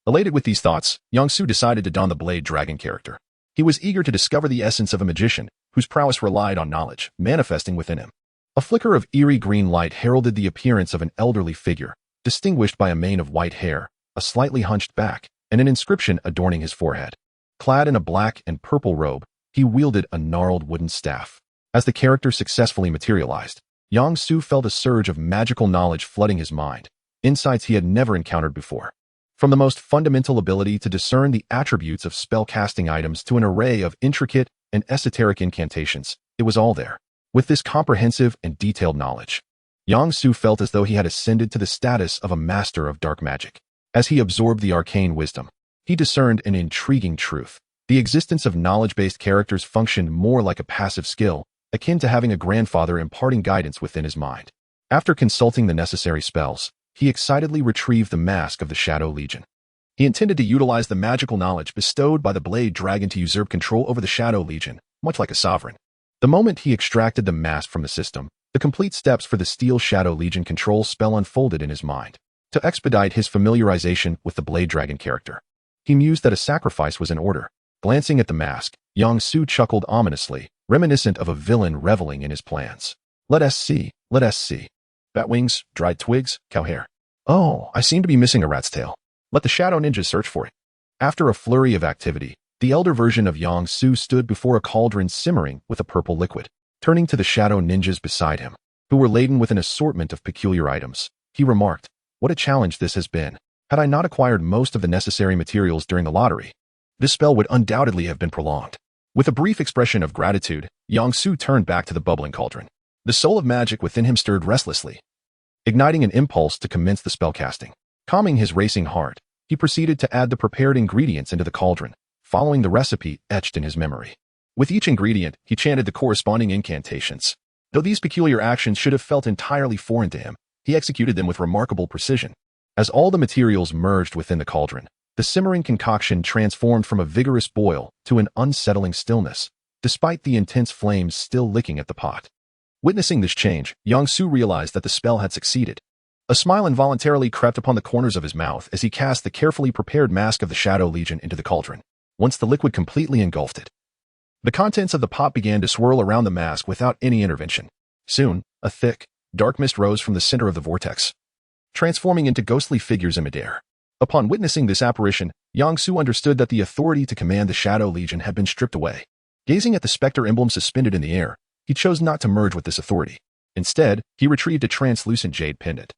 Elated with these thoughts, Yang-Su decided to don the Blade Dragon character. He was eager to discover the essence of a magician, whose prowess relied on knowledge, manifesting within him. A flicker of eerie green light heralded the appearance of an elderly figure, distinguished by a mane of white hair, a slightly hunched back, and an inscription adorning his forehead. Clad in a black and purple robe, he wielded a gnarled wooden staff. As the character successfully materialized, Yang Su felt a surge of magical knowledge flooding his mind, insights he had never encountered before. From the most fundamental ability to discern the attributes of spell-casting items to an array of intricate and esoteric incantations, it was all there. With this comprehensive and detailed knowledge, Yang Su felt as though he had ascended to the status of a master of dark magic. As he absorbed the arcane wisdom, he discerned an intriguing truth. The existence of knowledge-based characters functioned more like a passive skill, akin to having a grandfather imparting guidance within his mind. After consulting the necessary spells, he excitedly retrieved the mask of the Shadow Legion. He intended to utilize the magical knowledge bestowed by the Blade Dragon to usurp control over the Shadow Legion, much like a sovereign. The moment he extracted the mask from the system, the complete steps for the Steel Shadow Legion control spell unfolded in his mind. To expedite his familiarization with the Blade Dragon character, he mused that a sacrifice was in order. Glancing at the mask, Yang Su chuckled ominously, reminiscent of a villain reveling in his plans. Let us see. Bat wings, dried twigs, cow hair. Oh, I seem to be missing a rat's tail. Let the shadow ninjas search for it. After a flurry of activity, the elder version of Yang Su stood before a cauldron simmering with a purple liquid. Turning to the shadow ninjas beside him, who were laden with an assortment of peculiar items, he remarked, "What a challenge this has been. Had I not acquired most of the necessary materials during the lottery, this spell would undoubtedly have been prolonged." With a brief expression of gratitude, Yang Su turned back to the bubbling cauldron. The soul of magic within him stirred restlessly, igniting an impulse to commence the spellcasting. Calming his racing heart, he proceeded to add the prepared ingredients into the cauldron, following the recipe etched in his memory. With each ingredient, he chanted the corresponding incantations. Though these peculiar actions should have felt entirely foreign to him, he executed them with remarkable precision. As all the materials merged within the cauldron, the simmering concoction transformed from a vigorous boil to an unsettling stillness, despite the intense flames still licking at the pot. Witnessing this change, Yang Su realized that the spell had succeeded. A smile involuntarily crept upon the corners of his mouth as he cast the carefully prepared mask of the Shadow Legion into the cauldron. Once the liquid completely engulfed it, the contents of the pot began to swirl around the mask without any intervention. Soon, a thick, dark mist rose from the center of the vortex, transforming into ghostly figures in midair. Upon witnessing this apparition, Yang Su understood that the authority to command the Shadow Legion had been stripped away. Gazing at the specter emblem suspended in the air, he chose not to merge with this authority. Instead, he retrieved a translucent jade pendant,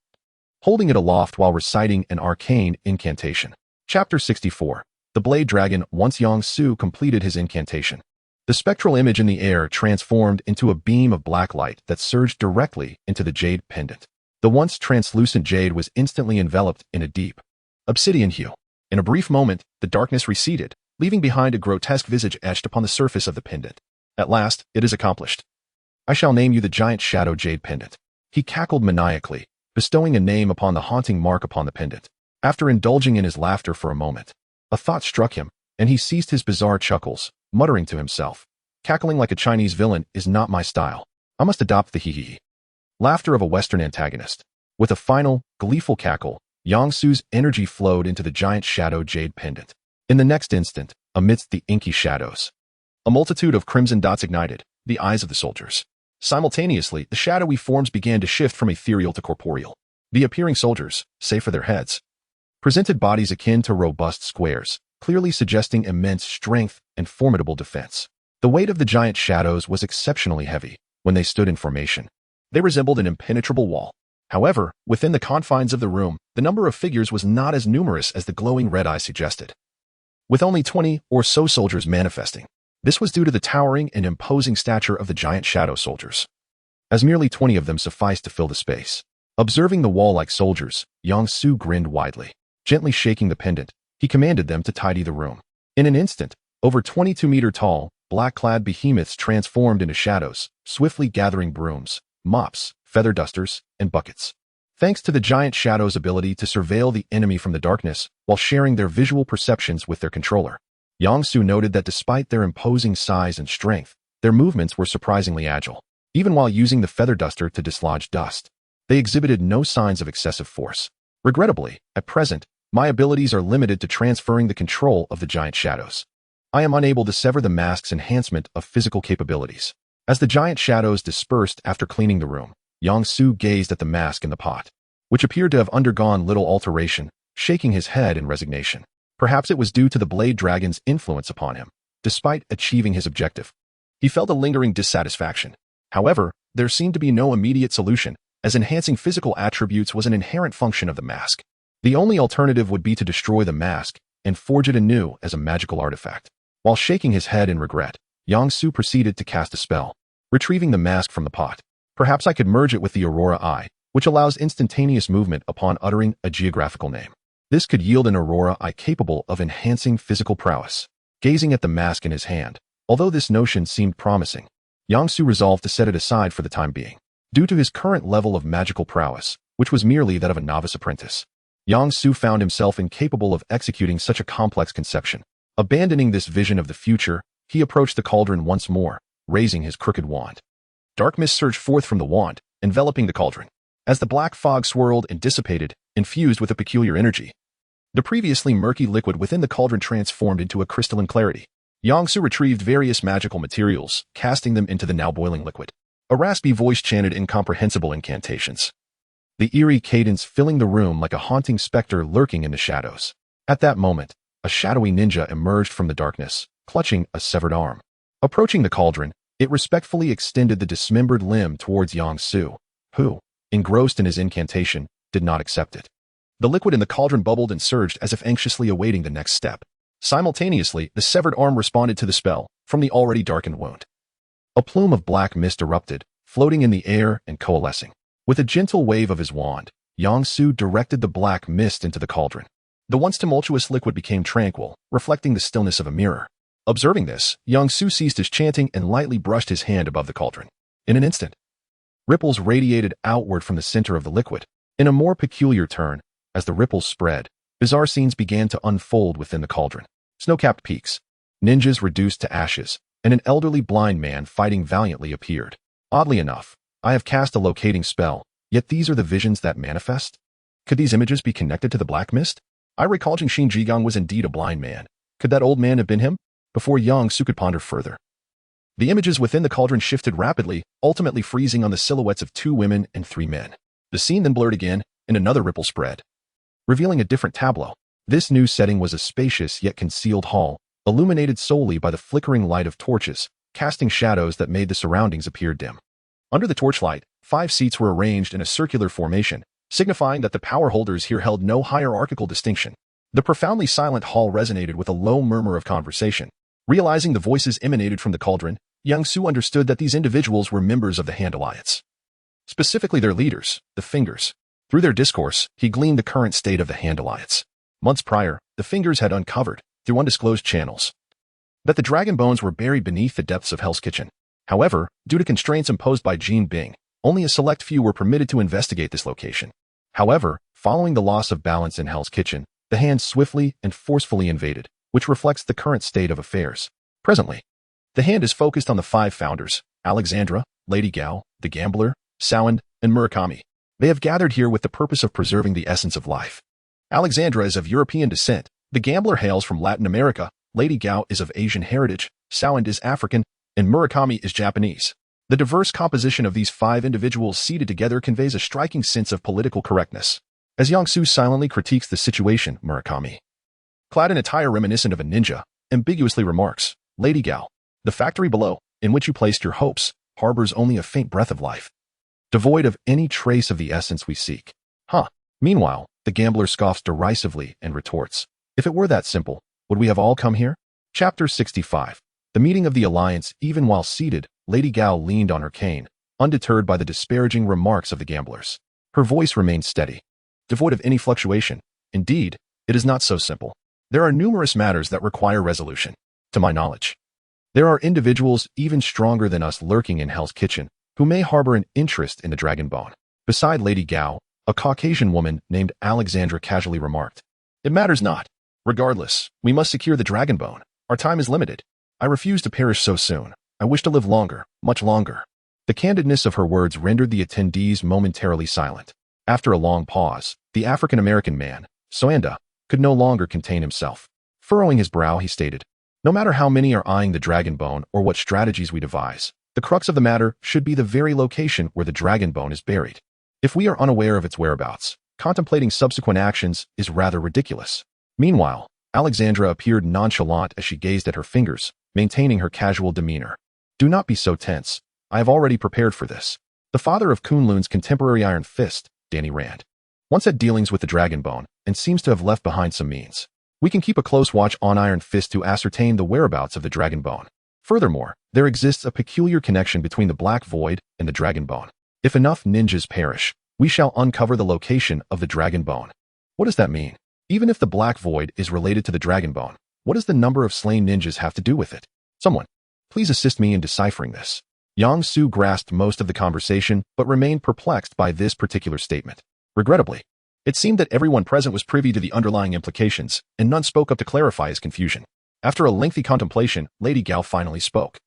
holding it aloft while reciting an arcane incantation. Chapter 64. The Blade Dragon. Once Yang Su completed his incantation, the spectral image in the air transformed into a beam of black light that surged directly into the jade pendant. The once translucent jade was instantly enveloped in a deep, obsidian hue. In a brief moment, the darkness receded, leaving behind a grotesque visage etched upon the surface of the pendant. At last, it is accomplished. I shall name you the giant shadow jade pendant. He cackled maniacally, bestowing a name upon the haunting mark upon the pendant. After indulging in his laughter for a moment, a thought struck him, and he ceased his bizarre chuckles, muttering to himself, "Cackling like a Chinese villain is not my style. I must adopt the hee-hee-hee." Laughter of a Western antagonist. With a final, gleeful cackle, Yang Su's energy flowed into the giant shadow jade pendant. In the next instant, amidst the inky shadows, a multitude of crimson dots ignited, the eyes of the soldiers. Simultaneously, the shadowy forms began to shift from ethereal to corporeal. The appearing soldiers, save for their heads, presented bodies akin to robust squares, clearly suggesting immense strength and formidable defense. The weight of the giant shadows was exceptionally heavy when they stood in formation. They resembled an impenetrable wall. However, within the confines of the room, the number of figures was not as numerous as the glowing red eye suggested, with only 20 or so soldiers manifesting. This was due to the towering and imposing stature of the giant shadow soldiers, as merely 20 of them sufficed to fill the space. Observing the wall-like soldiers, Yang Su grinned widely. Gently shaking the pendant, he commanded them to tidy the room. In an instant, over 22-meter-tall, black-clad behemoths transformed into shadows, swiftly gathering brooms, mops, feather dusters, and buckets. Thanks to the giant shadow's ability to surveil the enemy from the darkness while sharing their visual perceptions with their controller, Yang Su noted that despite their imposing size and strength, their movements were surprisingly agile. Even while using the feather duster to dislodge dust, they exhibited no signs of excessive force. Regrettably, at present, my abilities are limited to transferring the control of the giant shadows. I am unable to sever the mask's enhancement of physical capabilities. As the giant shadows dispersed after cleaning the room, Yang Su gazed at the mask in the pot, which appeared to have undergone little alteration, shaking his head in resignation. Perhaps it was due to the Blade Dragon's influence upon him. Despite achieving his objective, he felt a lingering dissatisfaction. However, there seemed to be no immediate solution, as enhancing physical attributes was an inherent function of the mask. The only alternative would be to destroy the mask and forge it anew as a magical artifact. While shaking his head in regret, Yang Su proceeded to cast a spell, retrieving the mask from the pot. Perhaps I could merge it with the Aurora Eye, which allows instantaneous movement upon uttering a geographical name. This could yield an Aurora Eye capable of enhancing physical prowess. Gazing at the mask in his hand, although this notion seemed promising, Yang Su resolved to set it aside for the time being. Due to his current level of magical prowess, which was merely that of a novice apprentice, Yang Su found himself incapable of executing such a complex conception. Abandoning this vision of the future, he approached the cauldron once more, raising his crooked wand. Dark mist surged forth from the wand, enveloping the cauldron. As the black fog swirled and dissipated, infused with a peculiar energy, the previously murky liquid within the cauldron transformed into a crystalline clarity. Yang Su retrieved various magical materials, casting them into the now boiling liquid. A raspy voice chanted incomprehensible incantations, the eerie cadence filling the room like a haunting specter lurking in the shadows. At that moment, a shadowy ninja emerged from the darkness, clutching a severed arm. Approaching the cauldron, it respectfully extended the dismembered limb towards Yang Su, who, engrossed in his incantation, did not accept it. The liquid in the cauldron bubbled and surged as if anxiously awaiting the next step. Simultaneously, the severed arm responded to the spell from the already darkened wound. A plume of black mist erupted, floating in the air and coalescing. With a gentle wave of his wand, Yang Su directed the black mist into the cauldron. The once tumultuous liquid became tranquil, reflecting the stillness of a mirror. Observing this, Yang Su ceased his chanting and lightly brushed his hand above the cauldron. In an instant, ripples radiated outward from the center of the liquid. In a more peculiar turn, as the ripples spread, bizarre scenes began to unfold within the cauldron. Snow-capped peaks, ninjas reduced to ashes, and an elderly blind man fighting valiantly appeared. Oddly enough, I have cast a locating spell, yet these are the visions that manifest? Could these images be connected to the black mist? I recall Jingshin Jigang was indeed a blind man. Could that old man have been him? Before Yang Su could ponder further, the images within the cauldron shifted rapidly, ultimately freezing on the silhouettes of 2 women and 3 men. The scene then blurred again, and another ripple spread, revealing a different tableau. This new setting was a spacious yet concealed hall, illuminated solely by the flickering light of torches, casting shadows that made the surroundings appear dim. Under the torchlight, 5 seats were arranged in a circular formation, signifying that the power holders here held no hierarchical distinction. The profoundly silent hall resonated with a low murmur of conversation. Realizing the voices emanated from the cauldron, Yang Su understood that these individuals were members of the Hand Alliance. Specifically their leaders, the Fingers. Through their discourse, he gleaned the current state of the Hand Alliance. Months prior, the Fingers had uncovered, through undisclosed channels, that the dragon bones were buried beneath the depths of Hell's Kitchen. However, due to constraints imposed by Jin Bing, only a select few were permitted to investigate this location. However, following the loss of balance in Hell's Kitchen, the Hand swiftly and forcefully invaded, which reflects the current state of affairs. Presently, the Hand is focused on the 5 founders, Alexandra, Lady Gao, the Gambler, Sawand, and Murakami. They have gathered here with the purpose of preserving the essence of life. Alexandra is of European descent, the Gambler hails from Latin America, Lady Gao is of Asian heritage, Sawand is African, and Murakami is Japanese. The diverse composition of these 5 individuals seated together conveys a striking sense of political correctness. As Yang Su silently critiques the situation, Murakami, clad in attire reminiscent of a ninja, ambiguously remarks, Lady Gao, the factory below, in which you placed your hopes, harbors only a faint breath of life, devoid of any trace of the essence we seek. Huh. Meanwhile, the Gambler scoffs derisively and retorts, if it were that simple, would we have all come here? Chapter 65. The meeting of the Alliance. Even while seated, Lady Gao leaned on her cane, undeterred by the disparaging remarks of the Gamblers. Her voice remained steady, devoid of any fluctuation. Indeed, it is not so simple. There are numerous matters that require resolution. To my knowledge, there are individuals even stronger than us lurking in Hell's Kitchen, who may harbor an interest in the dragon bone. Beside Lady Gao, a Caucasian woman named Alexandra casually remarked, it matters not. Regardless, we must secure the dragon bone. Our time is limited. I refuse to perish so soon. I wish to live longer, much longer. The candidness of her words rendered the attendees momentarily silent. After a long pause, the African-American man, Soanda, could no longer contain himself. Furrowing his brow, he stated, no matter how many are eyeing the dragon bone or what strategies we devise, The crux of the matter should be the very location where the dragon bone is buried. If we are unaware of its whereabouts, contemplating subsequent actions is rather ridiculous. Meanwhile, Alexandra appeared nonchalant as she gazed at her fingers, maintaining her casual demeanor. Do not be so tense. I have already prepared for this. The father of Kunlun's contemporary Iron Fist, Danny Rand, once had dealings with the dragon bone and seems to have left behind some means. We can keep a close watch on Iron Fist to ascertain the whereabouts of the dragon bone. Furthermore, there exists a peculiar connection between the Black Void and the dragon bone. If enough ninjas perish, we shall uncover the location of the dragon bone. What does that mean? Even if the Black Void is related to the dragon bone, what does the number of slain ninjas have to do with it? Someone, please assist me in deciphering this. Yang Su grasped most of the conversation, but remained perplexed by this particular statement. Regrettably, it seemed that everyone present was privy to the underlying implications, and none spoke up to clarify his confusion. After a lengthy contemplation, Lady Gao finally spoke.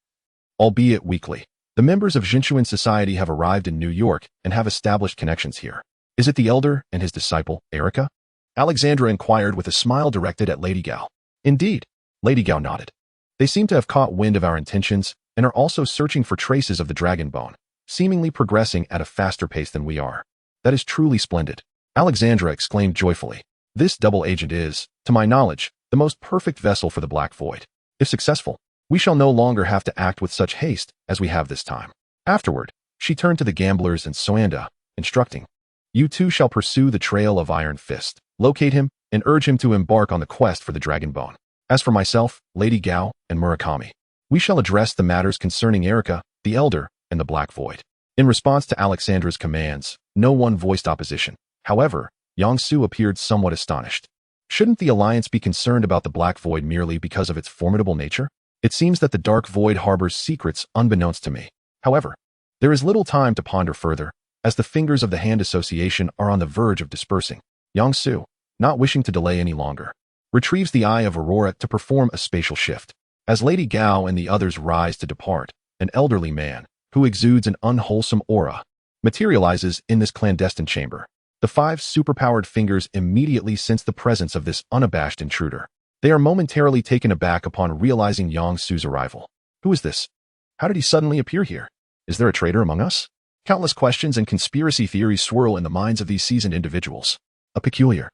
Albeit weakly, the members of Jinshuan society have arrived in New York and have established connections here. Is it the elder and his disciple, Erica? Alexandra inquired with a smile directed at Lady Gao. Indeed, Lady Gao nodded. They seem to have caught wind of our intentions and are also searching for traces of the dragon bone, seemingly progressing at a faster pace than we are. That is truly splendid. Alexandra exclaimed joyfully. This double agent is, to my knowledge, the most perfect vessel for the Black Void. If successful, we shall no longer have to act with such haste as we have this time. Afterward, she turned to the gamblers and Soanda, instructing, you two shall pursue the trail of Iron Fist, locate him, and urge him to embark on the quest for the dragon bone. As for myself, Lady Gao, and Murakami, we shall address the matters concerning Erica, the Elder, and the Black Void. In response to Alexandra's commands, no one voiced opposition. However, Yang Su appeared somewhat astonished. Shouldn't the Alliance be concerned about the Black Void merely because of its formidable nature? It seems that the Dark Void harbors secrets unbeknownst to me. However, there is little time to ponder further, as the fingers of the Hand Association are on the verge of dispersing. Yang Su, not wishing to delay any longer, retrieves the Eye of Aurora to perform a spatial shift. As Lady Gao and the others rise to depart, an elderly man, who exudes an unwholesome aura, materializes in this clandestine chamber. The five superpowered fingers immediately sense the presence of this unabashed intruder. They are momentarily taken aback upon realizing Yang Su's arrival. Who is this? How did he suddenly appear here? Is there a traitor among us? Countless questions and conspiracy theories swirl in the minds of these seasoned individuals. A peculiar,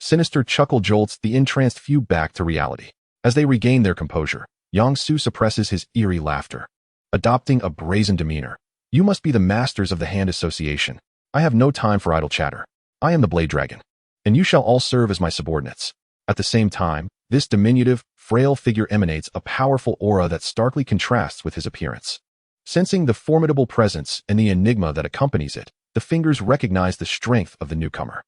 sinister chuckle jolts the entranced few back to reality. As they regain their composure, Yang Su suppresses his eerie laughter, adopting a brazen demeanor. You must be the masters of the Hand Association. I have no time for idle chatter. I am the Blade Dragon, and you shall all serve as my subordinates. At the same time, this diminutive, frail figure emanates a powerful aura that starkly contrasts with his appearance. Sensing the formidable presence and the enigma that accompanies it, the fingers recognize the strength of the newcomer.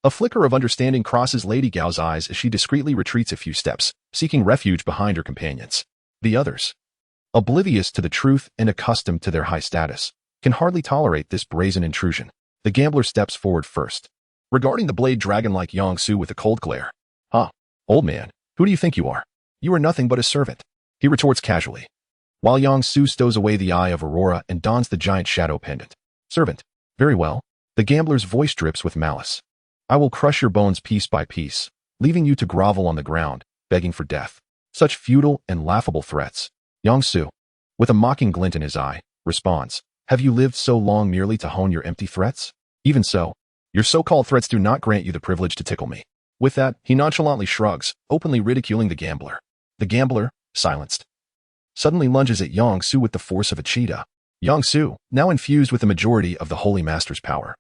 A flicker of understanding crosses Lady Gao's eyes as she discreetly retreats a few steps, seeking refuge behind her companions. The others, oblivious to the truth and accustomed to their high status, can hardly tolerate this brazen intrusion. The gambler steps forward first, regarding the Blade Dragon like Yang Su with a cold glare. Old man, who do you think you are? You are nothing but a servant, he retorts casually, while Yang Su stows away the Eye of Aurora and dons the giant shadow pendant. Servant. Very well. The gambler's voice drips with malice. I will crush your bones piece by piece, leaving you to grovel on the ground, begging for death. Such futile and laughable threats. Yang Su, with a mocking glint in his eye, responds, have you lived so long merely to hone your empty threats? Even so, your so-called threats do not grant you the privilege to tickle me. With that, he nonchalantly shrugs, openly ridiculing the gambler. The gambler, silenced, suddenly lunges at Yang Su with the force of a cheetah. Yang Su, now infused with the majority of the Holy Master's power,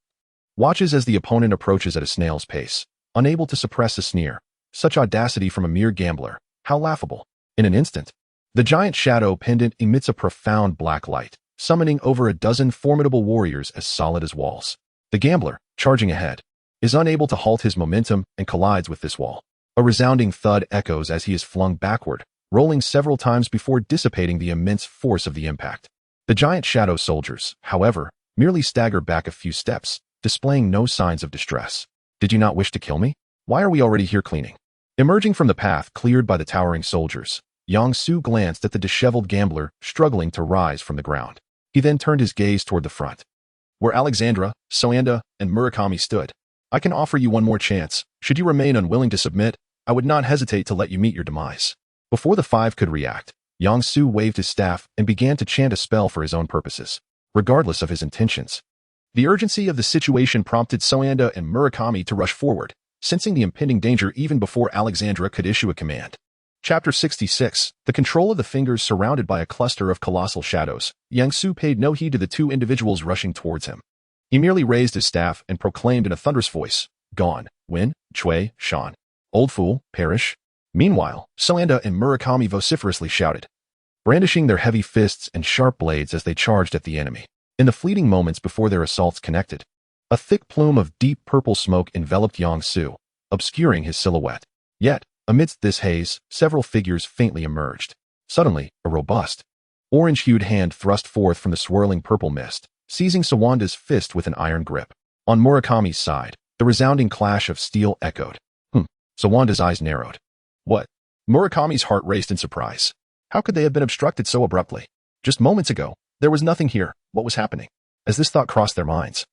watches as the opponent approaches at a snail's pace, unable to suppress a sneer. Such audacity from a mere gambler, how laughable. In an instant, the giant shadow pendant emits a profound black light, summoning over a dozen formidable warriors as solid as walls. The gambler, charging ahead, is unable to halt his momentum and collides with this wall. A resounding thud echoes as he is flung backward, rolling several times before dissipating the immense force of the impact. The giant shadow soldiers, however, merely stagger back a few steps, displaying no signs of distress. Did you not wish to kill me? Why are we already here cleaning? Emerging from the path cleared by the towering soldiers, Yang Su glanced at the disheveled gambler struggling to rise from the ground. He then turned his gaze toward the front, where Alexandra, Soanda, and Murakami stood. I can offer you one more chance. Should you remain unwilling to submit, I would not hesitate to let you meet your demise. Before the five could react, Yang Su waved his staff and began to chant a spell for his own purposes, regardless of his intentions. The urgency of the situation prompted Soanda and Murakami to rush forward, sensing the impending danger even before Alexandra could issue a command. Chapter 66. The control of the fingers surrounded by a cluster of colossal shadows. Yang Su paid no heed to the two individuals rushing towards him. He merely raised his staff and proclaimed in a thunderous voice, "Gone, Win, Chui, Shan. Old fool, perish." Meanwhile, Soanda and Murakami vociferously shouted, brandishing their heavy fists and sharp blades as they charged at the enemy. In the fleeting moments before their assaults connected, a thick plume of deep purple smoke enveloped Yang Su, obscuring his silhouette. Yet, amidst this haze, several figures faintly emerged. Suddenly, a robust, orange-hued hand thrust forth from the swirling purple mist, seizing Sawanda's fist with an iron grip. On Murakami's side, the resounding clash of steel echoed. Sawanda's eyes narrowed. What? Murakami's heart raced in surprise. How could they have been obstructed so abruptly? Just moments ago, there was nothing here. What was happening? As this thought crossed their minds,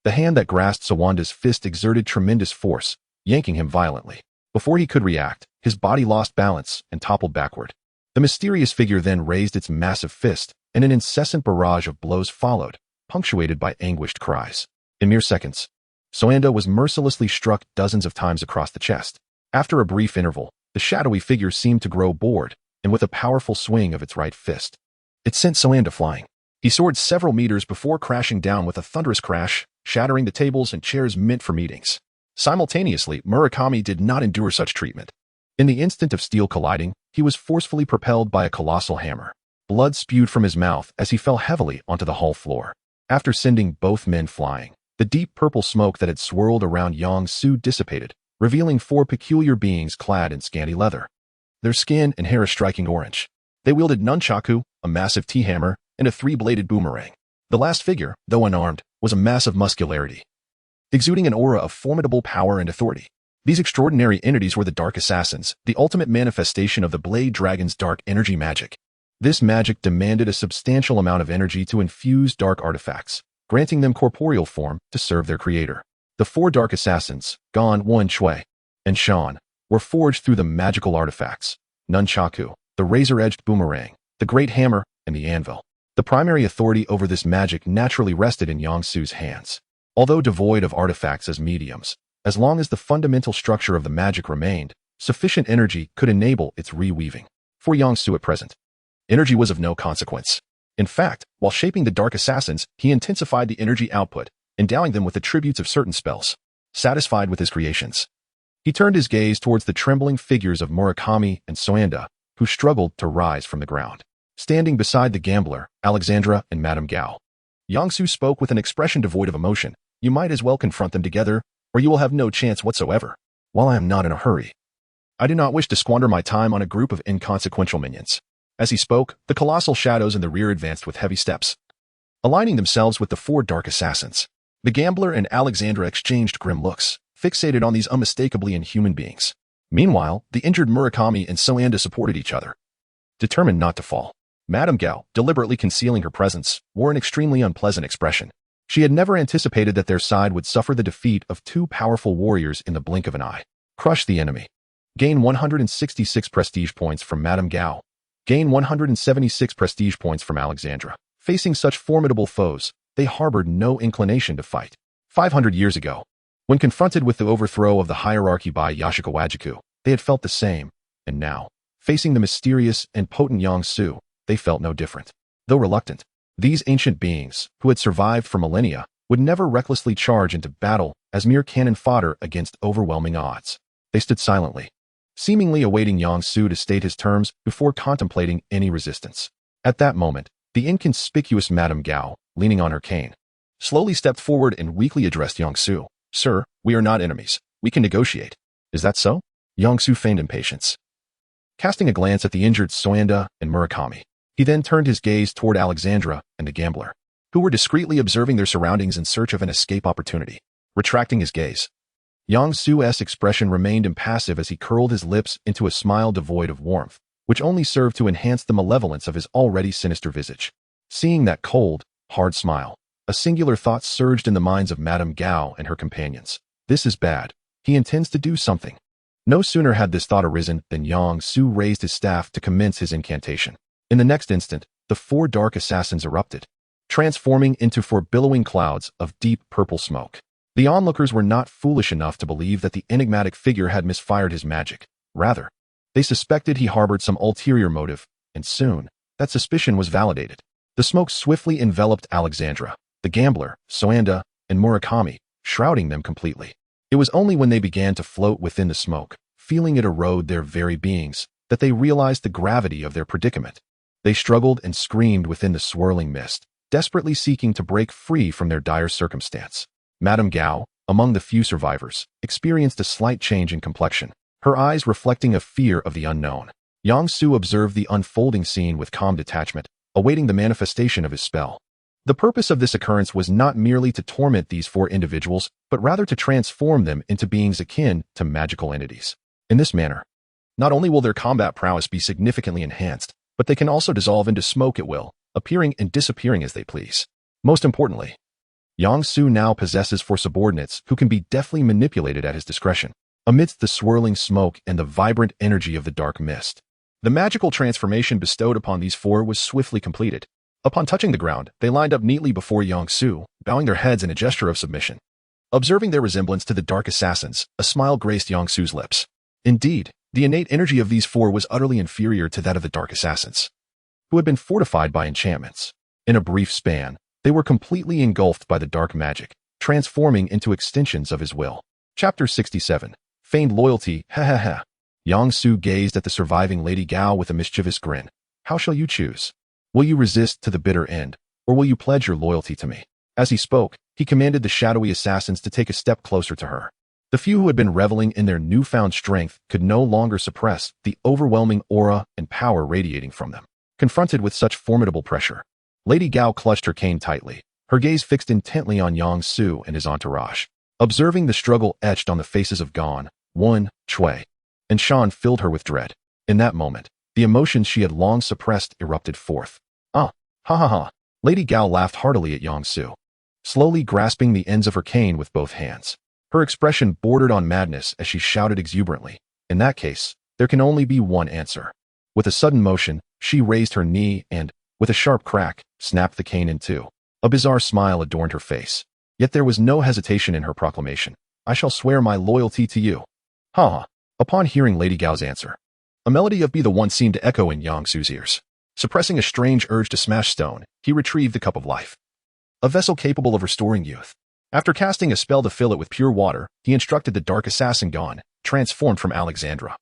the hand that grasped Sawanda's fist exerted tremendous force, yanking him violently. Before he could react, his body lost balance and toppled backward. The mysterious figure then raised its massive fist, and an incessant barrage of blows followed, punctuated by anguished cries. In mere seconds, Soanda was mercilessly struck dozens of times across the chest. After a brief interval, the shadowy figure seemed to grow bored, and with a powerful swing of its right fist, it sent Soanda flying. He soared several meters before crashing down with a thunderous crash, shattering the tables and chairs meant for meetings. Simultaneously, Murakami did not endure such treatment. In the instant of steel colliding, he was forcefully propelled by a colossal hammer. Blood spewed from his mouth as he fell heavily onto the hall floor. After sending both men flying, the deep purple smoke that had swirled around Yang Su dissipated, revealing four peculiar beings clad in scanty leather. Their skin and hair a striking orange. They wielded nunchaku, a massive T-hammer, and a three-bladed boomerang. The last figure, though unarmed, was a mass of muscularity, exuding an aura of formidable power and authority. These extraordinary entities were the Dark Assassins, the ultimate manifestation of the Blade Dragon's dark energy magic. This magic demanded a substantial amount of energy to infuse dark artifacts, granting them corporeal form to serve their creator. The four Dark Assassins, Gon, Wen Shui, and Shan, were forged through the magical artifacts, nunchaku, the razor-edged boomerang, the great hammer, and the anvil. The primary authority over this magic naturally rested in Yang Su's hands. Although devoid of artifacts as mediums, as long as the fundamental structure of the magic remained, sufficient energy could enable its reweaving. For Yang Su at present, energy was of no consequence. In fact, while shaping the Dark Assassins, he intensified the energy output, endowing them with attributes of certain spells. Satisfied with his creations, he turned his gaze towards the trembling figures of Murakami and Soanda, who struggled to rise from the ground. Standing beside the gambler, Alexandra and Madame Gao, Yang Su spoke with an expression devoid of emotion. You might as well confront them together, or you will have no chance whatsoever. While I am not in a hurry, I do not wish to squander my time on a group of inconsequential minions. As he spoke, the colossal shadows in the rear advanced with heavy steps, aligning themselves with the four Dark Assassins. The gambler and Alexandra exchanged grim looks, fixated on these unmistakably inhuman beings. Meanwhile, the injured Murakami and Soanda supported each other, determined not to fall. Madame Gao, deliberately concealing her presence, wore an extremely unpleasant expression. She had never anticipated that their side would suffer the defeat of two powerful warriors in the blink of an eye. Crush the enemy. Gain 166 prestige points from Madame Gao. Gain 176 prestige points from Alexandra. Facing such formidable foes, they harbored no inclination to fight. 500 years ago, when confronted with the overthrow of the hierarchy by Yashika Wajiku, they had felt the same, and now, facing the mysterious and potent Yang Su, they felt no different. Though reluctant, these ancient beings, who had survived for millennia, would never recklessly charge into battle as mere cannon fodder against overwhelming odds. They stood silently, seemingly awaiting Yang Su to state his terms before contemplating any resistance. At that moment, the inconspicuous Madame Gao, leaning on her cane, slowly stepped forward and weakly addressed Yang Su. Sir, we are not enemies. We can negotiate. Is that so? Yang Su feigned impatience, casting a glance at the injured Soanda and Murakami. He then turned his gaze toward Alexandra and the gambler, who were discreetly observing their surroundings in search of an escape opportunity. Retracting his gaze, Yang Su's expression remained impassive as he curled his lips into a smile devoid of warmth, which only served to enhance the malevolence of his already sinister visage. Seeing that cold, hard smile, a singular thought surged in the minds of Madame Gao and her companions. This is bad. He intends to do something. No sooner had this thought arisen than Yang Su raised his staff to commence his incantation. In the next instant, the four dark assassins erupted, transforming into four billowing clouds of deep purple smoke. The onlookers were not foolish enough to believe that the enigmatic figure had misfired his magic. Rather, they suspected he harbored some ulterior motive, and soon, that suspicion was validated. The smoke swiftly enveloped Alexandra, the gambler, Soanda, and Murakami, shrouding them completely. It was only when they began to float within the smoke, feeling it erode their very beings, that they realized the gravity of their predicament. They struggled and screamed within the swirling mist, desperately seeking to break free from their dire circumstance. Madame Gao, among the few survivors, experienced a slight change in complexion, her eyes reflecting a fear of the unknown. Yang Su observed the unfolding scene with calm detachment, awaiting the manifestation of his spell. The purpose of this occurrence was not merely to torment these four individuals, but rather to transform them into beings akin to magical entities. In this manner, not only will their combat prowess be significantly enhanced, but they can also dissolve into smoke at will, appearing and disappearing as they please. Most importantly, Yang Su now possesses four subordinates who can be deftly manipulated at his discretion. Amidst the swirling smoke and the vibrant energy of the dark mist, the magical transformation bestowed upon these four was swiftly completed. Upon touching the ground, they lined up neatly before Yang Su, bowing their heads in a gesture of submission. Observing their resemblance to the dark assassins, a smile graced Yang Su's lips. Indeed, the innate energy of these four was utterly inferior to that of the dark assassins, who had been fortified by enchantments. In a brief span, they were completely engulfed by the dark magic, transforming into extensions of his will. Chapter 67. Feigned Loyalty, ha ha ha. Yang Su gazed at the surviving Lady Gao with a mischievous grin. How shall you choose? Will you resist to the bitter end, or will you pledge your loyalty to me? As he spoke, he commanded the shadowy assassins to take a step closer to her. The few who had been reveling in their newfound strength could no longer suppress the overwhelming aura and power radiating from them. Confronted with such formidable pressure, Lady Gao clutched her cane tightly, her gaze fixed intently on Yang Su and his entourage. Observing the struggle etched on the faces of Gon, Wen, Chui, and Shan filled her with dread. In that moment, the emotions she had long suppressed erupted forth. Ha ha ha. Lady Gao laughed heartily at Yang Su, slowly grasping the ends of her cane with both hands. Her expression bordered on madness as she shouted exuberantly. In that case, there can only be one answer. With a sudden motion, she raised her knee and, with a sharp crack, snapped the cane in two. A bizarre smile adorned her face. Yet there was no hesitation in her proclamation. I shall swear my loyalty to you. Ha ha. Upon hearing Lady Gao's answer, a melody of Be the One seemed to echo in Yang Su's ears. Suppressing a strange urge to smash stone, he retrieved the cup of life, a vessel capable of restoring youth. After casting a spell to fill it with pure water, he instructed the dark assassin Gon, transformed from Alexandra,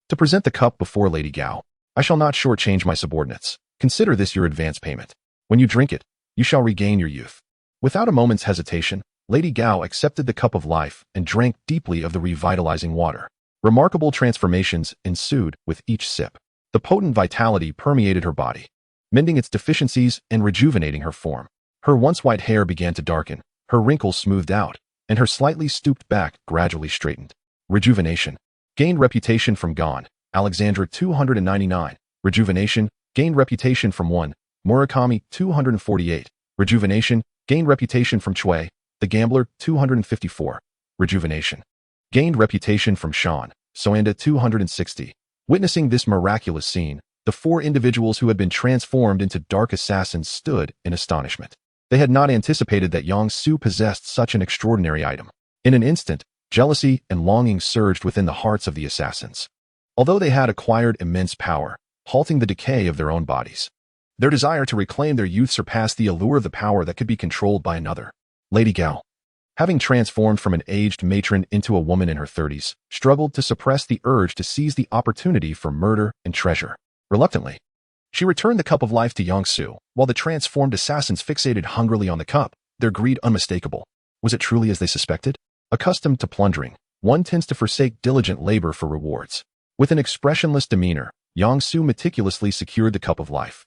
to present the cup before Lady Gao. I shall not shortchange my subordinates. Consider this your advance payment. When you drink it, you shall regain your youth. Without a moment's hesitation, Lady Gao accepted the cup of life and drank deeply of the revitalizing water. Remarkable transformations ensued with each sip. The potent vitality permeated her body, mending its deficiencies and rejuvenating her form. Her once white hair began to darken, her wrinkles smoothed out, and her slightly stooped back gradually straightened. Rejuvenation. Gained reputation from Gon, Alexandra 299. Rejuvenation. Gained reputation from 1. Murakami 248. Rejuvenation. Gained reputation from Chui, the gambler 254. Rejuvenation. Gained reputation from Shan, Soanda 260. Witnessing this miraculous scene, the four individuals who had been transformed into dark assassins stood in astonishment. They had not anticipated that Yang Su possessed such an extraordinary item. In an instant, jealousy and longing surged within the hearts of the assassins. Although they had acquired immense power, halting the decay of their own bodies, their desire to reclaim their youth surpassed the allure of the power that could be controlled by another. Lady Gao, having transformed from an aged matron into a woman in her 30s, struggled to suppress the urge to seize the opportunity for murder and treasure. Reluctantly, she returned the cup of life to Yang Su, while the transformed assassins fixated hungrily on the cup, their greed unmistakable. Was it truly as they suspected? Accustomed to plundering, one tends to forsake diligent labor for rewards. With an expressionless demeanor, Yang Su meticulously secured the cup of life,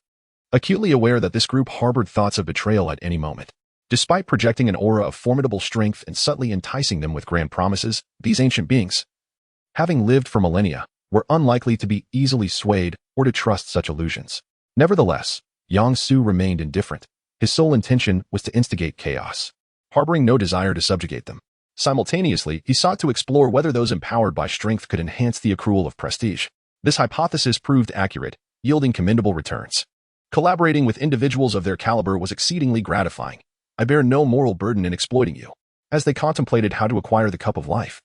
acutely aware that this group harbored thoughts of betrayal at any moment. Despite projecting an aura of formidable strength and subtly enticing them with grand promises, these ancient beings, having lived for millennia, were unlikely to be easily swayed or to trust such illusions. Nevertheless, Yang Su remained indifferent. His sole intention was to instigate chaos, harboring no desire to subjugate them. Simultaneously, he sought to explore whether those empowered by strength could enhance the accrual of prestige. This hypothesis proved accurate, yielding commendable returns. Collaborating with individuals of their caliber was exceedingly gratifying. I bear no moral burden in exploiting you. As they contemplated how to acquire the cup of life,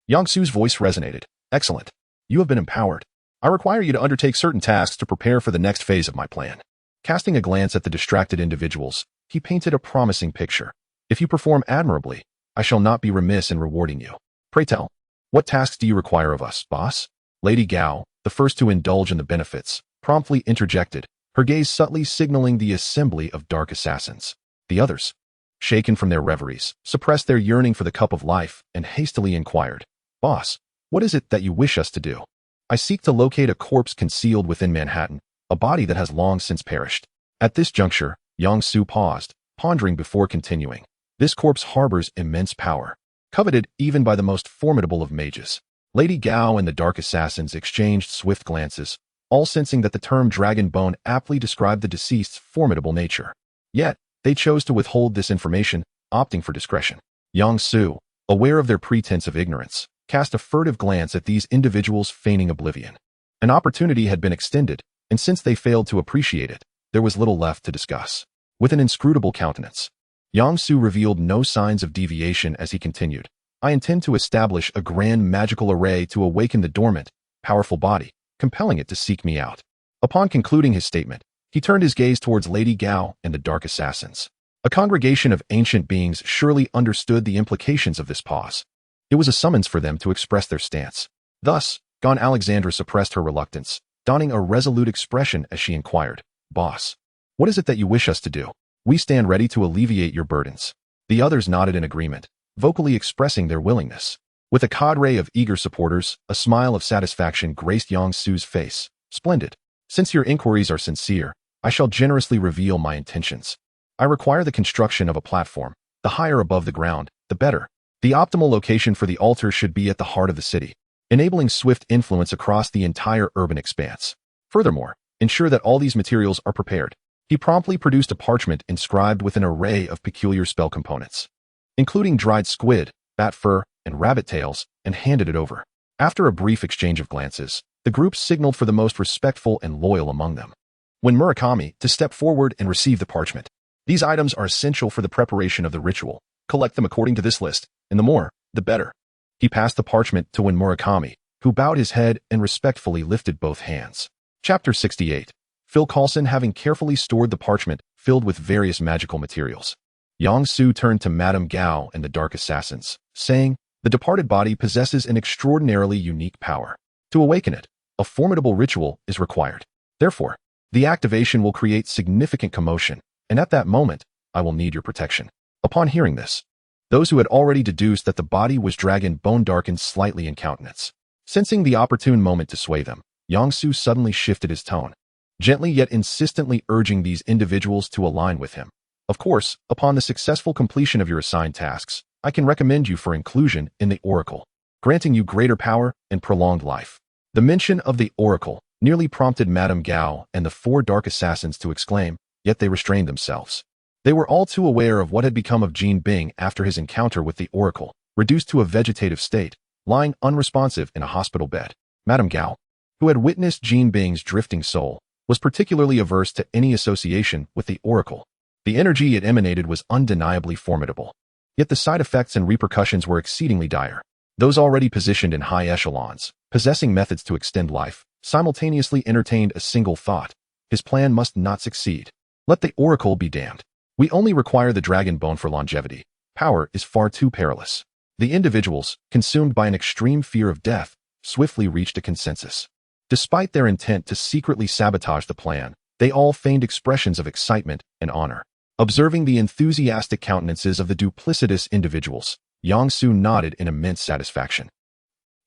Yang Su's voice resonated. Excellent. You have been empowered. I require you to undertake certain tasks to prepare for the next phase of my plan. Casting a glance at the distracted individuals, he painted a promising picture. If you perform admirably, I shall not be remiss in rewarding you. Pray tell, what tasks do you require of us, boss? Lady Gao, the first to indulge in the benefits, promptly interjected, her gaze subtly signaling the assembly of dark assassins. The others, shaken from their reveries, suppressed their yearning for the cup of life and hastily inquired, Boss, what is it that you wish us to do? I seek to locate a corpse concealed within Manhattan, a body that has long since perished. At this juncture, Yang Su paused, pondering before continuing. This corpse harbors immense power, coveted even by the most formidable of mages. Lady Gao and the dark assassins exchanged swift glances, all sensing that the term dragon bone aptly described the deceased's formidable nature. Yet, they chose to withhold this information, opting for discretion. Yang Su, aware of their pretense of ignorance, cast a furtive glance at these individuals feigning oblivion. An opportunity had been extended, and since they failed to appreciate it, there was little left to discuss. With an inscrutable countenance, Yang Su revealed no signs of deviation as he continued. I intend to establish a grand magical array to awaken the dormant, powerful body, compelling it to seek me out. Upon concluding his statement, he turned his gaze towards Lady Gao and the dark assassins. A congregation of ancient beings surely understood the implications of this pause. It was a summons for them to express their stance. Thus, Gone Alexandra suppressed her reluctance, donning a resolute expression as she inquired, Boss, what is it that you wish us to do? We stand ready to alleviate your burdens. The others nodded in agreement, vocally expressing their willingness. With a cadre of eager supporters, a smile of satisfaction graced Yang Su's face. Splendid. Since your inquiries are sincere, I shall generously reveal my intentions. I require the construction of a platform. The higher above the ground, the better. The optimal location for the altar should be at the heart of the city, enabling swift influence across the entire urban expanse. Furthermore, ensure that all these materials are prepared. He promptly produced a parchment inscribed with an array of peculiar spell components, including dried squid, bat fur, and rabbit tails, and handed it over. After a brief exchange of glances, the group signaled for the most respectful and loyal among them. When Murakami to step forward and receive the parchment. These items are essential for the preparation of the ritual. Collect them according to this list, and the more, the better. He passed the parchment to Murakami, who bowed his head and respectfully lifted both hands. Chapter 68. Phil Coulson having carefully stored the parchment filled with various magical materials. Yang Su turned to Madame Gao and the dark assassins, saying, The departed body possesses an extraordinarily unique power. To awaken it, a formidable ritual is required. Therefore, the activation will create significant commotion, and at that moment, I will need your protection. Upon hearing this, those who had already deduced that the body was dragon bone darkened slightly in countenance. Sensing the opportune moment to sway them, Yang Su suddenly shifted his tone, gently yet insistently urging these individuals to align with him. Of course, upon the successful completion of your assigned tasks, I can recommend you for inclusion in the Oracle, granting you greater power and prolonged life. The mention of the Oracle nearly prompted Madame Gao and the four dark assassins to exclaim, yet they restrained themselves. They were all too aware of what had become of Jean Bing after his encounter with the Oracle, reduced to a vegetative state, lying unresponsive in a hospital bed. Madame Gao, who had witnessed Jean Bing's drifting soul, was particularly averse to any association with the Oracle. The energy it emanated was undeniably formidable. Yet the side effects and repercussions were exceedingly dire. Those already positioned in high echelons, possessing methods to extend life, simultaneously entertained a single thought. His plan must not succeed. Let the Oracle be damned. We only require the dragon bone for longevity. Power is far too perilous. The individuals, consumed by an extreme fear of death, swiftly reached a consensus. Despite their intent to secretly sabotage the plan, they all feigned expressions of excitement and honor. Observing the enthusiastic countenances of the duplicitous individuals, Yang Su nodded in immense satisfaction.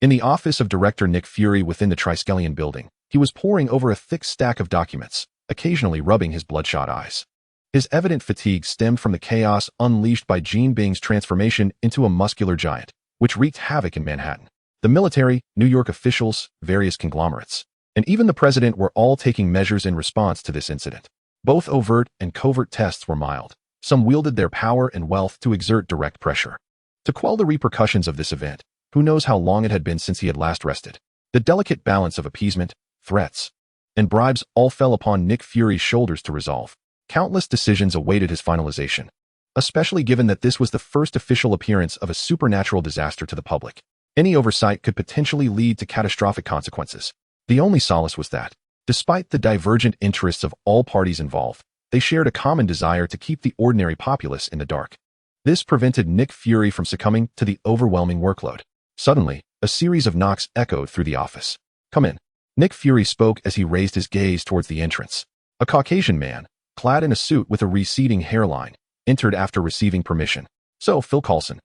In the office of Director Nick Fury within the Triskelion building, he was poring over a thick stack of documents, occasionally rubbing his bloodshot eyes. His evident fatigue stemmed from the chaos unleashed by Jean Bing's transformation into a muscular giant, which wreaked havoc in Manhattan. The military, New York officials, various conglomerates, and even the president were all taking measures in response to this incident. Both overt and covert tests were mild. Some wielded their power and wealth to exert direct pressure. To quell the repercussions of this event, who knows how long it had been since he had last rested. The delicate balance of appeasement, threats, and bribes all fell upon Nick Fury's shoulders to resolve. Countless decisions awaited his finalization, especially given that this was the first official appearance of a supernatural disaster to the public. Any oversight could potentially lead to catastrophic consequences. The only solace was that, despite the divergent interests of all parties involved, they shared a common desire to keep the ordinary populace in the dark. This prevented Nick Fury from succumbing to the overwhelming workload. Suddenly, a series of knocks echoed through the office. "Come in." Nick Fury spoke as he raised his gaze towards the entrance. A Caucasian man, clad in a suit with a receding hairline, entered after receiving permission. "So, Phil Coulson,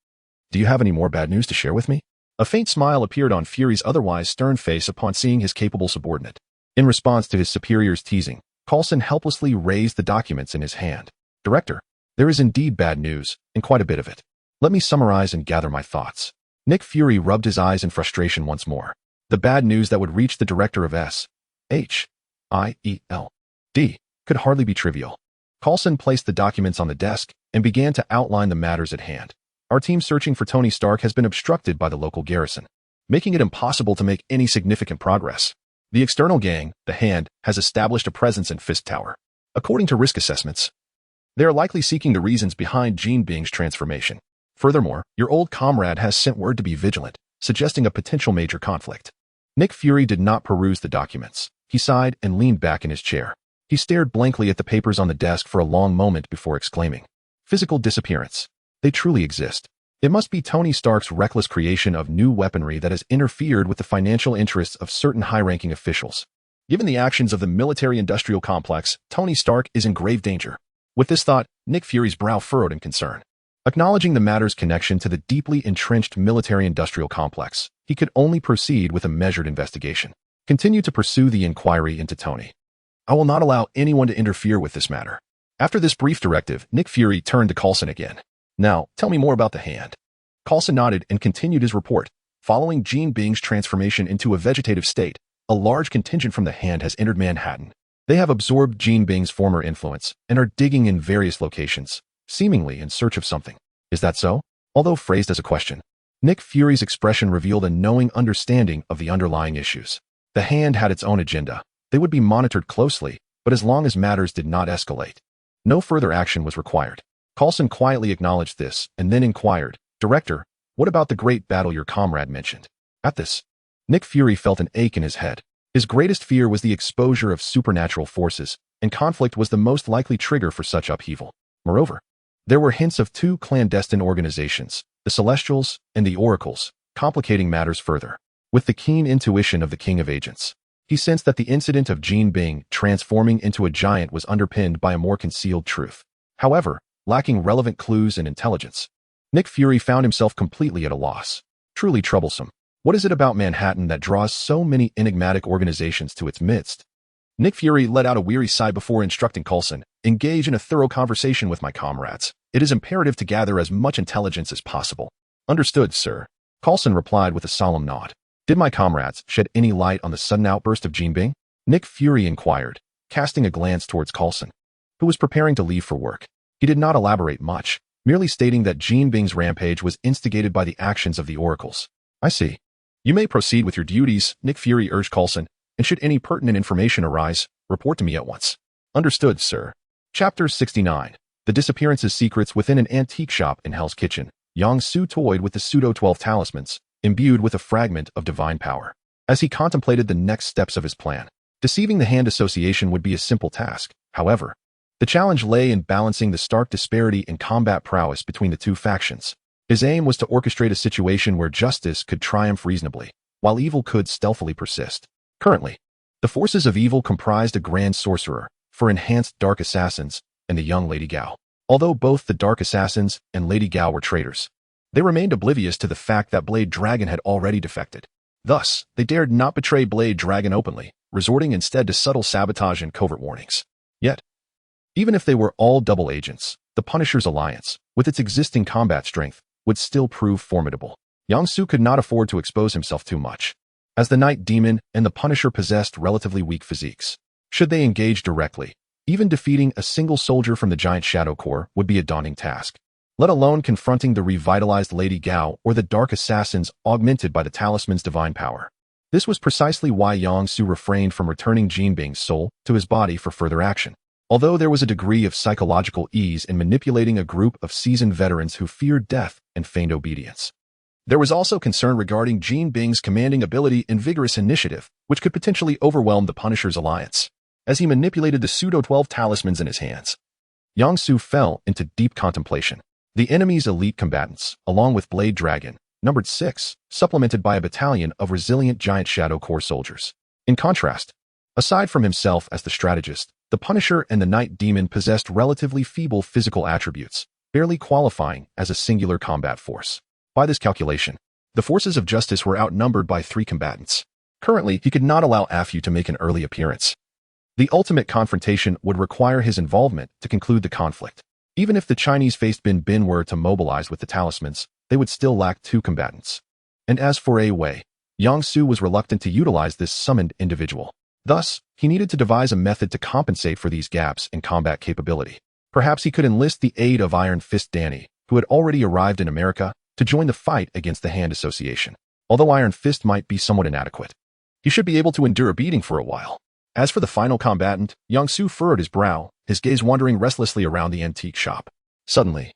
do you have any more bad news to share with me?" A faint smile appeared on Fury's otherwise stern face upon seeing his capable subordinate. In response to his superior's teasing, Coulson helplessly raised the documents in his hand. "Director, there is indeed bad news, and quite a bit of it. Let me summarize and gather my thoughts." Nick Fury rubbed his eyes in frustration once more. The bad news that would reach the director of S.H.I.E.L.D. could hardly be trivial. Coulson placed the documents on the desk and began to outline the matters at hand. "Our team searching for Tony Stark has been obstructed by the local garrison, making it impossible to make any significant progress. The external gang, the Hand, has established a presence in Fisk Tower. According to risk assessments, they are likely seeking the reasons behind Gene Bing's transformation. Furthermore, your old comrade has sent word to be vigilant, suggesting a potential major conflict." Nick Fury did not peruse the documents. He sighed and leaned back in his chair. He stared blankly at the papers on the desk for a long moment before exclaiming, "Physical disappearance. They truly exist. It must be Tony Stark's reckless creation of new weaponry that has interfered with the financial interests of certain high-ranking officials. Given the actions of the military-industrial complex, Tony Stark is in grave danger." With this thought, Nick Fury's brow furrowed in concern. Acknowledging the matter's connection to the deeply entrenched military-industrial complex, he could only proceed with a measured investigation. "Continue to pursue the inquiry into Tony. I will not allow anyone to interfere with this matter." After this brief directive, Nick Fury turned to Coulson again. "Now, tell me more about the Hand." Coulson nodded and continued his report. "Following Gene Bing's transformation into a vegetative state, a large contingent from the Hand has entered Manhattan. They have absorbed Gene Bing's former influence and are digging in various locations, seemingly in search of something. Is that so?" Although phrased as a question, Nick Fury's expression revealed a knowing understanding of the underlying issues. The Hand had its own agenda. They would be monitored closely, but as long as matters did not escalate, no further action was required. Coulson quietly acknowledged this and then inquired, "Director, what about the great battle your comrade mentioned?" At this, Nick Fury felt an ache in his head. His greatest fear was the exposure of supernatural forces, and conflict was the most likely trigger for such upheaval. Moreover, there were hints of two clandestine organizations, the Celestials and the Oracles, complicating matters further. With the keen intuition of the King of Agents, he sensed that the incident of Gene Bing transforming into a giant was underpinned by a more concealed truth. However, lacking relevant clues and intelligence, Nick Fury found himself completely at a loss. Truly troublesome. What is it about Manhattan that draws so many enigmatic organizations to its midst? Nick Fury let out a weary sigh before instructing Coulson, "Engage in a thorough conversation with my comrades. It is imperative to gather as much intelligence as possible." "Understood, sir," Coulson replied with a solemn nod. "Did my comrades shed any light on the sudden outburst of Gene Bing?" Nick Fury inquired, casting a glance towards Coulson, who was preparing to leave for work. He did not elaborate much, merely stating that Gene Bing's rampage was instigated by the actions of the Oracles. "I see. You may proceed with your duties," Nick Fury urged Coulson, "and should any pertinent information arise, report to me at once." "Understood, sir." Chapter 69. The Disappearance's Secrets. Within an antique shop in Hell's Kitchen, Yang-Su toyed with the pseudo-12 talismans, imbued with a fragment of divine power. As he contemplated the next steps of his plan, deceiving the Hand Association would be a simple task. However, the challenge lay in balancing the stark disparity in combat prowess between the two factions. His aim was to orchestrate a situation where justice could triumph reasonably, while evil could stealthily persist. Currently, the forces of evil comprised a Grand Sorcerer, for enhanced Dark Assassins, and the young Lady Gao. Although both the Dark Assassins and Lady Gao were traitors, they remained oblivious to the fact that Blade Dragon had already defected. Thus, they dared not betray Blade Dragon openly, resorting instead to subtle sabotage and covert warnings. Yet, even if they were all double agents, the Punisher's alliance, with its existing combat strength, would still prove formidable. Yang-Su could not afford to expose himself too much, as the Night Demon and the Punisher possessed relatively weak physiques. Should they engage directly, even defeating a single soldier from the Giant Shadow Corps would be a daunting task, let alone confronting the revitalized Lady Gao or the Dark Assassins augmented by the talisman's divine power. This was precisely why Yang Su refrained from returning Jin Bing's soul to his body for further action. Although there was a degree of psychological ease in manipulating a group of seasoned veterans who feared death and feigned obedience, there was also concern regarding Jin Bing's commanding ability and vigorous initiative, which could potentially overwhelm the Punisher's alliance. As he manipulated the pseudo-12 talismans in his hands, Yang Su fell into deep contemplation. The enemy's elite combatants, along with Blade Dragon, numbered 6, supplemented by a battalion of resilient Giant Shadow Corps soldiers. In contrast, aside from himself as the strategist, the Punisher and the Night Demon possessed relatively feeble physical attributes, barely qualifying as a singular combat force. By this calculation, the forces of justice were outnumbered by 3 combatants. Currently, he could not allow Afu to make an early appearance. The ultimate confrontation would require his involvement to conclude the conflict. Even if the Chinese-faced Bin Bin were to mobilize with the talismans, they would still lack 2 combatants. And as for A Wei, Yang Su was reluctant to utilize this summoned individual. Thus, he needed to devise a method to compensate for these gaps in combat capability. Perhaps he could enlist the aid of Iron Fist Danny, who had already arrived in America, to join the fight against the Hand Association. Although Iron Fist might be somewhat inadequate, he should be able to endure a beating for a while. As for the final combatant, Yang Su furrowed his brow, his gaze wandering restlessly around the antique shop. Suddenly,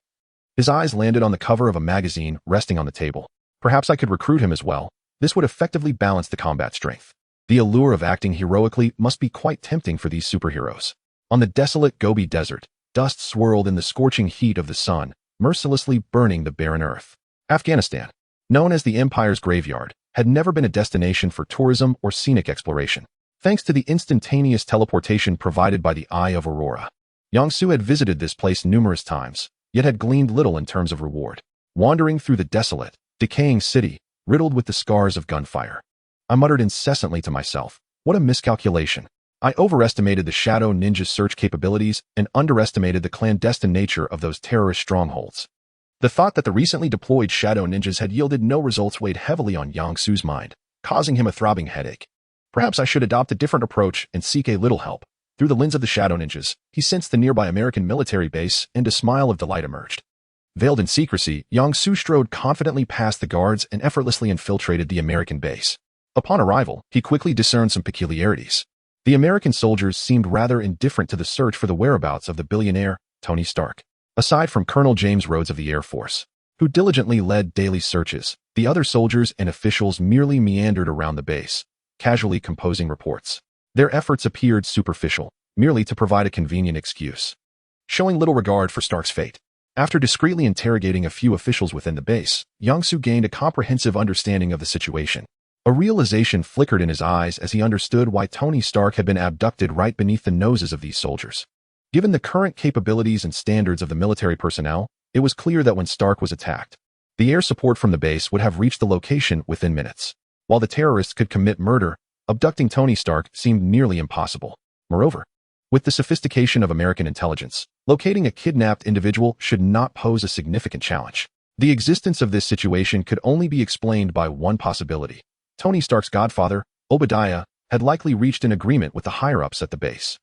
his eyes landed on the cover of a magazine resting on the table. Perhaps I could recruit him as well. This would effectively balance the combat strength. The allure of acting heroically must be quite tempting for these superheroes. On the desolate Gobi Desert, dust swirled in the scorching heat of the sun, mercilessly burning the barren earth. Afghanistan, known as the Empire's graveyard, had never been a destination for tourism or scenic exploration. Thanks to the instantaneous teleportation provided by the Eye of Aurora, Yang Su had visited this place numerous times, yet had gleaned little in terms of reward. Wandering through the desolate, decaying city, riddled with the scars of gunfire, I muttered incessantly to myself, what a miscalculation. I overestimated the Shadow Ninja's search capabilities and underestimated the clandestine nature of those terrorist strongholds. The thought that the recently deployed Shadow Ninjas had yielded no results weighed heavily on Yang Su's mind, causing him a throbbing headache. Perhaps I should adopt a different approach and seek a little help. Through the lens of the Shadow Ninjas, he sensed the nearby American military base, and a smile of delight emerged. Veiled in secrecy, Yang Su strode confidently past the guards and effortlessly infiltrated the American base. Upon arrival, he quickly discerned some peculiarities. The American soldiers seemed rather indifferent to the search for the whereabouts of the billionaire, Tony Stark. Aside from Colonel James Rhodes of the Air Force, who diligently led daily searches, the other soldiers and officials merely meandered around the base, casually composing reports. Their efforts appeared superficial, merely to provide a convenient excuse, showing little regard for Stark's fate. After discreetly interrogating a few officials within the base, Yang Su gained a comprehensive understanding of the situation. A realization flickered in his eyes as he understood why Tony Stark had been abducted right beneath the noses of these soldiers. Given the current capabilities and standards of the military personnel, it was clear that when Stark was attacked, the air support from the base would have reached the location within minutes. While the terrorists could commit murder, abducting Tony Stark seemed nearly impossible. Moreover, with the sophistication of American intelligence, locating a kidnapped individual should not pose a significant challenge. The existence of this situation could only be explained by one possibility. Tony Stark's godfather, Obadiah, had likely reached an agreement with the higher-ups at the base.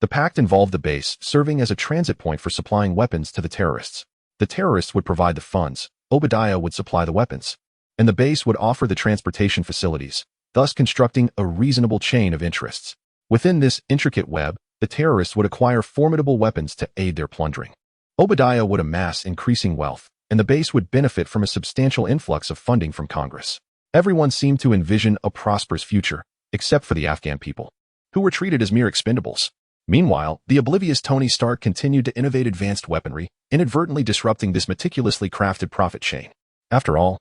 The pact involved the base serving as a transit point for supplying weapons to the terrorists. The terrorists would provide the funds, Obadiah would supply the weapons, and the base would offer the transportation facilities, thus constructing a reasonable chain of interests. Within this intricate web, the terrorists would acquire formidable weapons to aid their plundering. Obadiah would amass increasing wealth, and the base would benefit from a substantial influx of funding from Congress. Everyone seemed to envision a prosperous future, except for the Afghan people, who were treated as mere expendables. Meanwhile, the oblivious Tony Stark continued to innovate advanced weaponry, inadvertently disrupting this meticulously crafted profit chain. After all,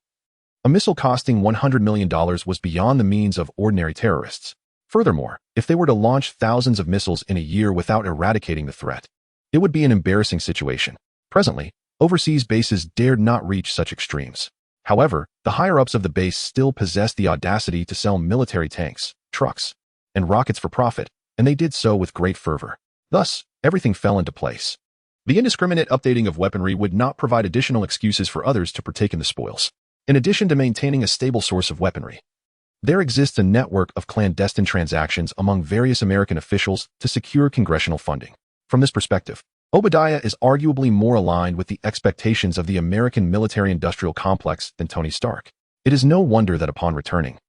a missile costing $100 million was beyond the means of ordinary terrorists. Furthermore, if they were to launch thousands of missiles in a year without eradicating the threat, it would be an embarrassing situation. Presently, overseas bases dared not reach such extremes. However, the higher-ups of the base still possessed the audacity to sell military tanks, trucks, and rockets for profit, and they did so with great fervor. Thus, everything fell into place. The indiscriminate updating of weaponry would not provide additional excuses for others to partake in the spoils. In addition to maintaining a stable source of weaponry, there exists a network of clandestine transactions among various American officials to secure congressional funding. From this perspective, Obadiah is arguably more aligned with the expectations of the American military-industrial complex than Tony Stark. It is no wonder that upon returning,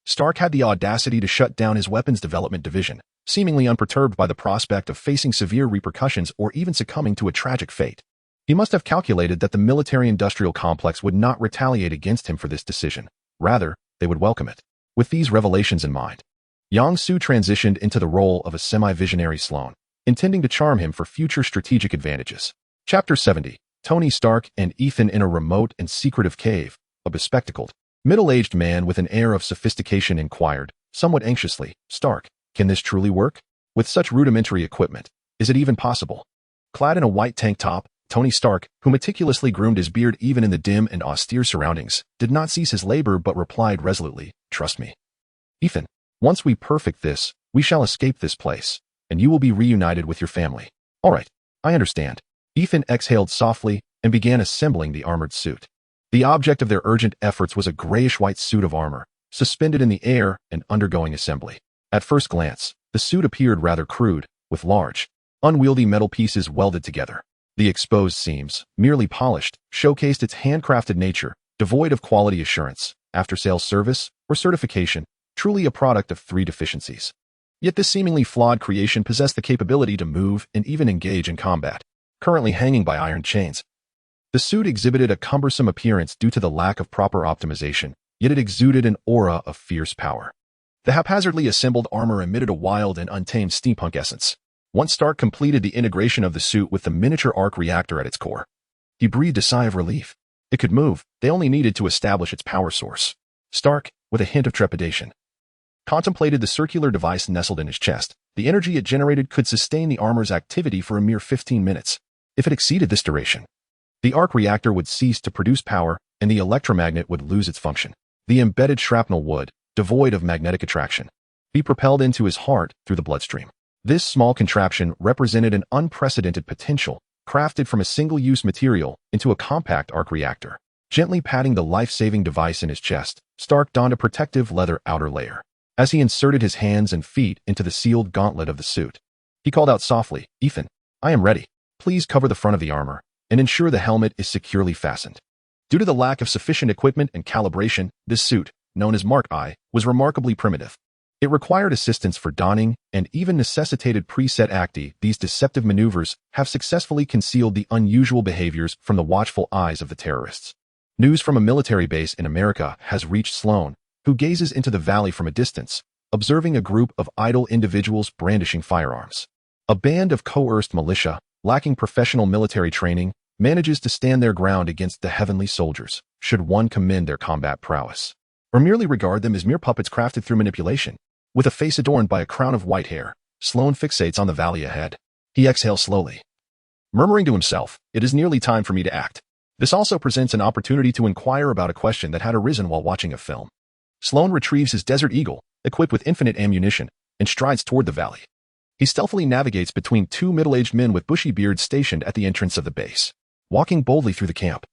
Stark had the audacity to shut down his weapons development division, seemingly unperturbed by the prospect of facing severe repercussions or even succumbing to a tragic fate. He must have calculated that the military-industrial complex would not retaliate against him for this decision. Rather, they would welcome it. With these revelations in mind, Yang Su transitioned into the role of a semi-visionary Sloane, intending to charm him for future strategic advantages. Chapter 70. Tony Stark and Ethan in a remote and secretive cave. A bespectacled, middle-aged man with an air of sophistication inquired, somewhat anxiously, "Stark, can this truly work? With such rudimentary equipment, is it even possible?" Clad in a white tank top, Tony Stark, who meticulously groomed his beard even in the dim and austere surroundings, did not cease his labor but replied resolutely, "Trust me, Ethan. Once we perfect this, we shall escape this place, and you will be reunited with your family." "All right, I understand." Ethan exhaled softly and began assembling the armored suit. The object of their urgent efforts was a grayish-white suit of armor, suspended in the air and undergoing assembly. At first glance, the suit appeared rather crude, with large, unwieldy metal pieces welded together. The exposed seams, merely polished, showcased its handcrafted nature, devoid of quality assurance, after-sales service, or certification, truly a product of three deficiencies. Yet this seemingly flawed creation possessed the capability to move and even engage in combat, currently hanging by iron chains. The suit exhibited a cumbersome appearance due to the lack of proper optimization, yet it exuded an aura of fierce power. The haphazardly assembled armor emitted a wild and untamed steampunk essence. Once Stark completed the integration of the suit with the miniature arc reactor at its core, he breathed a sigh of relief. It could move, they only needed to establish its power source. Stark, with a hint of trepidation, contemplated the circular device nestled in his chest. The energy it generated could sustain the armor's activity for a mere 15 minutes. If it exceeded this duration, the arc reactor would cease to produce power and the electromagnet would lose its function. The embedded shrapnel would, devoid of magnetic attraction, be propelled into his heart through the bloodstream. This small contraption represented an unprecedented potential, crafted from a single-use material into a compact arc reactor. Gently patting the life-saving device in his chest, Stark donned a protective leather outer layer. As he inserted his hands and feet into the sealed gauntlet of the suit, he called out softly, "Ethan, I am ready. Please cover the front of the armor and ensure the helmet is securely fastened." Due to the lack of sufficient equipment and calibration, this suit, known as Mark I, was remarkably primitive. It required assistance for donning and even necessitated preset acti. These deceptive maneuvers have successfully concealed the unusual behaviors from the watchful eyes of the terrorists. News from a military base in America has reached Sloane, who gazes into the valley from a distance, observing a group of idle individuals brandishing firearms. A band of coerced militia, lacking professional military training, manages to stand their ground against the heavenly soldiers, should one commend their combat prowess, or merely regard them as mere puppets crafted through manipulation. With a face adorned by a crown of white hair, Sloane fixates on the valley ahead. He exhales slowly, murmuring to himself, "It is nearly time for me to act." This also presents an opportunity to inquire about a question that had arisen while watching a film. Sloane retrieves his Desert Eagle, equipped with infinite ammunition, and strides toward the valley. He stealthily navigates between two middle-aged men with bushy beards stationed at the entrance of the base. Walking boldly through the camp,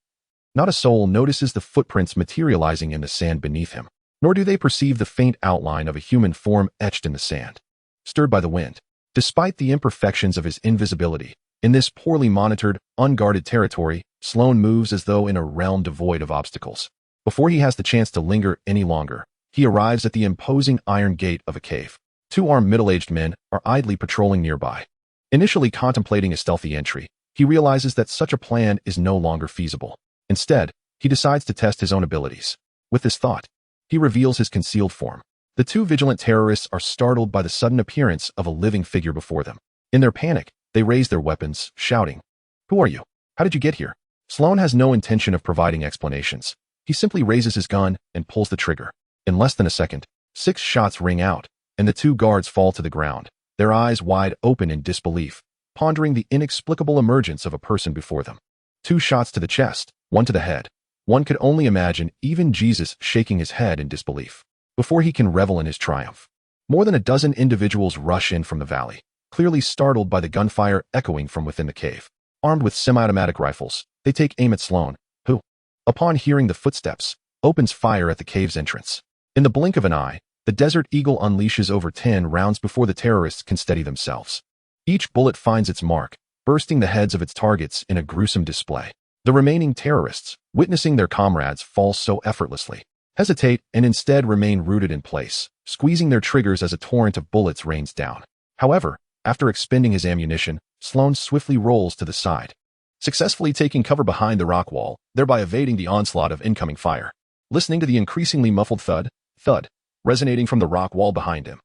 not a soul notices the footprints materializing in the sand beneath him, nor do they perceive the faint outline of a human form etched in the sand, stirred by the wind. Despite the imperfections of his invisibility, in this poorly monitored, unguarded territory, Sloane moves as though in a realm devoid of obstacles. Before he has the chance to linger any longer, he arrives at the imposing iron gate of a cave. Two armed middle-aged men are idly patrolling nearby. Initially contemplating a stealthy entry, he realizes that such a plan is no longer feasible. Instead, he decides to test his own abilities. With this thought, he reveals his concealed form. The two vigilant terrorists are startled by the sudden appearance of a living figure before them. In their panic, they raise their weapons, shouting, "Who are you? How did you get here?" Sloane has no intention of providing explanations. He simply raises his gun and pulls the trigger. In less than a second, 6 shots ring out, and the two guards fall to the ground, their eyes wide open in disbelief, pondering the inexplicable emergence of a person before them. 2 shots to the chest, 1 to the head. One could only imagine even Jesus shaking his head in disbelief before he can revel in his triumph. More than a dozen individuals rush in from the valley, clearly startled by the gunfire echoing from within the cave. Armed with semi-automatic rifles, they take aim at Sloane, who, upon hearing the footsteps, opens fire at the cave's entrance. In the blink of an eye, the Desert Eagle unleashes over 10 rounds before the terrorists can steady themselves. Each bullet finds its mark, bursting the heads of its targets in a gruesome display. The remaining terrorists, witnessing their comrades fall so effortlessly, hesitate, and instead remain rooted in place, squeezing their triggers as a torrent of bullets rains down. However, after expending his ammunition, Sloane swiftly rolls to the side, successfully taking cover behind the rock wall, thereby evading the onslaught of incoming fire. Listening to the increasingly muffled thud, resonating from the rock wall behind him,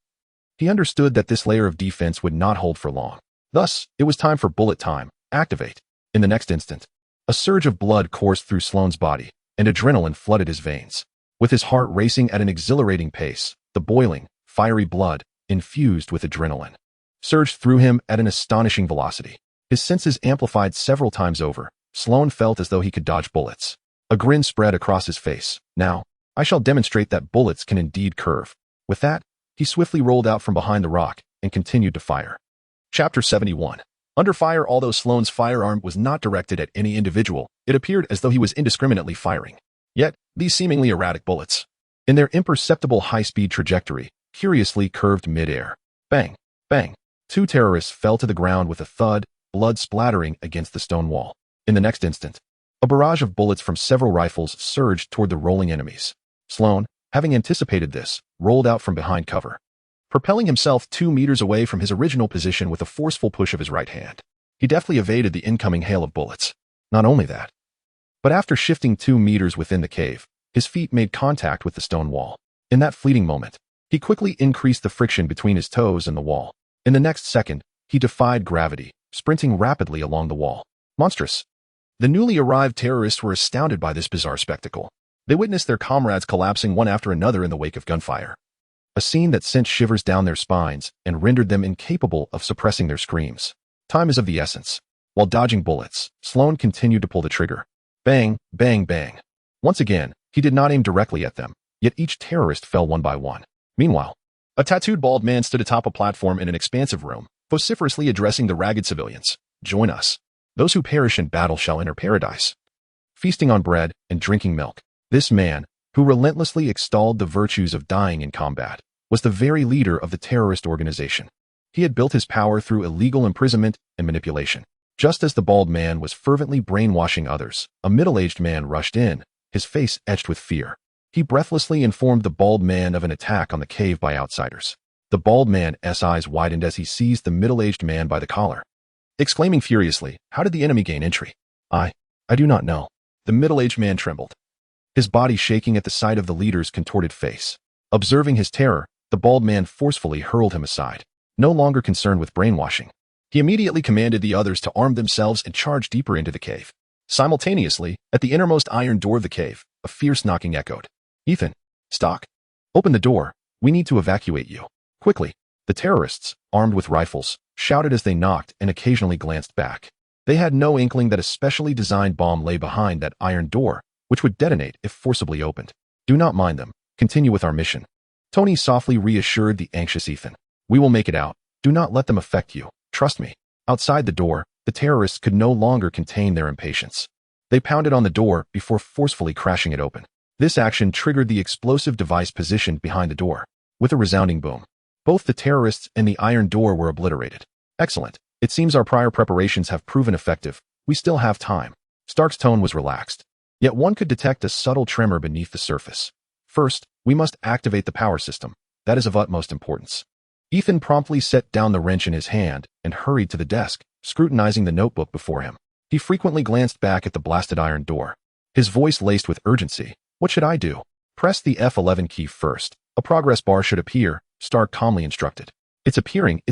he understood that this layer of defense would not hold for long. Thus, it was time for bullet time. Activate. In the next instant, a surge of blood coursed through Sloane's body, and adrenaline flooded his veins. With his heart racing at an exhilarating pace, the boiling, fiery blood, infused with adrenaline, surged through him at an astonishing velocity. His senses amplified several times over. Sloane felt as though he could dodge bullets. A grin spread across his face. Now, I shall demonstrate that bullets can indeed curve. With that, he swiftly rolled out from behind the rock and continued to fire. Chapter 71. Under fire. Although Sloane's firearm was not directed at any individual, it appeared as though he was indiscriminately firing. Yet, these seemingly erratic bullets, in their imperceptible high-speed trajectory, curiously curved mid-air. Bang! Bang! Two terrorists fell to the ground with a thud, blood splattering against the stone wall. In the next instant, a barrage of bullets from several rifles surged toward the rolling enemies. Sloane, having anticipated this, rolled out from behind cover, propelling himself 2 meters away from his original position with a forceful push of his right hand. He deftly evaded the incoming hail of bullets. Not only that, but after shifting 2 meters within the cave, his feet made contact with the stone wall. In that fleeting moment, he quickly increased the friction between his toes and the wall. In the next second, he defied gravity, sprinting rapidly along the wall. Monstrous! The newly arrived terrorists were astounded by this bizarre spectacle. They witnessed their comrades collapsing one after another in the wake of gunfire, a scene that sent shivers down their spines and rendered them incapable of suppressing their screams. Time is of the essence. While dodging bullets, Sloane continued to pull the trigger. Bang, bang, bang. Once again, he did not aim directly at them, yet each terrorist fell one by one. Meanwhile, a tattooed bald man stood atop a platform in an expansive room, vociferously addressing the ragged civilians. Join us. Those who perish in battle shall enter paradise. Feasting on bread and drinking milk, this man, who relentlessly extolled the virtues of dying in combat, was the very leader of the terrorist organization. He had built his power through illegal imprisonment and manipulation. Just as the bald man was fervently brainwashing others, a middle-aged man rushed in, his face etched with fear. He breathlessly informed the bald man of an attack on the cave by outsiders. The bald man's eyes widened as he seized the middle-aged man by the collar, exclaiming furiously, "How did the enemy gain entry?" I do not know." The middle-aged man trembled, his body shaking at the sight of the leader's contorted face. Observing his terror, the bald man forcefully hurled him aside. No longer concerned with brainwashing, he immediately commanded the others to arm themselves and charge deeper into the cave. Simultaneously, at the innermost iron door of the cave, a fierce knocking echoed. "Ethan, Stock, open the door. We need to evacuate you. Quickly." The terrorists, armed with rifles, shouted as they knocked and occasionally glanced back. They had no inkling that a specially designed bomb lay behind that iron door, which would detonate if forcibly opened. "Do not mind them. Continue with our mission." Tony softly reassured the anxious Ethan. "We will make it out. Do not let them affect you. Trust me." Outside the door, the terrorists could no longer contain their impatience. They pounded on the door before forcefully crashing it open. This action triggered the explosive device positioned behind the door. With a resounding boom, both the terrorists and the iron door were obliterated. "Excellent. It seems our prior preparations have proven effective. We still have time." Stark's tone was relaxed, yet one could detect a subtle tremor beneath the surface. "First, we must activate the power system. That is of utmost importance." Ethan promptly set down the wrench in his hand and hurried to the desk, scrutinizing the notebook before him. He frequently glanced back at the blasted iron door, his voice laced with urgency. "What should I do?" "Press the F11 key first. A progress bar should appear," Stark calmly instructed. It's appearing.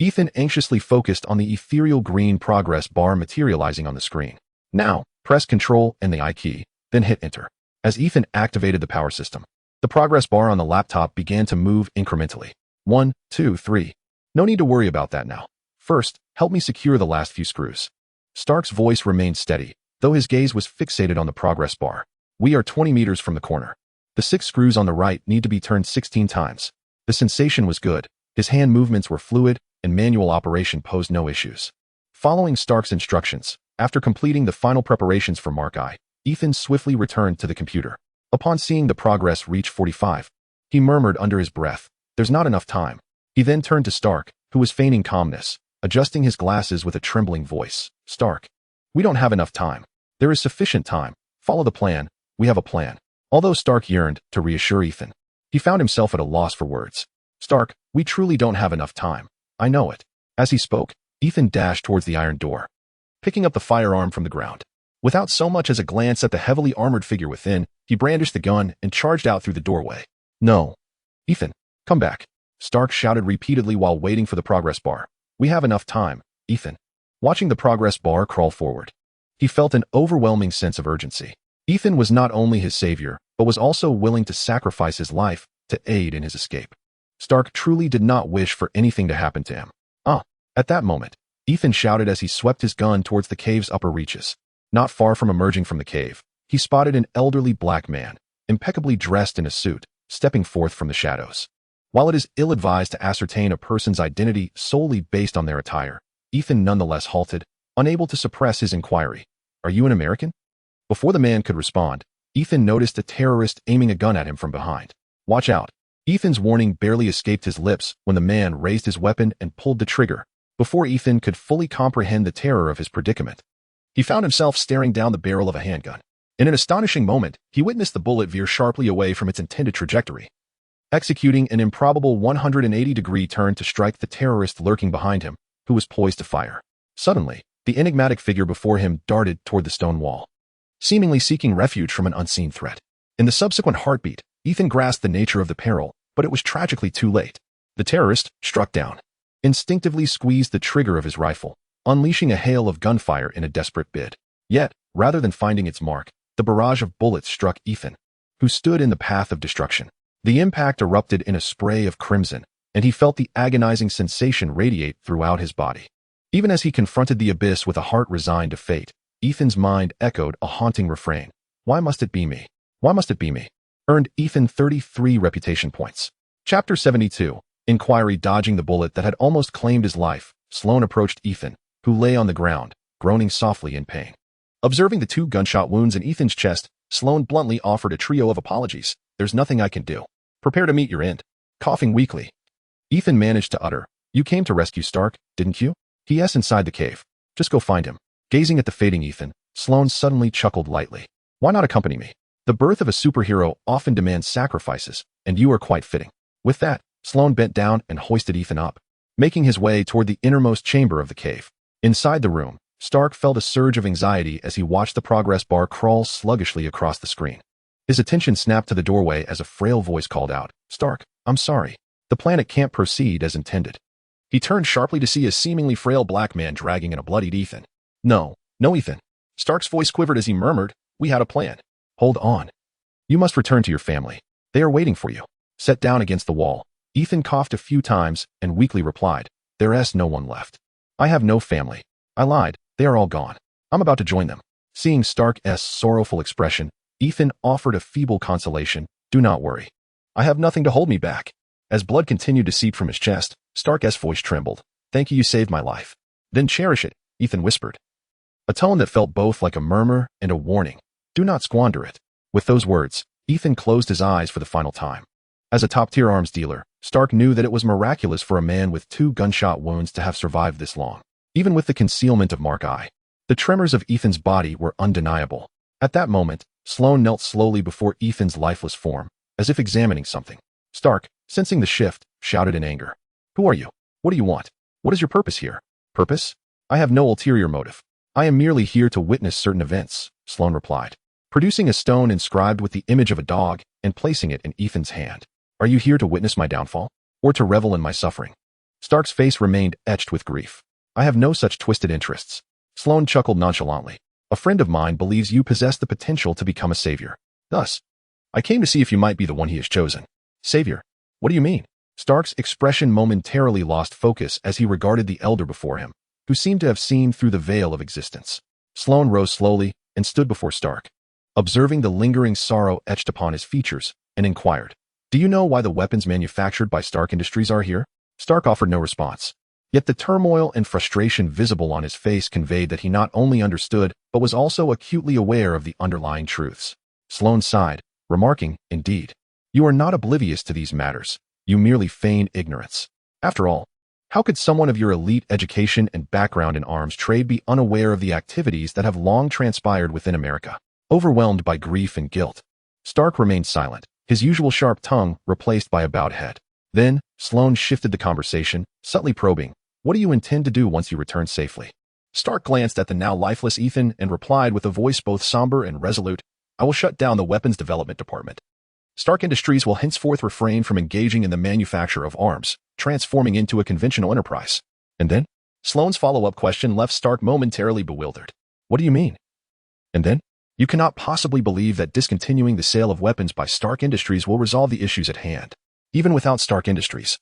Ethan anxiously focused on the ethereal green progress bar materializing on the screen. "Now, press Control and the I key, then hit Enter." As Ethan activated the power system, the progress bar on the laptop began to move incrementally. 1, 2, 3. "No need to worry about that now. First, help me secure the last few screws." Stark's voice remained steady, though his gaze was fixated on the progress bar. "We are 20 meters from the corner. The 6 screws on the right need to be turned 16 times. The sensation was good. His hand movements were fluid, and manual operation posed no issues. Following Stark's instructions, after completing the final preparations for Mark I, Ethan swiftly returned to the computer. Upon seeing the progress reach 45, he murmured under his breath, "There's not enough time." He then turned to Stark, who was feigning calmness, adjusting his glasses with a trembling voice. "Stark, we don't have enough time." "There is sufficient time. Follow the plan. We have a plan." Although Stark yearned to reassure Ethan, he found himself at a loss for words. "Stark, we truly don't have enough time. I know it." As he spoke, Ethan dashed towards the iron door, picking up the firearm from the ground. Without so much as a glance at the heavily armored figure within, he brandished the gun and charged out through the doorway. "No. Ethan, come back," Stark shouted repeatedly while waiting for the progress bar. "We have enough time, Ethan." Watching the progress bar crawl forward, he felt an overwhelming sense of urgency. Ethan was not only his savior, but was also willing to sacrifice his life to aid in his escape. Stark truly did not wish for anything to happen to him. At that moment, Ethan shouted as he swept his gun towards the cave's upper reaches. Not far from emerging from the cave, he spotted an elderly black man, impeccably dressed in a suit, stepping forth from the shadows. While it is ill-advised to ascertain a person's identity solely based on their attire, Ethan nonetheless halted, unable to suppress his inquiry. "Are you an American?" Before the man could respond, Ethan noticed a terrorist aiming a gun at him from behind. "Watch out." Ethan's warning barely escaped his lips when the man raised his weapon and pulled the trigger. Before Ethan could fully comprehend the terror of his predicament, he found himself staring down the barrel of a handgun. In an astonishing moment, he witnessed the bullet veer sharply away from its intended trajectory, executing an improbable 180-degree turn to strike the terrorist lurking behind him, who was poised to fire. Suddenly, the enigmatic figure before him darted toward the stone wall, seemingly seeking refuge from an unseen threat. In the subsequent heartbeat, Ethan grasped the nature of the peril, but it was tragically too late. The terrorist struck down, instinctively squeezed the trigger of his rifle, unleashing a hail of gunfire in a desperate bid. Yet, rather than finding its mark, the barrage of bullets struck Ethan, who stood in the path of destruction. The impact erupted in a spray of crimson, and he felt the agonizing sensation radiate throughout his body. Even as he confronted the abyss with a heart resigned to fate, Ethan's mind echoed a haunting refrain. "Why must it be me? Why must it be me?" Earned Ethan 33 reputation points. Chapter 72. Inquiry. Dodging the bullet that had almost claimed his life, Sloane approached Ethan, who lay on the ground, groaning softly in pain. Observing the 2 gunshot wounds in Ethan's chest, Sloane bluntly offered a trio of apologies. "There's nothing I can do. Prepare to meet your end." Coughing weakly, Ethan managed to utter, "You came to rescue Stark, didn't you?" "Yes, inside the cave. Just go find him." Gazing at the fading Ethan, Sloane suddenly chuckled lightly. "Why not accompany me? The birth of a superhero often demands sacrifices, and you are quite fitting." With that, Sloane bent down and hoisted Ethan up, making his way toward the innermost chamber of the cave. Inside the room, Stark felt a surge of anxiety as he watched the progress bar crawl sluggishly across the screen. His attention snapped to the doorway as a frail voice called out, "Stark, I'm sorry. The planet can't proceed as intended." He turned sharply to see a seemingly frail black man dragging in a bloodied Ethan. No, Ethan." Stark's voice quivered as he murmured, "We had a plan." "Hold on. You must return to your family. They are waiting for you." Set down against the wall, Ethan coughed a few times and weakly replied, "There's no one left. I have no family. I lied. They are all gone. I'm about to join them." Seeing Stark's sorrowful expression, Ethan offered a feeble consolation, "Do not worry. I have nothing to hold me back." As blood continued to seep from his chest, Stark's voice trembled. "Thank you, you saved my life." "Then cherish it," Ethan whispered, a tone that felt both like a murmur and a warning. "Do not squander it." With those words, Ethan closed his eyes for the final time. As a top-tier arms dealer, Stark knew that it was miraculous for a man with 2 gunshot wounds to have survived this long. Even with the concealment of Mark I, the tremors of Ethan's body were undeniable. At that moment, Sloane knelt slowly before Ethan's lifeless form, as if examining something. Stark, sensing the shift, shouted in anger, "Who are you? What do you want? What is your purpose here?" "Purpose? I have no ulterior motive. I am merely here to witness certain events," Sloane replied, producing a stone inscribed with the image of a dog and placing it in Ethan's hand. "Are you here to witness my downfall? Or to revel in my suffering?" Stark's face remained etched with grief. "I have no such twisted interests." Sloane chuckled nonchalantly. "A friend of mine believes you possess the potential to become a savior. Thus, I came to see if you might be the one he has chosen." "Savior? What do you mean?" Stark's expression momentarily lost focus as he regarded the elder before him, who seemed to have seen through the veil of existence. Sloane rose slowly and stood before Stark, observing the lingering sorrow etched upon his features, and inquired, "Do you know why the weapons manufactured by Stark Industries are here?" Stark offered no response. Yet the turmoil and frustration visible on his face conveyed that he not only understood, but was also acutely aware of the underlying truths. Sloane sighed, remarking, "Indeed, you are not oblivious to these matters. You merely feign ignorance. After all, how could someone of your elite education and background in arms trade be unaware of the activities that have long transpired within America?" Overwhelmed by grief and guilt, Stark remained silent, his usual sharp tongue replaced by a bowed head. Then, Sloane shifted the conversation, subtly probing, "What do you intend to do once you return safely?" Stark glanced at the now lifeless Ethan and replied with a voice both somber and resolute, "I will shut down the weapons development department. Stark Industries will henceforth refrain from engaging in the manufacture of arms, transforming into a conventional enterprise." And then? Sloane's follow-up question left Stark momentarily bewildered. "What do you mean?" "And then? You cannot possibly believe that discontinuing the sale of weapons by Stark Industries will resolve the issues at hand. Even without Stark Industries,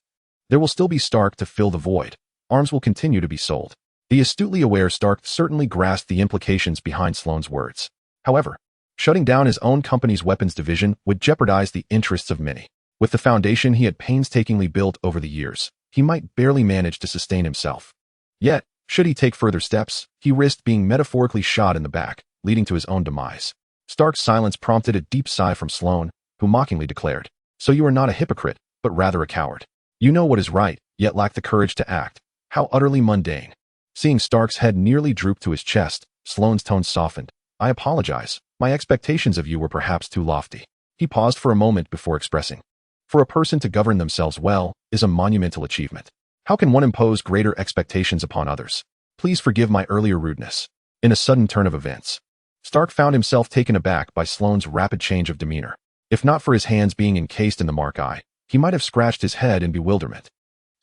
there will still be Stark to fill the void. Arms will continue to be sold." The astutely aware Stark certainly grasped the implications behind Sloane's words. However, shutting down his own company's weapons division would jeopardize the interests of many. With the foundation he had painstakingly built over the years, he might barely manage to sustain himself. Yet, should he take further steps, he risked being metaphorically shot in the back, leading to his own demise. Stark's silence prompted a deep sigh from Sloane, who mockingly declared, "So you are not a hypocrite, but rather a coward. You know what is right, yet lack the courage to act. How utterly mundane." Seeing Stark's head nearly droop to his chest, Sloane's tone softened. "I apologize. My expectations of you were perhaps too lofty." He paused for a moment before expressing, "For a person to govern themselves well is a monumental achievement. How can one impose greater expectations upon others? Please forgive my earlier rudeness." In a sudden turn of events, Stark found himself taken aback by Sloane's rapid change of demeanor. If not for his hands being encased in the mark eye, he might have scratched his head in bewilderment.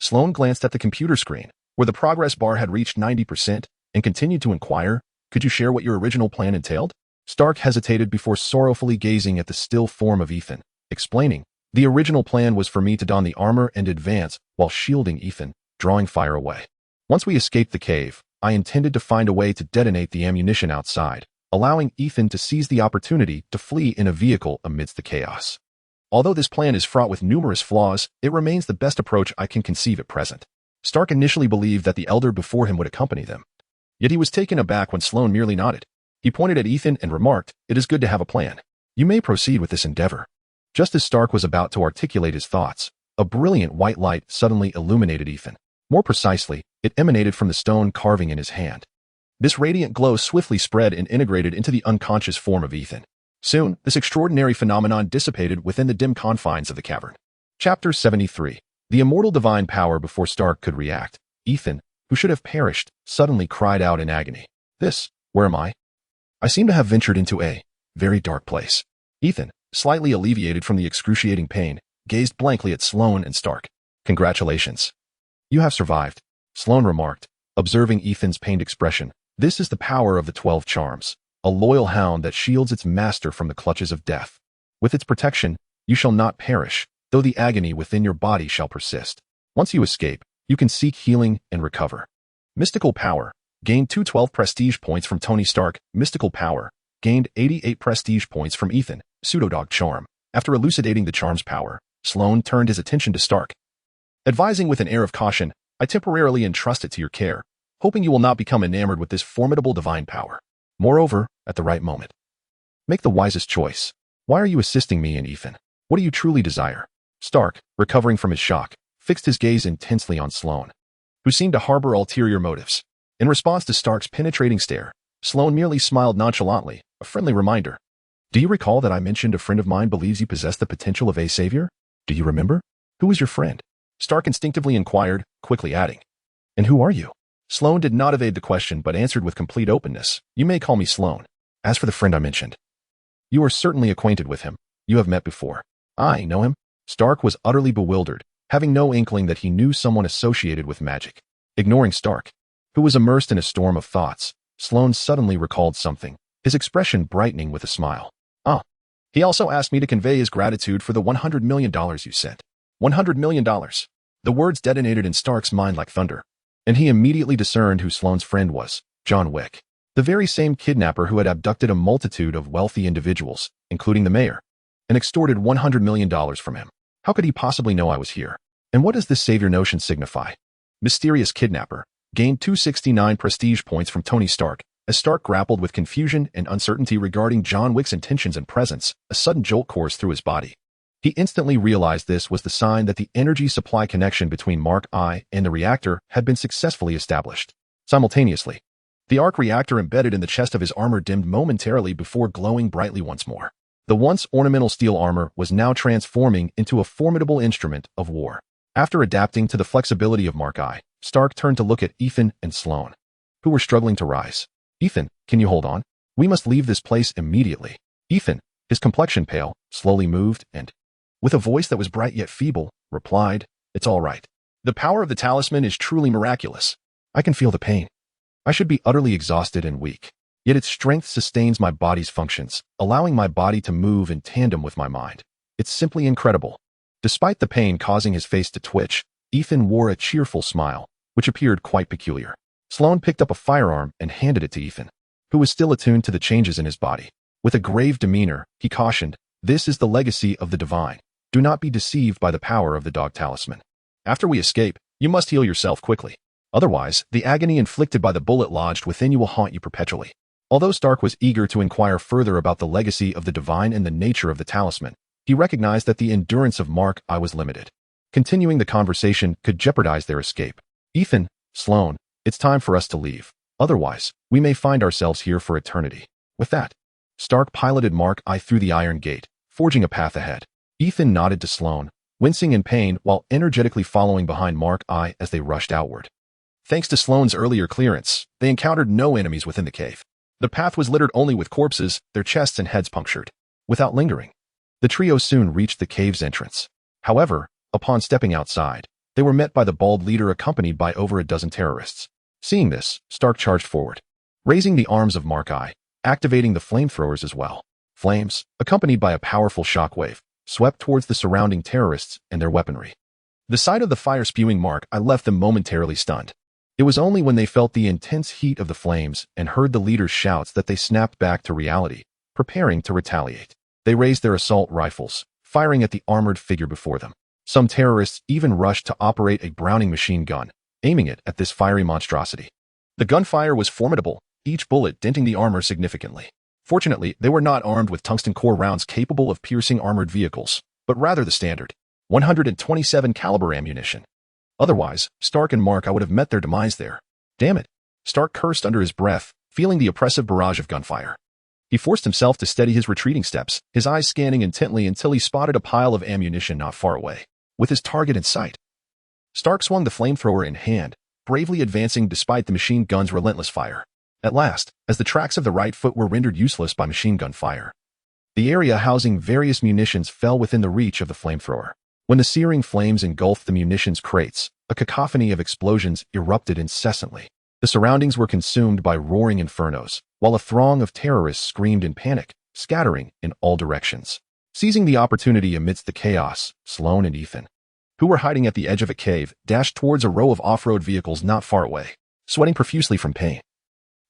Sloane glanced at the computer screen, where the progress bar had reached 90%, and continued to inquire, "Could you share what your original plan entailed?" Stark hesitated before sorrowfully gazing at the still form of Ethan, explaining, "The original plan was for me to don the armor and advance while shielding Ethan, drawing fire away. Once we escaped the cave, I intended to find a way to detonate the ammunition outside, allowing Ethan to seize the opportunity to flee in a vehicle amidst the chaos. Although this plan is fraught with numerous flaws, it remains the best approach I can conceive at present." Stark initially believed that the elder before him would accompany them. Yet he was taken aback when Sloane merely nodded. He pointed at Ethan and remarked, "It is good to have a plan. You may proceed with this endeavor." Just as Stark was about to articulate his thoughts, a brilliant white light suddenly illuminated Ethan. More precisely, it emanated from the stone carving in his hand. This radiant glow swiftly spread and integrated into the unconscious form of Ethan. Soon, this extraordinary phenomenon dissipated within the dim confines of the cavern. Chapter 73. The immortal divine power. Before Stark could react, Ethan, who should have perished, suddenly cried out in agony, Where am I? I seem to have ventured into a very dark place." Ethan, slightly alleviated from the excruciating pain, gazed blankly at Sloane and Stark. "Congratulations. You have survived," Sloane remarked, observing Ethan's pained expression. "This is the power of the 12 charms, a loyal hound that shields its master from the clutches of death. With its protection, you shall not perish, though the agony within your body shall persist. Once you escape, you can seek healing and recover." Mystical power. Gained 212 prestige points from Tony Stark. Mystical power. Gained 88 prestige points from Ethan. Pseudodog charm. After elucidating the charm's power, Sloane turned his attention to Stark, advising with an air of caution, "I temporarily entrust it to your care, hoping you will not become enamored with this formidable divine power. Moreover, at the right moment, make the wisest choice. Why are you assisting me and Ethan? What do you truly desire?" Stark, recovering from his shock, fixed his gaze intensely on Sloane, who seemed to harbor ulterior motives. In response to Stark's penetrating stare, Sloane merely smiled nonchalantly, a friendly reminder. "Do you recall that I mentioned a friend of mine believes you possess the potential of a savior? Do you remember? Who is your friend?" Stark instinctively inquired, quickly adding, "And who are you?" Sloane did not evade the question but answered with complete openness, "You may call me Sloane. As for the friend I mentioned, you are certainly acquainted with him. You have met before." "I know him?" Stark was utterly bewildered, having no inkling that he knew someone associated with magic. Ignoring Stark, who was immersed in a storm of thoughts, Sloane suddenly recalled something, his expression brightening with a smile. "Ah, he also asked me to convey his gratitude for the $100 million you sent." $100 million. The words detonated in Stark's mind like thunder, and he immediately discerned who Sloane's friend was, John Wick, the very same kidnapper who had abducted a multitude of wealthy individuals, including the mayor, and extorted $100 million from him. How could he possibly know I was here? And what does this savior notion signify? Mysterious kidnapper. Gained 269 prestige points from Tony Stark. As Stark grappled with confusion and uncertainty regarding John Wick's intentions and presence, a sudden jolt coursed through his body. He instantly realized this was the sign that the energy supply connection between Mark I and the reactor had been successfully established. Simultaneously, the arc reactor embedded in the chest of his armor dimmed momentarily before glowing brightly once more. The once ornamental steel armor was now transforming into a formidable instrument of war. After adapting to the flexibility of Mark I, Stark turned to look at Ethan and Sloane, who were struggling to rise. "Ethan, can you hold on? We must leave this place immediately." Ethan, his complexion pale, slowly moved and, with a voice that was bright yet feeble, replied, "It's all right. The power of the talisman is truly miraculous. I can feel the pain. I should be utterly exhausted and weak, yet its strength sustains my body's functions, allowing my body to move in tandem with my mind. It's simply incredible." Despite the pain causing his face to twitch, Ethan wore a cheerful smile, which appeared quite peculiar. Sloane picked up a firearm and handed it to Ethan, who was still attuned to the changes in his body. With a grave demeanor, he cautioned, "This is the legacy of the divine. Do not be deceived by the power of the dog talisman. After we escape, you must heal yourself quickly. Otherwise, the agony inflicted by the bullet lodged within you will haunt you perpetually." Although Stark was eager to inquire further about the legacy of the divine and the nature of the talisman, he recognized that the endurance of Mark I was limited. Continuing the conversation could jeopardize their escape. "Ethan, Sloane, it's time for us to leave. Otherwise, we may find ourselves here for eternity." With that, Stark piloted Mark I through the iron gate, forging a path ahead. Ethan nodded to Sloane, wincing in pain while energetically following behind Mark I as they rushed outward. Thanks to Sloane's earlier clearance, they encountered no enemies within the cave. The path was littered only with corpses, their chests and heads punctured. Without lingering, the trio soon reached the cave's entrance. However, upon stepping outside, they were met by the bald leader accompanied by over a dozen terrorists. Seeing this, Stark charged forward, raising the arms of Mark I, activating the flamethrowers as well. Flames, accompanied by a powerful shockwave, swept towards the surrounding terrorists and their weaponry. The sight of the fire-spewing Mark I left them momentarily stunned. It was only when they felt the intense heat of the flames and heard the leader's shouts that they snapped back to reality, preparing to retaliate. They raised their assault rifles, firing at the armored figure before them. Some terrorists even rushed to operate a Browning machine gun, aiming it at this fiery monstrosity. The gunfire was formidable, each bullet denting the armor significantly. Fortunately, they were not armed with tungsten core rounds capable of piercing armored vehicles, but rather the standard 127 caliber ammunition. Otherwise, Stark and Mark I would have met their demise there. Damn it! Stark cursed under his breath, feeling the oppressive barrage of gunfire. He forced himself to steady his retreating steps, his eyes scanning intently until he spotted a pile of ammunition not far away. With his target in sight, Stark swung the flamethrower in hand, bravely advancing despite the machine gun's relentless fire. At last, as the tracks of the right foot were rendered useless by machine gun fire, the area housing various munitions fell within the reach of the flamethrower. When the searing flames engulfed the munitions crates, a cacophony of explosions erupted incessantly. The surroundings were consumed by roaring infernos, while a throng of terrorists screamed in panic, scattering in all directions. Seizing the opportunity amidst the chaos, Sloane and Ethan, who were hiding at the edge of a cave, dashed towards a row of off-road vehicles not far away, sweating profusely from pain.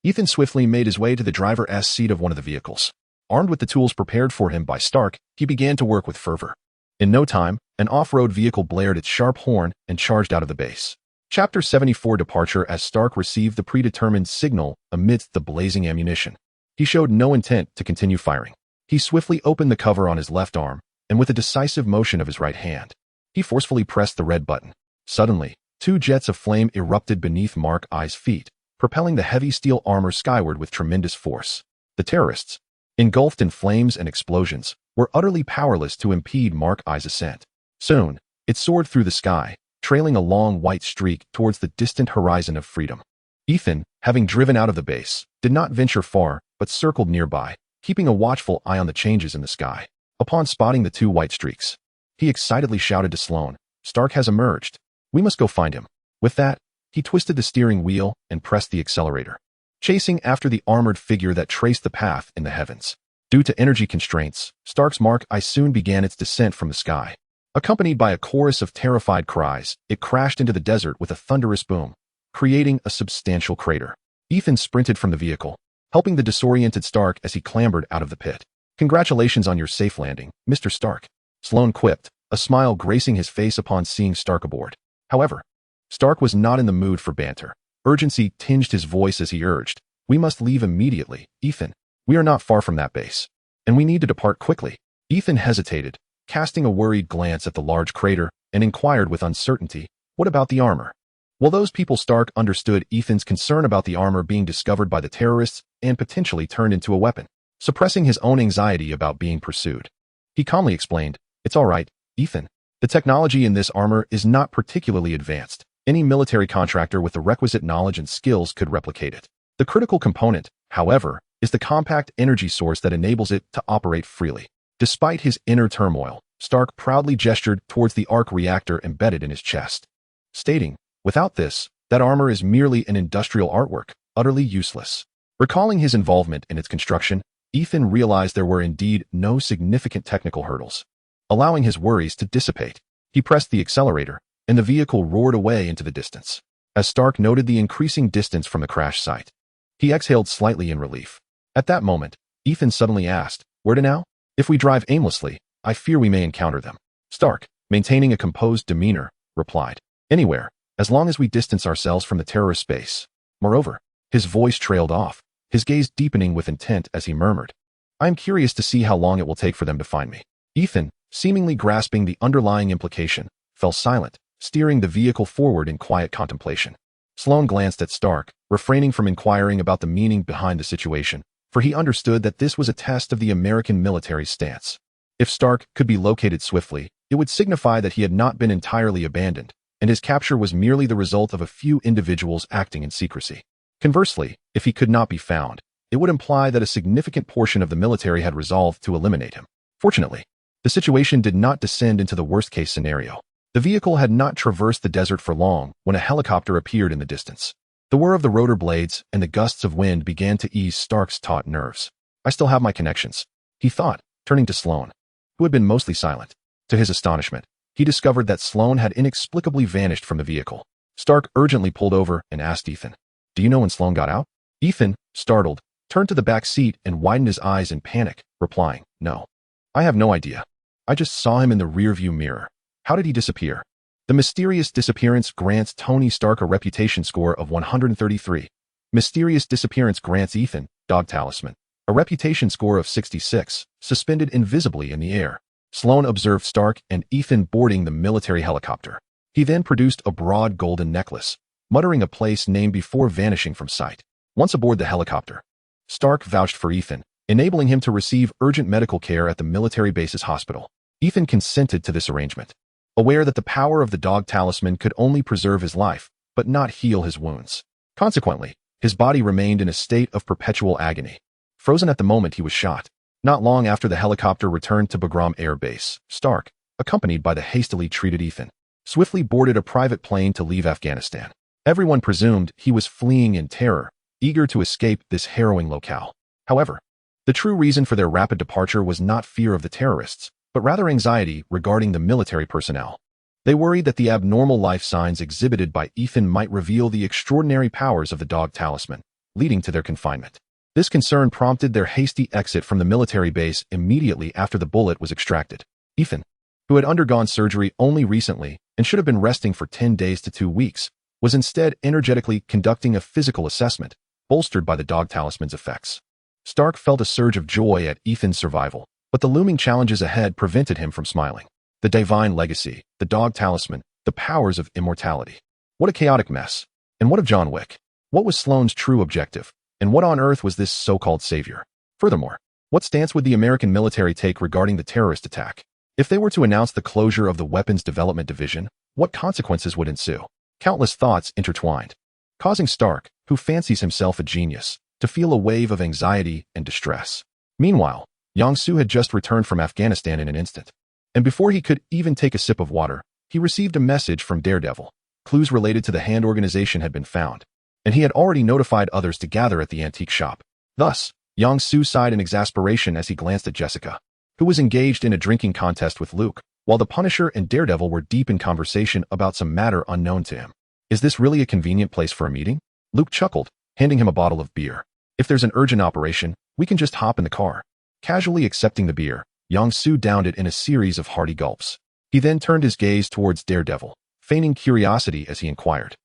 Ethan swiftly made his way to the driver's seat of one of the vehicles. Armed with the tools prepared for him by Stark, he began to work with fervor. In no time, an off-road vehicle blared its sharp horn and charged out of the base. Chapter 74 Departure. As Stark received the predetermined signal amidst the blazing ammunition, he showed no intent to continue firing. He swiftly opened the cover on his left arm, and with a decisive motion of his right hand, he forcefully pressed the red button. Suddenly, two jets of flame erupted beneath Mark I's feet, propelling the heavy steel armor skyward with tremendous force. The terrorists, engulfed in flames and explosions, were utterly powerless to impede Mark I's ascent. Soon, it soared through the sky, trailing a long white streak towards the distant horizon of freedom. Ethan, having driven out of the base, did not venture far, but circled nearby, keeping a watchful eye on the changes in the sky. Upon spotting the two white streaks, he excitedly shouted to Sloane, "Stark has emerged. We must go find him." With that, he twisted the steering wheel and pressed the accelerator, chasing after the armored figure that traced the path in the heavens. Due to energy constraints, Stark's Mark I soon began its descent from the sky. Accompanied by a chorus of terrified cries, it crashed into the desert with a thunderous boom, creating a substantial crater. Ethan sprinted from the vehicle, helping the disoriented Stark as he clambered out of the pit. "Congratulations on your safe landing, Mr. Stark," Sloane quipped, a smile gracing his face upon seeing Stark aboard. However, Stark was not in the mood for banter. Urgency tinged his voice as he urged, "We must leave immediately, Ethan. We are not far from that base, and we need to depart quickly." Ethan hesitated, casting a worried glance at the large crater, and inquired with uncertainty, "What about the armor?" Well, those people Stark understood Ethan's concern about the armor being discovered by the terrorists and potentially turned into a weapon. suppressing his own anxiety about being pursued. He calmly explained, "It's all right, Ethan. The technology in this armor is not particularly advanced. Any military contractor with the requisite knowledge and skills could replicate it. The critical component, however, is the compact energy source that enables it to operate freely." Despite his inner turmoil, Stark proudly gestured towards the arc reactor embedded in his chest, stating, "Without this, that armor is merely an industrial artwork, utterly useless." Recalling his involvement in its construction, Ethan realized there were indeed no significant technical hurdles. Allowing his worries to dissipate, he pressed the accelerator, and the vehicle roared away into the distance. As Stark noted the increasing distance from the crash site, he exhaled slightly in relief. At that moment, Ethan suddenly asked, "Where to now? If we drive aimlessly, I fear we may encounter them." Stark, maintaining a composed demeanor, replied, "Anywhere, as long as we distance ourselves from the terrorist base." Moreover, his voice trailed off, his gaze deepening with intent as he murmured, "I am curious to see how long it will take for them to find me." Ethan, seemingly grasping the underlying implication, fell silent, steering the vehicle forward in quiet contemplation. Sloane glanced at Stark, refraining from inquiring about the meaning behind the situation, for he understood that this was a test of the American military's stance. If Stark could be located swiftly, it would signify that he had not been entirely abandoned, and his capture was merely the result of a few individuals acting in secrecy. Conversely, if he could not be found, it would imply that a significant portion of the military had resolved to eliminate him. Fortunately, the situation did not descend into the worst-case scenario. The vehicle had not traversed the desert for long when a helicopter appeared in the distance. The whir of the rotor blades and the gusts of wind began to ease Stark's taut nerves. "I still have my connections," he thought, turning to Sloane, who had been mostly silent. To his astonishment, he discovered that Sloane had inexplicably vanished from the vehicle. Stark urgently pulled over and asked Ethan, "Do you know when Sloane got out?" Ethan, startled, turned to the back seat and widened his eyes in panic, replying, "No. I have no idea. I just saw him in the rearview mirror. How did he disappear?" The mysterious disappearance grants Tony Stark a reputation score of 133. Mysterious disappearance grants Ethan, Dog Talisman, a reputation score of 66, suspended invisibly in the air. Sloane observed Stark and Ethan boarding the military helicopter. He then produced a broad golden necklace, muttering a place name before vanishing from sight. Once aboard the helicopter, Stark vouched for Ethan, enabling him to receive urgent medical care at the military base's hospital. Ethan consented to this arrangement, aware that the power of the Dog Talisman could only preserve his life, but not heal his wounds. Consequently, his body remained in a state of perpetual agony, frozen at the moment he was shot. Not long after the helicopter returned to Bagram Air Base, Stark, accompanied by the hastily treated Ethan, swiftly boarded a private plane to leave Afghanistan. Everyone presumed he was fleeing in terror, eager to escape this harrowing locale. However, the true reason for their rapid departure was not fear of the terrorists, but rather anxiety regarding the military personnel. They worried that the abnormal life signs exhibited by Ethan might reveal the extraordinary powers of the Dog Talisman, leading to their confinement. This concern prompted their hasty exit from the military base immediately after the bullet was extracted. Ethan, who had undergone surgery only recently and should have been resting for 10 days to 2 weeks, was instead energetically conducting a physical assessment, bolstered by the Dog Talisman's effects. Stark felt a surge of joy at Ethan's survival, but the looming challenges ahead prevented him from smiling. The divine legacy, the Dog Talisman, the powers of immortality. What a chaotic mess. And what of John Wick? What was Sloane's true objective? And what on earth was this so-called savior? Furthermore, what stance would the American military take regarding the terrorist attack? If they were to announce the closure of the Weapons Development Division, what consequences would ensue? Countless thoughts intertwined, causing Stark, who fancies himself a genius, to feel a wave of anxiety and distress. Meanwhile, Yang-Su had just returned from Afghanistan in an instant. And before he could even take a sip of water, he received a message from Daredevil. Clues related to the Hand organization had been found, and he had already notified others to gather at the antique shop. Thus, Yang-Su sighed in exasperation as he glanced at Jessica, who was engaged in a drinking contest with Luke, while the Punisher and Daredevil were deep in conversation about some matter unknown to him. "Is this really a convenient place for a meeting?" Luke chuckled, handing him a bottle of beer. "If there's an urgent operation, we can just hop in the car." Casually accepting the beer, Yang-Su downed it in a series of hearty gulps. He then turned his gaze towards Daredevil, feigning curiosity as he inquired,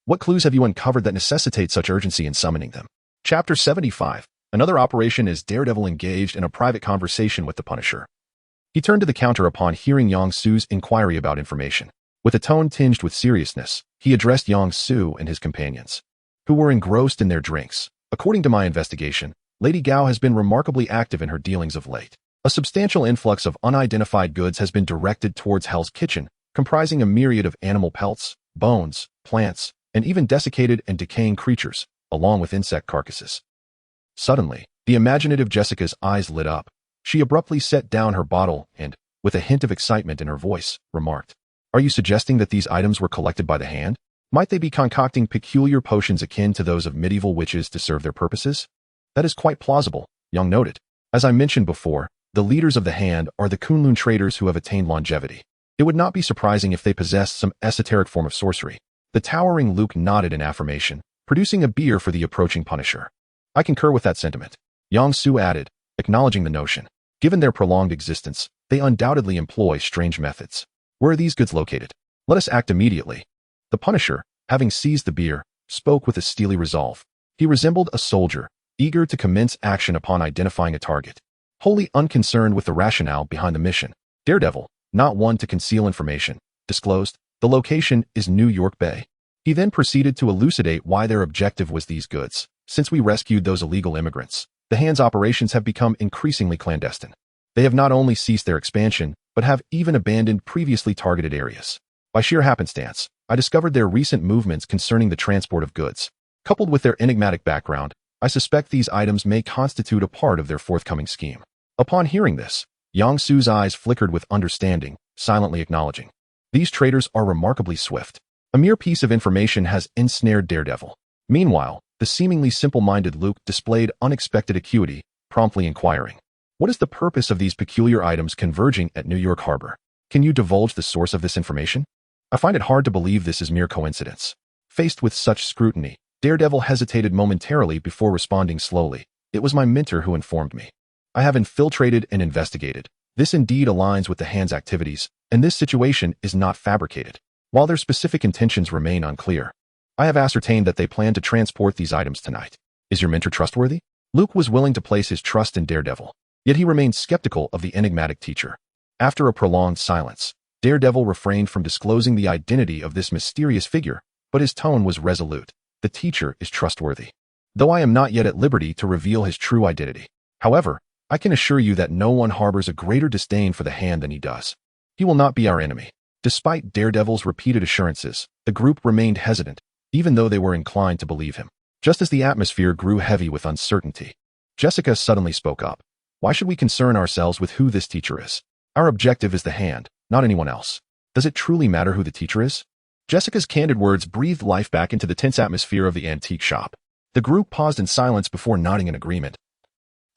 "What clues have you uncovered that necessitate such urgency in summoning them?" Chapter 75. Another operation as Daredevil engaged in a private conversation with the Punisher. He turned to the counter upon hearing Yang-Su's inquiry about information. With a tone tinged with seriousness, he addressed Yang-Su and his companions, who were engrossed in their drinks. "According to my investigation, Lady Gao has been remarkably active in her dealings of late. A substantial influx of unidentified goods has been directed towards Hell's Kitchen, comprising a myriad of animal pelts, bones, plants, and even desiccated and decaying creatures, along with insect carcasses. Suddenly, the imaginative Jessica's eyes lit up. She abruptly set down her bottle and, with a hint of excitement in her voice, remarked, "Are you suggesting that these items were collected by the hand? Might they be concocting peculiar potions akin to those of medieval witches to serve their purposes?" "That is quite plausible," Young noted. "As I mentioned before, the leaders of the hand are the Kunlun traders who have attained longevity. It would not be surprising if they possessed some esoteric form of sorcery." The towering Luke nodded in affirmation, producing a beer for the approaching Punisher. "I concur with that sentiment," Yang Su added, acknowledging the notion. "Given their prolonged existence, they undoubtedly employ strange methods. Where are these goods located? Let us act immediately." The Punisher, having seized the beer, spoke with a steely resolve. He resembled a soldier, eager to commence action upon identifying a target. Wholly unconcerned with the rationale behind the mission, Daredevil, not one to conceal information, disclosed, "The location is New York Bay." He then proceeded to elucidate why their objective was these goods. "Since we rescued those illegal immigrants, the hand's operations have become increasingly clandestine. They have not only ceased their expansion, but have even abandoned previously targeted areas. By sheer happenstance, I discovered their recent movements concerning the transport of goods. Coupled with their enigmatic background, I suspect these items may constitute a part of their forthcoming scheme." Upon hearing this, Yang Su's eyes flickered with understanding, silently acknowledging, "These traders are remarkably swift. A mere piece of information has ensnared Daredevil." Meanwhile, the seemingly simple-minded Luke displayed unexpected acuity, promptly inquiring, "What is the purpose of these peculiar items converging at New York Harbor? Can you divulge the source of this information? I find it hard to believe this is mere coincidence." Faced with such scrutiny, Daredevil hesitated momentarily before responding slowly. "It was my mentor who informed me. I have infiltrated and investigated. This indeed aligns with the hand's activities, and this situation is not fabricated. While their specific intentions remain unclear, I have ascertained that they plan to transport these items tonight. Is your mentor trustworthy?" Luke was willing to place his trust in Daredevil, yet he remained skeptical of the enigmatic teacher. After a prolonged silence, Daredevil refrained from disclosing the identity of this mysterious figure, but his tone was resolute. "The teacher is trustworthy, though I am not yet at liberty to reveal his true identity. However, I can assure you that no one harbors a greater disdain for the hand than he does. He will not be our enemy." Despite Daredevil's repeated assurances, the group remained hesitant, even though they were inclined to believe him. Just as the atmosphere grew heavy with uncertainty, Jessica suddenly spoke up. "Why should we concern ourselves with who this teacher is? Our objective is the hand, not anyone else. Does it truly matter who the teacher is?" Jessica's candid words breathed life back into the tense atmosphere of the antique shop. The group paused in silence before nodding in agreement,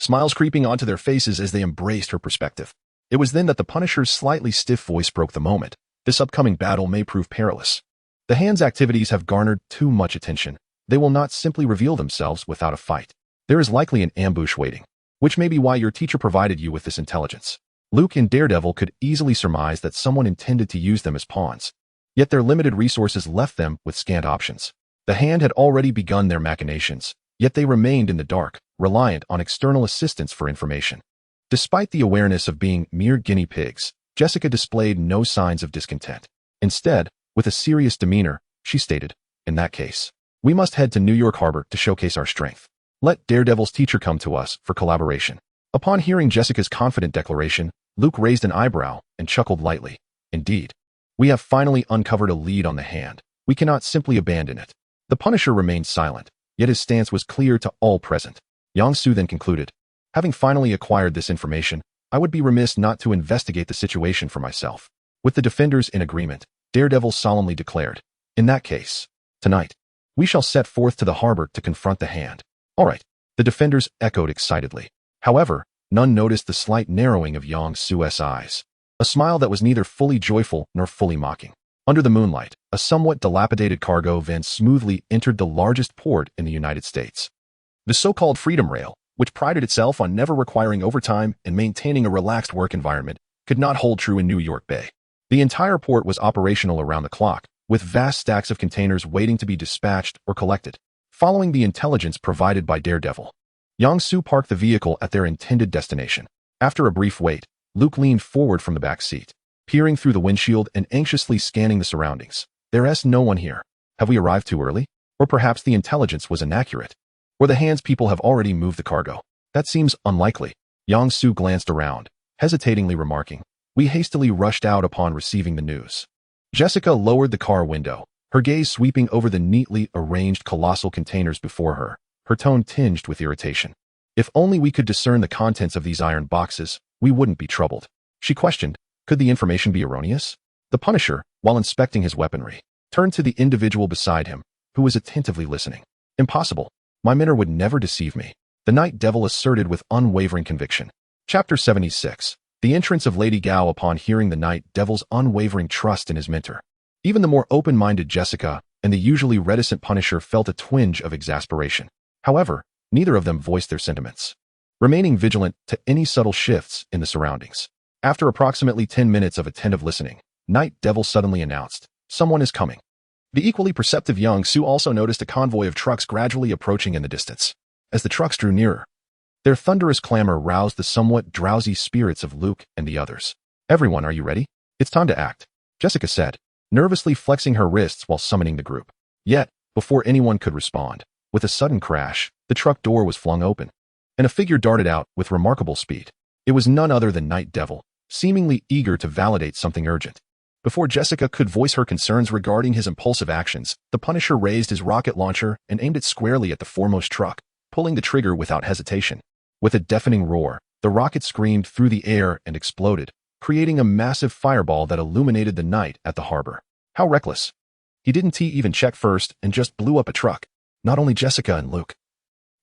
smiles creeping onto their faces as they embraced her perspective. It was then that the Punisher's slightly stiff voice broke the moment. "This upcoming battle may prove perilous. The hand's activities have garnered too much attention. They will not simply reveal themselves without a fight. There is likely an ambush waiting, which may be why your teacher provided you with this intelligence." Luke and Daredevil could easily surmise that someone intended to use them as pawns, yet their limited resources left them with scant options. The hand had already begun their machinations, yet they remained in the dark, reliant on external assistance for information. Despite the awareness of being mere guinea pigs, Jessica displayed no signs of discontent. Instead, with a serious demeanor, she stated, "In that case, we must head to New York Harbor to showcase our strength. Let Daredevil's teacher come to us for collaboration." Upon hearing Jessica's confident declaration, Luke raised an eyebrow and chuckled lightly. "Indeed, we have finally uncovered a lead on the hand. We cannot simply abandon it." The Punisher remained silent, yet his stance was clear to all present. Yang Su then concluded, "Having finally acquired this information, I would be remiss not to investigate the situation for myself." With the defenders in agreement, Daredevil solemnly declared, "In that case, tonight, we shall set forth to the harbor to confront the hand." "All right," the defenders echoed excitedly. However, none noticed the slight narrowing of Yang Su's eyes, a smile that was neither fully joyful nor fully mocking. Under the moonlight, a somewhat dilapidated cargo van smoothly entered the largest port in the United States. The so-called Freedom Rail, which prided itself on never requiring overtime and maintaining a relaxed work environment, could not hold true in New York Bay. The entire port was operational around the clock, with vast stacks of containers waiting to be dispatched or collected. Following the intelligence provided by Daredevil, Yang Su parked the vehicle at their intended destination. After a brief wait, Luke leaned forward from the back seat, peering through the windshield and anxiously scanning the surroundings. "There's no one here. Have we arrived too early? Or perhaps the intelligence was inaccurate? Or the hand's people have already moved the cargo?" That seems unlikely. Yang Su glanced around, hesitatingly remarking, "We hastily rushed out upon receiving the news." Jessica lowered the car window, her gaze sweeping over the neatly arranged colossal containers before her, her tone tinged with irritation. "If only we could discern the contents of these iron boxes, we wouldn't be troubled." She questioned, could the information be erroneous? The Punisher, while inspecting his weaponry, turned to the individual beside him, who was attentively listening. "Impossible. My mentor would never deceive me," the Night Devil asserted with unwavering conviction. Chapter 76. The entrance of Lady Gao upon hearing the Night Devil's unwavering trust in his mentor. Even the more open-minded Jessica and the usually reticent Punisher felt a twinge of exasperation. However, neither of them voiced their sentiments, remaining vigilant to any subtle shifts in the surroundings. After approximately 10 minutes of attentive listening, Night Devil suddenly announced, "Someone is coming." The equally perceptive Yang Su also noticed a convoy of trucks gradually approaching in the distance. As the trucks drew nearer, their thunderous clamor roused the somewhat drowsy spirits of Luke and the others. "Everyone, are you ready? It's time to act," Jessica said, nervously flexing her wrists while summoning the group. Yet, before anyone could respond, with a sudden crash, the truck door was flung open, and a figure darted out with remarkable speed. It was none other than Night Devil, seemingly eager to validate something urgent. Before Jessica could voice her concerns regarding his impulsive actions, the Punisher raised his rocket launcher and aimed it squarely at the foremost truck, pulling the trigger without hesitation. With a deafening roar, the rocket screamed through the air and exploded, creating a massive fireball that illuminated the night at the harbor. How reckless. He didn't even check first and just blew up a truck. Not only Jessica and Luke,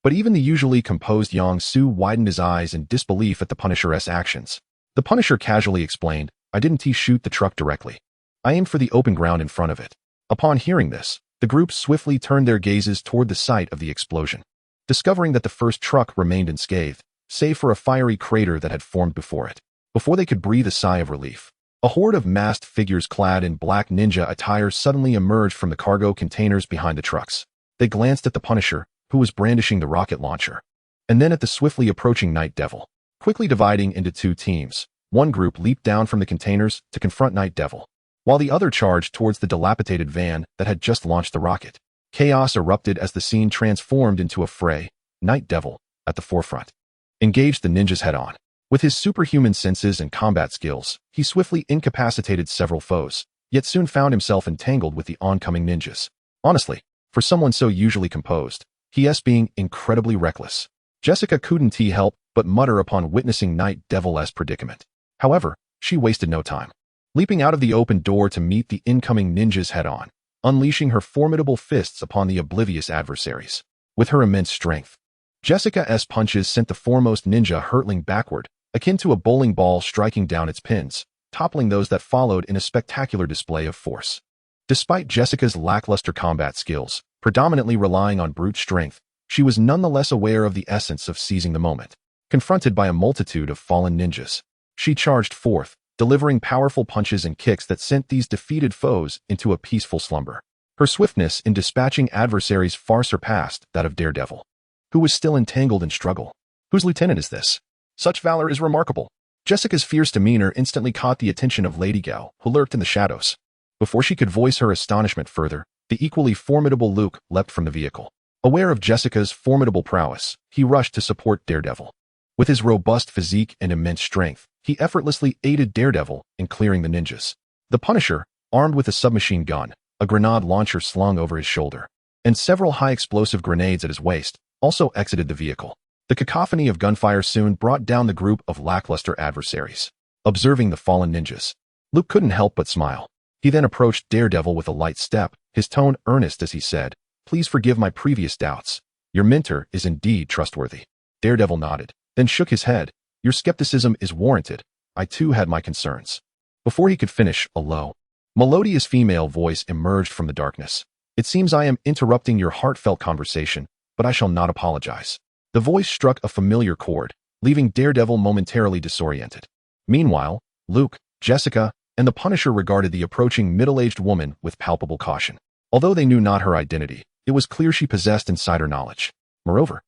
but even the usually composed Yang Su widened his eyes in disbelief at the Punisher's actions. The Punisher casually explained, "I didn't shoot the truck directly. I aimed for the open ground in front of it." Upon hearing this, the group swiftly turned their gazes toward the site of the explosion, discovering that the first truck remained unscathed, save for a fiery crater that had formed before it. Before they could breathe a sigh of relief, a horde of masked figures clad in black ninja attire suddenly emerged from the cargo containers behind the trucks. They glanced at the Punisher, who was brandishing the rocket launcher, and then at the swiftly approaching Night Devil. Quickly dividing into two teams, one group leaped down from the containers to confront Night Devil, while the other charged towards the dilapidated van that had just launched the rocket. Chaos erupted as the scene transformed into a fray. Night Devil, at the forefront, engaged the ninjas head-on. With his superhuman senses and combat skills, he swiftly incapacitated several foes, yet soon found himself entangled with the oncoming ninjas. Honestly, for someone so usually composed, he's being incredibly reckless. Jessica couldn't help but mutter upon witnessing Night Devil's predicament. However, she wasted no time, leaping out of the open door to meet the incoming ninjas head-on, unleashing her formidable fists upon the oblivious adversaries. With her immense strength, Jessica's punches sent the foremost ninja hurtling backward, akin to a bowling ball striking down its pins, toppling those that followed in a spectacular display of force. Despite Jessica's lackluster combat skills, predominantly relying on brute strength, she was nonetheless aware of the essence of seizing the moment. Confronted by a multitude of fallen ninjas, she charged forth, delivering powerful punches and kicks that sent these defeated foes into a peaceful slumber. Her swiftness in dispatching adversaries far surpassed that of Daredevil, who was still entangled in struggle. Whose lieutenant is this? Such valor is remarkable. Jessica's fierce demeanor instantly caught the attention of Lady Gao, who lurked in the shadows. Before she could voice her astonishment further, the equally formidable Luke leapt from the vehicle. Aware of Jessica's formidable prowess, he rushed to support Daredevil. With his robust physique and immense strength, he effortlessly aided Daredevil in clearing the ninjas. The Punisher, armed with a submachine gun, a grenade launcher slung over his shoulder, and several high-explosive grenades at his waist, also exited the vehicle. The cacophony of gunfire soon brought down the group of lackluster adversaries. Observing the fallen ninjas, Luke couldn't help but smile. He then approached Daredevil with a light step, his tone earnest as he said, "Please forgive my previous doubts. Your mentor is indeed trustworthy." Daredevil nodded, then shook his head. "Your skepticism is warranted. I too had my concerns." Before he could finish, a low, melodious female voice emerged from the darkness. "It seems I am interrupting your heartfelt conversation, but I shall not apologize." The voice struck a familiar chord, leaving Daredevil momentarily disoriented. Meanwhile, Luke, Jessica, and the Punisher regarded the approaching middle-aged woman with palpable caution. Although they knew not her identity, it was clear she possessed insider knowledge. Moreover,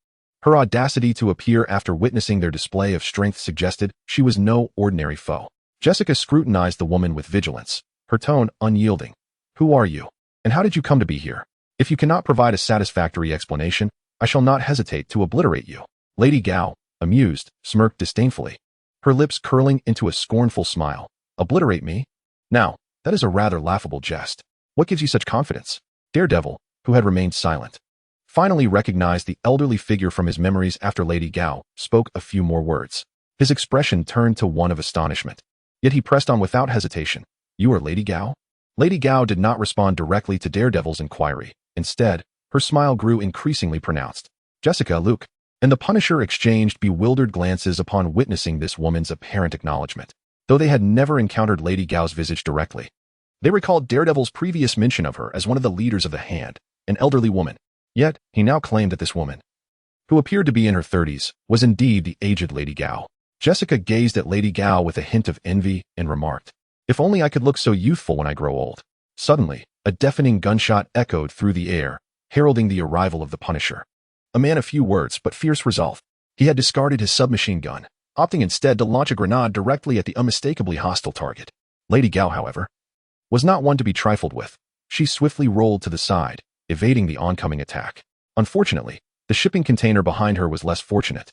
her audacity to appear after witnessing their display of strength suggested she was no ordinary foe. Jessica scrutinized the woman with vigilance, her tone unyielding. "Who are you? And how did you come to be here? If you cannot provide a satisfactory explanation, I shall not hesitate to obliterate you." Lady Gao, amused, smirked disdainfully, her lips curling into a scornful smile. Obliterate me? Now, that is a rather laughable jest. What gives you such confidence? Daredevil, who had remained silent, finally recognized the elderly figure from his memories after Lady Gao spoke a few more words. His expression turned to one of astonishment. Yet he pressed on without hesitation. You are Lady Gao? Lady Gao did not respond directly to Daredevil's inquiry. Instead, her smile grew increasingly pronounced. Jessica, Luke, and the Punisher exchanged bewildered glances upon witnessing this woman's apparent acknowledgement. Though they had never encountered Lady Gao's visage directly, they recalled Daredevil's previous mention of her as one of the leaders of the Hand, an elderly woman. Yet, he now claimed that this woman, who appeared to be in her 30s, was indeed the aged Lady Gao. Jessica gazed at Lady Gao with a hint of envy and remarked, if only I could look so youthful when I grow old. Suddenly, a deafening gunshot echoed through the air, heralding the arrival of the Punisher. A man of few words but fierce resolve. He had discarded his submachine gun, opting instead to launch a grenade directly at the unmistakably hostile target. Lady Gao, however, was not one to be trifled with. She swiftly rolled to the side, evading the oncoming attack. Unfortunately, the shipping container behind her was less fortunate,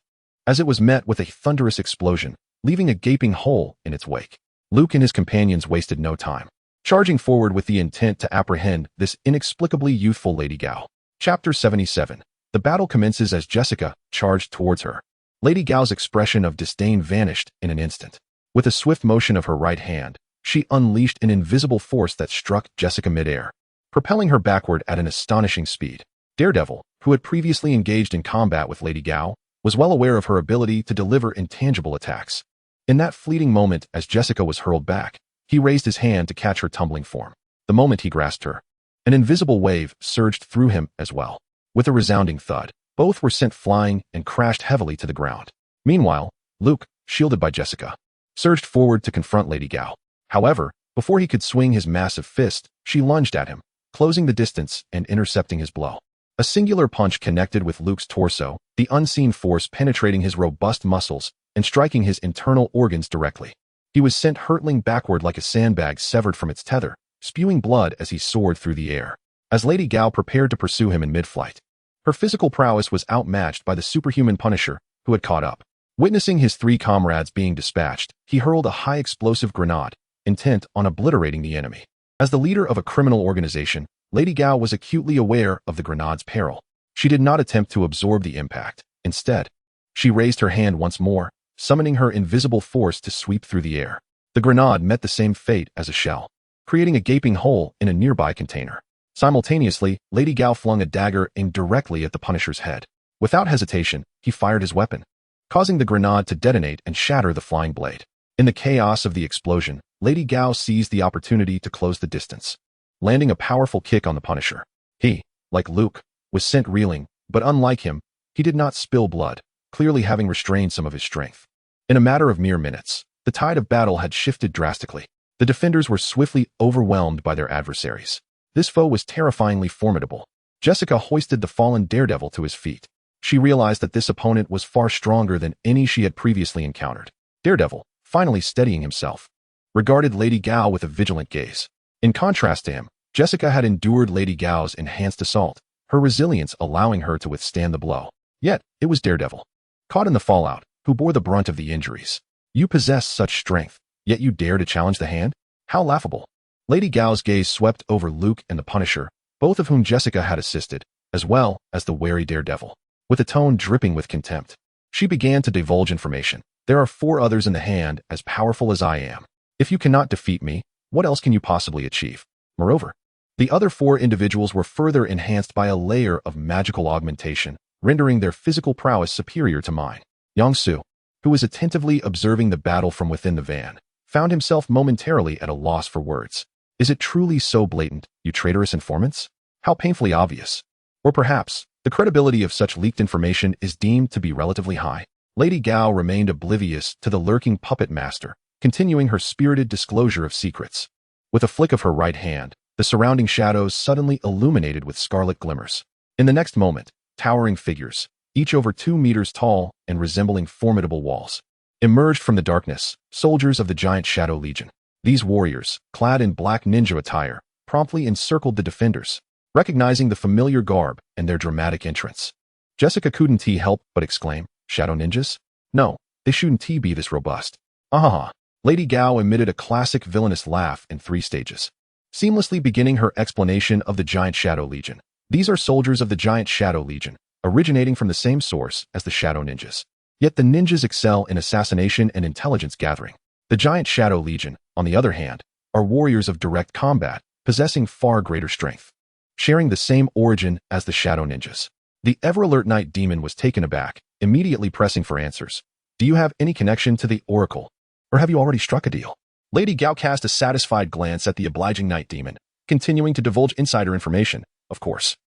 as it was met with a thunderous explosion, leaving a gaping hole in its wake. Luke and his companions wasted no time, charging forward with the intent to apprehend this inexplicably youthful Lady Gao. Chapter 77. The battle commences as Jessica charged towards her. Lady Gao's expression of disdain vanished in an instant. With a swift motion of her right hand, she unleashed an invisible force that struck Jessica midair, propelling her backward at an astonishing speed. Daredevil, who had previously engaged in combat with Lady Gao, was well aware of her ability to deliver intangible attacks. In that fleeting moment as Jessica was hurled back, he raised his hand to catch her tumbling form. The moment he grasped her, an invisible wave surged through him as well. With a resounding thud, both were sent flying and crashed heavily to the ground. Meanwhile, Luke, shielded by Jessica, surged forward to confront Lady Gao. However, before he could swing his massive fist, she lunged at him, closing the distance and intercepting his blow. A singular punch connected with Luke's torso, the unseen force penetrating his robust muscles and striking his internal organs directly. He was sent hurtling backward like a sandbag severed from its tether, spewing blood as he soared through the air. As Lady Gao prepared to pursue him in mid-flight, her physical prowess was outmatched by the superhuman Punisher, who had caught up. Witnessing his three comrades being dispatched, he hurled a high-explosive grenade, intent on obliterating the enemy. As the leader of a criminal organization, Lady Gao was acutely aware of the grenade's peril. She did not attempt to absorb the impact. Instead, she raised her hand once more, summoning her invisible force to sweep through the air. The grenade met the same fate as a shell, creating a gaping hole in a nearby container. Simultaneously, Lady Gao flung a dagger aimed directly at the Punisher's head. Without hesitation, he fired his weapon, causing the grenade to detonate and shatter the flying blade. In the chaos of the explosion, Lady Gao seized the opportunity to close the distance, landing a powerful kick on the Punisher. He, like Luke, was sent reeling, but unlike him, he did not spill blood, clearly having restrained some of his strength. In a matter of mere minutes, the tide of battle had shifted drastically. The defenders were swiftly overwhelmed by their adversaries. This foe was terrifyingly formidable. Jessica hoisted the fallen Daredevil to his feet. She realized that this opponent was far stronger than any she had previously encountered. Daredevil, finally steadying himself, regarded Lady Gao with a vigilant gaze. In contrast to him, Jessica had endured Lady Gao's enhanced assault, her resilience allowing her to withstand the blow. Yet, it was Daredevil, caught in the fallout, who bore the brunt of the injuries. You possess such strength, yet you dare to challenge the Hand? How laughable. Lady Gao's gaze swept over Luke and the Punisher, both of whom Jessica had assisted, as well as the wary Daredevil. With a tone dripping with contempt, she began to divulge information. There are 4 others in the Hand as powerful as I am. If you cannot defeat me, what else can you possibly achieve? Moreover, the other 4 individuals were further enhanced by a layer of magical augmentation, rendering their physical prowess superior to mine. Yang Su, who was attentively observing the battle from within the van, found himself momentarily at a loss for words. Is it truly so blatant, you traitorous informants? How painfully obvious. Or perhaps, the credibility of such leaked information is deemed to be relatively high. Lady Gao remained oblivious to the lurking puppet master, continuing her spirited disclosure of secrets. With a flick of her right hand, the surrounding shadows suddenly illuminated with scarlet glimmers. In the next moment, towering figures, each over 2 meters tall and resembling formidable walls, emerged from the darkness, soldiers of the giant Shadow Legion. These warriors, clad in black ninja attire, promptly encircled the defenders, recognizing the familiar garb and their dramatic entrance. Jessica couldn't help but exclaim, Shadow Ninjas? No, they shouldn't be this robust. Ahaha. Lady Gao emitted a classic villainous laugh in 3 stages, seamlessly beginning her explanation of the Giant Shadow Legion. These are soldiers of the Giant Shadow Legion, originating from the same source as the Shadow Ninjas. Yet the ninjas excel in assassination and intelligence gathering. The Giant Shadow Legion, on the other hand, are warriors of direct combat, possessing far greater strength, sharing the same origin as the Shadow Ninjas. The ever-alert Night Demon was taken aback, immediately pressing for answers. Do you have any connection to the Oracle? Or have you already struck a deal? Lady Gao cast a satisfied glance at the obliging Night Demon, continuing to divulge insider information, of course.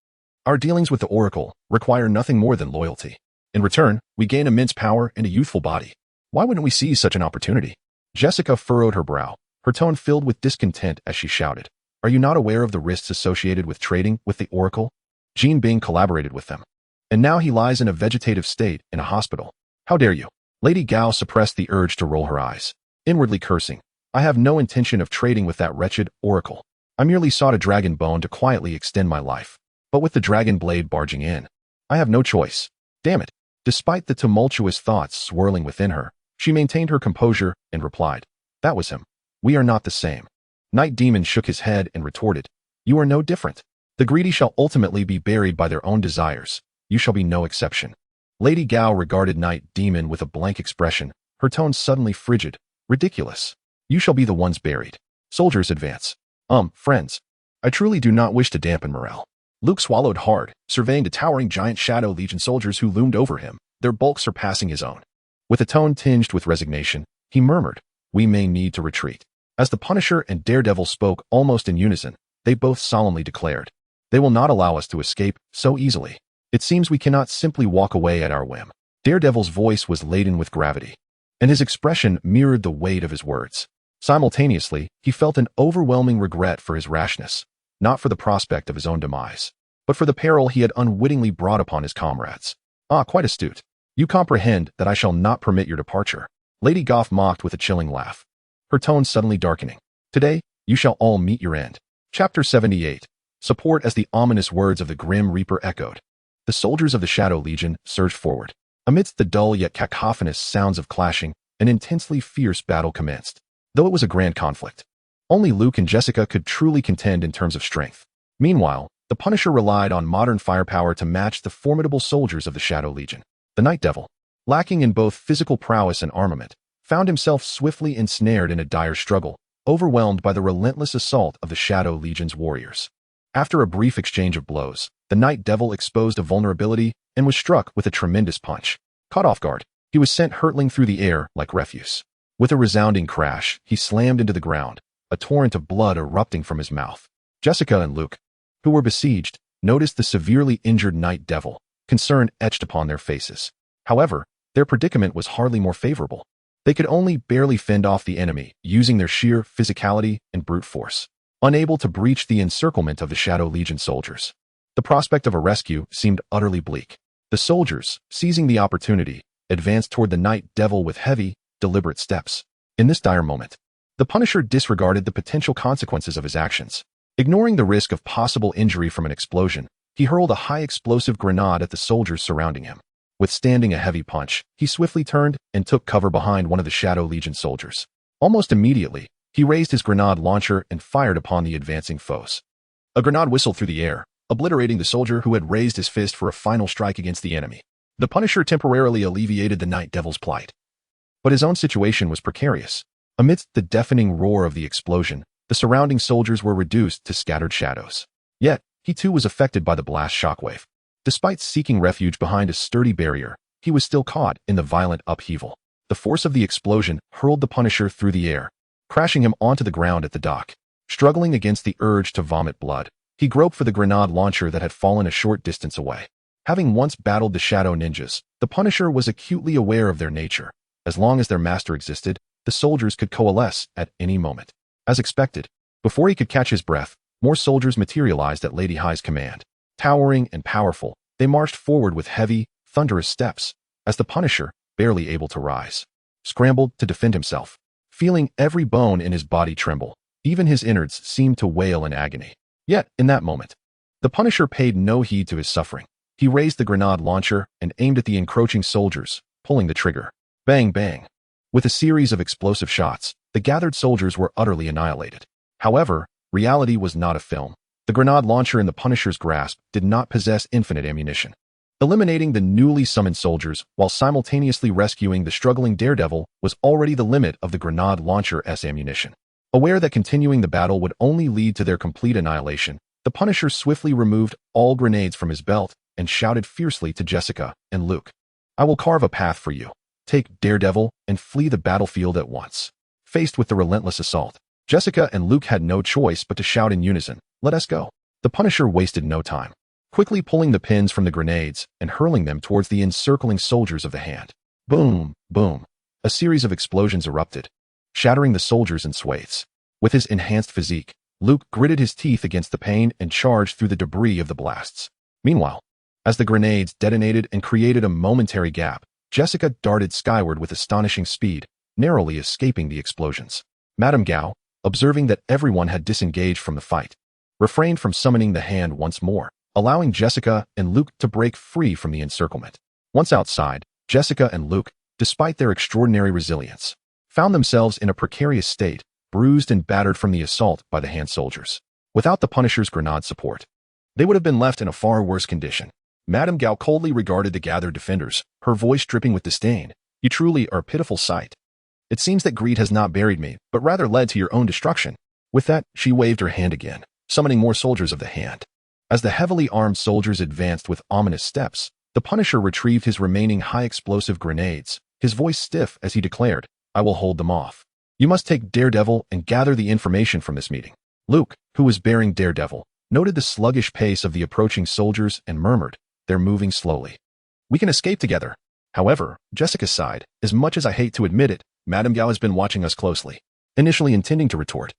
Our dealings with the Oracle require nothing more than loyalty. In return, we gain immense power and a youthful body. Why wouldn't we seize such an opportunity? Jessica furrowed her brow, her tone filled with discontent as she shouted. Are you not aware of the risks associated with trading with the Oracle? Jean Bing collaborated with them. And now he lies in a vegetative state in a hospital. How dare you? Lady Gao suppressed the urge to roll her eyes, inwardly cursing. I have no intention of trading with that wretched Oracle. I merely sought a dragon bone to quietly extend my life. But with the dragon blade barging in, I have no choice. Damn it. Despite the tumultuous thoughts swirling within her, she maintained her composure and replied, that was him. We are not the same. Night Demon shook his head and retorted, you are no different. The greedy shall ultimately be buried by their own desires. You shall be no exception. Lady Gao regarded Night Demon with a blank expression, her tone suddenly frigid. Ridiculous. You shall be the ones buried. Soldiers advance. Friends. I truly do not wish to dampen morale. Luke swallowed hard, surveying the towering Giant Shadow Legion soldiers who loomed over him, their bulk surpassing his own. With a tone tinged with resignation, he murmured, we may need to retreat. As the Punisher and Daredevil spoke almost in unison, they both solemnly declared, they will not allow us to escape so easily. It seems we cannot simply walk away at our whim. Daredevil's voice was laden with gravity, and his expression mirrored the weight of his words. Simultaneously, he felt an overwhelming regret for his rashness, not for the prospect of his own demise, but for the peril he had unwittingly brought upon his comrades. Ah, quite astute. You comprehend that I shall not permit your departure. Lady Goth mocked with a chilling laugh, her tone suddenly darkening. Today, you shall all meet your end. Chapter 78. Support. As the ominous words of the Grim Reaper echoed, the soldiers of the Shadow Legion surged forward. Amidst the dull yet cacophonous sounds of clashing, an intensely fierce battle commenced. Though it was a grand conflict, only Luke and Jessica could truly contend in terms of strength. Meanwhile, the Punisher relied on modern firepower to match the formidable soldiers of the Shadow Legion. The Night Devil, lacking in both physical prowess and armament, found himself swiftly ensnared in a dire struggle, overwhelmed by the relentless assault of the Shadow Legion's warriors. After a brief exchange of blows, the Night Devil exposed a vulnerability and was struck with a tremendous punch. Caught off guard, he was sent hurtling through the air like refuse. With a resounding crash, he slammed into the ground, a torrent of blood erupting from his mouth. Jessica and Luke, who were besieged, noticed the severely injured Night Devil, concern etched upon their faces. However, their predicament was hardly more favorable. They could only barely fend off the enemy, using their sheer physicality and brute force, unable to breach the encirclement of the Shadow Legion soldiers. The prospect of a rescue seemed utterly bleak. The soldiers, seizing the opportunity, advanced toward the Night Devil with heavy, deliberate steps. In this dire moment, the Punisher disregarded the potential consequences of his actions. Ignoring the risk of possible injury from an explosion, he hurled a high-explosive grenade at the soldiers surrounding him. Withstanding a heavy punch, he swiftly turned and took cover behind one of the Shadow Legion soldiers. Almost immediately, he raised his grenade launcher and fired upon the advancing foes. A grenade whistled through the air, obliterating the soldier who had raised his fist for a final strike against the enemy. The Punisher temporarily alleviated the Night Devil's plight, but his own situation was precarious. Amidst the deafening roar of the explosion, the surrounding soldiers were reduced to scattered shadows. Yet, he too was affected by the blast shockwave. Despite seeking refuge behind a sturdy barrier, he was still caught in the violent upheaval. The force of the explosion hurled the Punisher through the air, crashing him onto the ground at the dock. Struggling against the urge to vomit blood, he groped for the grenade launcher that had fallen a short distance away. Having once battled the Shadow Ninjas, the Punisher was acutely aware of their nature. As long as their master existed, the soldiers could coalesce at any moment. As expected, before he could catch his breath, more soldiers materialized at Lady High's command. Towering and powerful, they marched forward with heavy, thunderous steps, as the Punisher, barely able to rise, scrambled to defend himself. Feeling every bone in his body tremble, even his innards seemed to wail in agony. Yet, in that moment, the Punisher paid no heed to his suffering. He raised the grenade launcher and aimed at the encroaching soldiers, pulling the trigger. Bang, bang. With a series of explosive shots, the gathered soldiers were utterly annihilated. However, reality was not a film. The grenade launcher in the Punisher's grasp did not possess infinite ammunition. Eliminating the newly summoned soldiers while simultaneously rescuing the struggling Daredevil was already the limit of the grenade launcher's ammunition. Aware that continuing the battle would only lead to their complete annihilation, the Punisher swiftly removed all grenades from his belt and shouted fiercely to Jessica and Luke, "I will carve a path for you. Take Daredevil and flee the battlefield at once." Faced with the relentless assault, Jessica and Luke had no choice but to shout in unison, "Let us go." The Punisher wasted no time, quickly pulling the pins from the grenades and hurling them towards the encircling soldiers of the Hand. Boom, boom. A series of explosions erupted, shattering the soldiers in swathes. With his enhanced physique, Luke gritted his teeth against the pain and charged through the debris of the blasts. Meanwhile, as the grenades detonated and created a momentary gap, Jessica darted skyward with astonishing speed, narrowly escaping the explosions. Madame Gao, observing that everyone had disengaged from the fight, refrained from summoning the Hand once more, allowing Jessica and Luke to break free from the encirclement. Once outside, Jessica and Luke, despite their extraordinary resilience, found themselves in a precarious state, bruised and battered from the assault by the Hand soldiers. Without the Punisher's grenade support, they would have been left in a far worse condition. Madame Gao coldly regarded the gathered defenders, her voice dripping with disdain. "You truly are a pitiful sight. It seems that greed has not buried me, but rather led to your own destruction." With that, she waved her hand again, summoning more soldiers of the Hand. As the heavily armed soldiers advanced with ominous steps, the Punisher retrieved his remaining high-explosive grenades, his voice stiff as he declared, "I will hold them off. You must take Daredevil and gather the information from this meeting." Luke, who was bearing Daredevil, noted the sluggish pace of the approaching soldiers and murmured, "They're moving slowly. We can escape together." However, Jessica sighed, "As much as I hate to admit it, Madame Gao has been watching us closely." Initially intending to retort,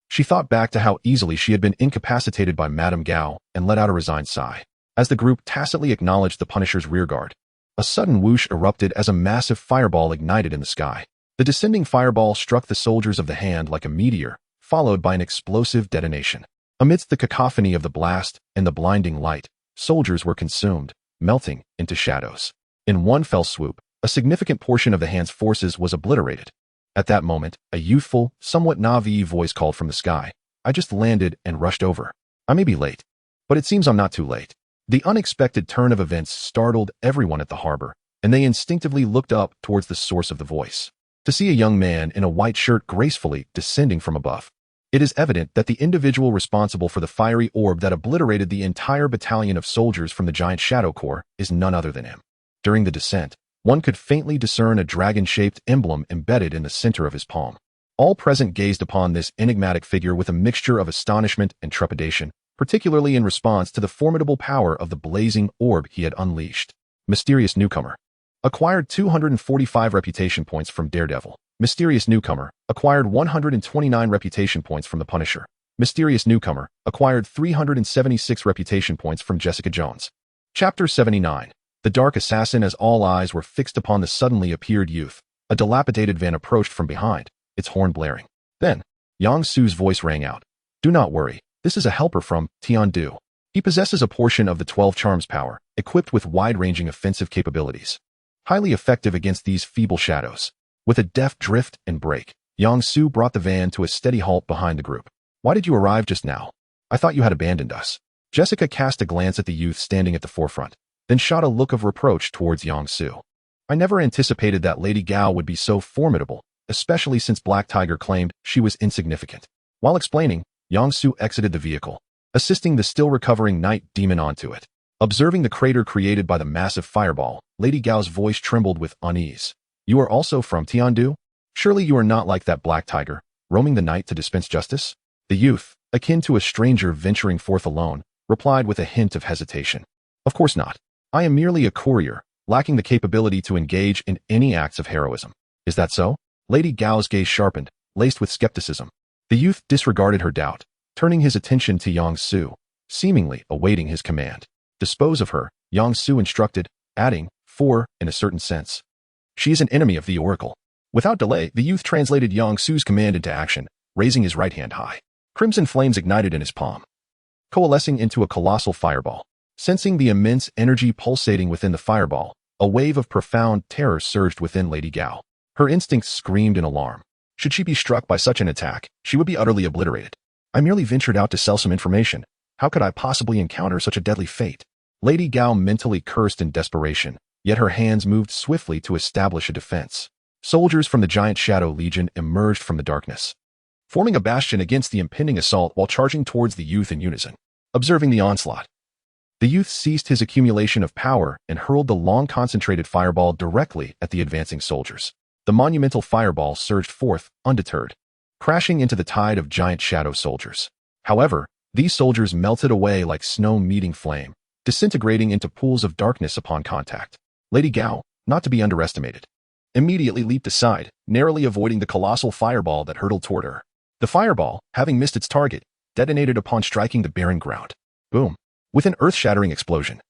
she thought back to how easily she had been incapacitated by Madame Gao and let out a resigned sigh. As the group tacitly acknowledged the Punisher's rearguard, a sudden whoosh erupted as a massive fireball ignited in the sky. The descending fireball struck the soldiers of the Hand like a meteor, followed by an explosive detonation. Amidst the cacophony of the blast and the blinding light, soldiers were consumed, melting into shadows. In one fell swoop, a significant portion of the Hand's forces was obliterated. At that moment, a youthful, somewhat naive voice called from the sky, "I just landed and rushed over. I may be late, but it seems I'm not too late." The unexpected turn of events startled everyone at the harbor, and they instinctively looked up towards the source of the voice. To see a young man in a white shirt gracefully descending from above, it is evident that the individual responsible for the fiery orb that obliterated the entire battalion of soldiers from the giant Shadow Corps is none other than him. During the descent, one could faintly discern a dragon-shaped emblem embedded in the center of his palm. All present gazed upon this enigmatic figure with a mixture of astonishment and trepidation, particularly in response to the formidable power of the blazing orb he had unleashed. Mysterious newcomer. Acquired 245 reputation points from Daredevil. Mysterious newcomer. Acquired 129 reputation points from the Punisher. Mysterious newcomer. Acquired 376 reputation points from Jessica Jones. Chapter 79. The Dark Assassin. As all eyes were fixed upon the suddenly appeared youth, a dilapidated van approached from behind, its horn blaring. Then, Yang Su's voice rang out. "Do not worry, this is a helper from Tiandu. He possesses a portion of the 12 Charms power, equipped with wide-ranging offensive capabilities, highly effective against these feeble shadows." With a deft drift and brake, Yang Su brought the van to a steady halt behind the group. "Why did you arrive just now? I thought you had abandoned us." Jessica cast a glance at the youth standing at the forefront, then shot a look of reproach towards Yang Su. "I never anticipated that Lady Gao would be so formidable, especially since Black Tiger claimed she was insignificant." While explaining, Yang Su exited the vehicle, assisting the still recovering night demon onto it. Observing the crater created by the massive fireball, Lady Gao's voice trembled with unease. "You are also from Tiandu? Surely you are not like that Black Tiger, roaming the night to dispense justice?" The youth, akin to a stranger venturing forth alone, replied with a hint of hesitation. "Of course not. I am merely a courier, lacking the capability to engage in any acts of heroism." "Is that so?" Lady Gao's gaze sharpened, laced with skepticism. The youth disregarded her doubt, turning his attention to Yang Su, seemingly awaiting his command. "Dispose of her," Yang Su instructed, adding, "For, in a certain sense, she is an enemy of the Oracle." Without delay, the youth translated Yang Su's command into action, raising his right hand high. Crimson flames ignited in his palm, coalescing into a colossal fireball. Sensing the immense energy pulsating within the fireball, A wave of profound terror surged within Lady Gao. Her instincts screamed in alarm. Should she be struck by such an attack, she would be utterly obliterated. I merely ventured out to sell some information. How could I possibly encounter such a deadly fate? Lady Gao mentally cursed in desperation, yet her hands moved swiftly to establish a defense. Soldiers from the Giant Shadow Legion emerged from the darkness, forming a bastion against the impending assault while charging towards the youth in unison. Observing the onslaught, the youth ceased his accumulation of power and hurled the long concentrated fireball directly at the advancing soldiers. The monumental fireball surged forth, undeterred, crashing into the tide of Giant Shadow soldiers. However, these soldiers melted away like snow meeting flame, disintegrating into pools of darkness upon contact. Lady Gao, not to be underestimated, immediately leaped aside, narrowly avoiding the colossal fireball that hurtled toward her. The fireball, having missed its target, detonated upon striking the barren ground. Boom! With an earth-shattering explosion,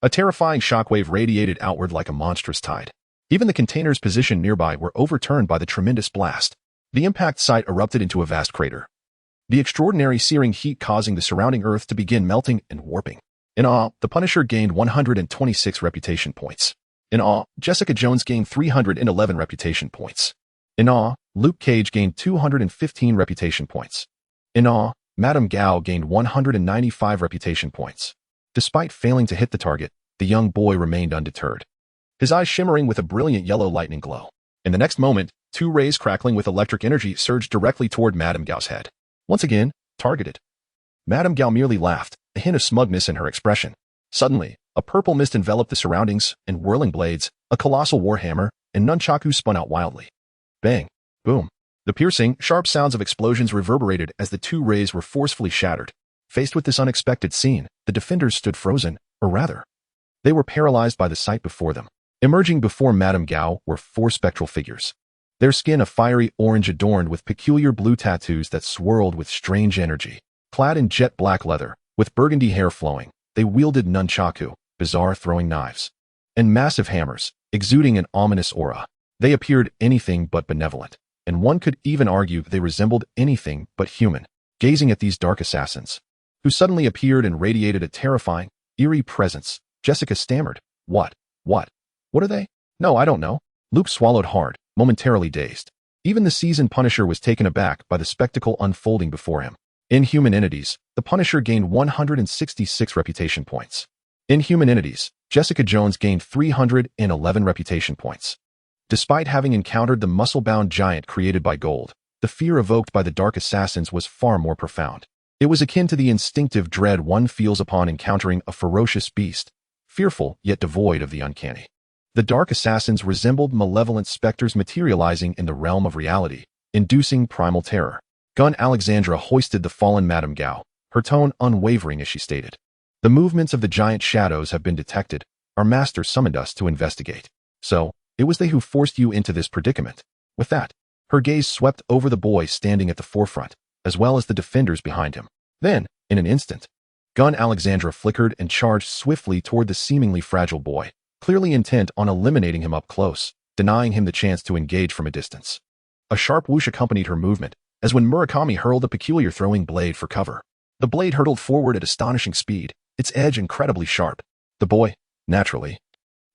a terrifying shockwave radiated outward like a monstrous tide. Even the containers positioned nearby were overturned by the tremendous blast. The impact site erupted into a vast crater, the extraordinary searing heat causing the surrounding earth to begin melting and warping. In awe, the Punisher gained 126 reputation points. In awe, Jessica Jones gained 311 reputation points. In awe, Luke Cage gained 215 reputation points. In awe, Madame Gao gained 195 reputation points. Despite failing to hit the target, the young boy remained undeterred, his eyes shimmering with a brilliant yellow lightning glow. In the next moment, two rays crackling with electric energy surged directly toward Madame Gao's head. Once again, targeted. Madame Gao merely laughed, a hint of smugness in her expression. Suddenly, a purple mist enveloped the surroundings, and whirling blades, a colossal warhammer, and nunchaku spun out wildly. Bang! Boom! The piercing, sharp sounds of explosions reverberated as the two rays were forcefully shattered. Faced with this unexpected scene, the defenders stood frozen, or rather, they were paralyzed by the sight before them. Emerging before Madame Gao were four spectral figures, their skin a fiery orange adorned with peculiar blue tattoos that swirled with strange energy. Clad in jet black leather, with burgundy hair flowing, they wielded nunchaku, bizarre throwing knives, and massive hammers, exuding an ominous aura. They appeared anything but benevolent, and one could even argue they resembled anything but human. Gazing at these dark assassins, who suddenly appeared and radiated a terrifying, eerie presence, Jessica stammered, What are they? No, I don't know. Luke swallowed hard, momentarily dazed. Even the seasoned Punisher was taken aback by the spectacle unfolding before him. Inhuman entities, the Punisher gained 166 reputation points. Inhuman entities, Jessica Jones gained 311 reputation points. Despite having encountered the muscle-bound giant created by gold, the fear evoked by the dark assassins was far more profound. It was akin to the instinctive dread one feels upon encountering a ferocious beast, fearful yet devoid of the uncanny. The dark assassins resembled malevolent specters materializing in the realm of reality, inducing primal terror. Gun Alexandra hoisted the fallen Madame Gao, her tone unwavering as she stated, The movements of the giant shadows have been detected. Our master summoned us to investigate. So, it was they who forced you into this predicament. With that, her gaze swept over the boy standing at the forefront, as well as the defenders behind him. Then, in an instant, Gun Alexandra flickered and charged swiftly toward the seemingly fragile boy, clearly intent on eliminating him up close, denying him the chance to engage from a distance. A sharp whoosh accompanied her movement, as when Murakami hurled a peculiar throwing blade for cover. The blade hurtled forward at astonishing speed, its edge incredibly sharp. The boy, naturally,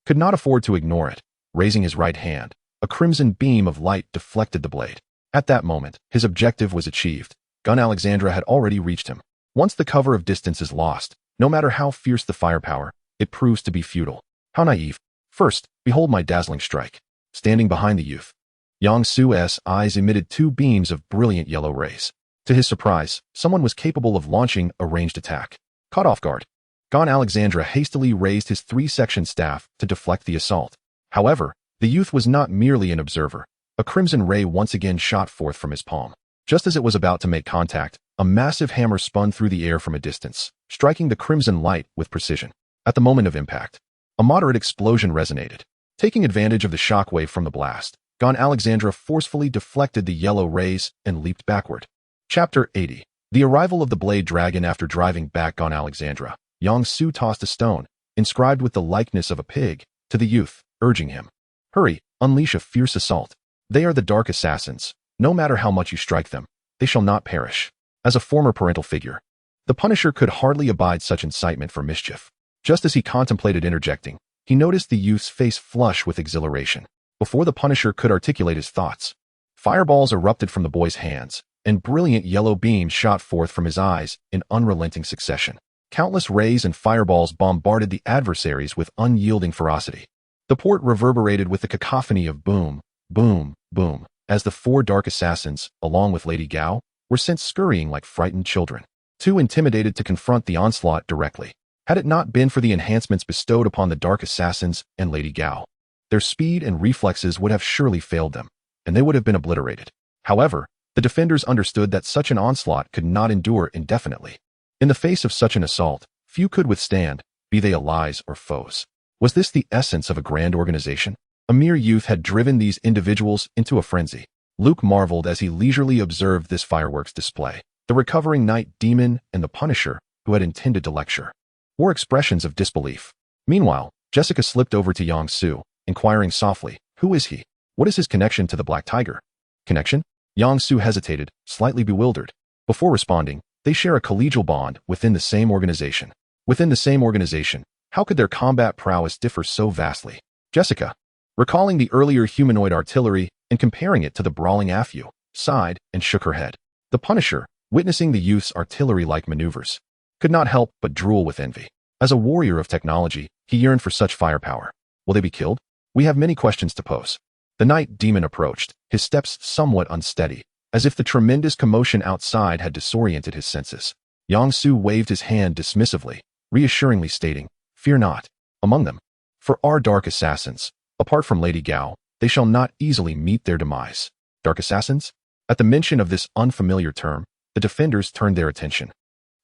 could not afford to ignore it. Raising his right hand, a crimson beam of light deflected the blade. At that moment, his objective was achieved. Gun Alexandra had already reached him. Once the cover of distance is lost, no matter how fierce the firepower, it proves to be futile. How naive. First, behold my dazzling strike. Standing behind the youth, Yang Su's eyes emitted two beams of brilliant yellow rays. To his surprise, someone was capable of launching a ranged attack. Caught off guard, Gun Alexandra hastily raised his three-section staff to deflect the assault. However, the youth was not merely an observer. A crimson ray once again shot forth from his palm. Just as it was about to make contact, a massive hammer spun through the air from a distance, striking the crimson light with precision. At the moment of impact, a moderate explosion resonated. Taking advantage of the shockwave from the blast, Gun Alexandra forcefully deflected the yellow rays and leaped backward. Chapter 80. The arrival of the Blade Dragon. After driving back Gun Alexandra, Yang Su tossed a stone, inscribed with the likeness of a pig, to the youth, urging him, Hurry, unleash a fierce assault. They are the dark assassins. No matter how much you strike them, they shall not perish. As a former parental figure, the Punisher could hardly abide such incitement for mischief. Just as he contemplated interjecting, he noticed the youth's face flush with exhilaration. Before the Punisher could articulate his thoughts, fireballs erupted from the boy's hands, and brilliant yellow beams shot forth from his eyes in unrelenting succession. Countless rays and fireballs bombarded the adversaries with unyielding ferocity. The port reverberated with the cacophony of boom, boom, boom, as the four dark assassins, along with Lady Gao, were sent scurrying like frightened children, too intimidated to confront the onslaught directly. Had it not been for the enhancements bestowed upon the dark assassins and Lady Gao, their speed and reflexes would have surely failed them, and they would have been obliterated. However, the defenders understood that such an onslaught could not endure indefinitely. In the face of such an assault, few could withstand, be they allies or foes. Was this the essence of a grand organization? A mere youth had driven these individuals into a frenzy. Luke marveled as he leisurely observed this fireworks display. The recovering Night Demon and the Punisher, who had intended to lecture, wore expressions of disbelief. Meanwhile, Jessica slipped over to Yang Su, inquiring softly, "Who is he? What is his connection to the Black Tiger?" Connection? Yang Su hesitated, slightly bewildered. Before responding, they share a collegial bond within the same organization. Within the same organization, how could their combat prowess differ so vastly? Jessica, recalling the earlier humanoid artillery and comparing it to the brawling Afu, sighed and shook her head. The Punisher, witnessing the youth's artillery-like maneuvers, could not help but drool with envy. As a warrior of technology, he yearned for such firepower. Will they be killed? We have many questions to pose. The Night Demon approached, his steps somewhat unsteady, as if the tremendous commotion outside had disoriented his senses. Yang Su waved his hand dismissively, reassuringly stating, "Fear not. Among them, for our dark assassins, apart from Lady Gao, they shall not easily meet their demise." Dark assassins? At the mention of this unfamiliar term, the defenders turned their attention.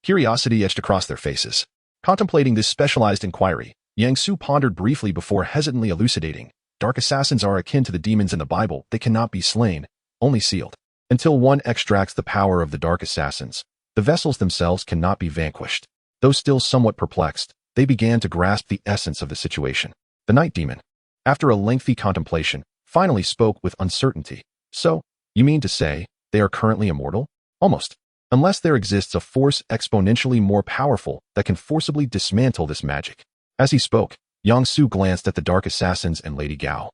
Curiosity etched across their faces. Contemplating this specialized inquiry, Yang Su pondered briefly before hesitantly elucidating. Dark assassins are akin to the demons in the Bible. They cannot be slain, only sealed. Until one extracts the power of the dark assassins, the vessels themselves cannot be vanquished. Though still somewhat perplexed, they began to grasp the essence of the situation. The Night Demon, after a lengthy contemplation, finally spoke with uncertainty. "So, you mean to say, they are currently immortal?" "Almost. Unless there exists a force exponentially more powerful that can forcibly dismantle this magic." As he spoke, Yang Su glanced at the dark assassins and Lady Gao,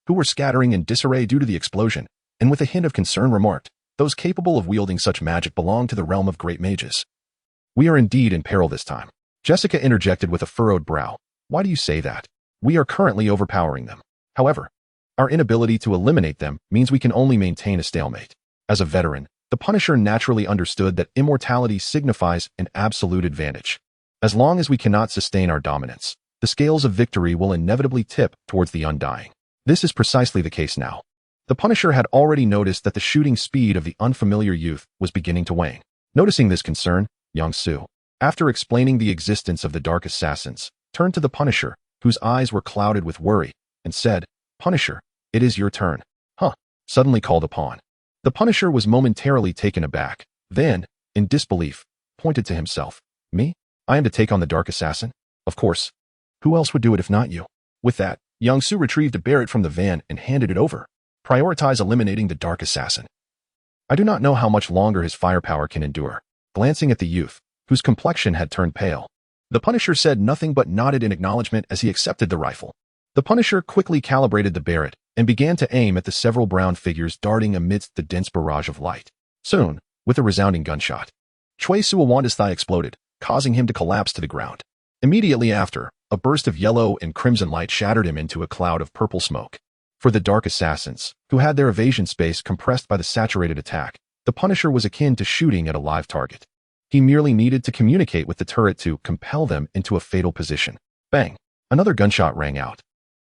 who were scattering in disarray due to the explosion, and with a hint of concern remarked, "Those capable of wielding such magic belong to the realm of great mages. We are indeed in peril this time." Jessica interjected with a furrowed brow. "Why do you say that? We are currently overpowering them. However, our inability to eliminate them means we can only maintain a stalemate." As a veteran, the Punisher naturally understood that immortality signifies an absolute advantage. As long as we cannot sustain our dominance, the scales of victory will inevitably tip towards the undying. This is precisely the case now. The Punisher had already noticed that the shooting speed of the unfamiliar youth was beginning to wane. Noticing this concern, Yang Su, after explaining the existence of the dark assassins, turned to the Punisher, whose eyes were clouded with worry, and said, "Punisher, it is your turn." "Huh," suddenly called upon. The Punisher was momentarily taken aback, then, in disbelief, pointed to himself. "Me? I am to take on the dark assassin? Of course. Who else would do it if not you?" With that, Yang Su retrieved a Barrett from the van and handed it over. "Prioritize eliminating the dark assassin. I do not know how much longer his firepower can endure." Glancing at the youth, whose complexion had turned pale, the Punisher said nothing but nodded in acknowledgement as he accepted the rifle. The Punisher quickly calibrated the Barrett and began to aim at the several brown figures darting amidst the dense barrage of light. Soon, with a resounding gunshot, Chui Suawanda's thigh exploded, causing him to collapse to the ground. Immediately after, a burst of yellow and crimson light shattered him into a cloud of purple smoke. For the dark assassins, who had their evasion space compressed by the saturated attack, the Punisher was akin to shooting at a live target. He merely needed to communicate with the turret to compel them into a fatal position. Bang! Another gunshot rang out,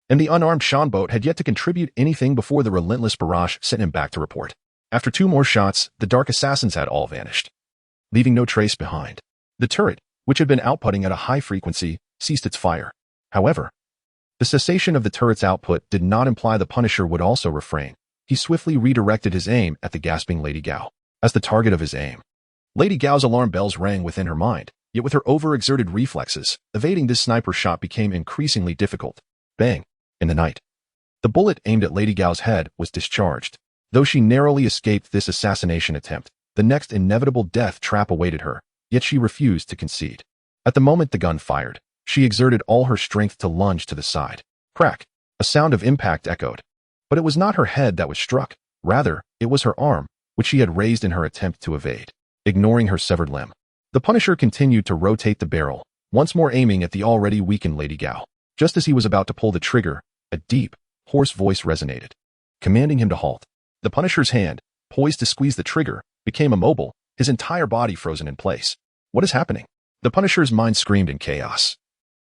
and the unarmed Seanboat had yet to contribute anything before the relentless barrage sent him back to report. After two more shots, the dark assassins had all vanished, leaving no trace behind. The turret, which had been outputting at a high frequency, ceased its fire. However, the cessation of the turret's output did not imply the Punisher would also refrain. He swiftly redirected his aim at the gasping Lady Gao. As the target of his aim, Lady Gao's alarm bells rang within her mind, yet with her overexerted reflexes, evading this sniper shot became increasingly difficult. Bang! In the night, the bullet aimed at Lady Gao's head was discharged. Though she narrowly escaped this assassination attempt, the next inevitable death trap awaited her, yet she refused to concede. At the moment the gun fired, She exerted all her strength to lunge to the side. Crack! A sound of impact echoed. But it was not her head that was struck. Rather, it was her arm, which she had raised in her attempt to evade, ignoring her severed limb. The Punisher continued to rotate the barrel, once more aiming at the already weakened Lady Gao. Just as he was about to pull the trigger, a deep, hoarse voice resonated, commanding him to halt. The Punisher's hand, poised to squeeze the trigger, became immobile, his entire body frozen in place. What is happening? The Punisher's mind screamed in chaos.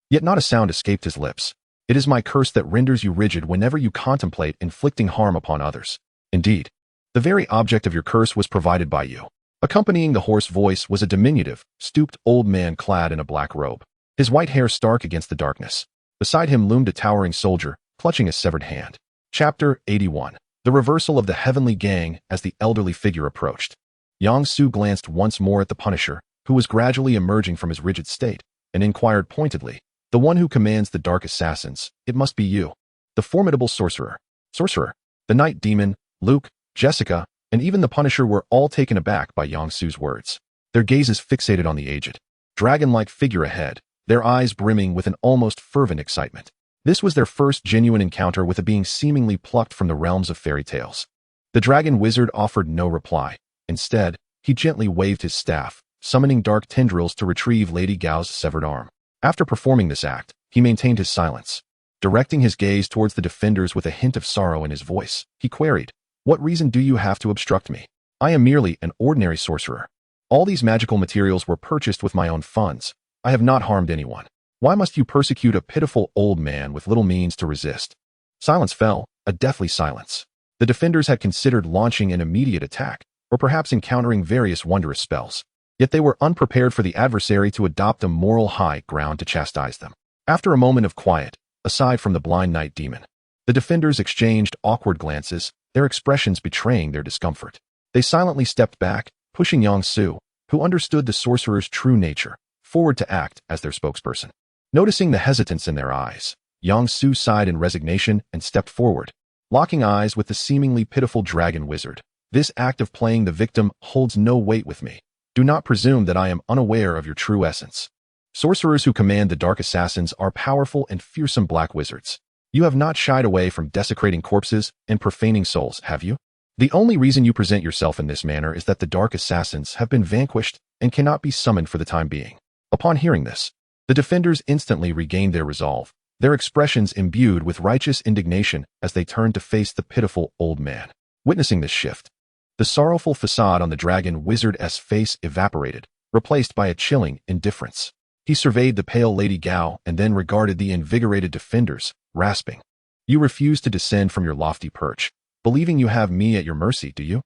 Yet not a sound escaped his lips. It is my curse that renders you rigid whenever you contemplate inflicting harm upon others. Indeed, the very object of your curse was provided by you. Accompanying the hoarse voice was a diminutive, stooped old man clad in a black robe, his white hair stark against the darkness. Beside him loomed a towering soldier, clutching a severed hand. Chapter 81. The reversal of the heavenly gang as the elderly figure approached. Yang Su glanced once more at the Punisher, who was gradually emerging from his rigid state, and inquired pointedly, "The one who commands the dark assassins, it must be you. The formidable sorcerer." Sorcerer? The night demon, Luke, Jessica, and even the Punisher were all taken aback by Yang Su's words. Their gazes fixated on the aged, dragon-like figure ahead, their eyes brimming with an almost fervent excitement. This was their first genuine encounter with a being seemingly plucked from the realms of fairy tales. The dragon wizard offered no reply. Instead, he gently waved his staff, summoning dark tendrils to retrieve Lady Gao's severed arm. After performing this act, he maintained his silence. Directing his gaze towards the defenders with a hint of sorrow in his voice, he queried, "What reason do you have to obstruct me? I am merely an ordinary sorcerer. All these magical materials were purchased with my own funds. I have not harmed anyone. Why must you persecute a pitiful old man with little means to resist?" Silence fell, a deathly silence. The defenders had considered launching an immediate attack, or perhaps encountering various wondrous spells. Yet they were unprepared for the adversary to adopt a moral high ground to chastise them. After a moment of quiet, aside from the blind night demon, the defenders exchanged awkward glances, their expressions betraying their discomfort. They silently stepped back, pushing Yang Su, who understood the sorcerer's true nature, forward to act as their spokesperson. Noticing the hesitance in their eyes, Yang Su sighed in resignation and stepped forward, locking eyes with the seemingly pitiful dragon wizard. "This act of playing the victim holds no weight with me. Do not presume that I am unaware of your true essence. Sorcerers who command the dark assassins are powerful and fearsome black wizards. You have not shied away from desecrating corpses and profaning souls, have you? The only reason you present yourself in this manner is that the dark assassins have been vanquished and cannot be summoned for the time being." Upon hearing this, the defenders instantly regained their resolve, their expressions imbued with righteous indignation as they turned to face the pitiful old man. Witnessing this shift, the sorrowful facade on the dragon wizard's face evaporated, replaced by a chilling indifference. He surveyed the pale Lady Gao and then regarded the invigorated defenders, rasping, "You refuse to descend from your lofty perch, believing you have me at your mercy, do you?"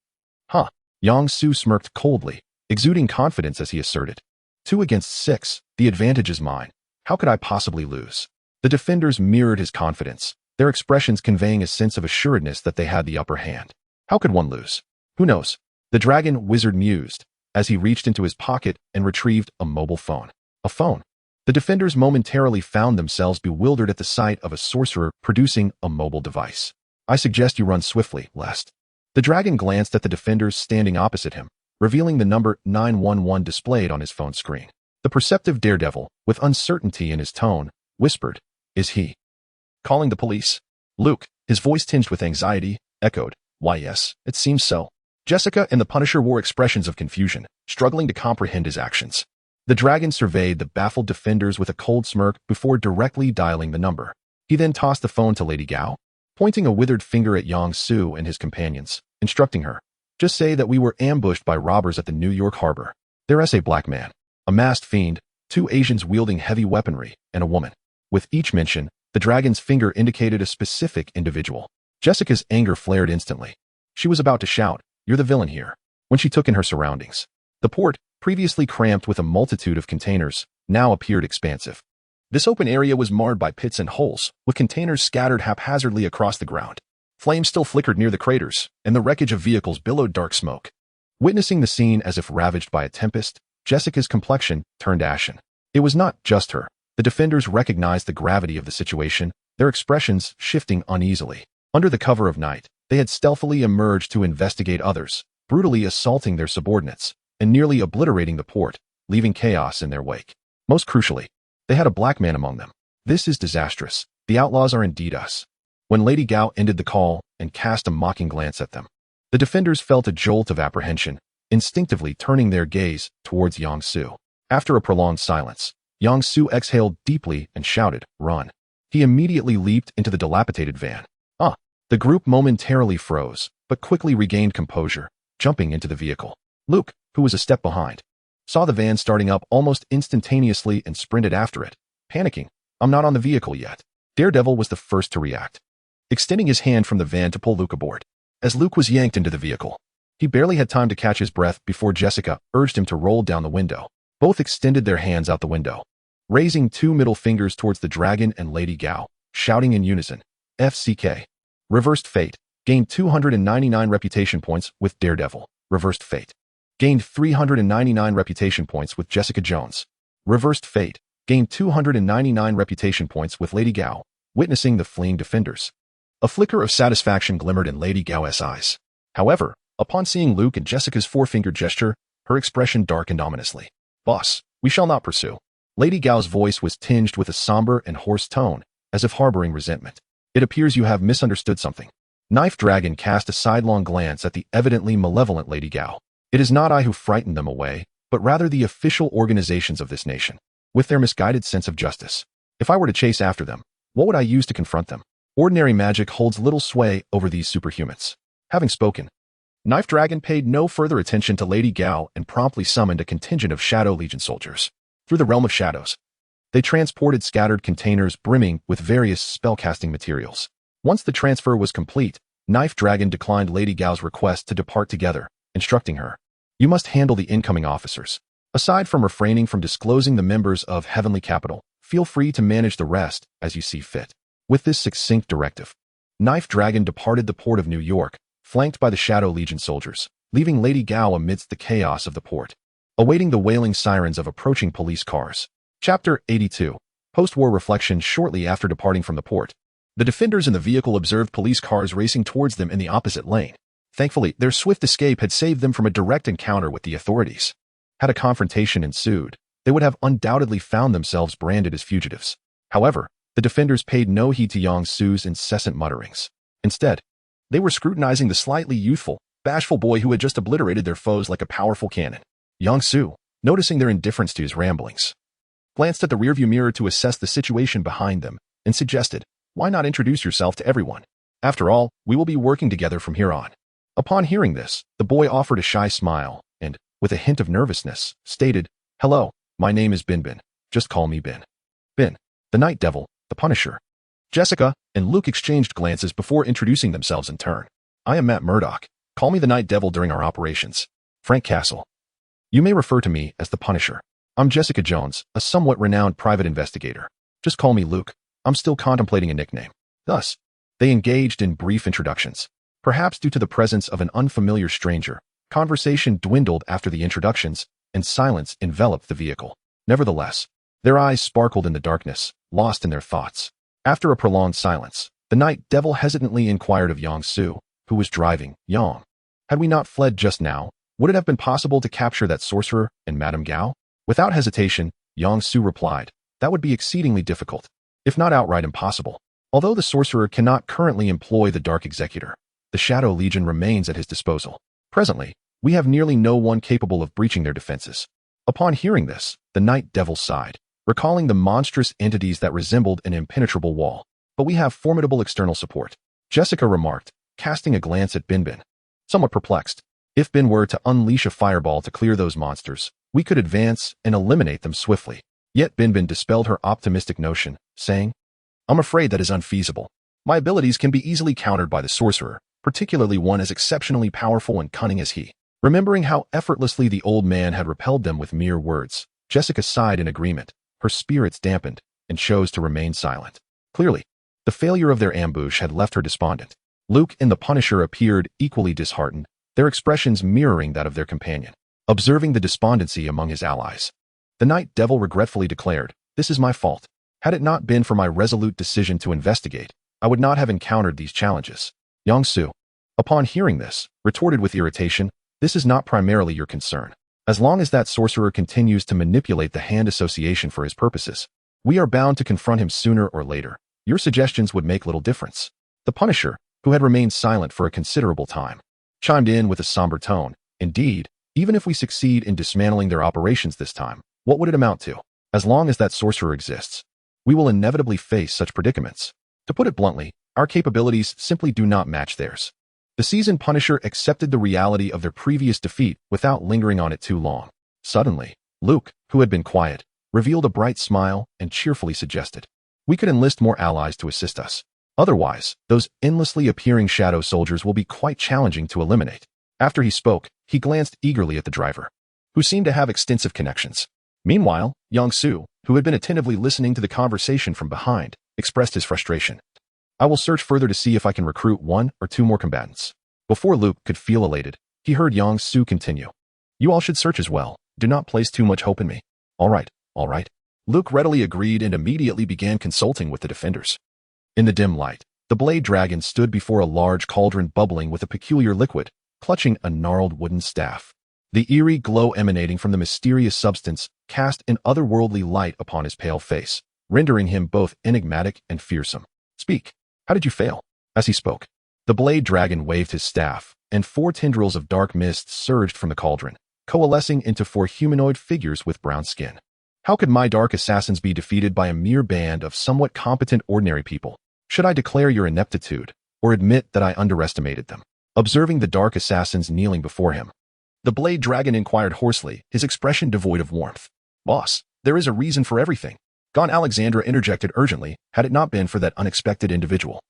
"Huh." Yang Su smirked coldly, exuding confidence as he asserted, "2 against 6, the advantage is mine. How could I possibly lose?" The defenders mirrored his confidence, their expressions conveying a sense of assuredness that they had the upper hand. How could one lose? Who knows? The dragon wizard mused, as he reached into his pocket and retrieved a mobile phone. A phone. The defenders momentarily found themselves bewildered at the sight of a sorcerer producing a mobile device. "I suggest you run swiftly, lest." The dragon glanced at the defenders standing opposite him, revealing the number 911 displayed on his phone screen. The perceptive daredevil, with uncertainty in his tone, whispered, "Is he calling the police?" Luke, his voice tinged with anxiety, echoed, "Why yes, it seems so." Jessica and the Punisher wore expressions of confusion, struggling to comprehend his actions. The dragon surveyed the baffled defenders with a cold smirk before directly dialing the number. He then tossed the phone to Lady Gao, pointing a withered finger at Yang Su and his companions, instructing her, "Just say that we were ambushed by robbers at the New York harbor. There's a black man, a masked fiend, 2 Asians wielding heavy weaponry, and a woman." With each mention, the dragon's finger indicated a specific individual. Jessica's anger flared instantly. She was about to shout, "You're the villain here," when she took in her surroundings. The port, previously cramped with a multitude of containers, now appeared expansive. This open area was marred by pits and holes, with containers scattered haphazardly across the ground. Flames still flickered near the craters, and the wreckage of vehicles billowed dark smoke. Witnessing the scene as if ravaged by a tempest, Jessica's complexion turned ashen. It was not just her. The defenders recognized the gravity of the situation, their expressions shifting uneasily. Under the cover of night, they had stealthily emerged to investigate others, brutally assaulting their subordinates, and nearly obliterating the port, leaving chaos in their wake. Most crucially, They had a black man among them. This is disastrous. The outlaws are indeed us. When Lady Gao ended the call and cast a mocking glance at them, the defenders felt a jolt of apprehension, instinctively turning their gaze towards Yang Su. After a prolonged silence, Yang Su exhaled deeply and shouted, "Run." He immediately leaped into the dilapidated van. The group momentarily froze, but quickly regained composure, jumping into the vehicle. Luke, who was a step behind, saw the van starting up almost instantaneously and sprinted after it, panicking. "I'm not on the vehicle yet." Daredevil was the first to react, extending his hand from the van to pull Luke aboard. As Luke was yanked into the vehicle, he barely had time to catch his breath before Jessica urged him to roll down the window. Both extended their hands out the window, raising two middle fingers towards the dragon and Lady Gao, shouting in unison, "FCK. Reversed Fate. Gained 299 reputation points with Daredevil. Reversed Fate. Gained 399 reputation points with Jessica Jones. Reversed Fate. Gained 299 reputation points with Lady Gao." Witnessing the fleeing defenders, a flicker of satisfaction glimmered in Lady Gao's eyes. However, upon seeing Luke and Jessica's four-finger gesture, her expression darkened ominously. "Boss, we shall not pursue." Lady Gao's voice was tinged with a somber and hoarse tone, as if harboring resentment. "It appears you have misunderstood something." Knife Dragon cast a sidelong glance at the evidently malevolent Lady Gao. "It is not I who frightened them away, but rather the official organizations of this nation, with their misguided sense of justice. If I were to chase after them, what would I use to confront them? Ordinary magic holds little sway over these superhumans." Having spoken, Knife Dragon paid no further attention to Lady Gao and promptly summoned a contingent of Shadow Legion soldiers. Through the realm of shadows, they transported scattered containers brimming with various spellcasting materials. Once the transfer was complete, Knife Dragon declined Lady Gao's request to depart together, instructing her, "You must handle the incoming officers. Aside from refraining from disclosing the members of Heavenly Capital, feel free to manage the rest as you see fit." With this succinct directive, Knife Dragon departed the port of New York, flanked by the Shadow Legion soldiers, leaving Lady Gao amidst the chaos of the port, awaiting the wailing sirens of approaching police cars. Chapter 82. Post-war reflection. Shortly after departing from the port, the defenders in the vehicle observed police cars racing towards them in the opposite lane. Thankfully, their swift escape had saved them from a direct encounter with the authorities. Had a confrontation ensued, they would have undoubtedly found themselves branded as fugitives. However, the defenders paid no heed to Yang Su's incessant mutterings. Instead, they were scrutinizing the slightly youthful, bashful boy who had just obliterated their foes like a powerful cannon. Yang Su, noticing their indifference to his ramblings, glanced at the rearview mirror to assess the situation behind them and suggested, "Why not introduce yourself to everyone? After all, we will be working together from here on." Upon hearing this, the boy offered a shy smile and, with a hint of nervousness, stated, "Hello, my name is Bin. Just call me Bin." Bin, the Night Devil, the Punisher. Jessica and Luke exchanged glances before introducing themselves in turn. "I am Matt Murdock. Call me the Night Devil during our operations. Frank Castle. You may refer to me as the Punisher. I'm Jessica Jones, a somewhat renowned private investigator. Just call me Luke. I'm still contemplating a nickname." Thus, they engaged in brief introductions. Perhaps due to the presence of an unfamiliar stranger, conversation dwindled after the introductions, and silence enveloped the vehicle. Nevertheless, their eyes sparkled in the darkness, lost in their thoughts. After a prolonged silence, the Night Devil hesitantly inquired of Yang Su, who was driving. "Yang, had we not fled just now, would it have been possible to capture that sorcerer and Madame Gao?" Without hesitation, Yang Su replied, "That would be exceedingly difficult, if not outright impossible. Although the sorcerer cannot currently employ the Dark Executor, the Shadow Legion remains at his disposal. Presently, we have nearly no one capable of breaching their defenses." Upon hearing this, the Night Devil sighed, recalling the monstrous entities that resembled an impenetrable wall. "But we have formidable external support," Jessica remarked, casting a glance at Bin. Somewhat perplexed, "If Bin were to unleash a fireball to clear those monsters, we could advance and eliminate them swiftly." Yet Bin dispelled her optimistic notion, saying, "I'm afraid that is unfeasible. My abilities can be easily countered by the sorcerer, particularly one as exceptionally powerful and cunning as he." Remembering how effortlessly the old man had repelled them with mere words, Jessica sighed in agreement, her spirits dampened, and chose to remain silent. Clearly, the failure of their ambush had left her despondent. Luke and the Punisher appeared equally disheartened, their expressions mirroring that of their companion. Observing the despondency among his allies, the Night Devil regretfully declared, "This is my fault. Had it not been for my resolute decision to investigate, I would not have encountered these challenges." Yang Su, upon hearing this, retorted with irritation, "This is not primarily your concern. As long as that sorcerer continues to manipulate the hand association for his purposes, We are bound to confront him sooner or later. Your suggestions would make little difference. The Punisher, who had remained silent for a considerable time, chimed in with a somber tone. Indeed, even if we succeed in dismantling their operations this time, what would it amount to? As long as that sorcerer exists, we will inevitably face such predicaments. To put it bluntly, our capabilities simply do not match theirs. The seasoned Punisher accepted the reality of their previous defeat without lingering on it too long. Suddenly, Luke, who had been quiet, revealed a bright smile and cheerfully suggested, "We could enlist more allies to assist us. Otherwise, those endlessly appearing shadow soldiers will be quite challenging to eliminate." After he spoke, he glanced eagerly at the driver, who seemed to have extensive connections. Meanwhile, Yang-Su, who had been attentively listening to the conversation from behind, expressed his frustration. "I will search further to see if I can recruit 1 or 2 more combatants." Before Luke could feel elated, he heard Yang-Su continue, "You all should search as well. Do not place too much hope in me." All right. Luke readily agreed and immediately began consulting with the defenders. In the dim light, the Blade Dragon stood before a large cauldron bubbling with a peculiar liquid, clutching a gnarled wooden staff. The eerie glow emanating from the mysterious substance cast an otherworldly light upon his pale face, rendering him both enigmatic and fearsome. "Speak. How did you fail?" As he spoke, the Blade Dragon waved his staff, and 4 tendrils of dark mist surged from the cauldron, coalescing into 4 humanoid figures with brown skin. "How could my dark assassins be defeated by a mere band of somewhat competent ordinary people? Should I declare your ineptitude, or admit that I underestimated them?" Observing the dark assassins kneeling before him, the Blade Dragon inquired hoarsely, his expression devoid of warmth. "Boss, there is a reason for everything." Gon Alexandra interjected urgently. "Had it not been for that unexpected individual,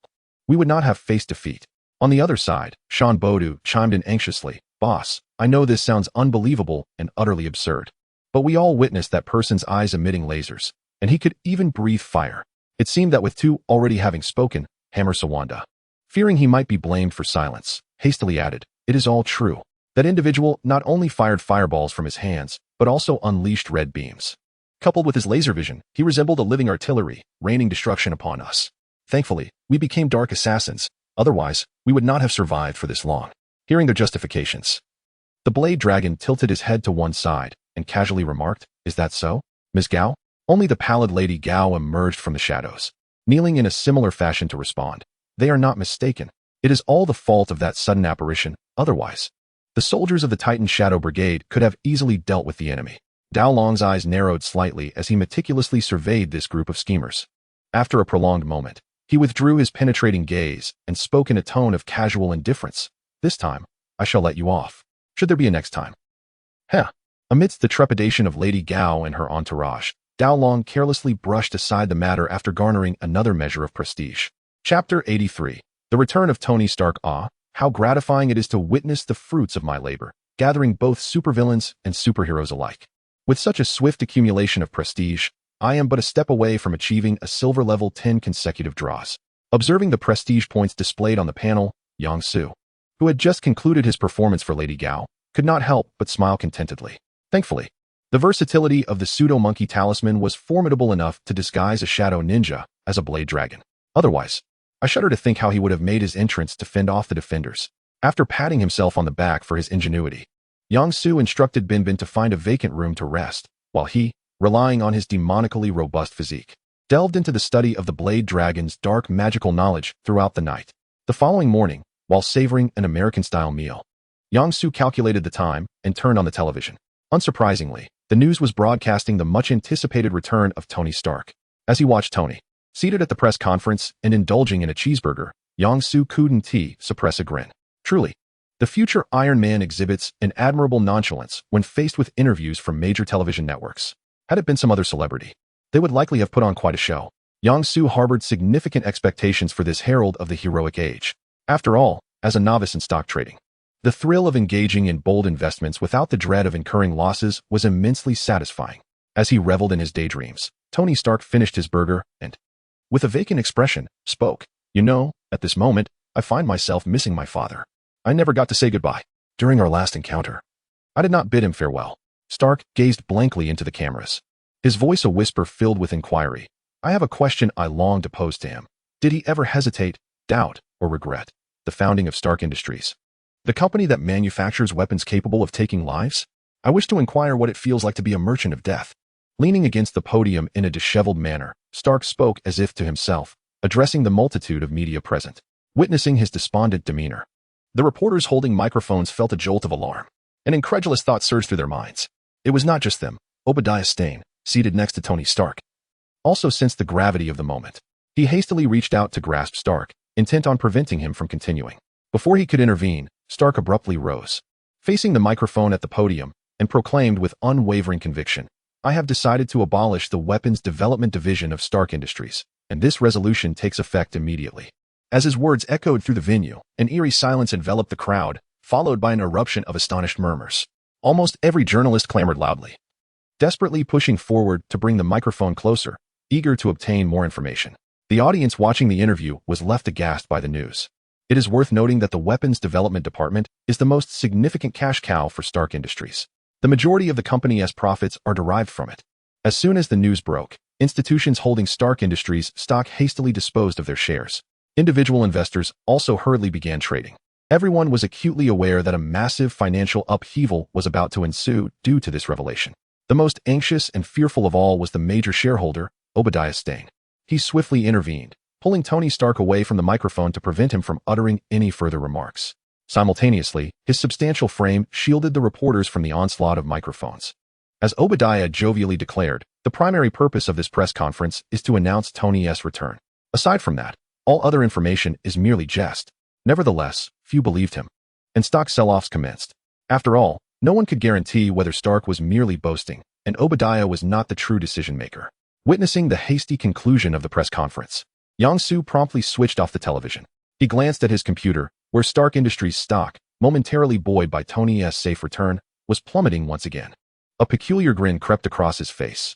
we would not have faced defeat." On the other side, Sean Bodu chimed in anxiously. "Boss, I know this sounds unbelievable and utterly absurd, but we all witnessed that person's eyes emitting lasers, and he could even breathe fire." It seemed that with 2 already having spoken, Hammer Sawanda, fearing he might be blamed for silence, hastily added, "It is all true. That individual not only fired fireballs from his hands, but also unleashed red beams. Coupled with his laser vision, he resembled a living artillery, raining destruction upon us. Thankfully, we became dark assassins. Otherwise, we would not have survived for this long." Hearing their justifications, the Blade Dragon tilted his head to one side and casually remarked, "Is that so, Ms. Gao?" Only the pallid Lady Gao emerged from the shadows, kneeling in a similar fashion to respond. "They are not mistaken. It is all the fault of that sudden apparition. Otherwise, the soldiers of the Titan Shadow Brigade could have easily dealt with the enemy." Dao Long's eyes narrowed slightly as he meticulously surveyed this group of schemers. After a prolonged moment, he withdrew his penetrating gaze and spoke in a tone of casual indifference. "This time, I shall let you off. Should there be a next time?" "Heh." Amidst the trepidation of Lady Gao and her entourage, Dao Long carelessly brushed aside the matter after garnering another measure of prestige. Chapter 83. The Return of Tony Stark. Ah, how gratifying it is to witness the fruits of my labor, gathering both supervillains and superheroes alike. With such a swift accumulation of prestige, I am but a step away from achieving a silver level 10 consecutive draws. Observing the prestige points displayed on the panel, Yang-Su, who had just concluded his performance for Lady Gao, could not help but smile contentedly. Thankfully, the versatility of the pseudo-monkey talisman was formidable enough to disguise a shadow ninja as a Blade Dragon. Otherwise, I shudder to think how he would have made his entrance to fend off the defenders. After patting himself on the back for his ingenuity, Yang-Su instructed Bin to find a vacant room to rest, while he, relying on his demonically robust physique, delved into the study of the Blade Dragon's dark magical knowledge throughout the night. The following morning, while savoring an American-style meal, Yang-Su calculated the time and turned on the television. Unsurprisingly, the news was broadcasting the much-anticipated return of Tony Stark. As he watched Tony, seated at the press conference and indulging in a cheeseburger, Yang-Su couldn't suppress a grin. Truly, the future Iron Man exhibits an admirable nonchalance when faced with interviews from major television networks. Had it been some other celebrity, they would likely have put on quite a show. Yang-Su harbored significant expectations for this herald of the heroic age. After all, as a novice in stock trading, the thrill of engaging in bold investments without the dread of incurring losses was immensely satisfying. As he reveled in his daydreams, Tony Stark finished his burger and, with a vacant expression, spoke. "You know, at this moment, I find myself missing my father. I never got to say goodbye. During our last encounter, I did not bid him farewell." Stark gazed blankly into the cameras, his voice a whisper filled with inquiry. "I have a question I long to pose to him. Did he ever hesitate, doubt, or regret the founding of Stark Industries, the company that manufactures weapons capable of taking lives? I wish to inquire what it feels like to be a merchant of death." Leaning against the podium in a disheveled manner, Stark spoke as if to himself, addressing the multitude of media present. Witnessing his despondent demeanor, the reporters holding microphones felt a jolt of alarm. An incredulous thought surged through their minds. It was not just them. Obadiah Stane, seated next to Tony Stark, also sensed the gravity of the moment. He hastily reached out to grasp Stark, intent on preventing him from continuing. Before he could intervene, Stark abruptly rose, facing the microphone at the podium, and proclaimed with unwavering conviction, "I have decided to abolish the Weapons Development Division of Stark Industries, and this resolution takes effect immediately." As his words echoed through the venue, an eerie silence enveloped the crowd, followed by an eruption of astonished murmurs. Almost every journalist clamored loudly, desperately pushing forward to bring the microphone closer, eager to obtain more information. The audience watching the interview was left aghast by the news. It is worth noting that the Weapons Development Department is the most significant cash cow for Stark Industries. The majority of the company's profits are derived from it. As soon as the news broke, institutions holding Stark Industries stock hastily disposed of their shares. Individual investors also hurriedly began trading. Everyone was acutely aware that a massive financial upheaval was about to ensue due to this revelation. The most anxious and fearful of all was the major shareholder, Obadiah Stane. He swiftly intervened, pulling Tony Stark away from the microphone to prevent him from uttering any further remarks. Simultaneously, his substantial frame shielded the reporters from the onslaught of microphones. As Obadiah jovially declared, the primary purpose of this press conference is to announce Tony's return. Aside from that, all other information is merely jest. Nevertheless, few believed him, and stock sell-offs commenced. After all, no one could guarantee whether Stark was merely boasting, and Obadiah was not the true decision-maker. Witnessing the hasty conclusion of the press conference, Yang-Su promptly switched off the television. He glanced at his computer, where Stark Industries stock, momentarily buoyed by Tony's safe return, was plummeting once again. A peculiar grin crept across his face.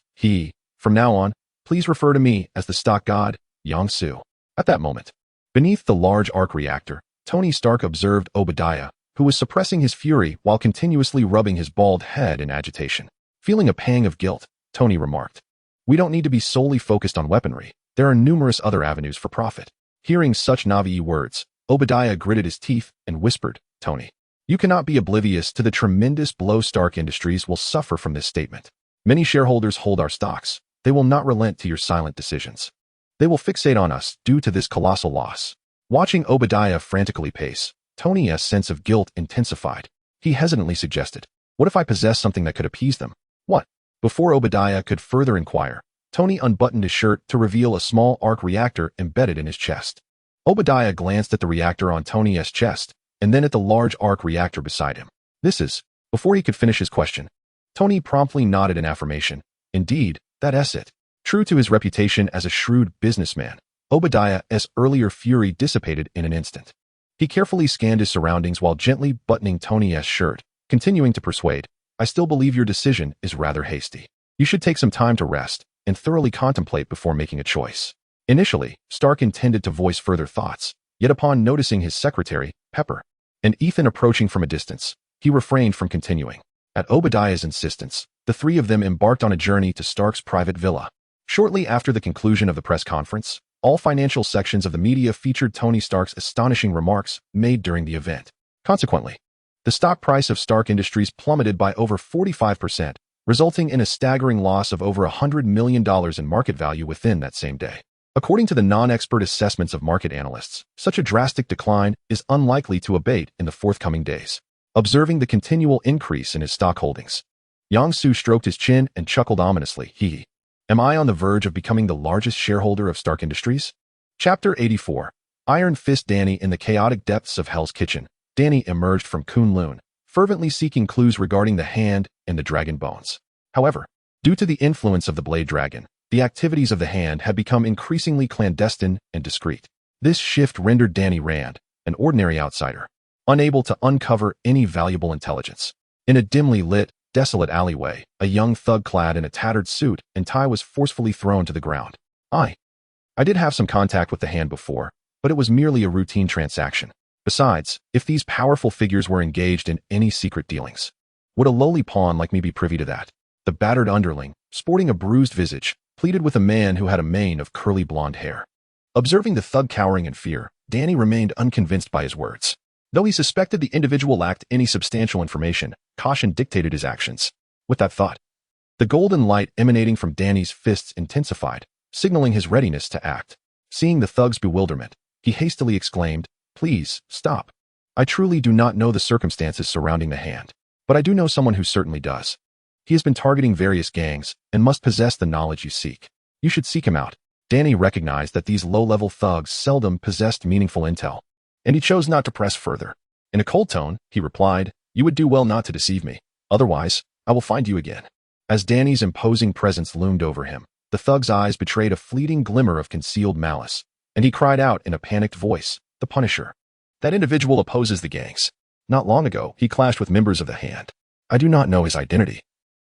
From now on, please refer to me as the stock god, Yang-Su. At that moment, beneath the large arc reactor, Tony Stark observed Obadiah, who was suppressing his fury while continuously rubbing his bald head in agitation. Feeling a pang of guilt, Tony remarked, "We don't need to be solely focused on weaponry. There are numerous other avenues for profit." Hearing such Na'vi words, Obadiah gritted his teeth and whispered, "Tony, you cannot be oblivious to the tremendous blow Stark Industries will suffer from this statement. Many shareholders hold our stocks. They will not relent to your silent decisions. They will fixate on us due to this colossal loss." Watching Obadiah frantically pace, Tony's sense of guilt intensified. He hesitantly suggested, "What if I possess something that could appease them?" "What?" Before Obadiah could further inquire, Tony unbuttoned his shirt to reveal a small arc reactor embedded in his chest. Obadiah glanced at the reactor on Tony's chest, and then at the large arc reactor beside him. "This is..." Before he could finish his question, Tony promptly nodded in affirmation. "Indeed, that's it." True to his reputation as a shrewd businessman, Obadiah's earlier fury dissipated in an instant. He carefully scanned his surroundings while gently buttoning Tony's shirt, continuing to persuade, "I still believe your decision is rather hasty. You should take some time to rest and thoroughly contemplate before making a choice." Initially, Stark intended to voice further thoughts, yet upon noticing his secretary, Pepper, and Ethan approaching from a distance, he refrained from continuing. At Obadiah's insistence, the three of them embarked on a journey to Stark's private villa. Shortly after the conclusion of the press conference, all financial sections of the media featured Tony Stark's astonishing remarks made during the event. Consequently, the stock price of Stark Industries plummeted by over 45%, resulting in a staggering loss of over $100 million in market value within that same day. According to the non-expert assessments of market analysts, such a drastic decline is unlikely to abate in the forthcoming days. Observing the continual increase in his stock holdings, Yang-Su stroked his chin and chuckled ominously. Am I on the verge of becoming the largest shareholder of Stark Industries? Chapter 84. Iron Fist. Danny. In the chaotic depths of Hell's Kitchen, Danny emerged from Kunlun, fervently seeking clues regarding the hand and the dragon bones. However, due to the influence of the Blade Dragon, the activities of the hand had become increasingly clandestine and discreet. This shift rendered Danny Rand, an ordinary outsider, unable to uncover any valuable intelligence. In a dimly lit, desolate alleyway, a young thug clad in a tattered suit and tie was forcefully thrown to the ground. I did have some contact with the hand before, but it was merely a routine transaction. Besides, if these powerful figures were engaged in any secret dealings, would a lowly pawn like me be privy to that? The battered underling, sporting a bruised visage, pleaded with a man who had a mane of curly blonde hair. Observing the thug cowering in fear, Danny remained unconvinced by his words. Though he suspected the individual lacked any substantial information, caution dictated his actions. With that thought, The golden light emanating from Danny's fists intensified, signaling his readiness to act. Seeing the thug's bewilderment, he hastily exclaimed, "Please, stop. I truly do not know the circumstances surrounding the hand, but I do know someone who certainly does. He has been targeting various gangs and must possess the knowledge you seek. You should seek him out." Danny recognized that these low-level thugs seldom possessed meaningful intel, and he chose not to press further. In a cold tone, he replied, "You would do well not to deceive me. Otherwise, I will find you again." As Danny's imposing presence loomed over him, the thug's eyes betrayed a fleeting glimmer of concealed malice, and he cried out in a panicked voice, "The Punisher. That individual opposes the gangs. Not long ago, he clashed with members of the Hand. I do not know his identity,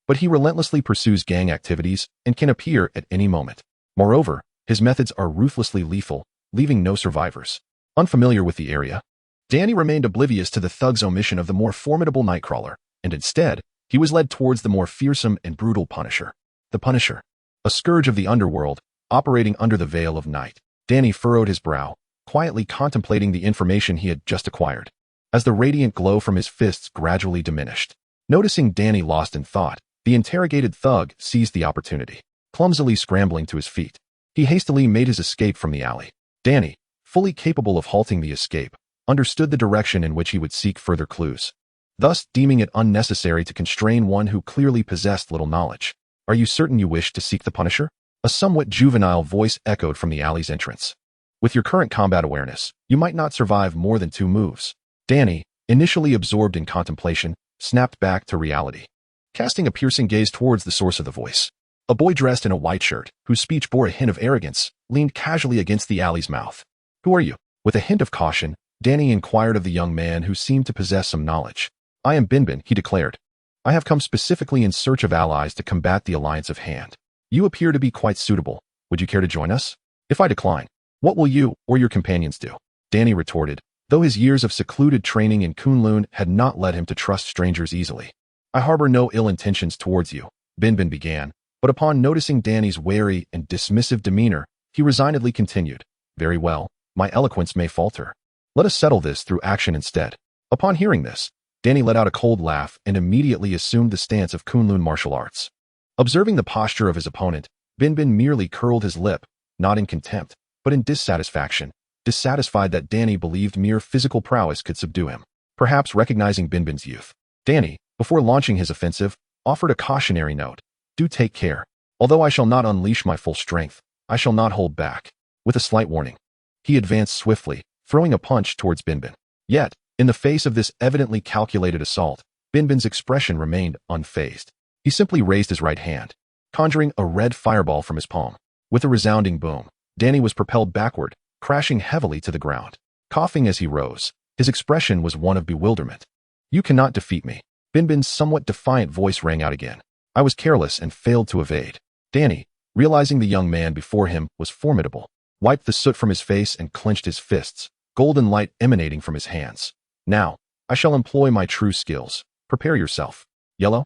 but he relentlessly pursues gang activities and can appear at any moment. Moreover, his methods are ruthlessly lethal, leaving no survivors." Unfamiliar with the area, Danny remained oblivious to the thug's omission of the more formidable Nightcrawler, and instead, he was led towards the more fearsome and brutal Punisher. The Punisher, a scourge of the underworld, operating under the veil of night. Danny furrowed his brow, quietly contemplating the information he had just acquired, as the radiant glow from his fists gradually diminished. Noticing Danny lost in thought, the interrogated thug seized the opportunity. Clumsily scrambling to his feet, he hastily made his escape from the alley. Danny, fully capable of halting the escape, understood the direction in which he would seek further clues, thus deeming it unnecessary to constrain one who clearly possessed little knowledge. "Are you certain you wish to seek the Punisher?" A somewhat juvenile voice echoed from the alley's entrance. "With your current combat awareness, you might not survive more than 2 moves." Danny, initially absorbed in contemplation, snapped back to reality, casting a piercing gaze towards the source of the voice. A boy dressed in a white shirt, whose speech bore a hint of arrogance, leaned casually against the alley's mouth. "Who are you?" With a hint of caution, Danny inquired of the young man who seemed to possess some knowledge. "I am Bin Bin," he declared. "I have come specifically in search of allies to combat the Alliance of Hand. You appear to be quite suitable. Would you care to join us? If I decline, what will you or your companions do?" Danny retorted, though his years of secluded training in Kunlun had not led him to trust strangers easily. "I harbor no ill intentions towards you," Bin Bin began, but upon noticing Danny's wary and dismissive demeanor, he resignedly continued, "Very well, my eloquence may falter. Let us settle this through action instead." Upon hearing this, Danny let out a cold laugh and immediately assumed the stance of Kunlun martial arts. Observing the posture of his opponent, Bin Bin merely curled his lip, not in contempt, but in dissatisfaction, dissatisfied that Danny believed mere physical prowess could subdue him. Perhaps recognizing Bin Bin's youth, Danny, before launching his offensive, offered a cautionary note. "Do take care. Although I shall not unleash my full strength, I shall not hold back." With a slight warning, he advanced swiftly, throwing a punch towards Bin Bin. Yet, in the face of this evidently calculated assault, Bin Bin's expression remained unfazed. He simply raised his right hand, conjuring a red fireball from his palm. With a resounding boom, Danny was propelled backward, crashing heavily to the ground. Coughing as he rose, his expression was one of bewilderment. "You cannot defeat me." Bin Bin's somewhat defiant voice rang out again. "I was careless and failed to evade." Danny, realizing the young man before him was formidable, wiped the soot from his face and clenched his fists, golden light emanating from his hands. "Now, I shall employ my true skills. Prepare yourself. Yellow."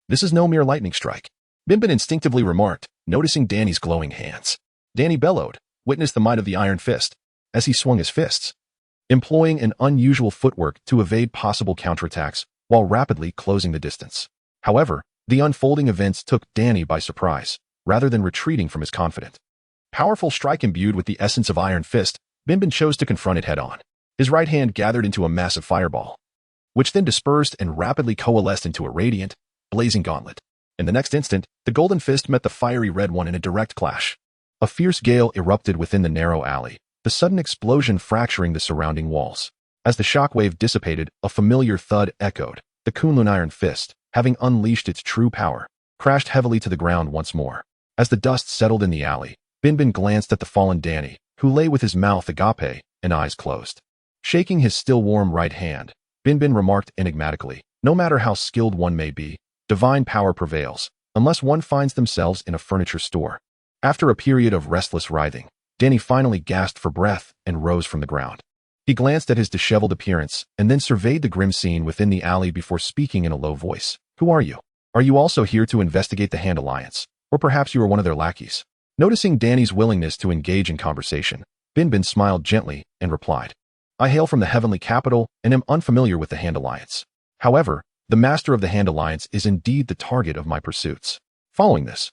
"This is no mere lightning strike," Bin Bin instinctively remarked, noticing Danny's glowing hands. Danny bellowed, witnessed the might of the iron fist, as he swung his fists, employing an unusual footwork to evade possible counterattacks while rapidly closing the distance. However, the unfolding events took Danny by surprise, rather than retreating from his confident, powerful strike imbued with the essence of Iron Fist. Bin Bin chose to confront it head-on. His right hand gathered into a massive fireball, which then dispersed and rapidly coalesced into a radiant, blazing gauntlet. In the next instant, the golden fist met the fiery red one in a direct clash. A fierce gale erupted within the narrow alley, the sudden explosion fracturing the surrounding walls. As the shockwave dissipated, a familiar thud echoed. The Kunlun Iron Fist, having unleashed its true power, crashed heavily to the ground once more. As the dust settled in the alley, Bin Bin glanced at the fallen Danny, who lay with his mouth agape and eyes closed. Shaking his still warm right hand, Bin Bin remarked enigmatically, "No matter how skilled one may be, divine power prevails, unless one finds themselves in a furniture store." After a period of restless writhing, Danny finally gasped for breath and rose from the ground. He glanced at his disheveled appearance and then surveyed the grim scene within the alley before speaking in a low voice. "Who are you? Are you also here to investigate the Hand Alliance? Or perhaps you are one of their lackeys?" Noticing Danny's willingness to engage in conversation, Bin Bin smiled gently and replied, "I hail from the heavenly capital and am unfamiliar with the Hand Alliance. However, the master of the Hand Alliance is indeed the target of my pursuits." Following this,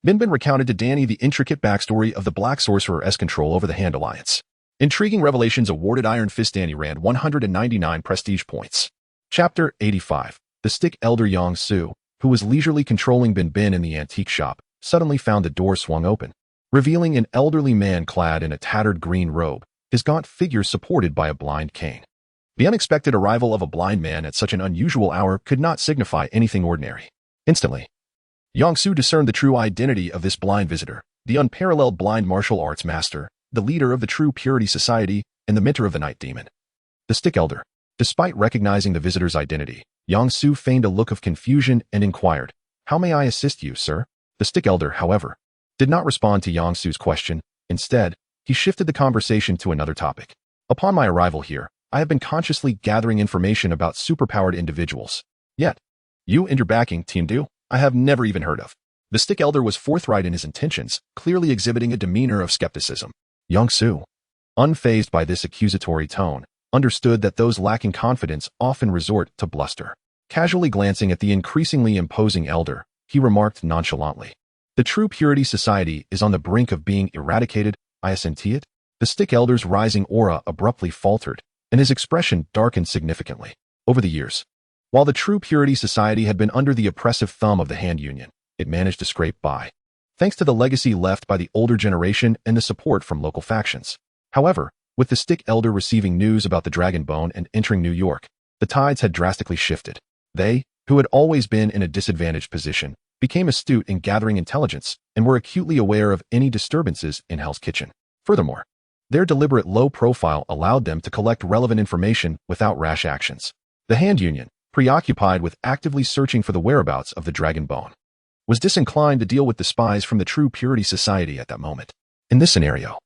Bin Bin recounted to Danny the intricate backstory of the Black Sorcerer's control over the Hand Alliance. Intriguing revelations awarded Iron Fist Danny Rand 199 prestige points. Chapter 85. The Stick Elder Yang Su, who was leisurely controlling Bin Bin in the antique shop, suddenly found the door swung open, revealing an elderly man clad in a tattered green robe, his gaunt figure supported by a blind cane. The unexpected arrival of a blind man at such an unusual hour could not signify anything ordinary. Instantly, Yang Su discerned the true identity of this blind visitor, the unparalleled blind martial arts master, the leader of the True Purity Society, and the mentor of the Night Demon. The Stick Elder. Despite recognizing the visitor's identity, Yang Su feigned a look of confusion and inquired, "How may I assist you, sir?" The Stick Elder, however, did not respond to Yang Su's question. Instead, he shifted the conversation to another topic. "Upon my arrival here, I have been consciously gathering information about superpowered individuals. Yet, you and your backing team I have never even heard of." The Stick Elder was forthright in his intentions, clearly exhibiting a demeanor of skepticism. Yang Su, unfazed by this accusatory tone, understood that those lacking confidence often resort to bluster. Casually glancing at the increasingly imposing elder, he remarked nonchalantly, "The True Purity Society is on the brink of being eradicated, I assent it." The Stick Elder's rising aura abruptly faltered, and his expression darkened significantly. Over the years, while the True Purity Society had been under the oppressive thumb of the Hand Union, it managed to scrape by, thanks to the legacy left by the older generation and the support from local factions. However, with the Stick Elder receiving news about the Dragon Bone and entering New York, the tides had drastically shifted. They, who had always been in a disadvantaged position, became astute in gathering intelligence and were acutely aware of any disturbances in Hell's Kitchen. Furthermore, their deliberate low profile allowed them to collect relevant information without rash actions. The Hand Union, preoccupied with actively searching for the whereabouts of the Dragon Bone, was disinclined to deal with the spies from the True Purity Society at that moment. In this scenario,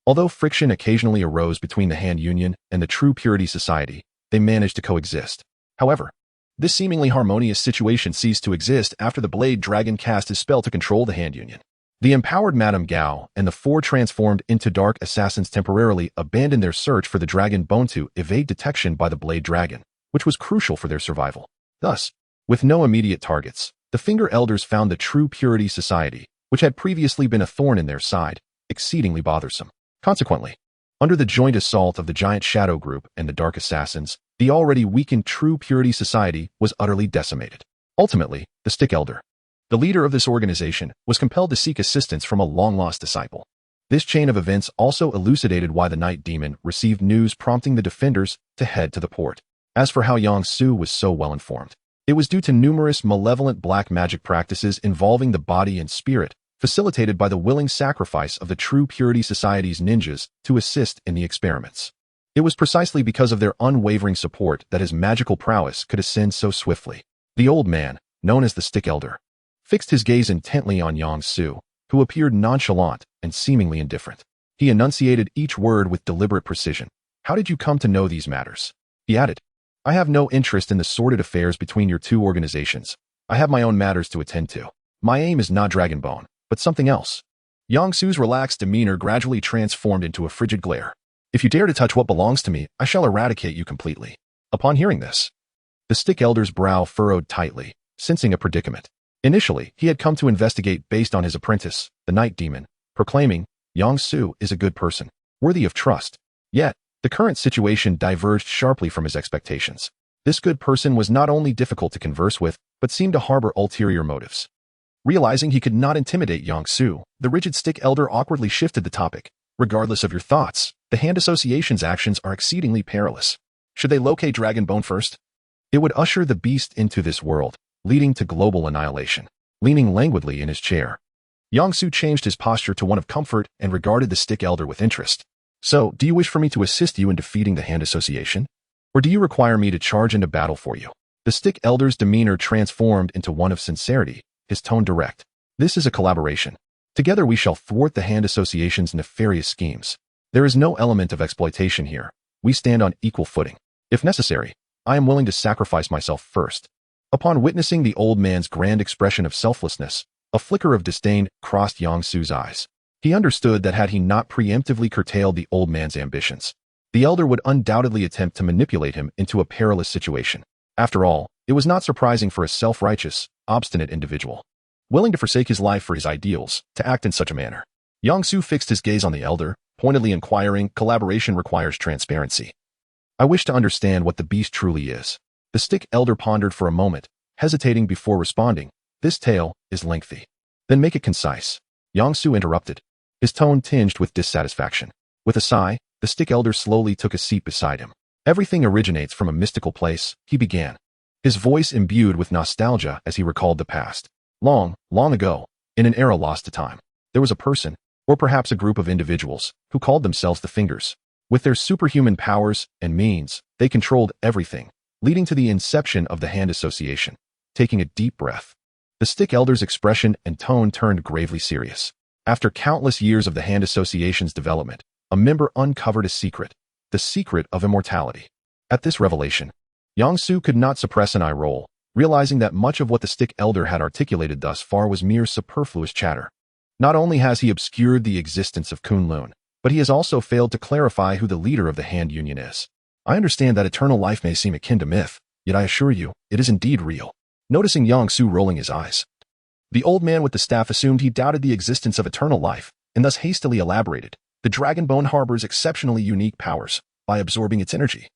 although friction occasionally arose between the Hand Union and the True Purity Society, they managed to coexist. However, this seemingly harmonious situation ceased to exist after the Blade Dragon cast his spell to control the Hand Union. The empowered Madame Gao and the four transformed into dark assassins temporarily abandoned their search for the Dragon Bone to evade detection by the Blade Dragon, which was crucial for their survival. Thus, with no immediate targets, the Finger Elders found the True Purity Society, which had previously been a thorn in their side, exceedingly bothersome. Consequently, under the joint assault of the Giant Shadow Group and the Dark Assassins, the already weakened True Purity Society was utterly decimated. Ultimately, the Stick Elder, the leader of this organization, was compelled to seek assistance from a long-lost disciple. This chain of events also elucidated why the Night Demon received news prompting the defenders to head to the port. As for how Yang Su was so well informed, it was due to numerous malevolent black magic practices involving the body and spirit, facilitated by the willing sacrifice of the True Purity Society's ninjas to assist in the experiments. It was precisely because of their unwavering support that his magical prowess could ascend so swiftly. The old man, known as the Stick Elder, fixed his gaze intently on Yang Su, who appeared nonchalant and seemingly indifferent. He enunciated each word with deliberate precision. "How did you come to know these matters?" He added, "I have no interest in the sordid affairs between your two organizations. I have my own matters to attend to. My aim is not Dragonbone, but something else." Yang Su's relaxed demeanor gradually transformed into a frigid glare. "If you dare to touch what belongs to me, I shall eradicate you completely." Upon hearing this, the Stick Elder's brow furrowed tightly, sensing a predicament. Initially, he had come to investigate based on his apprentice, the Night Demon, proclaiming, "Yang Su is a good person, worthy of trust." Yet, the current situation diverged sharply from his expectations. This good person was not only difficult to converse with, but seemed to harbor ulterior motives. Realizing he could not intimidate Yang Su, the rigid Stick Elder awkwardly shifted the topic. "Regardless of your thoughts, the Hand Association's actions are exceedingly perilous. Should they locate Dragonbone first? It would usher the beast into this world, leading to global annihilation." Leaning languidly in his chair, Yang Su changed his posture to one of comfort and regarded the Stick Elder with interest. "So, do you wish for me to assist you in defeating the Hand Association? Or do you require me to charge into battle for you?" The Stick Elder's demeanor transformed into one of sincerity, his tone direct. "This is a collaboration. Together we shall thwart the Hand Association's nefarious schemes. There is no element of exploitation here. We stand on equal footing. If necessary, I am willing to sacrifice myself first." Upon witnessing the old man's grand expression of selflessness, a flicker of disdain crossed Yang Su's eyes. He understood that had he not preemptively curtailed the old man's ambitions, the elder would undoubtedly attempt to manipulate him into a perilous situation. After all, it was not surprising for a self-righteous, obstinate individual. willing to forsake his life for his ideals, to act in such a manner. Yang Su fixed his gaze on the elder, pointedly inquiring, collaboration requires transparency. I wish to understand what the beast truly is. The stick elder pondered for a moment, hesitating before responding. This tale is lengthy. Then make it concise. Yang Su interrupted, his tone tinged with dissatisfaction. With a sigh, the stick elder slowly took a seat beside him. Everything originates from a mystical place, he began, his voice imbued with nostalgia as he recalled the past. Long, long ago, in an era lost to time, there was a person, or perhaps a group of individuals, who called themselves the Fingers. With their superhuman powers and means, they controlled everything, leading to the inception of the Hand Association. Taking a deep breath, the stick elder's expression and tone turned gravely serious. After countless years of the Hand Association's development, a member uncovered a secret, the secret of immortality. At this revelation, Yang Su could not suppress an eye roll, realizing that much of what the stick elder had articulated thus far was mere superfluous chatter. Not only has he obscured the existence of Kunlun, but he has also failed to clarify who the leader of the Hand Union is. I understand that eternal life may seem akin to myth, yet I assure you, it is indeed real. Noticing Yang Su rolling his eyes, the old man with the staff assumed he doubted the existence of eternal life, and thus hastily elaborated. The dragon bone harbors exceptionally unique powers. By absorbing its energy,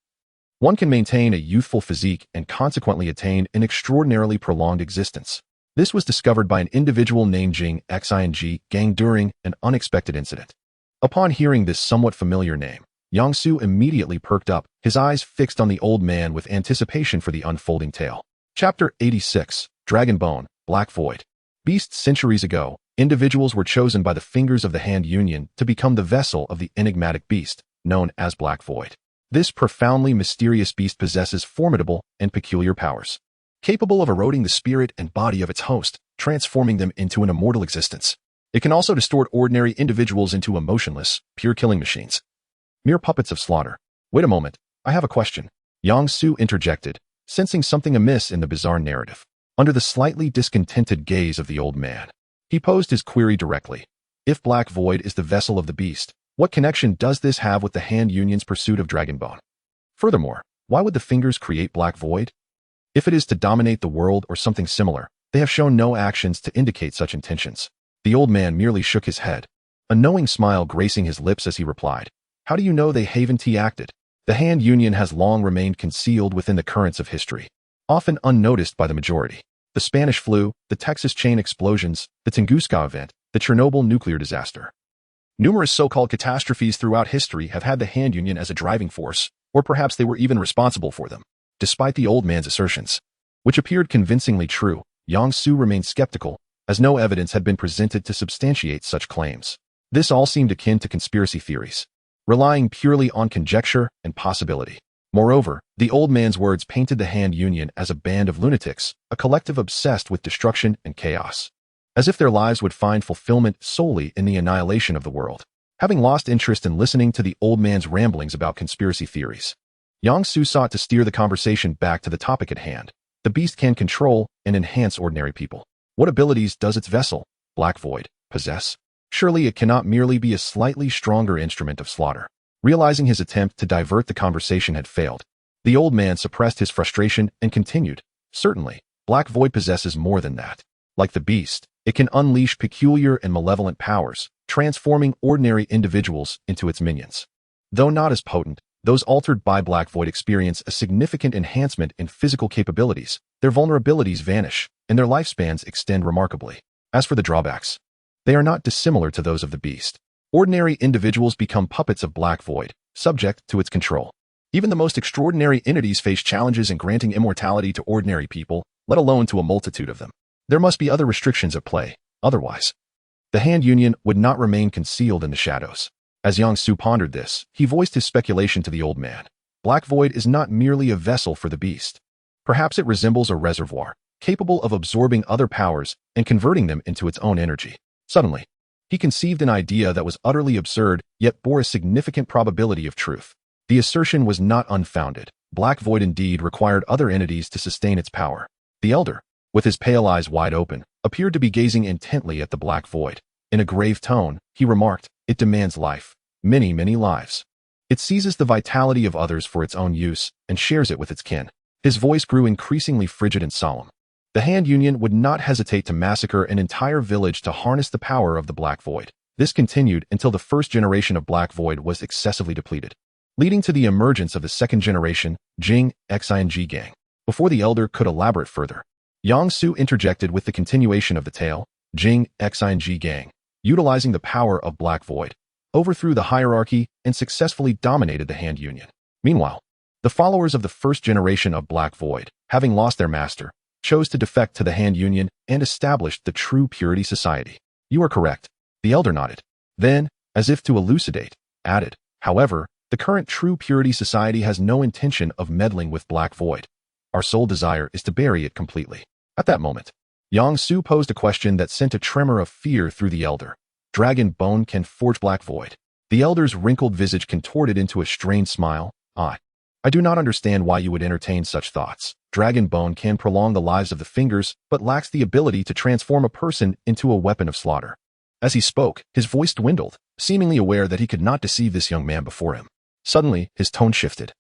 one can maintain a youthful physique and consequently attain an extraordinarily prolonged existence. This was discovered by an individual named Jing Xing Gang during an unexpected incident. Upon hearing this somewhat familiar name, Yang Su immediately perked up, his eyes fixed on the old man with anticipation for the unfolding tale. Chapter 86, Dragon Bone, Black Void. Beasts. Centuries ago, individuals were chosen by the Fingers of the Hand Union to become the vessel of the enigmatic beast, known as Black Void. This profoundly mysterious beast possesses formidable and peculiar powers, capable of eroding the spirit and body of its host, transforming them into an immortal existence. It can also distort ordinary individuals into emotionless, pure killing machines, mere puppets of slaughter. Wait a moment, I have a question, Yang Su interjected, sensing something amiss in the bizarre narrative. Under the slightly discontented gaze of the old man, he posed his query directly. If Black Void is the vessel of the beast, what connection does this have with the Hand Union's pursuit of Dragonbone? Furthermore, why would the Fingers create Black Void? If it is to dominate the world or something similar, they have shown no actions to indicate such intentions. The old man merely shook his head, a knowing smile gracing his lips as he replied, how do you know they haven't acted? The Hand Union has long remained concealed within the currents of history, often unnoticed by the majority. The Spanish flu, the Texas chain explosions, the Tunguska event, the Chernobyl nuclear disaster. Numerous so-called catastrophes throughout history have had the Hand Union as a driving force, or perhaps they were even responsible for them. Despite the old man's assertions, which appeared convincingly true, Yang Su remained skeptical, as no evidence had been presented to substantiate such claims. This all seemed akin to conspiracy theories, relying purely on conjecture and possibility. Moreover, the old man's words painted the Hand Union as a band of lunatics, a collective obsessed with destruction and chaos, as if their lives would find fulfillment solely in the annihilation of the world. Having lost interest in listening to the old man's ramblings about conspiracy theories, Yang Su sought to steer the conversation back to the topic at hand. The beast can control and enhance ordinary people. What abilities does its vessel, Black Void, possess? Surely it cannot merely be a slightly stronger instrument of slaughter. Realizing his attempt to divert the conversation had failed, the old man suppressed his frustration and continued, certainly, Black Void possesses more than that. Like the beast, it can unleash peculiar and malevolent powers, transforming ordinary individuals into its minions. Though not as potent, those altered by Black Void experience a significant enhancement in physical capabilities, their vulnerabilities vanish, and their lifespans extend remarkably. As for the drawbacks, they are not dissimilar to those of the beast. Ordinary individuals become puppets of Black Void, subject to its control. Even the most extraordinary entities face challenges in granting immortality to ordinary people, let alone to a multitude of them. There must be other restrictions at play, otherwise the Hand Union would not remain concealed in the shadows. As Yang Su pondered this, he voiced his speculation to the old man. Black Void is not merely a vessel for the beast. Perhaps it resembles a reservoir, capable of absorbing other powers and converting them into its own energy. Suddenly, he conceived an idea that was utterly absurd, yet bore a significant probability of truth. The assertion was not unfounded. Black Void indeed required other entities to sustain its power. The elder, with his pale eyes wide open, appeared to be gazing intently at the Black Void. In a grave tone, he remarked, it demands life, many, many lives. It seizes the vitality of others for its own use and shares it with its kin. His voice grew increasingly frigid and solemn. The Hand Union would not hesitate to massacre an entire village to harness the power of the Black Void. This continued until the first generation of Black Void was excessively depleted, leading to the emergence of the second generation, Jing Xing gang. Before the elder could elaborate further, Yang Su interjected with the continuation of the tale. Jing Xing gang, utilizing the power of Black Void, overthrew the hierarchy and successfully dominated the Hand Union. Meanwhile, the followers of the first generation of Black Void, having lost their master, chose to defect to the Hand Union and established the True Purity Society. You are correct. The elder nodded. Then, as if to elucidate, added, however, the current True Purity Society has no intention of meddling with Black Void. Our sole desire is to bury it completely. At that moment, Yang Su posed a question that sent a tremor of fear through the elder. Dragon Bone can forge Black Void. The elder's wrinkled visage contorted into a strained smile. I do not understand why you would entertain such thoughts. Dragon Bone can prolong the lives of the fingers, but lacks the ability to transform a person into a weapon of slaughter. As he spoke, his voice dwindled, seemingly aware that he could not deceive this young man before him. Suddenly, his tone shifted,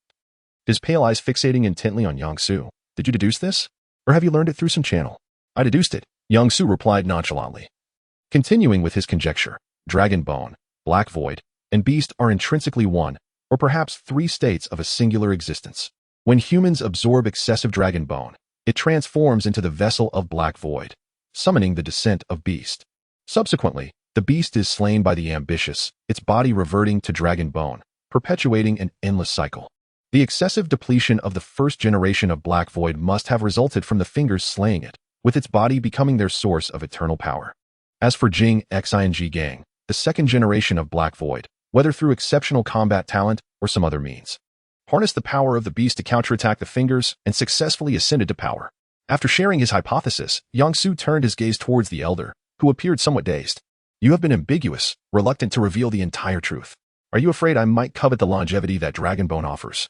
his pale eyes fixating intently on Yang Su. Did you deduce this? Or have you learned it through some channel? I deduced it, Yang Su replied nonchalantly. Continuing with his conjecture, Dragon Bone, Black Void, and Beast are intrinsically one, or perhaps three states of a singular existence. When humans absorb excessive Dragon Bone, it transforms into the vessel of Black Void, summoning the descent of Beast. Subsequently, the Beast is slain by the ambitious, its body reverting to Dragon Bone, perpetuating an endless cycle. The excessive depletion of the first generation of Black Void must have resulted from the fingers slaying it, with its body becoming their source of eternal power. As for Jing Xing gang, the second generation of Black Void, whether through exceptional combat talent or some other means, harnessed the power of the Beast to counterattack the fingers and successfully ascended to power. After sharing his hypothesis, Yang Su turned his gaze towards the elder, who appeared somewhat dazed. You have been ambiguous, reluctant to reveal the entire truth. Are you afraid I might covet the longevity that Dragon Bone offers?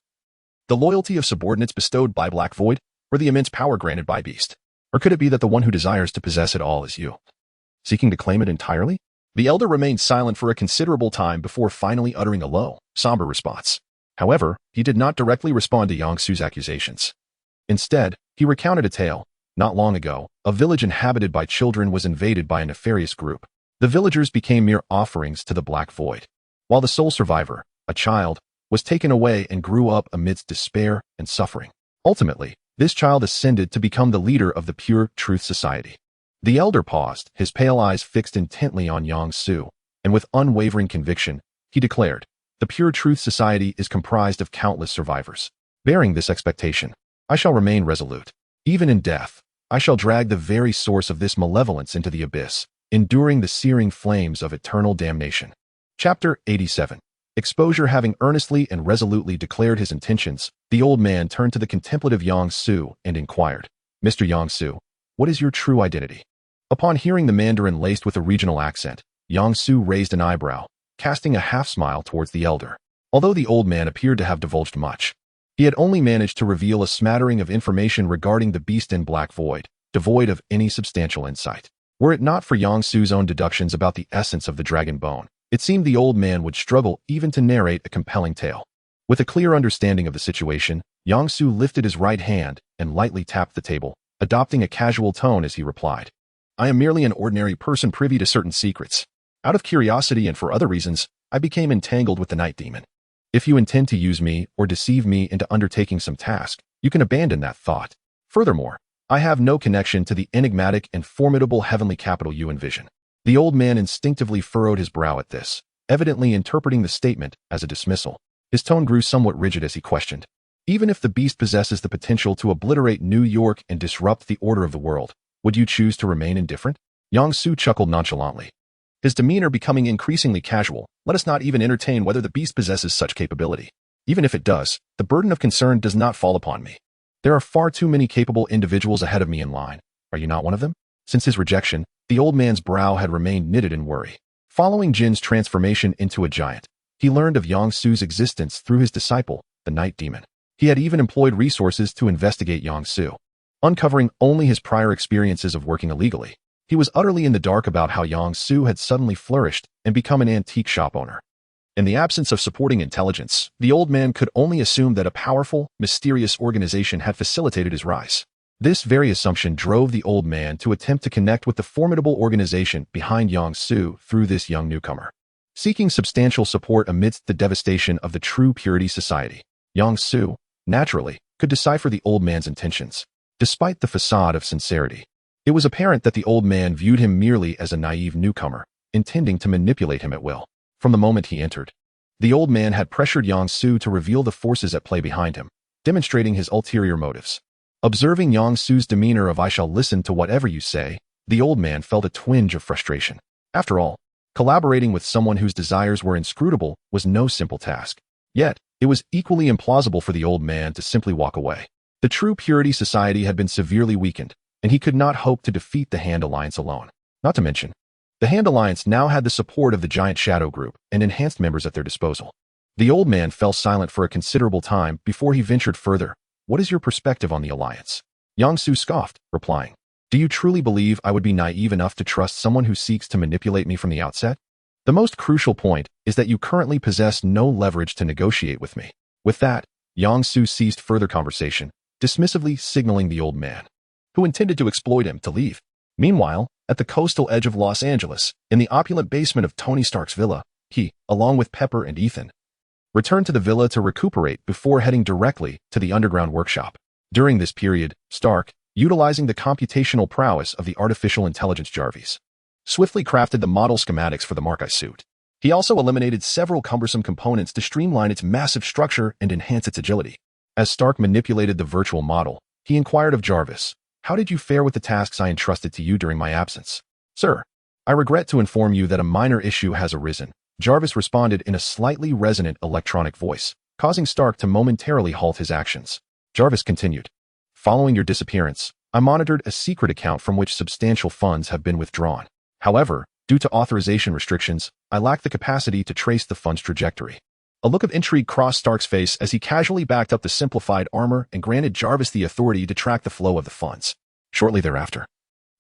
The loyalty of subordinates bestowed by Black Void, or the immense power granted by Beast? Or could it be that the one who desires to possess it all is you, seeking to claim it entirely? The elder remained silent for a considerable time before finally uttering a low, somber response. However, he did not directly respond to Yang Su's accusations. Instead, he recounted a tale. Not long ago, a village inhabited by children was invaded by a nefarious group. The villagers became mere offerings to the Black Void, while the sole survivor, a child, was taken away and grew up amidst despair and suffering. Ultimately, this child ascended to become the leader of the Pure Truth Society. The elder paused, his pale eyes fixed intently on Yang Su, and with unwavering conviction, he declared, the Pure Truth Society is comprised of countless survivors. Bearing this expectation, I shall remain resolute. Even in death, I shall drag the very source of this malevolence into the abyss, enduring the searing flames of eternal damnation. Chapter 87. Exposure. Having earnestly and resolutely declared his intentions, the old man turned to the contemplative Yang Su and inquired, Mr. Yang Su, what is your true identity? Upon hearing the Mandarin laced with a regional accent, Yang Su raised an eyebrow, casting a half-smile towards the elder. Although the old man appeared to have divulged much, he had only managed to reveal a smattering of information regarding the Beast and Black Void, devoid of any substantial insight. Were it not for Yang Su's own deductions about the essence of the Dragon Bone, it seemed the old man would struggle even to narrate a compelling tale. With a clear understanding of the situation, Yang Su lifted his right hand and lightly tapped the table, adopting a casual tone as he replied, I am merely an ordinary person privy to certain secrets. Out of curiosity and for other reasons, I became entangled with the Night Demon. If you intend to use me or deceive me into undertaking some task, you can abandon that thought. Furthermore, I have no connection to the enigmatic and formidable heavenly capital you envision. The old man instinctively furrowed his brow at this, evidently interpreting the statement as a dismissal. His tone grew somewhat rigid as he questioned, even if the Beast possesses the potential to obliterate New York and disrupt the order of the world, would you choose to remain indifferent? Yang Su chuckled nonchalantly, his demeanor becoming increasingly casual. Let us not even entertain whether the Beast possesses such capability. Even if it does, the burden of concern does not fall upon me. There are far too many capable individuals ahead of me in line. Are you not one of them? Since his rejection, the old man's brow had remained knitted in worry. Following Jin's transformation into a giant, he learned of Yang Su's existence through his disciple, the Night Demon. He had even employed resources to investigate Yang Su, uncovering only his prior experiences of working illegally. He was utterly in the dark about how Yang Su had suddenly flourished and become an antique shop owner. In the absence of supporting intelligence, the old man could only assume that a powerful, mysterious organization had facilitated his rise. This very assumption drove the old man to attempt to connect with the formidable organization behind Yang Su through this young newcomer. Seeking substantial support amidst the devastation of the True Purity Society, Yang Su, naturally, could decipher the old man's intentions. Despite the facade of sincerity, it was apparent that the old man viewed him merely as a naive newcomer, intending to manipulate him at will. From the moment he entered, the old man had pressured Yang Su to reveal the forces at play behind him, demonstrating his ulterior motives. Observing Yang Su's demeanor of "I shall listen to whatever you say," the old man felt a twinge of frustration. After all, collaborating with someone whose desires were inscrutable was no simple task. Yet, it was equally implausible for the old man to simply walk away. The True Purity Society had been severely weakened, and he could not hope to defeat the Hand Alliance alone. Not to mention, the Hand Alliance now had the support of the Giant Shadow Group and enhanced members at their disposal. The old man fell silent for a considerable time before he ventured further. "What is your perspective on the alliance?" Yang Su scoffed, replying, "Do you truly believe I would be naive enough to trust someone who seeks to manipulate me from the outset? The most crucial point is that you currently possess no leverage to negotiate with me." With that, Yang Su ceased further conversation, dismissively signaling the old man, who intended to exploit him, to leave. Meanwhile, at the coastal edge of Los Angeles, in the opulent basement of Tony Stark's villa, he, along with Pepper and Ethan, returned to the villa to recuperate before heading directly to the underground workshop. During this period, Stark, utilizing the computational prowess of the artificial intelligence Jarvis, swiftly crafted the model schematics for the Mark I suit. He also eliminated several cumbersome components to streamline its massive structure and enhance its agility. As Stark manipulated the virtual model, he inquired of Jarvis, "How did you fare with the tasks I entrusted to you during my absence?" "Sir, I regret to inform you that a minor issue has arisen," Jarvis responded in a slightly resonant electronic voice, causing Stark to momentarily halt his actions. Jarvis continued, "Following your disappearance, I monitored a secret account from which substantial funds have been withdrawn. However, due to authorization restrictions, I lack the capacity to trace the fund's trajectory." A look of intrigue crossed Stark's face as he casually backed up the simplified armor and granted Jarvis the authority to track the flow of the funds. Shortly thereafter,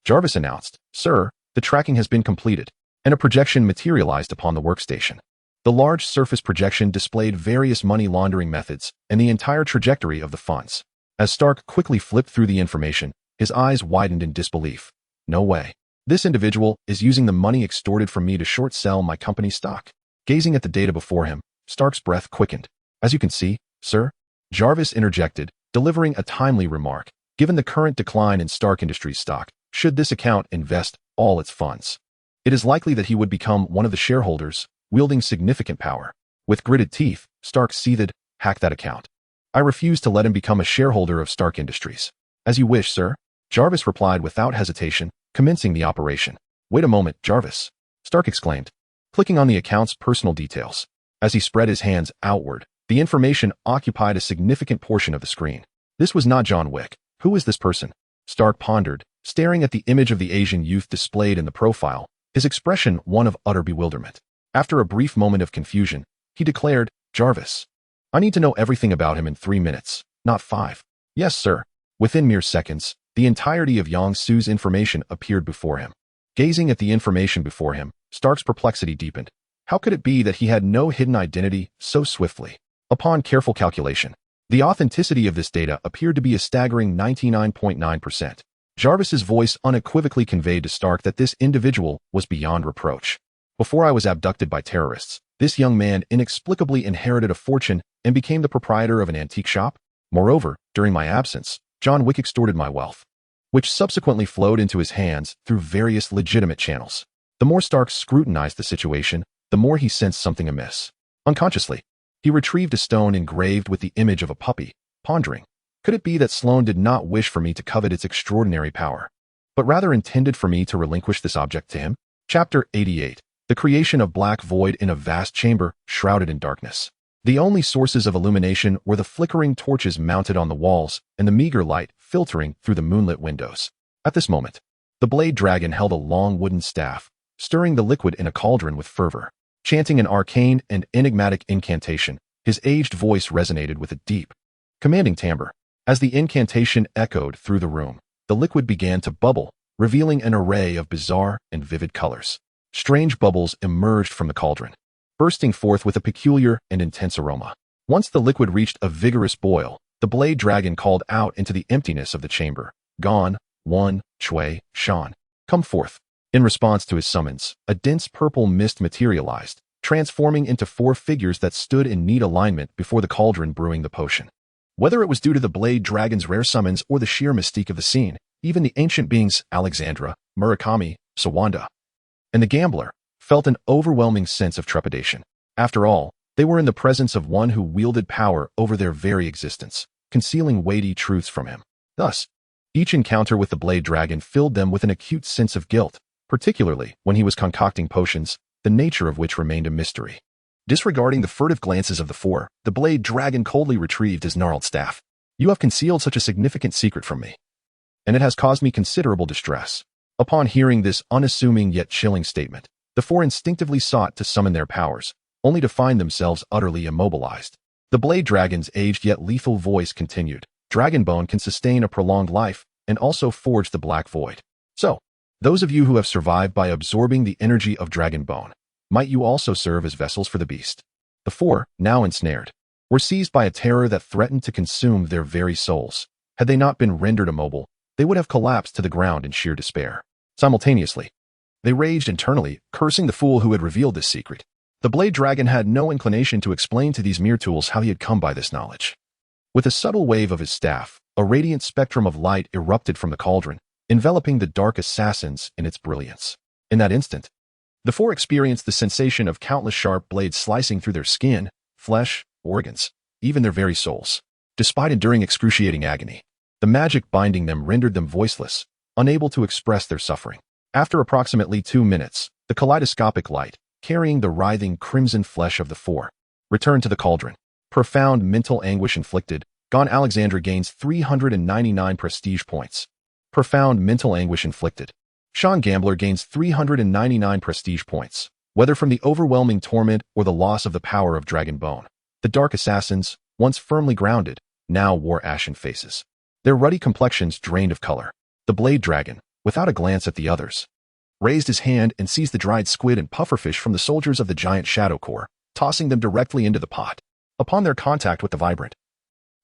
Jarvis announced, "Sir, the tracking has been completed," and a projection materialized upon the workstation. The large surface projection displayed various money laundering methods and the entire trajectory of the funds. As Stark quickly flipped through the information, his eyes widened in disbelief. "No way. This individual is using the money extorted from me to short sell my company's stock." Gazing at the data before him, Stark's breath quickened. "As you can see, sir," Jarvis interjected, delivering a timely remark. "Given the current decline in Stark Industries stock, should this account invest all its funds, it is likely that he would become one of the shareholders, wielding significant power." With gritted teeth, Stark seethed, "Hack that account. I refuse to let him become a shareholder of Stark Industries." "As you wish, sir," Jarvis replied without hesitation, commencing the operation. "Wait a moment, Jarvis," Stark exclaimed, clicking on the account's personal details. As he spread his hands outward, the information occupied a significant portion of the screen. This was not John Wick. Who is this person? Stark pondered, staring at the image of the Asian youth displayed in the profile, his expression one of utter bewilderment. After a brief moment of confusion, he declared, "Jarvis, I need to know everything about him in 3 minutes, not 5. "Yes, sir." Within mere seconds, the entirety of Yang Su's information appeared before him. Gazing at the information before him, Stark's perplexity deepened. How could it be that he had no hidden identity so swiftly? Upon careful calculation, the authenticity of this data appeared to be a staggering 99.9%. Jarvis's voice unequivocally conveyed to Stark that this individual was beyond reproach. "Before I was abducted by terrorists, this young man inexplicably inherited a fortune and became the proprietor of an antique shop. Moreover, during my absence, John Wick extorted my wealth, which subsequently flowed into his hands through various legitimate channels." The more Stark scrutinized the situation, the more he sensed something amiss. Unconsciously, he retrieved a stone engraved with the image of a puppy, pondering, could it be that Sloane did not wish for me to covet its extraordinary power, but rather intended for me to relinquish this object to him? Chapter 88. The creation of Black Void in a vast chamber, shrouded in darkness. The only sources of illumination were the flickering torches mounted on the walls and the meager light filtering through the moonlit windows. At this moment, the Blade Dragon held a long wooden staff, stirring the liquid in a cauldron with fervor. Chanting an arcane and enigmatic incantation, his aged voice resonated with a deep, commanding timbre. As the incantation echoed through the room, the liquid began to bubble, revealing an array of bizarre and vivid colors. Strange bubbles emerged from the cauldron, bursting forth with a peculiar and intense aroma. Once the liquid reached a vigorous boil, the Blade Dragon called out into the emptiness of the chamber, Gone, One, Shui, Shan. Come forth. In response to his summons, a dense purple mist materialized, transforming into 4 figures that stood in neat alignment before the cauldron brewing the potion. Whether it was due to the Blade Dragon's rare summons or the sheer mystique of the scene, even the ancient beings Alexandra, Murakami, Sawanda, and the gambler felt an overwhelming sense of trepidation. After all, they were in the presence of one who wielded power over their very existence, concealing weighty truths from him. Thus, each encounter with the Blade Dragon filled them with an acute sense of guilt, particularly when he was concocting potions, the nature of which remained a mystery. Disregarding the furtive glances of the 4, the Blade Dragon coldly retrieved his gnarled staff. You have concealed such a significant secret from me, and it has caused me considerable distress. Upon hearing this unassuming yet chilling statement, the 4 instinctively sought to summon their powers, only to find themselves utterly immobilized. The Blade Dragon's aged yet lethal voice continued. Dragonbone can sustain a prolonged life and also forge the Black Void. So, those of you who have survived by absorbing the energy of Dragonbone, might you also serve as vessels for the beast? The 4, now ensnared, were seized by a terror that threatened to consume their very souls. Had they not been rendered immobile, they would have collapsed to the ground in sheer despair. Simultaneously, they raged internally, cursing the fool who had revealed this secret. The Blade Dragon had no inclination to explain to these mere tools how he had come by this knowledge. With a subtle wave of his staff, a radiant spectrum of light erupted from the cauldron, enveloping the dark assassins in its brilliance. In that instant, the 4 experienced the sensation of countless sharp blades slicing through their skin, flesh, organs, even their very souls. Despite enduring excruciating agony, the magic binding them rendered them voiceless, unable to express their suffering. After approximately 2 minutes, the kaleidoscopic light, carrying the writhing crimson flesh of the 4, returned to the cauldron. Profound mental anguish inflicted, Gone Alexandra gains 399 prestige points. Profound mental anguish inflicted. Sean Gambler gains 399 prestige points, whether from the overwhelming torment or the loss of the power of Dragonbone. The dark assassins, once firmly grounded, now wore ashen faces. Their ruddy complexions drained of color. The Blade Dragon, without a glance at the others, raised his hand and seized the dried squid and pufferfish from the soldiers of the giant Shadow Corps, tossing them directly into the pot. Upon their contact with the vibrant,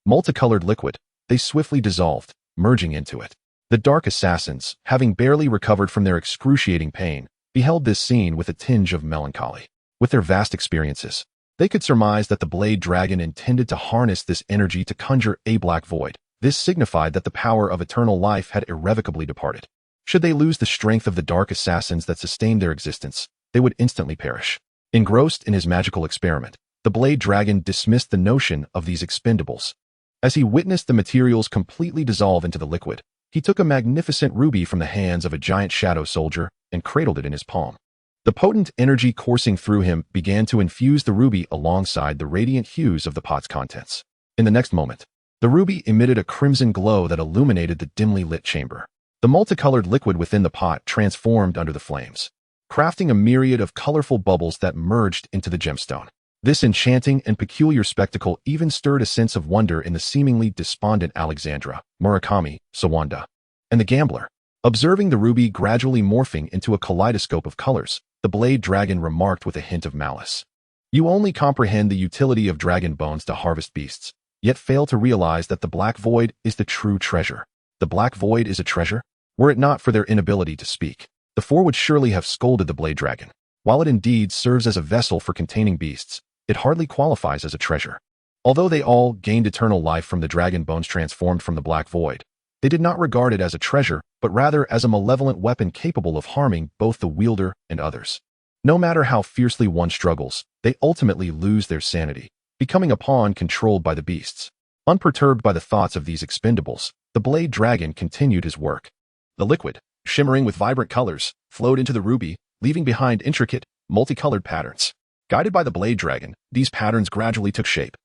multicolored liquid, they swiftly dissolved, merging into it. The dark assassins, having barely recovered from their excruciating pain, beheld this scene with a tinge of melancholy. With their vast experiences, they could surmise that the Blade Dragon intended to harness this energy to conjure a black void. This signified that the power of eternal life had irrevocably departed. Should they lose the strength of the dark assassins that sustained their existence, they would instantly perish. Engrossed in his magical experiment, the Blade Dragon dismissed the notion of these expendables. As he witnessed the materials completely dissolve into the liquid, he took a magnificent ruby from the hands of a giant shadow soldier and cradled it in his palm. The potent energy coursing through him began to infuse the ruby alongside the radiant hues of the pot's contents. In the next moment, the ruby emitted a crimson glow that illuminated the dimly lit chamber. The multicolored liquid within the pot transformed under the flames, crafting a myriad of colorful bubbles that merged into the gemstone. This enchanting and peculiar spectacle even stirred a sense of wonder in the seemingly despondent Alexandra, Murakami, Sawanda, and the gambler. Observing the ruby gradually morphing into a kaleidoscope of colors, the Blade Dragon remarked with a hint of malice. You only comprehend the utility of dragon bones to harvest beasts, yet fail to realize that the Black Void is the true treasure. The Black Void is a treasure? Were it not for their inability to speak, the 4 would surely have scolded the Blade Dragon. While it indeed serves as a vessel for containing beasts, it hardly qualifies as a treasure. Although they all gained eternal life from the dragon bones transformed from the Black Void, they did not regard it as a treasure, but rather as a malevolent weapon capable of harming both the wielder and others. No matter how fiercely one struggles, they ultimately lose their sanity, becoming a pawn controlled by the beasts. Unperturbed by the thoughts of these expendables, the Blade Dragon continued his work. The liquid, shimmering with vibrant colors, flowed into the ruby, leaving behind intricate, multicolored patterns. Guided by the Blade Dragon, these patterns gradually took shape,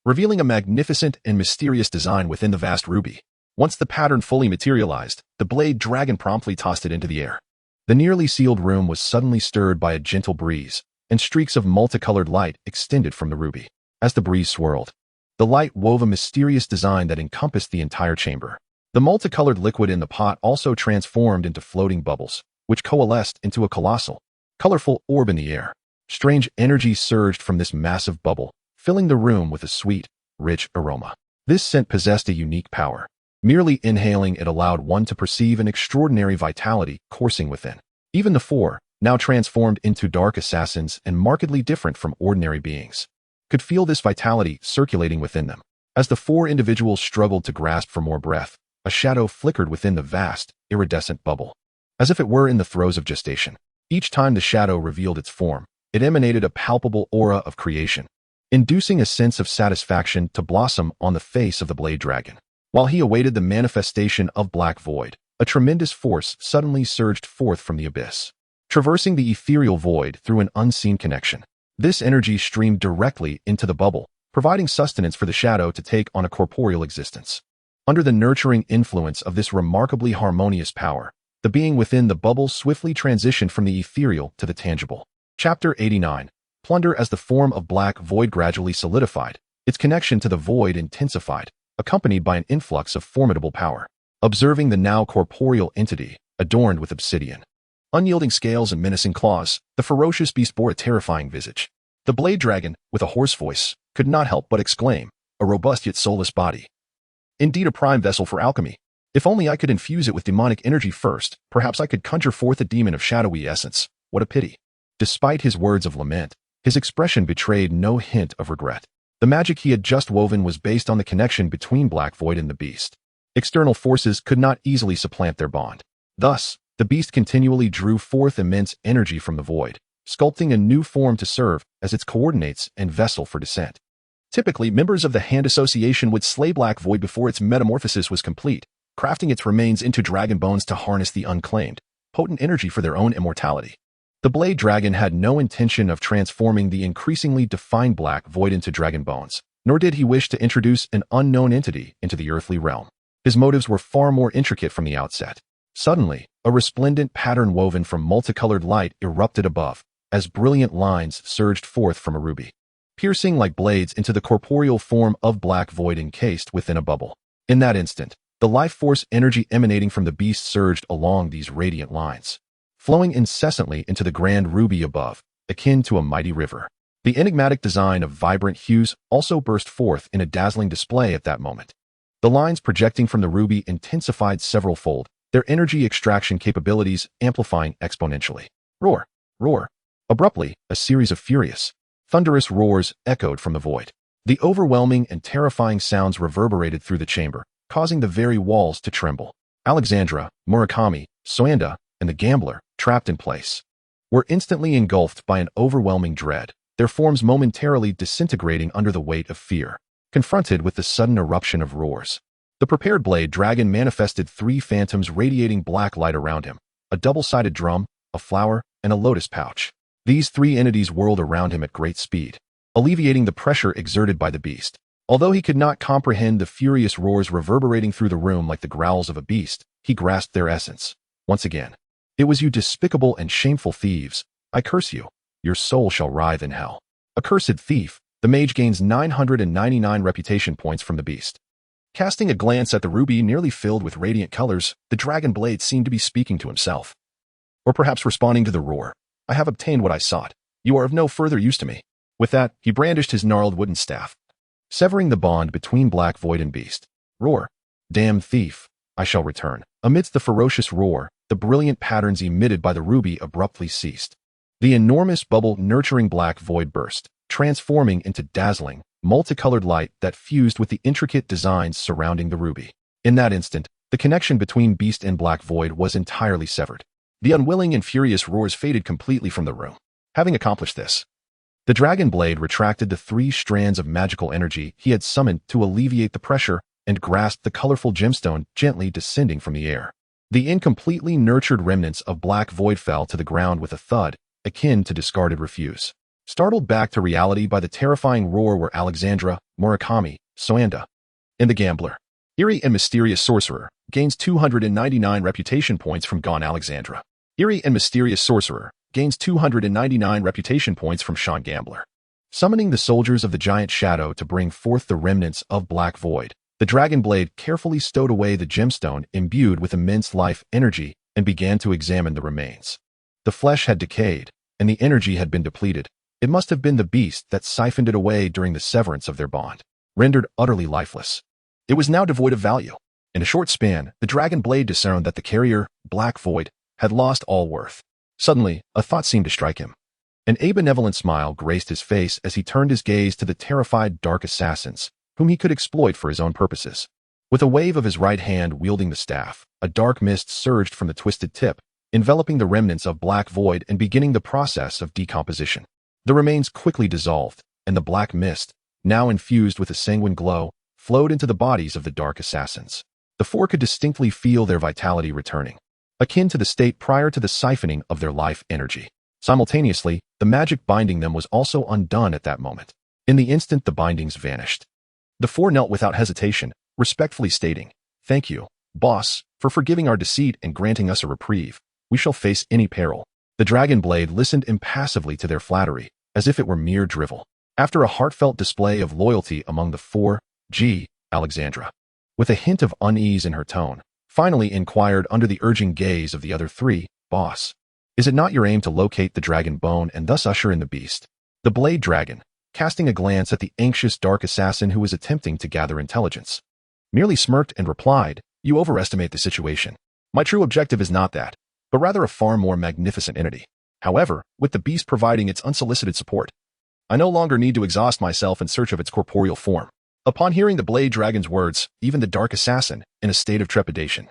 revealing a magnificent and mysterious design within the vast ruby. Once the pattern fully materialized, the Blade Dragon promptly tossed it into the air. The nearly sealed room was suddenly stirred by a gentle breeze, and streaks of multicolored light extended from the ruby. As the breeze swirled, the light wove a mysterious design that encompassed the entire chamber. The multicolored liquid in the pot also transformed into floating bubbles, which coalesced into a colossal, colorful orb in the air. Strange energy surged from this massive bubble, filling the room with a sweet, rich aroma. This scent possessed a unique power. Merely inhaling it allowed one to perceive an extraordinary vitality coursing within. Even the four, now transformed into dark assassins and markedly different from ordinary beings, could feel this vitality circulating within them. As the four individuals struggled to grasp for more breath, a shadow flickered within the vast, iridescent bubble, as if it were in the throes of gestation. Each time the shadow revealed its form, it emanated a palpable aura of creation, inducing a sense of satisfaction to blossom on the face of the blade dragon. While he awaited the manifestation of Black Void, a tremendous force suddenly surged forth from the abyss, traversing the ethereal void through an unseen connection. This energy streamed directly into the bubble, providing sustenance for the shadow to take on a corporeal existence. Under the nurturing influence of this remarkably harmonious power, the being within the bubble swiftly transitioned from the ethereal to the tangible. Chapter 89. Plunder. As the form of Black Void gradually solidified, its connection to the void intensified, accompanied by an influx of formidable power. Observing the now corporeal entity, adorned with obsidian, unyielding scales and menacing claws, the ferocious beast bore a terrifying visage. The blade dragon, with a hoarse voice, could not help but exclaim, "A robust yet soulless body. Indeed a prime vessel for alchemy. If only I could infuse it with demonic energy first, perhaps I could conjure forth a demon of shadowy essence. What a pity." Despite his words of lament, his expression betrayed no hint of regret. The magic he had just woven was based on the connection between Black Void and the beast. External forces could not easily supplant their bond. Thus, the beast continually drew forth immense energy from the void, sculpting a new form to serve as its coordinates and vessel for descent. Typically, members of the Hand Association would slay Black Void before its metamorphosis was complete, crafting its remains into dragon bones to harness the unclaimed, potent energy for their own immortality. The Blade Dragon had no intention of transforming the increasingly defined Black Void into dragon bones, nor did he wish to introduce an unknown entity into the earthly realm. His motives were far more intricate from the outset. Suddenly, a resplendent pattern woven from multicolored light erupted above, as brilliant lines surged forth from a ruby, piercing like blades into the corporeal form of Black Void encased within a bubble. In that instant, the life force energy emanating from the beast surged along these radiant lines, flowing incessantly into the grand ruby above, akin to a mighty river. The enigmatic design of vibrant hues also burst forth in a dazzling display at that moment. The lines projecting from the ruby intensified several-fold, their energy extraction capabilities amplifying exponentially. Roar! Roar! Abruptly, a series of furious, thunderous roars echoed from the void. The overwhelming and terrifying sounds reverberated through the chamber, causing the very walls to tremble. Alexandra, Murakami, Soanda, and the gambler, trapped in place, were instantly engulfed by an overwhelming dread, their forms momentarily disintegrating under the weight of fear. Confronted with the sudden eruption of roars, the prepared blade dragon manifested three phantoms radiating black light around him, a double-sided drum, a flower, and a lotus pouch. These three entities whirled around him at great speed, alleviating the pressure exerted by the beast. Although he could not comprehend the furious roars reverberating through the room like the growls of a beast, he grasped their essence. Once again, "It was you despicable and shameful thieves. I curse you. Your soul shall writhe in hell." Accursed thief, the mage gains 999 reputation points from the beast. Casting a glance at the ruby nearly filled with radiant colors, the dragon blade seemed to be speaking to himself. Or perhaps responding to the roar. "I have obtained what I sought. You are of no further use to me." With that, he brandished his gnarled wooden staff, severing the bond between Black Void and beast. "Roar! Damn thief! I shall return." Amidst the ferocious roar, the brilliant patterns emitted by the ruby abruptly ceased. The enormous bubble nurturing Black Void burst, transforming into dazzling, multicolored light that fused with the intricate designs surrounding the ruby. In that instant, the connection between beast and Black Void was entirely severed. The unwilling and furious roars faded completely from the room. Having accomplished this, the dragon blade retracted the three strands of magical energy he had summoned to alleviate the pressure and grasped the colorful gemstone gently descending from the air. The incompletely nurtured remnants of Black Void fell to the ground with a thud, akin to discarded refuse. Startled back to reality by the terrifying roar were Alexandra, Murakami, Soanda, and the gambler. Eerie and Mysterious Sorcerer gains 299 reputation points from Gone Alexandra. Eerie and Mysterious Sorcerer gains 299 reputation points from Sean Gambler. Summoning the soldiers of the giant shadow to bring forth the remnants of Black Void, the dragon blade carefully stowed away the gemstone imbued with immense life energy and began to examine the remains. The flesh had decayed, and the energy had been depleted. It must have been the beast that siphoned it away during the severance of their bond, rendered utterly lifeless. It was now devoid of value, In a short span, the dragon blade discerned that the carrier, Black Void, had lost all worth. Suddenly, a thought seemed to strike him. An benevolent smile graced his face as he turned his gaze to the terrified dark assassins, whom he could exploit for his own purposes. With a wave of his right hand wielding the staff, a dark mist surged from the twisted tip, enveloping the remnants of Black Void and beginning the process of decomposition. The remains quickly dissolved, and the black mist, now infused with a sanguine glow, flowed into the bodies of the dark assassins. The four could distinctly feel their vitality returning, akin to the state prior to the siphoning of their life energy. Simultaneously, the magic binding them was also undone at that moment. In the instant the bindings vanished, the four knelt without hesitation, respectfully stating, "Thank you, boss, for forgiving our deceit and granting us a reprieve. We shall face any peril." The dragon blade listened impassively to their flattery, as if it were mere drivel. After a heartfelt display of loyalty among the four, Alexandra, with a hint of unease in her tone, finally inquired under the urging gaze of the other three, "Boss, is it not your aim to locate the dragon bone and thus usher in the beast?" The blade dragon, casting a glance at the anxious dark assassin who was attempting to gather intelligence, merely smirked and replied, "You overestimate the situation. My true objective is not that, but rather a far more magnificent entity. However, with the beast providing its unsolicited support, I no longer need to exhaust myself in search of its corporeal form." Upon hearing the blade dragon's words, even the dark assassin, in a state of trepidation,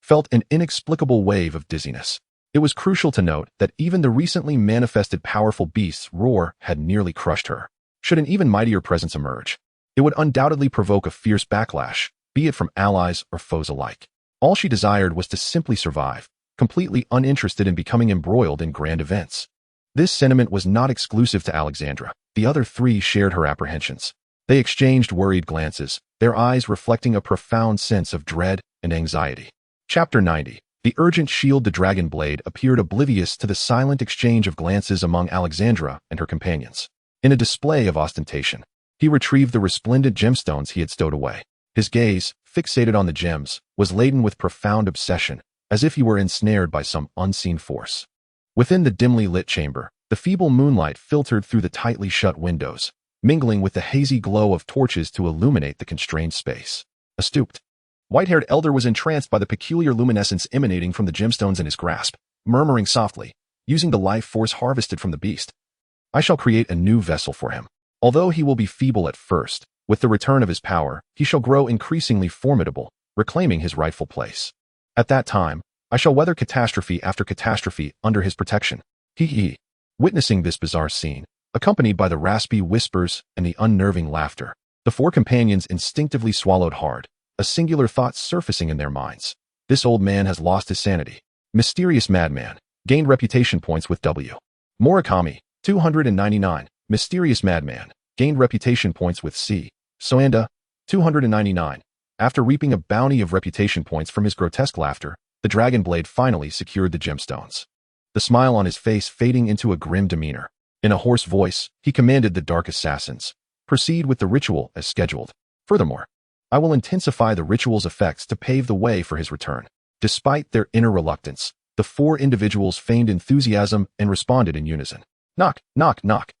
felt an inexplicable wave of dizziness. It was crucial to note that even the recently manifested powerful beast's roar had nearly crushed her. Should an even mightier presence emerge, it would undoubtedly provoke a fierce backlash, be it from allies or foes alike. All she desired was to simply survive, completely uninterested in becoming embroiled in grand events. This sentiment was not exclusive to Alexandra. The other three shared her apprehensions. They exchanged worried glances, their eyes reflecting a profound sense of dread and anxiety. Chapter 90. The urgent shield. The dragon blade appeared oblivious to the silent exchange of glances among Alexandra and her companions. In a display of ostentation, he retrieved the resplendent gemstones he had stowed away. His gaze, fixated on the gems, was laden with profound obsession, as if he were ensnared by some unseen force. Within the dimly lit chamber, the feeble moonlight filtered through the tightly shut windows, mingling with the hazy glow of torches to illuminate the constrained space. A stooped, white-haired elder was entranced by the peculiar luminescence emanating from the gemstones in his grasp, murmuring softly, using the life force harvested from the beast, "I shall create a new vessel for him. Although he will be feeble at first, with the return of his power, he shall grow increasingly formidable, reclaiming his rightful place. At that time, I shall weather catastrophe after catastrophe under his protection." Hee. Witnessing this bizarre scene, accompanied by the raspy whispers and the unnerving laughter, the four companions instinctively swallowed hard, a singular thought surfacing in their minds. This old man has lost his sanity. Mysterious madman, gained reputation points with W. Murakami, 299. Mysterious madman, gained reputation points with C. Soanda, 299. After reaping a bounty of reputation points from his grotesque laughter, the dragon blade finally secured the gemstones. The smile on his face fading into a grim demeanor. In a hoarse voice, he commanded the dark assassins, "Proceed with the ritual as scheduled. Furthermore, I will intensify the ritual's effects to pave the way for his return." Despite their inner reluctance, the four individuals feigned enthusiasm and responded in unison. Knock, knock, knock.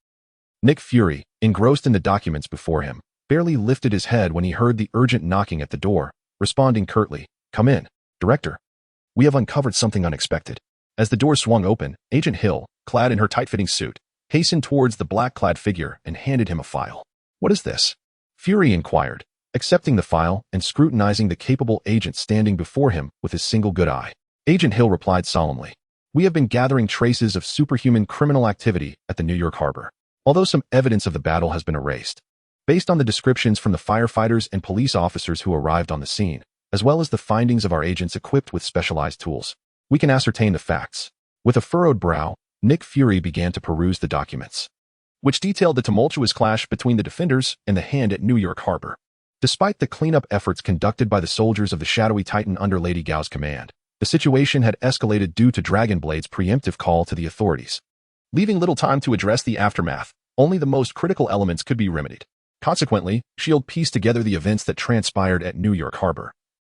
Nick Fury, engrossed in the documents before him, barely lifted his head when he heard the urgent knocking at the door, responding curtly, "Come in, Director. We have uncovered something unexpected." As the door swung open, Agent Hill, clad in her tight-fitting suit, hastened towards the black-clad figure and handed him a file. "What is this?" Fury inquired, accepting the file and scrutinizing the capable agent standing before him with his single good eye. Agent Hill replied solemnly, "We have been gathering traces of superhuman criminal activity at the New York harbor, although some evidence of the battle has been erased. Based on the descriptions from the firefighters and police officers who arrived on the scene, as well as the findings of our agents equipped with specialized tools, we can ascertain the facts." With a furrowed brow, Nick Fury began to peruse the documents, which detailed the tumultuous clash between the defenders and the Hand at New York harbor. Despite the cleanup efforts conducted by the soldiers of the shadowy Titan under Lady Gao's command, the situation had escalated due to Dragonblade's preemptive call to the authorities. Leaving little time to address the aftermath, only the most critical elements could be remedied. Consequently, S.H.I.E.L.D. pieced together the events that transpired at New York harbor.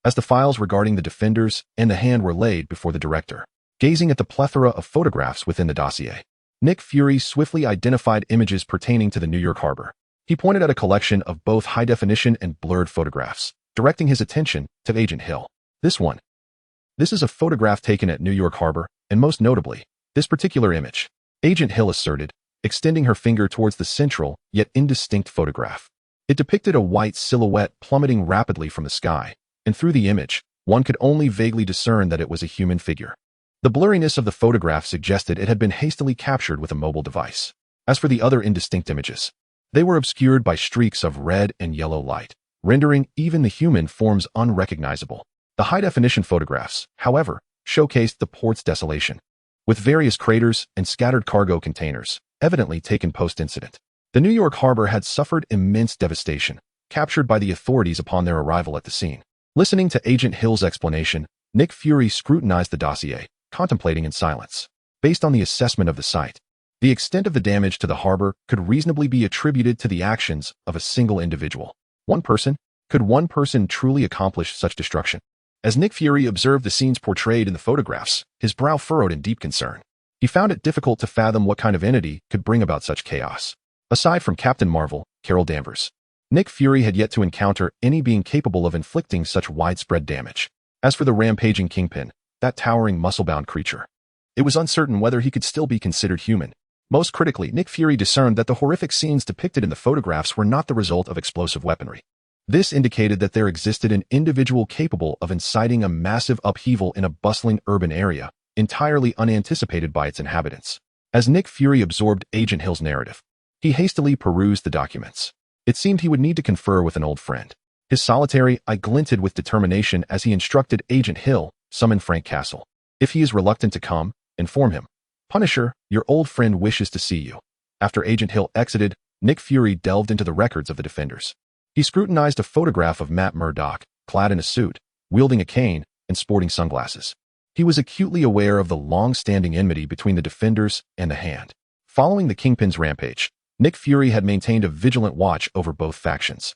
As the files regarding the defenders and the Hand were laid before the director, gazing at the plethora of photographs within the dossier, Nick Fury swiftly identified images pertaining to the New York harbor. He pointed at a collection of both high-definition and blurred photographs, directing his attention to Agent Hill. This one. This is a photograph taken at New York Harbor, and most notably, this particular image. Agent Hill asserted, extending her finger towards the central, yet indistinct photograph. It depicted a white silhouette plummeting rapidly from the sky, and through the image, one could only vaguely discern that it was a human figure. The blurriness of the photograph suggested it had been hastily captured with a mobile device. As for the other indistinct images, they were obscured by streaks of red and yellow light, rendering even the human forms unrecognizable. The high-definition photographs, however, showcased the port's desolation, with various craters and scattered cargo containers, evidently taken post-incident. The New York harbor had suffered immense devastation, captured by the authorities upon their arrival at the scene. Listening to Agent Hill's explanation, Nick Fury scrutinized the dossier, contemplating in silence. Based on the assessment of the site, the extent of the damage to the harbor could reasonably be attributed to the actions of a single individual. One person? Could one person truly accomplish such destruction? As Nick Fury observed the scenes portrayed in the photographs, his brow furrowed in deep concern. He found it difficult to fathom what kind of entity could bring about such chaos. Aside from Captain Marvel, Carol Danvers, Nick Fury had yet to encounter any being capable of inflicting such widespread damage. As for the rampaging Kingpin, that towering muscle-bound creature, it was uncertain whether he could still be considered human. Most critically, Nick Fury discerned that the horrific scenes depicted in the photographs were not the result of explosive weaponry. This indicated that there existed an individual capable of inciting a massive upheaval in a bustling urban area, entirely unanticipated by its inhabitants. As Nick Fury absorbed Agent Hill's narrative, he hastily perused the documents. It seemed he would need to confer with an old friend. His solitary eye glinted with determination as he instructed Agent Hill, summon Frank Castle. If he is reluctant to come, inform him. Punisher, your old friend wishes to see you. After Agent Hill exited, Nick Fury delved into the records of the Defenders. He scrutinized a photograph of Matt Murdock, clad in a suit, wielding a cane, and sporting sunglasses. He was acutely aware of the long-standing enmity between the Defenders and the Hand. Following the Kingpin's rampage, Nick Fury had maintained a vigilant watch over both factions.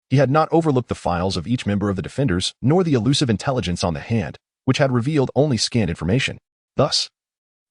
He had not overlooked the files of each member of the Defenders, nor the elusive intelligence on the Hand, which had revealed only scant information. Thus,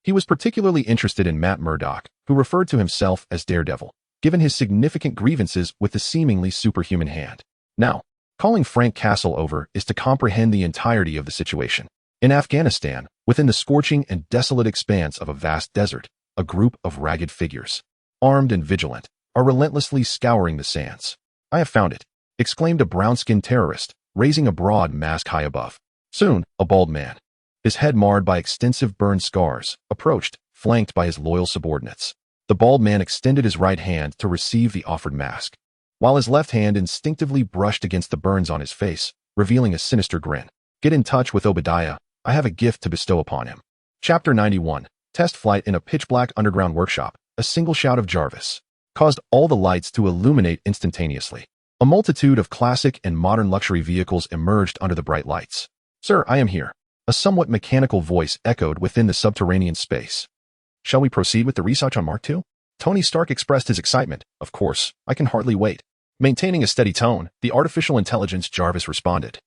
he was particularly interested in Matt Murdock, who referred to himself as Daredevil, given his significant grievances with the seemingly superhuman Hand. Now, calling Frank Castle over is to comprehend the entirety of the situation. In Afghanistan, within the scorching and desolate expanse of a vast desert, a group of ragged figures, armed and vigilant, are relentlessly scouring the sands. I have found it, exclaimed a brown-skinned terrorist, raising a broad mask high above. Soon, a bald man, his head marred by extensive burn scars, approached, flanked by his loyal subordinates. The bald man extended his right hand to receive the offered mask, while his left hand instinctively brushed against the burns on his face, revealing a sinister grin. Get in touch with Obadiah. I have a gift to bestow upon him. Chapter 91. Test flight in a pitch-black underground workshop. A single shout of Jarvis caused all the lights to illuminate instantaneously. A multitude of classic and modern luxury vehicles emerged under the bright lights. Sir, I am here. A somewhat mechanical voice echoed within the subterranean space. Shall we proceed with the research on Mark II? Tony Stark expressed his excitement. Of course, I can hardly wait. Maintaining a steady tone, the artificial intelligence Jarvis responded.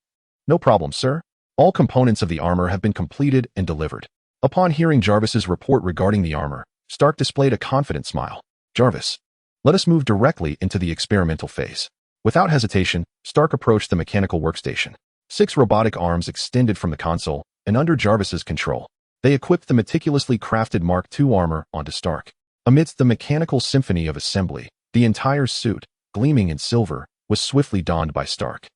No problem, sir. All components of the armor have been completed and delivered. Upon hearing Jarvis's report regarding the armor, Stark displayed a confident smile. Jarvis, let us move directly into the experimental phase. Without hesitation, Stark approached the mechanical workstation. 6 robotic arms extended from the console, and under Jarvis's control, they equipped the meticulously crafted Mark II armor onto Stark. Amidst the mechanical symphony of assembly, the entire suit, gleaming in silver, was swiftly donned by Stark.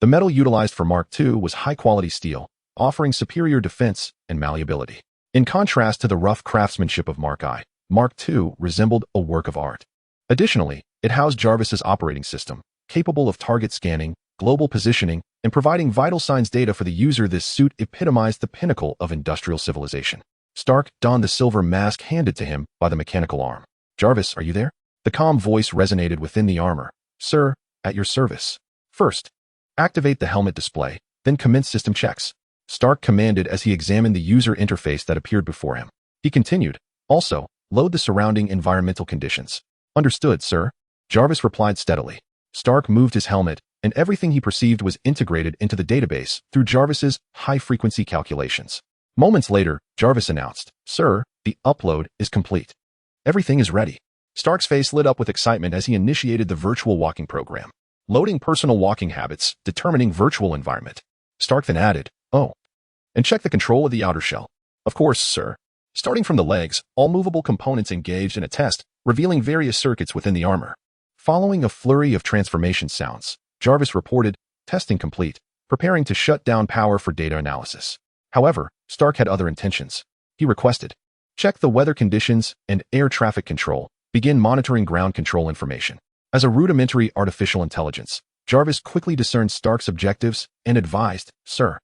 The metal utilized for Mark II was high-quality steel, offering superior defense and malleability. In contrast to the rough craftsmanship of Mark I, Mark II resembled a work of art. Additionally, it housed Jarvis's operating system, capable of target scanning, global positioning, and providing vital signs data for the user. This suit epitomized the pinnacle of industrial civilization. Stark donned the silver mask handed to him by the mechanical arm. Jarvis, are you there? The calm voice resonated within the armor. Sir, at your service. First, activate the helmet display, then commence system checks. Stark commanded as he examined the user interface that appeared before him. He continued, also, load the surrounding environmental conditions. Understood, sir. Jarvis replied steadily. Stark moved his helmet, and everything he perceived was integrated into the database through Jarvis's high-frequency calculations. Moments later, Jarvis announced, Sir, the upload is complete. Everything is ready. Stark's face lit up with excitement as he initiated the virtual walking program. Loading personal walking habits, determining virtual environment. Stark then added, "Oh, and check the control of the outer shell." "Of course, sir." Starting from the legs, all movable components engaged in a test, revealing various circuits within the armor. Following a flurry of transformation sounds, Jarvis reported, "Testing complete, preparing to shut down power for data analysis." However, Stark had other intentions. He requested, "Check the weather conditions and air traffic control, begin monitoring ground control information." As a rudimentary artificial intelligence, Jarvis quickly discerned Stark's objectives and advised, "Sir,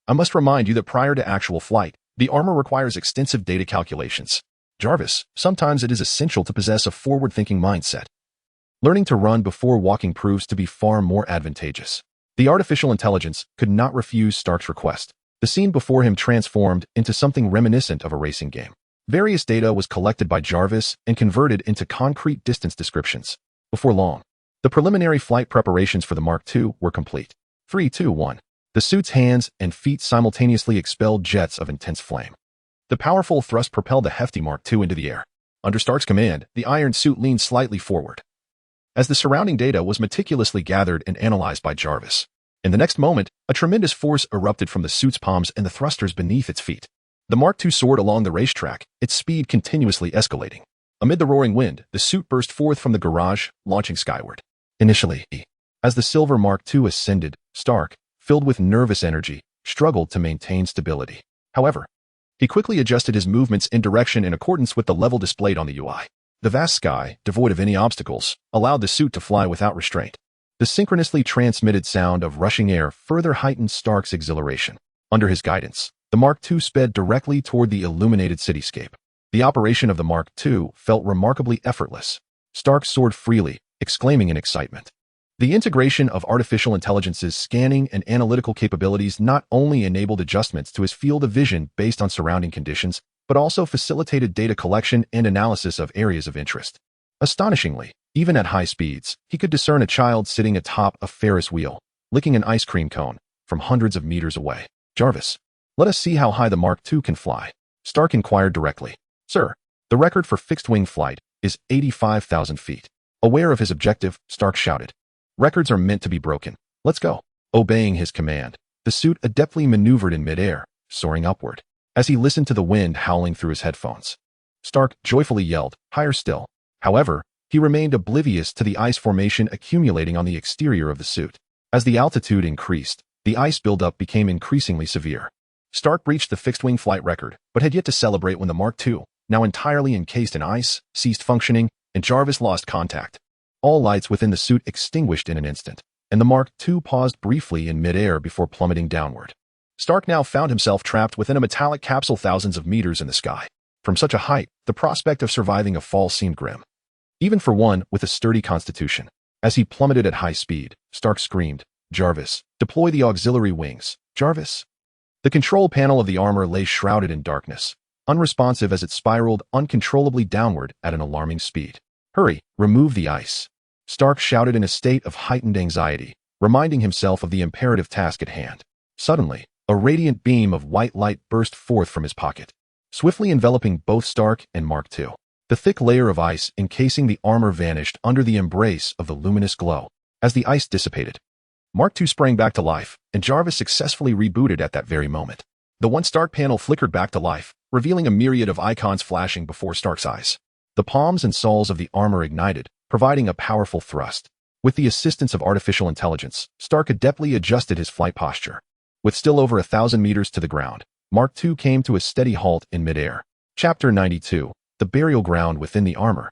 I must remind you that prior to actual flight, the armor requires extensive data calculations. Jarvis, sometimes it is essential to possess a forward-thinking mindset. Learning to run before walking proves to be far more advantageous." The artificial intelligence could not refuse Stark's request. The scene before him transformed into something reminiscent of a racing game. Various data was collected by Jarvis and converted into concrete distance descriptions. Before long, the preliminary flight preparations for the Mark II were complete. 3, 2, 1. The suit's hands and feet simultaneously expelled jets of intense flame. The powerful thrust propelled the hefty Mark II into the air. Under Stark's command, the iron suit leaned slightly forward, as the surrounding data was meticulously gathered and analyzed by Jarvis. In the next moment, a tremendous force erupted from the suit's palms and the thrusters beneath its feet. The Mark II soared along the racetrack, its speed continuously escalating. Amid the roaring wind, the suit burst forth from the garage, launching skyward. Initially, as the silver Mark II ascended, Stark, filled with nervous energy, struggled to maintain stability. However, he quickly adjusted his movements in direction in accordance with the level displayed on the UI. The vast sky, devoid of any obstacles, allowed the suit to fly without restraint. The synchronously transmitted sound of rushing air further heightened Stark's exhilaration. Under his guidance, the Mark II sped directly toward the illuminated cityscape. The operation of the Mark II felt remarkably effortless. Stark soared freely, exclaiming in excitement. The integration of artificial intelligence's scanning and analytical capabilities not only enabled adjustments to his field of vision based on surrounding conditions, but also facilitated data collection and analysis of areas of interest. Astonishingly, even at high speeds, he could discern a child sitting atop a Ferris wheel, licking an ice cream cone, from hundreds of meters away. "Jarvis, let us see how high the Mark II can fly," Stark inquired directly. "Sir, the record for fixed-wing flight is 85,000 feet. Aware of his objective, Stark shouted, "Records are meant to be broken. Let's go." Obeying his command, the suit adeptly maneuvered in midair, soaring upward. As he listened to the wind howling through his headphones, Stark joyfully yelled, "Higher still." However, he remained oblivious to the ice formation accumulating on the exterior of the suit. As the altitude increased, the ice buildup became increasingly severe. Stark reached the fixed-wing flight record, but had yet to celebrate when the Mark II, now entirely encased in ice, ceased functioning, and Jarvis lost contact. All lights within the suit extinguished in an instant, and the Mark II paused briefly in midair before plummeting downward. Stark now found himself trapped within a metallic capsule thousands of meters in the sky. From such a height, the prospect of surviving a fall seemed grim, even for one with a sturdy constitution. As he plummeted at high speed, Stark screamed, "Jarvis, deploy the auxiliary wings. Jarvis." The control panel of the armor lay shrouded in darkness, unresponsive as it spiraled uncontrollably downward at an alarming speed. "Hurry, remove the ice," Stark shouted in a state of heightened anxiety, reminding himself of the imperative task at hand. Suddenly, a radiant beam of white light burst forth from his pocket, swiftly enveloping both Stark and Mark II. The thick layer of ice encasing the armor vanished under the embrace of the luminous glow. As the ice dissipated, Mark II sprang back to life, and Jarvis successfully rebooted at that very moment. The once Stark panel flickered back to life, revealing a myriad of icons flashing before Stark's eyes. The palms and soles of the armor ignited, providing a powerful thrust. With the assistance of artificial intelligence, Stark adeptly adjusted his flight posture. With still over 1,000 meters to the ground, Mark II came to a steady halt in midair. Chapter 92. The Burial Ground Within the Armor.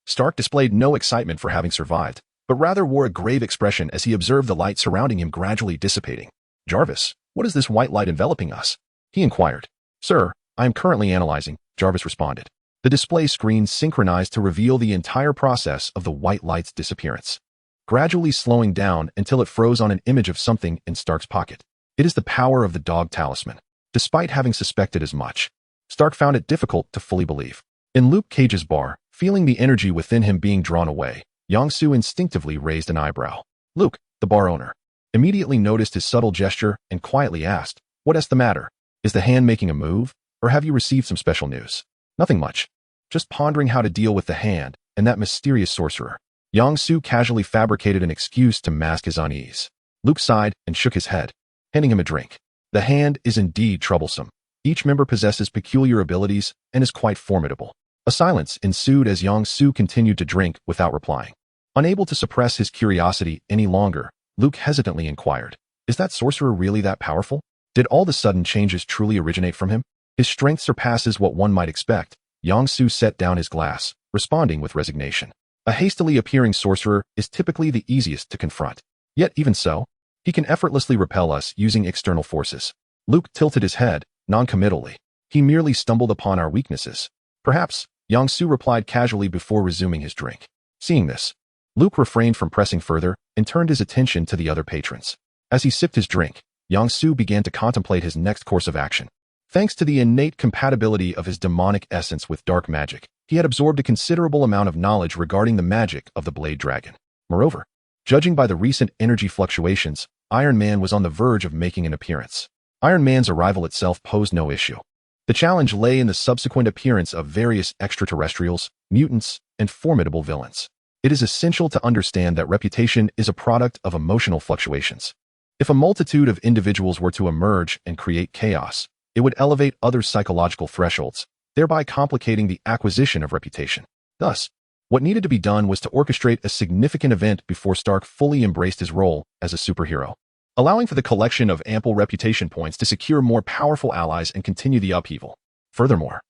Stark displayed no excitement for having survived, but rather wore a grave expression as he observed the light surrounding him gradually dissipating. "Jarvis, what is this white light enveloping us?" he inquired. "Sir, I am currently analyzing," Jarvis responded. The display screen synchronized to reveal the entire process of the white light's disappearance, gradually slowing down until it froze on an image of something in Stark's pocket. It is the power of the dog talisman. Despite having suspected as much, Stark found it difficult to fully believe. In Luke Cage's bar, feeling the energy within him being drawn away, Yong-Soo instinctively raised an eyebrow. Luke, the bar owner, immediately noticed his subtle gesture and quietly asked, "What's the matter? Is the hand making a move, or have you received some special news?" "Nothing much. Just pondering how to deal with the hand and that mysterious sorcerer." Yang Su casually fabricated an excuse to mask his unease. Luke sighed and shook his head, handing him a drink. The hand is indeed troublesome. Each member possesses peculiar abilities and is quite formidable. A silence ensued as Yang Su continued to drink without replying. Unable to suppress his curiosity any longer, Luke hesitantly inquired, "Is that sorcerer really that powerful? Did all the sudden changes truly originate from him? His strength surpasses what one might expect." Yang Su set down his glass, responding with resignation. A hastily appearing sorcerer is typically the easiest to confront. Yet even so, he can effortlessly repel us using external forces. Luke tilted his head, noncommittally. "He merely stumbled upon our weaknesses." "Perhaps," Yang Su replied casually before resuming his drink. Seeing this, Luke refrained from pressing further and turned his attention to the other patrons. As he sipped his drink, Yang Su began to contemplate his next course of action. Thanks to the innate compatibility of his demonic essence with dark magic, he had absorbed a considerable amount of knowledge regarding the magic of the Blade Dragon. Moreover, judging by the recent energy fluctuations, Iron Man was on the verge of making an appearance. Iron Man's arrival itself posed no issue. The challenge lay in the subsequent appearance of various extraterrestrials, mutants, and formidable villains. It is essential to understand that reputation is a product of emotional fluctuations. If a multitude of individuals were to emerge and create chaos, it would elevate other psychological thresholds, thereby complicating the acquisition of reputation. Thus, what needed to be done was to orchestrate a significant event before Stark fully embraced his role as a superhero, allowing for the collection of ample reputation points to secure more powerful allies and continue the upheaval. Furthermore,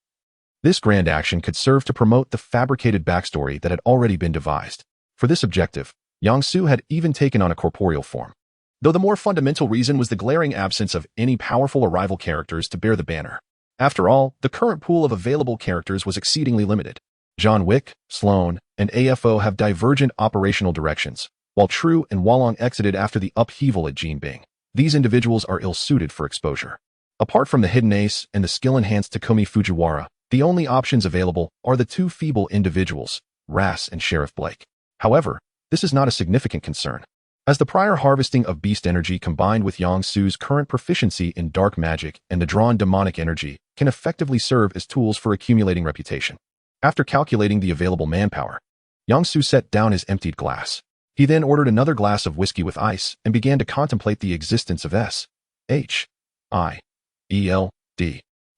this grand action could serve to promote the fabricated backstory that had already been devised. For this objective, Yang Su had even taken on a corporeal form, though the more fundamental reason was the glaring absence of any powerful or rival characters to bear the banner. After all, the current pool of available characters was exceedingly limited. John Wick, Sloane, and AFO have divergent operational directions, while True and Wallong exited after the upheaval at Jinbing. These individuals are ill-suited for exposure. Apart from the Hidden Ace and the skill-enhanced Takumi Fujiwara, the only options available are the two feeble individuals, Ras and Sheriff Blake. However, this is not a significant concern, as the prior harvesting of beast energy combined with Yang Su's current proficiency in dark magic and the drawn demonic energy can effectively serve as tools for accumulating reputation. After calculating the available manpower, Yang Su set down his emptied glass. He then ordered another glass of whiskey with ice and began to contemplate the existence of S-H-I-E-L-D.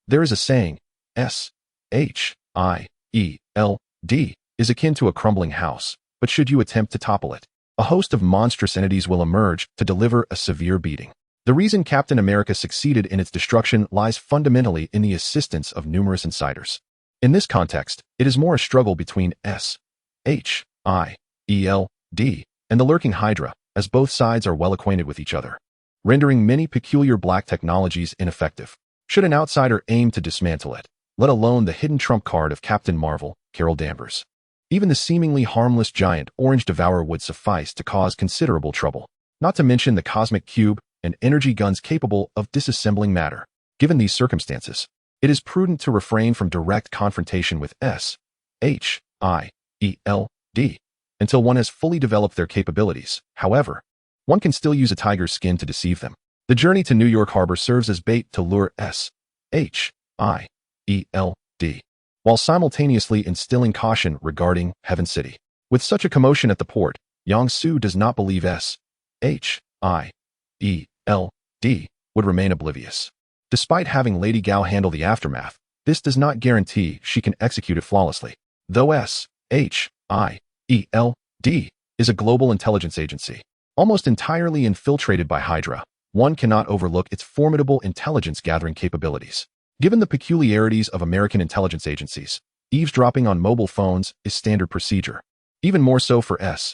There is a saying, S-H-I-E-L-D is akin to a crumbling house, but should you attempt to topple it, a host of monstrous entities will emerge to deliver a severe beating. The reason Captain America succeeded in its destruction lies fundamentally in the assistance of numerous insiders. In this context, it is more a struggle between S-H-I-E-L-D and the lurking Hydra, as both sides are well acquainted with each other, rendering many peculiar black technologies ineffective. Should an outsider aim to dismantle it, let alone the hidden trump card of Captain Marvel, Carol Danvers, even the seemingly harmless giant Orange Devourer would suffice to cause considerable trouble, not to mention the cosmic cube and energy guns capable of disassembling matter. Given these circumstances, it is prudent to refrain from direct confrontation with S-H-I-E-L-D until one has fully developed their capabilities. However, one can still use a tiger's skin to deceive them. The journey to New York Harbor serves as bait to lure S-H-I-E-L-D, while simultaneously instilling caution regarding Heaven City. With such a commotion at the port, Yang Su does not believe S-H-I-E-L-D would remain oblivious. Despite having Lady Gao handle the aftermath, this does not guarantee she can execute it flawlessly. Though S-H-I-E-L-D is a global intelligence agency, almost entirely infiltrated by Hydra, one cannot overlook its formidable intelligence-gathering capabilities. Given the peculiarities of American intelligence agencies, eavesdropping on mobile phones is standard procedure. Even more so for S-H-I-E-L-D.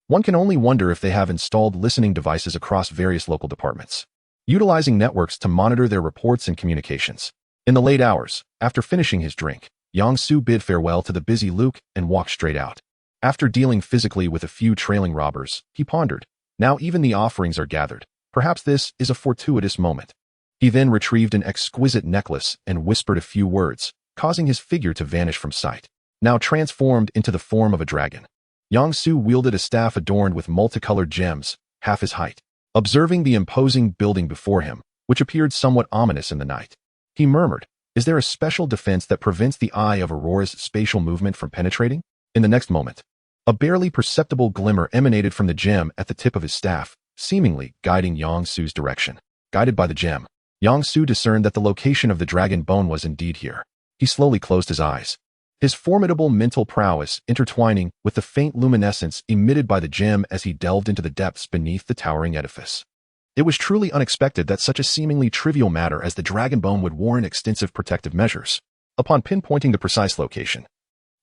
One can only wonder if they have installed listening devices across various local departments, utilizing networks to monitor their reports and communications. In the late hours, after finishing his drink, Yang Su bid farewell to the busy Luke and walked straight out. After dealing physically with a few trailing robbers, he pondered, now even the offerings are gathered. Perhaps this is a fortuitous moment. He then retrieved an exquisite necklace and whispered a few words, causing his figure to vanish from sight. Now transformed into the form of a dragon, Yang Su wielded a staff adorned with multicolored gems, half his height. Observing the imposing building before him, which appeared somewhat ominous in the night, he murmured, "Is there a special defense that prevents the eye of Aurora's spatial movement from penetrating?" In the next moment, a barely perceptible glimmer emanated from the gem at the tip of his staff, seemingly guiding Yang Su's direction. Guided by the gem, Yang Su discerned that the location of the dragon bone was indeed here. He slowly closed his eyes, his formidable mental prowess intertwining with the faint luminescence emitted by the gem as he delved into the depths beneath the towering edifice. It was truly unexpected that such a seemingly trivial matter as the dragon bone would warrant extensive protective measures. Upon pinpointing the precise location,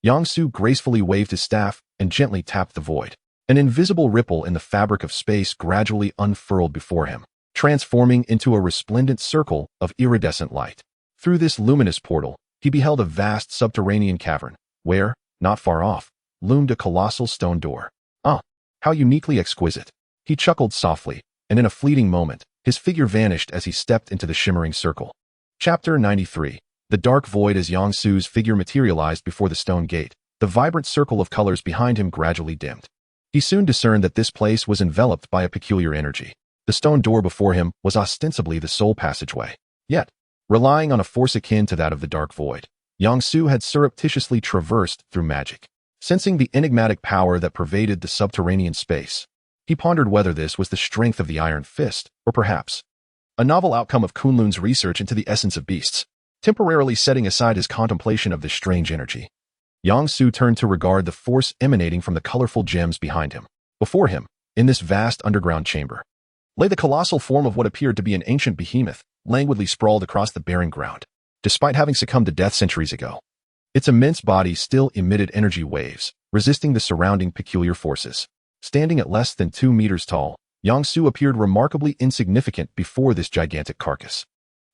Yang Su gracefully waved his staff and gently tapped the void. An invisible ripple in the fabric of space gradually unfurled before him, transforming into a resplendent circle of iridescent light. Through this luminous portal, he beheld a vast subterranean cavern, where, not far off, loomed a colossal stone door. Ah, how uniquely exquisite! He chuckled softly, and in a fleeting moment, his figure vanished as he stepped into the shimmering circle. Chapter 93. The dark void. As Yang Su's figure materialized before the stone gate, the vibrant circle of colors behind him gradually dimmed. He soon discerned that this place was enveloped by a peculiar energy. The stone door before him was ostensibly the sole passageway. Yet, relying on a force akin to that of the dark void, Yang Su had surreptitiously traversed through magic. Sensing the enigmatic power that pervaded the subterranean space, he pondered whether this was the strength of the Iron Fist, or perhaps a novel outcome of Kunlun's research into the essence of beasts. Temporarily setting aside his contemplation of this strange energy, Yang Su turned to regard the force emanating from the colorful gems behind him. Before him, in this vast underground chamber, lay the colossal form of what appeared to be an ancient behemoth, languidly sprawled across the barren ground. Despite having succumbed to death centuries ago, its immense body still emitted energy waves, resisting the surrounding peculiar forces. Standing at less than 2 meters tall, Yang Su appeared remarkably insignificant before this gigantic carcass.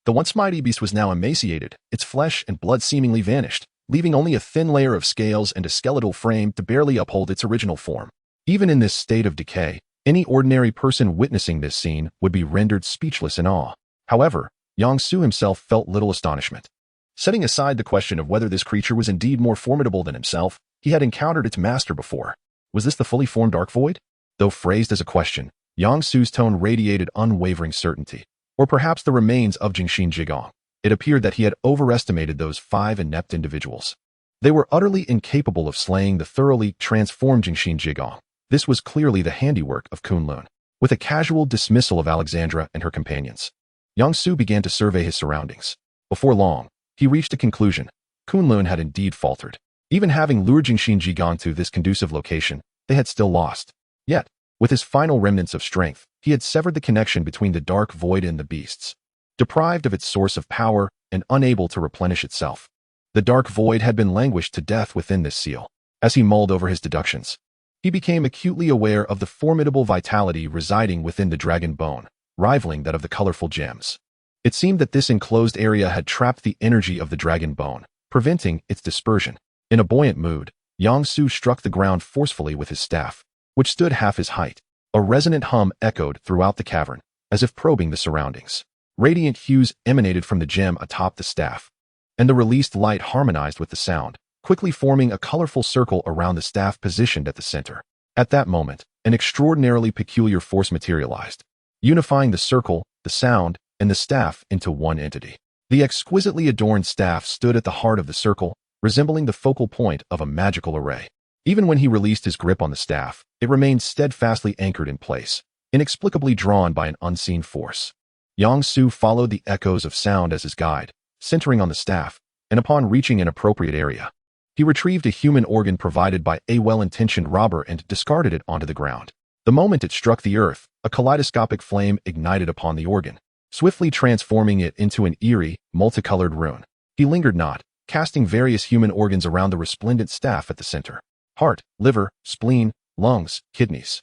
The once mighty beast was now emaciated, its flesh and blood seemingly vanished, leaving only a thin layer of scales and a skeletal frame to barely uphold its original form. Even in this state of decay, any ordinary person witnessing this scene would be rendered speechless in awe. However, Yang Su himself felt little astonishment. Setting aside the question of whether this creature was indeed more formidable than himself, he had encountered its master before. Was this the fully formed Dark Void? Though phrased as a question, Yang Su's tone radiated unwavering certainty. Or perhaps the remains of Jingxin Jigong. It appeared that he had overestimated those 5 inept individuals. They were utterly incapable of slaying the thoroughly transformed Jingxin Jigong. This was clearly the handiwork of Kunlun. With a casual dismissal of Alexandra and her companions, Yang Su began to survey his surroundings. Before long, he reached a conclusion. Kunlun had indeed faltered. Even having lured Jingxin Jigong to this conducive location, they had still lost. Yet, with his final remnants of strength, he had severed the connection between the dark void and the beasts. Deprived of its source of power and unable to replenish itself, the dark void had been languished to death within this seal. As he mulled over his deductions, he became acutely aware of the formidable vitality residing within the dragon bone, rivaling that of the colorful gems. It seemed that this enclosed area had trapped the energy of the dragon bone, preventing its dispersion. In a buoyant mood, Yang Su struck the ground forcefully with his staff, which stood half his height. A resonant hum echoed throughout the cavern, as if probing the surroundings. Radiant hues emanated from the gem atop the staff, and the released light harmonized with the sound, quickly forming a colorful circle around the staff positioned at the center. At that moment, an extraordinarily peculiar force materialized, unifying the circle, the sound, and the staff into one entity. The exquisitely adorned staff stood at the heart of the circle, resembling the focal point of a magical array. Even when he released his grip on the staff, it remained steadfastly anchored in place, inexplicably drawn by an unseen force. Yang Su followed the echoes of sound as his guide, centering on the staff, and upon reaching an appropriate area, he retrieved a human organ provided by a well-intentioned robber and discarded it onto the ground. The moment it struck the earth, a kaleidoscopic flame ignited upon the organ, swiftly transforming it into an eerie, multicolored rune. He lingered not, casting various human organs around the resplendent staff at the center. Heart, liver, spleen, lungs, kidneys.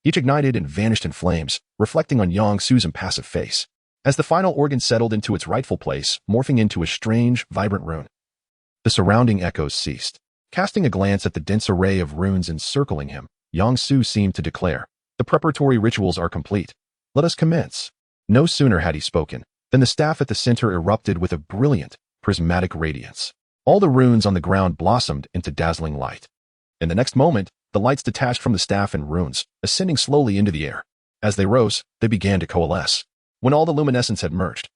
Each ignited and vanished in flames, reflecting on Yang Su's impassive face. As the final organ settled into its rightful place, morphing into a strange, vibrant rune, the surrounding echoes ceased. Casting a glance at the dense array of runes encircling him, Yang Su seemed to declare, "The preparatory rituals are complete. Let us commence." No sooner had he spoken than the staff at the center erupted with a brilliant, prismatic radiance. All the runes on the ground blossomed into dazzling light. In the next moment, the lights detached from the staff and runes, ascending slowly into the air. As they rose, they began to coalesce. When all the luminescence had merged,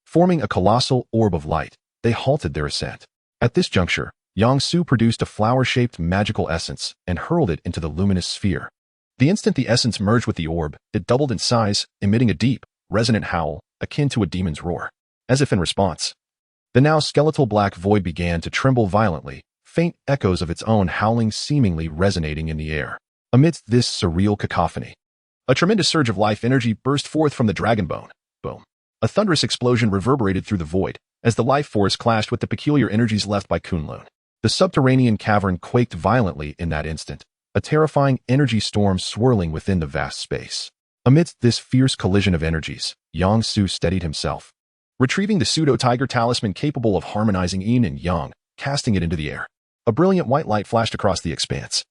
forming a colossal orb of light, they halted their ascent. At this juncture, Yang Su produced a flower-shaped magical essence and hurled it into the luminous sphere. The instant the essence merged with the orb, it doubled in size, emitting a deep, resonant howl, akin to a demon's roar. As if in response, the now skeletal black void began to tremble violently, faint echoes of its own howling seemingly resonating in the air. Amidst this surreal cacophony, a tremendous surge of life energy burst forth from the dragon bone. Boom. A thunderous explosion reverberated through the void, as the life force clashed with the peculiar energies left by Kunlun. The subterranean cavern quaked violently in that instant, a terrifying energy storm swirling within the vast space. Amidst this fierce collision of energies, Yang Su steadied himself, retrieving the pseudo-tiger talisman capable of harmonizing yin and yang, casting it into the air. A brilliant white light flashed across the expanse,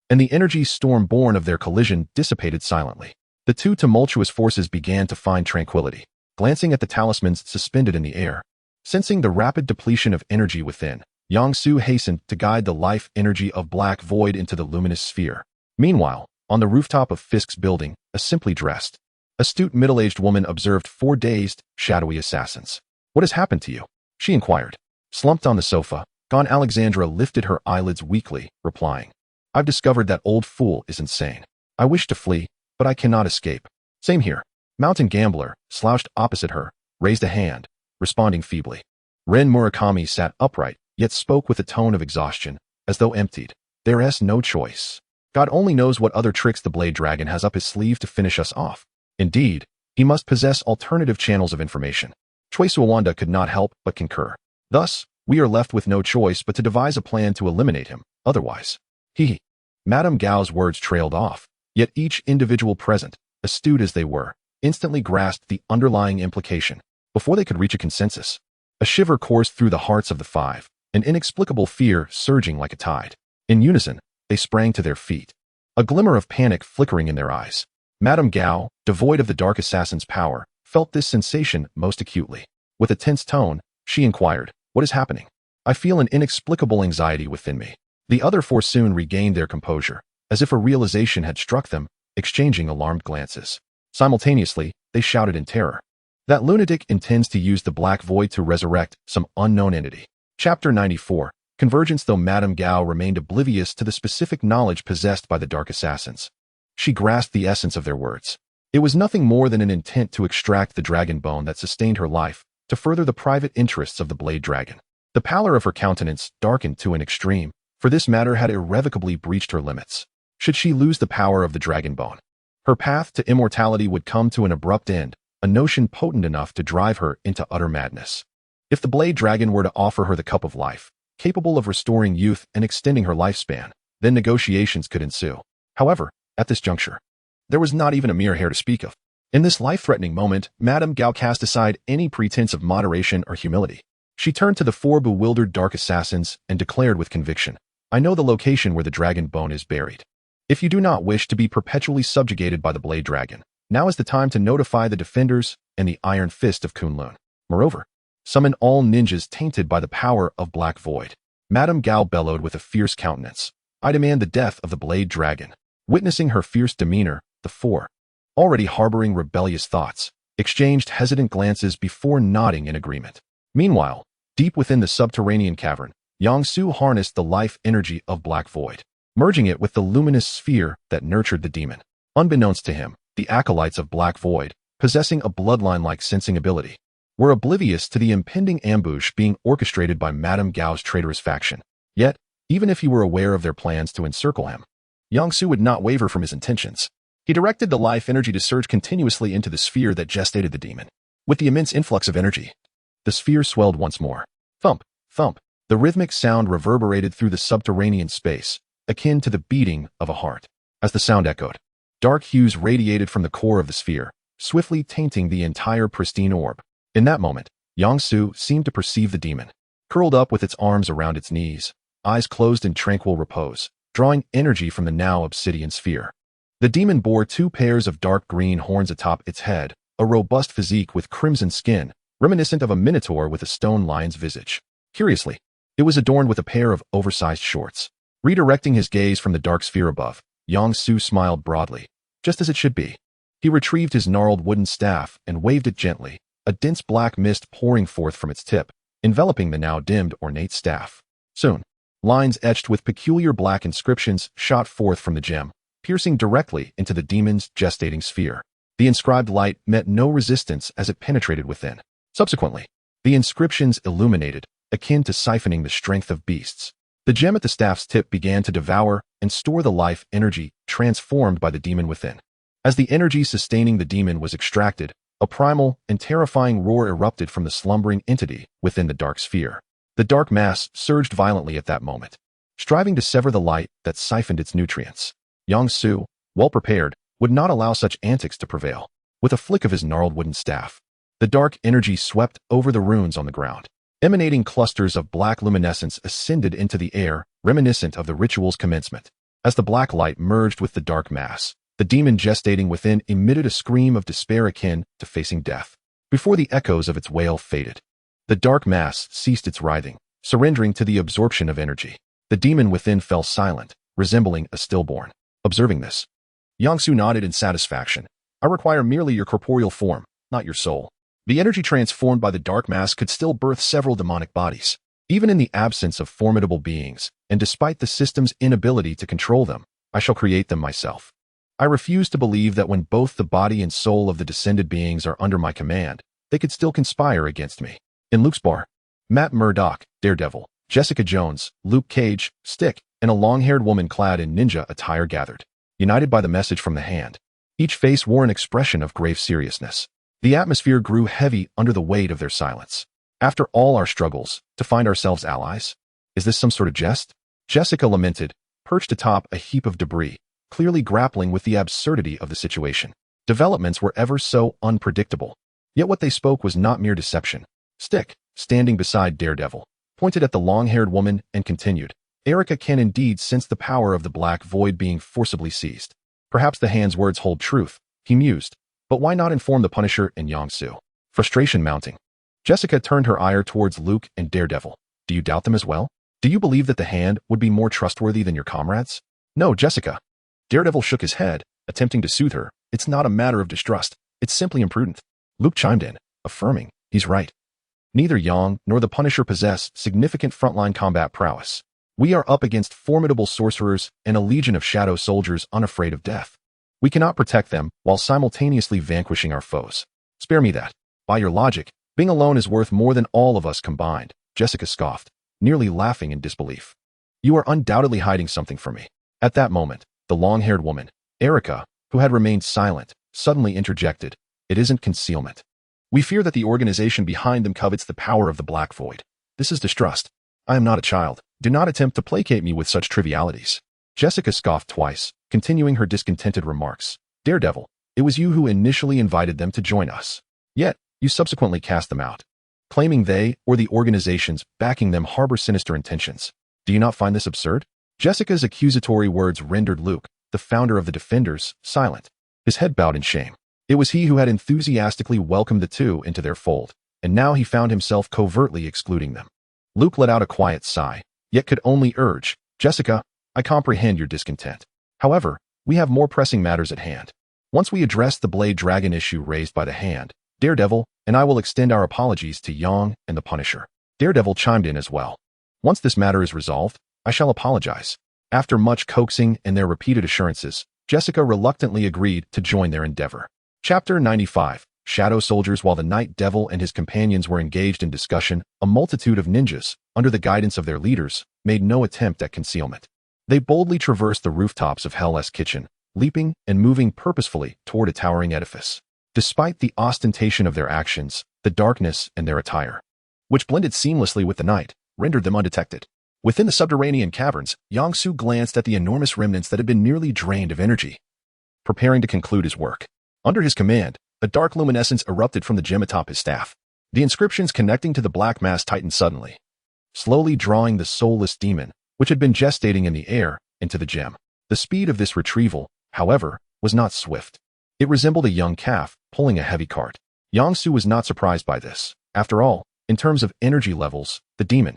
and the energy storm born of their collision dissipated silently. The two tumultuous forces began to find tranquility, glancing at the talismans suspended in the air. Sensing the rapid depletion of energy within, Yang Su hastened to guide the life energy of Black Void into the luminous sphere. Meanwhile, on the rooftop of Fisk's building, a simply dressed, astute middle-aged woman observed 4 dazed, shadowy assassins. "What has happened to you?" she inquired. Slumped on the sofa, Gone Alexandra lifted her eyelids weakly, replying, "I've discovered that old fool is insane. I wish to flee, but I cannot escape." "Same here." Mountain Gambler, slouched opposite her, raised a hand, responding feebly. Ren Murakami sat upright, yet spoke with a tone of exhaustion, as though emptied. "There's no choice. God only knows what other tricks the Blade Dragon has up his sleeve to finish us off. Indeed, he must possess alternative channels of information." Choi Suwanda could not help but concur. "Thus, we are left with no choice but to devise a plan to eliminate him, otherwise." Madame Gao's words trailed off, yet each individual present, astute as they were, instantly grasped the underlying implication, before they could reach a consensus. A shiver coursed through the hearts of the five, an inexplicable fear surging like a tide. In unison, they sprang to their feet, a glimmer of panic flickering in their eyes. Madame Gao, devoid of the Dark Assassin's power, felt this sensation most acutely. With a tense tone, she inquired, "What is happening?" "I feel an inexplicable anxiety within me." The other four soon regained their composure, as if a realization had struck them, exchanging alarmed glances. Simultaneously, they shouted in terror, "That lunatic intends to use the Black Void to resurrect some unknown entity." Chapter 94, Convergence. Though Madame Gao remained oblivious to the specific knowledge possessed by the Dark Assassins, she grasped the essence of their words. It was nothing more than an intent to extract the dragon bone that sustained her life, to further the private interests of the Blade Dragon. The pallor of her countenance darkened to an extreme, for this matter had irrevocably breached her limits. Should she lose the power of the dragon bone, her path to immortality would come to an abrupt end, a notion potent enough to drive her into utter madness. If the Blade Dragon were to offer her the cup of life, capable of restoring youth and extending her lifespan, then negotiations could ensue. However, at this juncture, there was not even a mere hair to speak of. In this life-threatening moment, Madame Gao cast aside any pretense of moderation or humility. She turned to the four bewildered Dark Assassins and declared with conviction, "I know the location where the dragon bone is buried. If you do not wish to be perpetually subjugated by the Blade Dragon, now is the time to notify the Defenders and the Iron Fist of Kunlun. Moreover, summon all ninjas tainted by the power of Black Void." Madame Gao bellowed with a fierce countenance, "I demand the death of the Blade Dragon." Witnessing her fierce demeanor, the four, already harboring rebellious thoughts, exchanged hesitant glances before nodding in agreement. Meanwhile, deep within the subterranean cavern, Yang Su harnessed the life energy of Black Void, merging it with the luminous sphere that nurtured the demon. Unbeknownst to him, the acolytes of Black Void, possessing a bloodline-like sensing ability, were oblivious to the impending ambush being orchestrated by Madame Gao's traitorous faction. Yet, even if he were aware of their plans to encircle him, Yang Su would not waver from his intentions. He directed the life energy to surge continuously into the sphere that gestated the demon. With the immense influx of energy, the sphere swelled once more. Thump, thump. The rhythmic sound reverberated through the subterranean space, akin to the beating of a heart. As the sound echoed, dark hues radiated from the core of the sphere, swiftly tainting the entire pristine orb. In that moment, Yang Su seemed to perceive the demon, curled up with its arms around its knees, eyes closed in tranquil repose, drawing energy from the now obsidian sphere. The demon bore 2 pairs of dark green horns atop its head, a robust physique with crimson skin, reminiscent of a minotaur with a stone lion's visage. Curiously, it was adorned with a pair of oversized shorts. Redirecting his gaze from the dark sphere above, Yang Su smiled broadly, just as it should be. He retrieved his gnarled wooden staff and waved it gently, a dense black mist pouring forth from its tip, enveloping the now dimmed ornate staff. Soon, Lines etched with peculiar black inscriptions shot forth from the gem, piercing directly into the demon's gestating sphere. The inscribed light met no resistance as it penetrated within. Subsequently, the inscriptions illuminated, akin to siphoning the strength of beasts. The gem at the staff's tip began to devour and store the life energy transformed by the demon within. As the energy sustaining the demon was extracted, a primal and terrifying roar erupted from the slumbering entity within the dark sphere. The dark mass surged violently at that moment, striving to sever the light that siphoned its nutrients. Yang Su, well prepared, would not allow such antics to prevail. With a flick of his gnarled wooden staff, the dark energy swept over the runes on the ground. Emanating clusters of black luminescence ascended into the air, reminiscent of the ritual's commencement. As the black light merged with the dark mass, the demon gestating within emitted a scream of despair akin to facing death. Before the echoes of its wail faded, the dark mass ceased its writhing, surrendering to the absorption of energy. The demon within fell silent, resembling a stillborn. Observing this, Yang Su nodded in satisfaction. I require merely your corporeal form, not your soul. The energy transformed by the dark mass could still birth several demonic bodies. Even in the absence of formidable beings, and despite the system's inability to control them, I shall create them myself. I refuse to believe that when both the body and soul of the descended beings are under my command, they could still conspire against me. In Luke's bar, Matt Murdock, Daredevil, Jessica Jones, Luke Cage, Stick, and a long-haired woman clad in ninja attire gathered, united by the message from the hand. Each face wore an expression of grave seriousness. The atmosphere grew heavy under the weight of their silence. After all our struggles, to find ourselves allies? Is this some sort of jest? Jessica lamented, perched atop a heap of debris, clearly grappling with the absurdity of the situation. Developments were ever so unpredictable. Yet what they spoke was not mere deception. Stick, standing beside Daredevil, pointed at the long-haired woman and continued, Erica can indeed sense the power of the black void being forcibly seized. Perhaps the hand's words hold truth, he mused, but why not inform the Punisher and Yang Su? Frustration mounting. Jessica turned her ire towards Luke and Daredevil. Do you doubt them as well? Do you believe that the hand would be more trustworthy than your comrades? No, Jessica. Daredevil shook his head, attempting to soothe her. It's not a matter of distrust. It's simply imprudent. Luke chimed in, affirming, he's right. Neither Yang nor the Punisher possess significant frontline combat prowess. We are up against formidable sorcerers and a legion of shadow soldiers unafraid of death. We cannot protect them while simultaneously vanquishing our foes. Spare me that. By your logic, being alone is worth more than all of us combined, Jessica scoffed, nearly laughing in disbelief. You are undoubtedly hiding something from me. At that moment, the long-haired woman, Erica, who had remained silent, suddenly interjected, it isn't concealment. We fear that the organization behind them covets the power of the Black Void. This is distrust. I am not a child. Do not attempt to placate me with such trivialities. Jessica scoffed twice, continuing her discontented remarks. Daredevil, it was you who initially invited them to join us. Yet, you subsequently cast them out, claiming they or the organizations backing them harbor sinister intentions. Do you not find this absurd? Jessica's accusatory words rendered Luke, the founder of the Defenders, silent. His head bowed in shame. It was he who had enthusiastically welcomed the two into their fold, and now he found himself covertly excluding them. Luke let out a quiet sigh, yet could only urge, Jessica, I comprehend your discontent. However, we have more pressing matters at hand. Once we address the Blade Dragon issue raised by the hand, Daredevil and I will extend our apologies to Yang and the Punisher. Daredevil chimed in as well. Once this matter is resolved, I shall apologize. After much coaxing and their repeated assurances, Jessica reluctantly agreed to join their endeavor. Chapter 95. Shadow Soldiers. While the Night Devil and his companions were engaged in discussion, a multitude of ninjas, under the guidance of their leaders, made no attempt at concealment. They boldly traversed the rooftops of Hell's Kitchen, leaping and moving purposefully toward a towering edifice. Despite the ostentation of their actions, the darkness in their attire, which blended seamlessly with the night, rendered them undetected. Within the subterranean caverns, Yang Su glanced at the enormous remnants that had been nearly drained of energy, preparing to conclude his work. Under his command, a dark luminescence erupted from the gem atop his staff. The inscriptions connecting to the black mass tightened suddenly, slowly drawing the soulless demon, which had been gestating in the air, into the gem. The speed of this retrieval, however, was not swift. It resembled a young calf pulling a heavy cart. Yang Su was not surprised by this. After all, in terms of energy levels, the demon,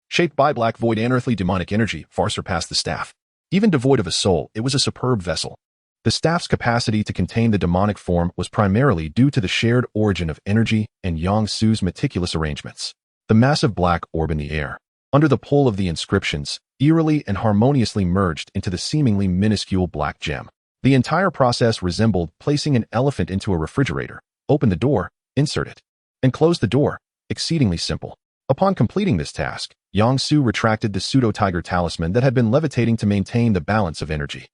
shaped by black void unearthly demonic energy, far surpassed the staff. Even devoid of a soul, it was a superb vessel. The staff's capacity to contain the demonic form was primarily due to the shared origin of energy and Yang Su's meticulous arrangements. The massive black orb in the air, under the pull of the inscriptions, eerily and harmoniously merged into the seemingly minuscule black gem. The entire process resembled placing an elephant into a refrigerator. Open the door, insert it, and close the door. Exceedingly simple. Upon completing this task, Yang Su retracted the pseudo-tiger talisman that had been levitating to maintain the balance of energy.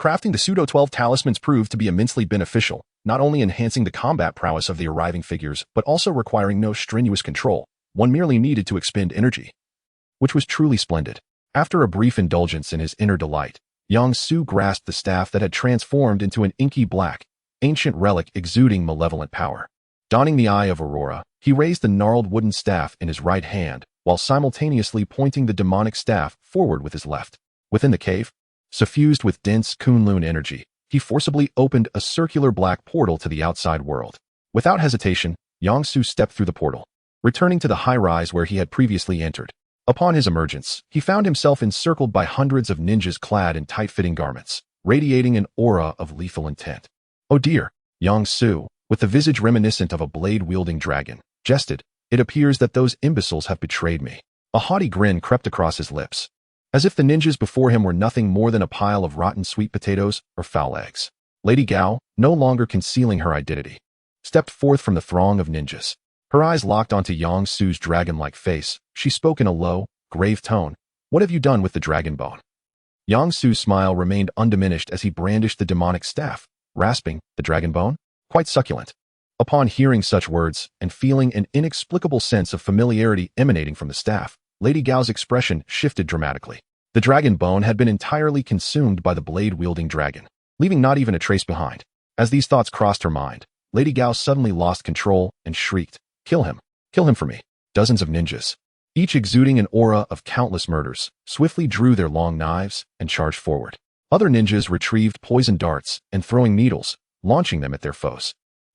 Crafting the pseudo-12 talismans proved to be immensely beneficial, not only enhancing the combat prowess of the arriving figures, but also requiring no strenuous control. One merely needed to expend energy, which was truly splendid. After a brief indulgence in his inner delight, Yang Su grasped the staff that had transformed into an inky black, ancient relic exuding malevolent power. Donning the Eye of Aurora, he raised the gnarled wooden staff in his right hand, while simultaneously pointing the demonic staff forward with his left. Within the cave, suffused with dense Kunlun energy, he forcibly opened a circular black portal to the outside world. Without hesitation, Yang Su stepped through the portal, returning to the high-rise where he had previously entered. Upon his emergence, he found himself encircled by hundreds of ninjas clad in tight-fitting garments, radiating an aura of lethal intent. "Oh dear," Yang Su, with the visage reminiscent of a blade-wielding dragon, jested, "it appears that those imbeciles have betrayed me." A haughty grin crept across his lips, as if the ninjas before him were nothing more than a pile of rotten sweet potatoes or foul eggs. Lady Gao, no longer concealing her identity, stepped forth from the throng of ninjas. Her eyes locked onto Yang Su's dragon-like face. She spoke in a low, grave tone. "What have you done with the dragon bone?" Yang Su's smile remained undiminished as he brandished the demonic staff, rasping, "The dragon bone? Quite succulent." Upon hearing such words, and feeling an inexplicable sense of familiarity emanating from the staff, Lady Gao's expression shifted dramatically. The dragon bone had been entirely consumed by the blade-wielding dragon, leaving not even a trace behind. As these thoughts crossed her mind, Lady Gao suddenly lost control and shrieked, "Kill him! Kill him for me!" Dozens of ninjas, each exuding an aura of countless murders, swiftly drew their long knives and charged forward. Other ninjas retrieved poison darts and throwing needles, launching them at their foes.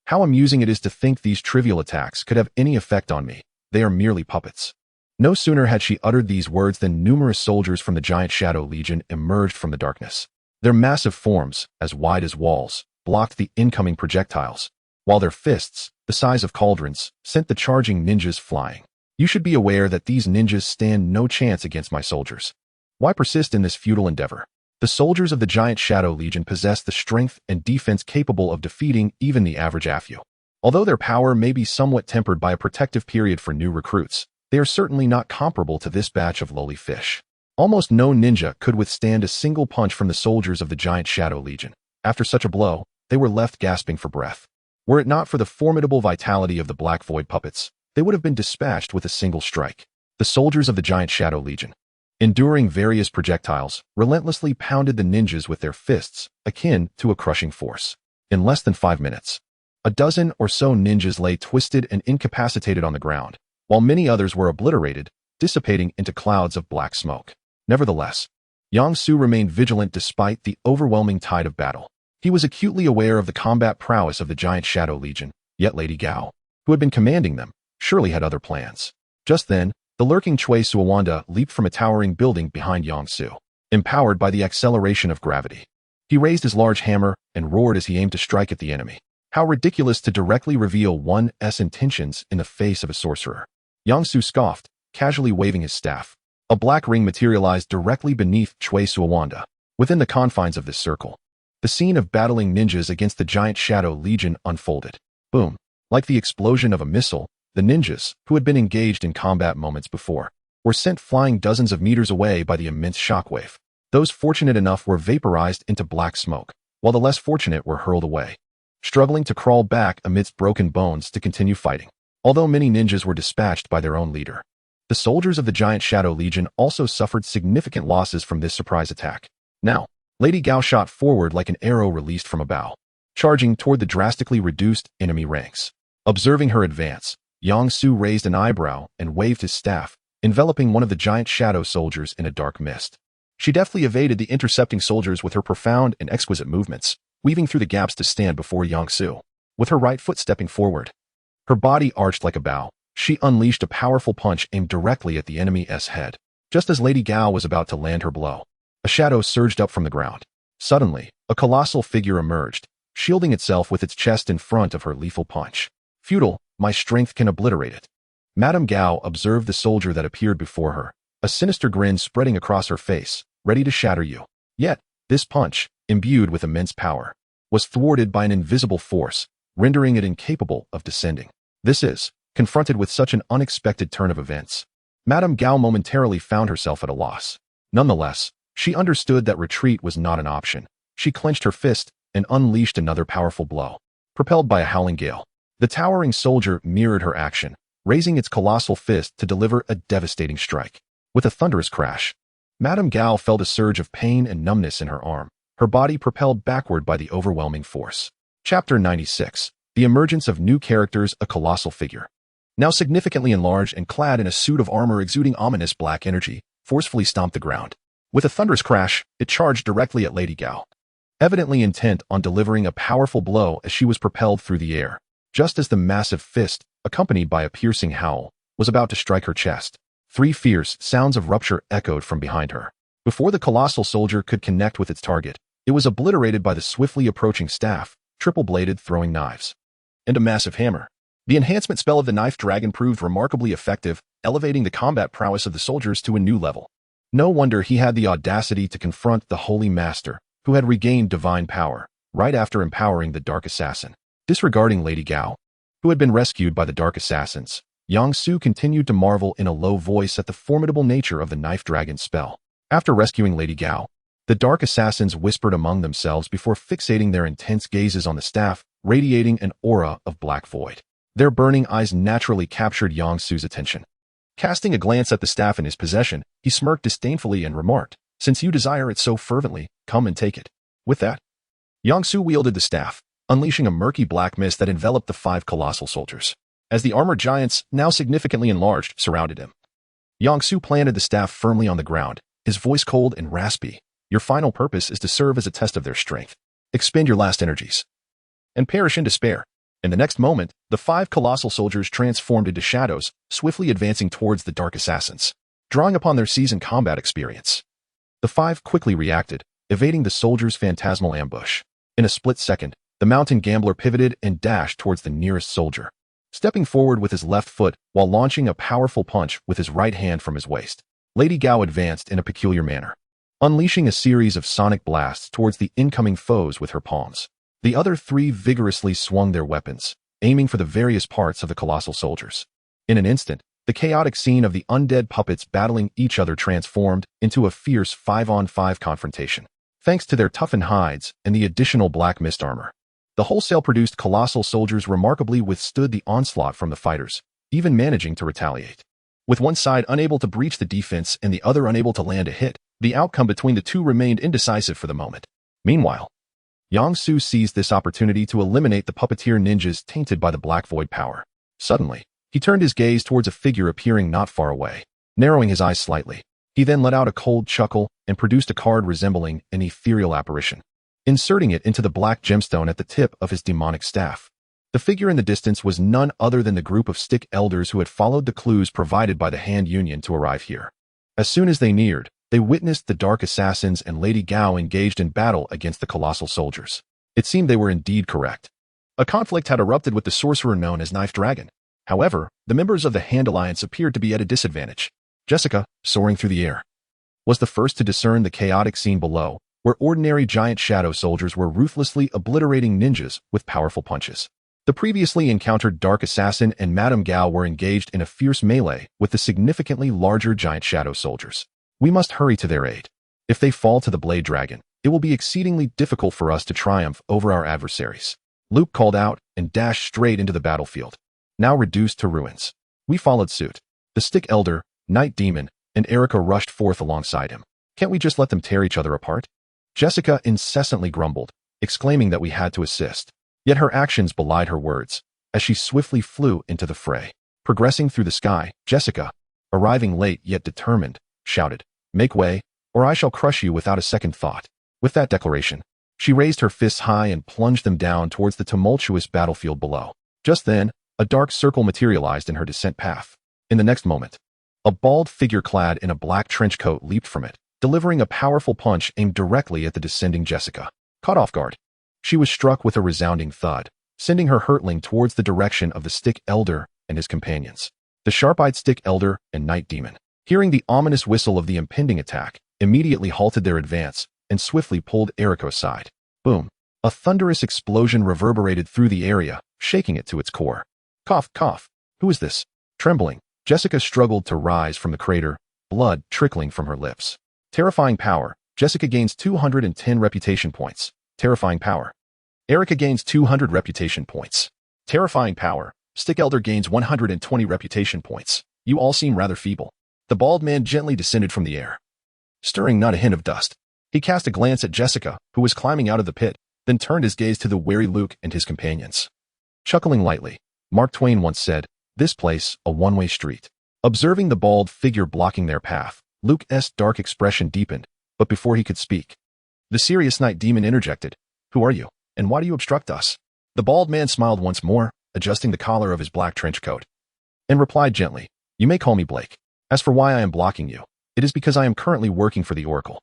How amusing it is to think these trivial attacks could have any effect on me. They are merely puppets. No sooner had she uttered these words than numerous soldiers from the Giant Shadow Legion emerged from the darkness. Their massive forms, as wide as walls, blocked the incoming projectiles, while their fists, the size of cauldrons, sent the charging ninjas flying. You should be aware that these ninjas stand no chance against my soldiers. Why persist in this futile endeavor? The soldiers of the Giant Shadow Legion possess the strength and defense capable of defeating even the average Afu. Although their power may be somewhat tempered by a protective period for new recruits, they are certainly not comparable to this batch of lowly fish. Almost no ninja could withstand a single punch from the soldiers of the Giant Shadow Legion. After such a blow, they were left gasping for breath. Were it not for the formidable vitality of the Black Void puppets, they would have been dispatched with a single strike. The soldiers of the Giant Shadow Legion, enduring various projectiles, relentlessly pounded the ninjas with their fists, akin to a crushing force. In less than 5 minutes, a dozen or so ninjas lay twisted and incapacitated on the ground, while many others were obliterated, dissipating into clouds of black smoke. Nevertheless, Yang Su remained vigilant despite the overwhelming tide of battle. He was acutely aware of the combat prowess of the Giant Shadow Legion, yet Lady Gao, who had been commanding them, surely had other plans. Just then, the lurking Chui Suawanda leaped from a towering building behind Yang Su, empowered by the acceleration of gravity. He raised his large hammer and roared as he aimed to strike at the enemy. How ridiculous to directly reveal one's intentions in the face of a sorcerer. Yang Su scoffed, casually waving his staff. A black ring materialized directly beneath Chui Suawanda. Within the confines of this circle, the scene of battling ninjas against the Giant Shadow Legion unfolded. Boom. Like the explosion of a missile, the ninjas, who had been engaged in combat moments before, were sent flying dozens of meters away by the immense shockwave. Those fortunate enough were vaporized into black smoke, while the less fortunate were hurled away, struggling to crawl back amidst broken bones to continue fighting. Although many ninjas were dispatched by their own leader, the soldiers of the Giant Shadow Legion also suffered significant losses from this surprise attack. Now, Lady Gao shot forward like an arrow released from a bow, charging toward the drastically reduced enemy ranks. Observing her advance, Yang Su raised an eyebrow and waved his staff, enveloping one of the giant shadow soldiers in a dark mist. She deftly evaded the intercepting soldiers with her profound and exquisite movements, weaving through the gaps to stand before Yang Su. With her right foot stepping forward, her body arched like a bow, she unleashed a powerful punch aimed directly at the enemy's head. Just as Lady Gao was about to land her blow, a shadow surged up from the ground. Suddenly, a colossal figure emerged, shielding itself with its chest in front of her lethal punch. Futile, my strength can obliterate it. Madame Gao observed the soldier that appeared before her, a sinister grin spreading across her face, ready to shatter you. Yet, this punch, imbued with immense power, was thwarted by an invisible force, rendering it incapable of descending. This is, confronted with such an unexpected turn of events, Madame Gao momentarily found herself at a loss. Nonetheless, she understood that retreat was not an option. She clenched her fist and unleashed another powerful blow. Propelled by a howling gale, the towering soldier mirrored her action, raising its colossal fist to deliver a devastating strike. With a thunderous crash, Madame Gao felt a surge of pain and numbness in her arm, her body propelled backward by the overwhelming force. Chapter 96. The emergence of new characters, a colossal figure. Now significantly enlarged and clad in a suit of armor exuding ominous black energy, forcefully stomped the ground. With a thunderous crash, it charged directly at Lady Gao, evidently intent on delivering a powerful blow as she was propelled through the air. Just as the massive fist, accompanied by a piercing howl, was about to strike her chest, three fierce sounds of rupture echoed from behind her. Before the colossal soldier could connect with its target, it was obliterated by the swiftly approaching staff, triple-bladed throwing knives, and a massive hammer. The enhancement spell of the knife dragon proved remarkably effective, elevating the combat prowess of the soldiers to a new level. No wonder he had the audacity to confront the Holy Master, who had regained divine power, right after empowering the Dark Assassin. Disregarding Lady Gao, who had been rescued by the Dark Assassins, Yang Su continued to marvel in a low voice at the formidable nature of the knife dragon spell. After rescuing Lady Gao, the Dark Assassins whispered among themselves before fixating their intense gazes on the staff, radiating an aura of black void. Their burning eyes naturally captured Yang Su's attention. Casting a glance at the staff in his possession, he smirked disdainfully and remarked, "Since you desire it so fervently, come and take it." With that, Yang Su wielded the staff, unleashing a murky black mist that enveloped the five colossal soldiers. As the armored giants, now significantly enlarged, surrounded him, Yang Su planted the staff firmly on the ground, his voice cold and raspy. "Your final purpose is to serve as a test of their strength. Expend your last energies and perish in despair." In the next moment, the five colossal soldiers transformed into shadows, swiftly advancing towards the Dark Assassins. Drawing upon their seasoned combat experience, the five quickly reacted, evading the soldiers' phantasmal ambush. In a split second, the mountain gambler pivoted and dashed towards the nearest soldier, stepping forward with his left foot while launching a powerful punch with his right hand from his waist. Lady Gao advanced in a peculiar manner, unleashing a series of sonic blasts towards the incoming foes with her palms. The other three vigorously swung their weapons, aiming for the various parts of the colossal soldiers. In an instant, the chaotic scene of the undead puppets battling each other transformed into a fierce 5-on-5 confrontation. Thanks to their toughened hides and the additional black mist armor, the wholesale-produced colossal soldiers remarkably withstood the onslaught from the fighters, even managing to retaliate. With one side unable to breach the defense and the other unable to land a hit, the outcome between the two remained indecisive for the moment. Meanwhile, Yang Su seized this opportunity to eliminate the puppeteer ninjas tainted by the black void power. Suddenly, he turned his gaze towards a figure appearing not far away, narrowing his eyes slightly. He then let out a cold chuckle and produced a card resembling an ethereal apparition, inserting it into the black gemstone at the tip of his demonic staff. The figure in the distance was none other than the group of stick elders who had followed the clues provided by the Hand Union to arrive here. As soon as they neared, they witnessed the Dark Assassins and Lady Gao engaged in battle against the colossal soldiers. It seemed they were indeed correct. A conflict had erupted with the sorcerer known as Knife Dragon. However, the members of the Hand Alliance appeared to be at a disadvantage. Jessica, soaring through the air, was the first to discern the chaotic scene below, where ordinary giant shadow soldiers were ruthlessly obliterating ninjas with powerful punches. The previously encountered Dark Assassin and Madame Gao were engaged in a fierce melee with the significantly larger giant shadow soldiers. We must hurry to their aid. If they fall to the Blade Dragon, it will be exceedingly difficult for us to triumph over our adversaries. Luke called out and dashed straight into the battlefield, now reduced to ruins. We followed suit. The Stick Elder, Night Demon, and Erica rushed forth alongside him. Can't we just let them tear each other apart? Jessica incessantly grumbled, exclaiming that we had to assist. Yet her actions belied her words, as she swiftly flew into the fray. Progressing through the sky, Jessica, arriving late yet determined, shouted, "Make way, or I shall crush you without a second thought." With that declaration, she raised her fists high and plunged them down towards the tumultuous battlefield below. Just then, a dark circle materialized in her descent path. In the next moment, a bald figure clad in a black trench coat leaped from it, delivering a powerful punch aimed directly at the descending Jessica. Caught off guard, she was struck with a resounding thud, sending her hurtling towards the direction of the Stick Elder and his companions. The sharp-eyed Stick Elder and Night Demon, hearing the ominous whistle of the impending attack, immediately halted their advance and swiftly pulled Erika aside. Boom! A thunderous explosion reverberated through the area, shaking it to its core. Cough, cough. Who is this? Trembling, Jessica struggled to rise from the crater, blood trickling from her lips. Terrifying power. Jessica gains 210 reputation points. Terrifying power. Erika gains 200 reputation points. Terrifying power. Stick Elder gains 120 reputation points. You all seem rather feeble. The bald man gently descended from the air, stirring not a hint of dust. He cast a glance at Jessica, who was climbing out of the pit, then turned his gaze to the wary Luke and his companions. Chuckling lightly, Mark Twain once said, "This place, a one-way street." Observing the bald figure blocking their path, Luke's dark expression deepened, but before he could speak, the serious night demon interjected, "Who are you, and why do you obstruct us?" The bald man smiled once more, adjusting the collar of his black trench coat, and replied gently, "You may call me Blake. As for why I am blocking you, it is because I am currently working for the Oracle.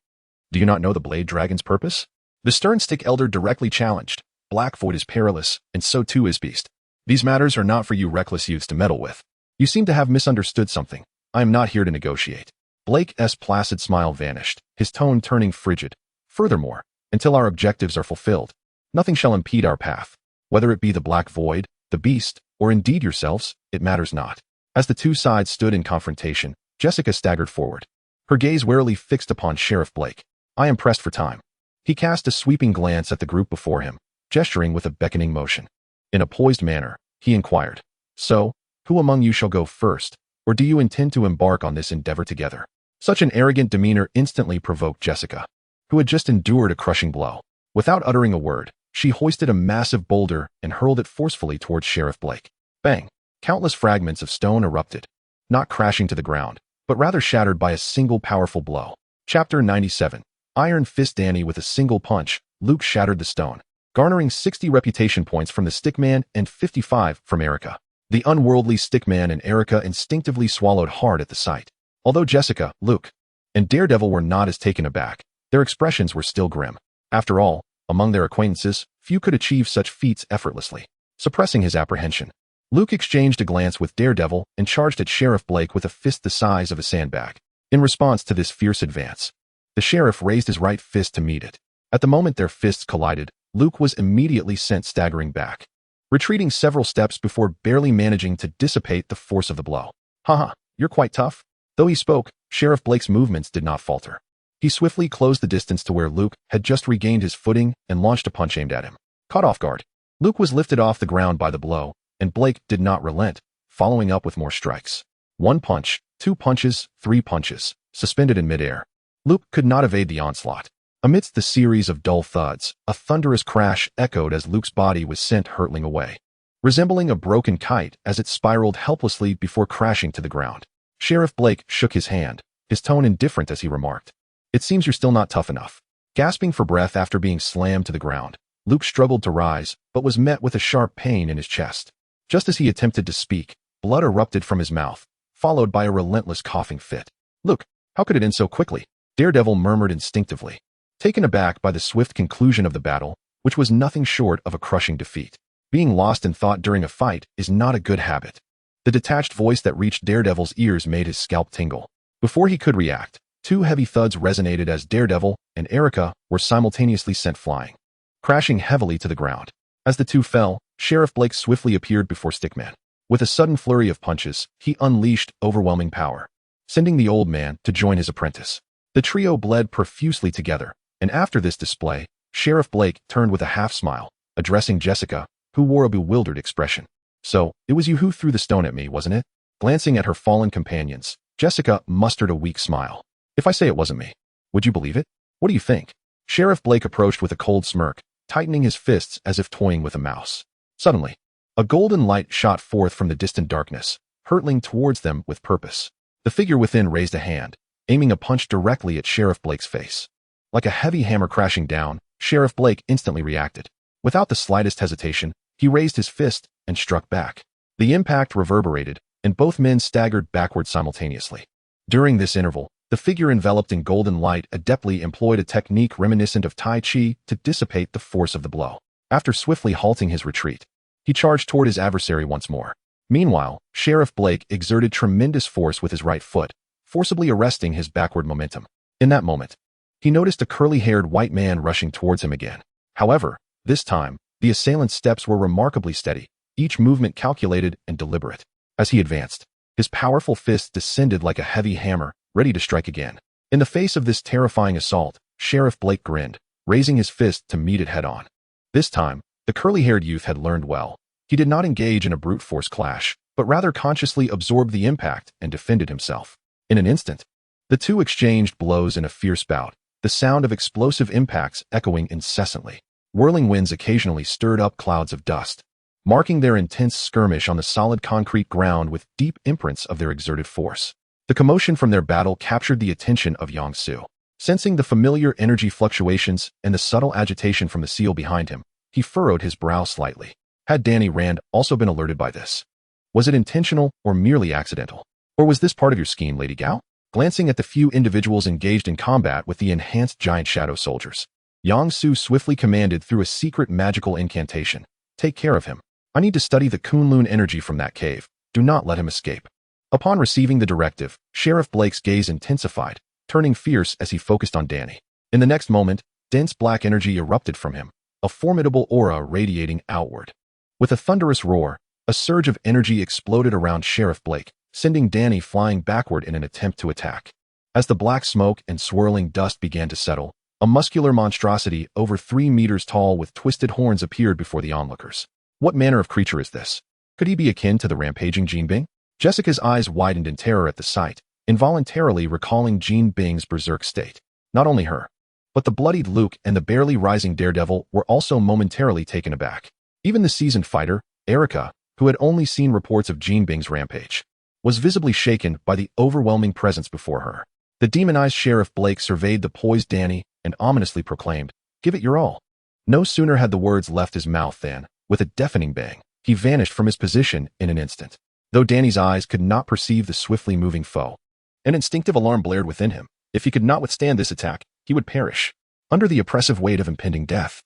Do you not know the Blade Dragon's purpose?" The stern Stick Elder directly challenged, "Black Void is perilous, and so too is Beast. These matters are not for you reckless youths to meddle with. You seem to have misunderstood something. I am not here to negotiate." Blake's placid smile vanished, his tone turning frigid. "Furthermore, until our objectives are fulfilled, nothing shall impede our path. Whether it be the Black Void, the Beast, or indeed yourselves, it matters not." As the two sides stood in confrontation, Jessica staggered forward, her gaze warily fixed upon Sheriff Blake. "I am pressed for time." He cast a sweeping glance at the group before him, gesturing with a beckoning motion. In a poised manner, he inquired, "So, who among you shall go first, or do you intend to embark on this endeavor together?" Such an arrogant demeanor instantly provoked Jessica, who had just endured a crushing blow. Without uttering a word, she hoisted a massive boulder and hurled it forcefully towards Sheriff Blake. Bang! Countless fragments of stone erupted, not crashing to the ground, but rather shattered by a single powerful blow. Chapter 97. Iron Fist Danny. With a single punch, Luke shattered the stone, garnering 60 reputation points from the Stickman and 55 from Erika. The unworldly Stickman and Erika instinctively swallowed hard at the sight. Although Jessica, Luke, and Daredevil were not as taken aback, their expressions were still grim. After all, among their acquaintances, few could achieve such feats effortlessly. Suppressing his apprehension, Luke exchanged a glance with Daredevil and charged at Sheriff Blake with a fist the size of a sandbag. In response to this fierce advance, the sheriff raised his right fist to meet it. At the moment their fists collided, Luke was immediately sent staggering back, retreating several steps before barely managing to dissipate the force of the blow. "Haha, you're quite tough." Though he spoke, Sheriff Blake's movements did not falter. He swiftly closed the distance to where Luke had just regained his footing and launched a punch aimed at him. Caught off guard, Luke was lifted off the ground by the blow, and Blake did not relent, following up with more strikes. One punch, two punches, three punches, suspended in midair. Luke could not evade the onslaught. Amidst the series of dull thuds, a thunderous crash echoed as Luke's body was sent hurtling away, resembling a broken kite as it spiraled helplessly before crashing to the ground. Sheriff Blake shook his hand, his tone indifferent as he remarked, "It seems you're still not tough enough." Gasping for breath after being slammed to the ground, Luke struggled to rise, but was met with a sharp pain in his chest. Just as he attempted to speak, blood erupted from his mouth, followed by a relentless coughing fit. "Luke, how could it end so quickly?" Daredevil murmured instinctively, taken aback by the swift conclusion of the battle, which was nothing short of a crushing defeat. Being lost in thought during a fight is not a good habit. The detached voice that reached Daredevil's ears made his scalp tingle. Before he could react, two heavy thuds resonated as Daredevil and Erika were simultaneously sent flying, crashing heavily to the ground. As the two fell, Sheriff Blake swiftly appeared before Stickman. With a sudden flurry of punches, he unleashed overwhelming power, sending the old man to join his apprentice. The trio bled profusely together, and after this display, Sheriff Blake turned with a half-smile, addressing Jessica, who wore a bewildered expression. "So, it was you who threw the stone at me, wasn't it?" Glancing at her fallen companions, Jessica mustered a weak smile. "If I say it wasn't me, would you believe it? What do you think?" Sheriff Blake approached with a cold smirk, tightening his fists as if toying with a mouse. Suddenly, a golden light shot forth from the distant darkness, hurtling towards them with purpose. The figure within raised a hand, aiming a punch directly at Sheriff Blake's face. Like a heavy hammer crashing down, Sheriff Blake instantly reacted. Without the slightest hesitation, he raised his fist and struck back. The impact reverberated, and both men staggered backward simultaneously. During this interval, the figure enveloped in golden light adeptly employed a technique reminiscent of Tai Chi to dissipate the force of the blow. After swiftly halting his retreat, he charged toward his adversary once more. Meanwhile, Sheriff Blake exerted tremendous force with his right foot, forcibly arresting his backward momentum. In that moment, he noticed a curly-haired white man rushing towards him again. However, this time, the assailant's steps were remarkably steady, each movement calculated and deliberate. As he advanced, his powerful fist descended like a heavy hammer, ready to strike again. In the face of this terrifying assault, Sheriff Blake grinned, raising his fist to meet it head-on. This time, the curly-haired youth had learned well. He did not engage in a brute force clash, but rather consciously absorbed the impact and defended himself. In an instant, the two exchanged blows in a fierce bout, the sound of explosive impacts echoing incessantly. Whirling winds occasionally stirred up clouds of dust, marking their intense skirmish on the solid concrete ground with deep imprints of their exerted force. The commotion from their battle captured the attention of Yang-Su. Sensing the familiar energy fluctuations and the subtle agitation from the seal behind him, he furrowed his brow slightly. Had Danny Rand also been alerted by this? Was it intentional or merely accidental? Or was this part of your scheme, Lady Gao? Glancing at the few individuals engaged in combat with the enhanced giant shadow soldiers, Yang-Su swiftly commanded through a secret magical incantation. Take care of him. I need to study the Kunlun energy from that cave. Do not let him escape. Upon receiving the directive, Sheriff Blake's gaze intensified, turning fierce as he focused on Danny. In the next moment, dense black energy erupted from him, a formidable aura radiating outward. With a thunderous roar, a surge of energy exploded around Sheriff Blake, sending Danny flying backward in an attempt to attack. As the black smoke and swirling dust began to settle, a muscular monstrosity over 3 meters tall with twisted horns appeared before the onlookers. What manner of creature is this? Could he be akin to the rampaging Jean Bing? Jessica's eyes widened in terror at the sight, involuntarily recalling Jean Bing's berserk state. Not only her, but the bloodied Luke and the barely rising Daredevil were also momentarily taken aback. Even the seasoned fighter, Erica, who had only seen reports of Jean Bing's rampage, was visibly shaken by the overwhelming presence before her. The demonized Sheriff Blake surveyed the poised Danny and ominously proclaimed, "Give it your all." No sooner had the words left his mouth than, with a deafening bang, he vanished from his position in an instant. Though Danny's eyes could not perceive the swiftly moving foe, an instinctive alarm blared within him. If he could not withstand this attack, he would perish under the oppressive weight of impending death.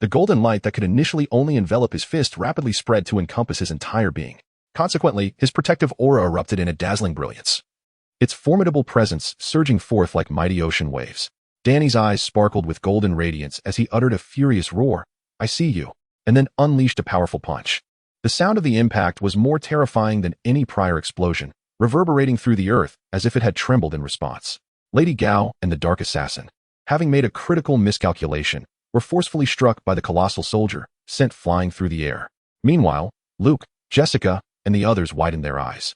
The golden light that could initially only envelop his fist rapidly spread to encompass his entire being. Consequently, his protective aura erupted in a dazzling brilliance, its formidable presence surging forth like mighty ocean waves. Danny's eyes sparkled with golden radiance as he uttered a furious roar, "I see you," and then unleashed a powerful punch. The sound of the impact was more terrifying than any prior explosion, reverberating through the earth as if it had trembled in response. Lady Gao and the Dark Assassin, having made a critical miscalculation, were forcefully struck by the colossal soldier, sent flying through the air. Meanwhile, Luke, Jessica, and the others widened their eyes,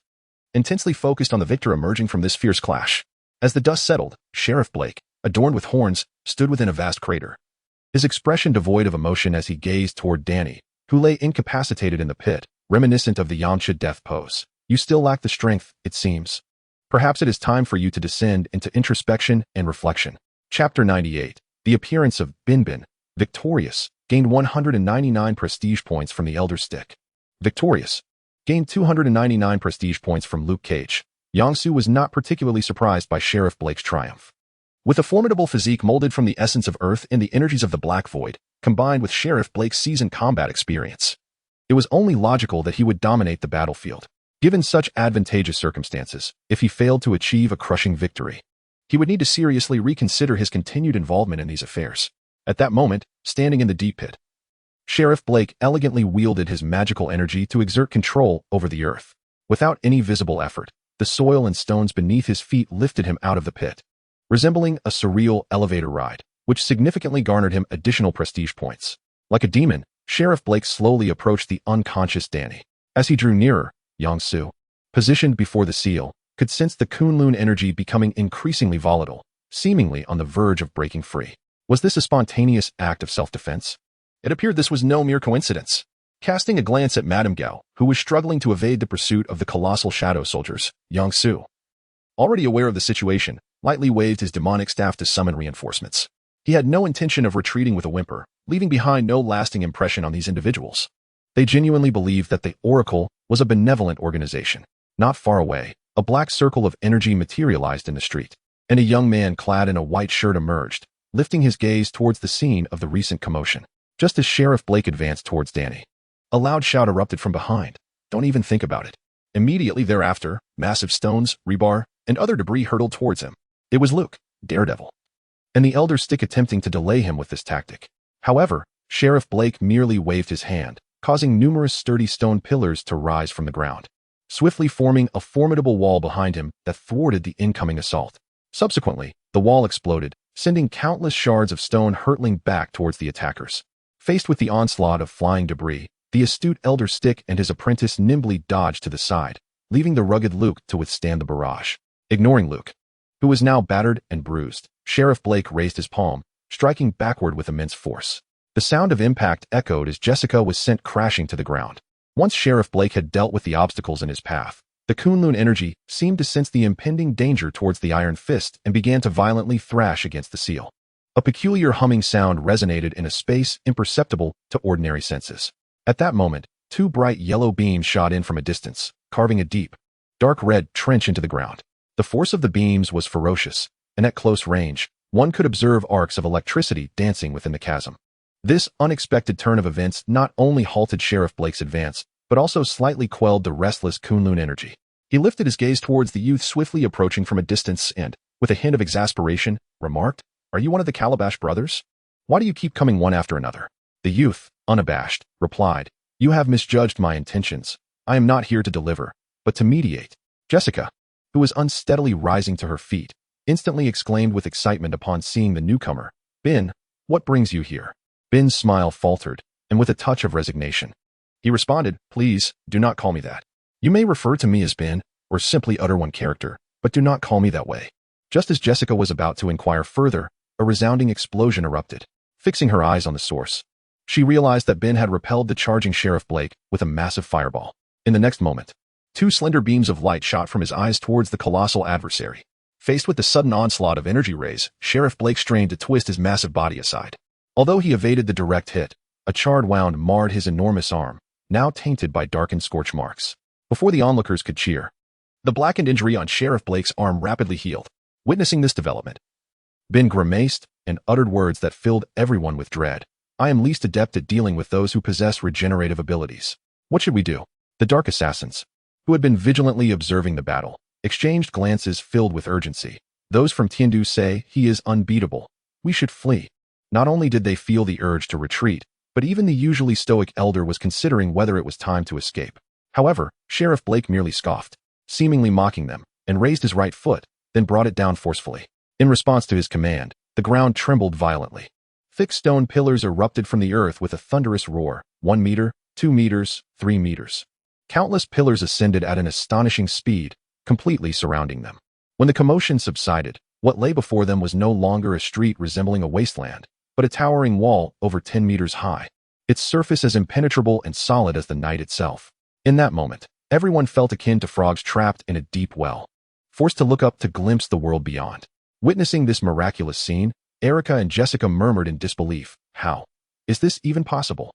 intensely focused on the victor emerging from this fierce clash. As the dust settled, Sheriff Blake, adorned with horns, stood within a vast crater, his expression devoid of emotion as he gazed toward Danny, who lay incapacitated in the pit, reminiscent of the Yamcha death pose. "You still lack the strength, it seems. Perhaps it is time for you to descend into introspection and reflection." Chapter 98. The appearance of Bin, victorious, gained 199 prestige points from the Elder Stick. Victorious, gained 299 prestige points from Luke Cage. Yang-Su was not particularly surprised by Sheriff Blake's triumph. With a formidable physique molded from the essence of Earth and the energies of the Black Void, combined with Sheriff Blake's seasoned combat experience, it was only logical that he would dominate the battlefield. Given such advantageous circumstances, if he failed to achieve a crushing victory, he would need to seriously reconsider his continued involvement in these affairs. At that moment, standing in the deep pit, Sheriff Blake elegantly wielded his magical energy to exert control over the earth. Without any visible effort, the soil and stones beneath his feet lifted him out of the pit, resembling a surreal elevator ride, which significantly garnered him additional prestige points. Like a demon, Sheriff Blake slowly approached the unconscious Danny. As he drew nearer, Yang-Su, positioned before the seal, could sense the Kunlun energy becoming increasingly volatile, seemingly on the verge of breaking free. Was this a spontaneous act of self-defense? It appeared this was no mere coincidence. Casting a glance at Madame Gao, who was struggling to evade the pursuit of the colossal shadow soldiers, Yang-Su, already aware of the situation, lightly waved his demonic staff to summon reinforcements. He had no intention of retreating with a whimper, leaving behind no lasting impression on these individuals. They genuinely believed that the Oracle was a benevolent organization. Not far away, a black circle of energy materialized in the street, and a young man clad in a white shirt emerged, lifting his gaze towards the scene of the recent commotion. Just as Sheriff Blake advanced towards Danny, a loud shout erupted from behind. "Don't even think about it." Immediately thereafter, massive stones, rebar, and other debris hurtled towards him. It was Luke, Daredevil, and the Elder Stick attempting to delay him with this tactic. However, Sheriff Blake merely waved his hand, causing numerous sturdy stone pillars to rise from the ground, swiftly forming a formidable wall behind him that thwarted the incoming assault. Subsequently, the wall exploded, sending countless shards of stone hurtling back towards the attackers. Faced with the onslaught of flying debris, the astute Elder Stick and his apprentice nimbly dodged to the side, leaving the rugged Luke to withstand the barrage. Ignoring Luke, who was now battered and bruised, Sheriff Blake raised his palm, striking backward with immense force. The sound of impact echoed as Jessica was sent crashing to the ground. Once Sheriff Blake had dealt with the obstacles in his path, the Kunlun energy seemed to sense the impending danger towards the Iron Fist and began to violently thrash against the seal. A peculiar humming sound resonated in a space imperceptible to ordinary senses. At that moment, two bright yellow beams shot in from a distance, carving a deep, dark red trench into the ground. The force of the beams was ferocious, and at close range, one could observe arcs of electricity dancing within the chasm. This unexpected turn of events not only halted Sheriff Blake's advance, but also slightly quelled the restless Kunlun energy. He lifted his gaze towards the youth swiftly approaching from a distance and, with a hint of exasperation, remarked, "Are you one of the Calabash brothers? Why do you keep coming one after another?" The youth, unabashed, replied, "You have misjudged my intentions. I am not here to deliver, but to mediate." Jessica, who was unsteadily rising to her feet, instantly exclaimed with excitement upon seeing the newcomer, "Ben, what brings you here?" Ben's smile faltered, and with a touch of resignation, he responded, "Please, do not call me that. You may refer to me as Ben, or simply utter one character, but do not call me that way." Just as Jessica was about to inquire further, a resounding explosion erupted. Fixing her eyes on the source, she realized that Ben had repelled the charging Sheriff Blake with a massive fireball. In the next moment, two slender beams of light shot from his eyes towards the colossal adversary. Faced with the sudden onslaught of energy rays, Sheriff Blake strained to twist his massive body aside. Although he evaded the direct hit, a charred wound marred his enormous arm, now tainted by darkened scorch marks. Before the onlookers could cheer, the blackened injury on Sheriff Blake's arm rapidly healed. Witnessing this development, Ben grimaced and uttered words that filled everyone with dread. "I am least adept at dealing with those who possess regenerative abilities. What should we do?" The Dark Assassins, who had been vigilantly observing the battle, exchanged glances filled with urgency. Those from Tiandu say, "He is unbeatable. We should flee." Not only did they feel the urge to retreat, but even the usually stoic elder was considering whether it was time to escape. However, Sheriff Blake merely scoffed, seemingly mocking them, and raised his right foot, then brought it down forcefully. In response to his command, the ground trembled violently. Thick stone pillars erupted from the earth with a thunderous roar, 1 meter, 2 meters, 3 meters. Countless pillars ascended at an astonishing speed, completely surrounding them. When the commotion subsided, what lay before them was no longer a street resembling a wasteland, but a towering wall over 10 meters high, its surface as impenetrable and solid as the night itself. In that moment, everyone felt akin to frogs trapped in a deep well, forced to look up to glimpse the world beyond. Witnessing this miraculous scene, Erica and Jessica murmured in disbelief, "How is this even possible?"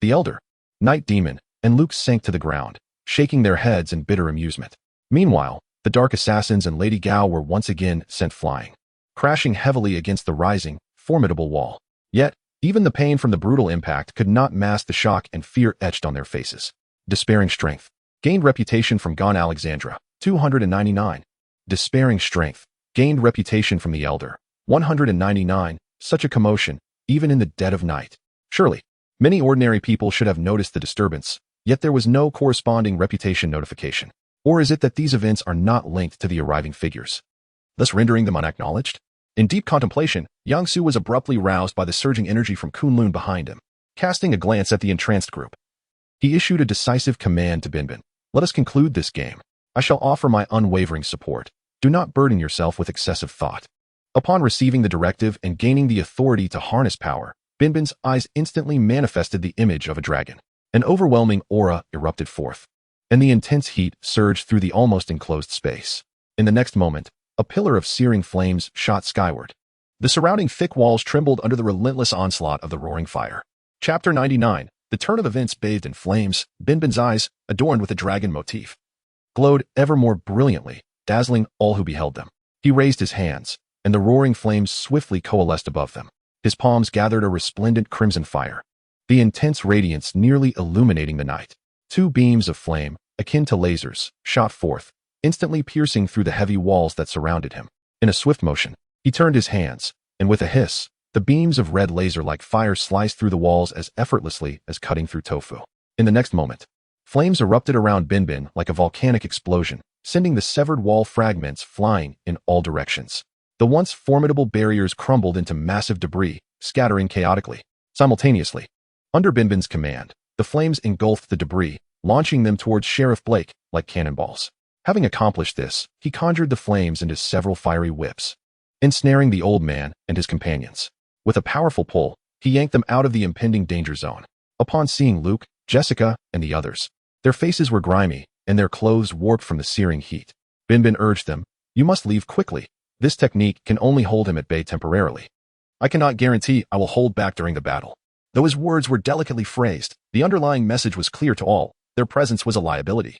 The Elder, Night Demon, and Luke sank to the ground, shaking their heads in bitter amusement. Meanwhile, the Dark Assassins and Lady Gao were once again sent flying, crashing heavily against the rising, formidable wall. Yet, even the pain from the brutal impact could not mask the shock and fear etched on their faces. Despairing Strength. Gained reputation from Gone Alexandra, 299. Despairing Strength. Gained reputation from the Elder, 199. Such a commotion, even in the dead of night. Surely, many ordinary people should have noticed the disturbance, yet there was no corresponding reputation notification. Or is it that these events are not linked to the arriving figures, thus rendering them unacknowledged? In deep contemplation, Yang Su was abruptly roused by the surging energy from Kunlun behind him. Casting a glance at the entranced group, he issued a decisive command to Binbin. "Let us conclude this game. I shall offer my unwavering support. Do not burden yourself with excessive thought." Upon receiving the directive and gaining the authority to harness power, Binbin's eyes instantly manifested the image of a dragon. An overwhelming aura erupted forth, and the intense heat surged through the almost enclosed space. In the next moment, a pillar of searing flames shot skyward. The surrounding thick walls trembled under the relentless onslaught of the roaring fire. Chapter 99. The turn of events bathed in flames. Binbin's eyes, adorned with a dragon motif, glowed ever more brilliantly, dazzling all who beheld them. He raised his hands, and the roaring flames swiftly coalesced above them. His palms gathered a resplendent crimson fire, the intense radiance nearly illuminating the night. Two beams of flame, akin to lasers, shot forth, instantly piercing through the heavy walls that surrounded him. In a swift motion, he turned his hands, and with a hiss, the beams of red laser like fire sliced through the walls as effortlessly as cutting through tofu. In the next moment, flames erupted around Binbin like a volcanic explosion, sending the severed wall fragments flying in all directions. The once formidable barriers crumbled into massive debris, scattering chaotically. Simultaneously, under Binbin's command, the flames engulfed the debris, launching them towards Sheriff Blake like cannonballs. Having accomplished this, he conjured the flames into several fiery whips, ensnaring the old man and his companions. With a powerful pull, he yanked them out of the impending danger zone. Upon seeing Luke, Jessica, and the others, their faces were grimy and their clothes warped from the searing heat. Binbin urged them, "You must leave quickly. This technique can only hold him at bay temporarily. I cannot guarantee I will hold back during the battle." Though his words were delicately phrased, the underlying message was clear to all. Their presence was a liability,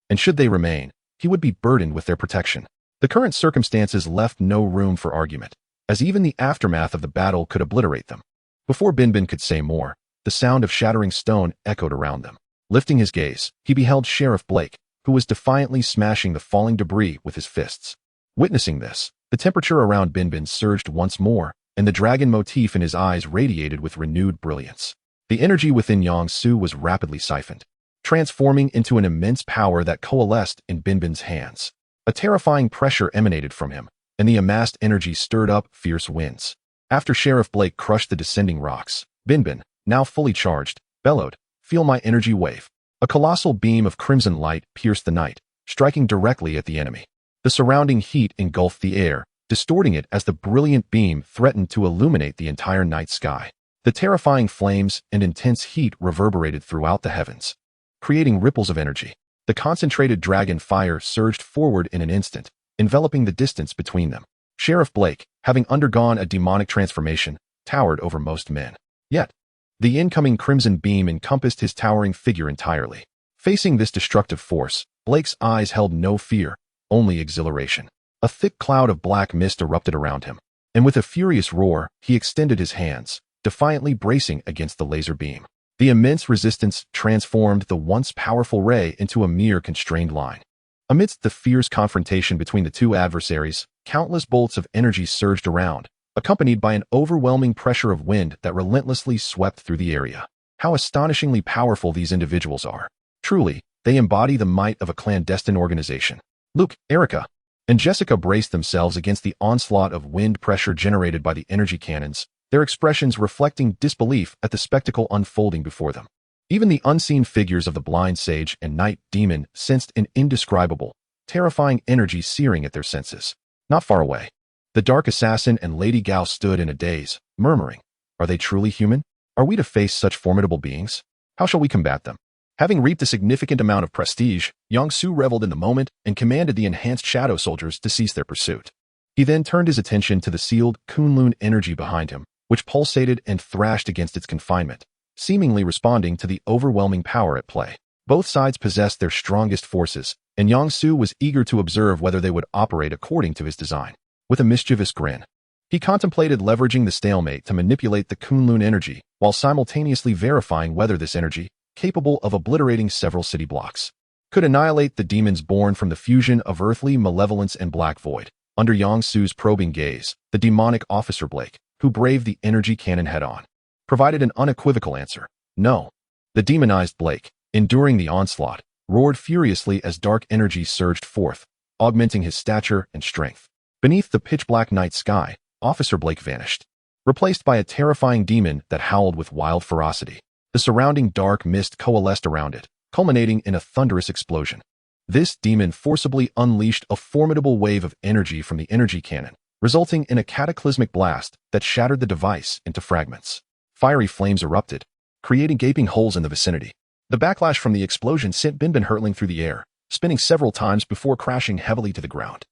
and should they remain, he would be burdened with their protection. The current circumstances left no room for argument, as even the aftermath of the battle could obliterate them. Before Binbin could say more, the sound of shattering stone echoed around them. Lifting his gaze, he beheld Sheriff Blake, who was defiantly smashing the falling debris with his fists. Witnessing this, the temperature around Binbin surged once more, and the dragon motif in his eyes radiated with renewed brilliance. The energy within Yang Su was rapidly siphoned, transforming into an immense power that coalesced in Binbin's hands. A terrifying pressure emanated from him, and the amassed energy stirred up fierce winds. After Sheriff Blake crushed the descending rocks, Binbin, now fully charged, bellowed, "Feel my energy wave." A colossal beam of crimson light pierced the night, striking directly at the enemy. The surrounding heat engulfed the air, distorting it as the brilliant beam threatened to illuminate the entire night sky. The terrifying flames and intense heat reverberated throughout the heavens, creating ripples of energy. The concentrated dragon fire surged forward in an instant, enveloping the distance between them. Sheriff Blake, having undergone a demonic transformation, towered over most men. Yet, the incoming crimson beam encompassed his towering figure entirely. Facing this destructive force, Blake's eyes held no fear, only exhilaration. A thick cloud of black mist erupted around him, and with a furious roar, he extended his hands, defiantly bracing against the laser beam. The immense resistance transformed the once powerful ray into a mere constrained line. Amidst the fierce confrontation between the two adversaries, countless bolts of energy surged around, accompanied by an overwhelming pressure of wind that relentlessly swept through the area. How astonishingly powerful these individuals are. Truly, they embody the might of a clandestine organization. Luke, Erica, and Jessica braced themselves against the onslaught of wind pressure generated by the energy cannons, their expressions reflecting disbelief at the spectacle unfolding before them. Even the unseen figures of the blind sage and night demon sensed an indescribable, terrifying energy searing at their senses. Not far away, the dark assassin and Lady Gao stood in a daze, murmuring, "Are they truly human? Are we to face such formidable beings? How shall we combat them?" Having reaped a significant amount of prestige, Yang Su reveled in the moment and commanded the enhanced shadow soldiers to cease their pursuit. He then turned his attention to the sealed Kunlun energy behind him, which pulsated and thrashed against its confinement, seemingly responding to the overwhelming power at play. Both sides possessed their strongest forces, and Yang Su was eager to observe whether they would operate according to his design. With a mischievous grin, he contemplated leveraging the stalemate to manipulate the Kunlun energy, while simultaneously verifying whether this energy, capable of obliterating several city blocks, could annihilate the demons born from the fusion of earthly malevolence and black void. Under Yang Su's probing gaze, the demonic officer Blake, who braved the energy cannon head-on, provided an unequivocal answer: no. The demonized Blake, enduring the onslaught, roared furiously as dark energy surged forth, augmenting his stature and strength. Beneath the pitch-black night sky, Officer Blake vanished, replaced by a terrifying demon that howled with wild ferocity. The surrounding dark mist coalesced around it, culminating in a thunderous explosion. This demon forcibly unleashed a formidable wave of energy from the energy cannon, resulting in a cataclysmic blast that shattered the device into fragments. Fiery flames erupted, creating gaping holes in the vicinity. The backlash from the explosion sent Binbin hurtling through the air, spinning several times before crashing heavily to the ground.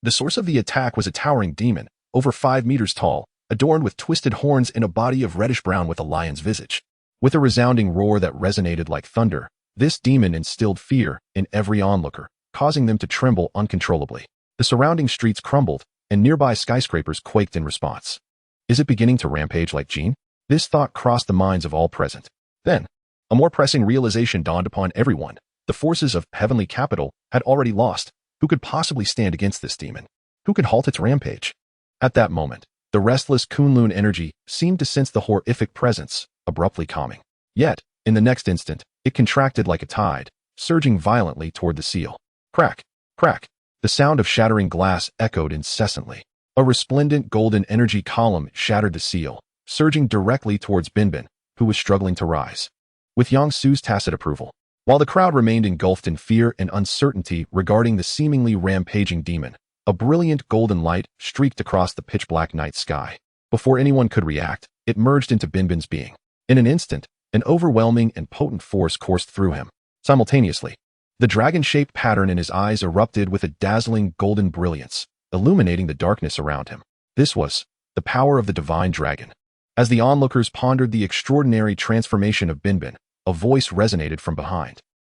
The source of the attack was a towering demon, over 5 meters tall, adorned with twisted horns and a body of reddish-brown with a lion's visage. With a resounding roar that resonated like thunder, this demon instilled fear in every onlooker, causing them to tremble uncontrollably. The surrounding streets crumbled, and nearby skyscrapers quaked in response. Is it beginning to rampage like Jean? This thought crossed the minds of all present. Then, a more pressing realization dawned upon everyone. The forces of Heavenly Capital had already lost. Who could possibly stand against this demon? Who could halt its rampage? At that moment, the restless Kunlun energy seemed to sense the horrific presence, abruptly calming. Yet, in the next instant, it contracted like a tide, surging violently toward the seal. Crack! Crack! The sound of shattering glass echoed incessantly. A resplendent golden energy column shattered the seal, surging directly towards Binbin, who was struggling to rise. With Yang Su's tacit approval, while the crowd remained engulfed in fear and uncertainty regarding the seemingly rampaging demon, a brilliant golden light streaked across the pitch-black night sky. Before anyone could react, it merged into Binbin's being. In an instant, an overwhelming and potent force coursed through him. Simultaneously, the dragon-shaped pattern in his eyes erupted with a dazzling golden brilliance, illuminating the darkness around him. This was the power of the divine dragon. As the onlookers pondered the extraordinary transformation of Binbin, a voice resonated from behind.